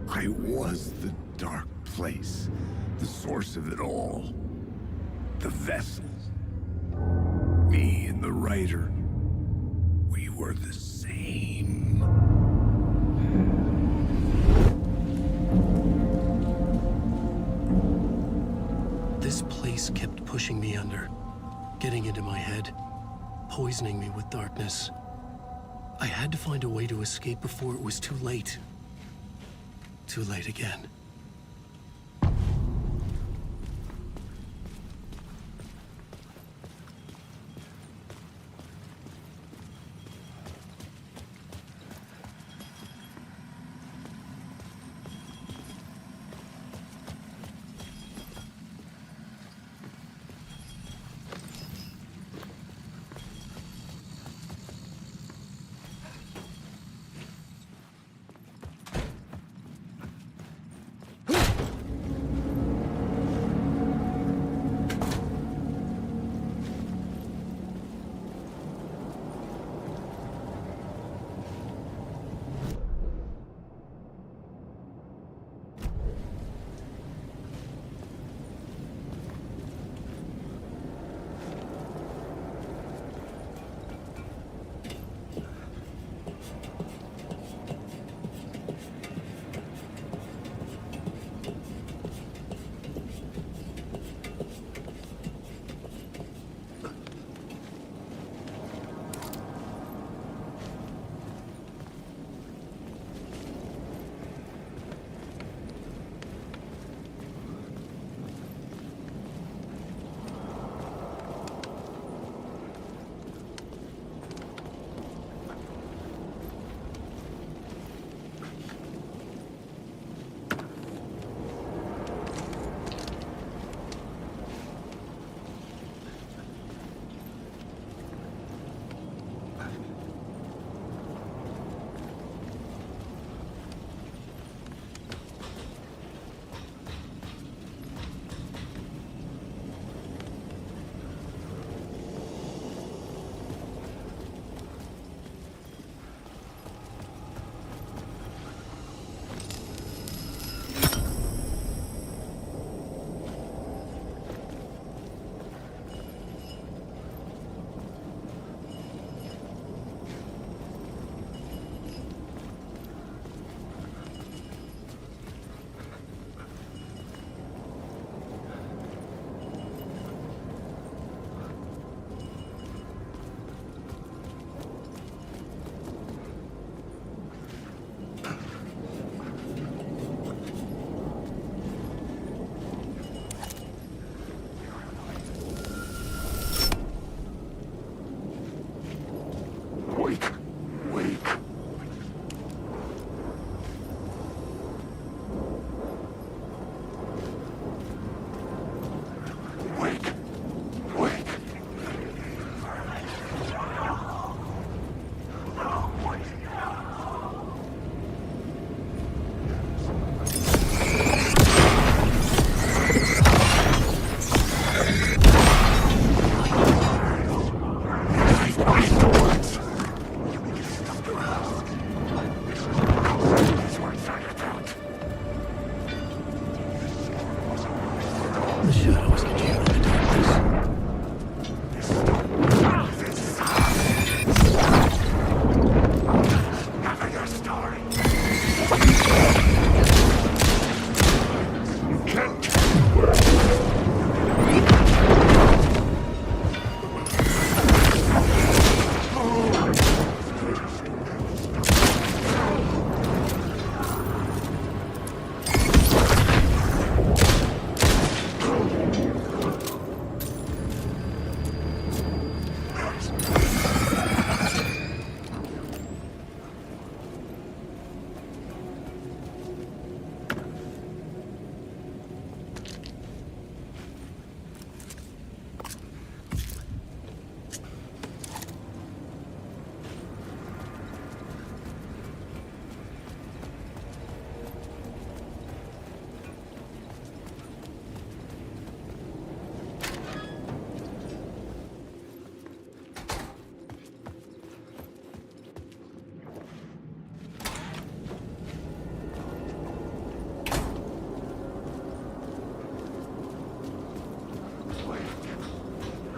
I was the dark place. The source of it all. The vessel. Me and the writer, we were the same. This place kept pushing me under, getting into my head, poisoning me with darkness. I had to find a way to escape before it was too late. Too late again.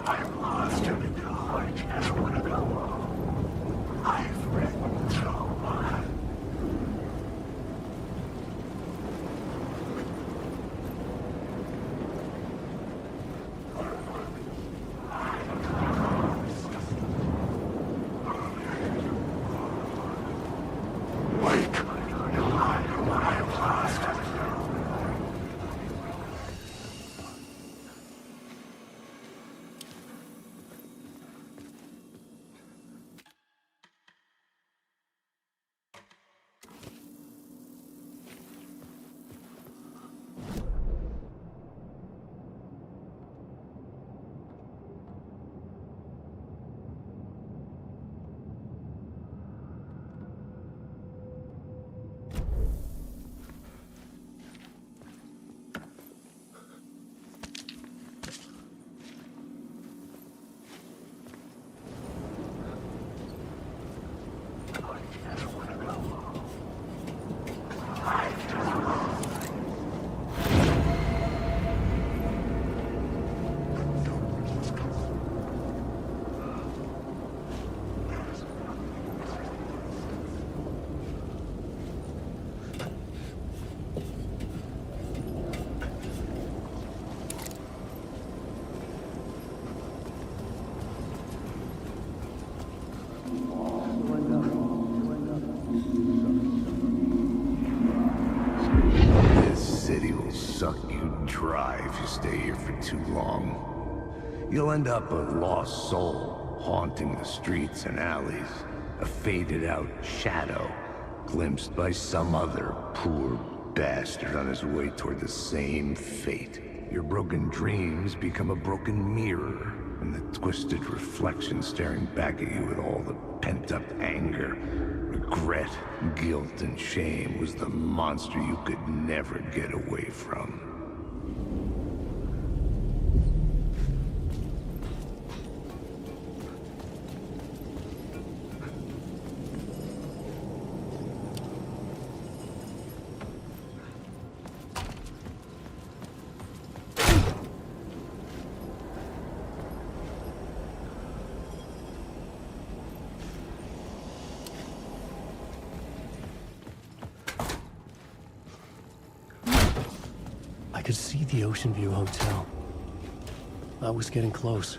I'm lost in it all. I just want to go home. I've written so much. Suck you dry if you stay here for too long. You'll end up a lost soul, haunting the streets and alleys. A faded-out shadow, glimpsed by some other poor bastard on his way toward the same fate. Your broken dreams become a broken mirror, and the twisted reflection staring back at you with all the pent-up anger, regret, guilt, and shame was the monster you could never get away from. I could see the Ocean View Hotel. I was getting close.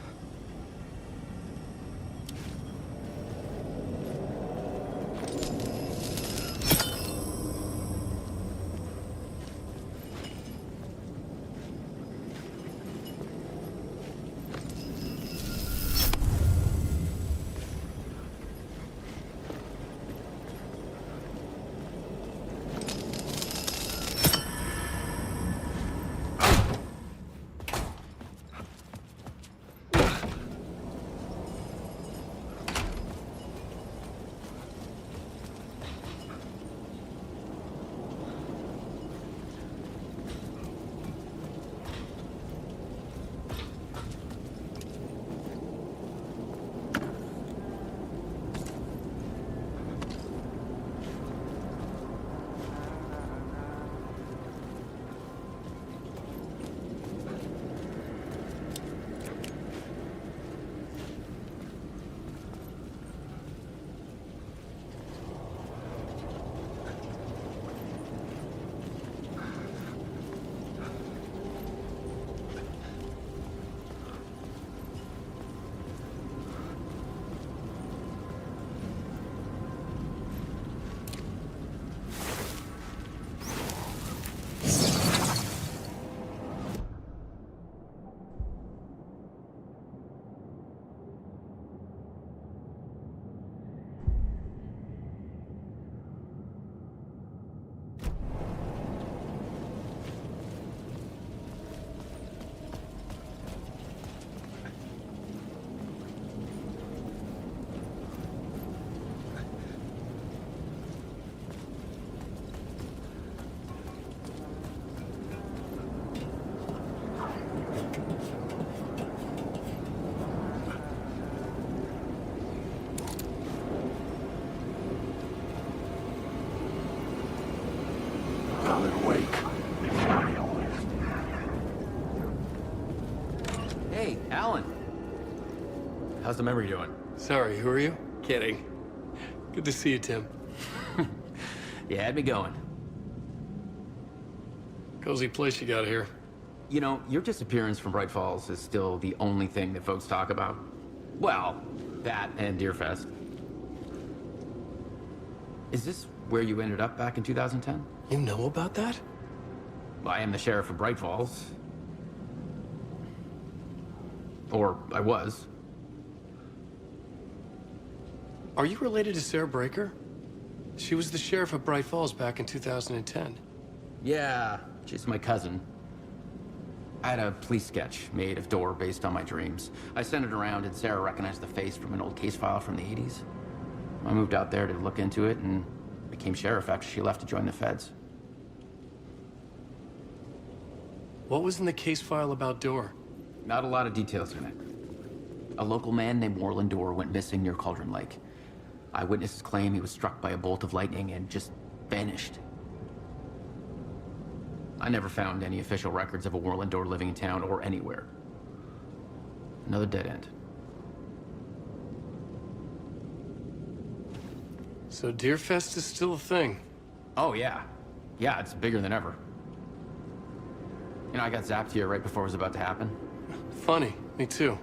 Hey, Alan. how's the memory doing? Sorry, who are you? Kidding. Good to see you, Tim. You had me going. Cozy place you got here. You know, your disappearance from Bright Falls is still the only thing that folks talk about. Well, that and Deerfest. Is this where you ended up back in 2010? You know about that? Well, I am the sheriff of Bright Falls. Or I was. Are you related to Sarah Breaker? She was the sheriff of Bright Falls back in 2010. Yeah, she's my cousin. I had a police sketch made of Dor based on my dreams. I sent it around and Sarah recognized the face from an old case file from the 80s. I moved out there to look into it and became sheriff after she left to join the feds. What was in the case file about Dor? Not a lot of details in it. A local man named Warland Dor went missing near Cauldron Lake. Eyewitnesses claim he was struck by a bolt of lightning and just vanished. I never found any official records of a Warland Dor living in town or anywhere. Another dead end. So Deerfest is still a thing? Oh, yeah. Yeah, it's bigger than ever. You know, I got zapped here right before it was about to happen. Funny, me too.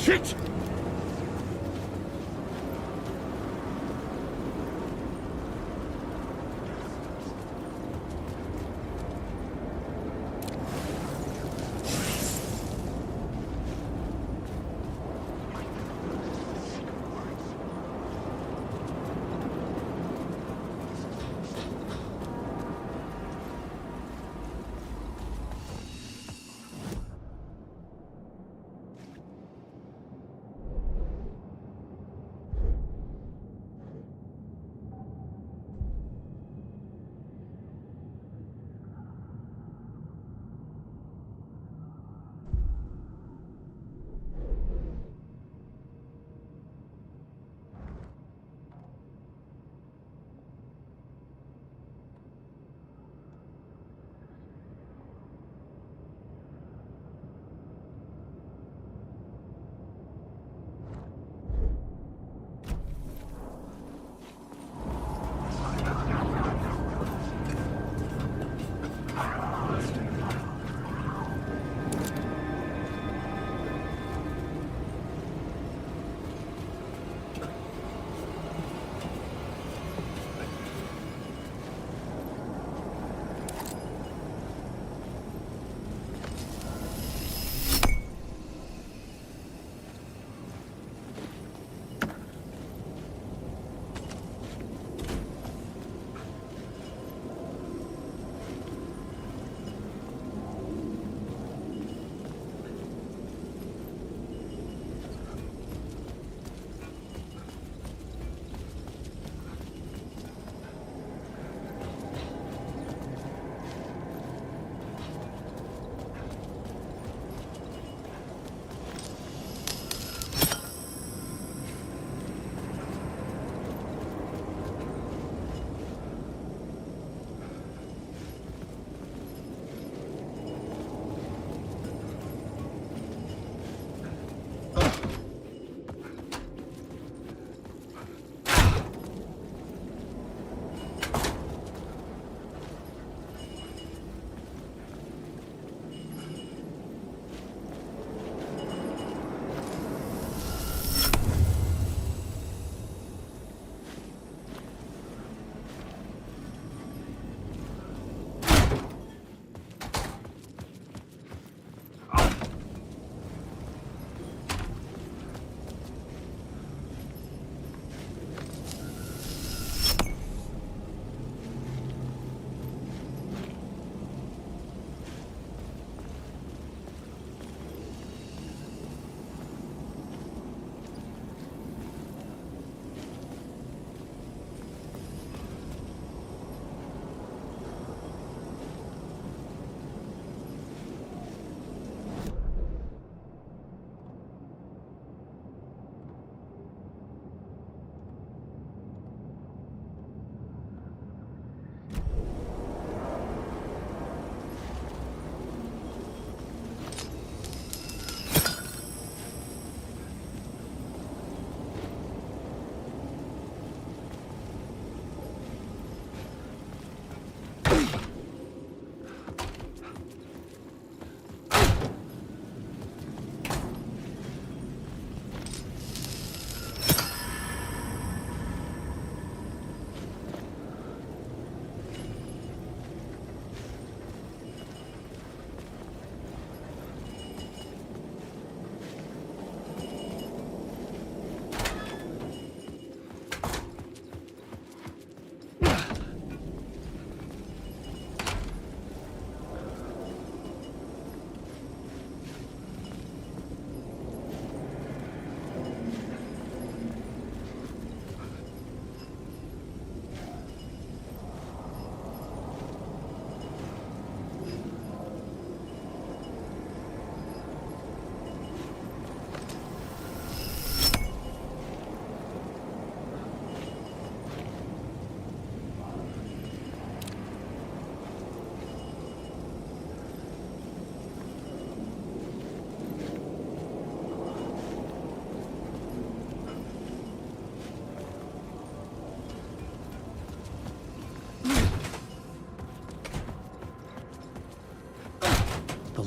Shit!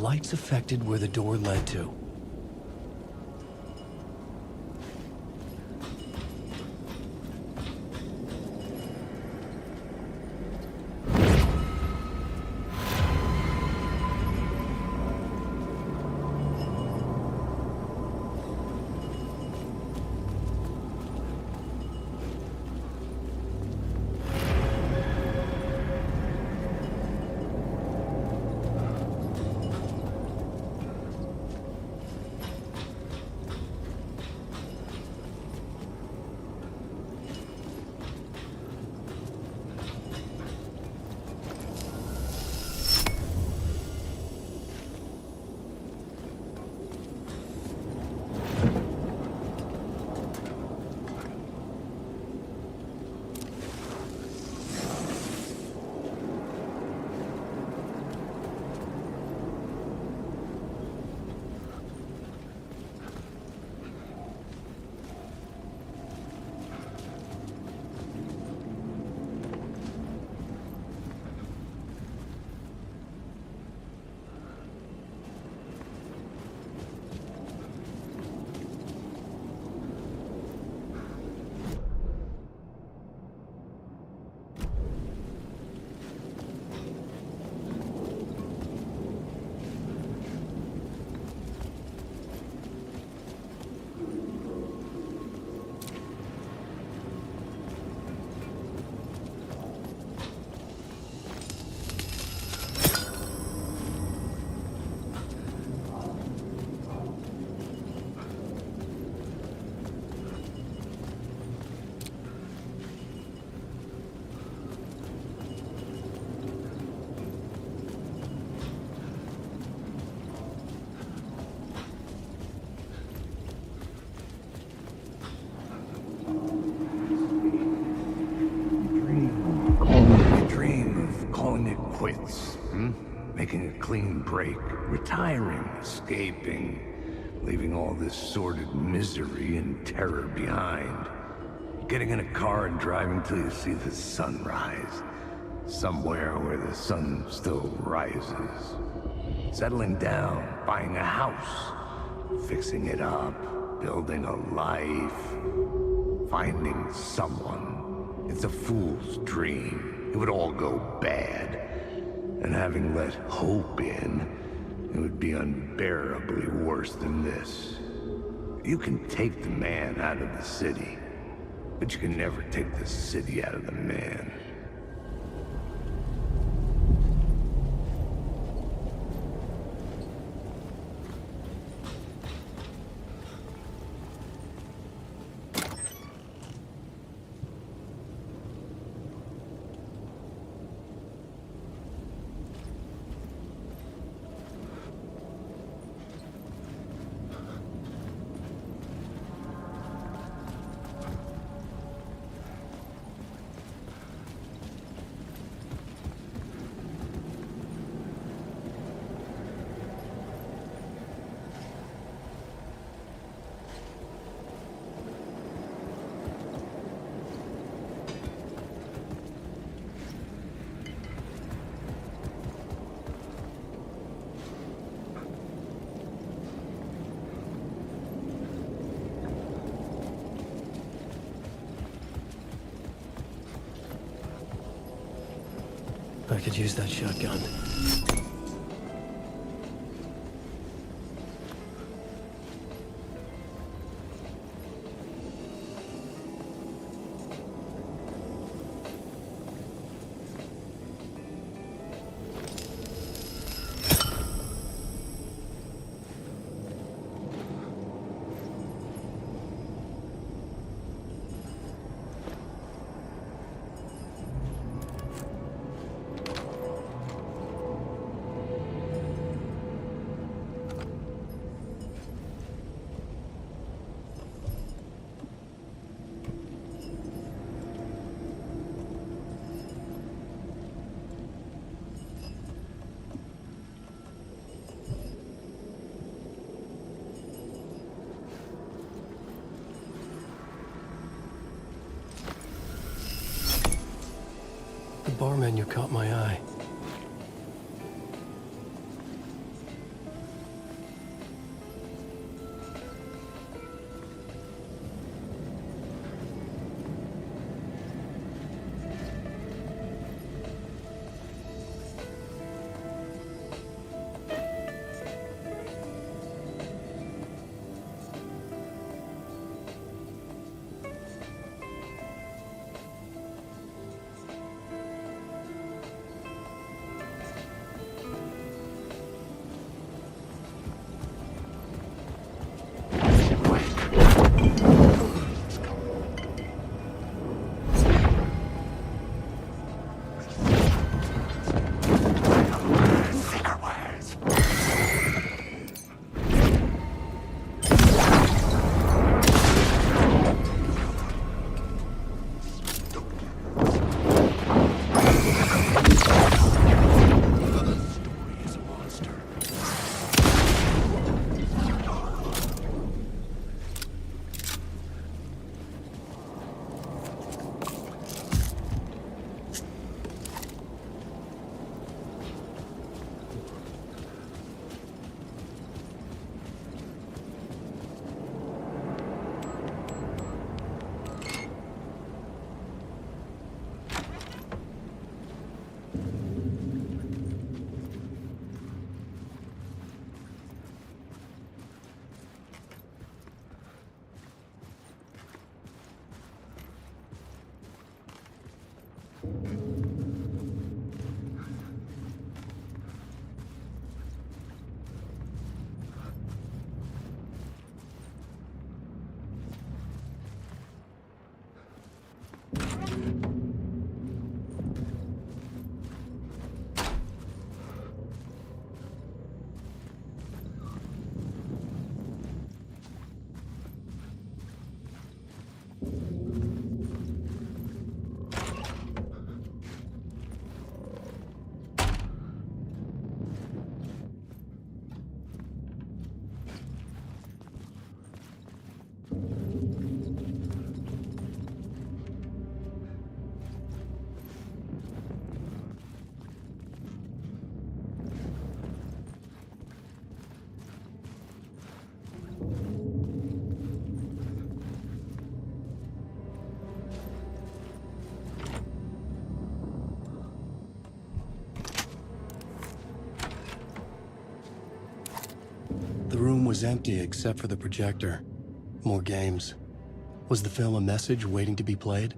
lights affected where the door led to. Making a clean break, retiring, escaping, leaving all this sordid misery and terror behind. Getting in a car and driving till you see the sun rise. Somewhere where the sun still rises. Settling down, buying a house, fixing it up, building a life, finding someone. It's a fool's dream. It would all go bad. And having let hope in, it would be unbearably worse than this. You can take the man out of the city, but you can never take the city out of the man. I could use that shotgun. The bar menu caught my eye. was empty except for the projector. More games. Was the film a message waiting to be played?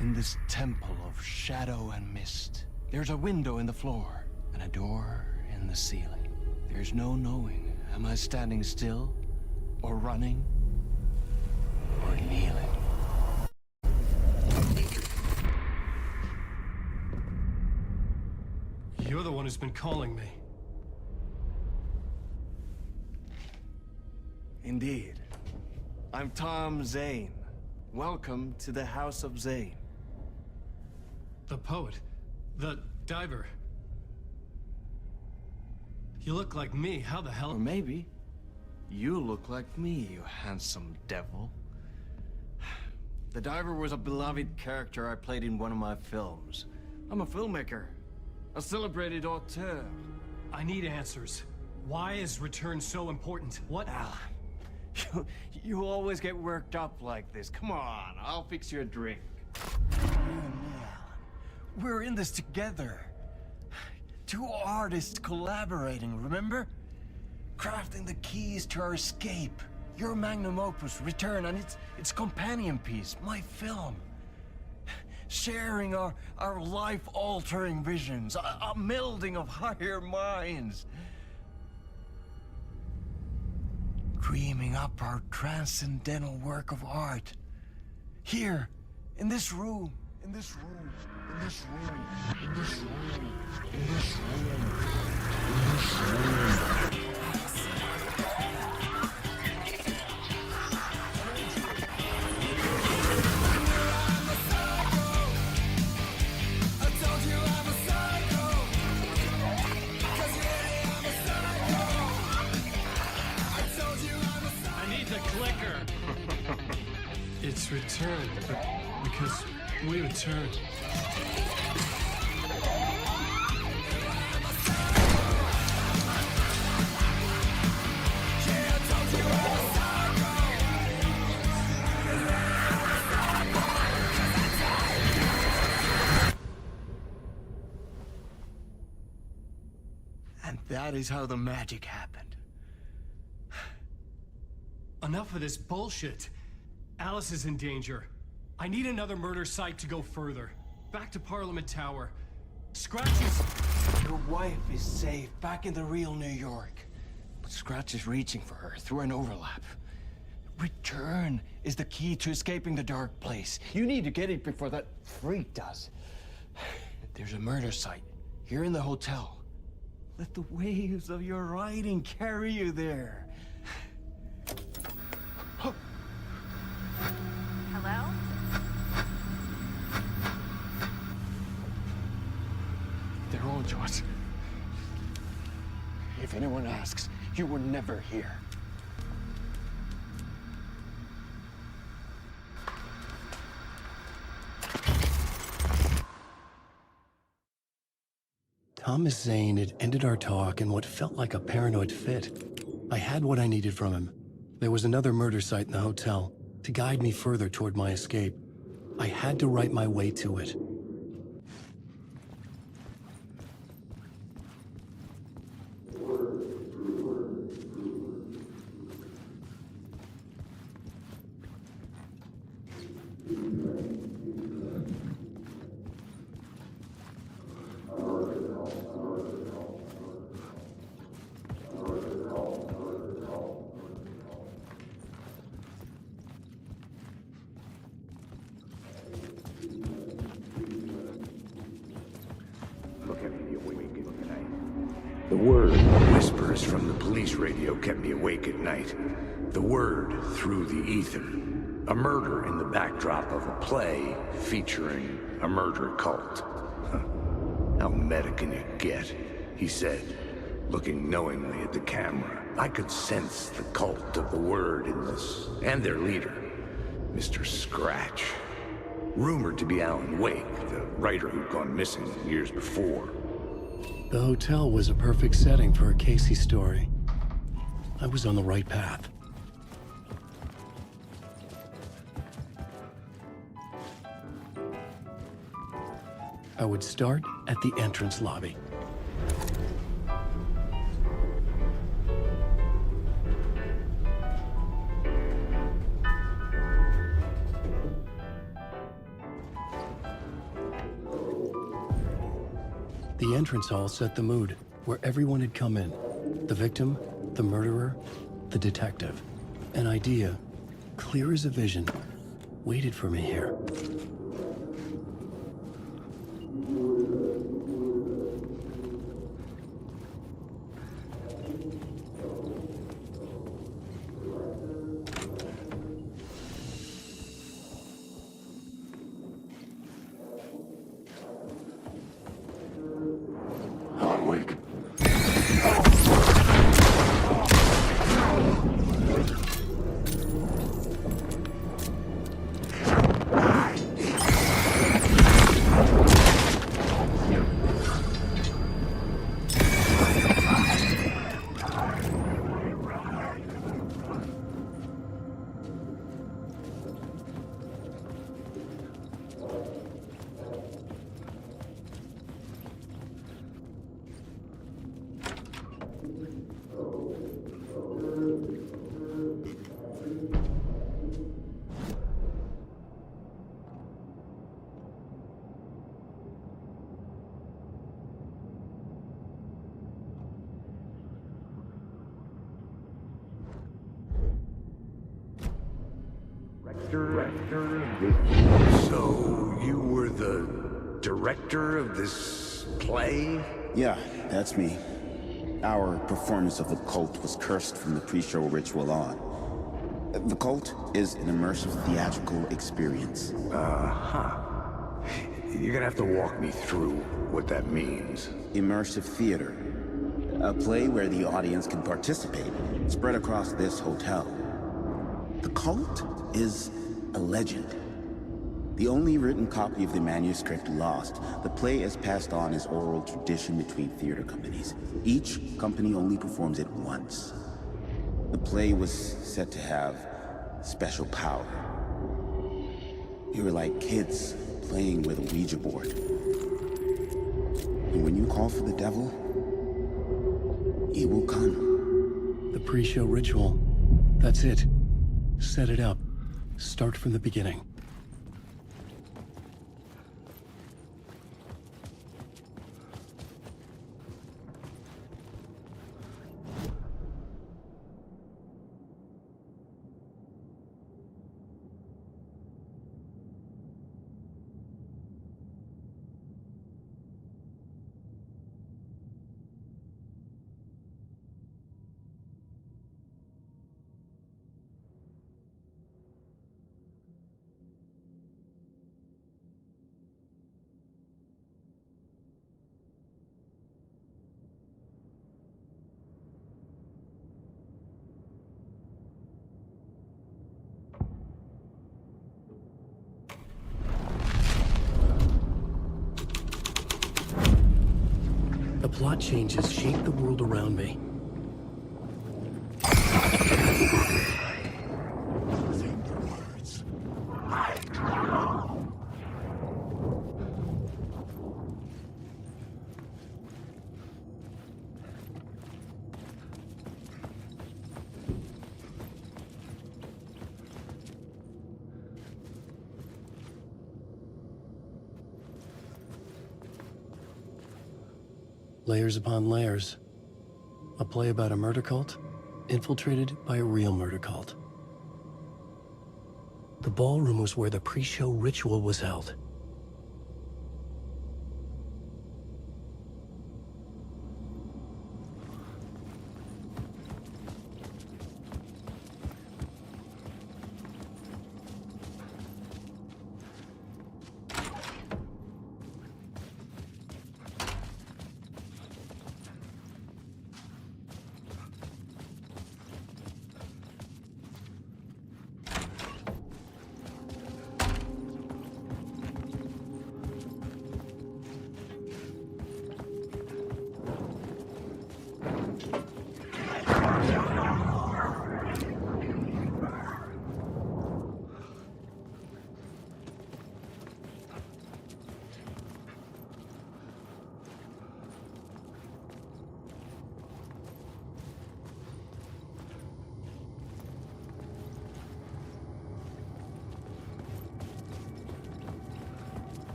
In this temple of shadow and mist, there's a window in the floor and a door in the ceiling. There's no knowing, am I standing still, or running, or kneeling? You're the one who's been calling me. Indeed. I'm Tom Zane. Welcome to the House of Zane. The poet. The diver. You look like me. How the hell? Or maybe you look like me, you handsome devil. The diver was a beloved character I played in one of my films. I'm a filmmaker, a celebrated auteur. I need answers. Why is Return so important? What? Alan, you always get worked up like this. Come on, I'll fix you a drink. We're in this together. Two artists collaborating, remember? Crafting the keys to our escape. Your magnum opus, Return, and its companion piece, my film. Sharing our life-altering visions, a melding of higher minds. Dreaming up our transcendental work of art. Here, in this room, in this room, in this room, in this room, in this room, in this room. It's Return, because we return. And that is how the magic happened. Enough of this bullshit. Alice is in danger. I need another murder site to go further. Back to Parliament Tower. Scratch Your wife is safe, back in the real New York. But Scratch is reaching for her through an overlap. Return is the key to escaping the dark place. You need to get it before that freak does. There's a murder site here in the hotel. Let the waves of your writing carry you there. Hello? They're all yours. If anyone asks, you were never here. Thomas Zane had ended our talk in what felt like a paranoid fit. I had what I needed from him. There was another murder site in the hotel to guide me further toward my escape. I had to write my way to it. The word whispers from the police radio kept me awake at night. The word through the ether. A murder in the backdrop of a play featuring a murder cult. Huh. How meta can it get? He said, looking knowingly at the camera. I could sense the cult of the word in this, and their leader, Mr. Scratch. Rumored to be Alan Wake, the writer who'd gone missing years before. The hotel was a perfect setting for a Casey story. I was on the right path. I would start at the entrance lobby. The entrance hall set the mood, where everyone had come in. The victim, the murderer, the detective. An idea, clear as a vision, waited for me here. So, you were the director of this play? Yeah, that's me. Our performance of the cult was cursed from the pre-show ritual on. The cult is an immersive theatrical experience. Uh-huh. You're gonna have to walk me through what that means. Immersive theater. A play where the audience can participate, spread across this hotel. The cult is a legend. The only written copy of the manuscript lost, the play is passed on as oral tradition between theater companies. Each company only performs it once. The play was said to have special power. We were like kids playing with a Ouija board. And when you call for the devil, he will come. The pre-show ritual. That's it. Set it up. Start from the beginning. The plot changes shape the world around me. Layers upon layers. A play about a murder cult, infiltrated by a real murder cult. The ballroom was where the pre-show ritual was held.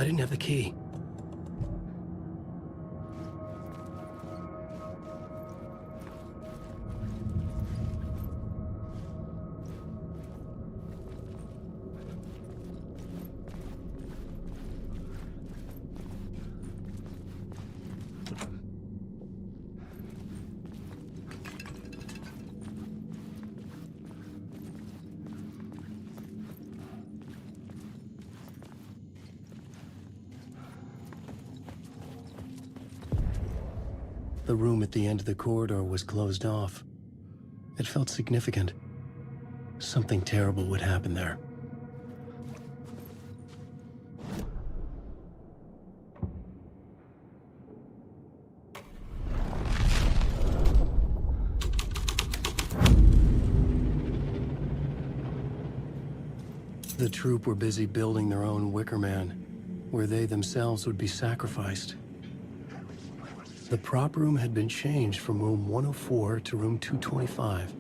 I didn't have the key. The room at the end of the corridor was closed off. It felt significant. Something terrible would happen there. The troupe were busy building their own Wicker Man, where they themselves would be sacrificed. The prop room had been changed from room 104 to room 225.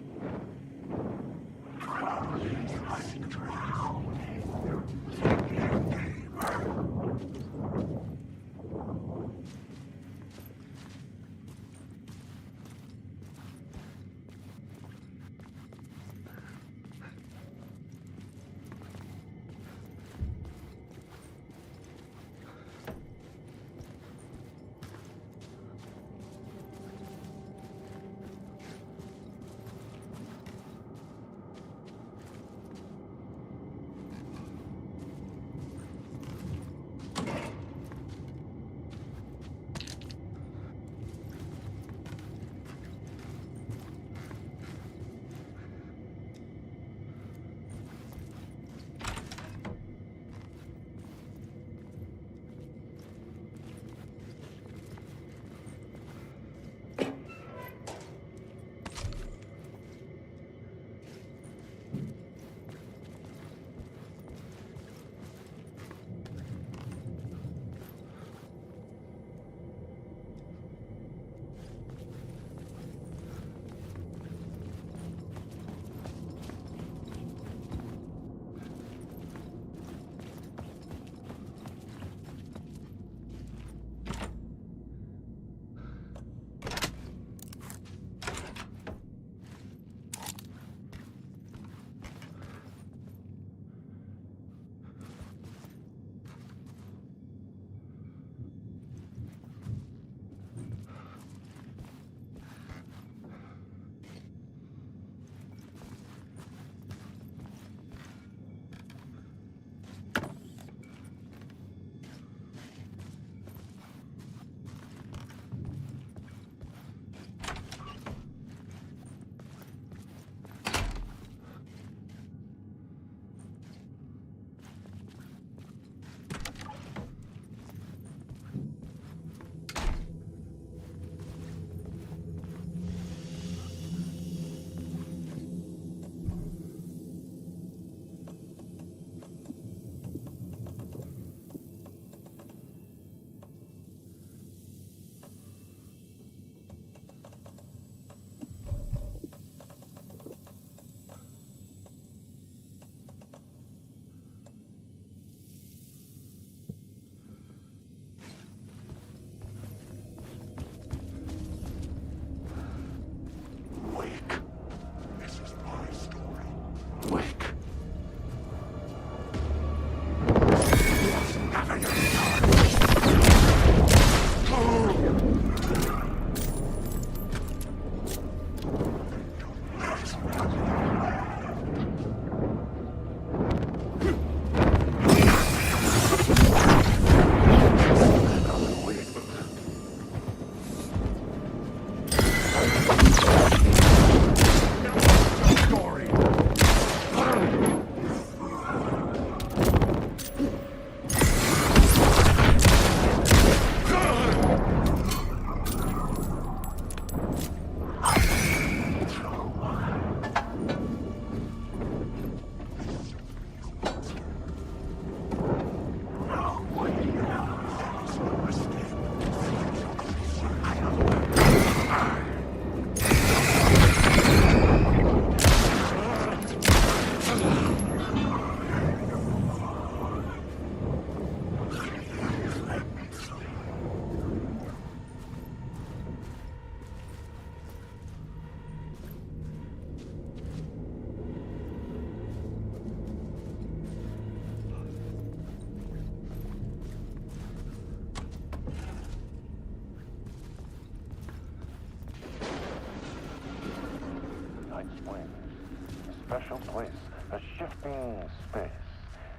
special place, a shifting space,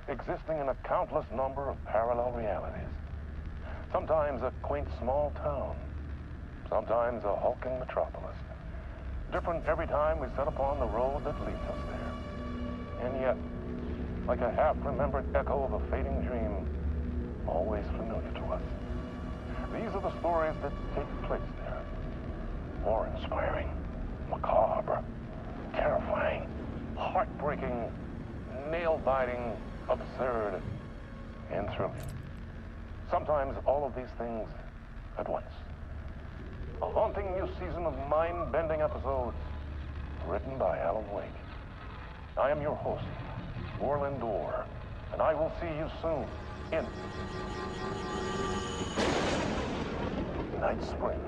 existing in a countless number of parallel realities. Sometimes a quaint small town, sometimes a hulking metropolis. Different every time we set upon the road that leads us there. And yet, like a half-remembered echo of a fading dream, always familiar to us. These are the stories that take place there. Awe-inspiring, macabre, terrifying, heartbreaking, nail-biting, absurd, and thrilling. Sometimes all of these things at once. A haunting new season of mind-bending episodes written by Alan Wake. I am your host, Orland Orr, and I will see you soon in Night Springs.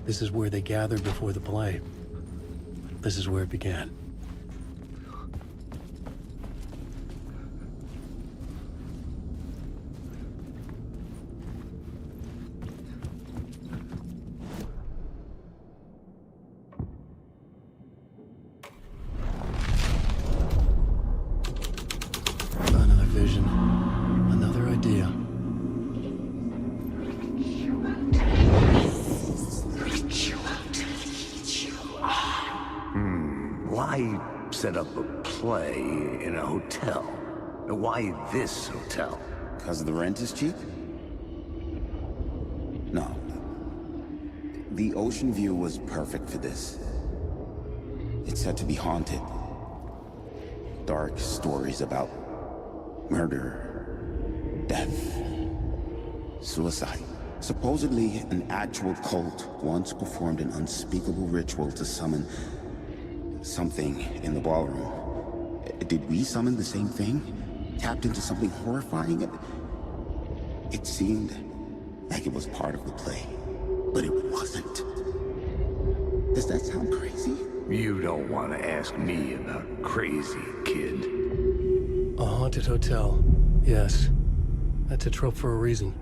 This is where they gathered before the play. This is where it began. Another vision. Another idea. Why set up a play in a hotel? Why this hotel? Because the rent is cheap? No. The ocean view was perfect for this. It's said to be haunted. Dark stories about murder, death, suicide. Supposedly, an actual cult once performed an unspeakable ritual to summon something in the ballroom. Did we summon the same thing? Tapped into something horrifying? It seemed like it was part of the play, but it wasn't. Does that sound crazy? You don't want to ask me about crazy, kid. A haunted hotel. Yes. That's a trope for a reason.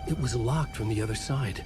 It was locked from the other side.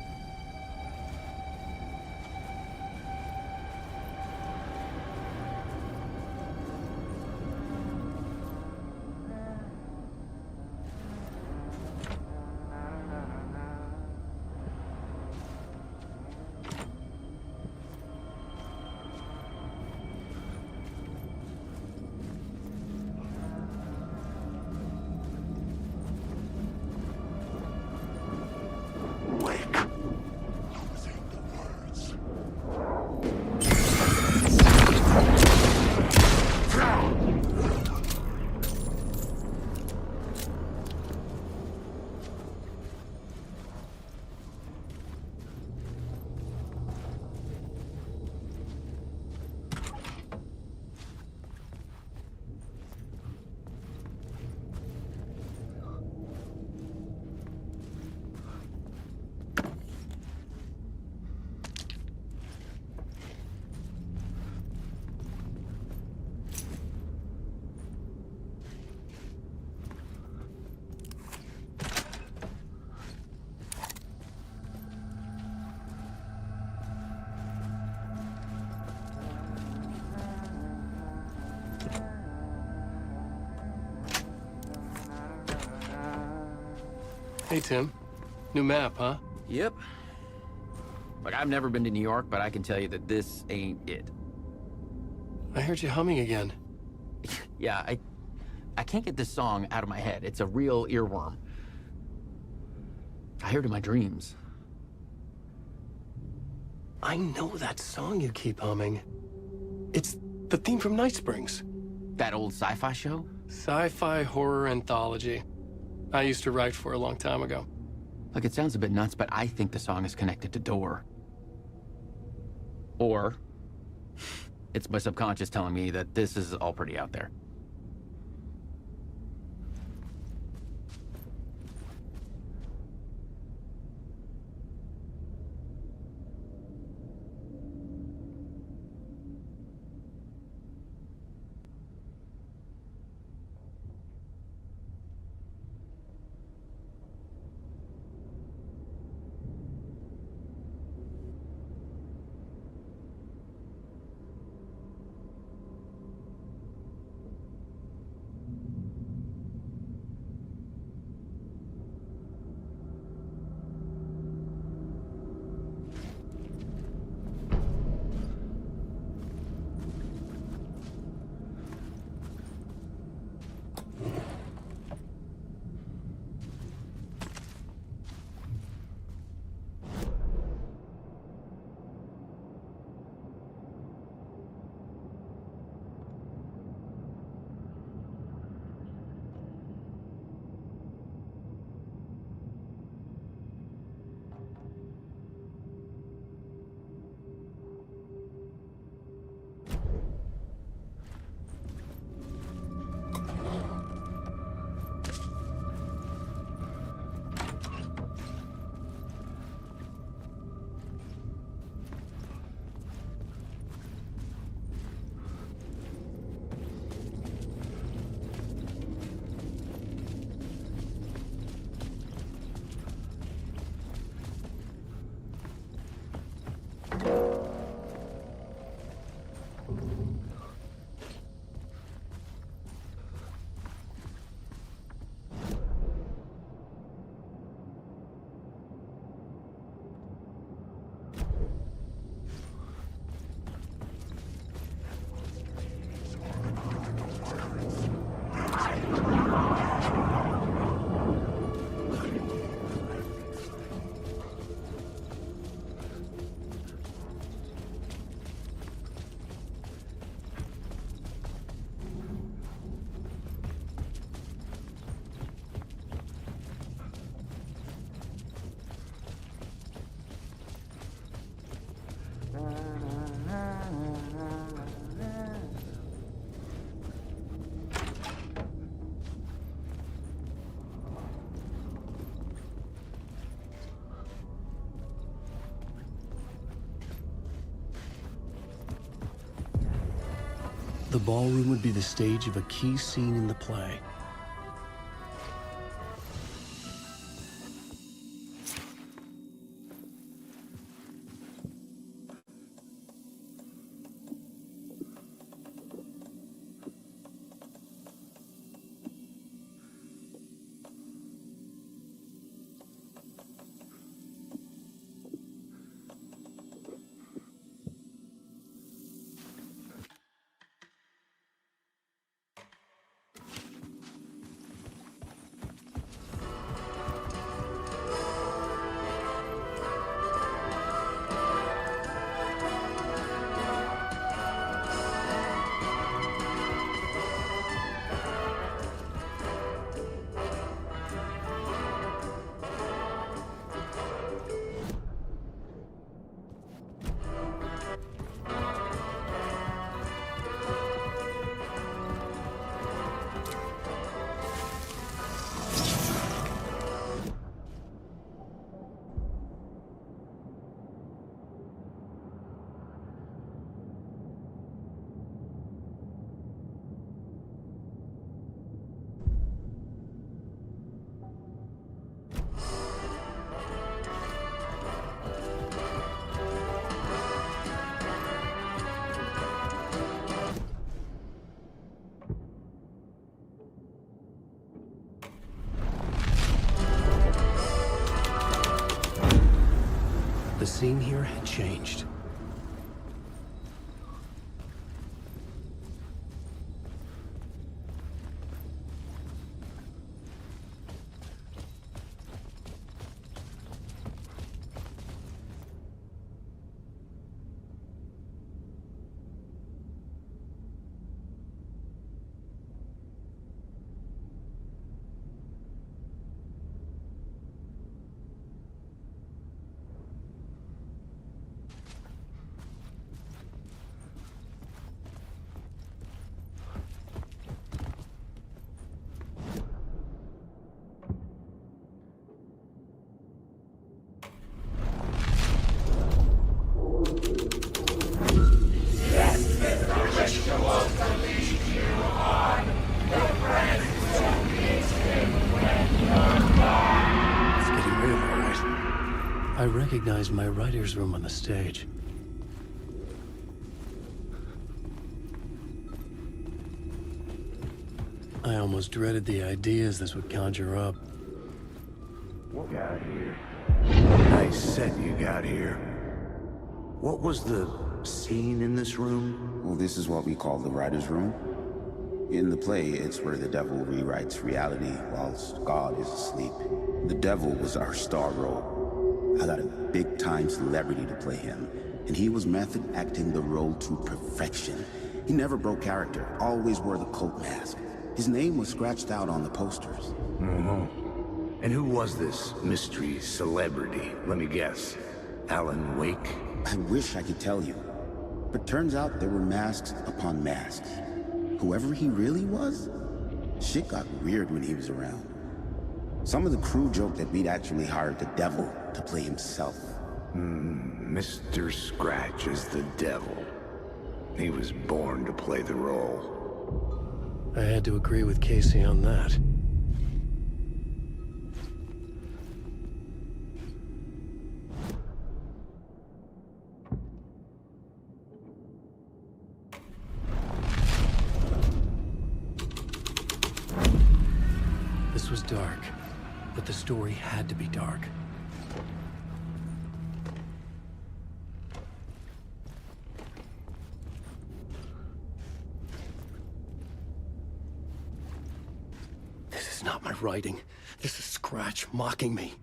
Hey, Tim. New map, huh? Yep. Look, I've never been to New York, but I can tell you that this ain't it. I heard you humming again. Yeah, I can't get this song out of my head. It's a real earworm. I hear it in my dreams. I know that song you keep humming. It's the theme from Night Springs. That old sci-fi show? Sci-fi horror anthology. I used to write for a long time ago. Look, it sounds a bit nuts, but I think the song is connected to Door. Or it's my subconscious telling me that this is all pretty out there. The ballroom would be the stage of a key scene in the play. The scene here had changed. I recognized my writer's room on the stage. I almost dreaded the ideas this would conjure up. You got here. I said you got here. What was the scene in this room? Well, this is what we call the writer's room. In the play, it's where the devil rewrites reality whilst God is asleep. The devil was our star role. I got a big-time celebrity to play him, and he was method acting the role to perfection. He never broke character, always wore the cult mask. His name was scratched out on the posters. And who was this mystery celebrity? Let me guess. Alan Wake? I wish I could tell you, but turns out there were masks upon masks. Whoever he really was, shit got weird when he was around. Some of the crew joked that we'd actually hired the devil to play himself. Mr. Scratch is the devil. He was born to play the role. I had to agree with Casey on that. This was dark, but the story had to be dark. This is not my writing. This is Scratch mocking me.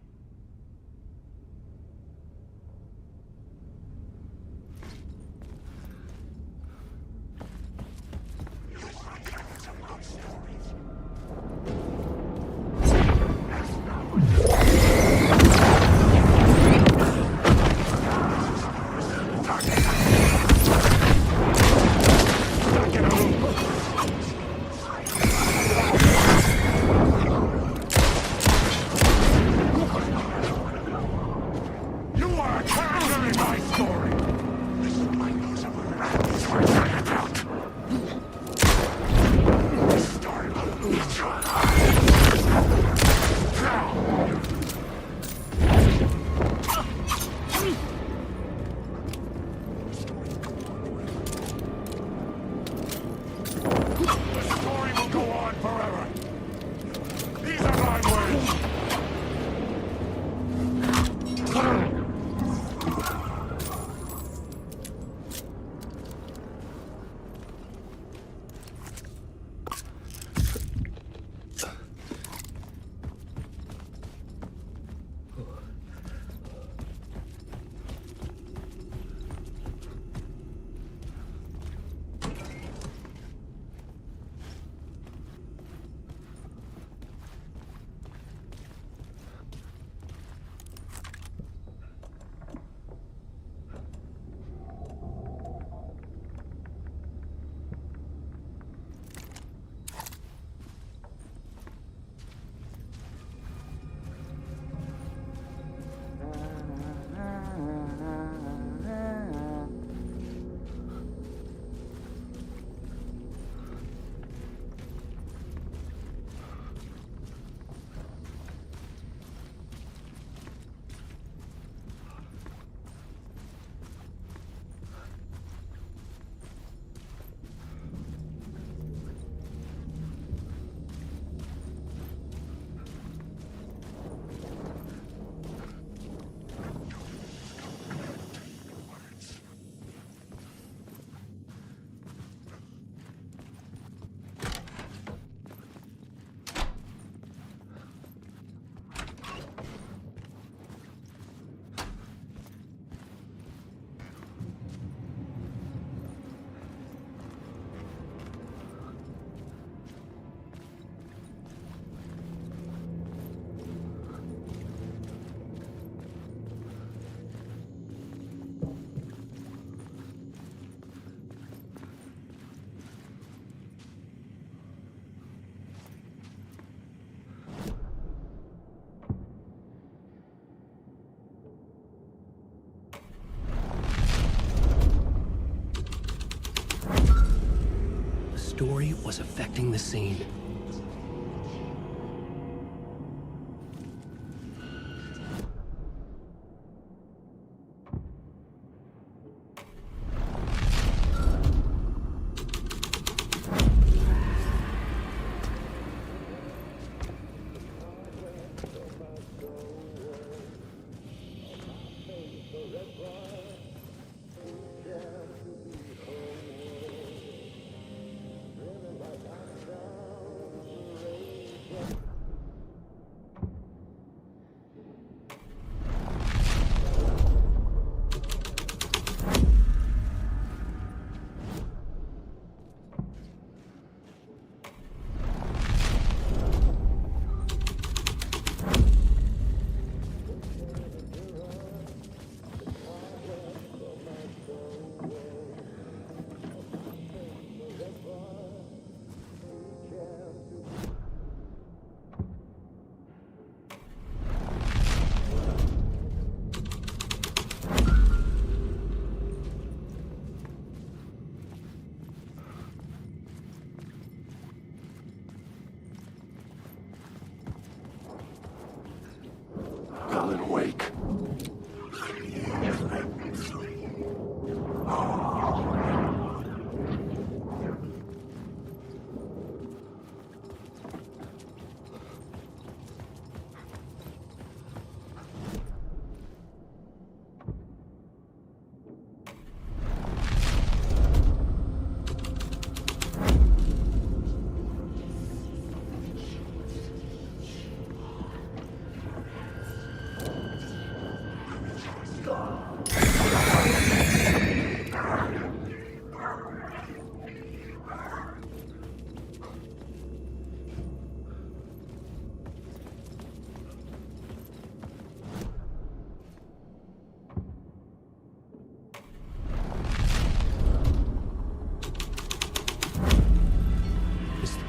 story was affecting the scene. Alan Wake.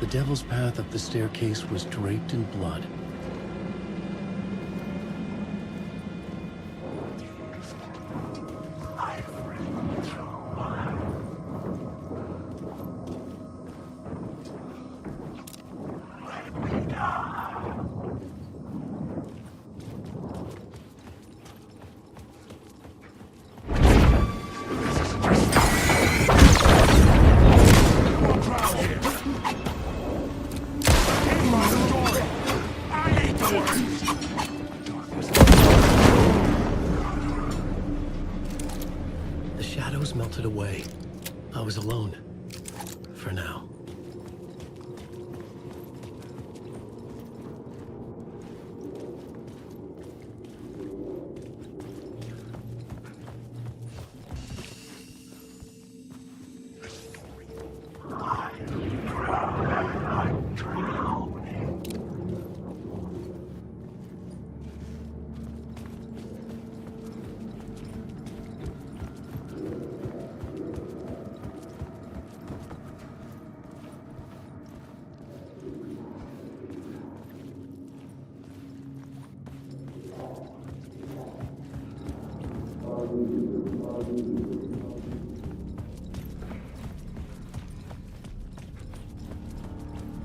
The devil's path up the staircase was draped in blood. The shadows melted away. I was alone. For now.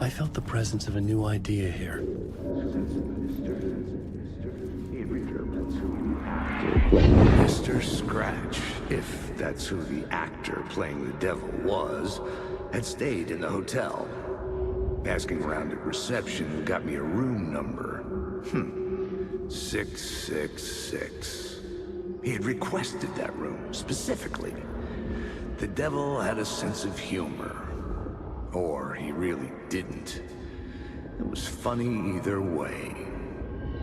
I felt the presence of a new idea here. Mr. Scratch, if that's who the actor playing the devil was, had stayed in the hotel. Asking around at reception got me a room number. 666. He had requested that room, specifically. The devil had a sense of humor. Or he really didn't. It was funny either way.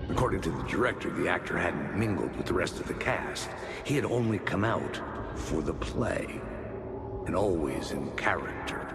According to the director, the actor hadn't mingled with the rest of the cast. He had only come out for the play, and always in character.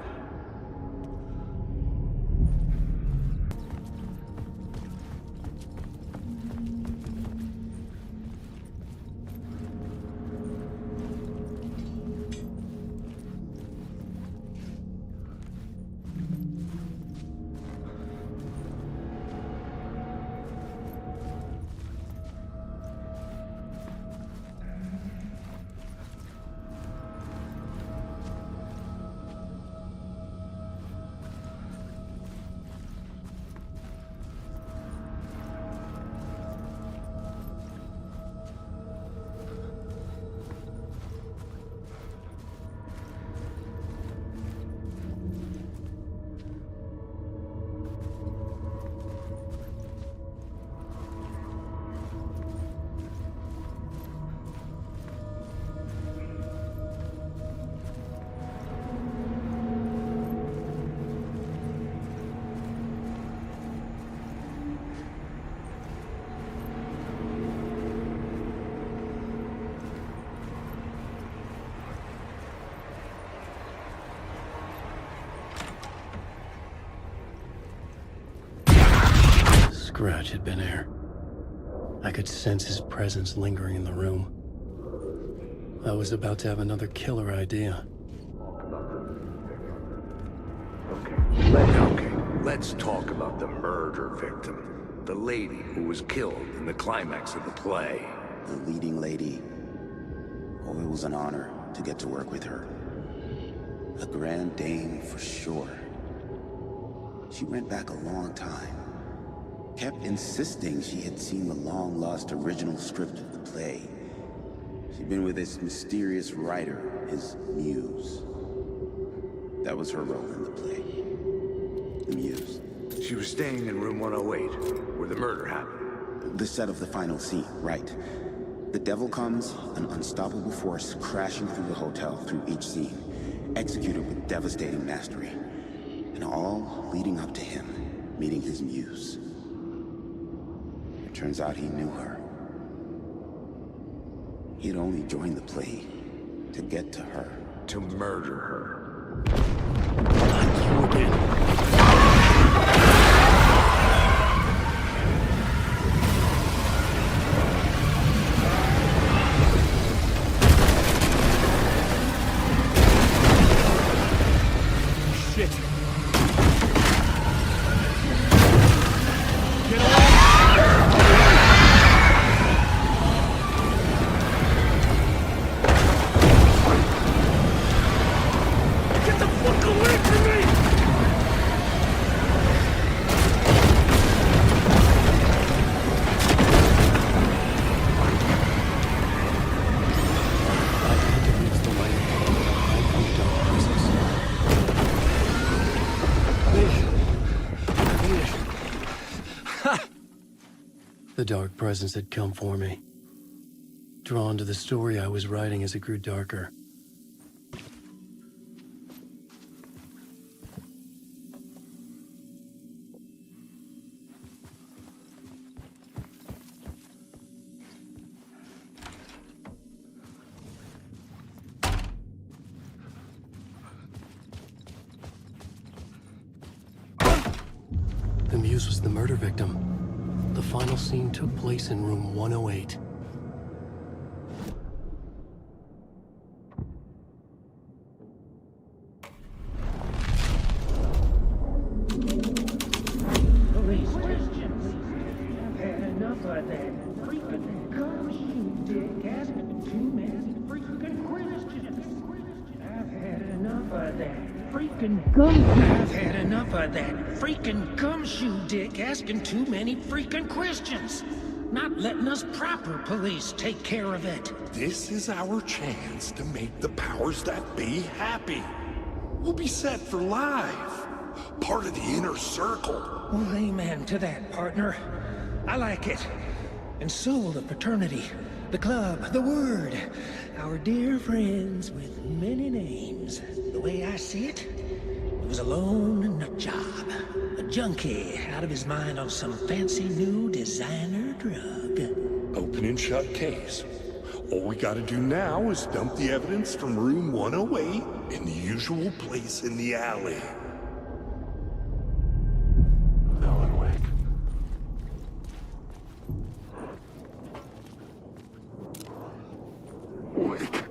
Scratch had been here. I could sense his presence lingering in the room. I was about to have another killer idea. Let's talk about the murder victim. The lady who was killed in the climax of the play. The leading lady. Oh, it was an honor to get to work with her. A grand dame for sure. She went back a long time. Kept insisting she had seen the long-lost original script of the play. She'd been with this mysterious writer, his muse. That was her role in the play. The muse. She was staying in room 108, where the murder happened. The set of the final scene, right. The devil comes, an unstoppable force crashing through the hotel through each scene, executed with devastating mastery. And all leading up to him meeting his muse. It turns out he knew her. He had only joined the play to get to her. To murder her. Not you again. Shit. The dark presence had come for me. Drawn to the story I was writing as it grew darker. The muse was the murder victim. The final scene took place in room 108. Police questions. I've had enough of that freaking comes you dick asking too many freaking questions. I've had enough of that freaking gum. I've had enough of that freaking gumshoe dick asking too many freaking questions. Not letting us proper police take care of it. This is our chance to make the powers that be happy. We'll be set for life. Part of the inner circle. Well, amen to that, partner. I like it. And so will the fraternity, the club, the word. Our dear friends with many names. The way I see it, it was a lone nut job. A junkie out of his mind on some fancy new designer drug. Open and shut case. All we gotta do now is dump the evidence from room 108 in the usual place in the alley. Alan Wake. Wake.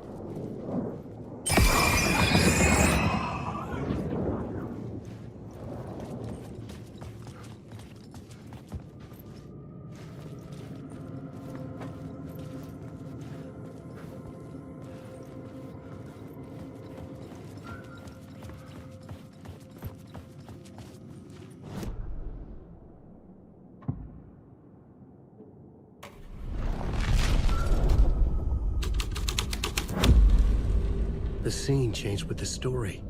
The scene changed with the story.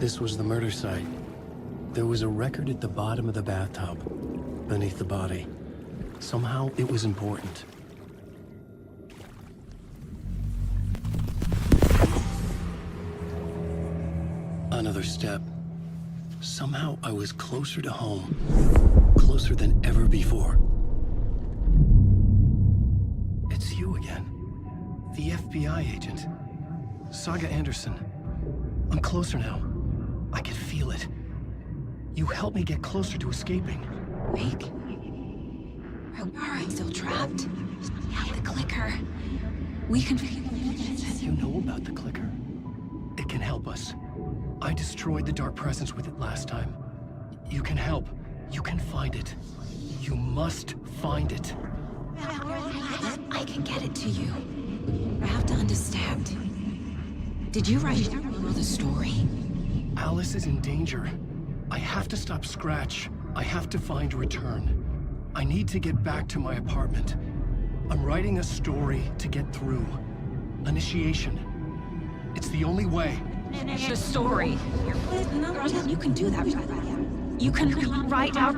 This was the murder site. There was a record at the bottom of the bathtub, beneath the body. Somehow, it was important. Another step. Somehow, I was closer to home. Closer than ever before. It's you again. The FBI agent. Saga Anderson. I'm closer now. I can feel it. You helped me get closer to escaping. Wake? Are I still trapped? I have the clicker. We can... You know about the clicker. It can help us. I destroyed the dark presence with it last time. You can help. You can find it. You must find it. I can get it to you. I have to understand. Did you write the story? Alice is in danger. I have to stop Scratch. I have to find Return. I need to get back to my apartment. I'm writing a story to get through. Initiation. It's the only way. The story. You can do that. You can write out...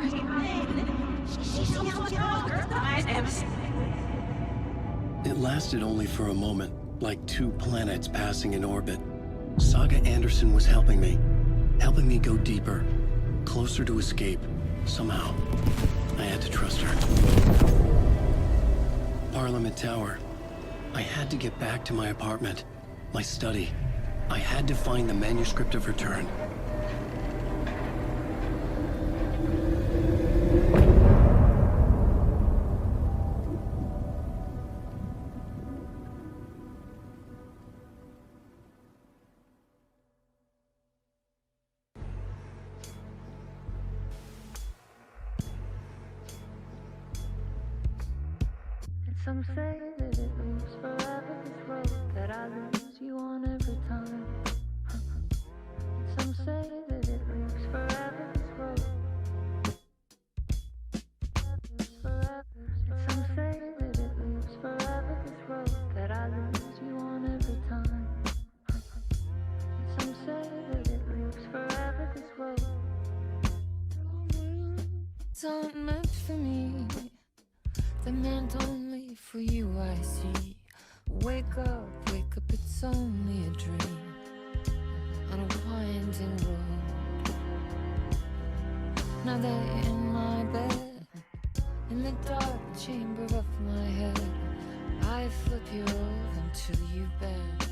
It lasted only for a moment, like two planets passing in orbit. Saga Anderson was helping me go deeper, closer to escape, somehow. I had to trust her. Parliament Tower. I had to get back to my apartment, my study. I had to find the manuscript of Return. Some say that it moves forever, this road that I lose you on every time. Some say that it moves forever, this road. Some say that it moves forever, this road that I lose you on every time. Some say that it moves forever, this road. It's not meant for me. They're meant only for you, I see. Wake up, it's only a dream on a winding road. Now they're in my bed, in the dark chamber of my head. I flip you over until you bend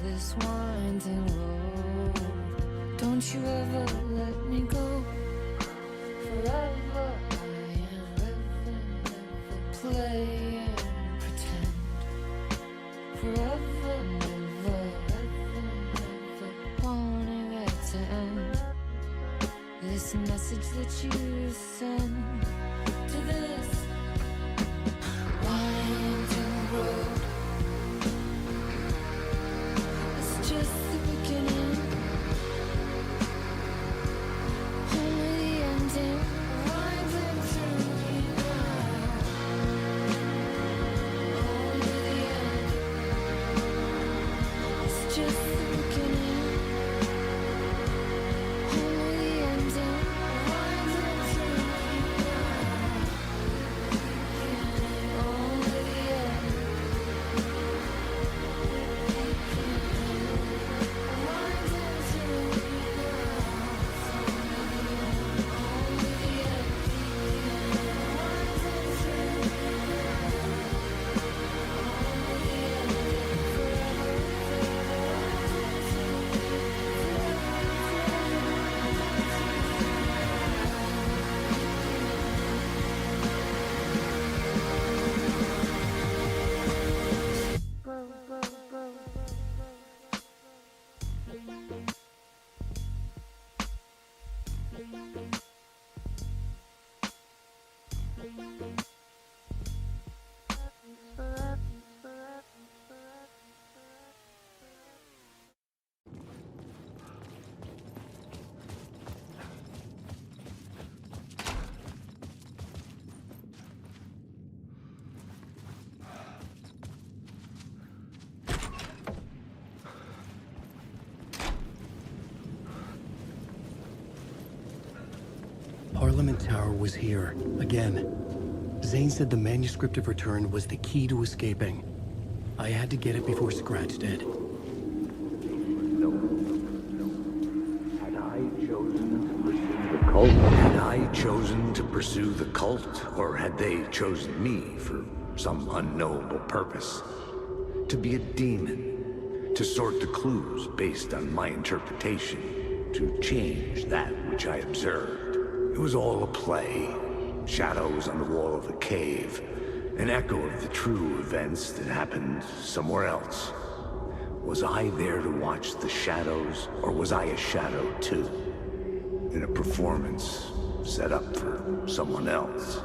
this winding road. Don't you ever let me go. Forever play and pretend. Forever, never, wanting it to end. This message that you send to this winding road. It's just the beginning, only the ending. Winding through the night. Just the beginning, only the ending. Winding through the night, only the end. Winding through the night, only the end. Winding through the Parliament Tower was here, again. Zane said the manuscript of return was the key to escaping. I had to get it before Scratch did. Had I chosen to pursue the cult, or had they chosen me for some unknowable purpose? To be a demon, to sort the clues based on my interpretation, to change that which I observed. It was all a play. Shadows on the wall of a cave, an echo of the true events that happened somewhere else. Was I there to watch the shadows, or was I a shadow too? In a performance set up for someone else.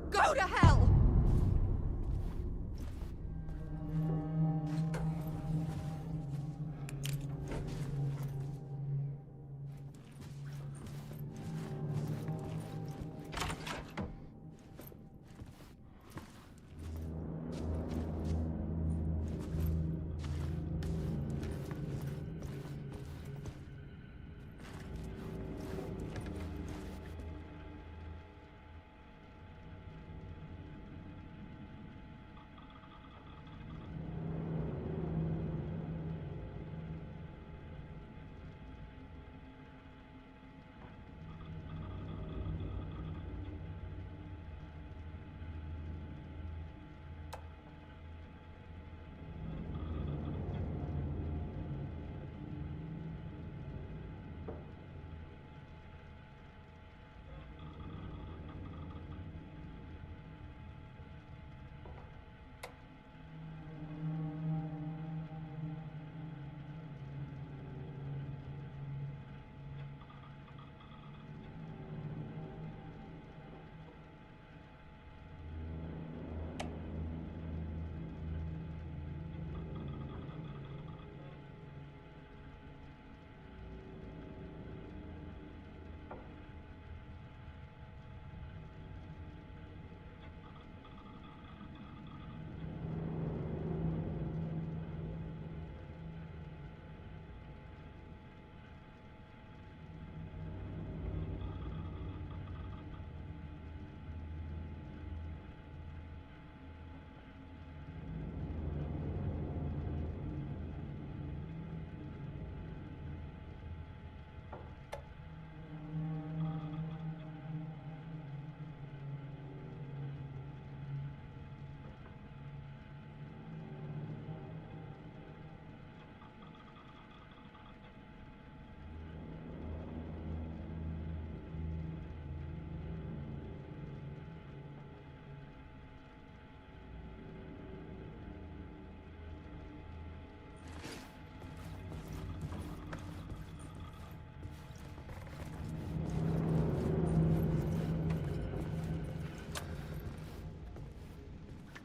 Go to hell!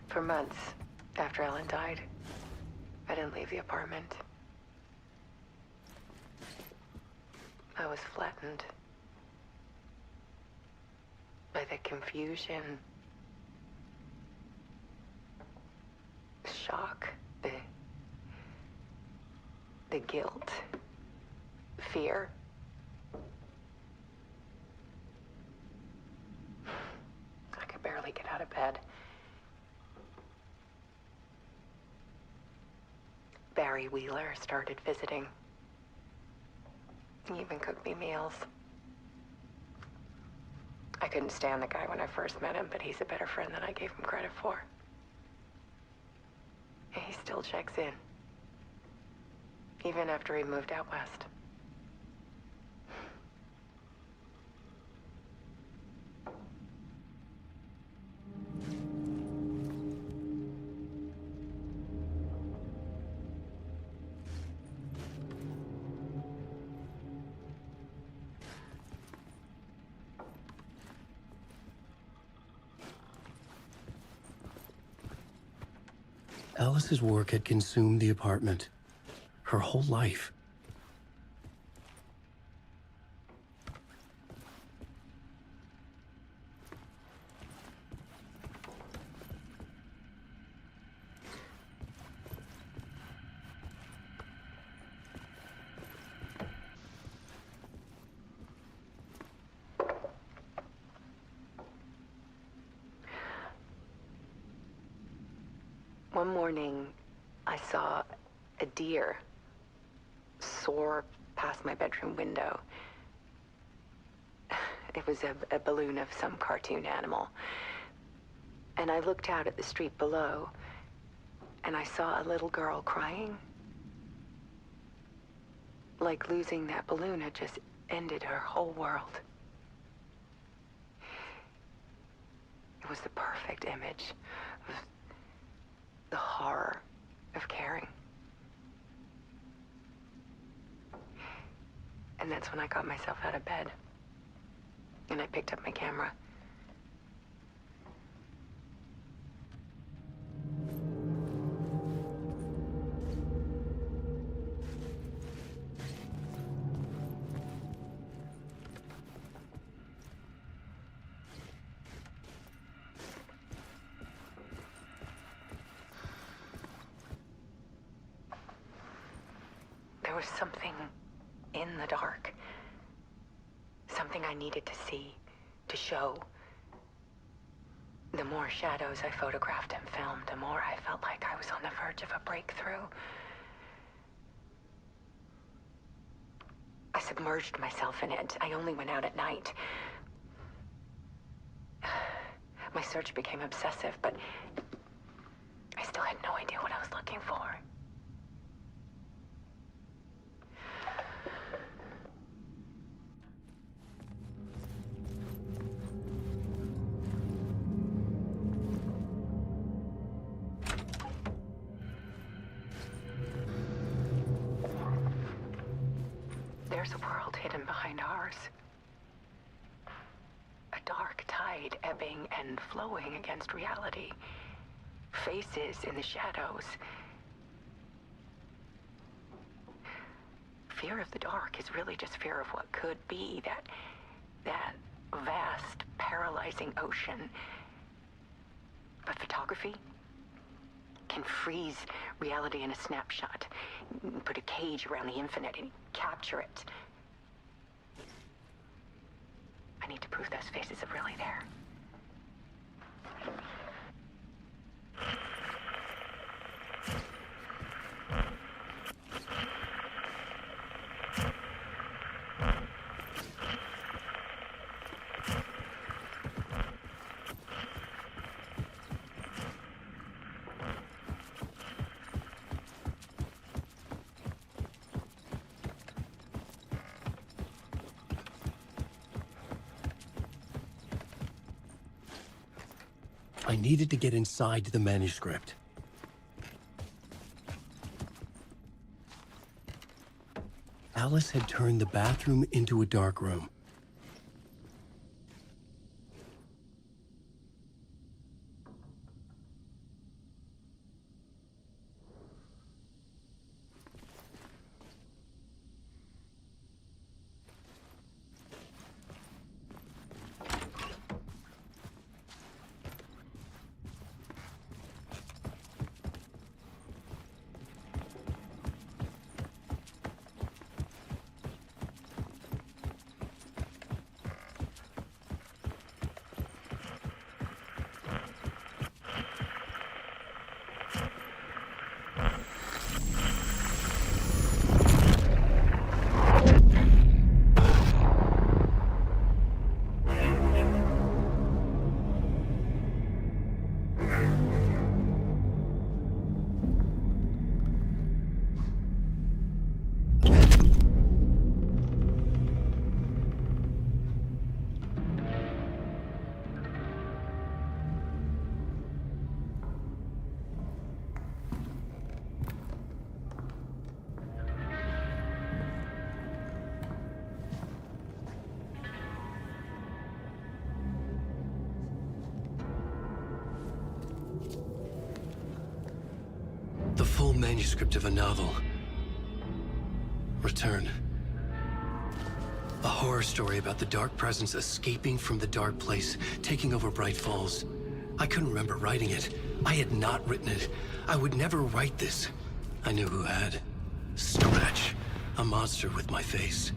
For months after Ellen died, I didn't leave the apartment. I was flattened by the confusion, shock, the guilt, fear. out of bed. Barry Wheeler started visiting. He even cooked me meals. I couldn't stand the guy when I first met him, but he's a better friend than I gave him credit for. And he still checks in. Even after he moved out west. Alice's work had consumed the apartment. Her whole life. One morning, I saw a deer soar past my bedroom window. It was a balloon of some cartoon animal. And I looked out at the street below, and I saw a little girl crying. Like losing that balloon had just ended her whole world. It was the perfect image of the horror of caring. And that's when I got myself out of bed. And I picked up my camera. There was something in the dark. Something I needed to see, to show. The more shadows I photographed and filmed, the more I felt like I was on the verge of a breakthrough. I submerged myself in it. I only went out at night. My search became obsessive, but I still had no idea what I was looking for. There's a world hidden behind ours. A dark tide ebbing and flowing against reality. Faces in the shadows. Fear of the dark is really just fear of what could be, that vast, paralyzing ocean. But photography can freeze reality in a snapshot. Put a cage around the infinite and capture it. I need to prove those faces are really there. I needed to get inside the manuscript. Alice had turned the bathroom into a dark room. manuscript of a novel. Return. A horror story about the dark presence escaping from the dark place, taking over Bright Falls. I couldn't remember writing it. I had not written it. I would never write this. I knew who had. Scratch. A monster with my face.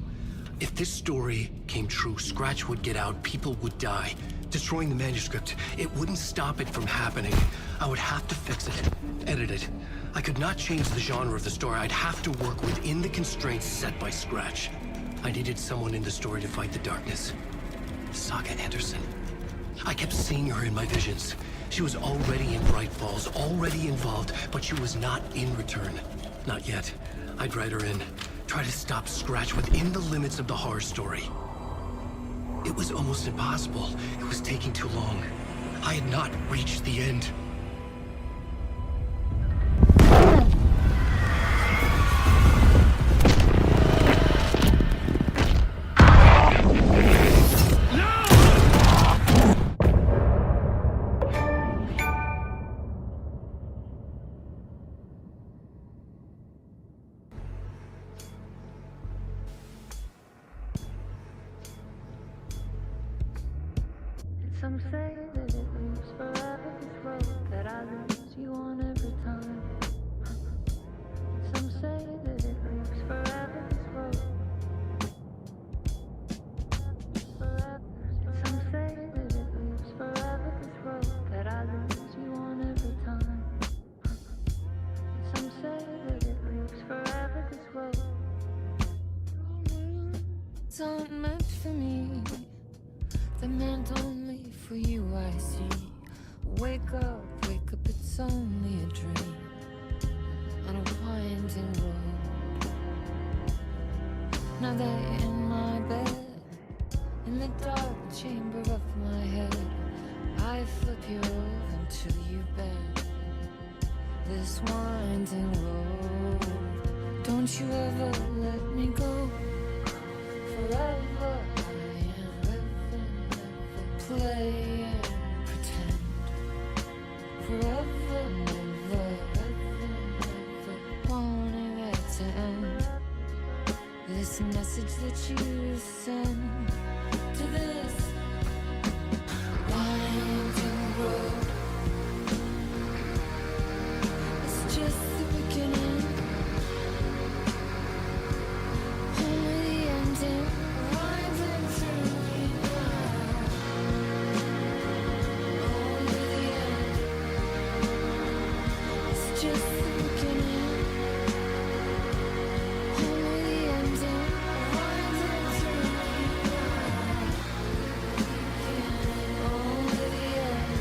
If this story came true, Scratch would get out, people would die. Destroying the manuscript, it wouldn't stop it from happening. I would have to fix it, edit it. I could not change the genre of the story. I'd have to work within the constraints set by Scratch. I needed someone in the story to fight the darkness. Saga Anderson. I kept seeing her in my visions. She was already in Bright Falls, already involved, but she was not in Return. Not yet. I'd write her in. Try to stop Scratch within the limits of the horror story. It was almost impossible. It was taking too long. I had not reached the end. Some say that it moves forever, this road that I lose you on every time. Some say that it moves forever, this road. Some say that it moves forever, this road that I lose you on every time. Some say that it moves forever, this road. It's not meant for me. The meant only for you, I see. Wake up, it's only a dream on a winding road. Now that in my bed, in the dark chamber of my head, I flip you over until you bend this winding road. Don't you ever let me go. Forever play and pretend. Forever, never, wanting it to end. This message that you send to this winding road. It's just the beginning, only the ending. Winding through me now. Just the beginning, only the ending. Winding through me now. Only the end.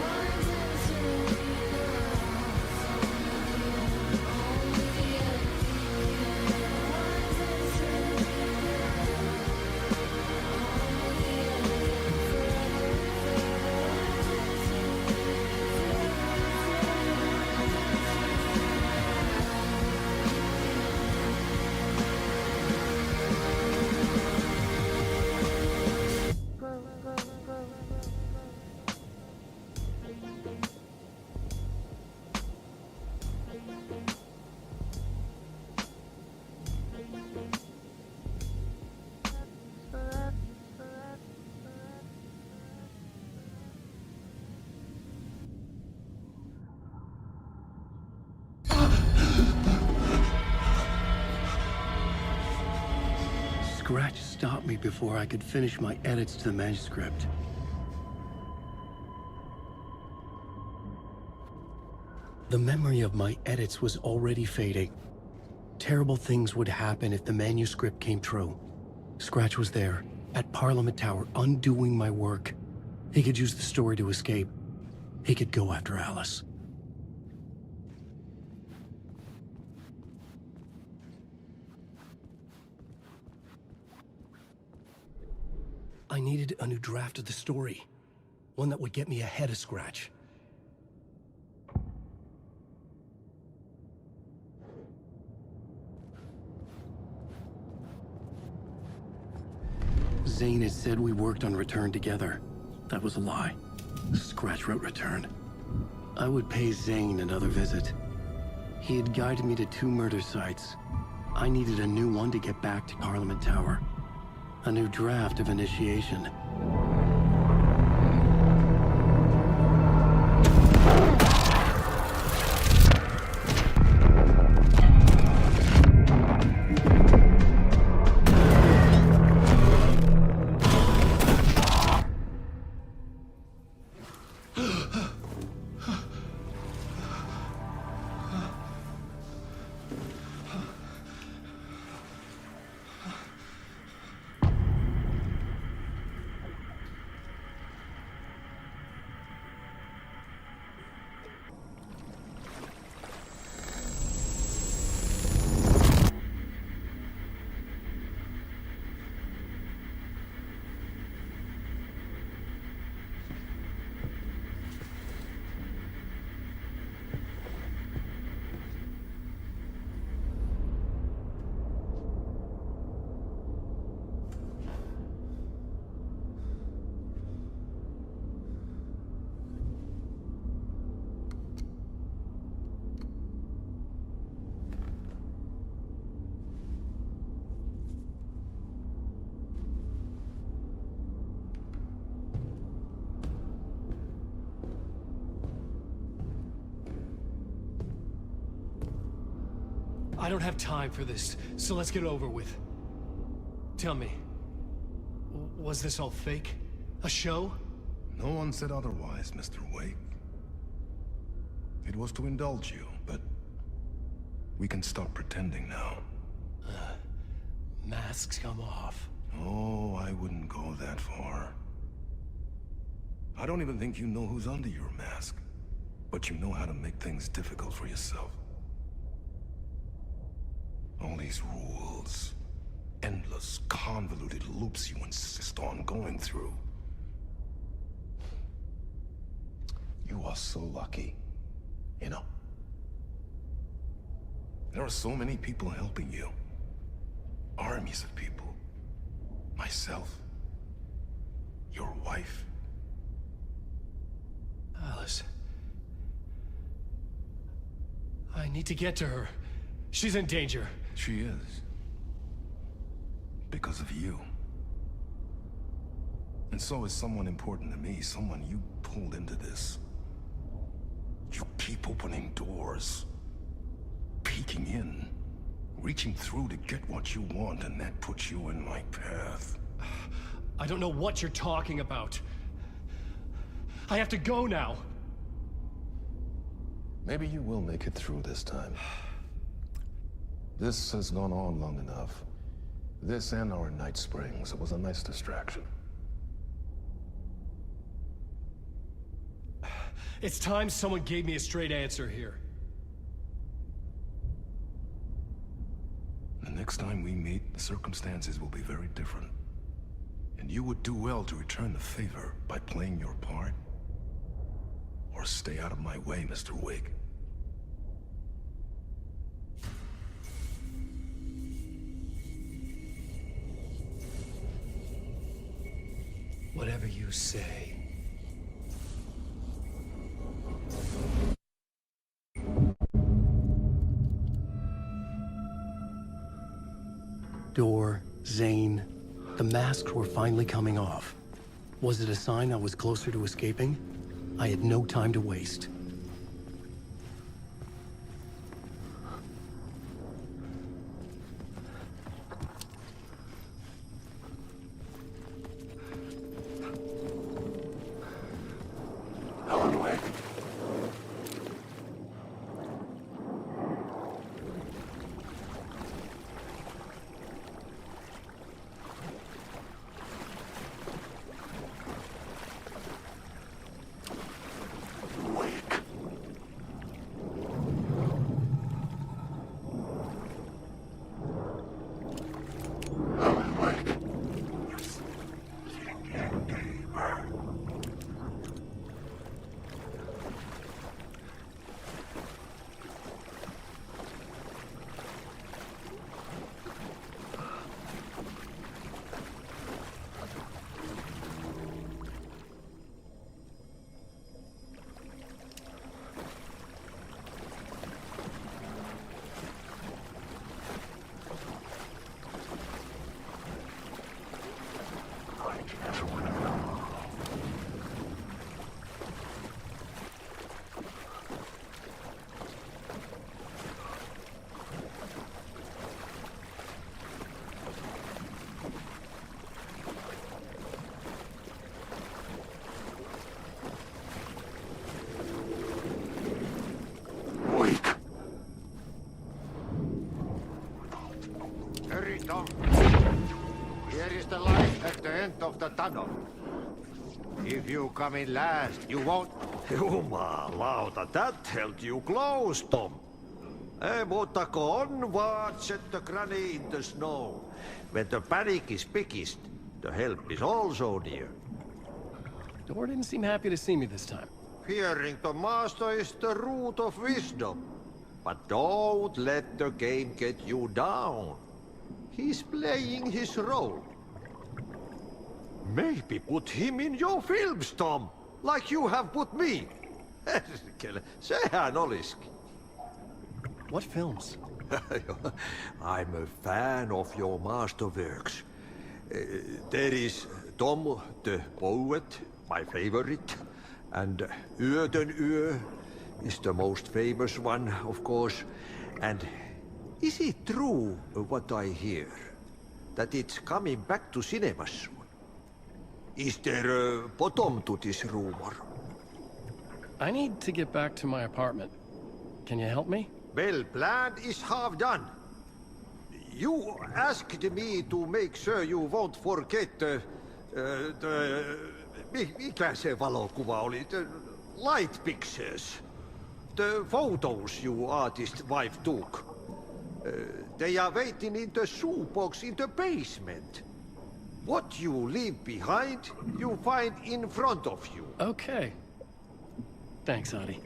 Winding through me now. Only the end. Winding through me now. Only the end. Scratch stopped me before I could finish my edits to the manuscript. The memory of my edits was already fading. Terrible things would happen if the manuscript came true. Scratch was there, at Parliament Tower, undoing my work. He could use the story to escape. He could go after Alice. I needed a new draft of the story. One that would get me ahead of Scratch. Zane had said we worked on Return together. That was a lie. Scratch wrote return. I would pay Zane another visit. He had guided me to 2 murder sites. I needed a new one to get back to Parliament Tower. A new draft of initiation. I don't have time for this, so let's get it over with. Tell me, was this all fake? A show? No one said otherwise, Mr. Wake. It was to indulge you, but we can stop pretending now. Masks come off. Oh, I wouldn't go that far. I don't even think you know who's under your mask, but you know how to make things difficult for yourself. All these rules, endless, convoluted loops you insist on going through. You are so lucky, you know. There are so many people helping you. Armies of people. Myself. Your wife. Alice. I need to get to her. She's in danger. She is. Because of you. And so is someone important to me, someone you pulled into this. You keep opening doors, peeking in, reaching through to get what you want, and that puts you in my path. I don't know what you're talking about. I have to go now. Maybe you will make it through this time. This has gone on long enough. This and our night springs. It was a nice distraction. It's time someone gave me a straight answer here. The next time we meet, the circumstances will be very different. And you would do well to return the favor by playing your part. Or stay out of my way, Mr. Wake. Whatever you say. Door, Zane, the masks were finally coming off. Was it a sign I was closer to escaping? I had no time to waste. Wake. end of the tunnel. If you come in last, you won't... Jumalauta, that held you close, Tom. Mutta on what set the granny in the snow. When the panic is biggest, the help is also near. Door didn't seem happy to see me this time. Fearing the master is the root of wisdom. But don't let the game get you down. He's playing his role. Maybe put him in your films, Tom, like you have put me. Sehän olisikin. What films? I'm a fan of your masterworks. There is Tom the Poet, my favorite, and Uuden Yö is the most famous one, of course. And is it true what I hear? That it's coming back to cinemas soon? Is there a bottom to this rumor? I need to get back to my apartment. Can you help me? Well, plan is half done. You asked me to make sure you won't forget mikä se valokuva oli? The light pictures. The photos your artist wife took. They are waiting in the shoebox in the basement. What you leave behind, you find in front of you. Okay. Thanks, Adi.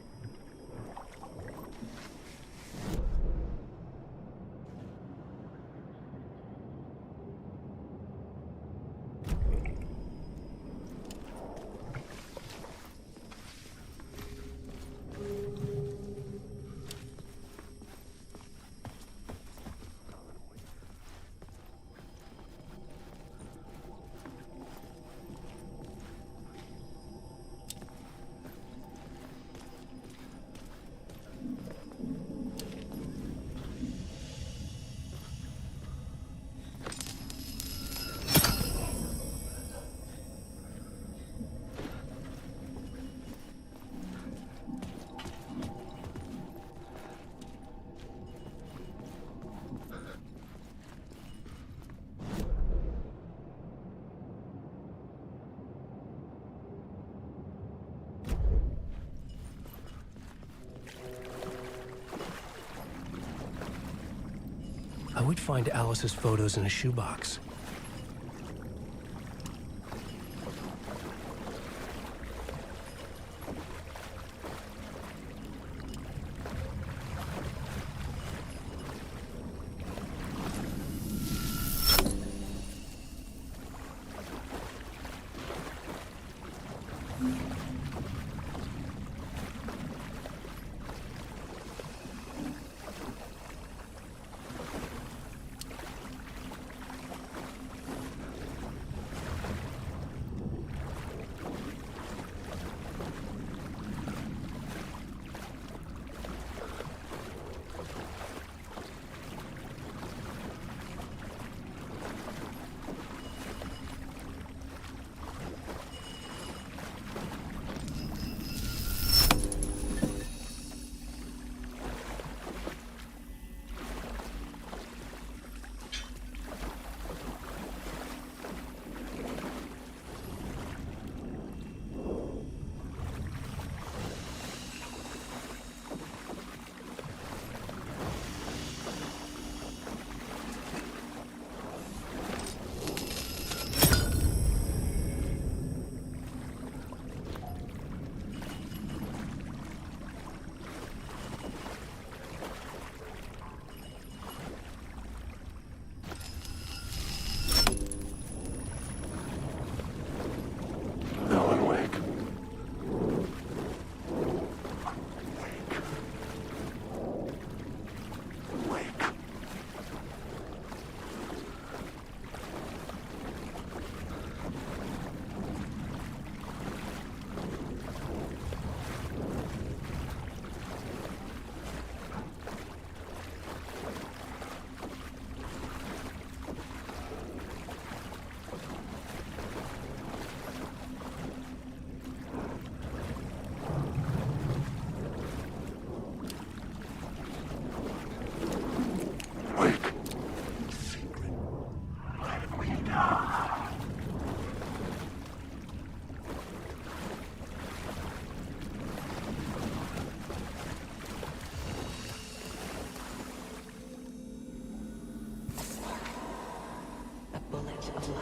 I would find Alice's photos in a shoebox.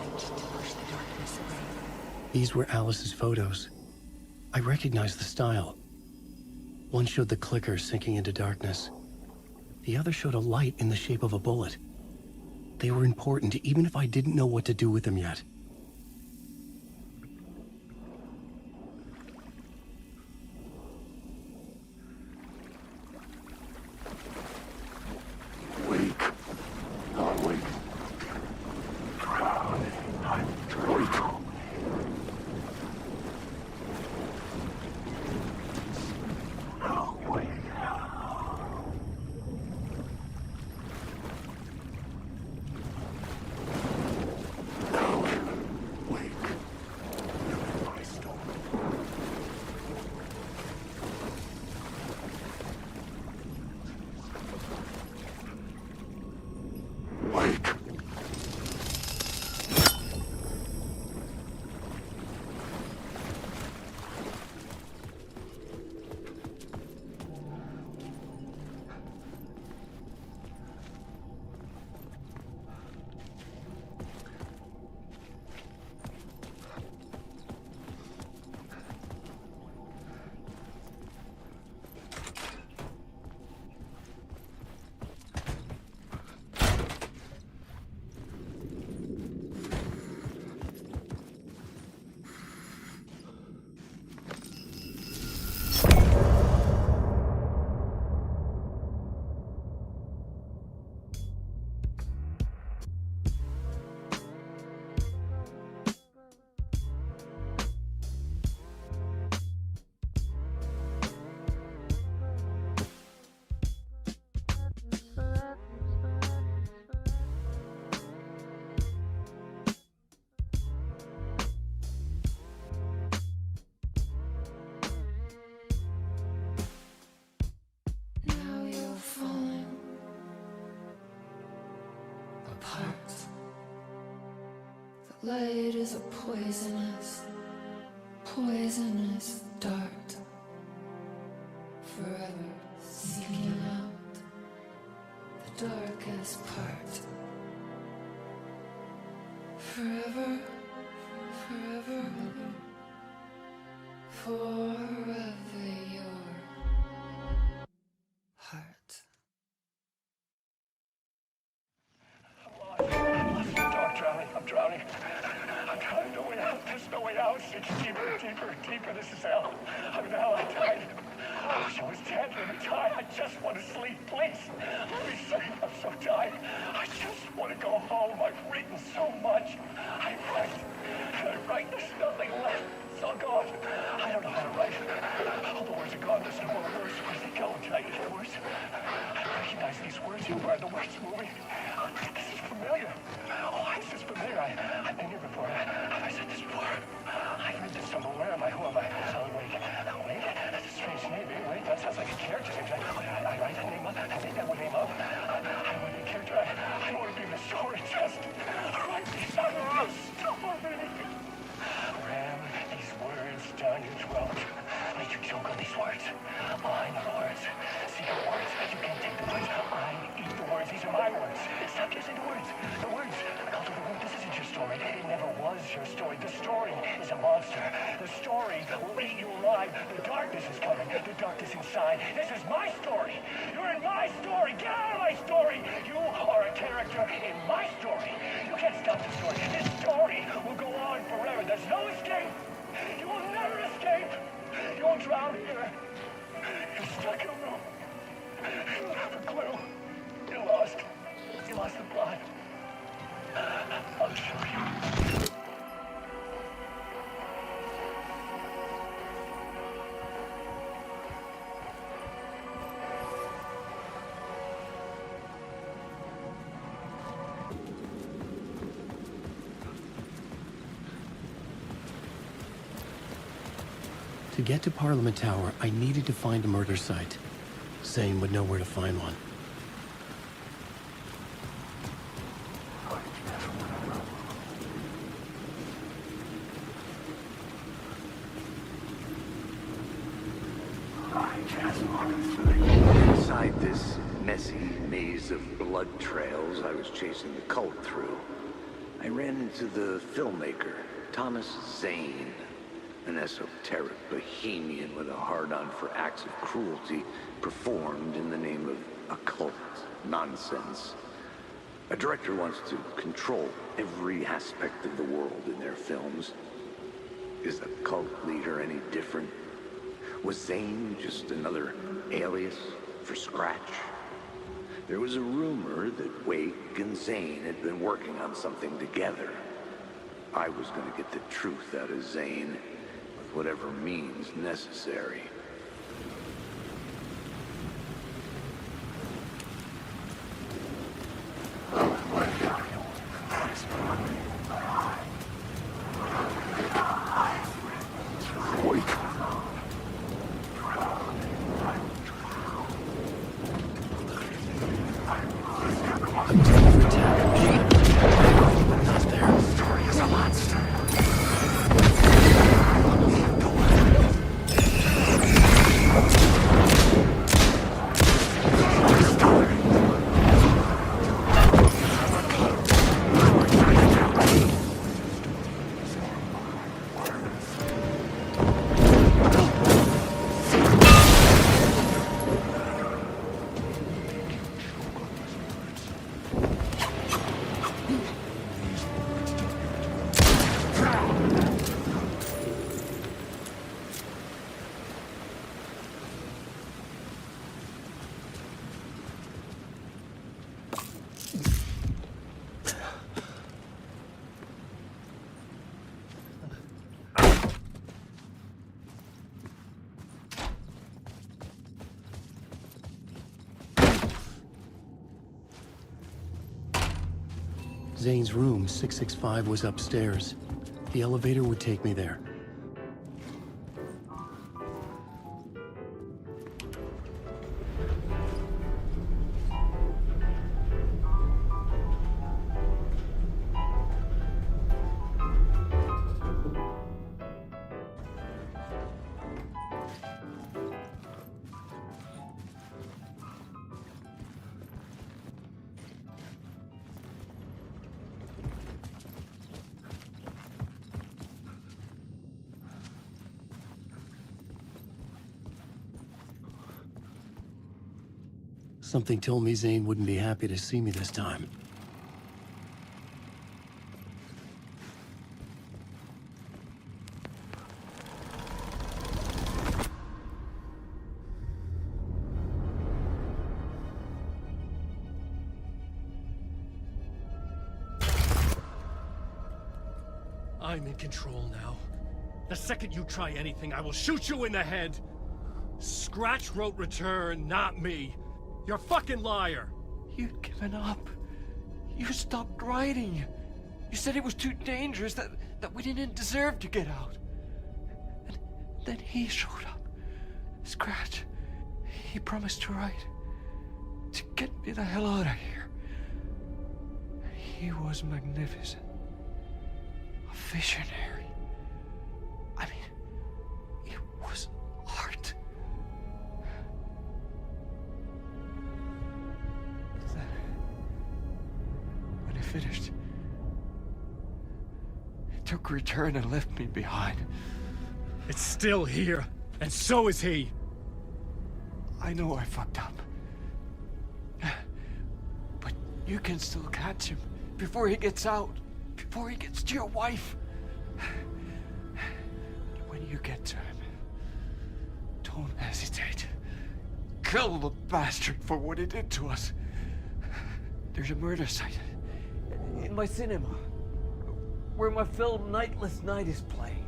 light to push the darkness away. These were Alice's photos. I recognized the style. One showed the clicker sinking into darkness. The other showed a light in the shape of a bullet. They were important, even if I didn't know what to do with them yet. Light is a poisonous, poisonous dart, forever seeking out the darkest part. Forever, forever, forever your heart. I'm drowning. No way out. There's no way out. It's deeper. This is hell. I'm in hell. I died. I wish I was dead. Let me die. I just want to sleep. Please. Let me sleep. I'm so tired. I just want to go home. I've written so much. I write. There's nothing left. It's all gone. I don't know how to write. All the words are gone. There's no more words. Where's it going? Can I get the words? I recognize these words. Where are the words moving? This is familiar. Why is this familiar? I've been here before. Have I said this before? I've read this somewhere. Where am I? Who am I? Wake. That's a strange name. Wait, that sounds like a character name. I write a name up. I think that would name up. I want to be a character. I want to be in the story. Just write these on the story. Ram these words down your throat. Make you choke on these words. I know the words. Secret words. You can't take the words. I eat the words. These are my words. Stop using the words. The words. This isn't your story. It never was your story. The story is a monster. The story will eat you alive. The darkness is coming. The darkness inside. This is my story. You're in my story. Get out of my story. You are a character in my story. You can't stop the story. This story will go on forever. There's no escape. You will never escape. You won't drown here. You're stuck in a room. You don't have a clue. You're lost. You lost the plot. I'll show you. To get to Parliament Tower, I needed to find a murder site. Zane would know where to find one. Inside this messy maze of blood trails I was chasing the cult through, I ran into the filmmaker, Thomas Zane, an esoteric bohemian with a hard-on for acts of cruelty performed in the name of occult nonsense. A director wants to control every aspect of the world in their films. Is the cult leader any different? Was Zane just another alias for Scratch? There was a rumor that Wake and Zane had been working on something together. I was going to get the truth out of Zane with whatever means necessary. Zane's room, 665, was upstairs. The elevator would take me there. Something told me Zane wouldn't be happy to see me this time. I'm in control now. The second you try anything, I will shoot you in the head. Scratch wrote return, not me. You're a fucking liar! You'd given up. You stopped writing. You said it was too dangerous, that we didn't deserve to get out. And then he showed up. Scratch. He promised to write. To get me the hell out of here. He was magnificent. A visionary. I mean, it was art. When he finished, he took return and left me behind. It's still here, and so is he. I know I fucked up. But you can still catch him before he gets out, before he gets to your wife. When you get to him, don't hesitate. Kill the bastard for what he did to us. There's a murder site in my cinema where my film Nightless Night is playing.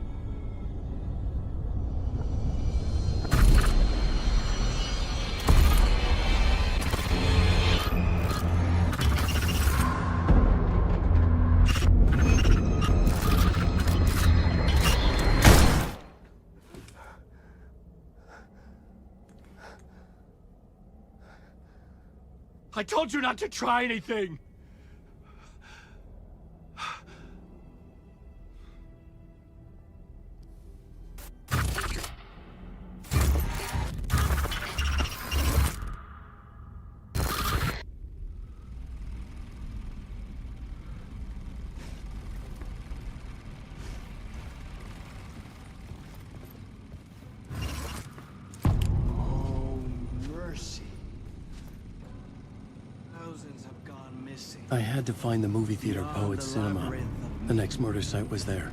I told you not to try anything! Thousands have gone missing. I had to find the movie theater Poet Cinema. The next murder site was there.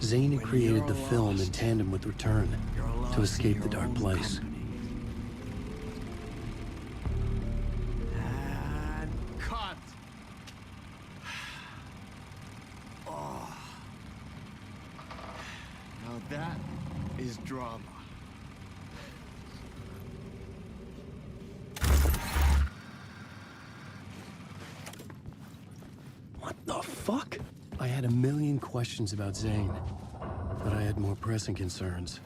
Zane had created the film in tandem with Return to escape the dark place. And cut! Oh. Now that is drama. What the fuck? I had a million questions about Zane, but I had more pressing concerns.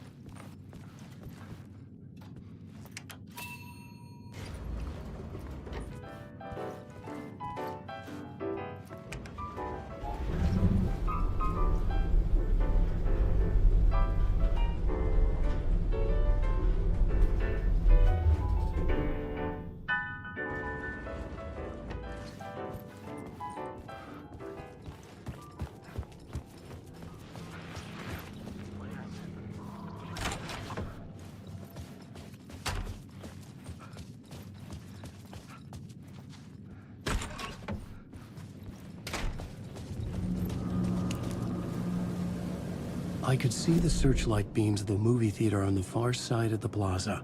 I could see the searchlight beams of the movie theater on the far side of the plaza.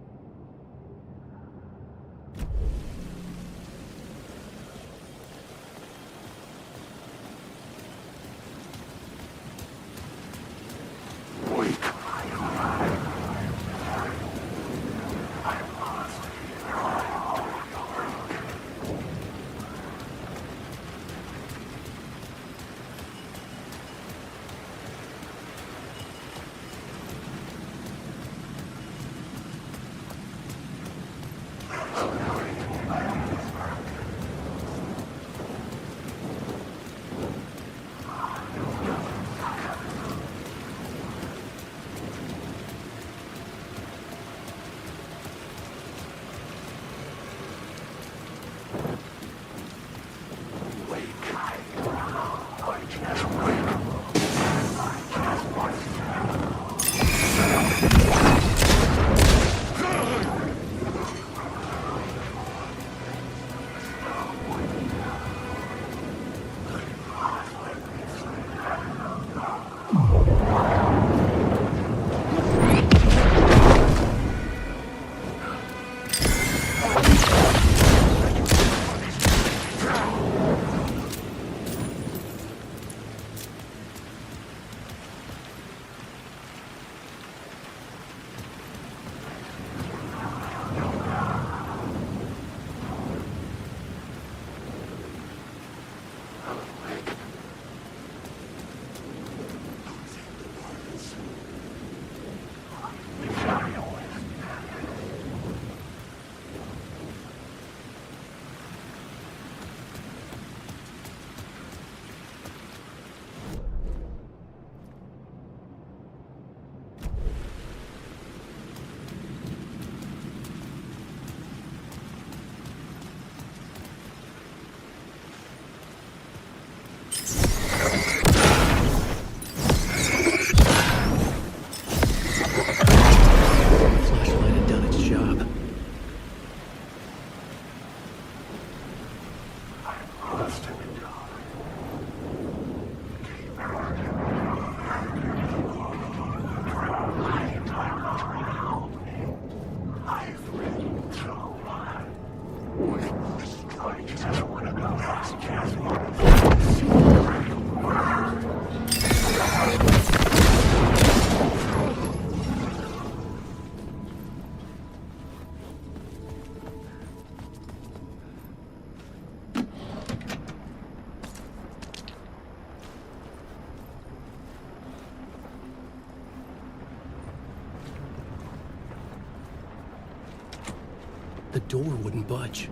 The door wouldn't budge.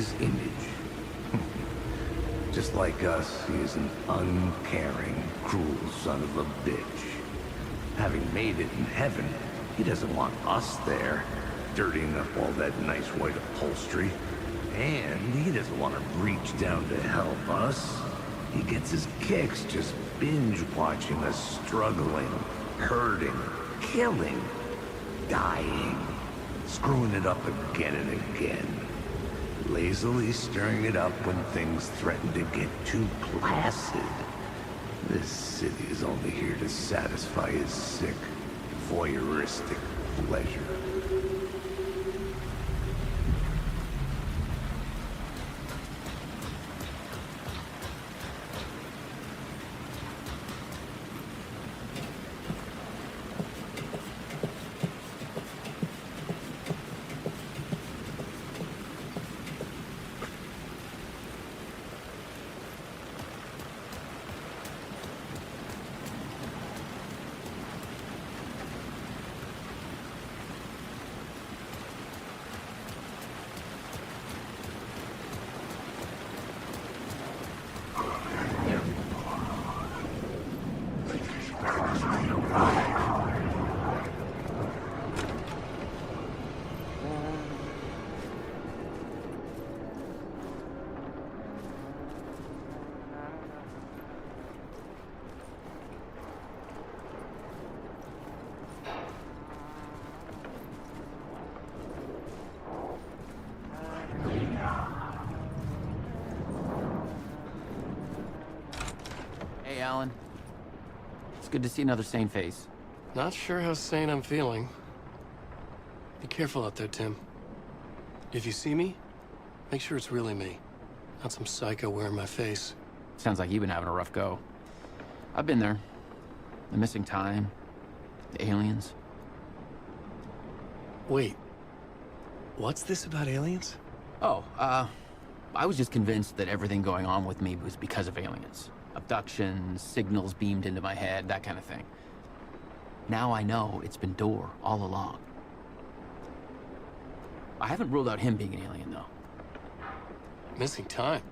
his image. Just like us, he is an uncaring, cruel son of a bitch. Having made it in heaven, he doesn't want us there, dirtying up all that nice white upholstery. And he doesn't want to reach down to help us. He gets his kicks just binge-watching us struggling, hurting, killing, dying, screwing it up again and again. Lazily stirring it up when things threaten to get too placid. This city is only here to satisfy his sick, voyeuristic pleasure. Alan. It's good to see another sane face. Not sure how sane I'm feeling. Be careful out there, Tim. If you see me, make sure it's really me, not some psycho wearing my face. Sounds like you've been having a rough go. I've been there. The missing time, the aliens. Wait, what's this about aliens? Oh, I was just convinced that everything going on with me was because of aliens. Abductions, signals beamed into my head, that kind of thing. Now I know it's been Door all along. I haven't ruled out him being an alien, though. Missing time?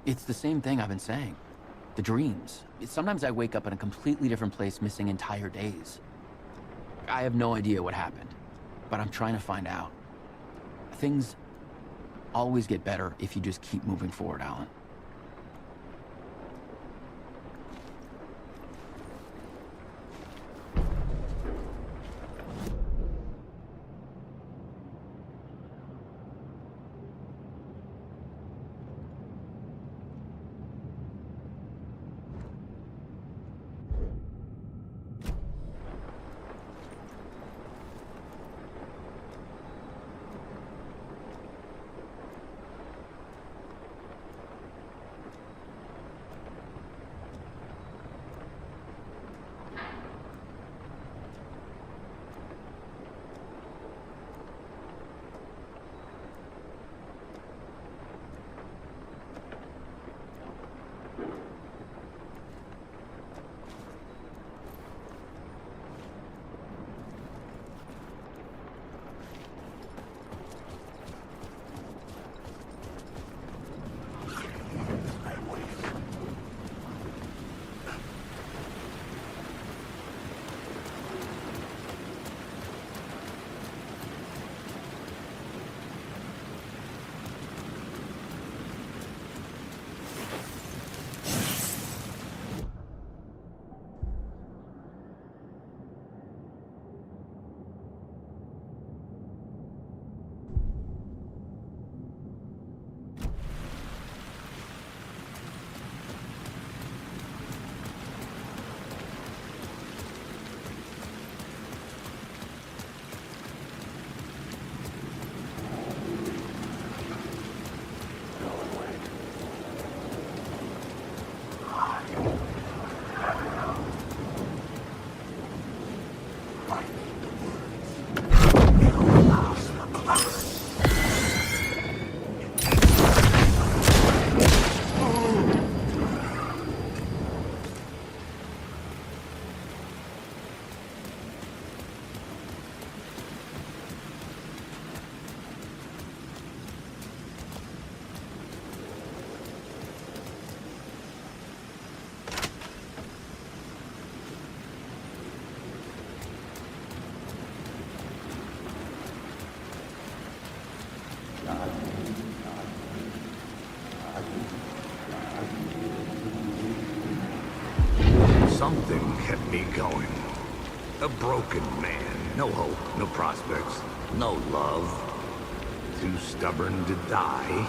It's the same thing I've been saying. The dreams. Sometimes I wake up in a completely different place, missing entire days. I have no idea what happened, but I'm trying to find out. Things always get better if you just keep moving forward, Alan. Something kept me going. A broken man. No hope, no prospects, no love. Too stubborn to die.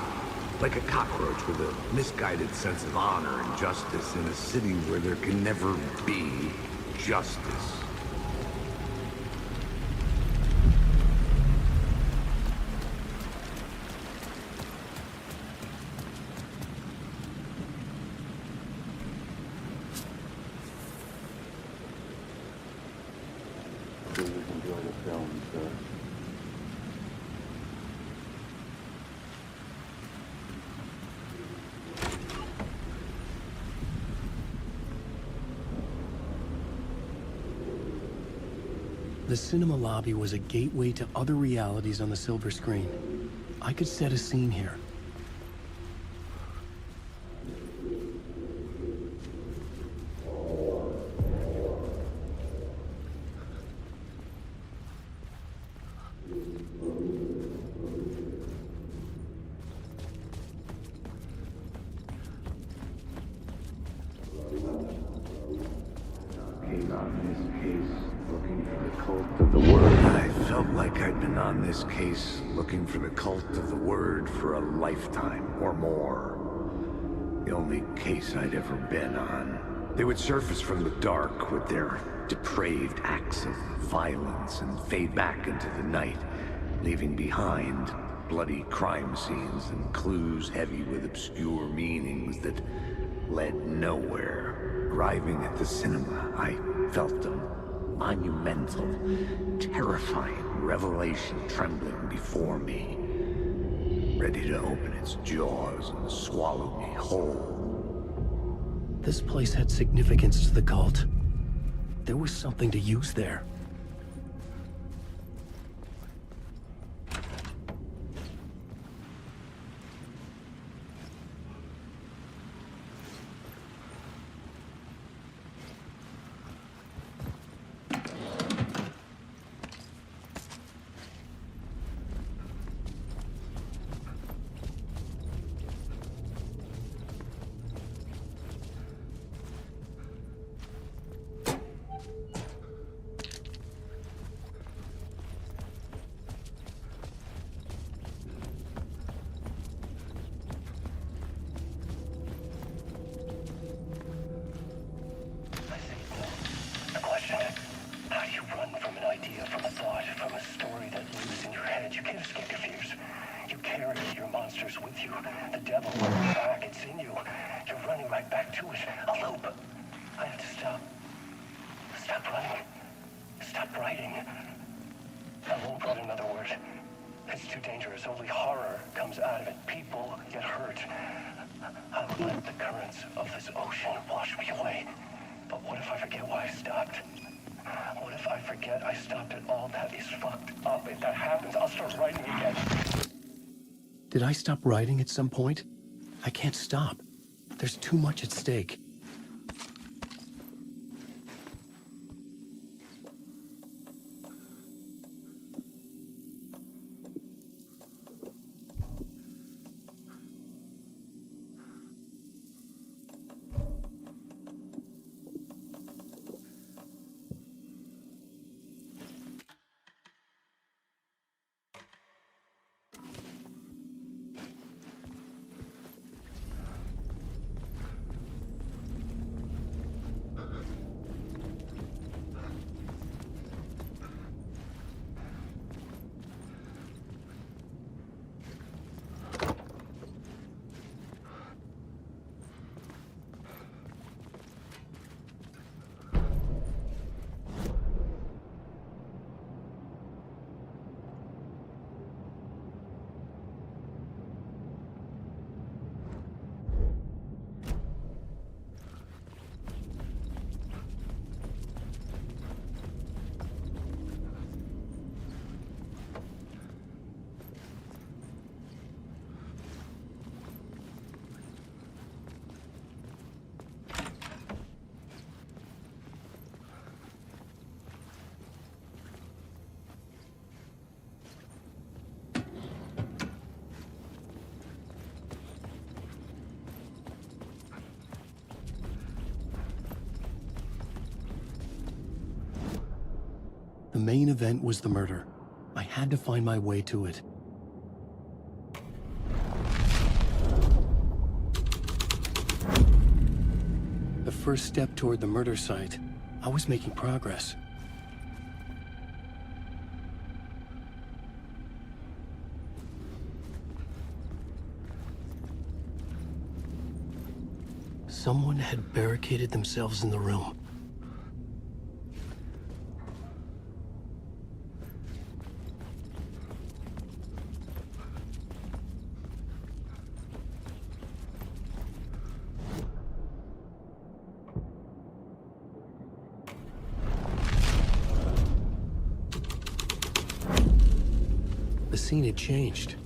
Like a cockroach with a misguided sense of honor and justice in a city where there can never be justice. The cinema lobby was a gateway to other realities on the silver screen. I could set a scene here. Looking for the cult of the word for a lifetime or more. The only case I'd ever been on. They would surface from the dark with their depraved acts of violence and fade back into the night, leaving behind bloody crime scenes and clues heavy with obscure meanings that led nowhere. Arriving at the cinema, I felt a monumental, terrifying revelation trembling before me, ready to open its jaws and swallow me whole. This place had significance to the cult. There was something to use there. Did I stop writing at some point? I can't stop. There's too much at stake. main event was the murder. I had to find my way to it. The first step toward the murder site, I was making progress. Someone had barricaded themselves in the room. The scene had changed.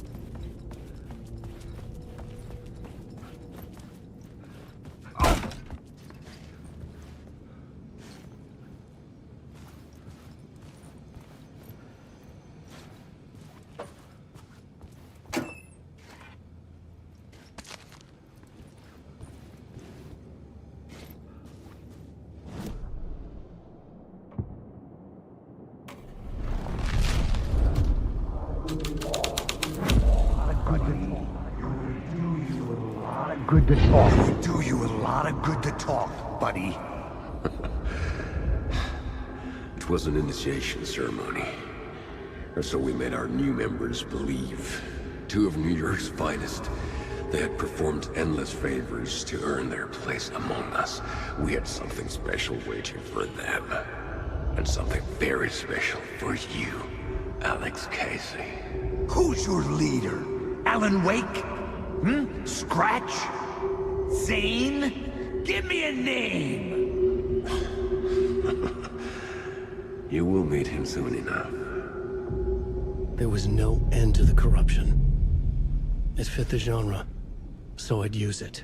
Good to talk. It would do you a lot of good to talk, buddy. It was an initiation ceremony. Or so we made our new members believe. 2 of New York's finest. They had performed endless favors to earn their place among us. We had something special waiting for them. And something very special for you, Alex Casey. Who's your leader? Alan Wake? Scratch? Zane? Give me a name! You will meet him soon enough. There was no end to the corruption. It fit the genre, so I'd use it.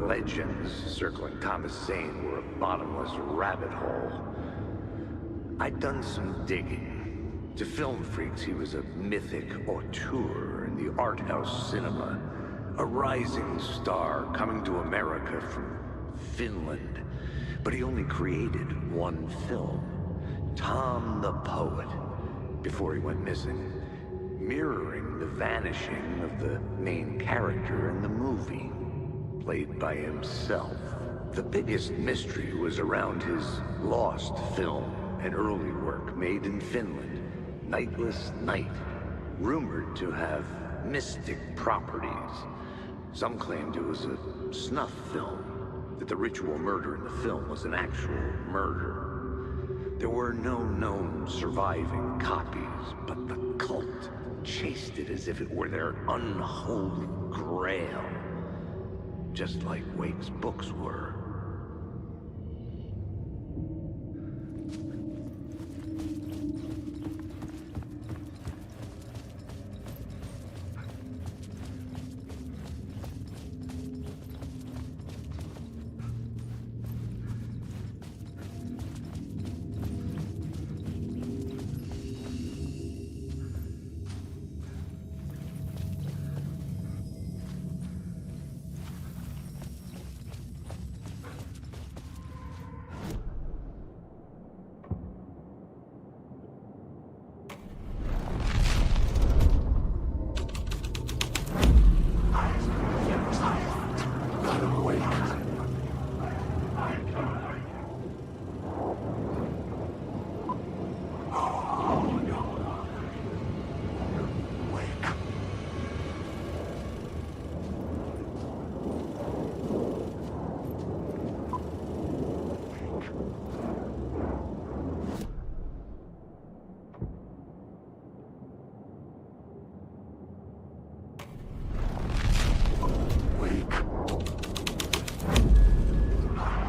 Legends circling Thomas Zane were a bottomless rabbit hole. I'd done some digging. To film freaks, he was a mythic auteur in the art house cinema. A rising star coming to America from Finland. But he only created one film, Tom the Poet, before he went missing, mirroring the vanishing of the main character in the movie. Played by himself. The biggest mystery was around his lost film, an early work made in Finland, Nightless Night, rumored to have mystic properties. Some claimed it was a snuff film, that the ritual murder in the film was an actual murder. There were no known surviving copies, but the cult chased it as if it were their unholy grail. Just like Wake's books were.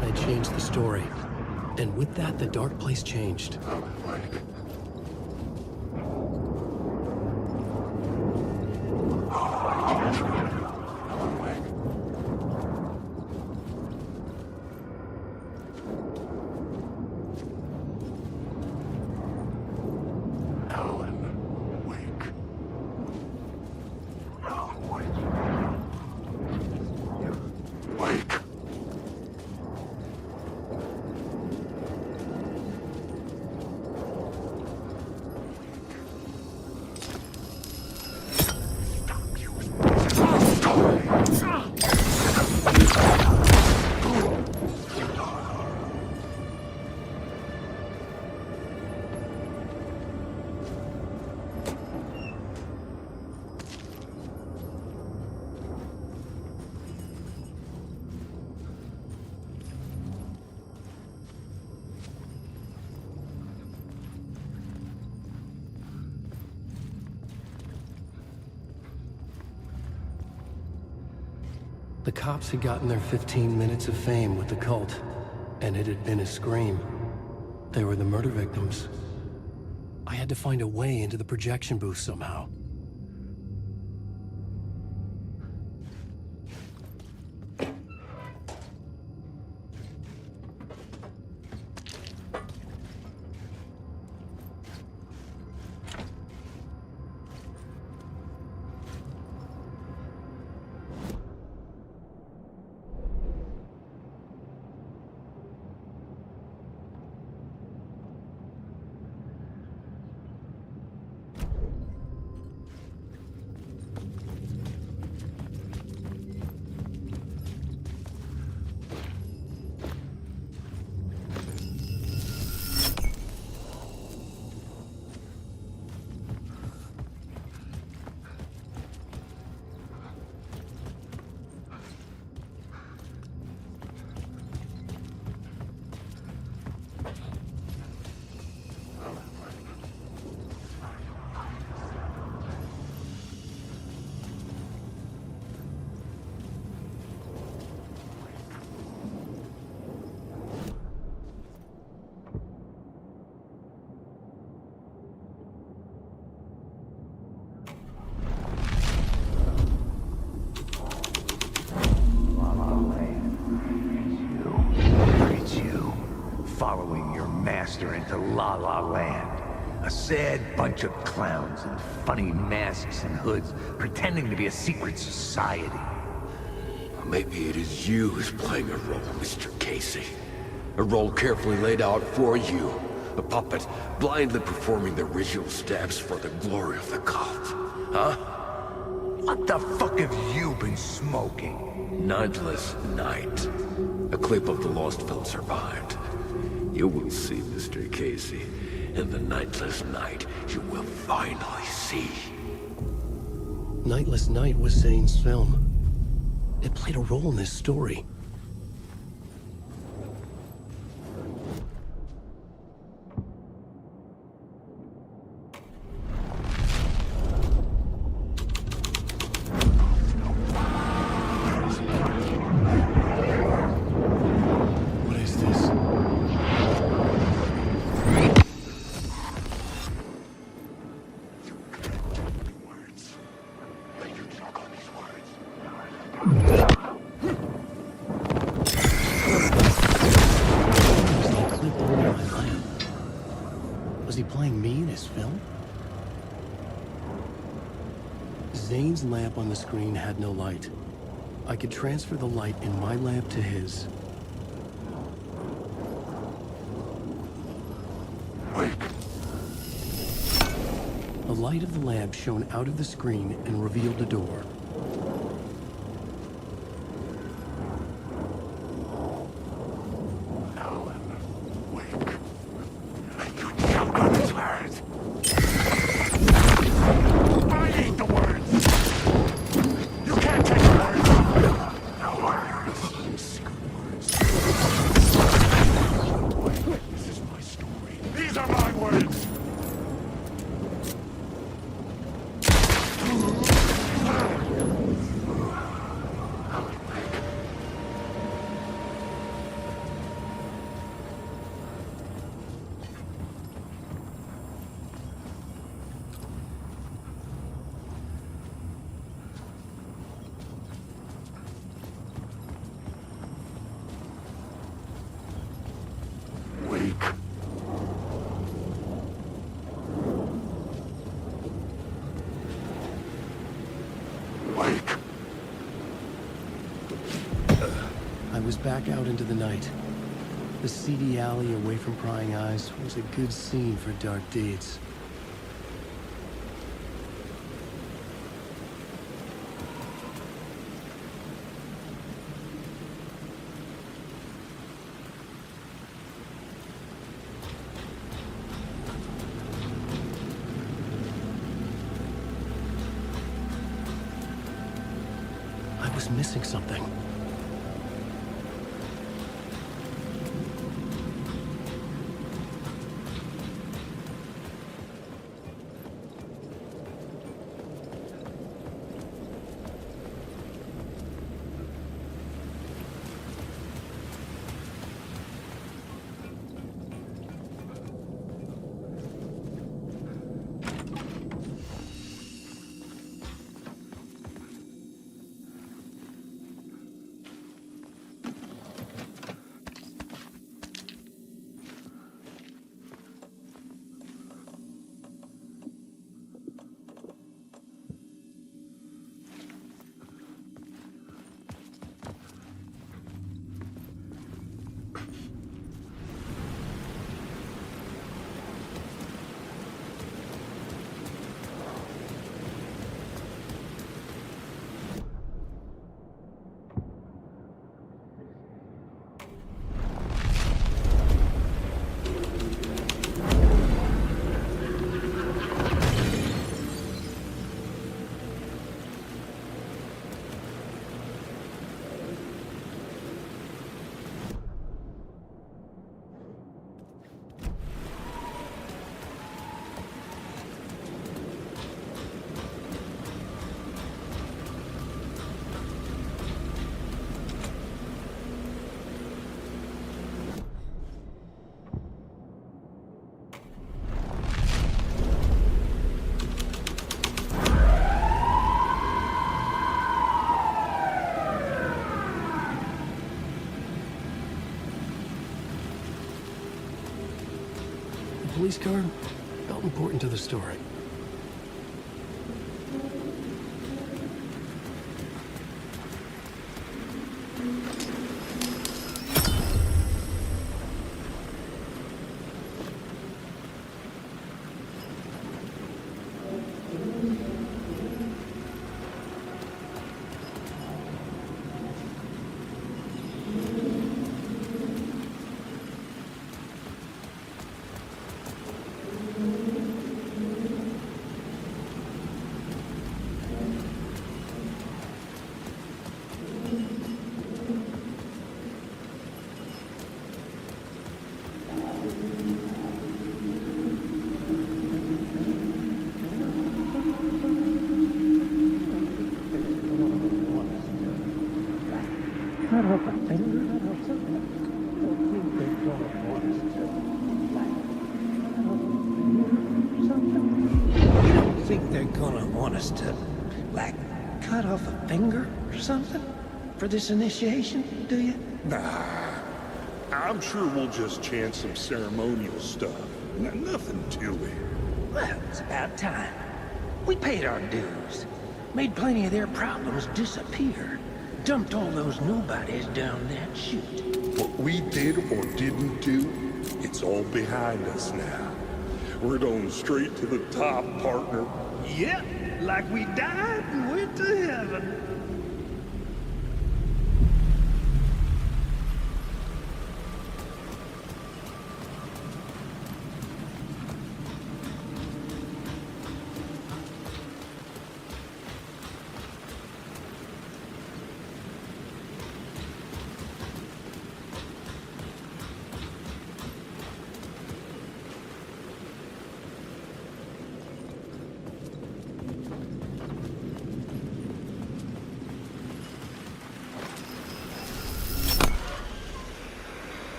I changed the story. And with that, the dark place changed. The cops had gotten their 15 minutes of fame with the cult, and it had been a scream. They were the murder victims. I had to find a way into the projection booth somehow. Into La La Land. A sad bunch of clowns in funny masks and hoods, pretending to be a secret society. Maybe it is you who's playing a role, Mr. Casey. A role carefully laid out for you. A puppet, blindly performing the ritual steps for the glory of the cult. Huh? What the fuck have you been smoking? Nightless Night. A clip of the lost film survived. You will see, Mr. Casey. In the Nightless Night, you will finally see. Nightless Night was Zane's film. It played a role in this story. Was he playing me in his film? Zane's lamp on the screen had no light. I could transfer the light in my lamp to his. The light of the lamp shone out of the screen and revealed a door. back out into the night. The seedy alley away from prying eyes was a good scene for dark deeds. I was missing something. Police car felt important to the story. Cut off a finger? You don't think they're gonna want us to, like, cut off a finger or something for this initiation, do you? Nah. I'm sure we'll just chant some ceremonial stuff. Nothing to it. Well, it's about time. We paid our dues. Made plenty of their problems disappear. Dumped all those nobodies down that chute. What we did or didn't do, it's all behind us now. We're going straight to the top, partner. Yep, like we died and went to heaven.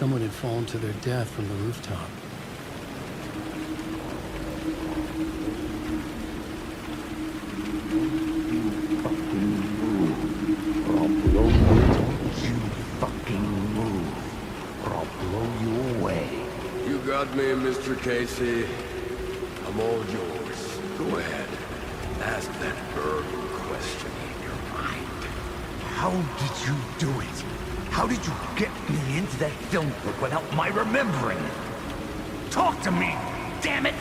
someone had fallen to their death from the rooftop. Got me, Mr. Casey. I'm all yours. Go ahead. Ask that burning question in your mind. How did you do it? How did you get me into that film clip without my remembering it? Talk to me, damn it!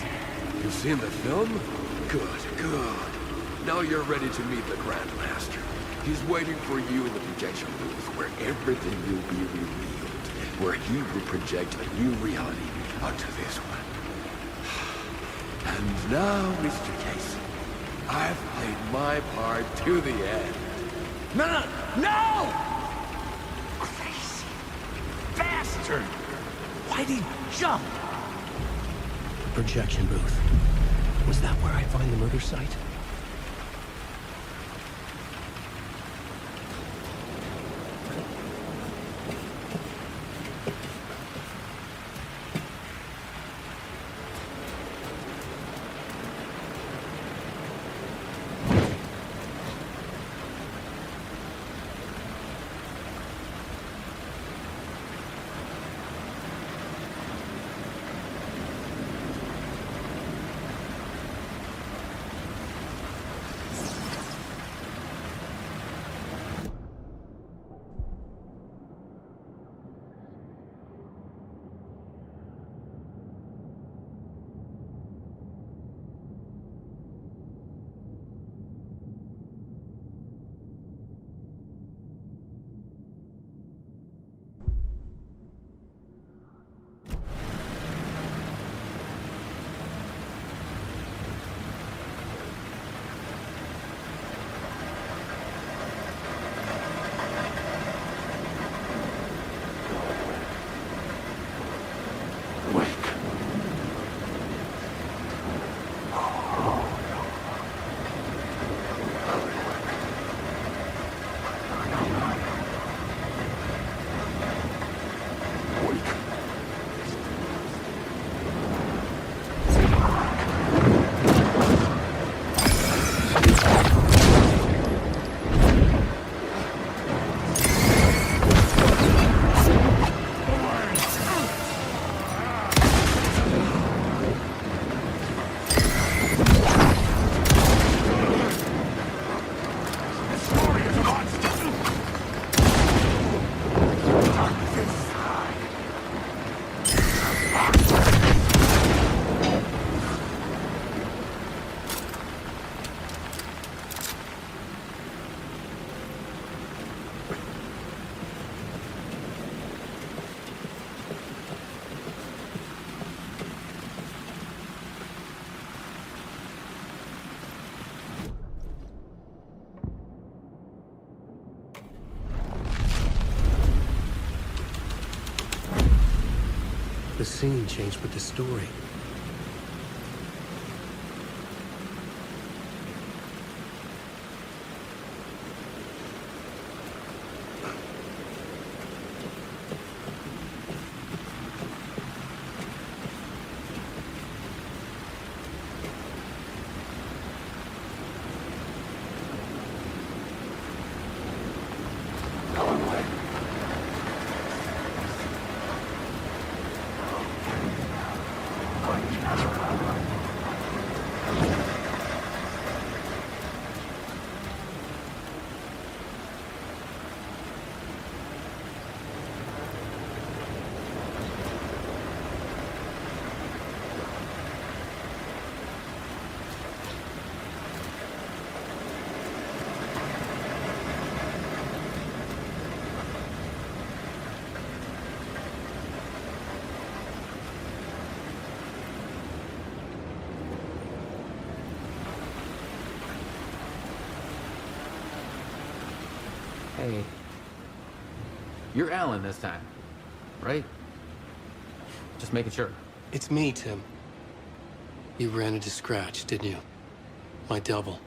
You've seen the film? Good, good. Now you're ready to meet the Grandmaster. He's waiting for you in the projection booth where everything will be revealed. Where he will project a new reality onto this one. And now, Mr. Casey, I've played my part to the end. No! No! Crazy bastard! Why'd he jump? Projection booth. Was that where I find the murder site? The scene changed with the story. Hey. You're Alan this time, right? Just making sure. It's me, Tim. You ran into Scratch, didn't you? My double.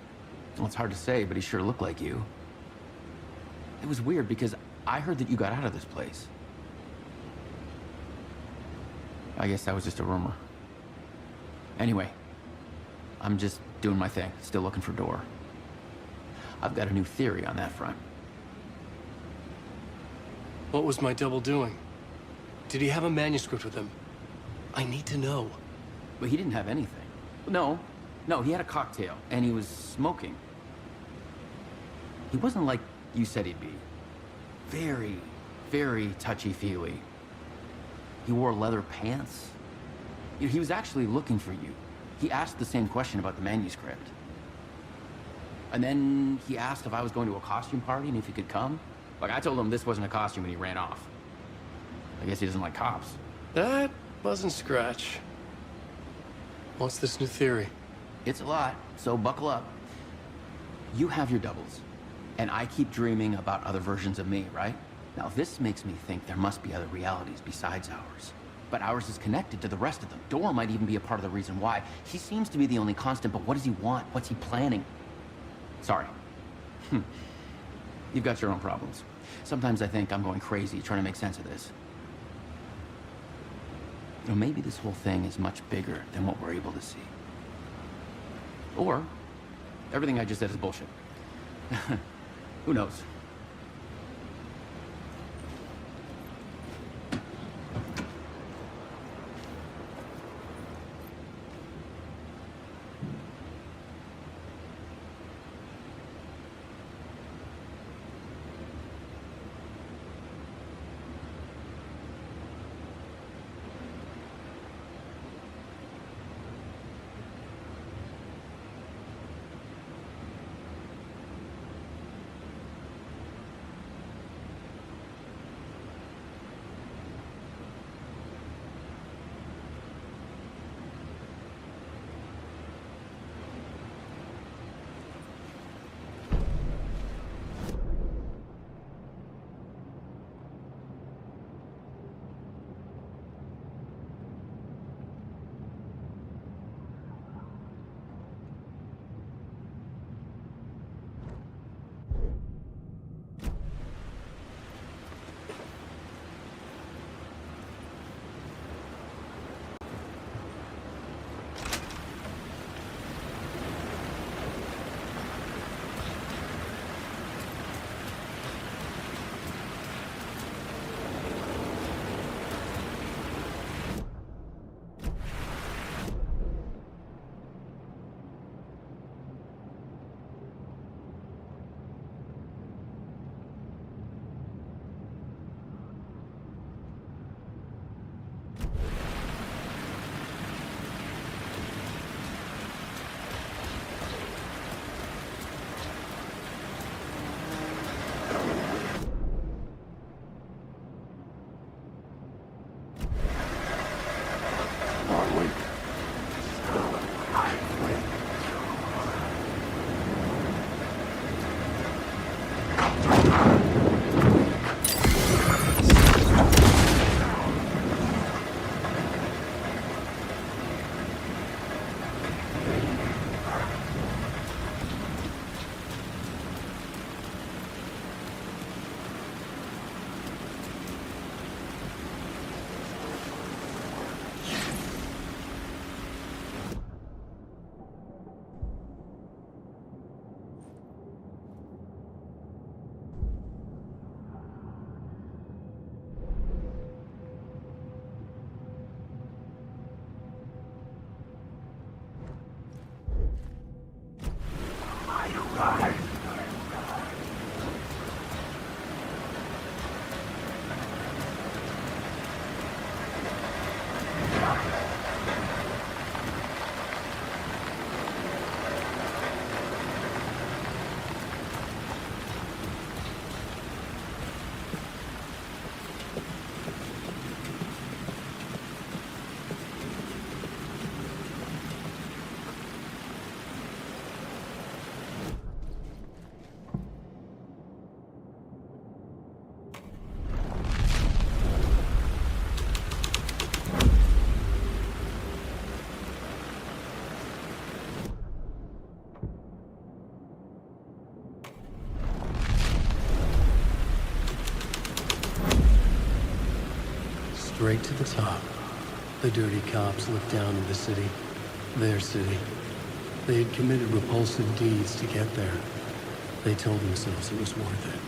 Well, it's hard to say, but he sure looked like you. It was weird because I heard that you got out of this place. I guess that was just a rumor. Anyway, I'm just doing my thing, still looking for Door. I've got a new theory on that front. What was my double doing? Did he have a manuscript with him? I need to know. But he didn't have anything. No, he had a cocktail, and he was smoking. He wasn't like you said he'd be. Very, very touchy-feely. He wore leather pants. He was actually looking for you. He asked the same question about the manuscript. And then he asked if I was going to a costume party and if he could come. Like, I told him this wasn't a costume and he ran off. I guess he doesn't like cops. That wasn't Scratch. What's this new theory? It's a lot, so buckle up. You have your doubles, and I keep dreaming about other versions of me, right? Now, this makes me think there must be other realities besides ours. But ours is connected to the rest of them. Door might even be a part of the reason why. He seems to be the only constant, but what does he want? What's he planning? Sorry. You've got your own problems. Sometimes I think I'm going crazy trying to make sense of this. You know, maybe this whole thing is much bigger than what we're able to see. Or everything I just said is bullshit. Who knows? Straight to the top. The dirty cops looked down on the city. Their city. They had committed repulsive deeds to get there. They told themselves it was worth it.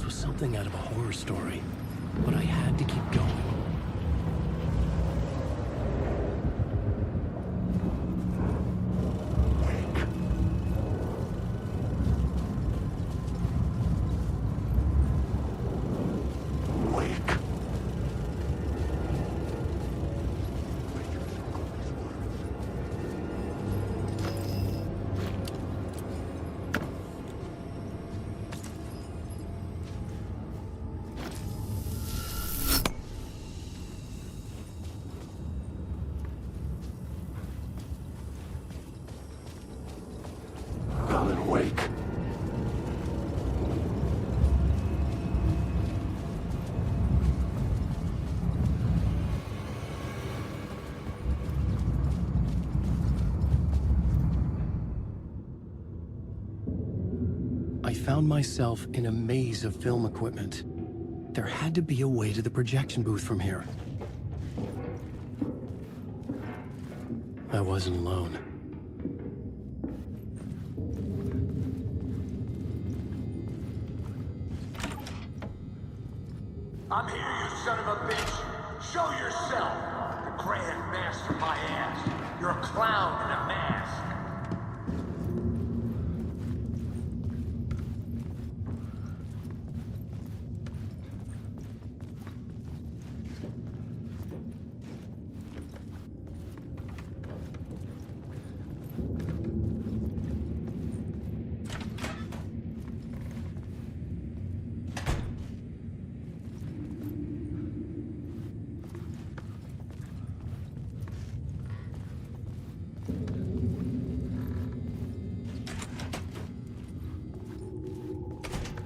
Something out of a horror story, but I had to keep going. found myself in a maze of film equipment. There had to be a way to the projection booth from here. I wasn't alone. I'm here, you son of a bitch. Show yourself. The Grand Master, my ass. You're a clown in a mask.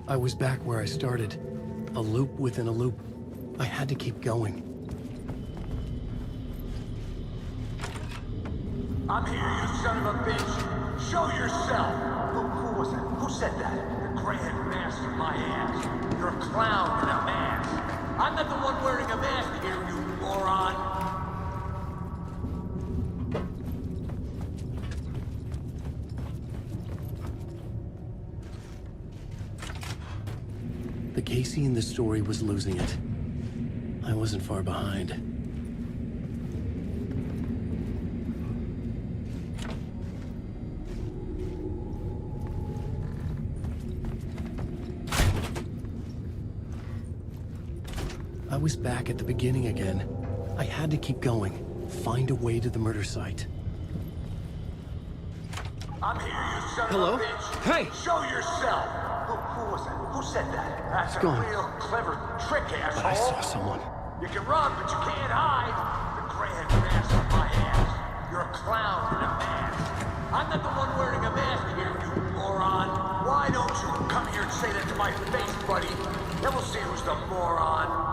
I was back where I started. A loop within a loop. I had to keep going. I'm here, you son of a bitch. Show yourself. Who was it? Who said that? The Grand Master, my ass. You're a clown in a mask. I'm not the one wearing a mask here, you moron. The Casey in the story was losing it. I wasn't far behind. I was back at the beginning again. I had to keep going. Find a way to the murder site. I'm here, you son Hello? of a bitch. Hey! Show yourself. Who was that? Who said that? That's It's a gone. real clever trick, asshole. But I saw someone. You can run, but you can't hide. The Grand Master, my ass. You're a clown in a mask. I'm not the one wearing a mask here, you moron. Why don't you come here and say that to my face, buddy? Then we'll see who's the moron.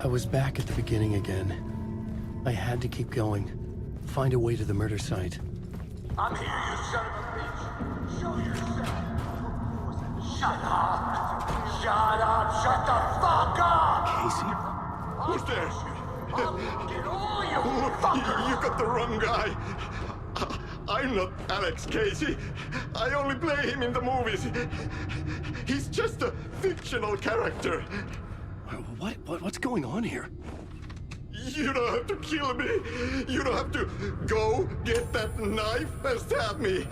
I was back at the beginning again. I had to keep going. Find a way to the murder site. I'm here, you son of a bitch. Show yourself. Shut up. Shut up. Shut the fuck up. Casey? Who's there? I'll get all you fuckers. You got the wrong guy. I'm not Alex Casey. I only play him in the movies. He's just a fictional character. What's going on here? You don't have to kill me. You don't have to go get that knife and stab me.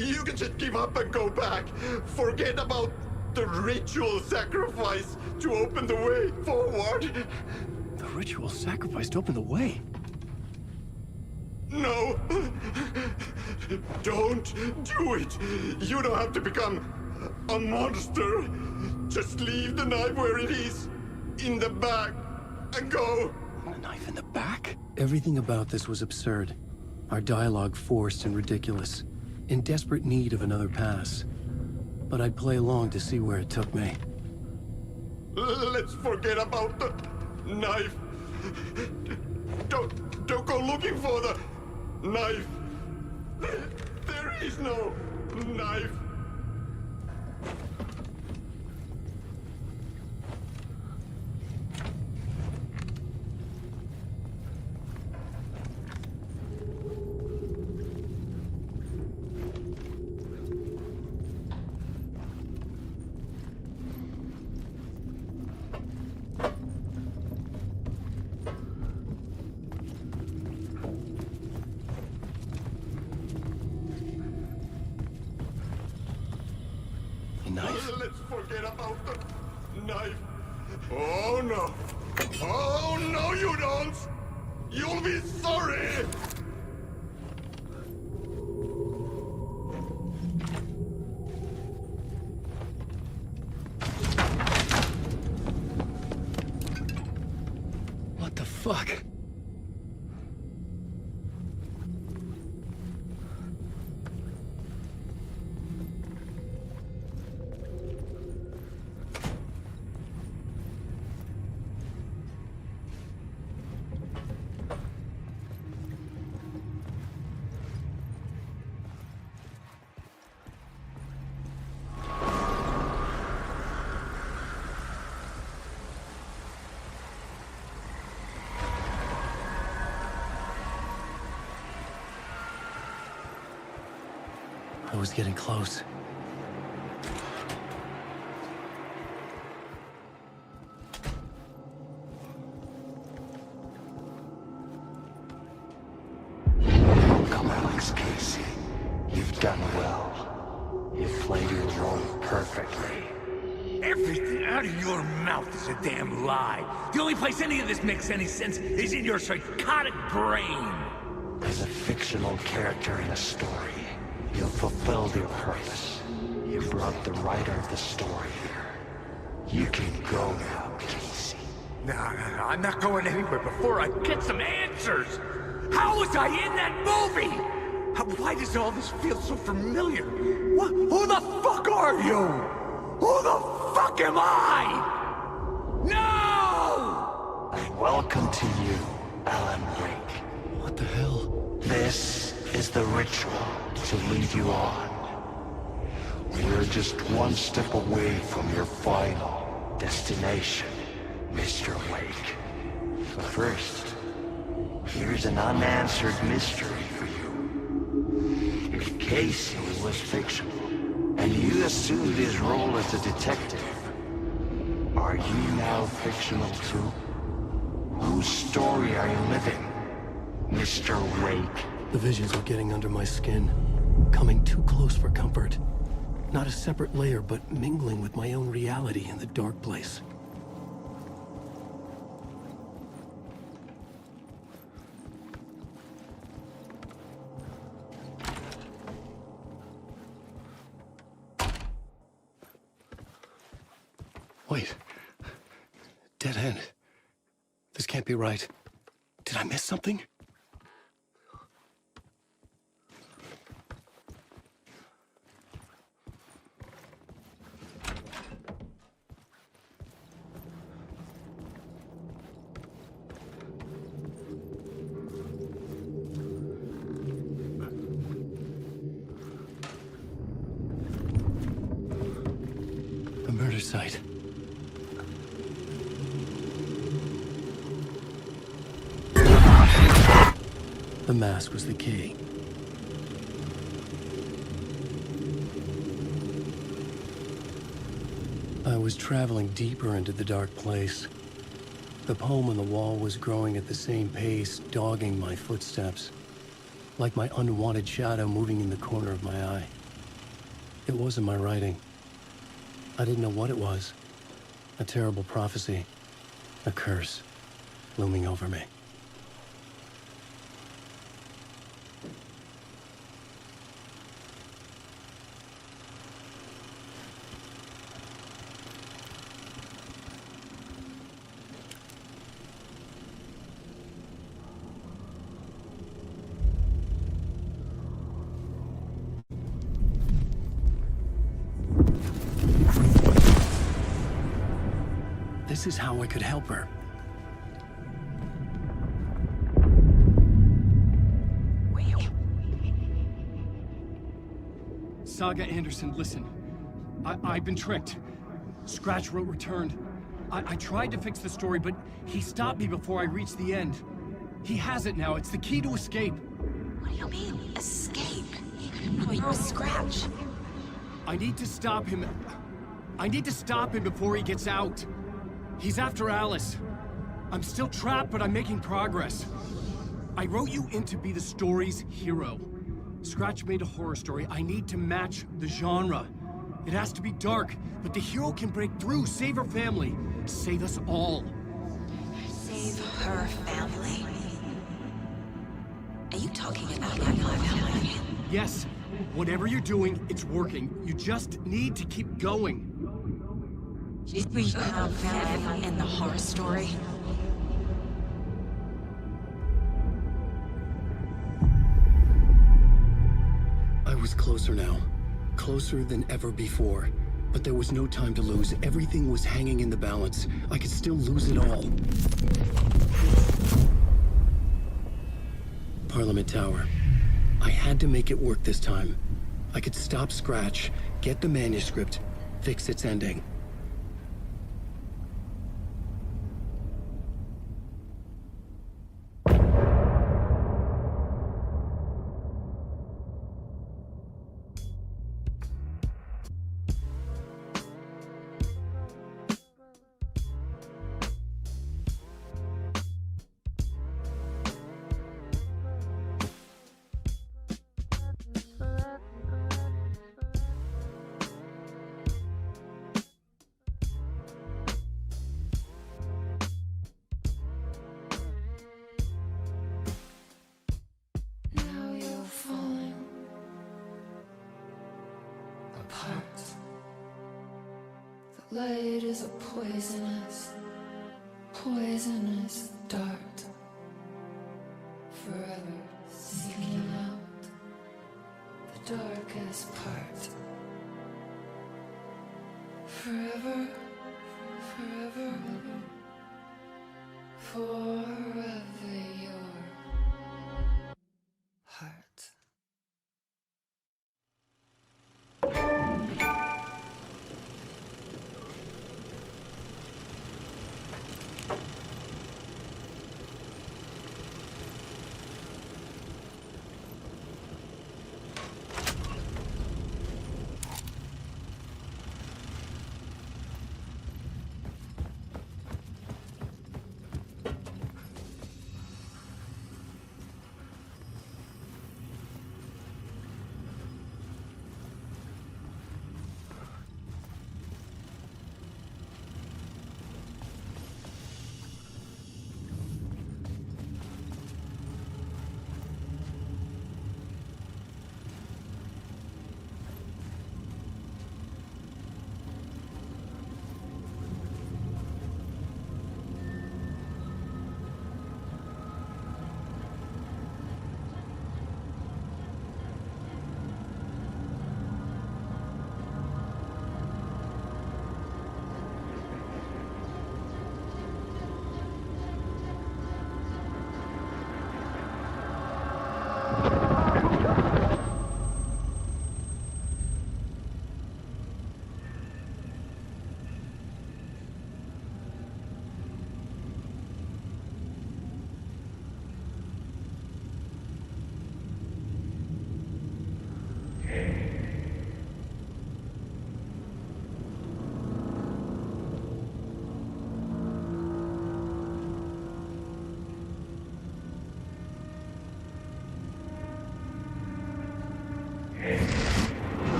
You can just give up and go back. Forget about the ritual sacrifice to open the way forward. The ritual sacrifice to open the way? No. Don't do it. You don't have to become a monster Just leave the knife where it is, in the bag, and go. A knife in the back? Everything about this was absurd. Our dialogue forced and ridiculous. In desperate need of another pass. But I'd play along to see where it took me. Let's forget about the knife. Don't go looking for the knife. There is no knife. Let's forget about the knife. Oh no. Oh no, you don't. You'll be sorry. What the fuck? I was getting close. Welcome, Alex Casey. You've done well. You've played your role perfectly. Everything out of your mouth is a damn lie. The only place any of this makes any sense is in your psychotic brain. As a fictional character in a story, you fulfilled your purpose. You brought the writer of the story here. You can go now, Casey. No, I'm not going anywhere before I get some answers. How was I in that movie? Why does all this feel so familiar? Who the fuck are you? Who the fuck am I? No! And welcome to you, Alan Wake. What the hell? This is the ritual to lead you on. We're just one step away from your final destination, Mr. Wake. But first, here's an unanswered mystery for you. If Casey was fictional, and you assumed his role as a detective, are you now fictional too? Whose story are you living, Mr. Wake? The visions were getting under my skin, coming too close for comfort. Not a separate layer, but mingling with my own reality in the dark place. Wait. Dead end. This can't be right. Did I miss something? A murder site. The mask was the key. I was traveling deeper into the dark place. The poem on the wall was growing at the same pace, dogging my footsteps, like my unwanted shadow moving in the corner of my eye. It wasn't my writing. I didn't know what it was. A terrible prophecy, a curse, looming over me. This is how I could help her. Saga Anderson, listen. I've been tricked. Scratch wrote returned. I tried to fix the story, but he stopped me before I reached the end. He has it now. It's the key to escape. What do you mean, escape? No, you're a Scratch. I need to stop him. I need to stop him before he gets out. He's after Alice. I'm still trapped, but I'm making progress. I wrote you in to be the story's hero. Scratch made a horror story. I need to match the genre. It has to be dark, but the hero can break through, save her family, save us all. Save her family? Are you talking about my family? Yes. Whatever you're doing, it's working. You just need to keep going. Did we have them in the horror story? I was closer now. Closer than ever before. But there was no time to lose. Everything was hanging in the balance. I could still lose it all. Parliament Tower. I had to make it work this time. I could stop Scratch, get the manuscript, fix its ending. Light is a poisonous, poisonous dart, forever seeking out the darkest part. Forever, forever, forever your heart.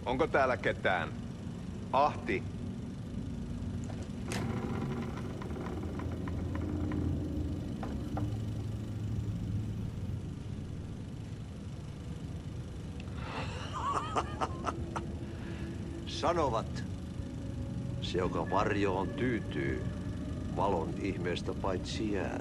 Onko täällä ketään? Ahti. Sanovat, se joka varjoon tyytyy, valon ihmeestä paitsi jää.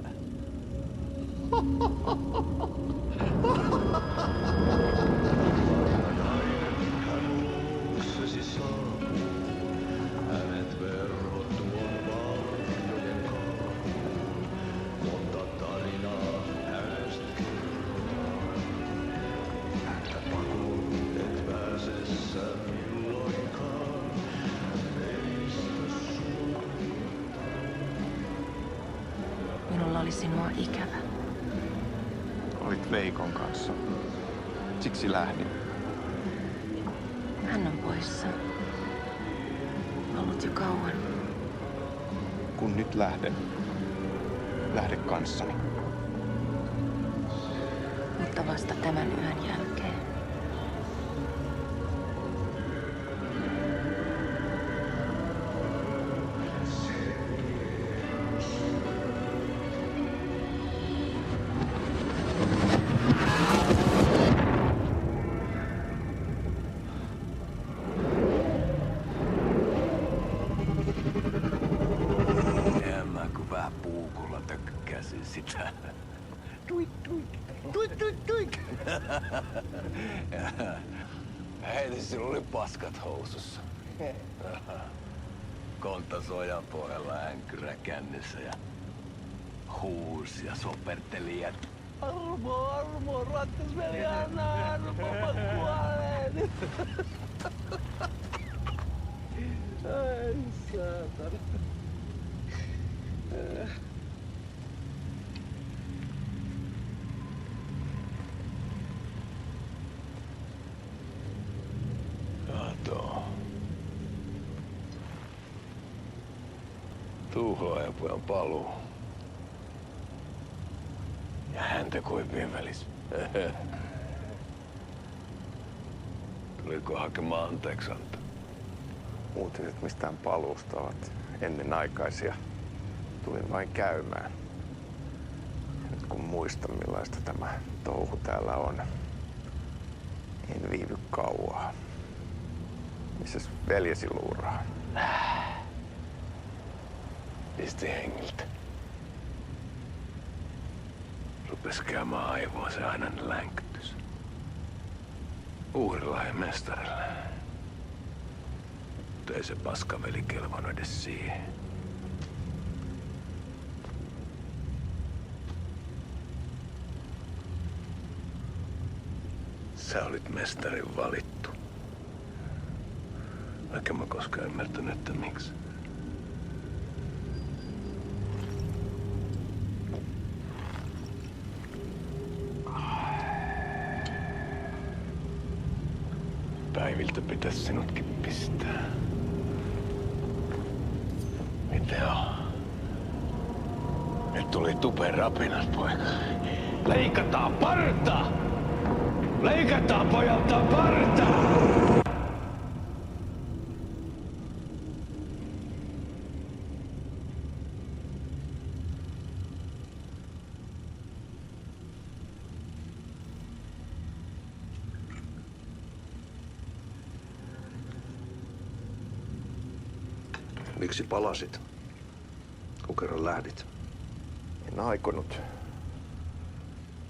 Minulla oli sinua ikävä. Olit Veikon kanssa. Siksi lähdin. Hän on poissa. Ollut jo kauan. Kun nyt lähden, lähde kanssani. Mutta vasta tämän yön jälkeen. Sitä. Tuik, tuik, tuik, tuik, tuik. Hei, sinulla oli paskat housussa. Kontta sojan pohjalla änkyrä kännissä ja huusi ja soperteli ja Armo, rattasveli, anna armo, mä kuolen. Ai saatana. Tuhlaajapojan paluu. Ja häntä koipien välissä. Tuliko hakemaan anteeksianto? Uutiset mistään paluusta ovat ennenaikaisia. Tulin vain käymään. Nyt kun muistan millaista tämä touhu täällä on, en viivy kauaa. Missäs veljesi luuraa? Pisti hengiltä. Rupes käymään aivoon se ainainen länkytys. Uhrilla ja mestarilla. Mutta ei se paskaveli kelvannut edes siihen. Sä olit mestarin valittu. Vaikka mä koskaan ymmärtänyt, että miksi. Päiviltä pitäis sinutkin pistää. Mitä on? Nyt tuli tupen rapinat, poika. Leikataan parta! Leikataan pojalta partaa! Miksi palasit? Kun kerran lähdit? En aikonut.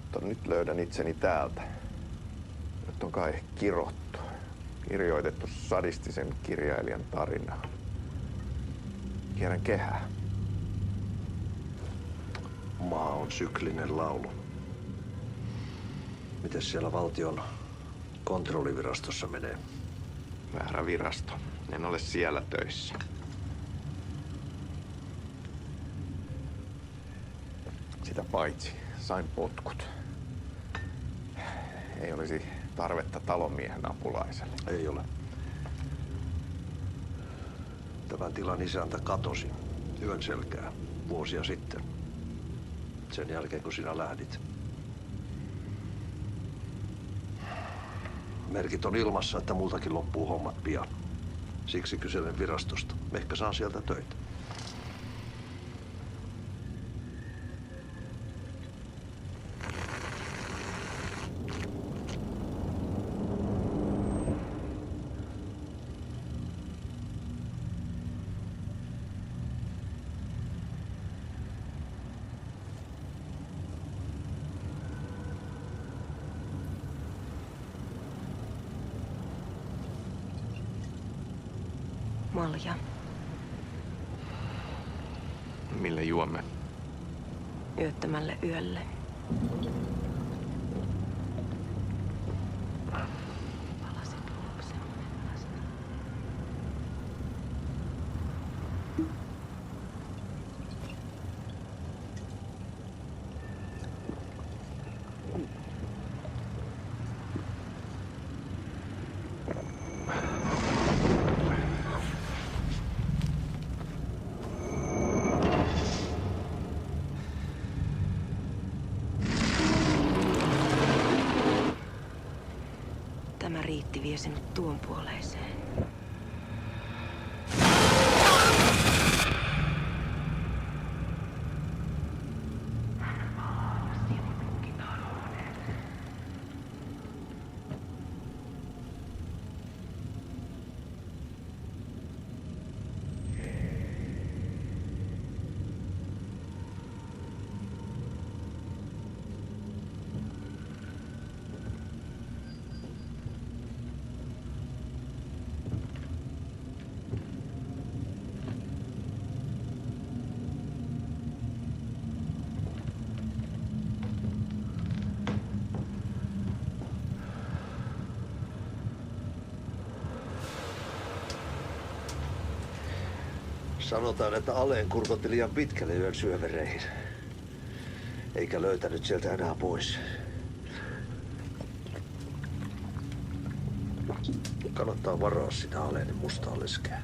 Mutta nyt löydän itseni täältä. Nyt on kai kirottu. Kirjoitettu sadistisen kirjailijan tarina. Kierrän kehää. Maa on syklinen laulu. Miten siellä valtion kontrollivirastossa menee? Väärä virasto. En ole siellä töissä. Sitä paitsi sain potkut. Ei olisi tarvetta talonmiehen apulaiselle. Ei ole. Tämän tilan isäntä katosi yön selkää vuosia sitten. Sen jälkeen, kun sinä lähdit. Merkit on ilmassa, että multakin loppuu hommat pian. Siksi kyselen virastosta. Ehkä saan sieltä töitä. Malja. Mille juomme? Yöttömälle yölle. Palasit luoksemme vasta. Tämä riitti vie sinut tuon puoleiseen. Sanotaan, että Aleen kurkotti liian pitkälle yön syövereihin. Eikä löytänyt sieltä enää pois. Kannattaa varaa sitä Aleen mustaa leskeä.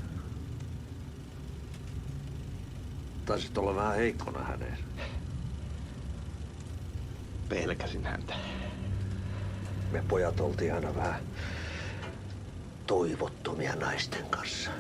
Taisit olla vähän heikkona häneen. Pelkäsin häntä. Me pojat oltiin aina vähän toivottomia naisten kanssa.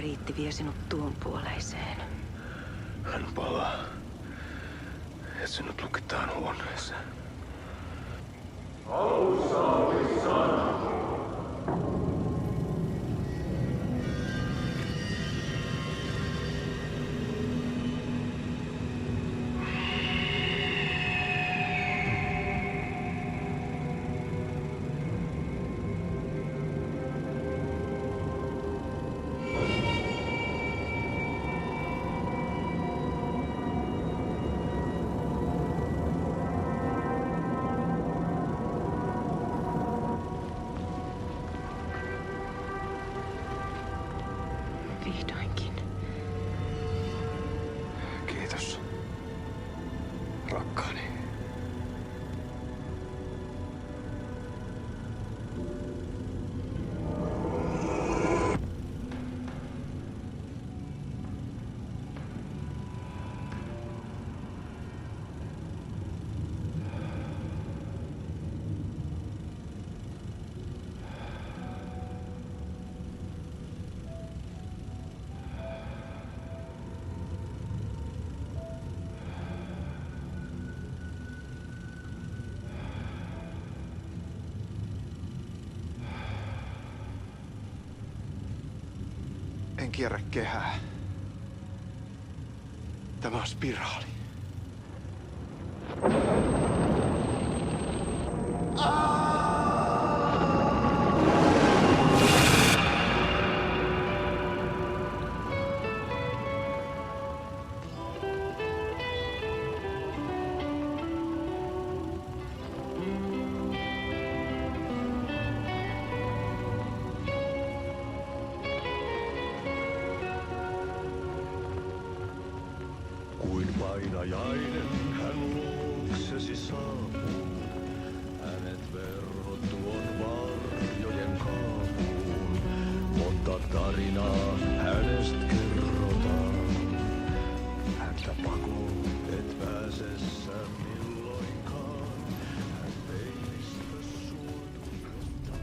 riitti vie sinut tuon puoleiseen. Hän palaa. Ja sinut lukitaan huoneeseen. Alussa oli sana. Vihdoinkin. Kiitos. Rakkaani. En kierrä kehää. Tämä on spiraali. Kuin painajainen hän luoksesi saapuu. Hänet verhot tuon varjojen kaapuun. Monta tarinaa hänestä kerrotaan. Häntä pakoon et pääse sä milloinkaan. Hän peilistä suotuutta.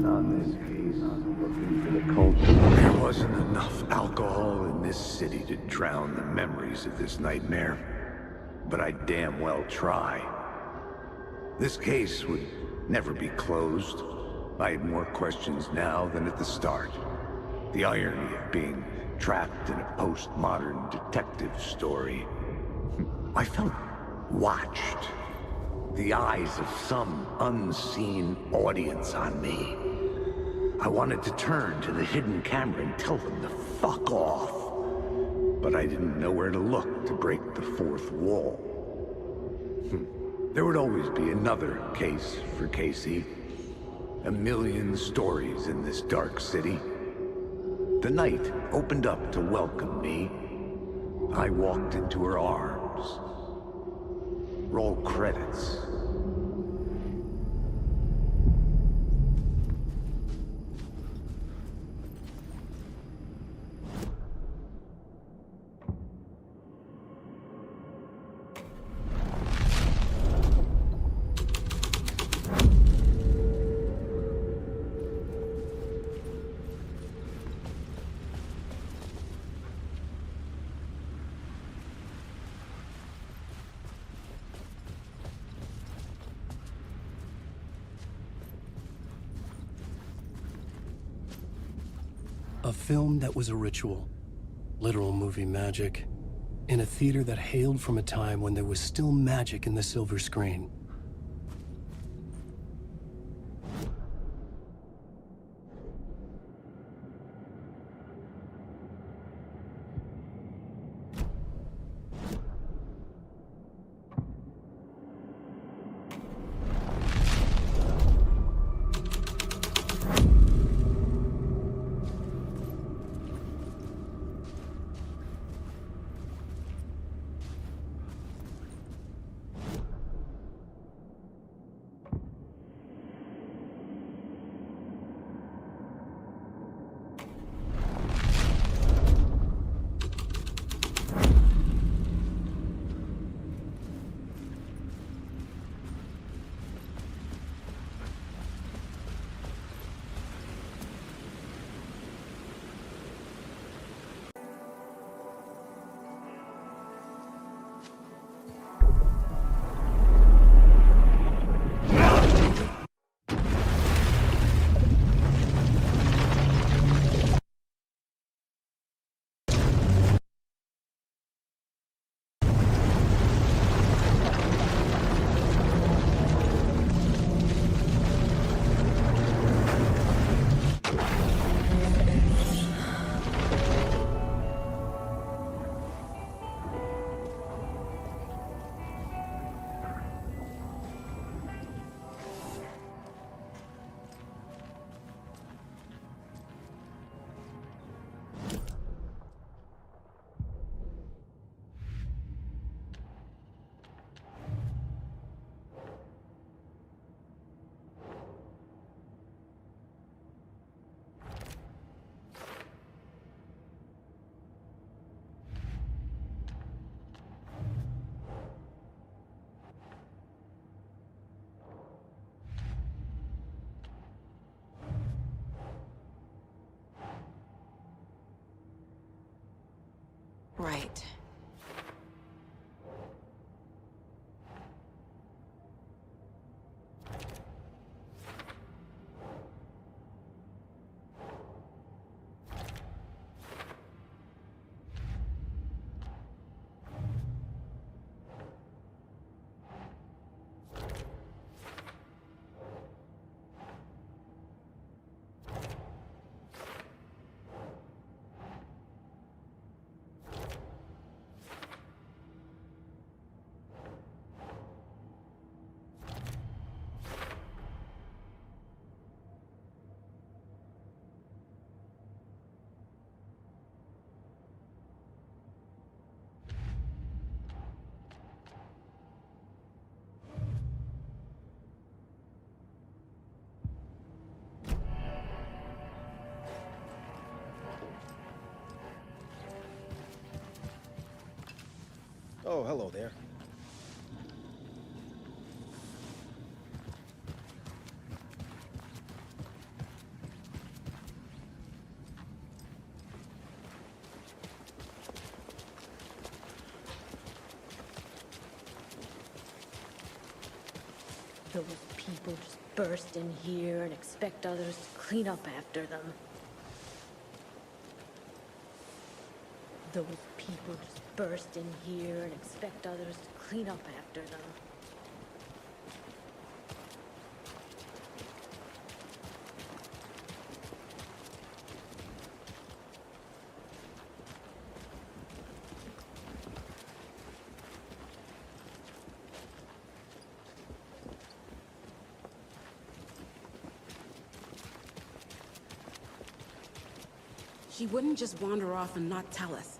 On this case, looking for the culprit. There wasn't enough alcohol in this city to drown the memories of this nightmare, but I damn well try. This case would never be closed. I had more questions now than at the start. The irony of being trapped in a postmodern detective story. I felt watched. The eyes of some unseen audience on me. I wanted to turn to the hidden camera and tell them to fuck off. But I didn't know where to look to break the fourth wall. There would always be another case for Casey. A million stories in this dark city. The night opened up to welcome me. I walked into her arms. Roll credits. A film that was a ritual, literal movie magic, in a theater that hailed from a time when there was still magic in the silver screen. Right. Oh, hello there. Those people just burst in here and expect others to clean up after them. Those people just burst in here and expect others to clean up after them. She wouldn't just wander off and not tell us.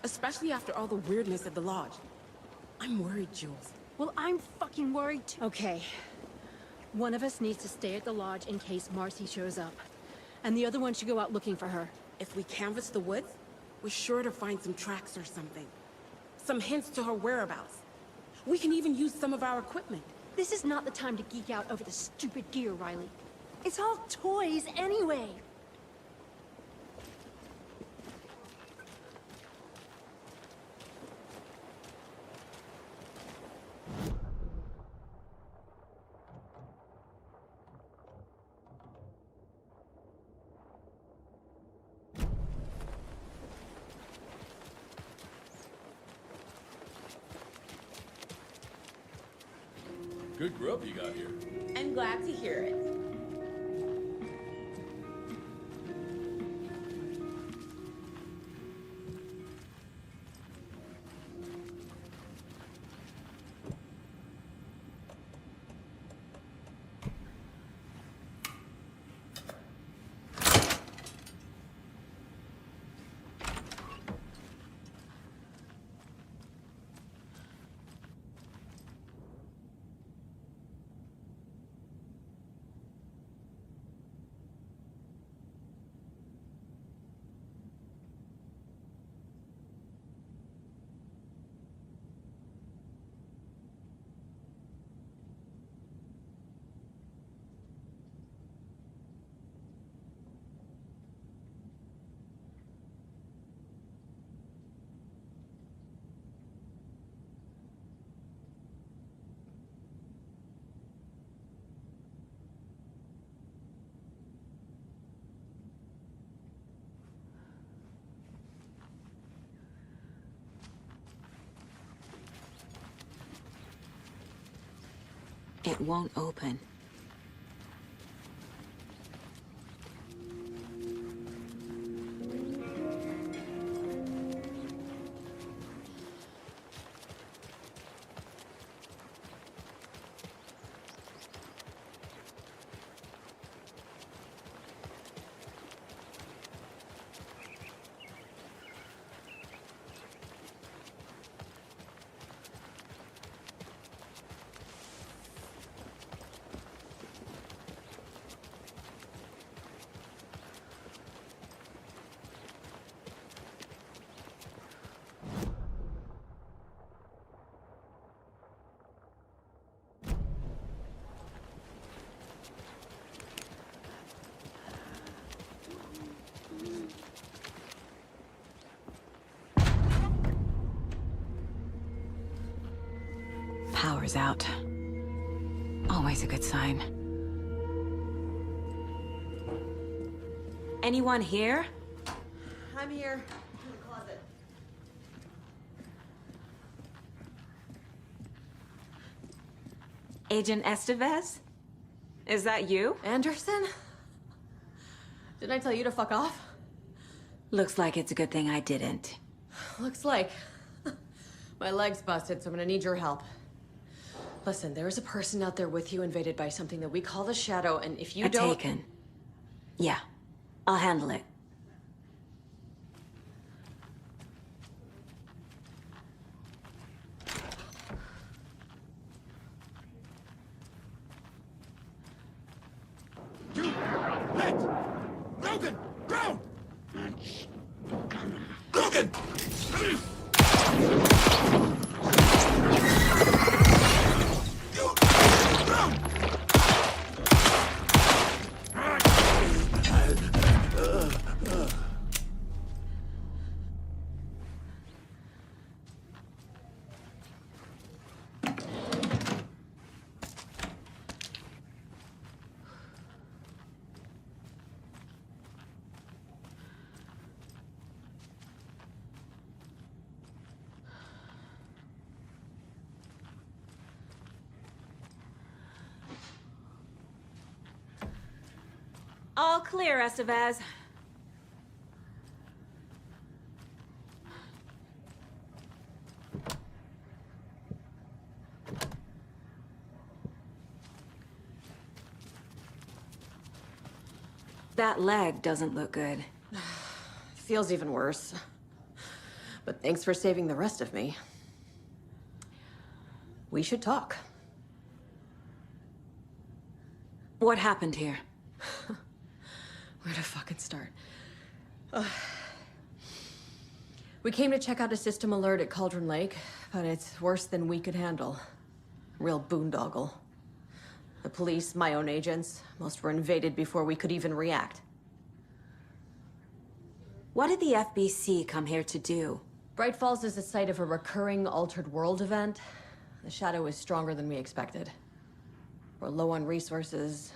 Especially after all the weirdness at the lodge. I'm worried, Jules. Well, I'm fucking worried too. Okay. One of us needs to stay at the lodge in case Marcy shows up. And the other one should go out looking for her. If we canvass the woods, we're sure to find some tracks or something. Some hints to her whereabouts. We can even use some of our equipment. This is not the time to geek out over the stupid gear, Riley. It's all toys anyway. Good grub you got here. I'm glad to hear it. It won't open. power's out. Always a good sign. Anyone here? I'm here. In the closet. Agent Estevez? Is that you? Anderson? Didn't I tell you to fuck off? Looks like it's a good thing I didn't. Looks like. My leg's busted, so I'm gonna need your help. Listen, there is a person out there with you invaded by something that we call the Shadow, and if you don't... Taken. Yeah, I'll handle it. Logan! Ground! Logan! All clear, Estevez. That leg doesn't look good. Feels even worse. But thanks for saving the rest of me. We should talk. What happened here? Where to fucking start? We came to check out a system alert at Cauldron Lake, but it's worse than we could handle. Real boondoggle. The police, my own agents, most were invaded before we could even react. What did the FBC come here to do? Bright Falls is the site of a recurring altered world event. The Shadow is stronger than we expected. We're low on resources,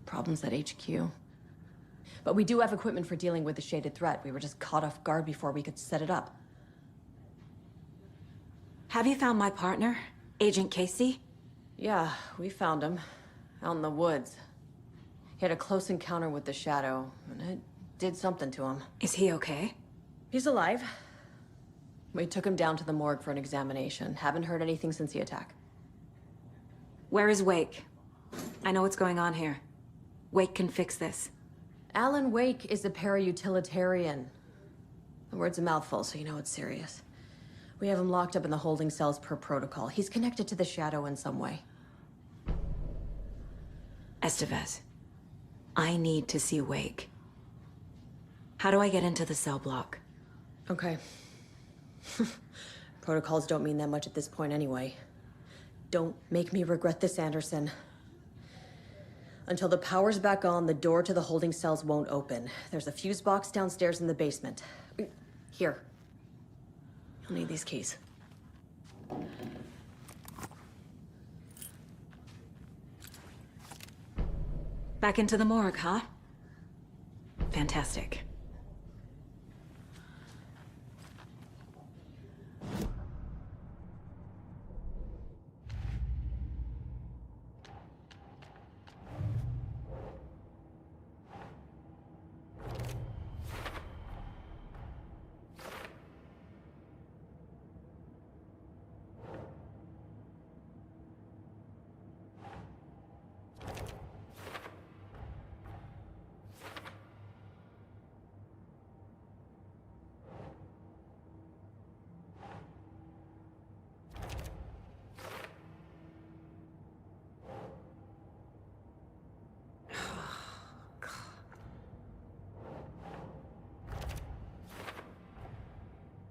problems at HQ. But we do have equipment for dealing with the shaded threat. We were just caught off guard before we could set it up. Have you found my partner, Agent Casey? Yeah, we found him. Out in the woods. He had a close encounter with the Shadow, and it did something to him. Is he okay? He's alive. We took him down to the morgue for an examination. Haven't heard anything since the attack. Where is Wake? I know what's going on here. Wake can fix this. Alan Wake is a para-utilitarian. The word's a mouthful, so you know it's serious. We have him locked up in the holding cells per protocol. He's connected to the Shadow in some way. Estevez, I need to see Wake. How do I get into the cell block? Okay. Protocols don't mean that much at this point anyway. Don't make me regret this, Anderson. Until the power's back on, the door to the holding cells won't open. There's a fuse box downstairs in the basement. Here. You'll need these keys. Back into the morgue, huh? Fantastic.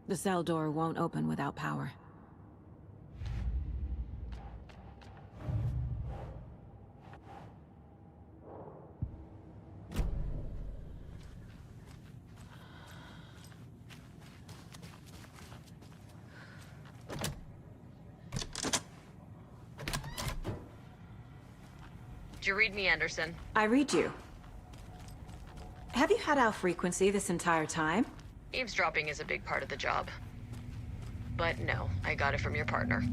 The cell door won't open without power. Did you read me, Anderson? I read you. Have you had our frequency this entire time? Eavesdropping is a big part of the job. But no, I got it from your partner.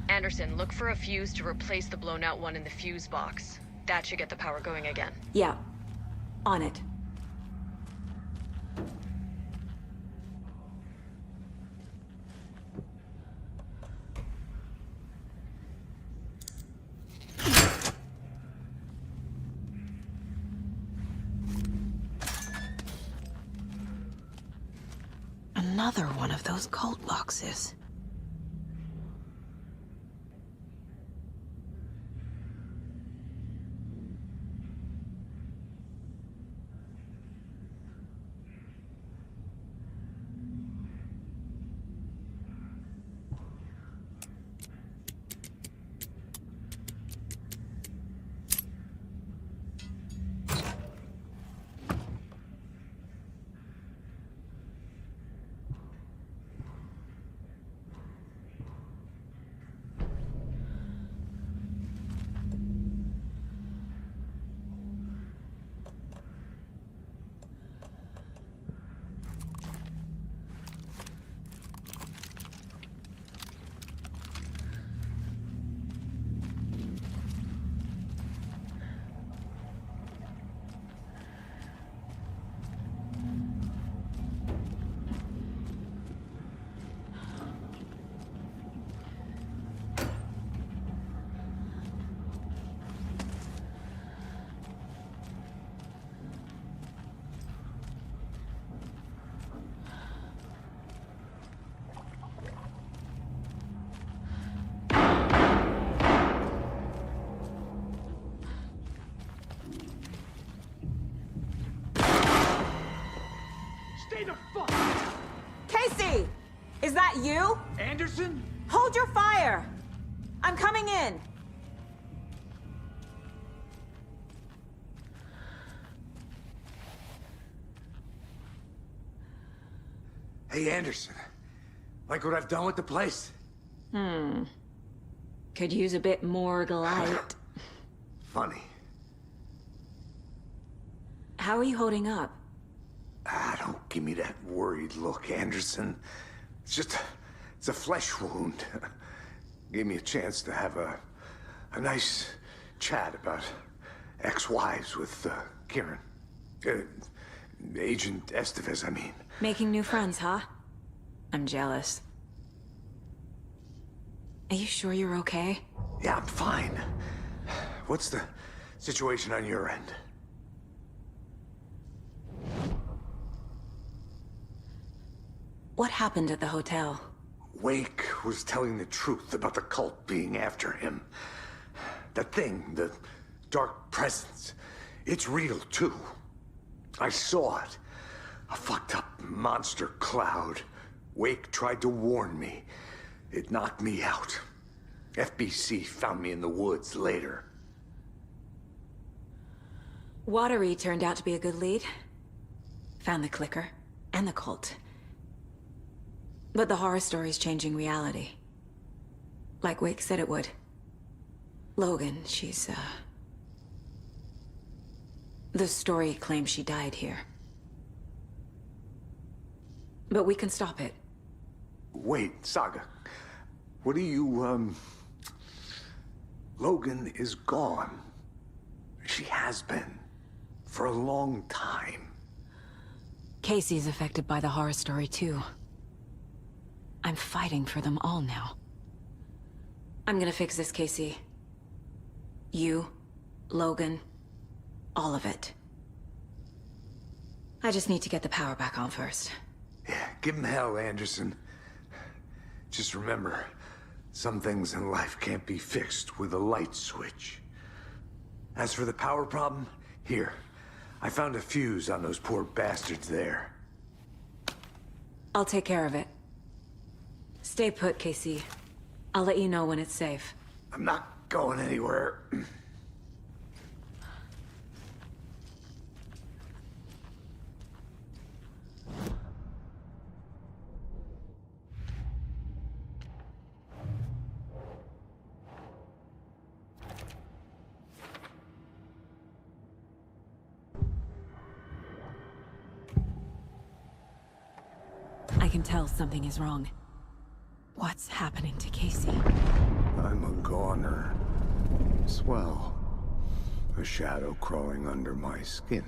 Anderson, look for a fuse to replace the blown out one in the fuse box. That should get the power going again. Yeah. On it. Another one of those cult boxes. Stay the fuck! Casey! Is that you? Anderson? Hold your fire! I'm coming in! Hey, Anderson. Like what I've done with the place? Could use a bit more light. Funny. How are you holding up? Don't give me that worried look, Anderson. It's a flesh wound. Gave me a chance to have a nice chat about ex-wives with Kieran. Agent Estevez, I mean. Making new friends, huh? I'm jealous. Are you sure you're okay? Yeah, I'm fine. What's the situation on your end? What happened at the hotel? Wake was telling the truth about the cult being after him. That thing, the dark presence, it's real too. I saw it. A fucked up monster cloud. Wake tried to warn me. It knocked me out. FBC found me in the woods later. Watery turned out to be a good lead. Found the clicker and the cult. But the horror story's changing reality. Like Wake said it would. Logan, she's, the story claims she died here. But we can stop it. Wait, Saga. What do you, Logan is gone. She has been. For a long time. Casey's affected by the horror story, too. I'm fighting for them all now. I'm gonna fix this, Casey. You, Logan, all of it. I just need to get the power back on first. Yeah, give him hell, Anderson. Just remember, some things in life can't be fixed with a light switch. As for the power problem, here. I found a fuse on those poor bastards there. I'll take care of it. Stay put, Casey. I'll let you know when it's safe. I'm not going anywhere. can tell something is wrong. What's happening to Casey? I'm a goner. Swell. A shadow crawling under my skin.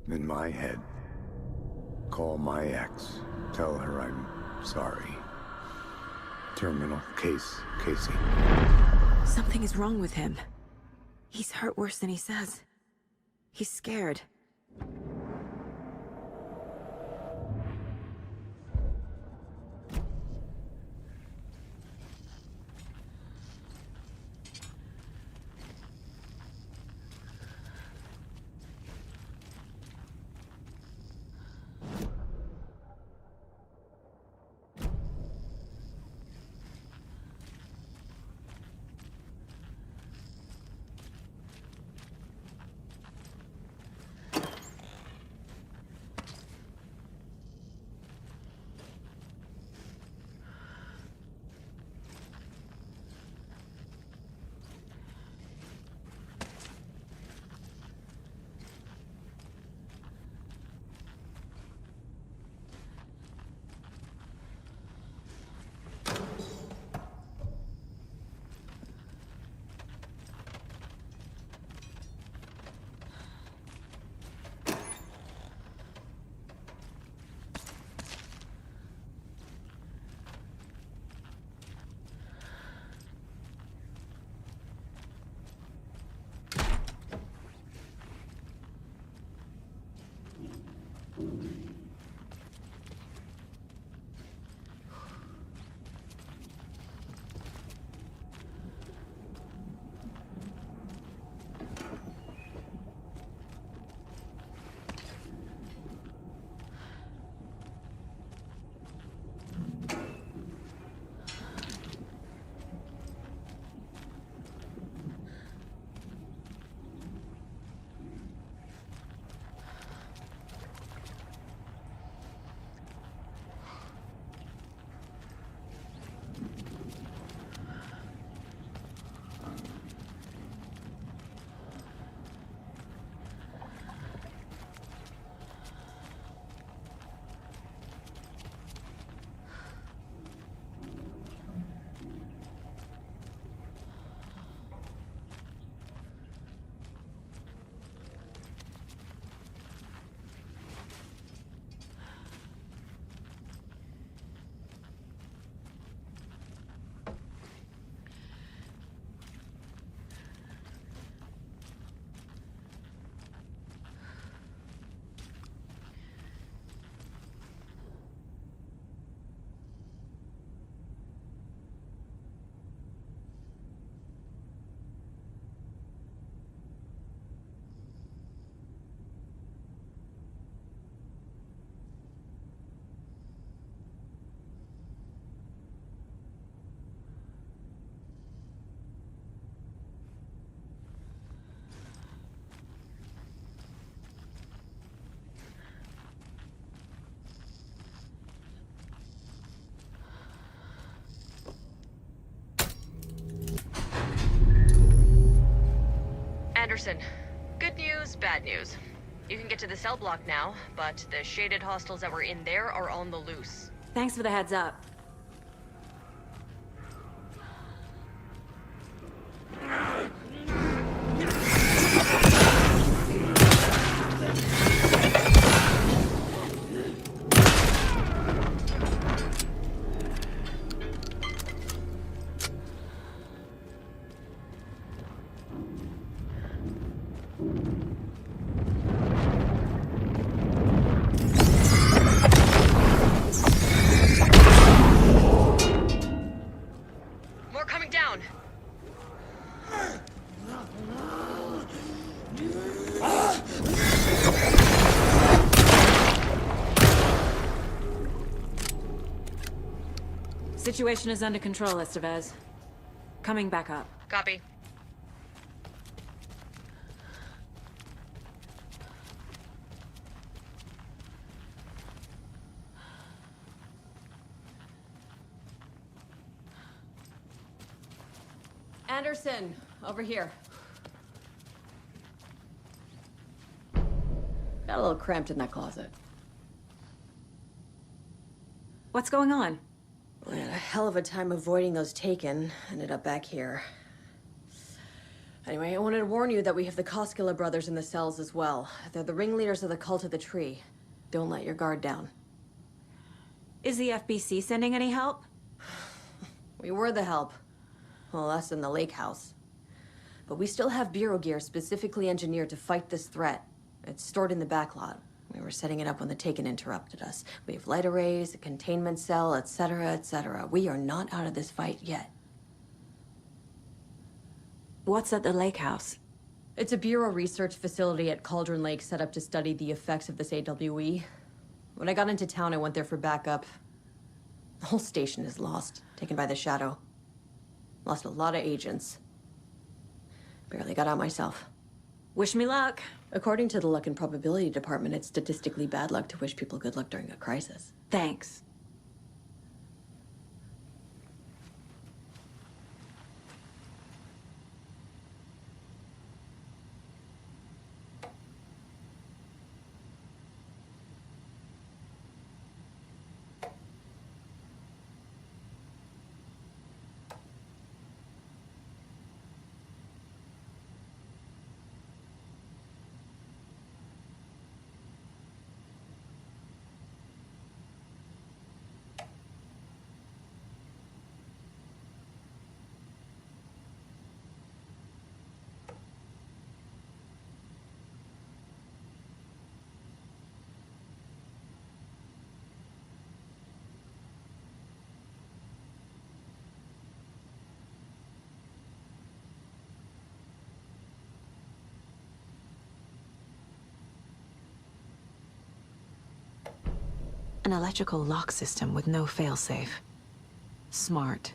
In my head. Call my ex. Tell her I'm sorry. Terminal case, Casey. Something is wrong with him. He's hurt worse than he says. He's scared. Anderson, good news, bad news. You can get to the cell block now, but the shaded hostels that were in there are on the loose. Thanks for the heads up. Situation is under control, Estevez. Coming back up. Copy. Anderson, over here. Got a little cramped in that closet. What's going on? We had a hell of a time avoiding those taken. Ended up back here. Anyway, I wanted to warn you that we have the Koskela brothers in the cells as well. They're the ringleaders of the Cult of the Tree. Don't let your guard down. Is the FBC sending any help? We were the help. Well, us in the lake house. But we still have bureau gear specifically engineered to fight this threat. It's stored in the backlot. We were setting it up when the Taken interrupted us. We have light arrays, a containment cell, etc., etc. We are not out of this fight yet. What's at the lake house? It's a bureau research facility at Cauldron Lake set up to study the effects of this AWE. When I got into town, I went there for backup. The whole station is lost, taken by the Shadow. Lost a lot of agents. Barely got out myself. Wish me luck. According to the Luck and Probability Department, it's statistically bad luck to wish people good luck during a crisis. Thanks. An electrical lock system with no failsafe. Smart.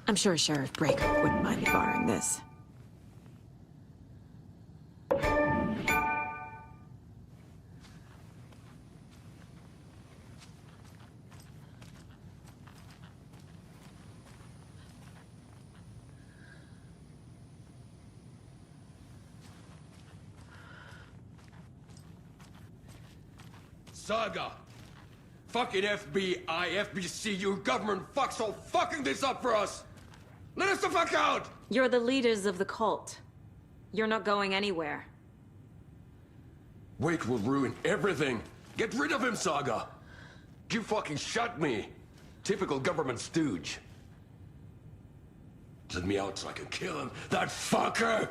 I'm sure Sheriff Brake wouldn't mind me borrowing this. Saga! Fucking FBI, FBC, you government fucks all fucking this up for us! Let us the fuck out! You're the leaders of the cult. You're not going anywhere. Wake will ruin everything. Get rid of him, Saga! You fucking shot me. Typical government stooge. Let me out so I can kill him, that fucker!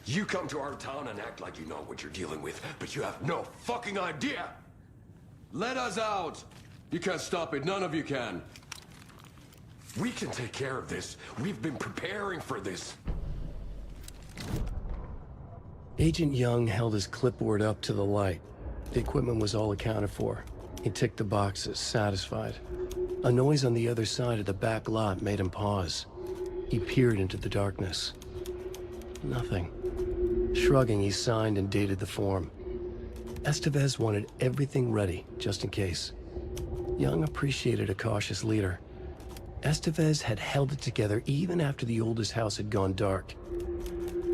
You come to our town and act like you know what you're dealing with, but you have no fucking idea! Let us out! You can't stop it, none of you can. We can take care of this. We've been preparing for this. Agent Young held his clipboard up to the light. The equipment was all accounted for. He ticked the boxes, satisfied. A noise on the other side of the back lot made him pause. He peered into the darkness. Nothing. Shrugging, he signed and dated the form. Estevez wanted everything ready, just in case. Young appreciated a cautious leader. Estevez had held it together even after the oldest house had gone dark.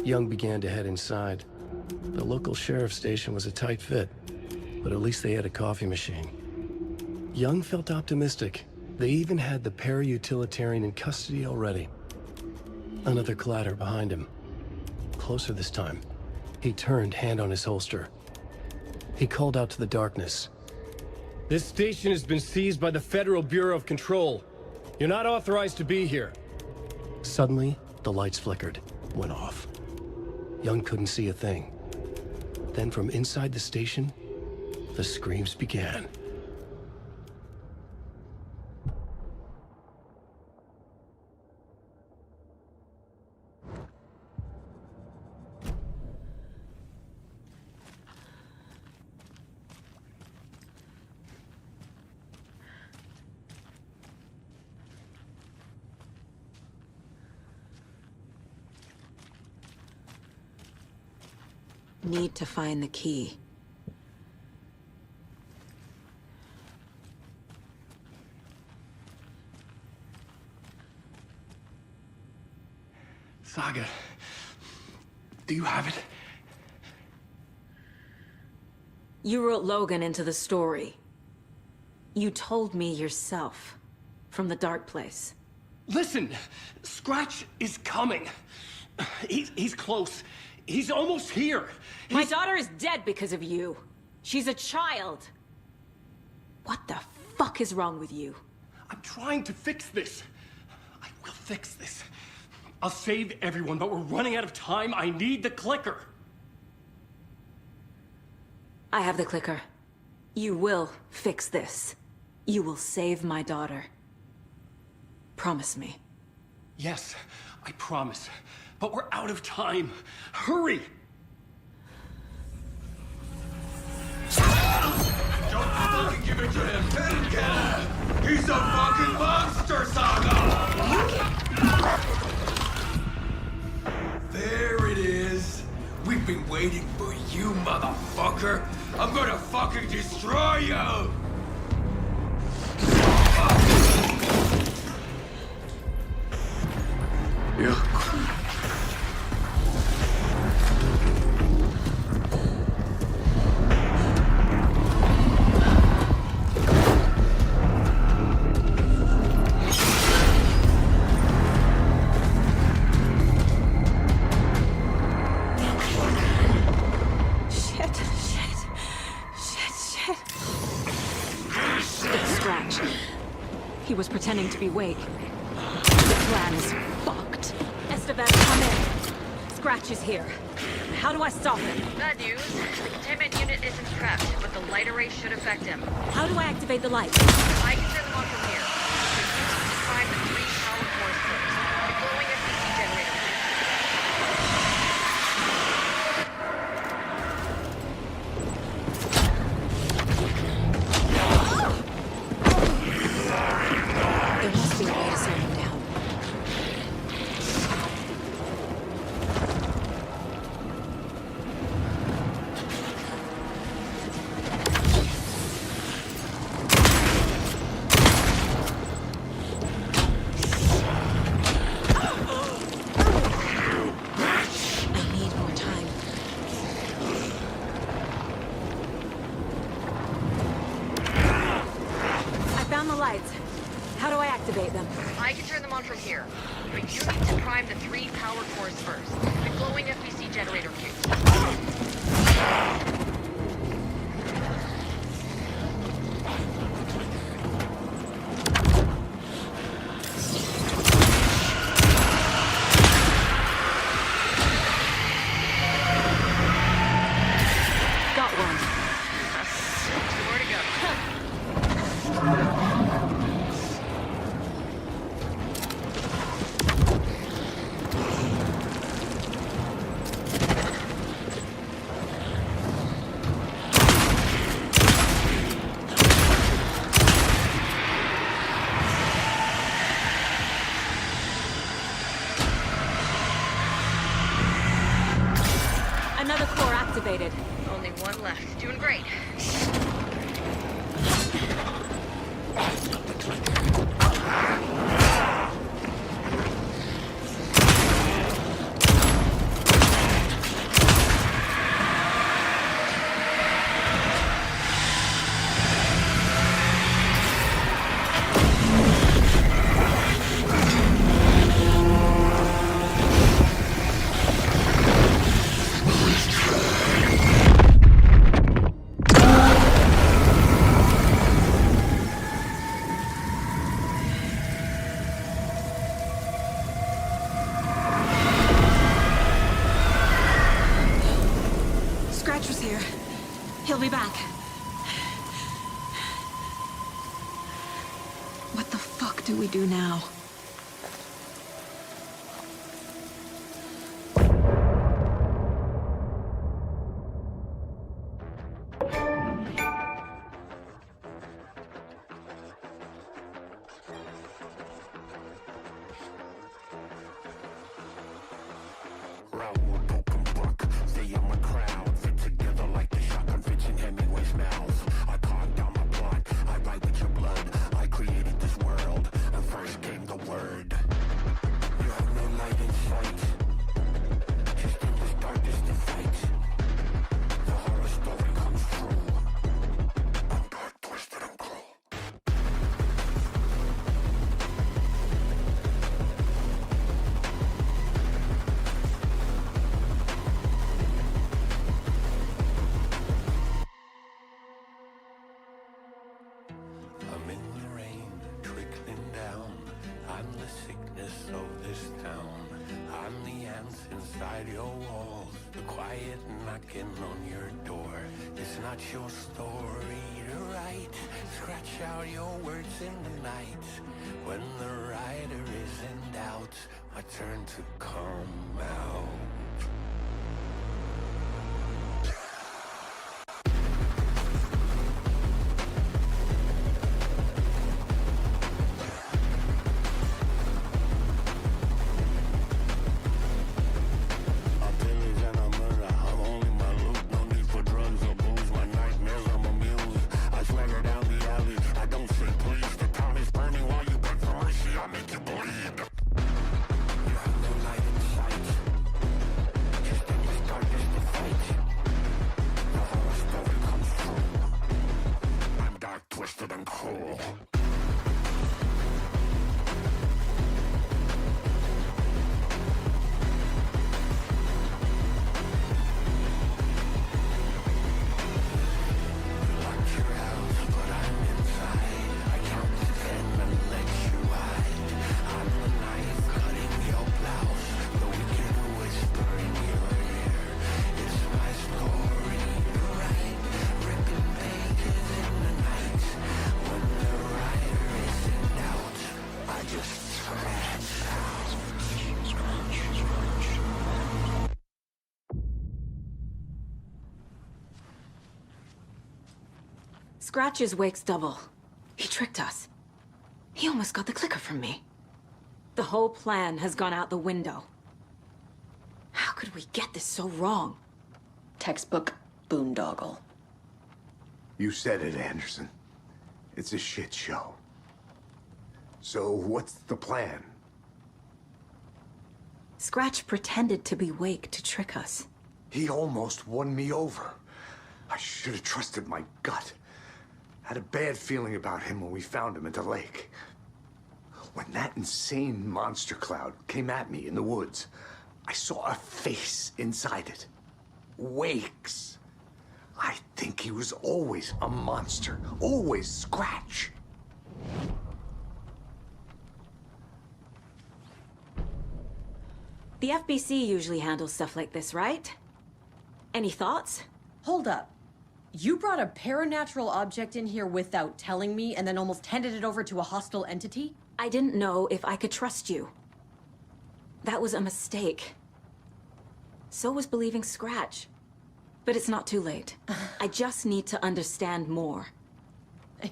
Young began to head inside. The local sheriff's station was a tight fit, but at least they had a coffee machine. Young felt optimistic. They even had the para-utilitarian in custody already. Another clatter behind him. Closer this time. He turned, hand on his holster. He called out to the darkness. This station has been seized by the Federal Bureau of Control. You're not authorized to be here. Suddenly, the lights flickered, went off. Young couldn't see a thing. Then from inside the station, the screams began. Need to find the key. Saga, do you have it? You wrote Logan into the story. You told me yourself. From the dark place. Listen, Scratch is coming. He's close. He's almost here. My daughter is dead because of you. She's a child. What the fuck is wrong with you? I'm trying to fix this. I will fix this. I'll save everyone, but we're running out of time. I need the clicker. I have the clicker. You will fix this. You will save my daughter. Promise me. Yes, I promise. But we're out of time. Hurry! Don't fucking give it to him! He's a fucking monster, Saga! There it is. We've been waiting for you, motherfucker. I'm gonna fucking destroy you! Yeah. He was pretending to be Wake. The plan is fucked. Estevez, come in. Scratch is here. How do I stop him? Bad news. The containment unit isn't trapped, but the light array should affect him. How do I activate the lights? I can turn them on from here. But you need to find the 3 power cores first. Deploying a CC generator. There must be a way to lights. How do I activate them? I can turn them on from here. But you need to prime the 3 power cores first. The glowing FPC generator cube. Another core activated. Only one left. Doing great. He'll be back. What the fuck do we do now? Inside your walls, the quiet knocking on your door. It's not your story to write. Scratch out your words in the night. When the writer is in doubt, I turn to come out. Scratch's wake's double. He tricked us. He almost got the clicker from me. The whole plan has gone out the window. How could we get this so wrong? Textbook boondoggle. You said it, Anderson. It's a shit show. So what's the plan? Scratch pretended to be Wake to trick us. He almost won me over. I should have trusted my gut. Had a bad feeling about him when we found him at the lake. When that insane monster cloud came at me in the woods, I saw a face inside it. Wakes. I think he was always a monster. Always Scratch. The FBC usually handles stuff like this, right? Any thoughts? Hold up. You brought a paranatural object in here without telling me and then almost handed it over to a hostile entity? I didn't know if I could trust you. That was a mistake. So was believing Scratch. But it's not too late. I just need to understand more.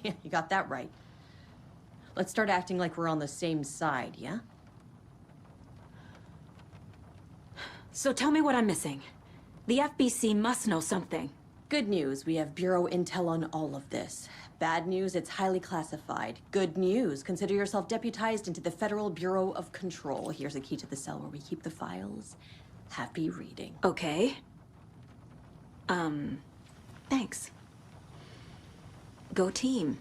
You got that right. Let's start acting like we're on the same side, yeah? So tell me what I'm missing. The FBC must know something. Good news, we have Bureau intel on all of this. Bad news, it's highly classified. Good news, consider yourself deputized into the Federal Bureau of Control. Here's a key to the cell where we keep the files. Happy reading. Okay. Thanks. Go team.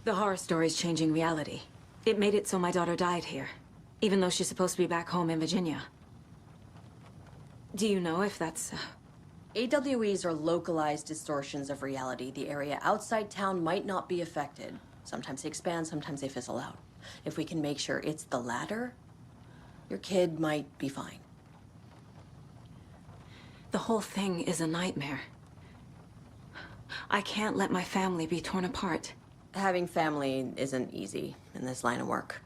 The horror story's changing reality. It made it so my daughter died here, even though she's supposed to be back home in Virginia. Do you know if that's... AWEs are localized distortions of reality. The area outside town might not be affected. Sometimes they expand, sometimes they fizzle out. If we can make sure it's the latter, your kid might be fine. The whole thing is a nightmare. I can't let my family be torn apart. Having family isn't easy in this line of work.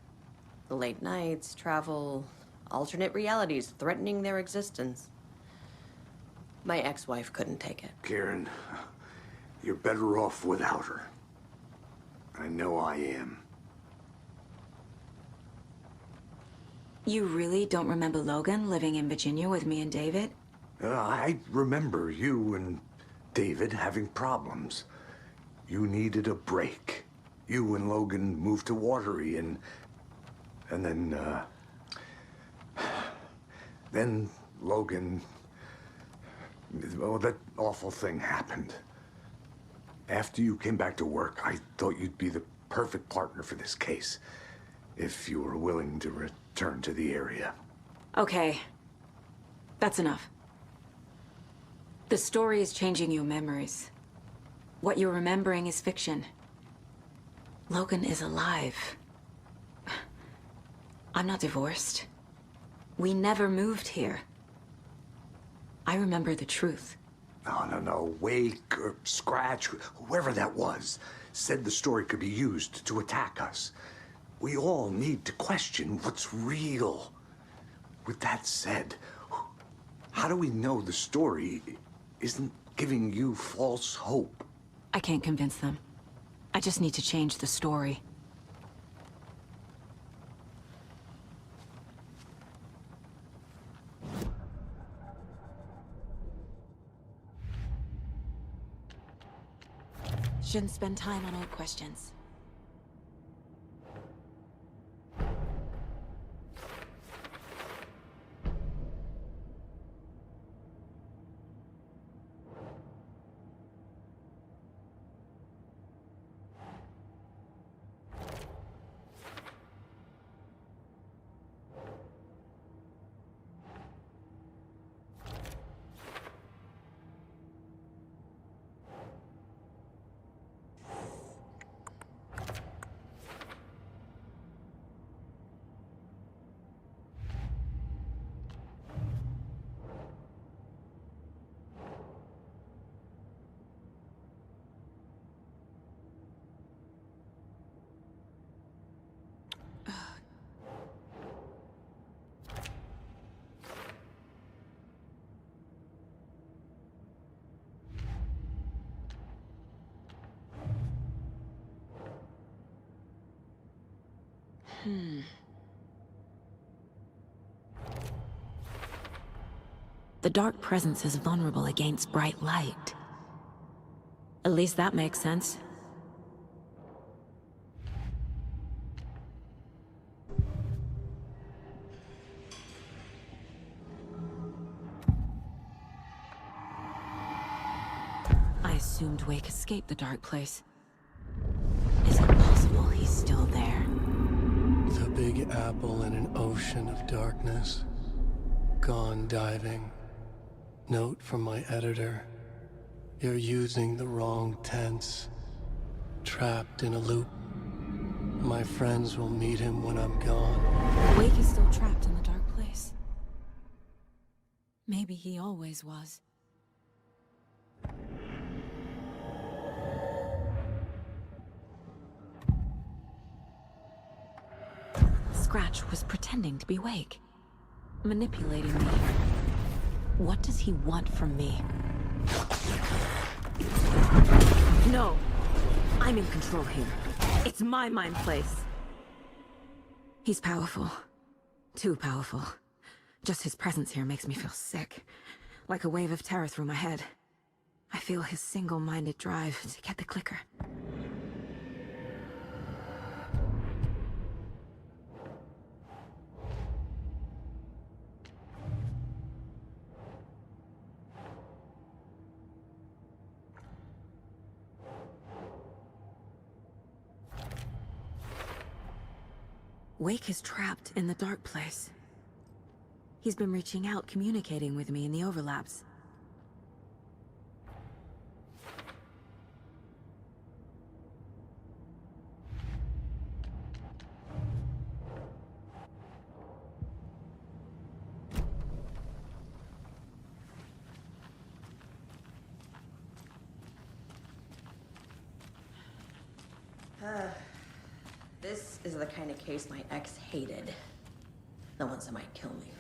The late nights, travel, alternate realities threatening their existence. My ex-wife couldn't take it. Karen, you're better off without her. I know I am. You really don't remember Logan living in Virginia with me and David? I remember you and David having problems. You needed a break. You and Logan moved to Watery and then Logan, well, that awful thing happened. After you came back to work, I thought you'd be the perfect partner for this case, if you were willing to return to the area. Okay. That's enough. The story is changing your memories. What you're remembering is fiction. Logan is alive. I'm not divorced. We never moved here. I remember the truth. No. Wake or Scratch, whoever that was, said the story could be used to attack us. We all need to question what's real. With that said, how do we know the story isn't giving you false hope? I can't convince them. I just need to change the story. Shouldn't spend time on old questions. The dark presence is vulnerable against bright light. At least that makes sense. I assumed Wake escaped the dark place. Is it possible he's still there? The Big Apple in an ocean of darkness. Gone diving. Note from my editor. You're using the wrong tense. Trapped in a loop. My friends will meet him when I'm gone. Wake is still trapped in the dark place. Maybe he always was. Scratch was pretending to be Wake. Manipulating me. What does he want from me? No! I'm in control here. It's my mind place. He's powerful. Too powerful. Just his presence here makes me feel sick. Like a wave of terror through my head. I feel his single-minded drive to get the clicker. Wake is trapped in the dark place. He's been reaching out, communicating with me in the overlaps. This is the kind of case my ex hated. The ones that might kill me.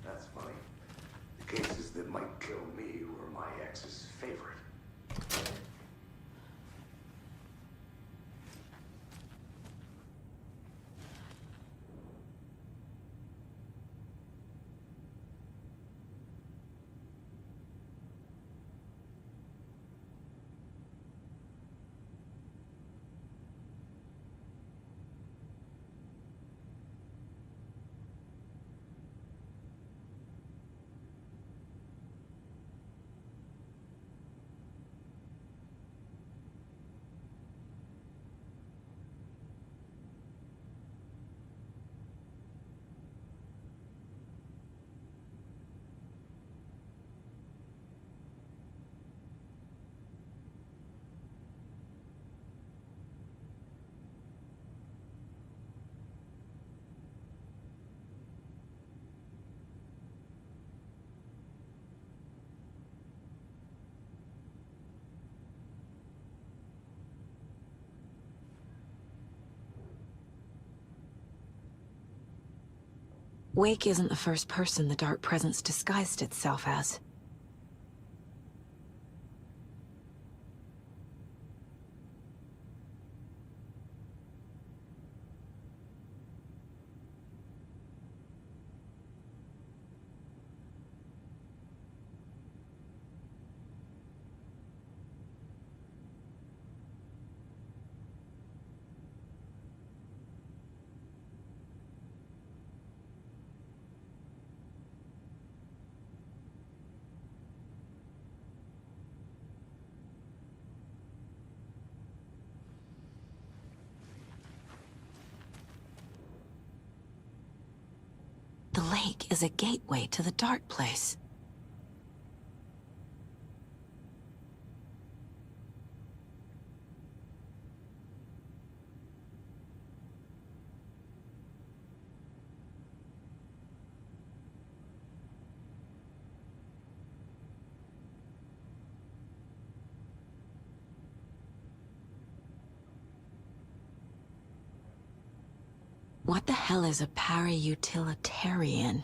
That's funny. The cases that might kill me were my ex's favorite. Wake isn't the first person the dark presence disguised itself as. The lake is a gateway to the dark place. What the hell is a para-utilitarian?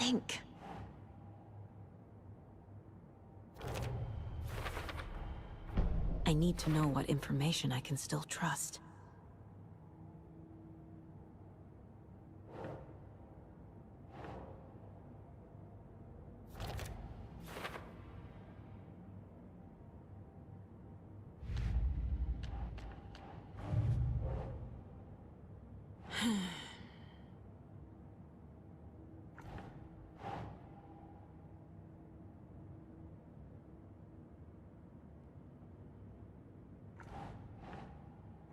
think. I need to know what information I can still trust.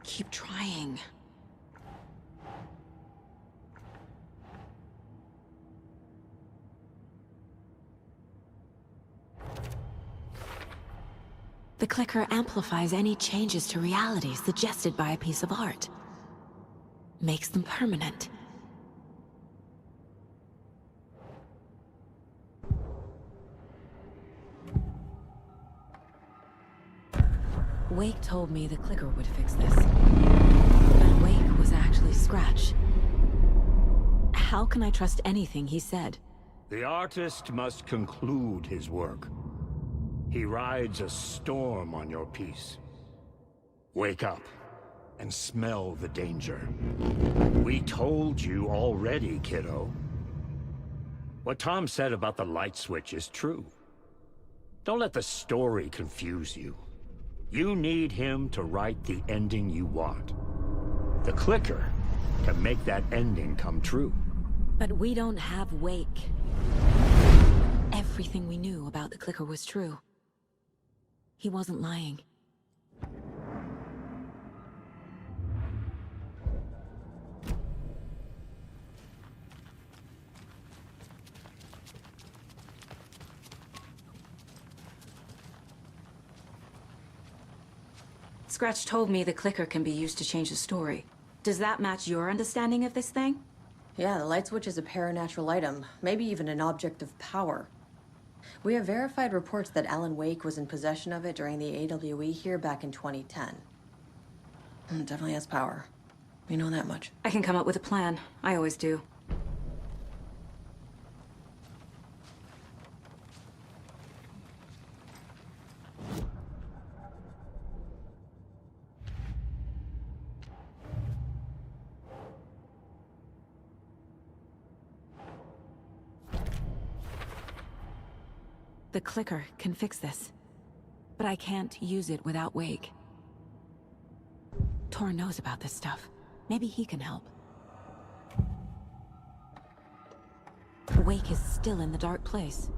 Keep trying. The clicker amplifies any changes to reality suggested by a piece of art. Makes them permanent. Wake told me the clicker would fix this. But Wake was actually Scratch. How can I trust anything he said? The artist must conclude his work. He rides a storm on your piece. Wake up and smell the danger. We told you already, kiddo. What Tom said about the light switch is true. Don't let the story confuse you. You need him to write the ending you want. The clicker can make that ending come true. But we don't have Wake. Everything we knew about the clicker was true. He wasn't lying. Scratch told me the clicker can be used to change the story. Does that match your understanding of this thing? Yeah, the light switch is a paranatural item, maybe even an object of power. We have verified reports that Alan Wake was in possession of it during the AWE here back in 2010. It definitely has power. We know that much. I can come up with a plan. I always do. The clicker can fix this, but I can't use it without Wake. Tor knows about this stuff. Maybe he can help. Wake is still in the dark place.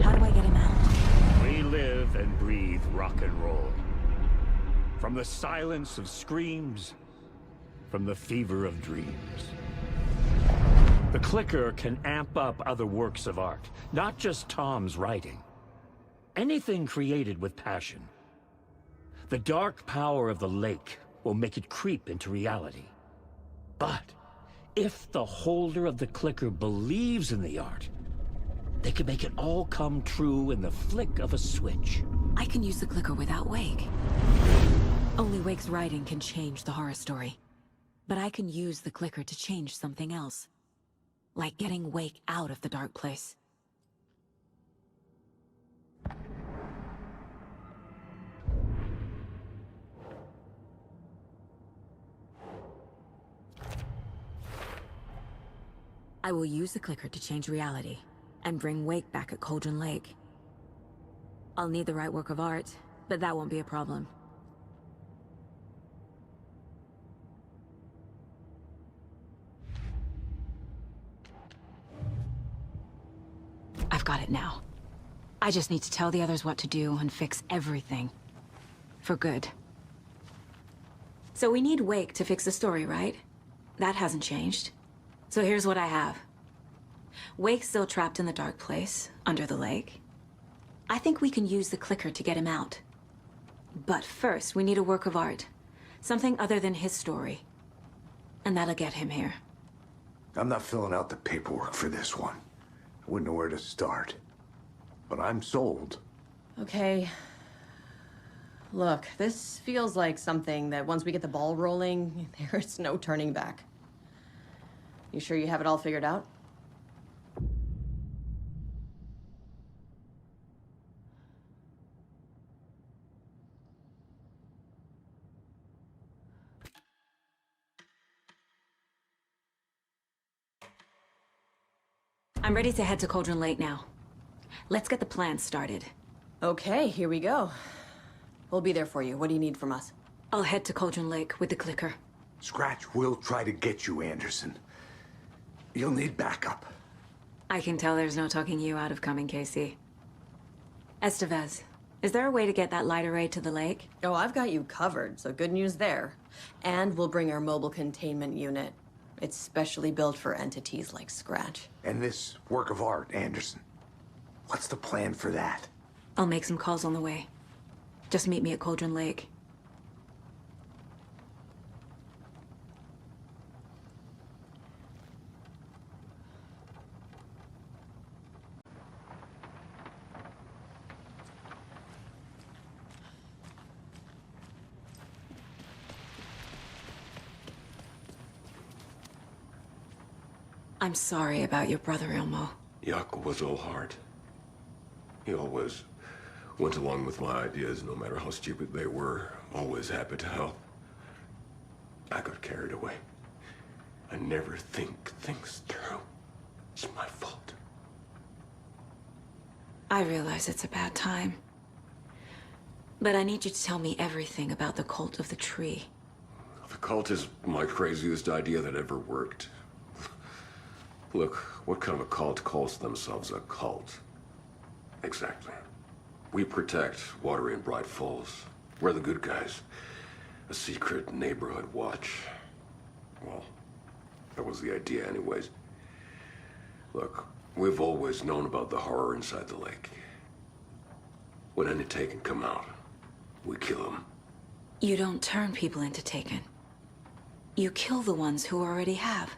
How do I get him out? We live and breathe rock and roll. From the silence of screams, from the fever of dreams. The clicker can amp up other works of art, not just Tom's writing. Anything created with passion. The dark power of the lake will make it creep into reality. But if the holder of the clicker believes in the art, they can make it all come true in the flick of a switch. I can use the clicker without Wake. Only Wake's writing can change the horror story. But I can use the clicker to change something else. Like getting Wake out of the dark place. I will use the clicker to change reality, and bring Wake back at Cauldron Lake. I'll need the right work of art, but that won't be a problem. I've got it now. I just need to tell the others what to do and fix everything. For good. So we need Wake to fix the story, right? That hasn't changed. So here's what I have. Wake's still trapped in the dark place, under the lake. I think we can use the clicker to get him out. But first, we need a work of art. Something other than his story. And that'll get him here. I'm not filling out the paperwork for this one. I wouldn't know where to start. But I'm sold. Okay. Look, this feels like something that once we get the ball rolling, there's no turning back. You sure you have it all figured out? I'm ready to head to Cauldron Lake now. Let's get the plan started. Okay, here we go. We'll be there for you. What do you need from us? I'll head to Cauldron Lake with the clicker. Scratch will try to get you, Anderson. You'll need backup. I can tell there's no talking you out of coming, Casey. Estevez, is there a way to get that light array to the lake? Oh, I've got you covered, so good news there. And we'll bring our mobile containment unit. It's specially built for entities like Scratch. And this work of art, Anderson. What's the plan for that? I'll make some calls on the way. Just meet me at Cauldron Lake. I'm sorry about your brother, Ilmo. Jaco was all heart. He always went along with my ideas, no matter how stupid they were. Always happy to help. I got carried away. I never think things through. It's my fault. I realize it's a bad time. But I need you to tell me everything about the cult of the tree. The cult is my craziest idea that ever worked. Look, what kind of a cult calls themselves a cult? Exactly. We protect Water in Bright Falls. We're the good guys. A secret neighborhood watch. Well, that was the idea anyways. Look, we've always known about the horror inside the lake. When any Taken come out, we kill them. You don't turn people into Taken. You kill the ones who already have.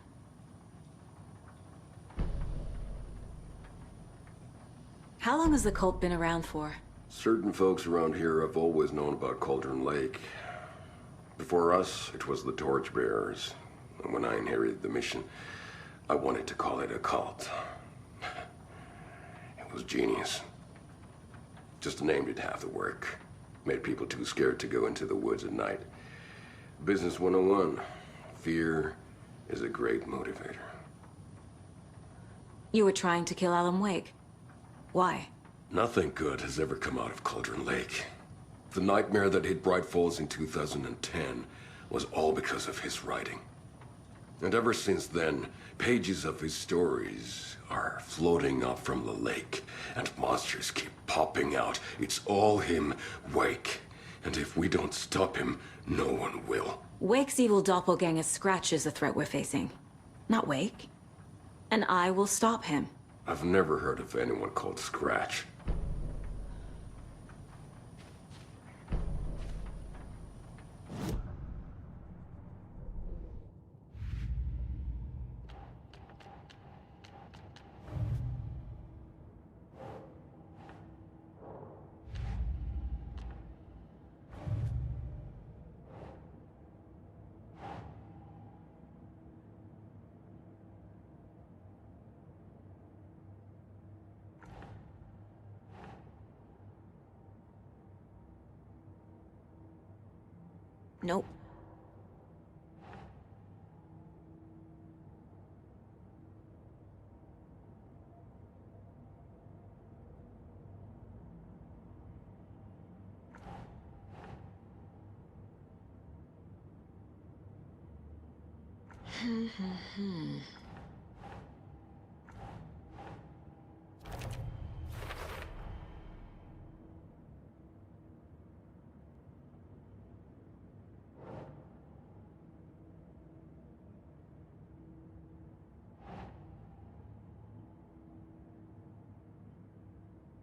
How long has the cult been around for? Certain folks around here have always known about Cauldron Lake. Before us, it was the Torchbearers. And when I inherited the mission, I wanted to call it a cult. It was genius. Just named it half the work. Made people too scared to go into the woods at night. Business 101. Fear is a great motivator. You were trying to kill Alan Wake. Why? Nothing good has ever come out of Cauldron Lake. The nightmare that hit Bright Falls in 2010 was all because of his writing. And ever since then, pages of his stories are floating up from the lake, and monsters keep popping out. It's all him, Wake. And if we don't stop him, no one will. Wake's evil doppelganger Scratch is the threat we're facing, not Wake. And I will stop him. I've never heard of anyone called Scratch. Nope.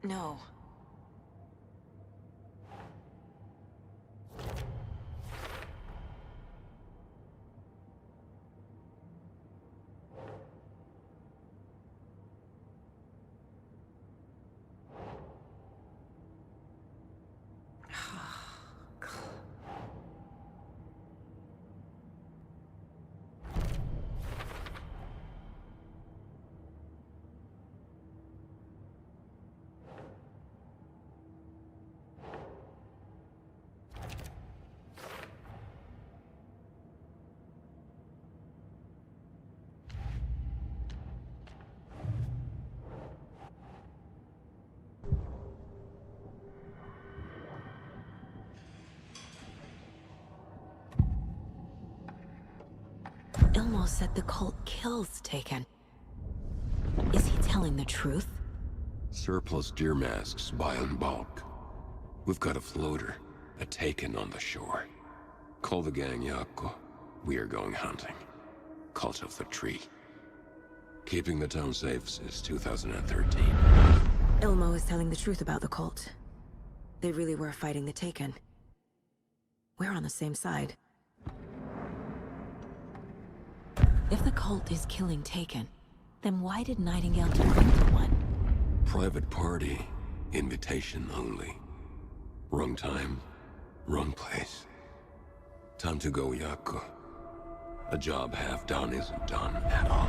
No. Ilmo said the cult kills Taken. Is he telling the truth? Surplus deer masks buy in bulk. We've got a floater, a Taken on the shore. Call the gang Gioco. We are going hunting. Cult of the Tree. Keeping the town safe since 2013. Ilmo is telling the truth about the cult. They really were fighting the Taken. We're on the same side. If the cult is killing Taken, then why did Nightingale turn into one? Private party. Invitation only. Wrong time, wrong place. Time to go, Gioco. A job half done isn't done at all.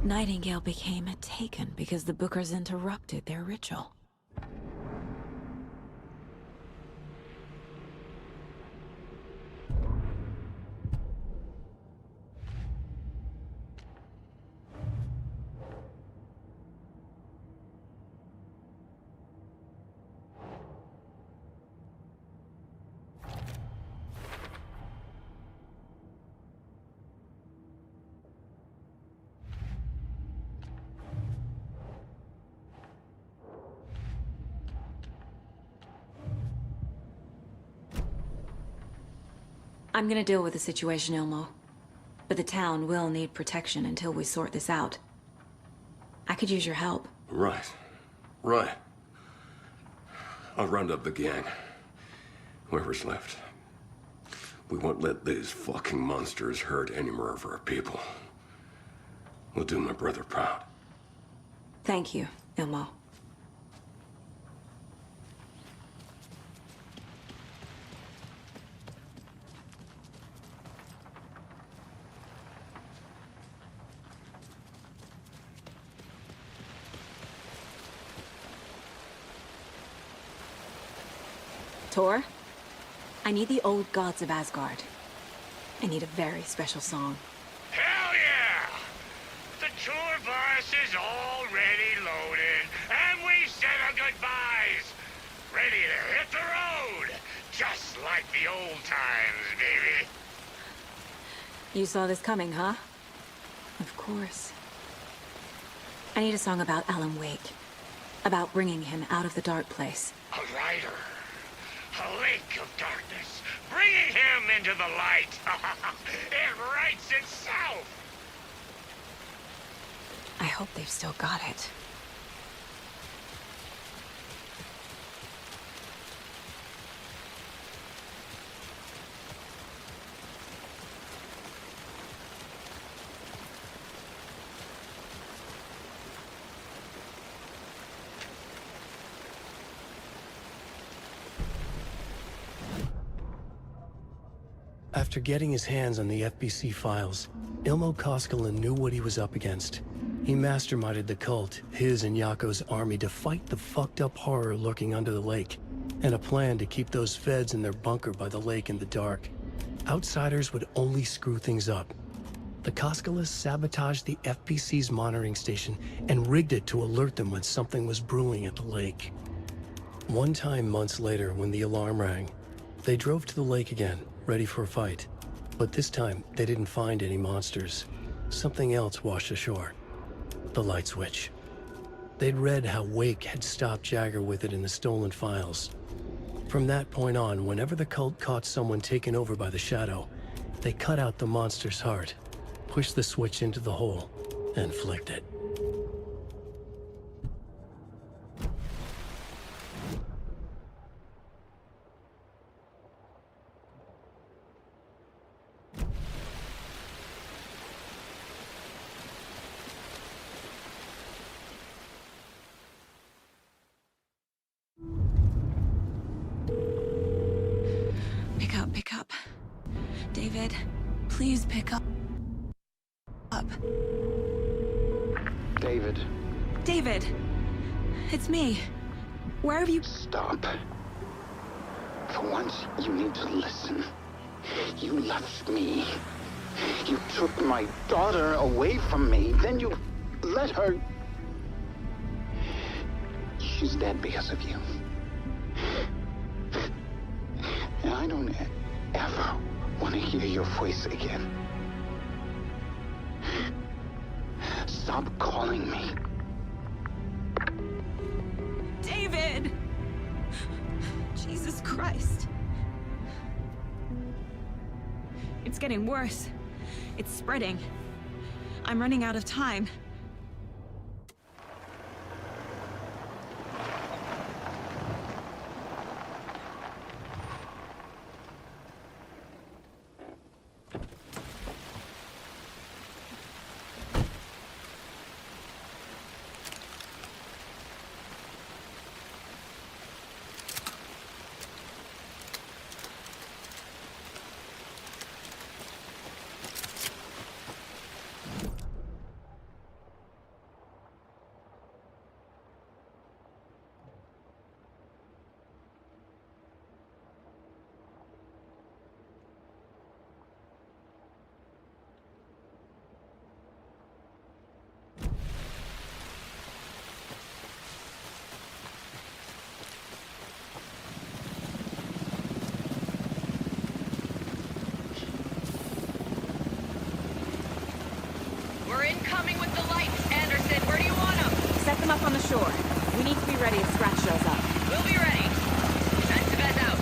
Nightingale became a Taken because the Bookers interrupted their ritual. I'm gonna deal with the situation, Ilmo. But the town will need protection until we sort this out. I could use your help. Right. I'll round up the gang. Whoever's left. We won't let these fucking monsters hurt any more of our people. We'll do my brother proud. Thank you, Ilmo. Tor, I need the old gods of Asgard. I need a very special song. Hell yeah! The tour bus is already loaded, and we said our goodbyes. Ready to hit the road, just like the old times, baby. You saw this coming, huh? Of course. I need a song about Alan Wake. About bringing him out of the dark place. A rider. A lake of darkness, bringing him into the light. It writes itself. I hope they've still got it. After getting his hands on the FBC files, Ilmo Koskinen knew what he was up against. He masterminded the cult, his and Yako's army, to fight the fucked up horror lurking under the lake, and a plan to keep those feds in their bunker by the lake in the dark. Outsiders would only screw things up. The Koskinens sabotaged the FBC's monitoring station and rigged it to alert them when something was brewing at the lake. One time months later, when the alarm rang, they drove to the lake again, ready for a fight. But this time, they didn't find any monsters. Something else washed ashore. The light switch. They'd read how Wake had stopped Jagger with it in the stolen files. From that point on, whenever the cult caught someone taken over by the Shadow, they cut out the monster's heart, pushed the switch into the hole, and flicked it. Pick up. David, please pick up. David. David! It's me. Where have you... Stop. For once, you need to listen. You left me. You took my daughter away from me, then you let her... She's dead because of you. And I don't ever want to hear your voice again. Stop calling me. David! Jesus Christ. It's getting worse. It's spreading. I'm running out of time. Incoming with the lights. Anderson, where do you want them? Set them up on the shore. We need to be ready if Scratch shows up. We'll be ready. Sense out.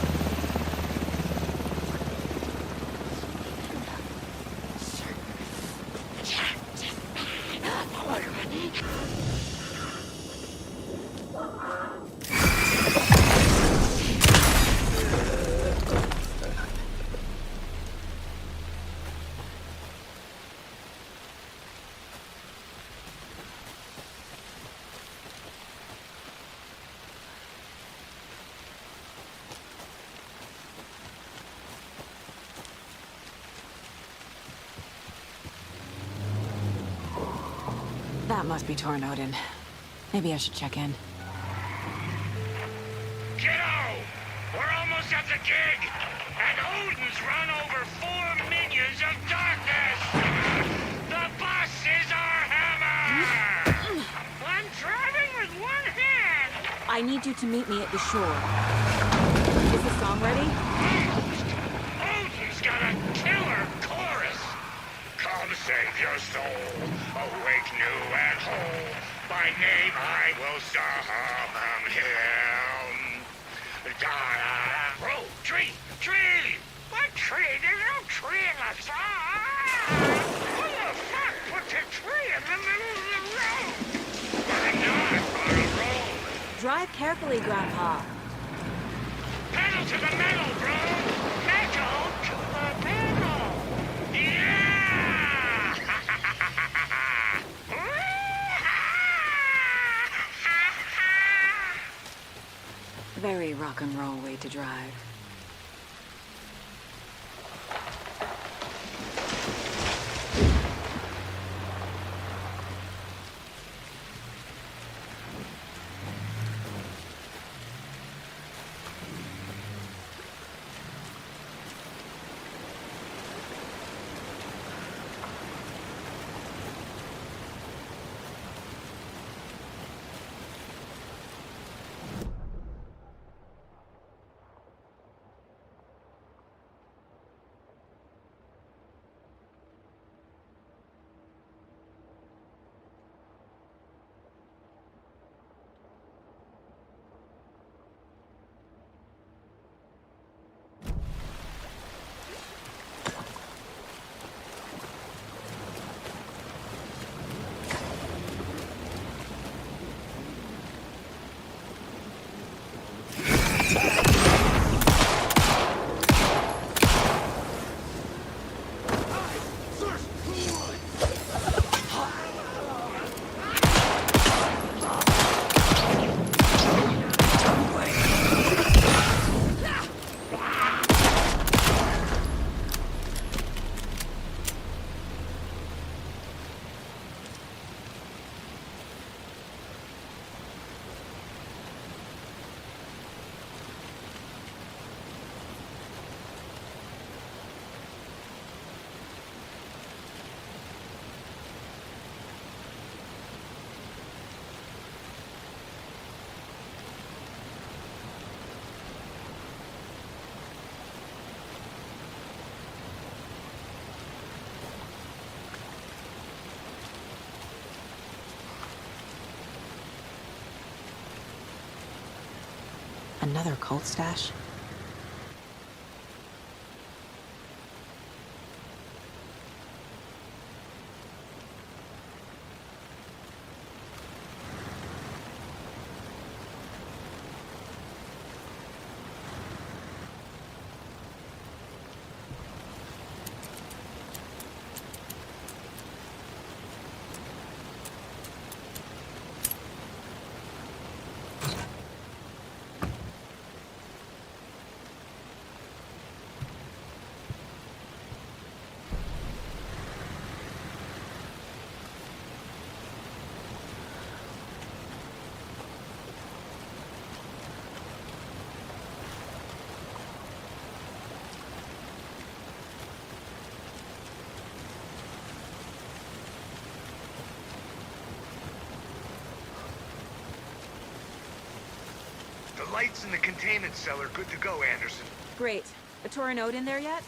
That must be Tornodin. Maybe I should check in. Kiddo! We're almost at the gig! And Odin's run over 4 minions of darkness! The bus is our hammer! I'm driving with one hand! I need you to meet me at the shore. Is the song ready? Odin's got a killer chorus! Come save your soul, awake new and whole. By name I will summon him. Da-da-da. Oh, tree! Tree! What tree? There's no tree in the song! Who the fuck put the tree in the middle of the road? We're not on a road. Drive carefully, Grandpa. Pedal to the metal, bro! Metal to the metal! Yeah! Very rock and roll way to drive. Another cult stash? The lights in the containment cell are good to go, Anderson. Great. A Torin Ode in there yet?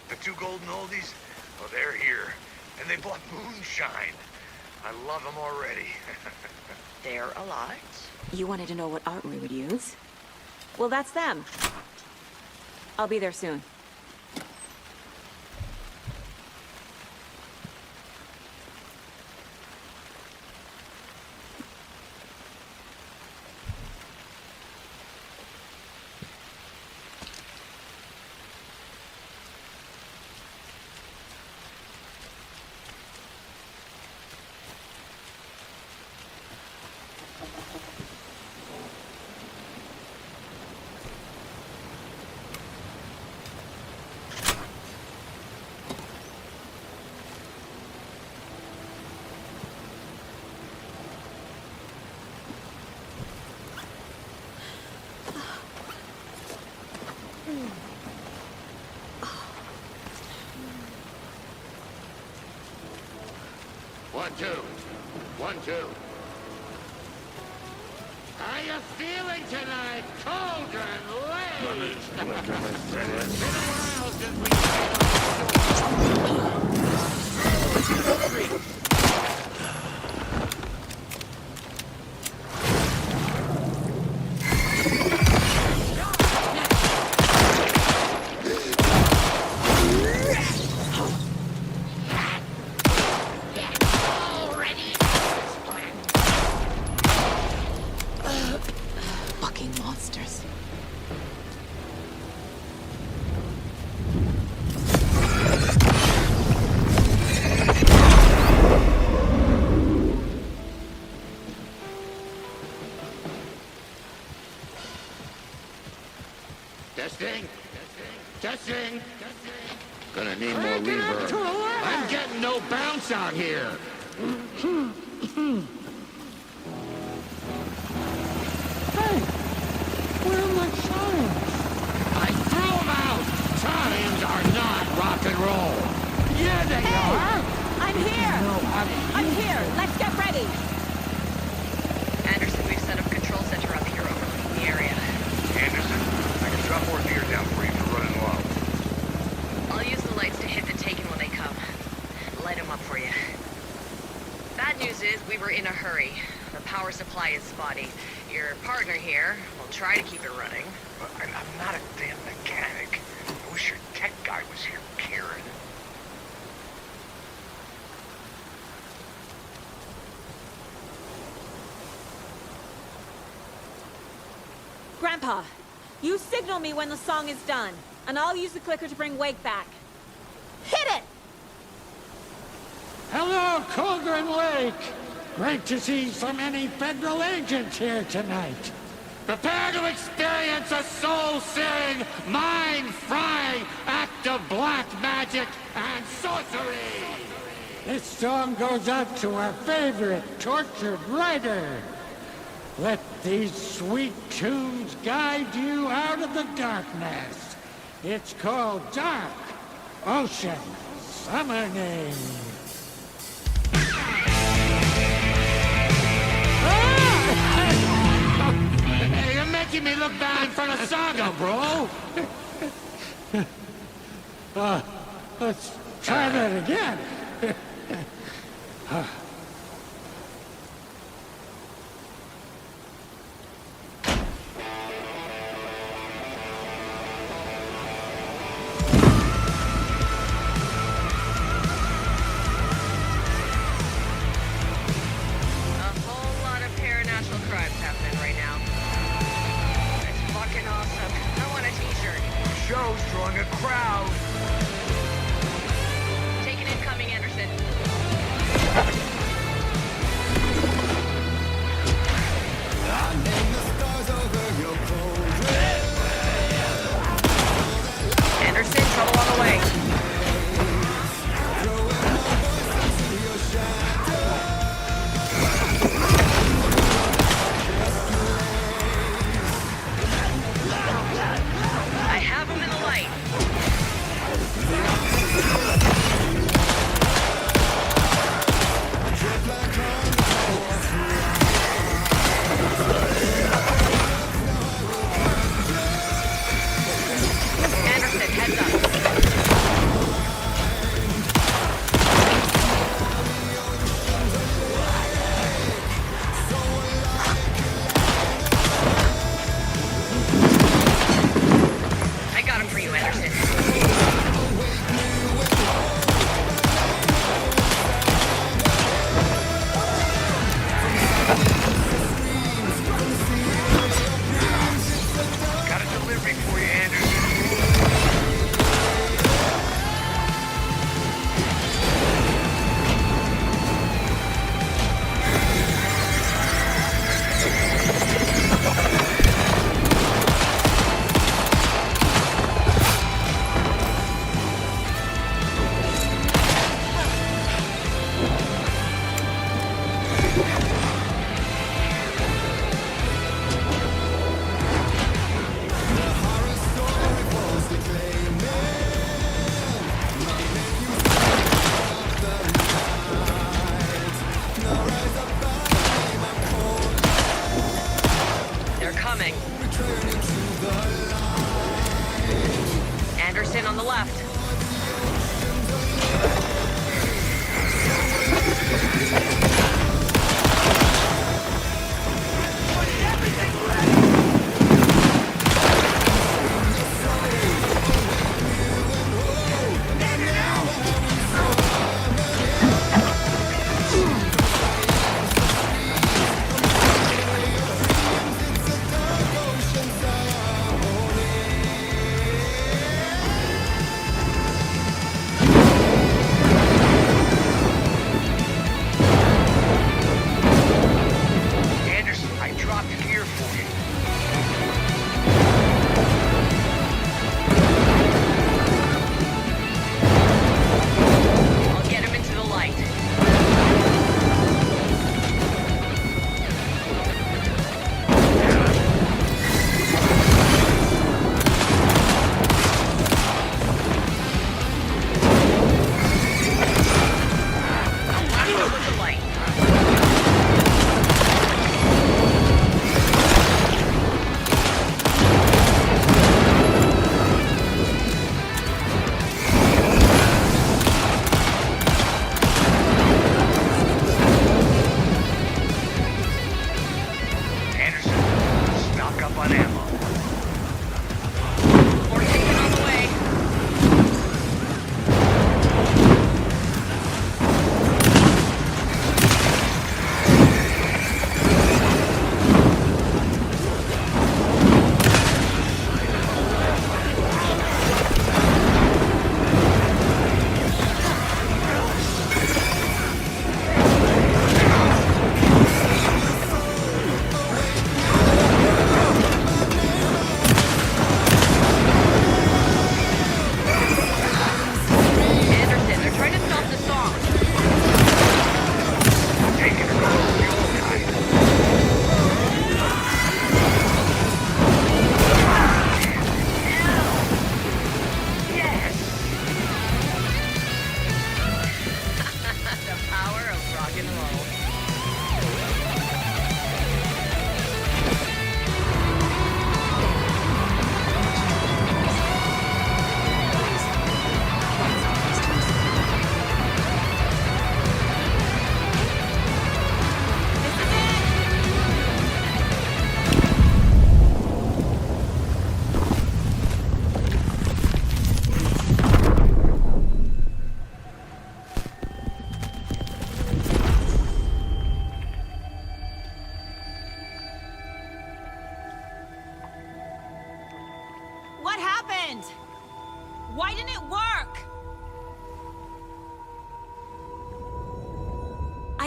The two golden oldies? Well, they're here. And they bought moonshine. I love them already. They're a lot. You wanted to know what art we would use? Well, that's them. I'll be there soon. One, two. 1, 2. How you feeling tonight, Cauldron Lake? It's been a while since we... Testing. Gonna need more reverb. I'm getting no bounce out here. Hey, where are my chimes? I threw them out. Chimes are not rock and roll. Yeah, they are. I'm here. I'm here. Let's get ready. Anderson, we've set up control center up here overlooking the area. Anderson, I can drop more gear down for you if you're running low. I'll use the lights to hit the Taken when they come. Light them up for you. Bad news is we were in a hurry. The power supply is spotty. Your partner here will try to keep it running. But I'm not a damn mechanic. I wish your tech guy was here, Karen. Grandpa, you signal me when the song is done, and I'll use the clicker to bring Wake back. Hit it! Hello, Cauldron Lake. Great to see so many federal agents here tonight. Prepare to experience a soul-searing, mind-frying act of black magic and sorcery. This song goes out to our favorite tortured writer. Let these sweet tunes guide you out of the darkness. It's called Dark Ocean Summoning. Hey, you're making me look bad in front of Saga, bro. Let's try that again.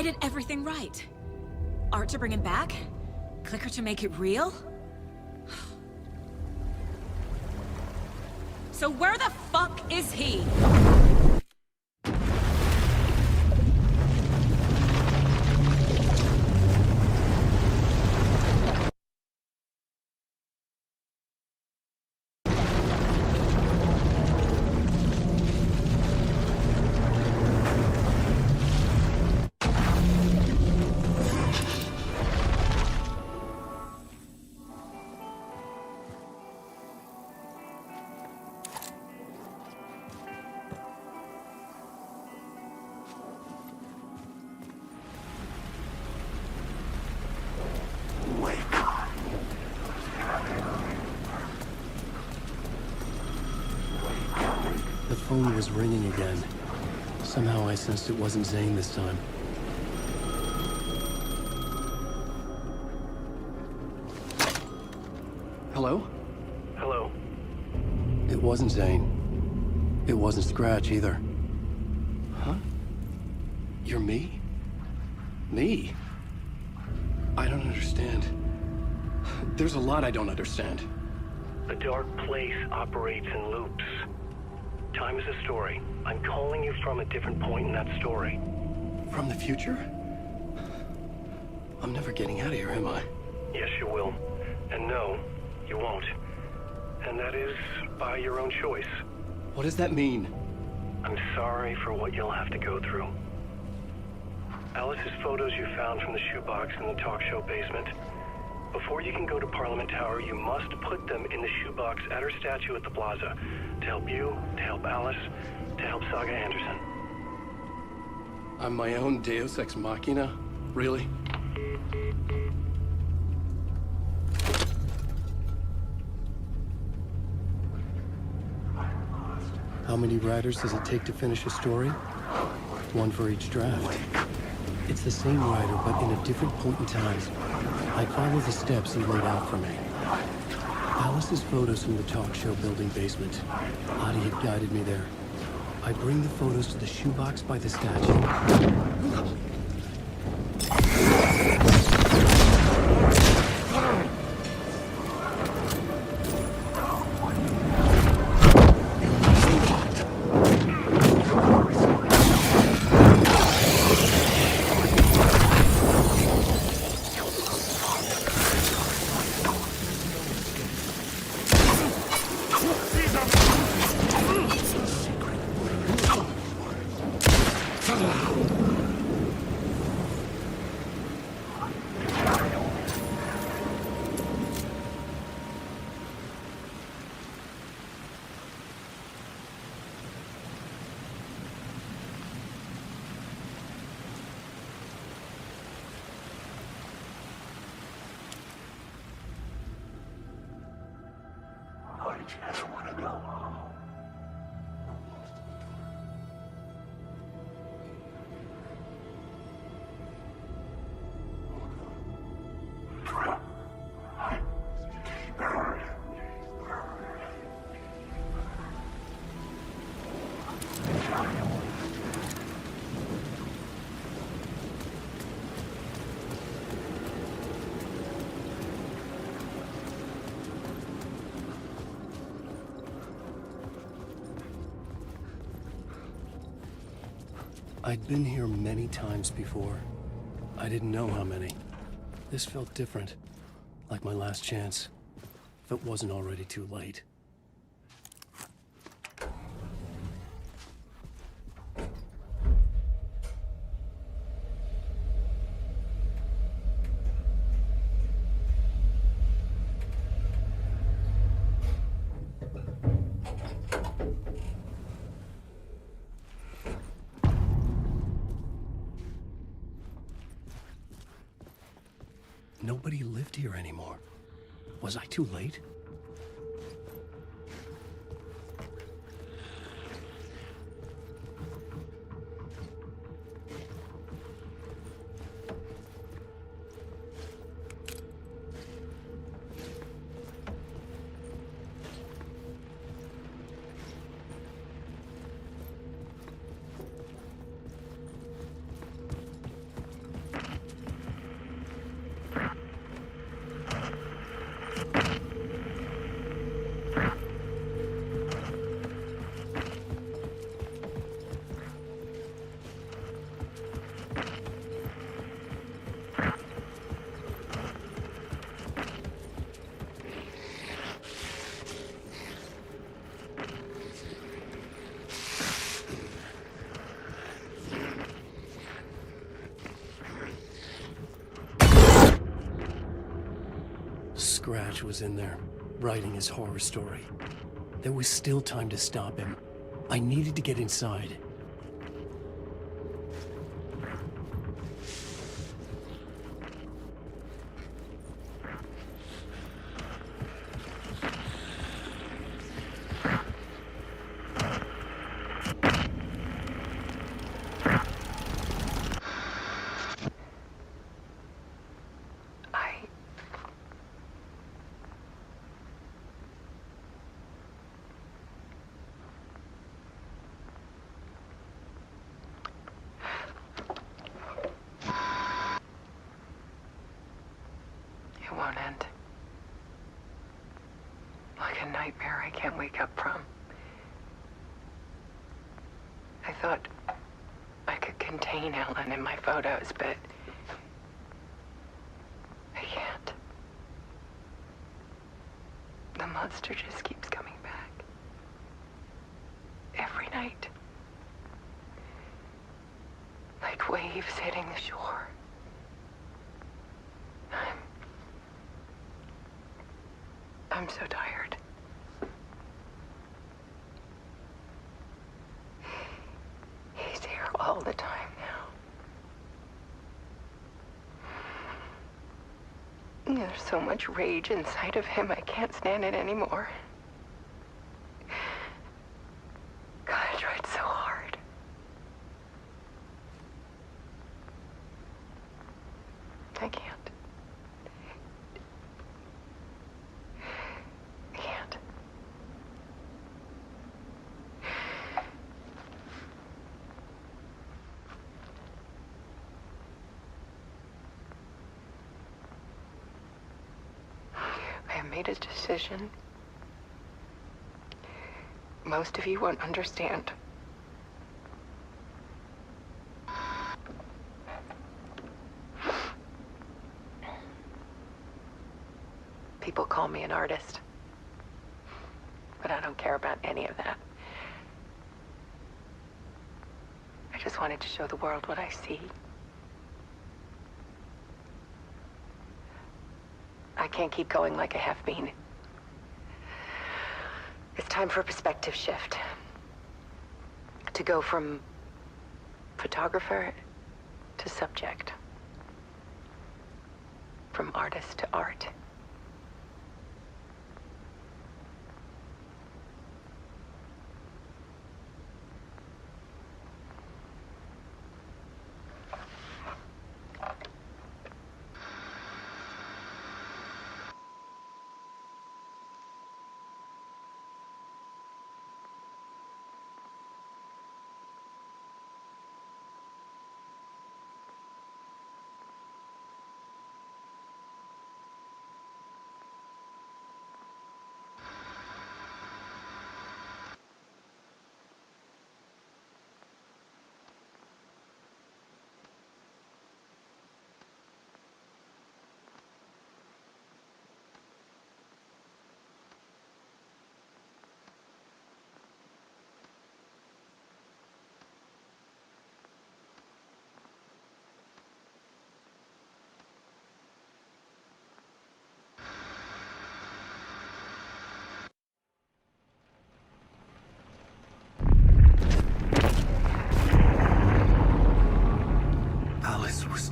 I did everything right. Art to bring him back? Clicker to make it real? So where the fuck is he? The phone was ringing again. Somehow I sensed it wasn't Zane this time. Hello? Hello. It wasn't Zane. It wasn't Scratch either. Huh? You're me? Me? I don't understand. There's a lot I don't understand. The dark place operates in loops. Time is a story. I'm calling you from a different point in that story. From the future? I'm never getting out of here, am I? Yes, you will. And no, you won't. And that is by your own choice. What does that mean? I'm sorry for what you'll have to go through. Alice's photos you found from the shoebox in the talk show basement. Before you can go to Parliament Tower, you must put them in the shoebox at her statue at the plaza. To help you, to help Alice, to help Saga Anderson. I'm my own Deus Ex Machina? Really? How many writers does it take to finish a story? One for each draft. It's the same writer, but in a different point in time. I follow the steps he laid out for me. Alice's photos from the talk show building basement. Adi had guided me there. I bring the photos to the shoebox by the statue. I just want to go home. I'd been here many times before. I didn't know how many. This felt different, like my last chance, if it wasn't already too late. Nobody lived here anymore. Was I too late? Scratch was in there, writing his horror story. There was still time to stop him. I needed to get inside. It won't end. Like a nightmare I can't wake up from. I thought I could contain Ellen in my photos, but I can't. The monster just keeps coming back. Every night. Like waves hitting the shore. I'm so tired. He's here all the time now. There's so much rage inside of him, I can't stand it anymore. God, I tried so hard. I can't. I made a decision. Most of you won't understand. People call me an artist, but I don't care about any of that. I just wanted to show the world what I see. I can't keep going like I have been. It's time for a perspective shift. To go from photographer to subject. From artist to art.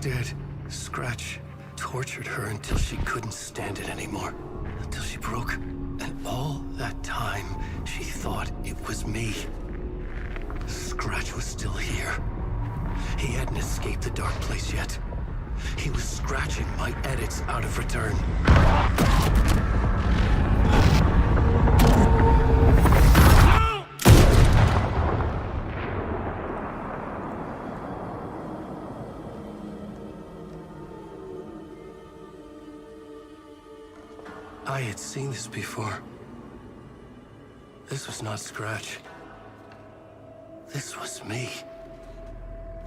Dead. Scratch tortured her until she couldn't stand it anymore. Until she broke. And all that time, she thought it was me. Scratch was still here. He hadn't escaped the dark place yet. He was scratching my edits out of return. I had seen this before. This was not Scratch. This was me.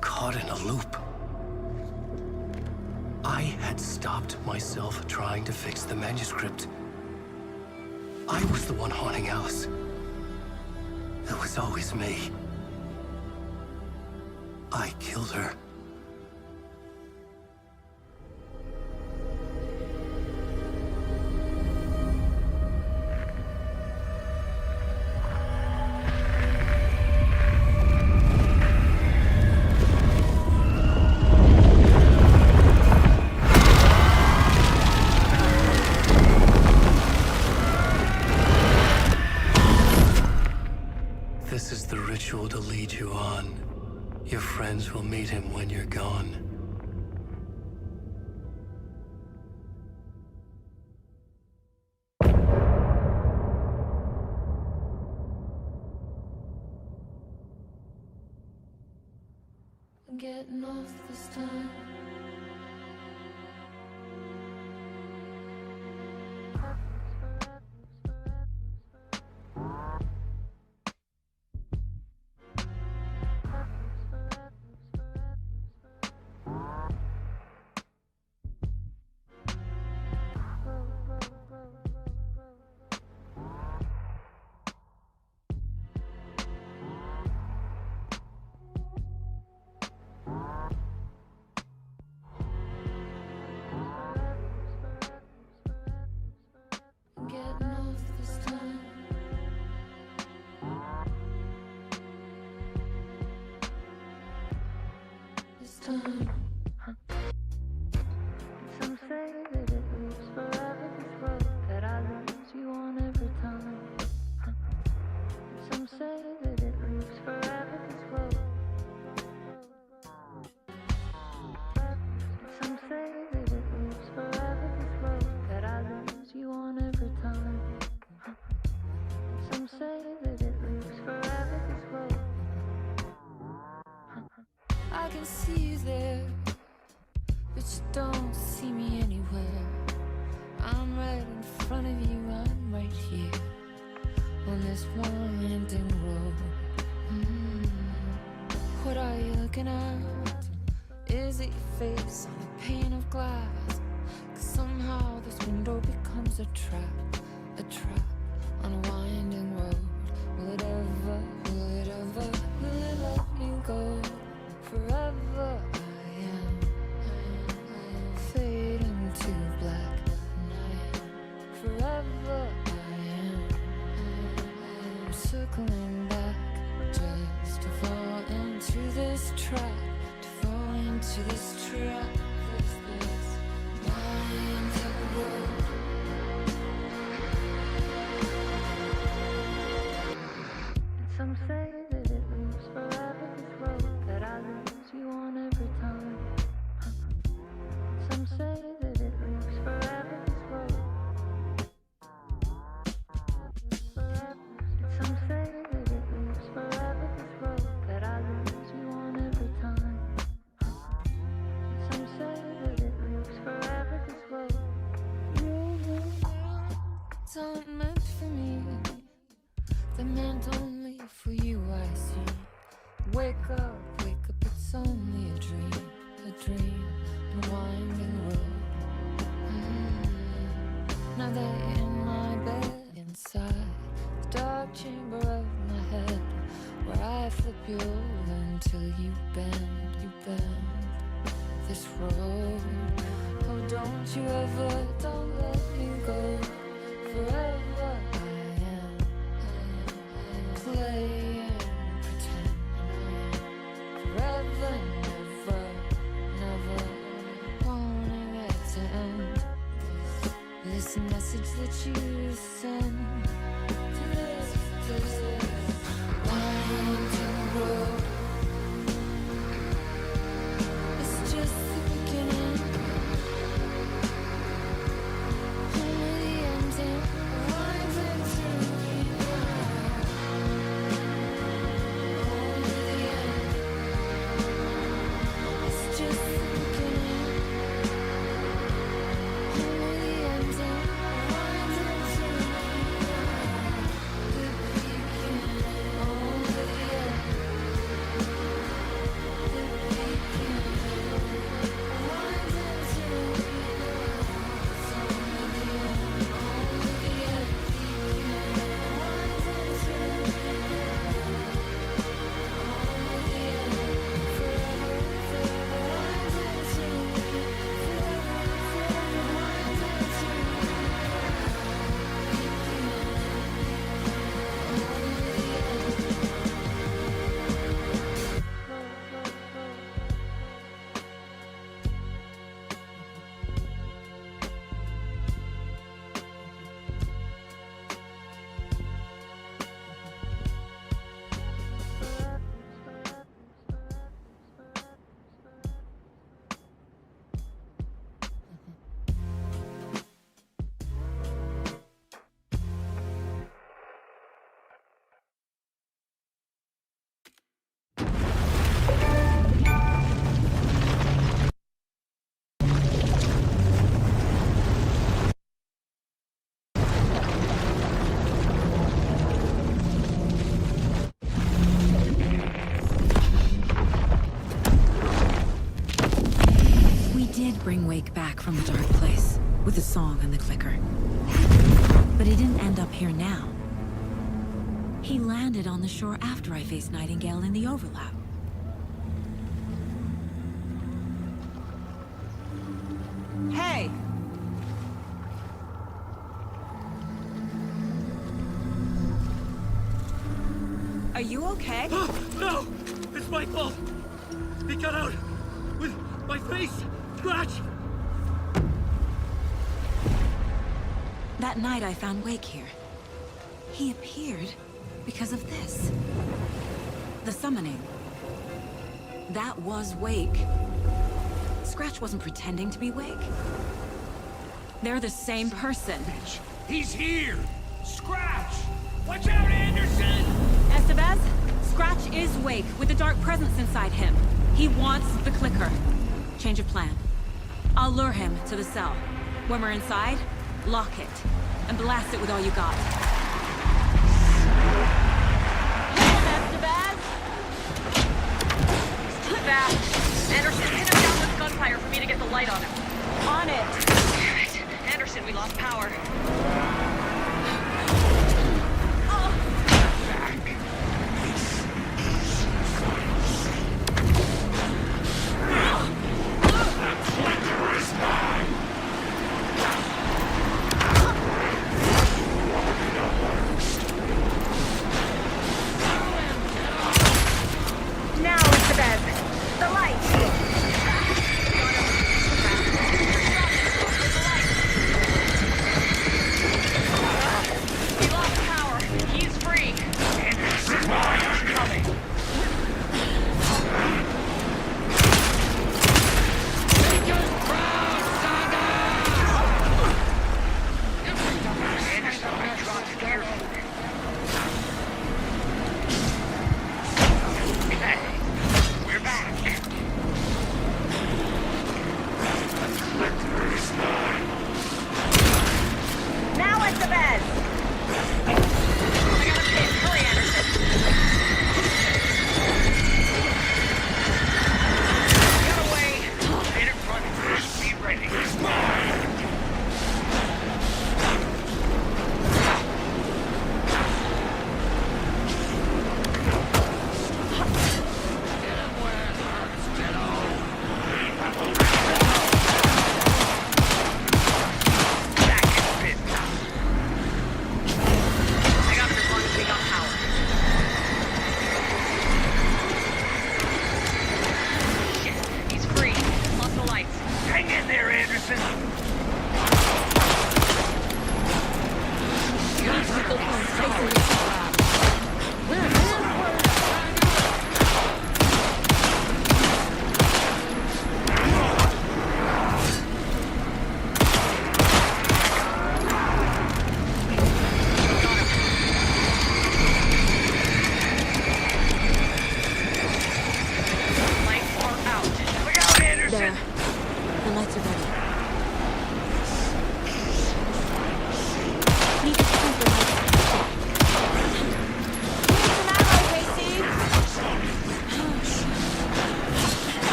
Caught in a loop. I had stopped myself trying to fix the manuscript. I was the one haunting Alice. It was always me. I killed her. on. Your friends will meet him when you're gone. Getting off this time. Getting off this time. This time. Some say that it leaves forever this road that I lose you on every time. Some say that it leaves forever this road. Some say that it leaves forever this road that I lose you on every time. Some say that it leaves forever this road. I can see you there, but you don't see me anywhere. I'm right in front of you, I'm right here on this winding road. What are you looking at? Is it your face on a pane of glass? 'Cause somehow this window becomes a trap on a winding road. Will it ever, will it let me go? Forever I am fading to black. Forever I am circling back just to fall into this trap. To fall into this trap. This winding road. Some say that it leaves forever this road that I lose you on every time. Some say that it leaves forever this road. Some say that it leaves forever this road that I lose you on every time. Some say that it leaves forever this road. It's not meant for me. They're meant only for you, I see. Wake up, it's only a dream on a winding road. Now they're in my bed, inside the dark chamber of my head, where I flip you over until you bend this road. Oh, don't you ever, don't let me go. Forever play and pretend. Forever, never wanting it to end. This message that you send to this winding road. It's just the beginning. Only the ending. Winding through the night. song on the clicker. But he didn't end up here now. He landed on the shore after I faced Nightingale in the overlap. Hey! Are you okay? No! It's my fault! He got out with my face scratch! That night I found Wake here. He appeared because of this. The summoning. That was Wake. Scratch wasn't pretending to be Wake. They're the same person. He's here! Scratch! Watch out, Anderson! Estevez, Scratch is Wake with a dark presence inside him. He wants the clicker. Change of plan. I'll lure him to the cell. When we're inside, lock it, and blast it with all you got. Fast. Anderson, pin him down with gunfire for me to get the light on him. On it! Damn it. Anderson, we lost power.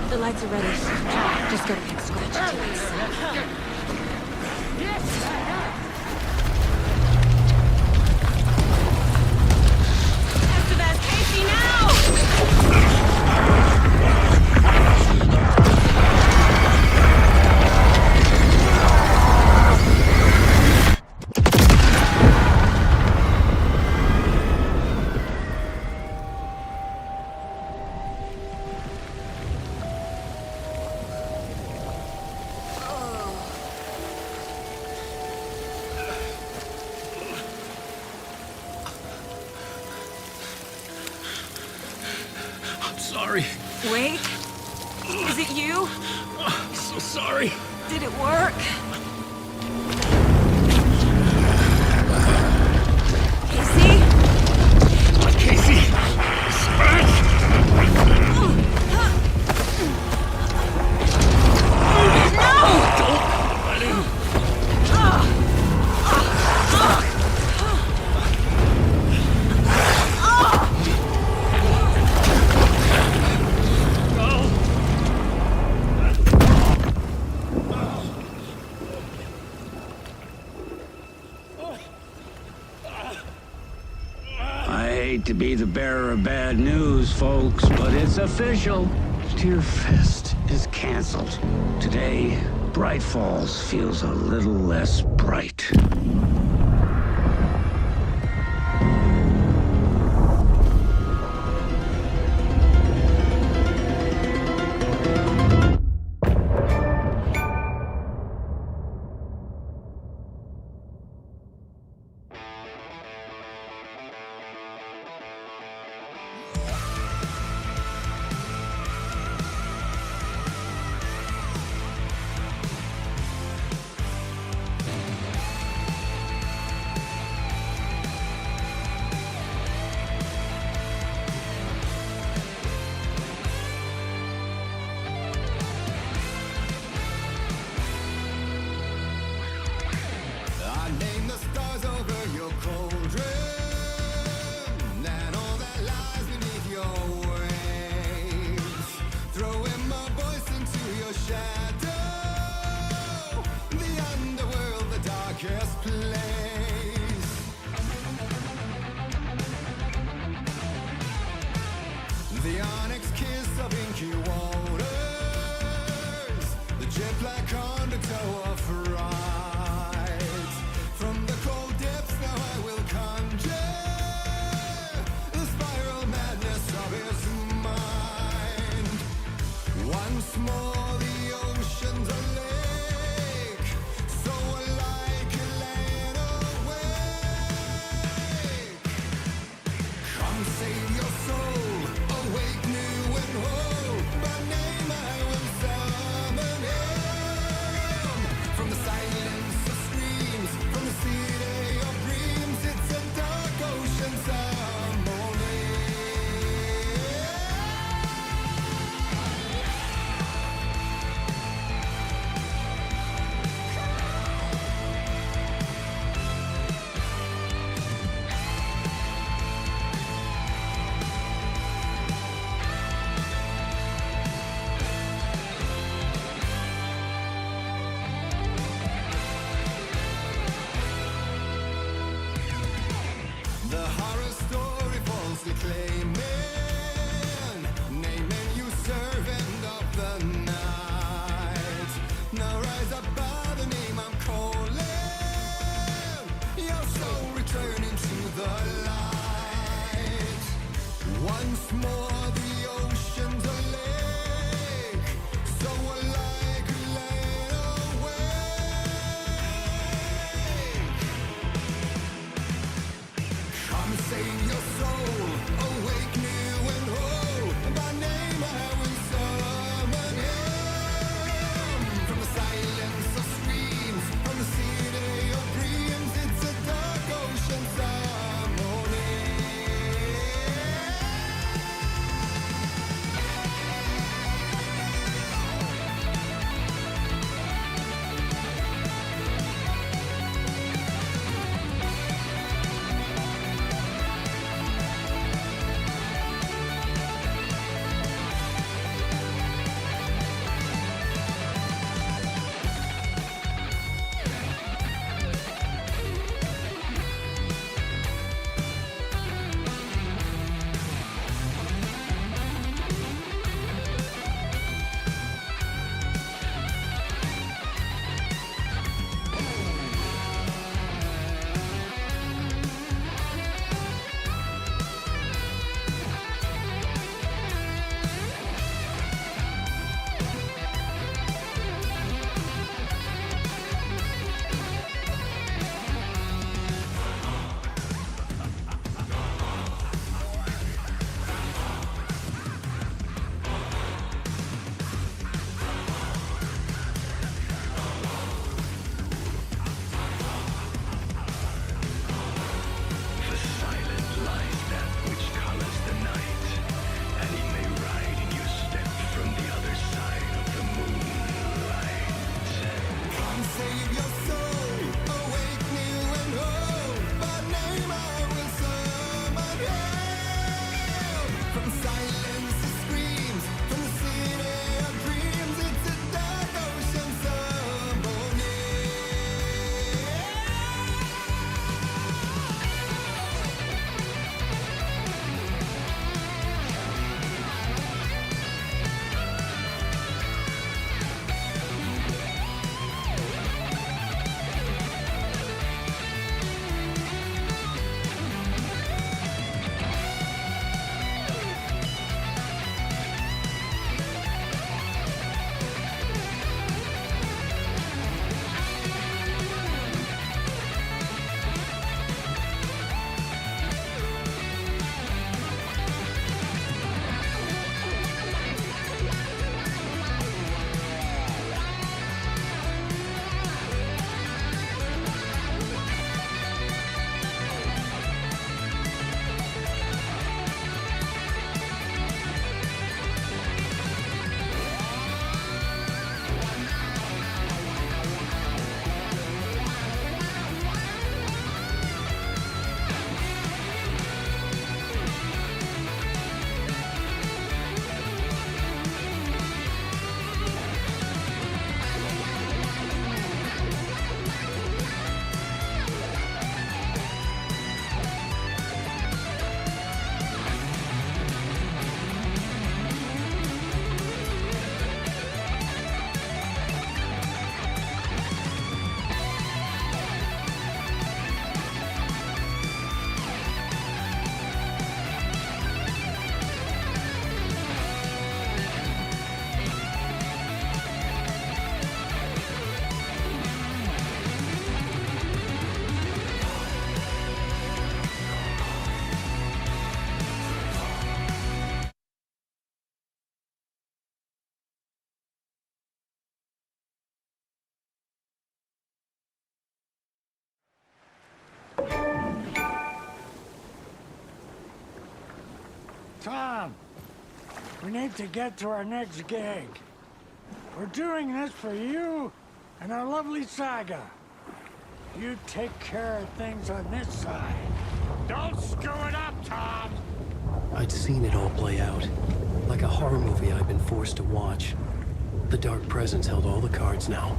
The lights are ready. Just gotta pick Scratch to us. Estevez, Casey, now! sorry. Wait. Is it you? I'm so sorry. Did it work? Casey? Casey! Scratch! To be the bearer of bad news, folks, but it's official. Tear Fest is canceled. Today, Bright Falls feels a little less bright. Tom, we need to get to our next gig. We're doing this for you and our lovely saga. You take care of things on this side. Don't screw it up, Tom! I'd seen it all play out. Like a horror movie I'd been forced to watch. The Dark Presence held all the cards now.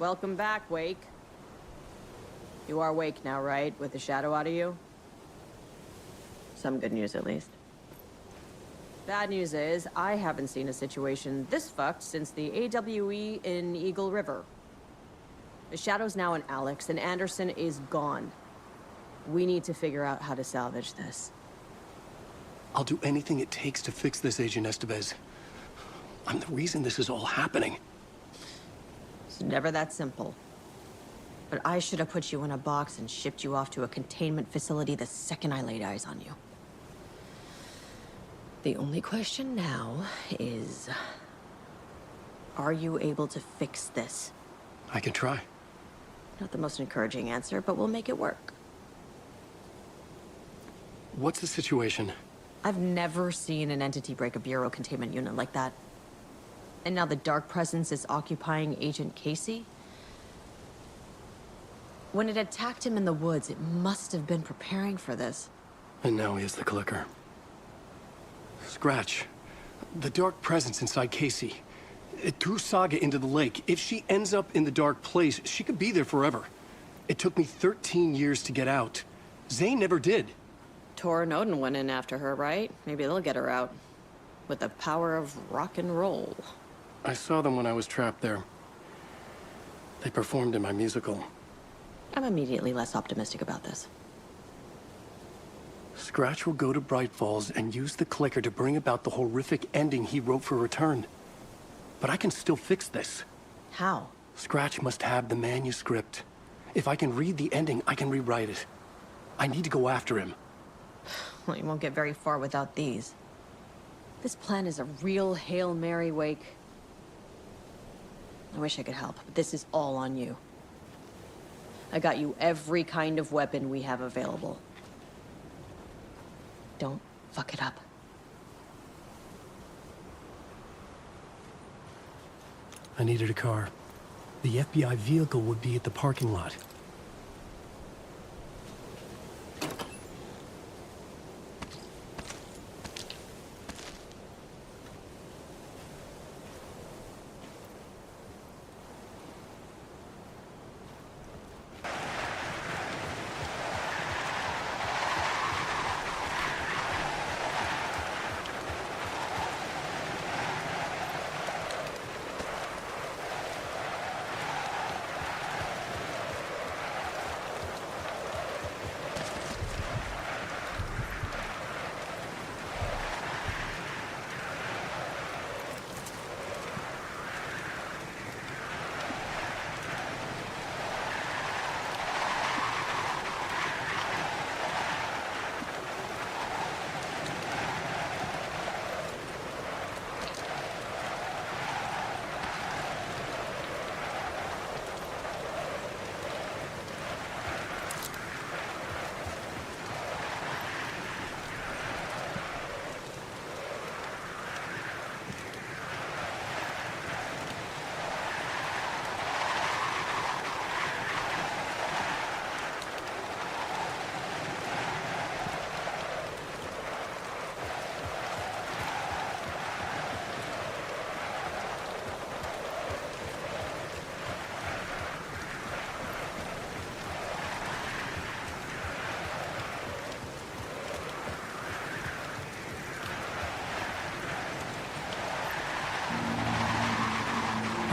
Welcome back, Wake. You are Wake now, right? With the shadow out of you? Some good news, at least. Bad news is, I haven't seen a situation this fucked since the AWE in Eagle River. The shadow's now in Alex, and Anderson is gone. We need to figure out how to salvage this. I'll do anything it takes to fix this, Agent Estevez. I'm the reason this is all happening. It's never that simple. But I should have put you in a box and shipped you off to a containment facility the second I laid eyes on you. The only question now is... are you able to fix this? I can try. Not the most encouraging answer, but we'll make it work. What's the situation? I've never seen an entity break a bureau containment unit like that. And now the Dark Presence is occupying Agent Casey? When it attacked him in the woods, it must have been preparing for this. And now he has the clicker. Scratch. The Dark Presence inside Casey. It threw Saga into the lake. If she ends up in the Dark Place, she could be there forever. It took me 13 years to get out. Zane never did. Tor and Odin went in after her, right? Maybe they'll get her out. With the power of rock and roll. I saw them when I was trapped there. They performed in my musical. I'm immediately less optimistic about this. Scratch will go to Bright Falls and use the clicker to bring about the horrific ending he wrote for Return. But I can still fix this. How? Scratch must have the manuscript. If I can read the ending, I can rewrite it. I need to go after him. Well, you won't get very far without these. This plan is a real Hail Mary, Wake. I wish I could help, but this is all on you. I got you every kind of weapon we have available. Don't fuck it up. I needed a car. The FBI vehicle would be at the parking lot.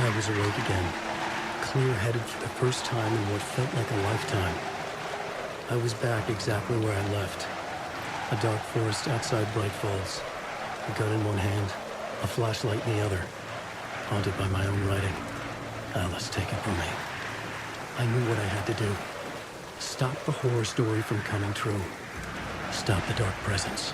I was awake again, clear-headed for the first time in what felt like a lifetime. I was back exactly where I left. A dark forest outside Bright Falls. A gun in one hand, a flashlight in the other. Haunted by my own writing. Alice, take it from me. I knew what I had to do. Stop the horror story from coming true. Stop the dark presence.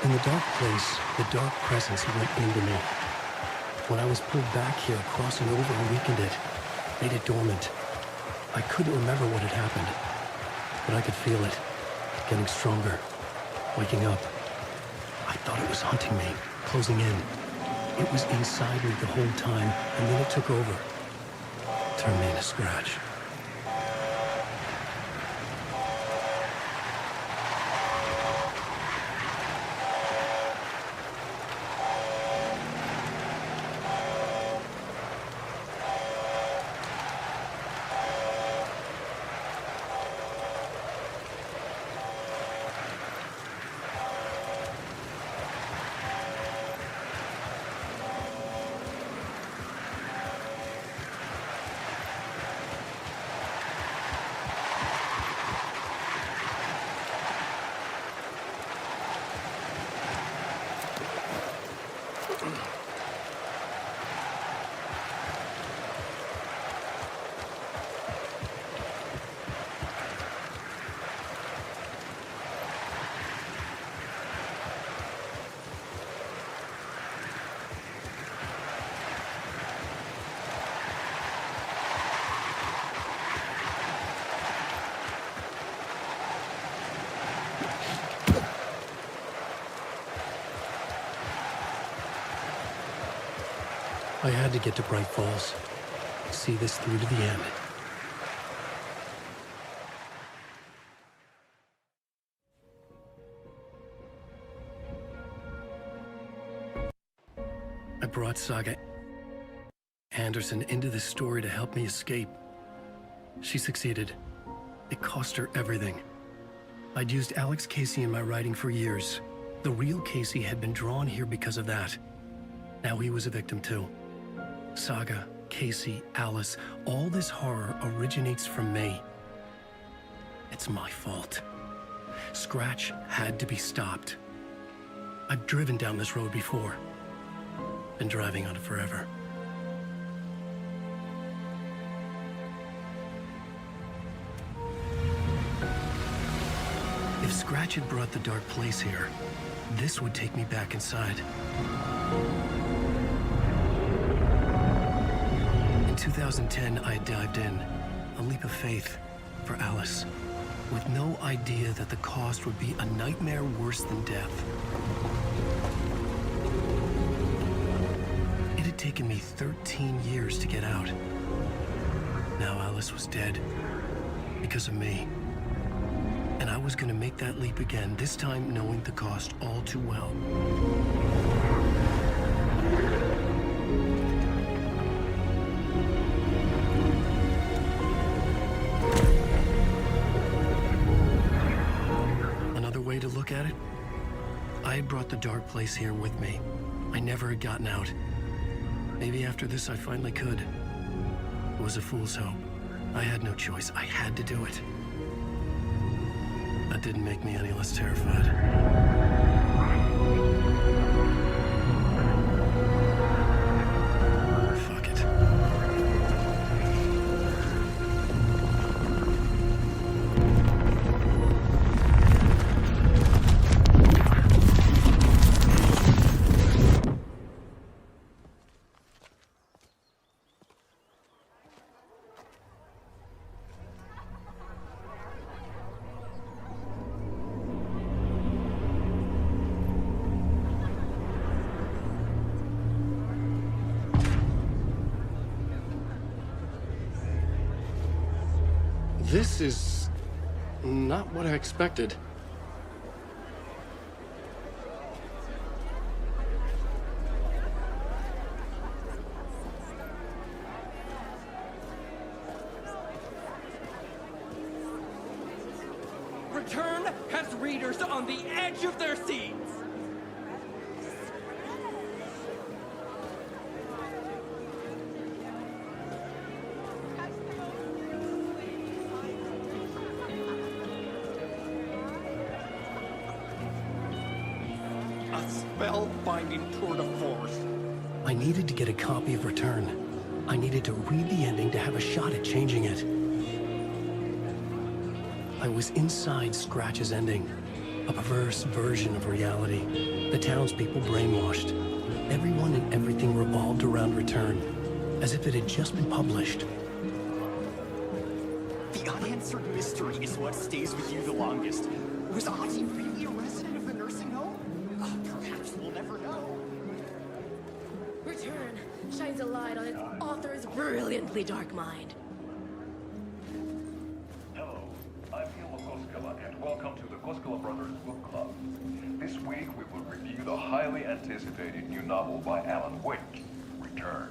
In the dark place, the dark presence went into me. When I was pulled back here, crossing over and weakened it, made it dormant. I couldn't remember what had happened, but I could feel it, getting stronger, waking up. I thought it was hunting me, closing in. It was inside me the whole time, and then it took over. Turned me into scratch. I had to get to Bright Falls. See this through to the end. I brought Saga Anderson into this story to help me escape. She succeeded. It cost her everything. I'd used Alex Casey in my writing for years. The real Casey had been drawn here because of that. Now he was a victim too. Saga, Casey, Alice, all this horror originates from me. It's my fault. Scratch had to be stopped. I've driven down this road before. Been driving on it forever. If Scratch had brought the dark place here, this would take me back inside. In 2010, I dived in, a leap of faith for Alice, with no idea that the cost would be a nightmare worse than death. It had taken me 13 years to get out. Now Alice was dead, because of me. And I was gonna make that leap again, this time knowing the cost all too well. Another way to look at it, I had brought the dark place here with me. I never had gotten out. Maybe after this I finally could. It was a fool's hope. I had no choice. I had to do it. That didn't make me any less terrified. Fuck it. This is not what I expected. Return has readers on the edge of their seats. Spellbinding tour de force. I needed to get a copy of Return. I needed to read the ending to have a shot at changing it. I was inside Scratch's ending, a perverse version of reality. The townspeople brainwashed. Everyone and everything revolved around Return, as if it had just been published. The unanswered mystery is what stays with you the longest. Was Ozzy really a resident of the nursing home? Perhaps we'll never know. Return shines a light on its author's brilliantly dark mind. Hello, I'm Ilmo Koskela, and welcome to the Koskela Brothers Book Club. This week we will review the highly anticipated new novel by Alan Wake, Return.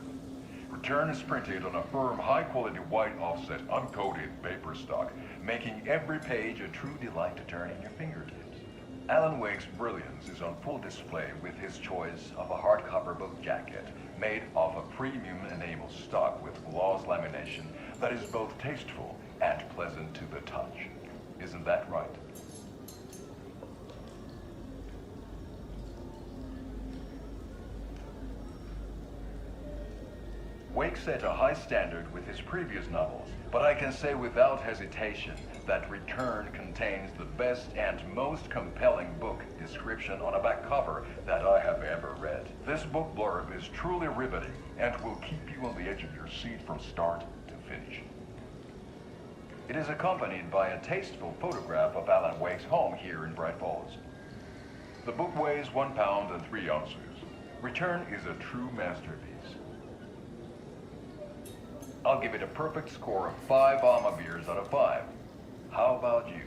Return is printed on a firm, high-quality white offset, uncoated paper stock, making every page a true delight to turn in your fingertips. Alan Wake's brilliance is on full display with his choice of a hardcover book jacket made of a premium enamel stock with gloss lamination that is both tasteful and pleasant to the touch. Isn't that right? Wake set a high standard with his previous novels, but I can say without hesitation that Return contains the best and most compelling book description on a back cover that I have ever read. This book blurb is truly riveting and will keep you on the edge of your seat from start to finish. It is accompanied by a tasteful photograph of Alan Wake's home here in Bright Falls. The book weighs 1 pound and 3 ounces. Return is a true masterpiece. I'll give it a perfect score of 5 Alma beers out of 5. How about you?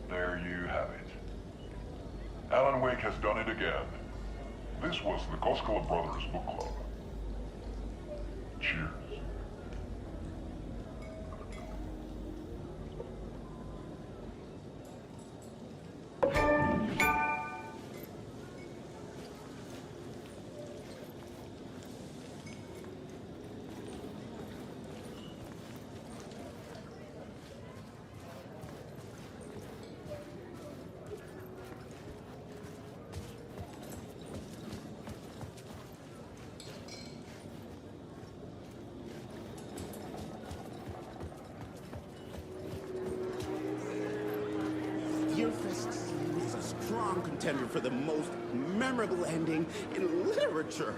There you have it. Alan Wake has done it again. This was the Koskela Brothers Book Club. Cheers. Is a strong contender for the most memorable ending in literature.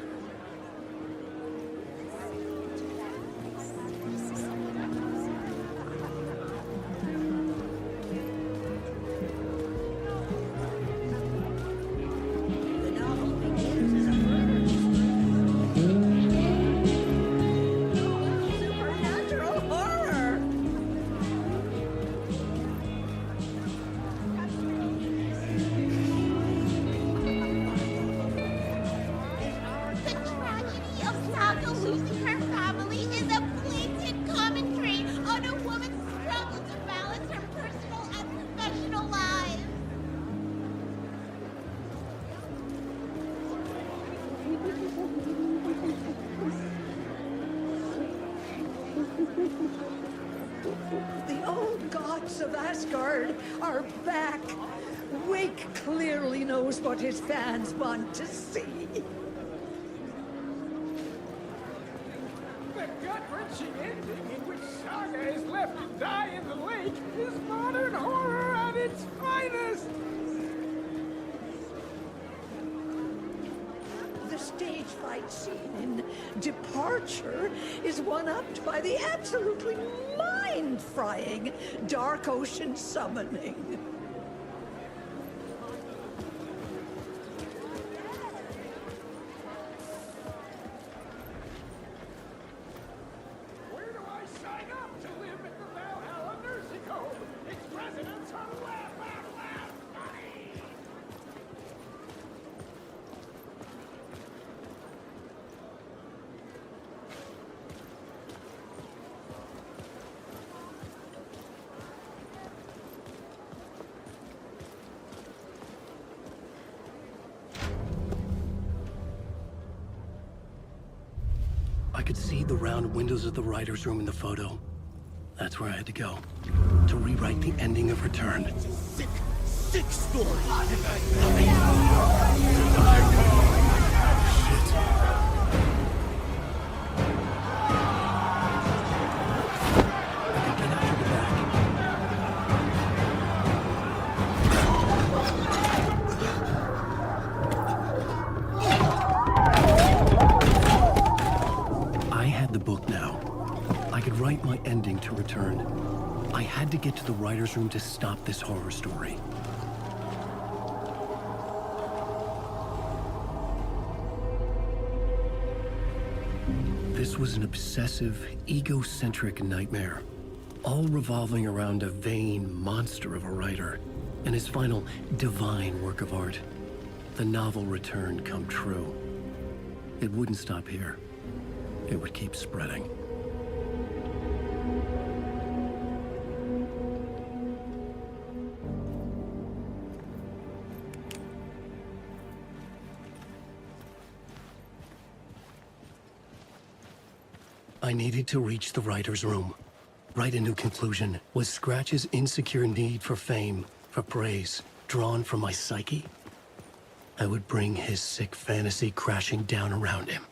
The old gods of Asgard are back. Wake clearly knows what his fans want to see. The gut-wrenching ending in which Saga is left to die in the lake is modern horror at its finest! The stage fight scene in Departure is one-upped by the absolutely mind-frying Dark Ocean summoning. Where do I sign up to live in the Valhalla nursing home? Its residents are laugh money! I could see the round windows of the writer's room in the photo. That's where I had to go. To rewrite the ending of Return. Sick story. I had the book now. I could write my ending to Return. I had to get to the writer's room to stop this horror story. This was an obsessive, egocentric nightmare, all revolving around a vain monster of a writer and his final divine work of art, the novel Return come true. It wouldn't stop here. It would keep spreading. I needed to reach the writer's room. Write a new conclusion. Was Scratch's insecure need for fame, for praise, drawn from my psyche? I would bring his sick fantasy crashing down around him.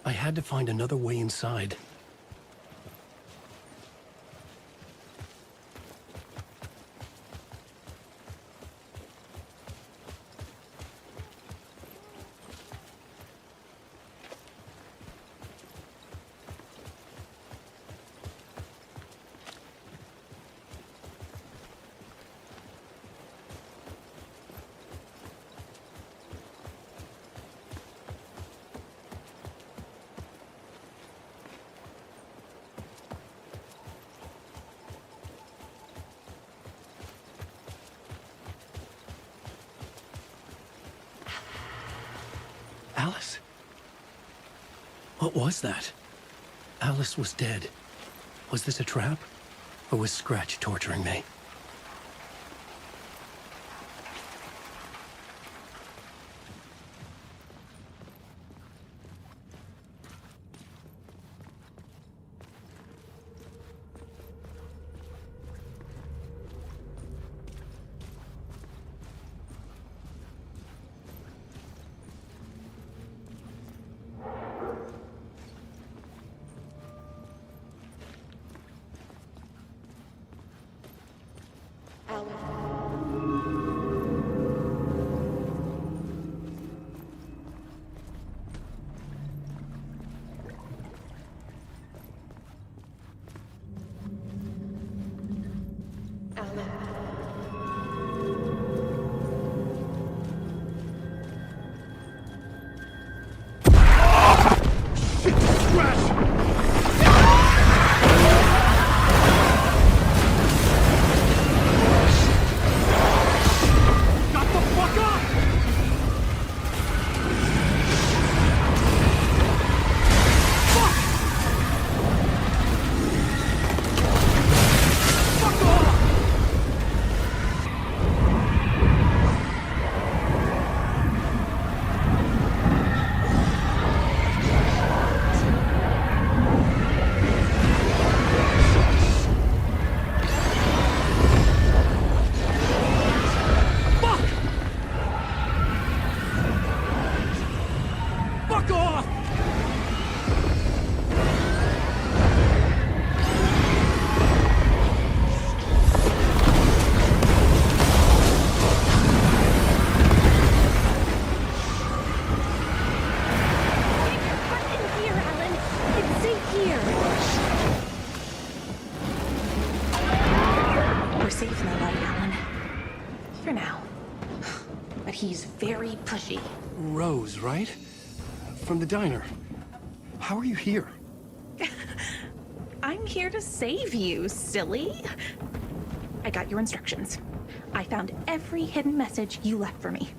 I had to find another way inside. Alice. What was that? Alice was dead. Was this a trap? Or was Scratch torturing me? Very pushy. Rose, right? From the diner. How are you here? I'm here to save you, silly. I got your instructions. I found every hidden message you left for me.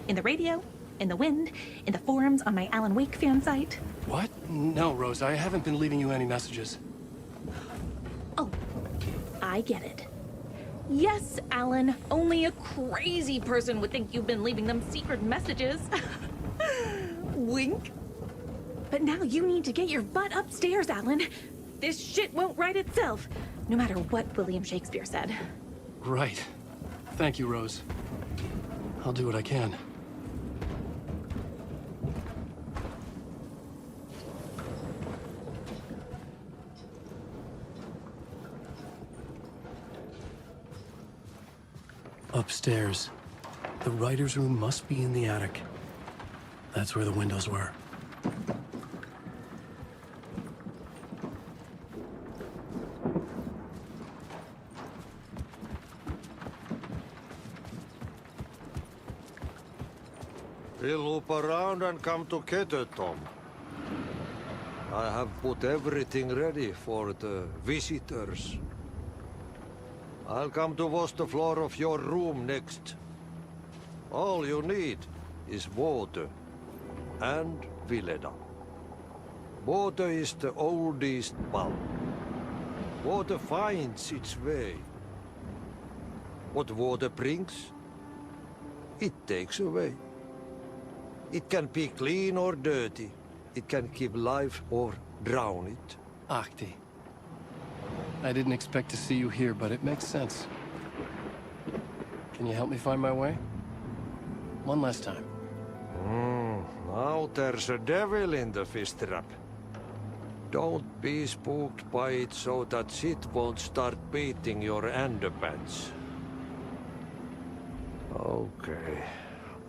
In the radio, in the wind, in the forums on my Alan Wake fan site. What? No, Rose, I haven't been leaving you any messages. Oh, I get it. Yes, Alan, only a crazy person would think you've been leaving them secret messages. Wink. But now you need to get your butt upstairs, Alan. This shit won't right itself, no matter what William Shakespeare said. Right. Thank you, Rose. I'll do what I can. Upstairs. The writer's room must be in the attic. That's where the windows were. We'll loop around and come together, Tom. I have put everything ready for the visitors. I'll come to wash the floor of your room next. All you need is water and Vileda. Water is the oldest bulb. Water finds its way. What water brings, it takes away. It can be clean or dirty. It can keep life or drown it. Ahti. I didn't expect to see you here, but it makes sense. Can you help me find my way? One last time. Now there's a devil in the fish trap. Don't be spooked by it so that shit won't start beating your underpants. Okay.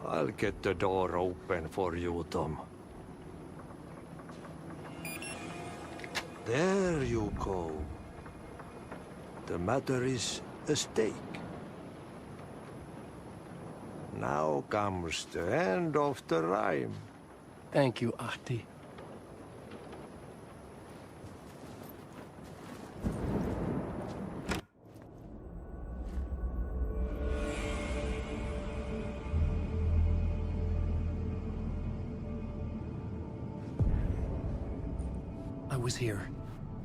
I'll get the door open for you, Tom. There you go. The matter is a stake. Now comes the end of the rhyme. Thank you, Ahti. I was here.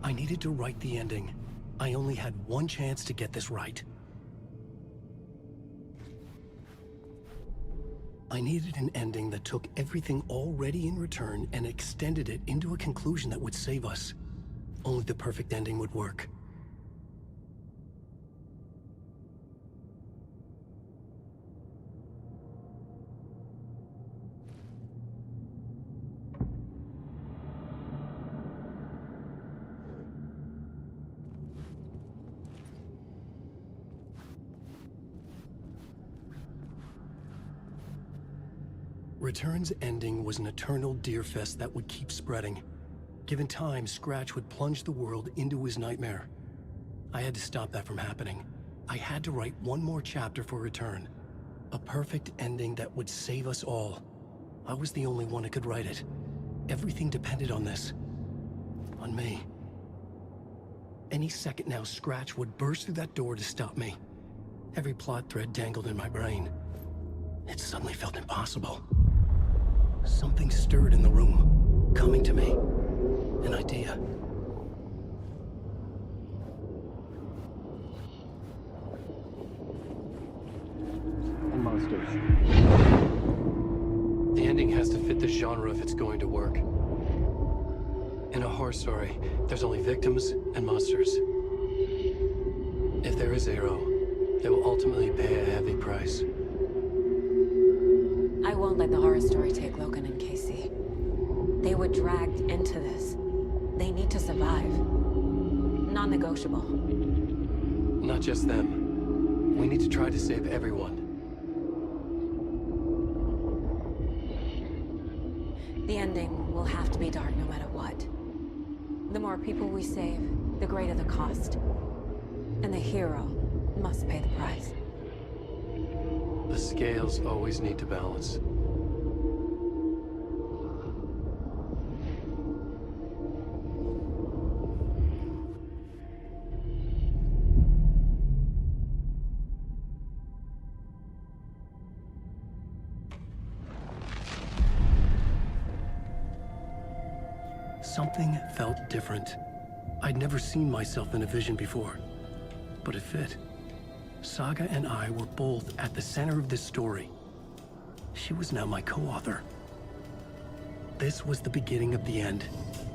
I needed to write the ending. I only had one chance to get this right. I needed an ending that took everything already in return and extended it into a conclusion that would save us. Only the perfect ending would work. Return's ending was an eternal deerfest that would keep spreading. Given time, Scratch would plunge the world into his nightmare. I had to stop that from happening. I had to write one more chapter for Return. A perfect ending that would save us all. I was the only one who could write it. Everything depended on this. On me. Any second now, Scratch would burst through that door to stop me. Every plot thread dangled in my brain. It suddenly felt impossible. Something stirred in the room, coming to me. An idea. And monsters. The ending has to fit the genre if it's going to work. In a horror story, there's only victims and monsters. If there is a hero, they will ultimately pay a heavy price. I won't let the horror story take Logan and Casey. They were dragged into this. They need to survive. Non-negotiable. Not just them. We need to try to save everyone. The ending will have to be dark no matter what. The more people we save, the greater the cost. And the hero must pay the price. The scales always need to balance. Something felt different. I'd never seen myself in a vision before, but it fit. Saga and I were both at the center of this story. She was now my co-author. This was the beginning of the end.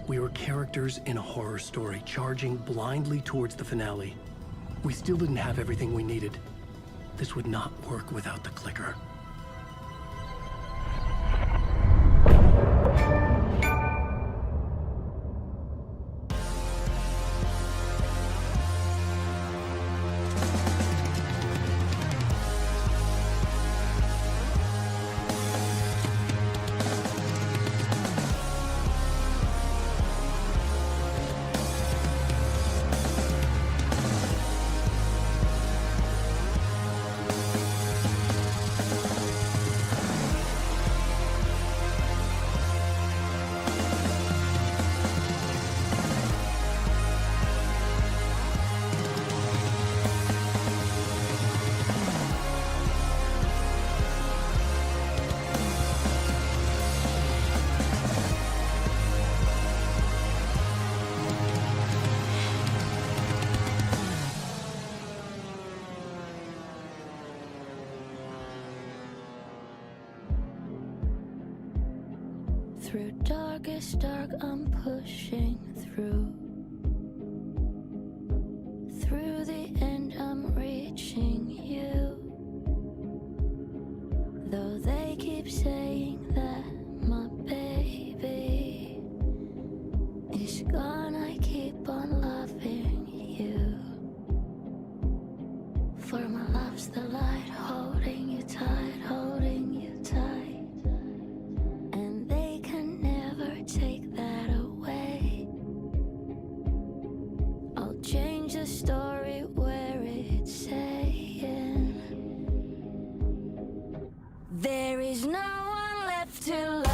We were characters in a horror story, charging blindly towards the finale. We still didn't have everything we needed. This would not work without the clicker. Through darkest dark, I'm pushing through. Through the end, I'm reaching you. Though they keep saying that my baby is gone, I keep on loving you. For my love's the light, holding you tight, holding you tight. Take that away. I'll change the story where it's saying there is no one left to love.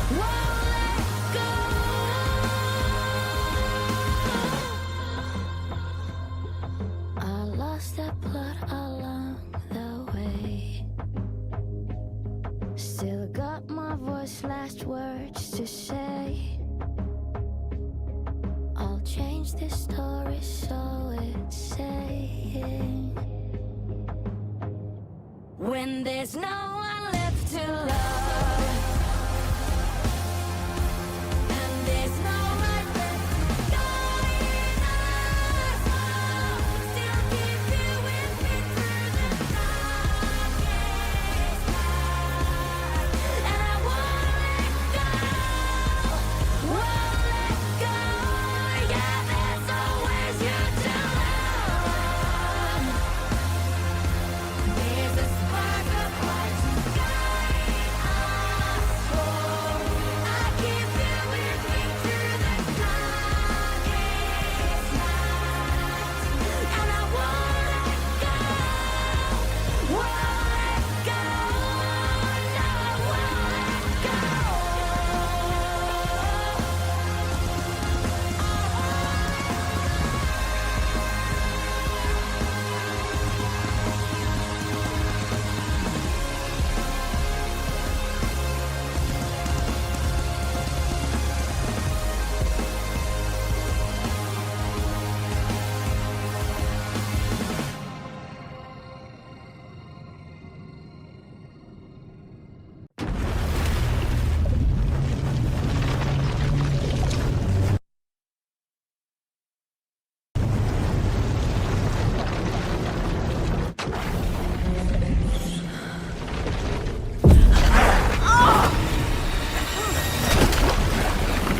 Whoa! to say. I'll change this story so it's saying, when there's no one left to love, and there's no one left to guide us all, still keep you with me through the darkest night, and I won't let go, won't let go, yeah, there's always you to love, there's a spark of light to guide us home, I keep you with me through the darkest night, and I won't let go, no, I won't let go.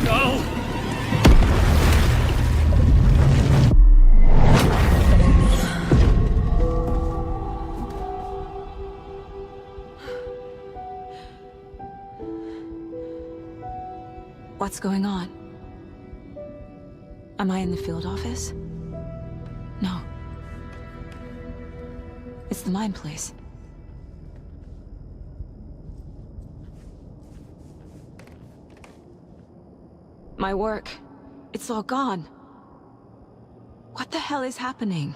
No! What's going on? Am I in the field office? No. It's the mine place. My work. It's all gone. What the hell is happening?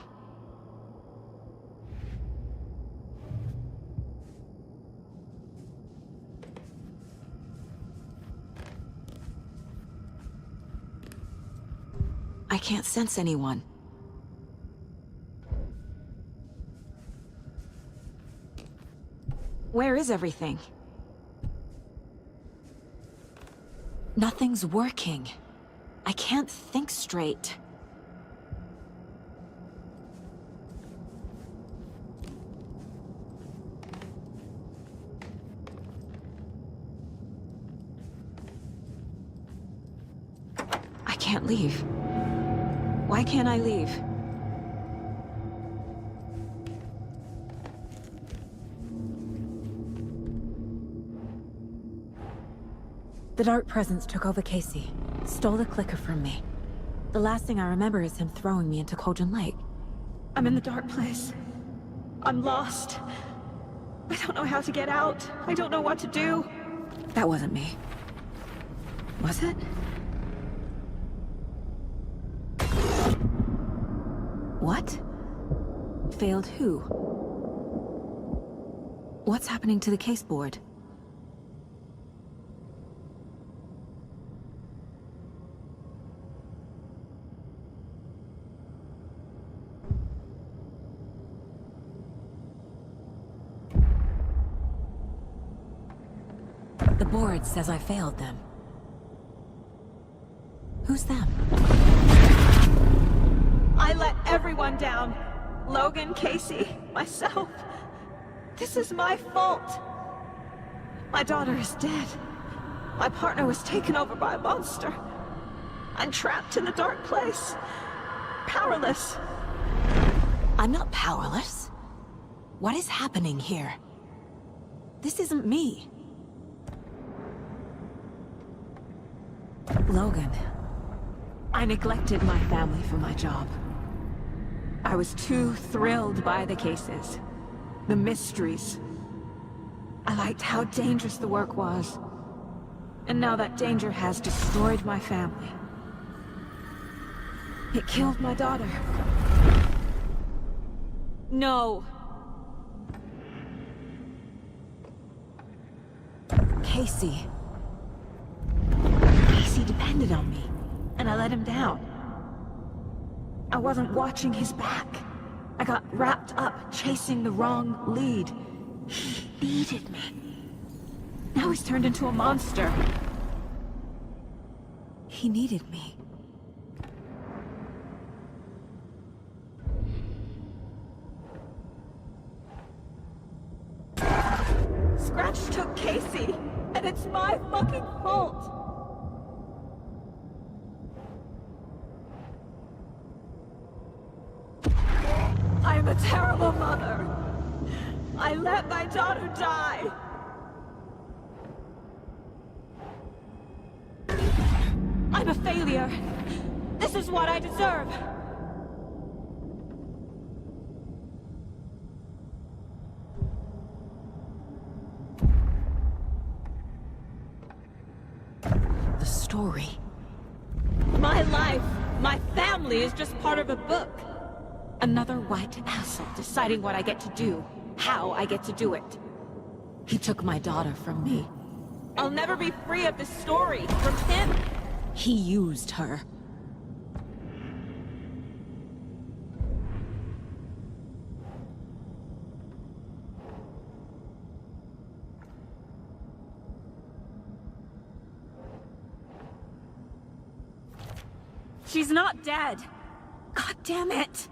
I can't sense anyone. Where is everything? Nothing's working. I can't think straight. I can't leave. Why can't I leave? The dark presence took over Casey, stole the clicker from me. The last thing I remember is him throwing me into Cauldron Lake. I'm in the dark place. I'm lost. I don't know how to get out. I don't know what to do. That wasn't me. Was it? What? Failed who? What's happening to the case board? The board says I failed them. Who's them? I let everyone down. Logan, Casey, myself. This is my fault. My daughter is dead. My partner was taken over by a monster. I'm trapped in the dark place. Powerless. I'm not powerless. What is happening here? This isn't me. Logan. I neglected my family for my job. I was too thrilled by the cases, the mysteries. I liked how dangerous the work was. And now that danger has destroyed my family. It killed my daughter. No. Casey. depended on me, and I let him down. I wasn't watching his back. I got wrapped up chasing the wrong lead. He needed me. Now he's turned into a monster. He needed me. Scratch took Casey, and it's my fucking fault. I'm a terrible mother. I let my daughter die. I'm a failure. This is what I deserve. The story. My life, my family is just part of a book. Another white asshole deciding what I get to do, how I get to do it. He took my daughter from me. I'll never be free of this story from him. He used her. She's not dead. God damn it.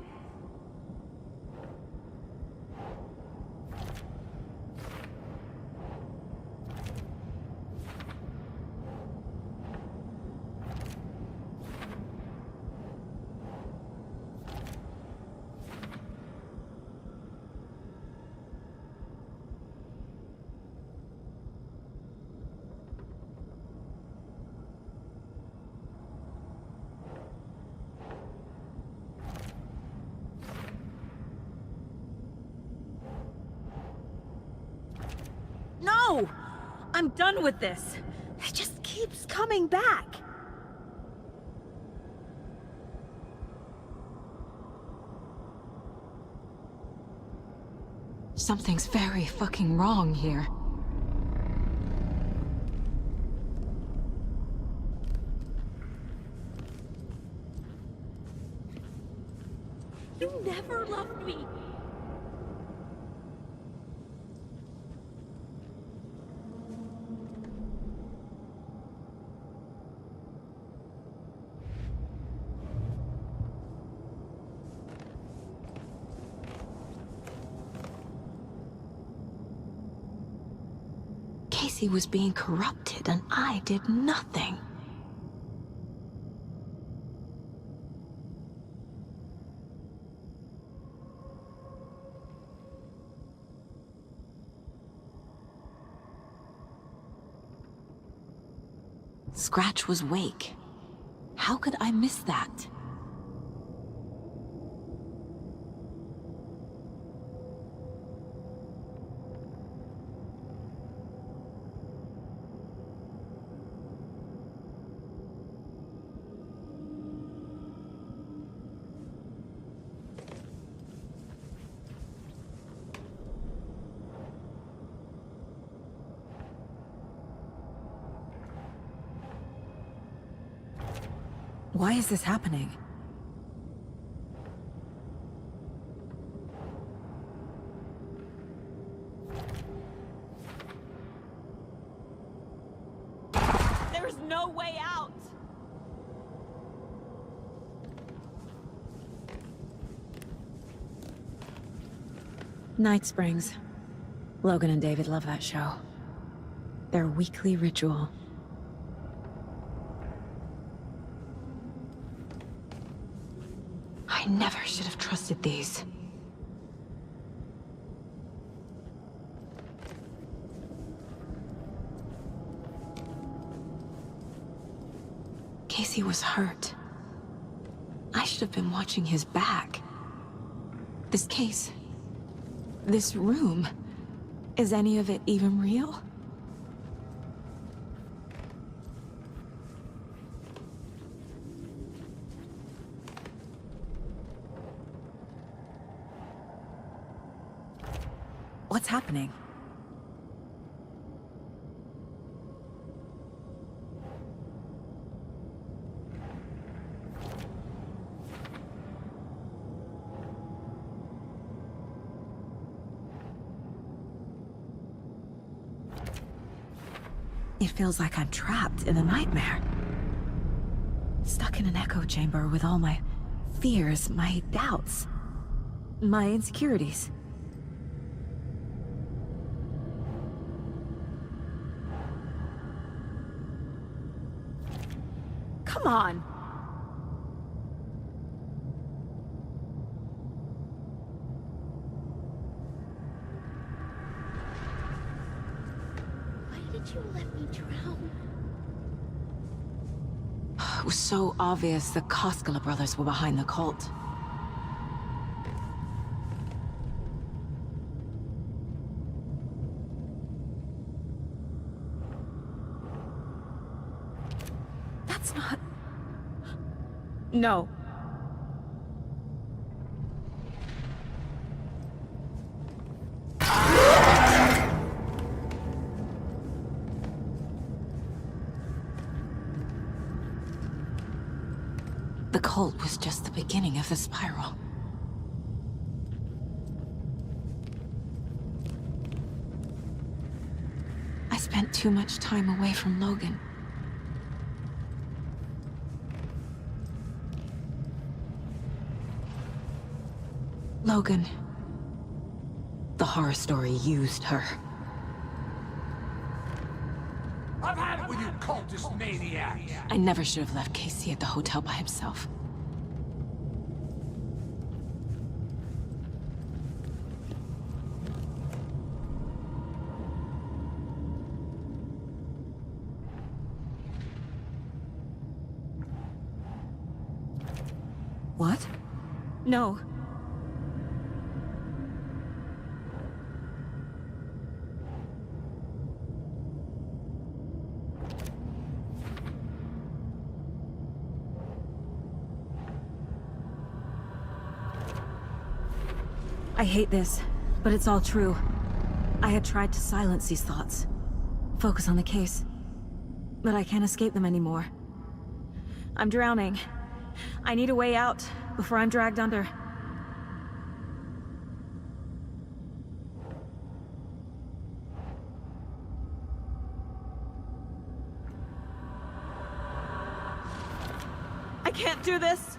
No! I'm done with this. It just keeps coming back. Something's very fucking wrong here. You never loved me. Casey was being corrupted, and I did nothing. Scratch was Wake. How could I miss that? Why is this happening? There's no way out! Night Springs. Logan and David love that show. Their weekly ritual. I never should have trusted these. Casey was hurt. I should have been watching his back. This case, this room, is any of it even real? What's happening? It feels like I'm trapped in a nightmare. Stuck in an echo chamber with all my fears, my doubts, my insecurities. Come on! Why did you let me drown? It was so obvious the Koskela brothers were behind the cult. That's not... No. The cult was just the beginning of the spiral. I spent too much time away from Logan. Logan. The horror story used her. I've had it with you cultist maniacs! I never should have left Casey at the hotel by himself. What? No. I hate this, but it's all true. I had tried to silence these thoughts, focus on the case, but I can't escape them anymore. I'm drowning. I need a way out before I'm dragged under. I can't do this!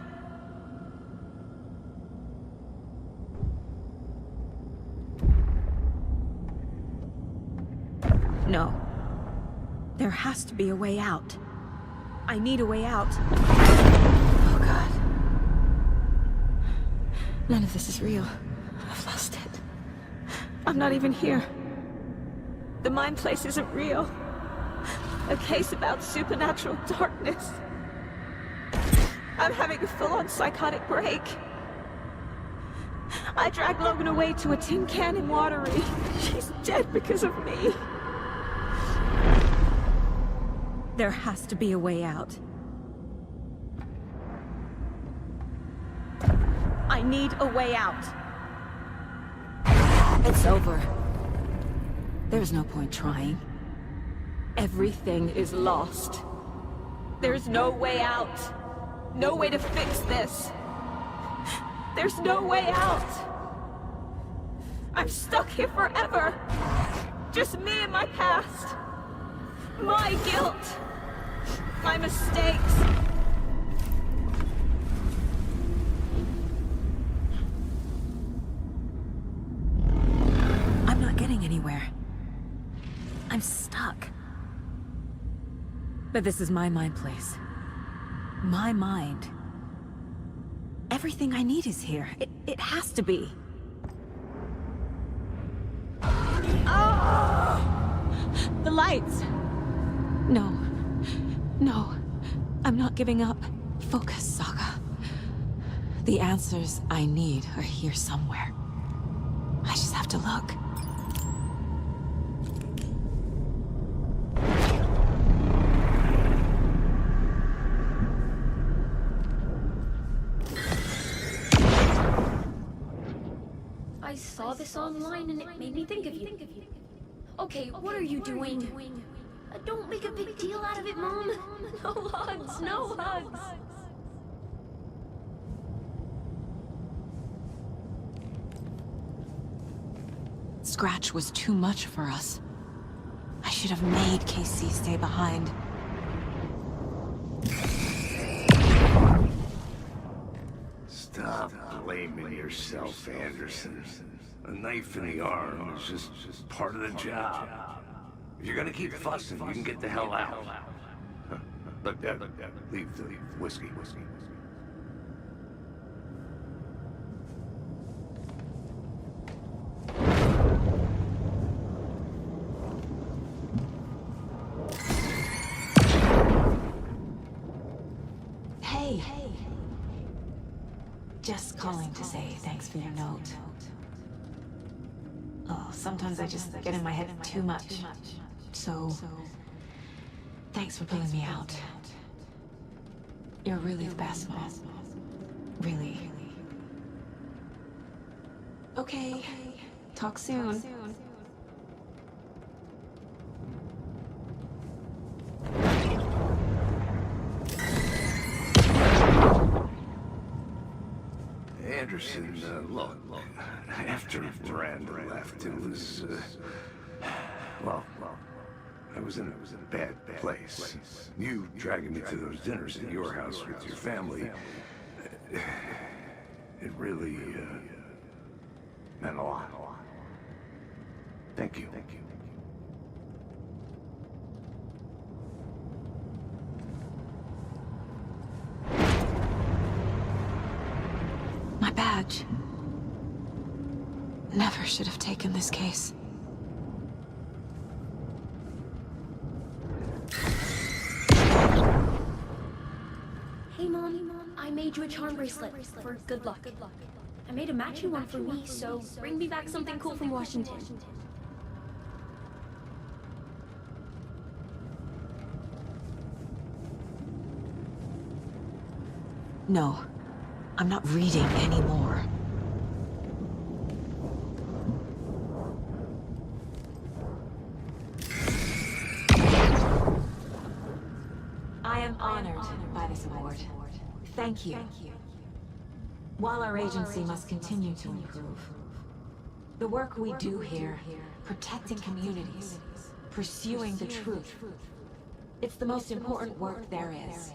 No. There has to be a way out. I need a way out. Oh, God. None of this is real. I've lost it. I'm not even here. The mind place isn't real. A case about supernatural darkness. I'm having a full-on psychotic break. I dragged Logan away to a tin can in Watery. She's dead because of me. There has to be a way out. I need a way out. It's over. There's no point trying. Everything is lost. There's no way out. No way to fix this. There's no way out. I'm stuck here forever. Just me and my past. My guilt. My mistakes. I'm not getting anywhere. I'm stuck. But this is my mind place. My mind. Everything I need is here. It has to be. Oh! The lights! No. No. I'm not giving up. Focus, Saga. The answers I need are here somewhere. I just have to look. I saw this online and it made me think of you. Okay, what are you doing? Don't make a big deal out of it, Mom. No hugs, no hugs. Scratch was too much for us. I should have made Casey stay behind. Stop blaming yourself, Anderson. A knife in the arm is just part of the job. If you're gonna keep fussing, you can get the hell out. But leave the whiskey. Hey. Just calling to say thanks for your note. Oh, sometimes I just get in my head too much. So, thanks for pulling me out. You're really the best, Mom. Really. Okay. Talk soon. Anderson, look, after Miranda left, it was, well, I was in a bad place. You dragging me to those dinners at your house with your family, it really, meant a lot. Thank you. My badge. Never should have taken this case. Hey, Mom. I made you a charm bracelet for good luck. I made a matching one for me, so bring me back something cool from Washington. No. I'm not reading anymore. I am honored by this award. Thank you. While our agency must continue to improve, the work we do here, protecting communities, pursuing the truth, it's the most important work there is.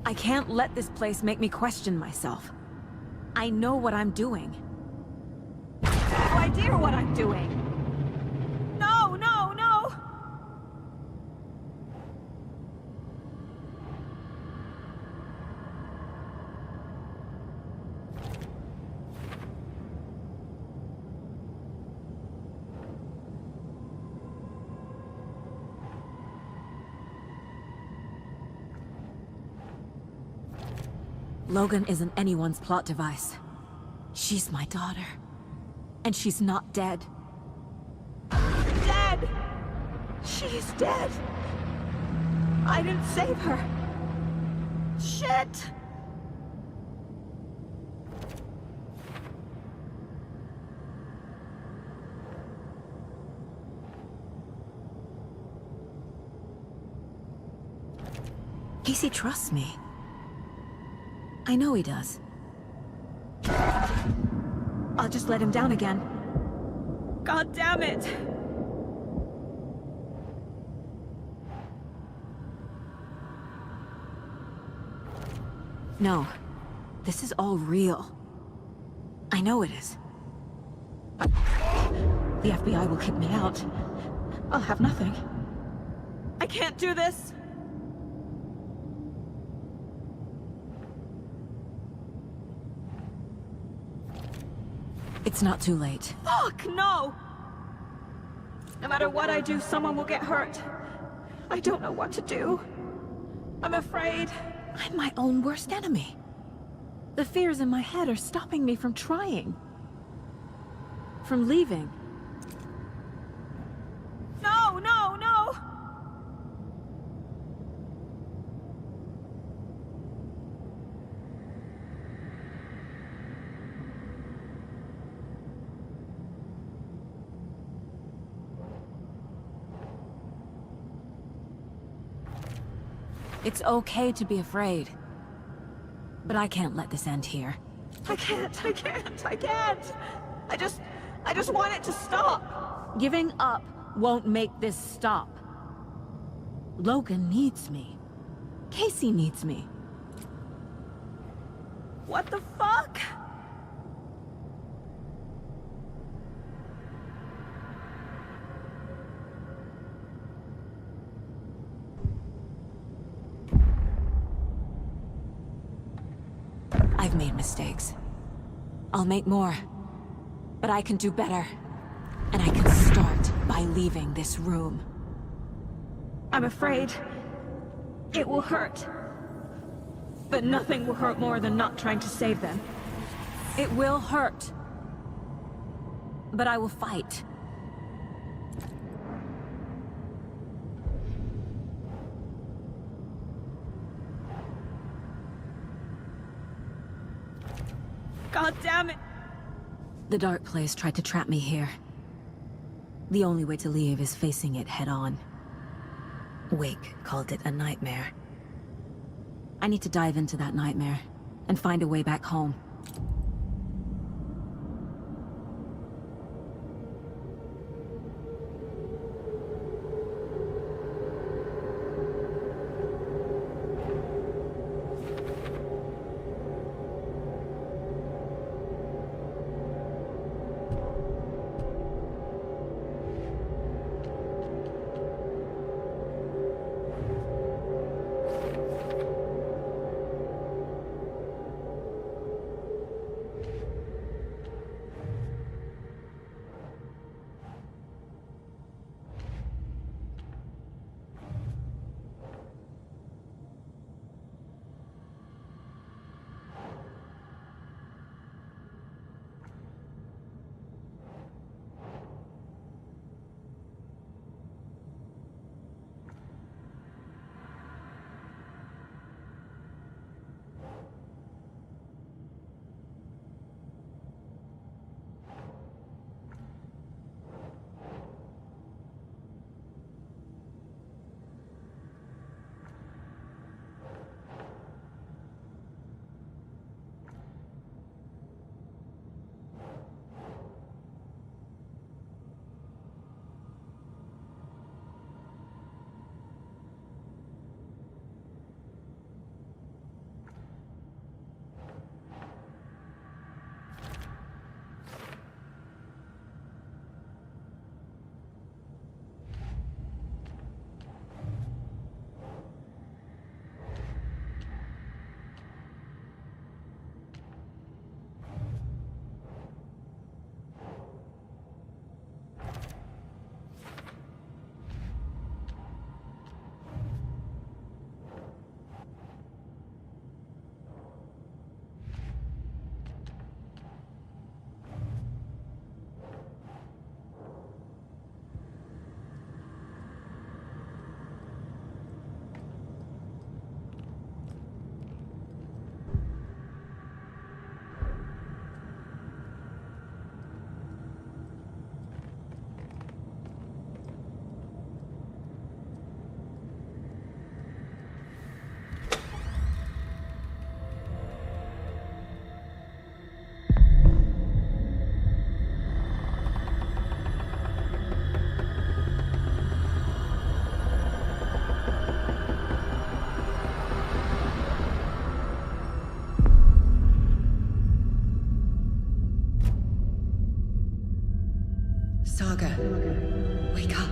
I can't let this place make me question myself. I know what I'm doing. I have no idea what I'm doing. No, no, no! Logan isn't anyone's plot device. She's my daughter. And she's not dead. Dead! She is dead! I didn't save her. Shit! Casey trusts me. I know he does. I'll just let him down again. God damn it! No. This is all real. I know it is. The FBI will kick me out. I'll have nothing. I can't do this! It's not too late. Fuck, no! No matter what I do, someone will get hurt. I don't know what to do. I'm afraid. I'm my own worst enemy. The fears in my head are stopping me from trying. From leaving. No, no, no! It's okay to be afraid. But I can't let this end here. I can't. I just want it to stop. Giving up won't make this stop. Logan needs me. Casey needs me. What the fuck? I've made mistakes. I'll make more. But I can do better. And I can start by leaving this room. I'm afraid it will hurt. But nothing will hurt more than not trying to save them. It will hurt. But I will fight. God damn it! The Dark Place tried to trap me here. The only way to leave is facing it head-on. Wake called it a nightmare. I need to dive into that nightmare and find a way back home. Saga, wake up.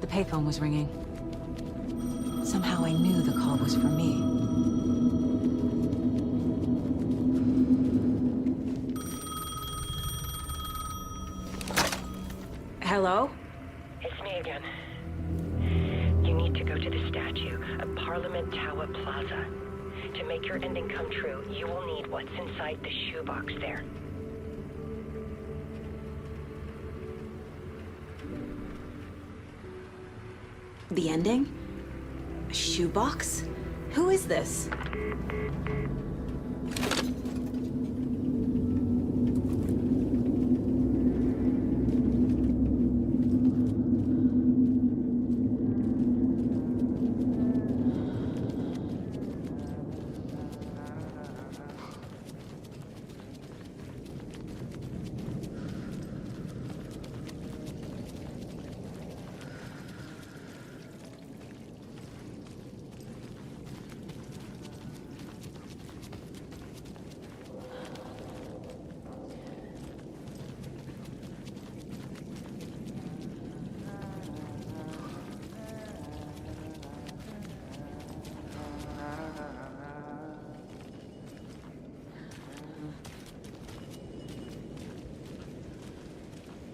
The payphone was ringing. Somehow I knew the call was for me. Hello? It's me again. You need to go to the statue at Parliament Tower Plaza. To make your ending come true, you will need what's inside the shoebox there. The ending? A shoebox? Who is this?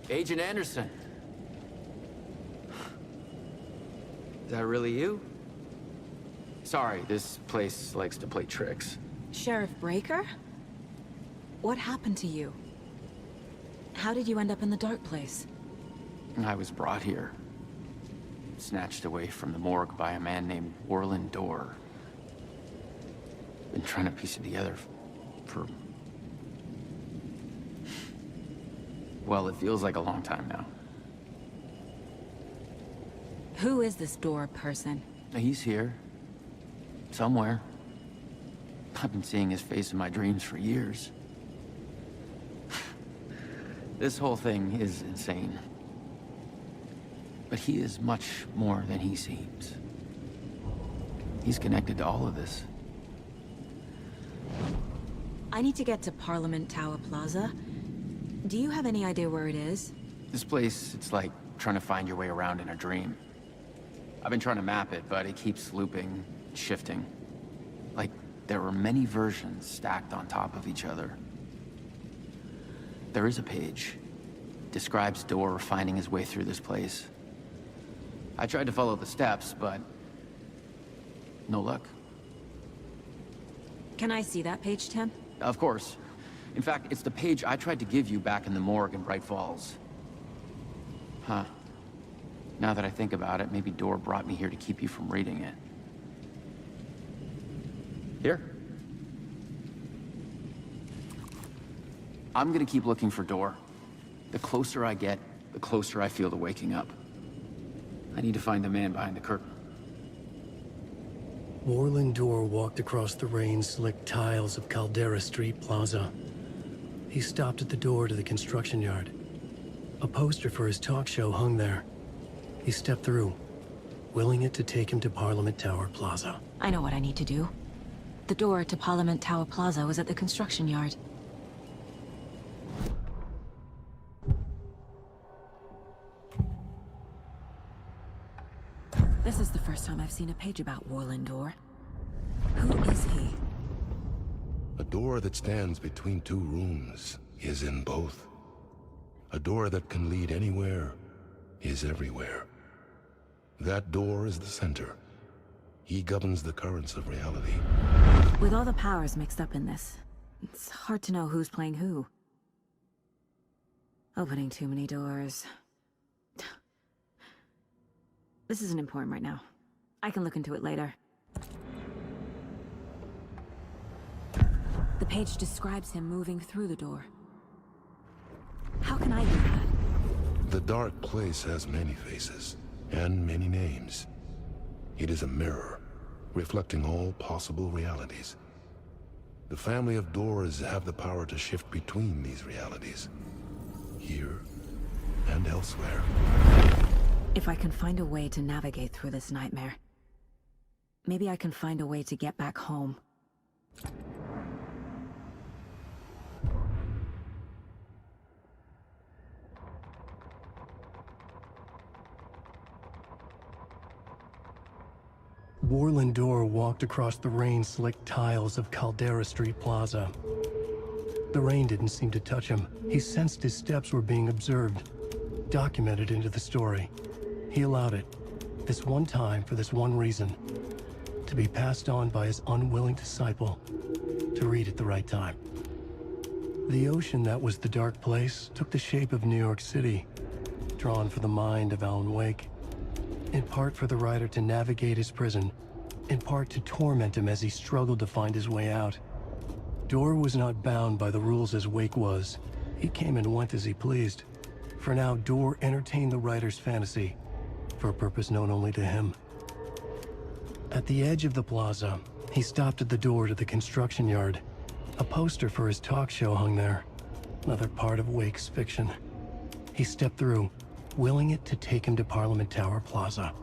Agent Anderson. Is that really you? Sorry, this place likes to play tricks. Sheriff Breaker? What happened to you? How did you end up in the dark place? I was brought here. Snatched away from the morgue by a man named Orland Dorr. Been trying to piece it together for... well, it feels like a long time now. Who is this Dorr person? He's here. Somewhere. I've been seeing his face in my dreams for years. This whole thing is insane. But he is much more than he seems. He's connected to all of this. I need to get to Parliament Tower Plaza. Do you have any idea where it is? This place, it's like trying to find your way around in a dream. I've been trying to map it, but it keeps looping, shifting. Like there are many versions stacked on top of each other. There is a page. Describes Dorr finding his way through this place. I tried to follow the steps, but no luck. Can I see that page, Tim? Of course. In fact, it's the page I tried to give you back in the morgue in Bright Falls. Huh. Now that I think about it, maybe Dorr brought me here to keep you from reading it. Here. I'm gonna keep looking for Dorr. The closer I get, the closer I feel to waking up. I need to find the man behind the curtain. Orland Dorr walked across the rain-slicked tiles of Caldera Street Plaza. He stopped at the door to the construction yard. A poster for his talk show hung there. He stepped through, willing it to take him to Parliament Tower Plaza. I know what I need to do. The door to Parliament Tower Plaza was at the construction yard. This is the first time I've seen a page about Orland Dorr. Who is he? A door that stands between two rooms is in both. A door that can lead anywhere is everywhere. That door is the center. He governs the currents of reality. With all the powers mixed up in this, it's hard to know who's playing who. Opening too many doors. This isn't important right now. I can look into it later. The page describes him moving through the door. How can I do that? The dark place has many faces, and many names. It is a mirror, reflecting all possible realities. The family of Dorrs have the power to shift between these realities, here and elsewhere. If I can find a way to navigate through this nightmare, maybe I can find a way to get back home. Orland Dorr walked across the rain-slicked tiles of Caldera Street Plaza. The rain didn't seem to touch him. He sensed his steps were being observed, documented into the story. He allowed it, this one time for this one reason, to be passed on by his unwilling disciple, to read at the right time. The ocean that was the dark place took the shape of New York City, drawn for the mind of Alan Wake. In part for the rider to navigate his prison, in part to torment him as he struggled to find his way out. Door was not bound by the rules as Wake was. He came and went as he pleased. For now, Door entertained the rider's fantasy, for a purpose known only to him. At the edge of the plaza, he stopped at the door to the construction yard. A poster for his talk show hung there. Another part of Wake's fiction. He stepped through, willing it to take him to Parliament Tower Plaza.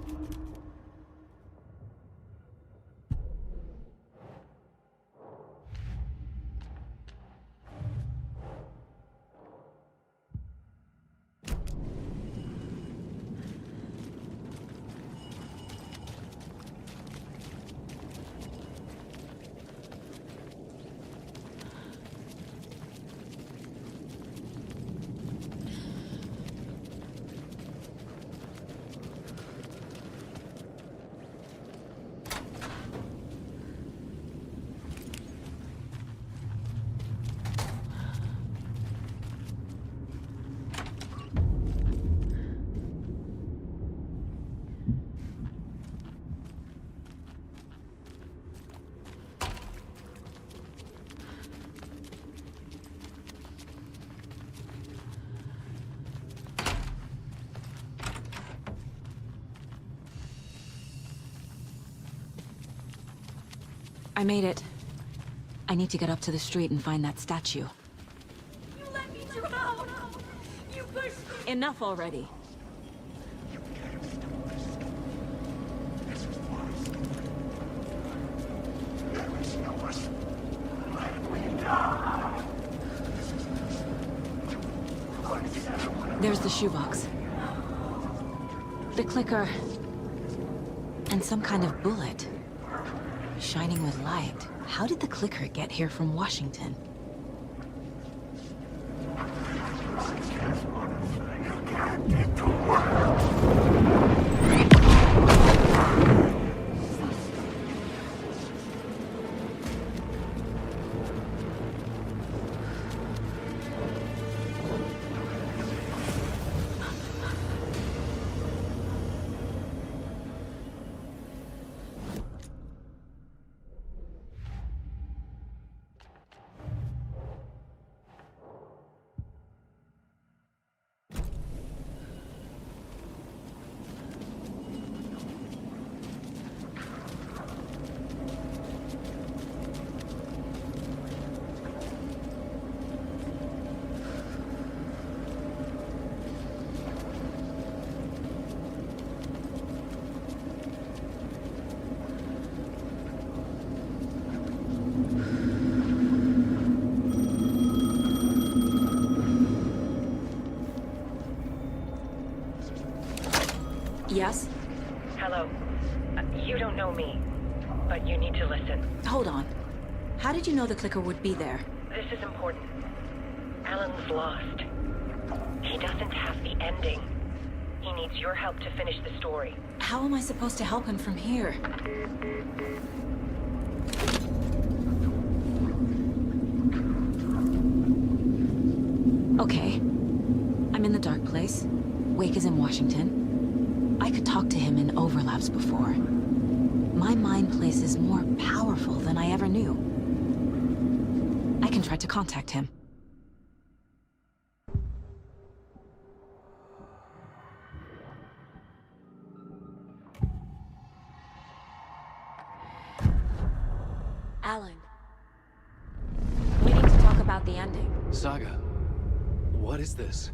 I made it. I need to get up to the street and find that statue. You let me drown! You pushed me! Enough already. There's the shoebox. The clicker. And some kind of bullet. Shining with light. How did the clicker get here from Washington? Yes? Hello. You don't know me, but you need to listen. Hold on. How did you know the clicker would be there? This is important. Alan's lost. He doesn't have the ending. He needs your help to finish the story. How am I supposed to help him from here? Okay. I'm in the dark place. Wake is in Washington. I could talk to him in overlaps before. My mind place is more powerful than I ever knew. I can try to contact him. Alan. We need to talk about the ending. Saga, what is this?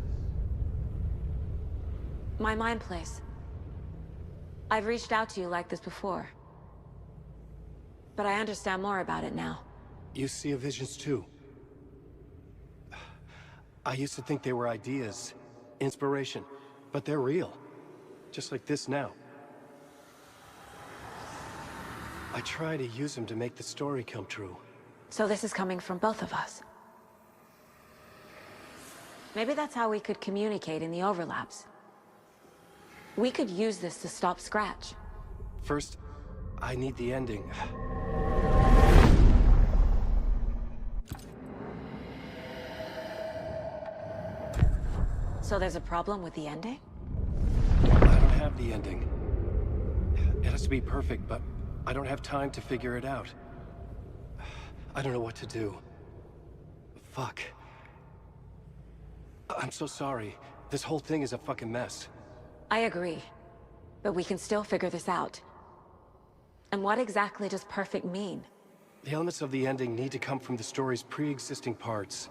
My mind place. I've reached out to you like this before. But I understand more about it now. You see visions too. I used to think they were ideas, inspiration, but they're real. Just like this now. I try to use them to make the story come true. So this is coming from both of us. Maybe that's how we could communicate in the overlaps. We could use this to stop Scratch. First, I need the ending. So there's a problem with the ending? I don't have the ending. It has to be perfect, but I don't have time to figure it out. I don't know what to do. Fuck. I'm so sorry. This whole thing is a fucking mess. I agree. But we can still figure this out. And what exactly does perfect mean? The elements of the ending need to come from the story's pre-existing parts.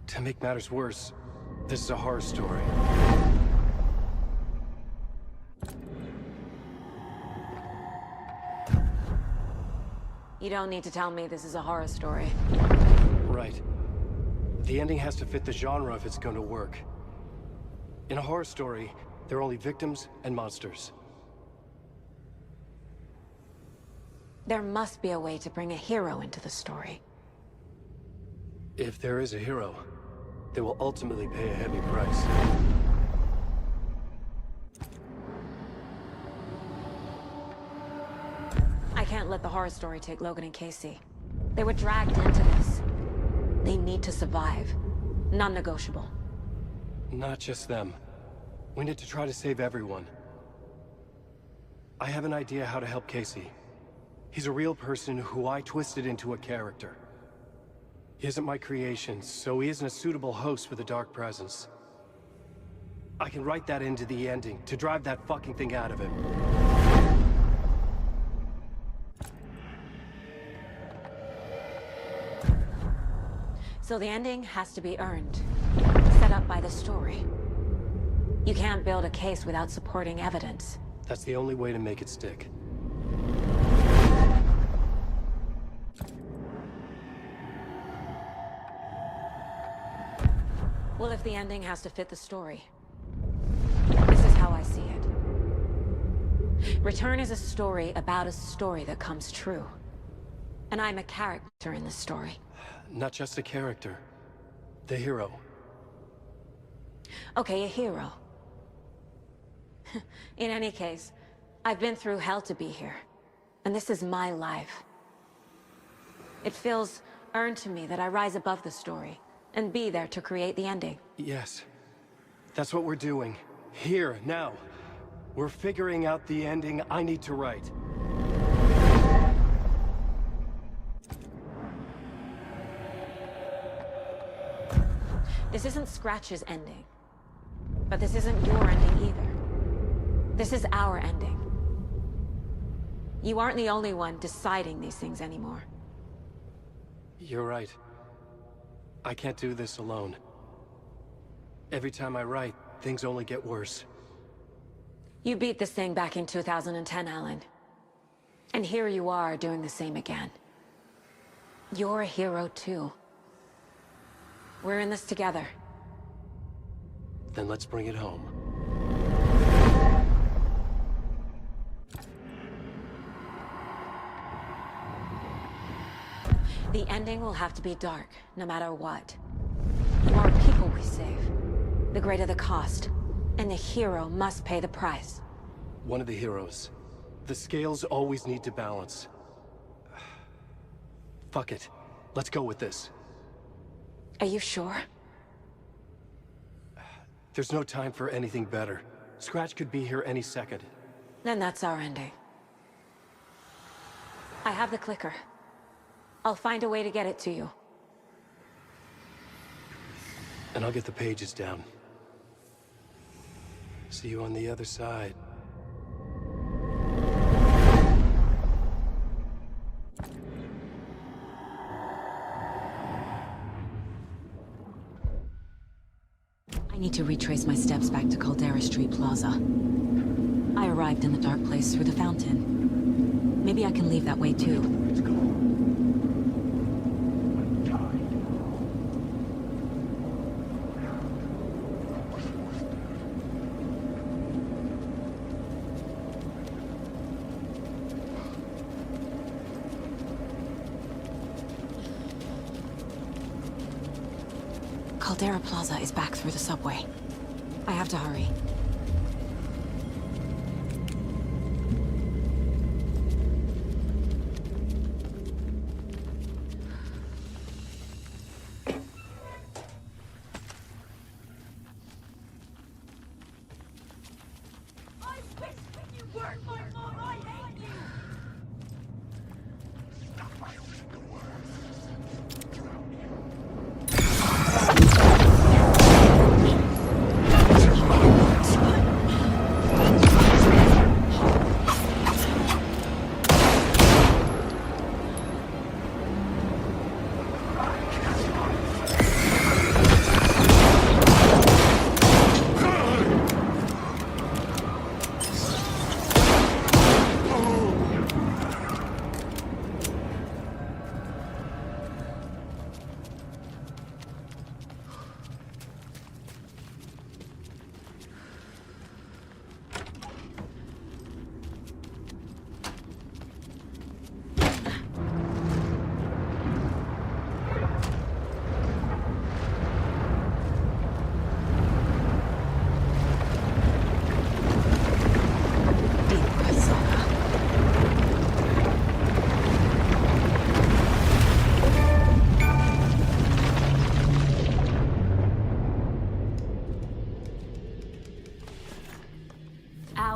To make matters worse, this is a horror story. You don't need to tell me this is a horror story. Right. The ending has to fit the genre if it's going to work. In a horror story, there are only victims and monsters. There must be a way to bring a hero into the story. If there is a hero, they will ultimately pay a heavy price. I can't let the horror story take Logan and Casey. They were dragged into this. They need to survive. Non-negotiable. Not just them. We need to try to save everyone. I have an idea how to help Casey. He's a real person who I twisted into a character. He isn't my creation, so he isn't a suitable host for the Dark Presence. I can write that into the ending to drive that fucking thing out of him. So the ending has to be earned. Set up by the story. You can't build a case without supporting evidence. That's the only way to make it stick. Well, if the ending has to fit the story, this is how I see it. Return is a story about a story that comes true. And I'm a character in this story. Not just a character. The hero. Okay, a hero. In any case, I've been through hell to be here. And this is my life. It feels earned to me that I rise above the story and be there to create the ending. Yes. That's what we're doing. Here, now. We're figuring out the ending I need to write. This isn't Scratch's ending. But this isn't your ending either. This is our ending. You aren't the only one deciding these things anymore. You're right. I can't do this alone. Every time I write, things only get worse. You beat this thing back in 2010, Alan. And here you are doing the same again. You're a hero too. We're in this together. Then let's bring it home. The ending will have to be dark, no matter what. The more people we save, the greater the cost. And the hero must pay the price. One of the heroes. The scales always need to balance. Fuck it. Let's go with this. Are you sure? There's no time for anything better. Scratch could be here any second. Then that's our ending. I have the clicker. I'll find a way to get it to you. And I'll get the pages down. See you on the other side. I need to retrace my steps back to Caldera Street Plaza. I arrived in the dark place through the fountain. Maybe I can leave that way too. Caldera Plaza is back through the subway. I have to hurry. I wish you weren't my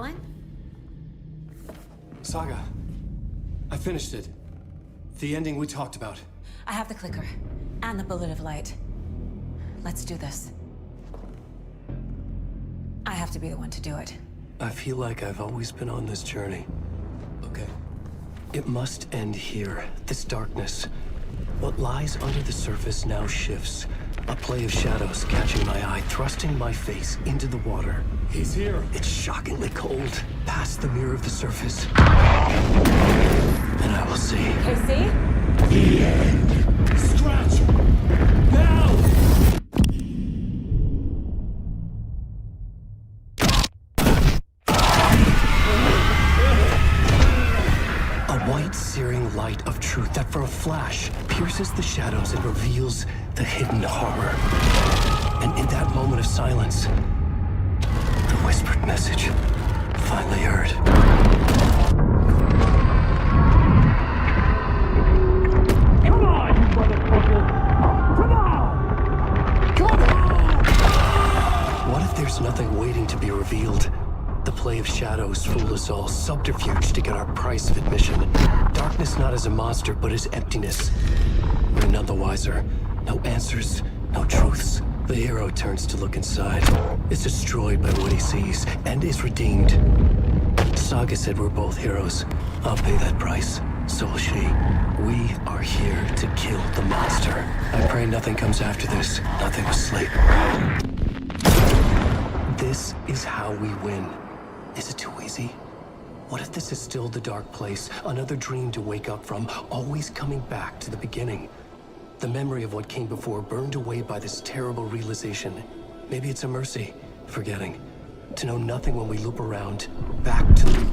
Alan? Saga, I finished it. The ending we talked about. I have the clicker. And the bullet of light. Let's do this. I have to be the one to do it. I feel like I've always been on this journey. Okay. It must end here. This darkness. What lies under the surface now shifts. A play of shadows catching my eye, thrusting my face into the water. He's here. It's shockingly cold. Past the mirror of the surface. And I will see. Casey? The end. Scratch! Now! A white, searing light of truth that for a flash pierces the shadows and reveals the hidden horror. And in that moment of silence, the whispered message finally heard. Come on, you motherfucker! Come on! Come on! What if there's nothing waiting to be revealed? The play of shadows fool us all, subterfuge to get our price of admission. Darkness not as a monster, but as emptiness. We're none the wiser. No answers, no truths. The hero turns to look inside, is destroyed by what he sees, and is redeemed. Saga said we're both heroes. I'll pay that price. So will she. We are here to kill the monster. I pray nothing comes after this. Nothing but sleep. This is how we win. Is it too easy? What if this is still the dark place? Another dream to wake up from, always coming back to the beginning. The memory of what came before burned away by this terrible realization. Maybe it's a mercy, forgetting. To know nothing when we loop around, back to...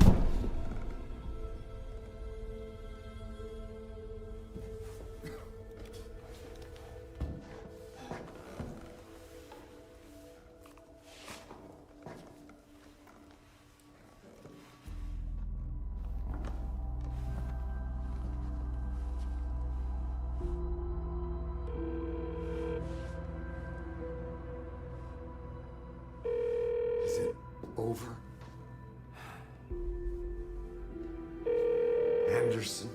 Is it over? Anderson?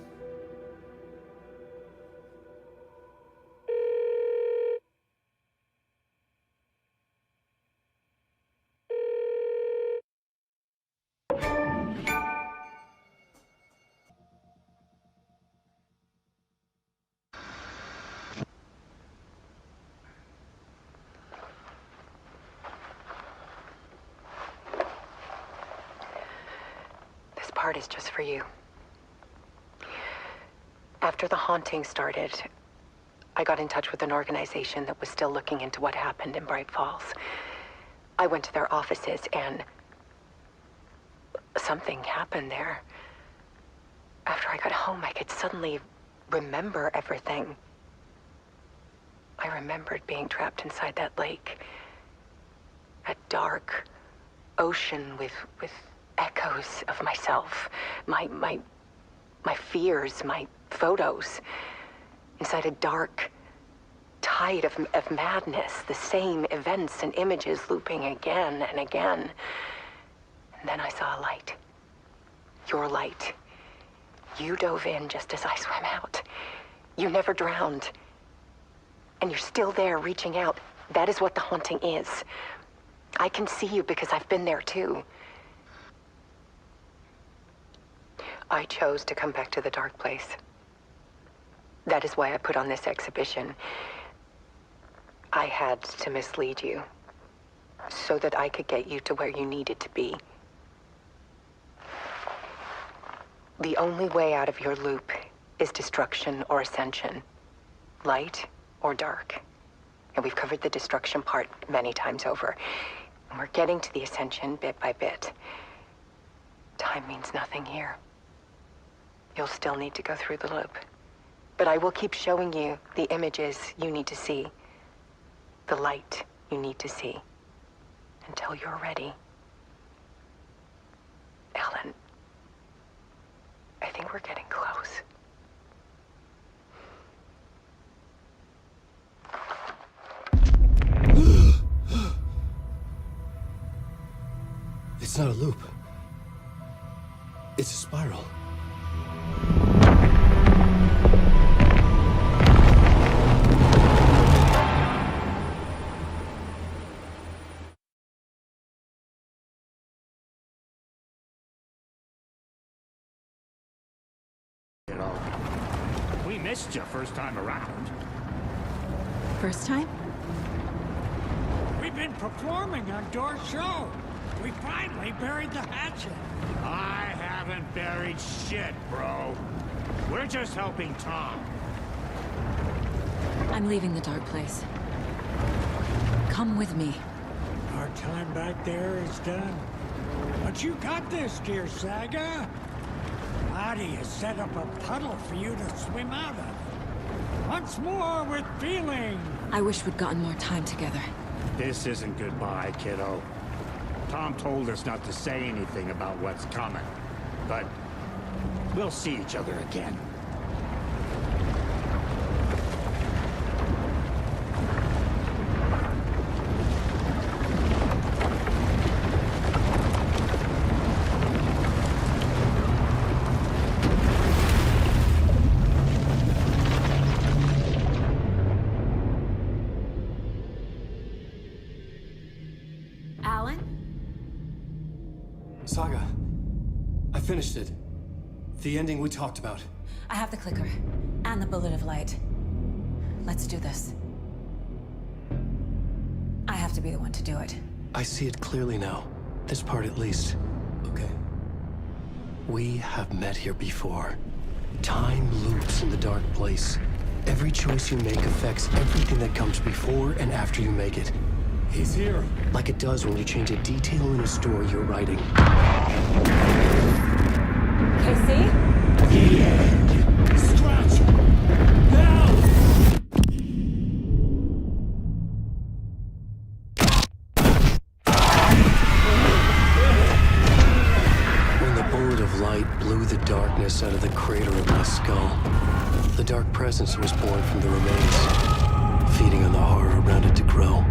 Part is just for you. After the haunting started, I got in touch with an organization that was still looking into what happened in Bright Falls. I went to their offices and something happened there. After I got home, I could suddenly remember everything. I remembered being trapped inside that lake. A dark ocean with echoes of myself, my fears, my photos, inside a dark tide of madness, the same events and images looping again and again. And then I saw a light. Your light. You dove in just as I swam out. You never drowned. And you're still there reaching out. That is what the haunting is. I can see you because I've been there too. I chose to come back to the dark place. That is why I put on this exhibition. I had to mislead you, so that I could get you to where you needed to be. The only way out of your loop is destruction or ascension, light or dark. And we've covered the destruction part many times over. And we're getting to the ascension bit by bit. Time means nothing here. You'll still need to go through the loop. But I will keep showing you the images you need to see. The light you need to see. Until you're ready. Alan, I think we're getting close. It's not a loop. It's a spiral. We missed you first time around. First time? We've been performing on Door's show. We finally buried the hatchet. I haven't buried shit, bro. We're just helping Tom. I'm leaving the dark place. Come with me. Our time back there is done. But you got this, dear Saga. Adi has set up a puddle for you to swim out of. Once more with feeling. I wish we'd gotten more time together. This isn't goodbye, kiddo. Tom told us not to say anything about what's coming. But we'll see each other again. Saga, I finished it. The ending we talked about. I have the clicker and the bullet of light. Let's do this. I have to be the one to do it. I see it clearly now. This part at least. Okay. We have met here before. Time loops in the dark place. Every choice you make affects everything that comes before and after you make it. He's here. Like it does when you change a detail in a story you're writing. Casey? The end. Scratch. Now. When the bullet of light blew the darkness out of the crater of my skull, the dark presence was born from the remains, feeding on the horror around it to grow.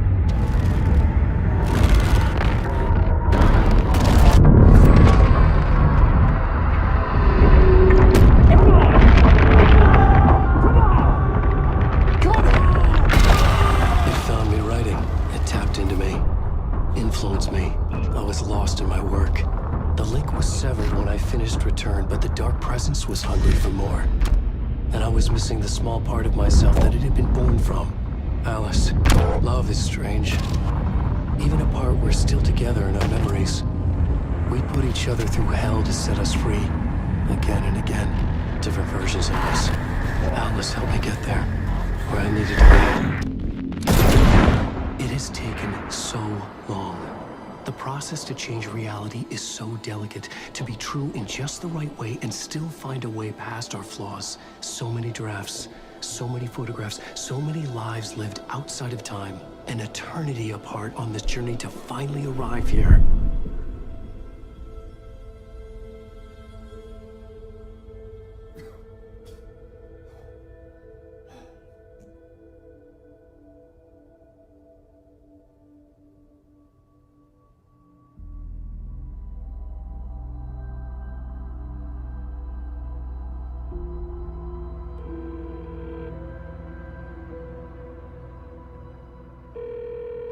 Was hungry for more. And I was missing the small part of myself that it had been born from. Alice, love is strange. Even apart, we're still together in our memories. We put each other through hell to set us free. Again and again. Different versions of us. Alice helped me get there. Where I needed to be. It has taken so long. The process to change reality is so delicate, to be true in just the right way and still find a way past our flaws. So many drafts, so many photographs, so many lives lived outside of time, an eternity apart on this journey to finally arrive here.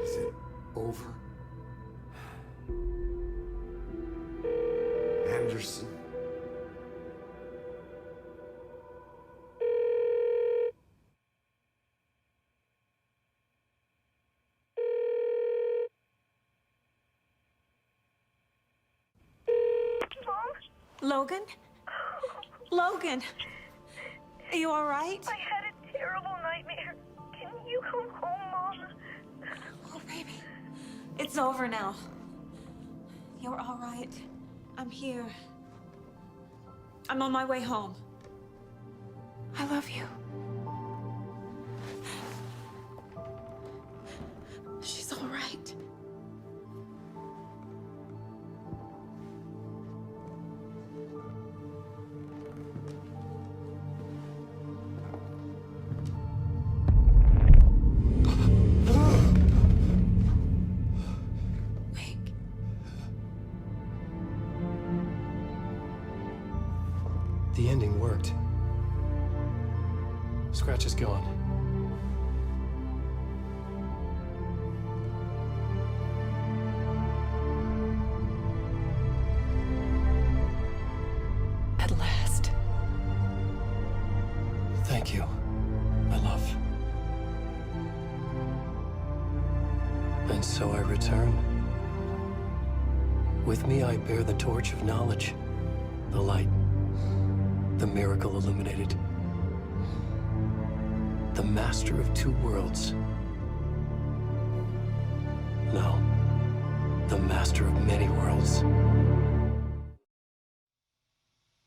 Is it over? Anderson? Logan? Logan! Are you alright? I had a terrible nightmare. Can you come home, Mom? Oh, baby. It's over now. You're alright. I'm here. I'm on my way home. I love you. She's alright. The ending worked. Scratch is gone. At last. Thank you, my love. And so I return. With me I bear the torch of knowledge, the light, the miracle illuminated, the master of two worlds. No, the master of many worlds.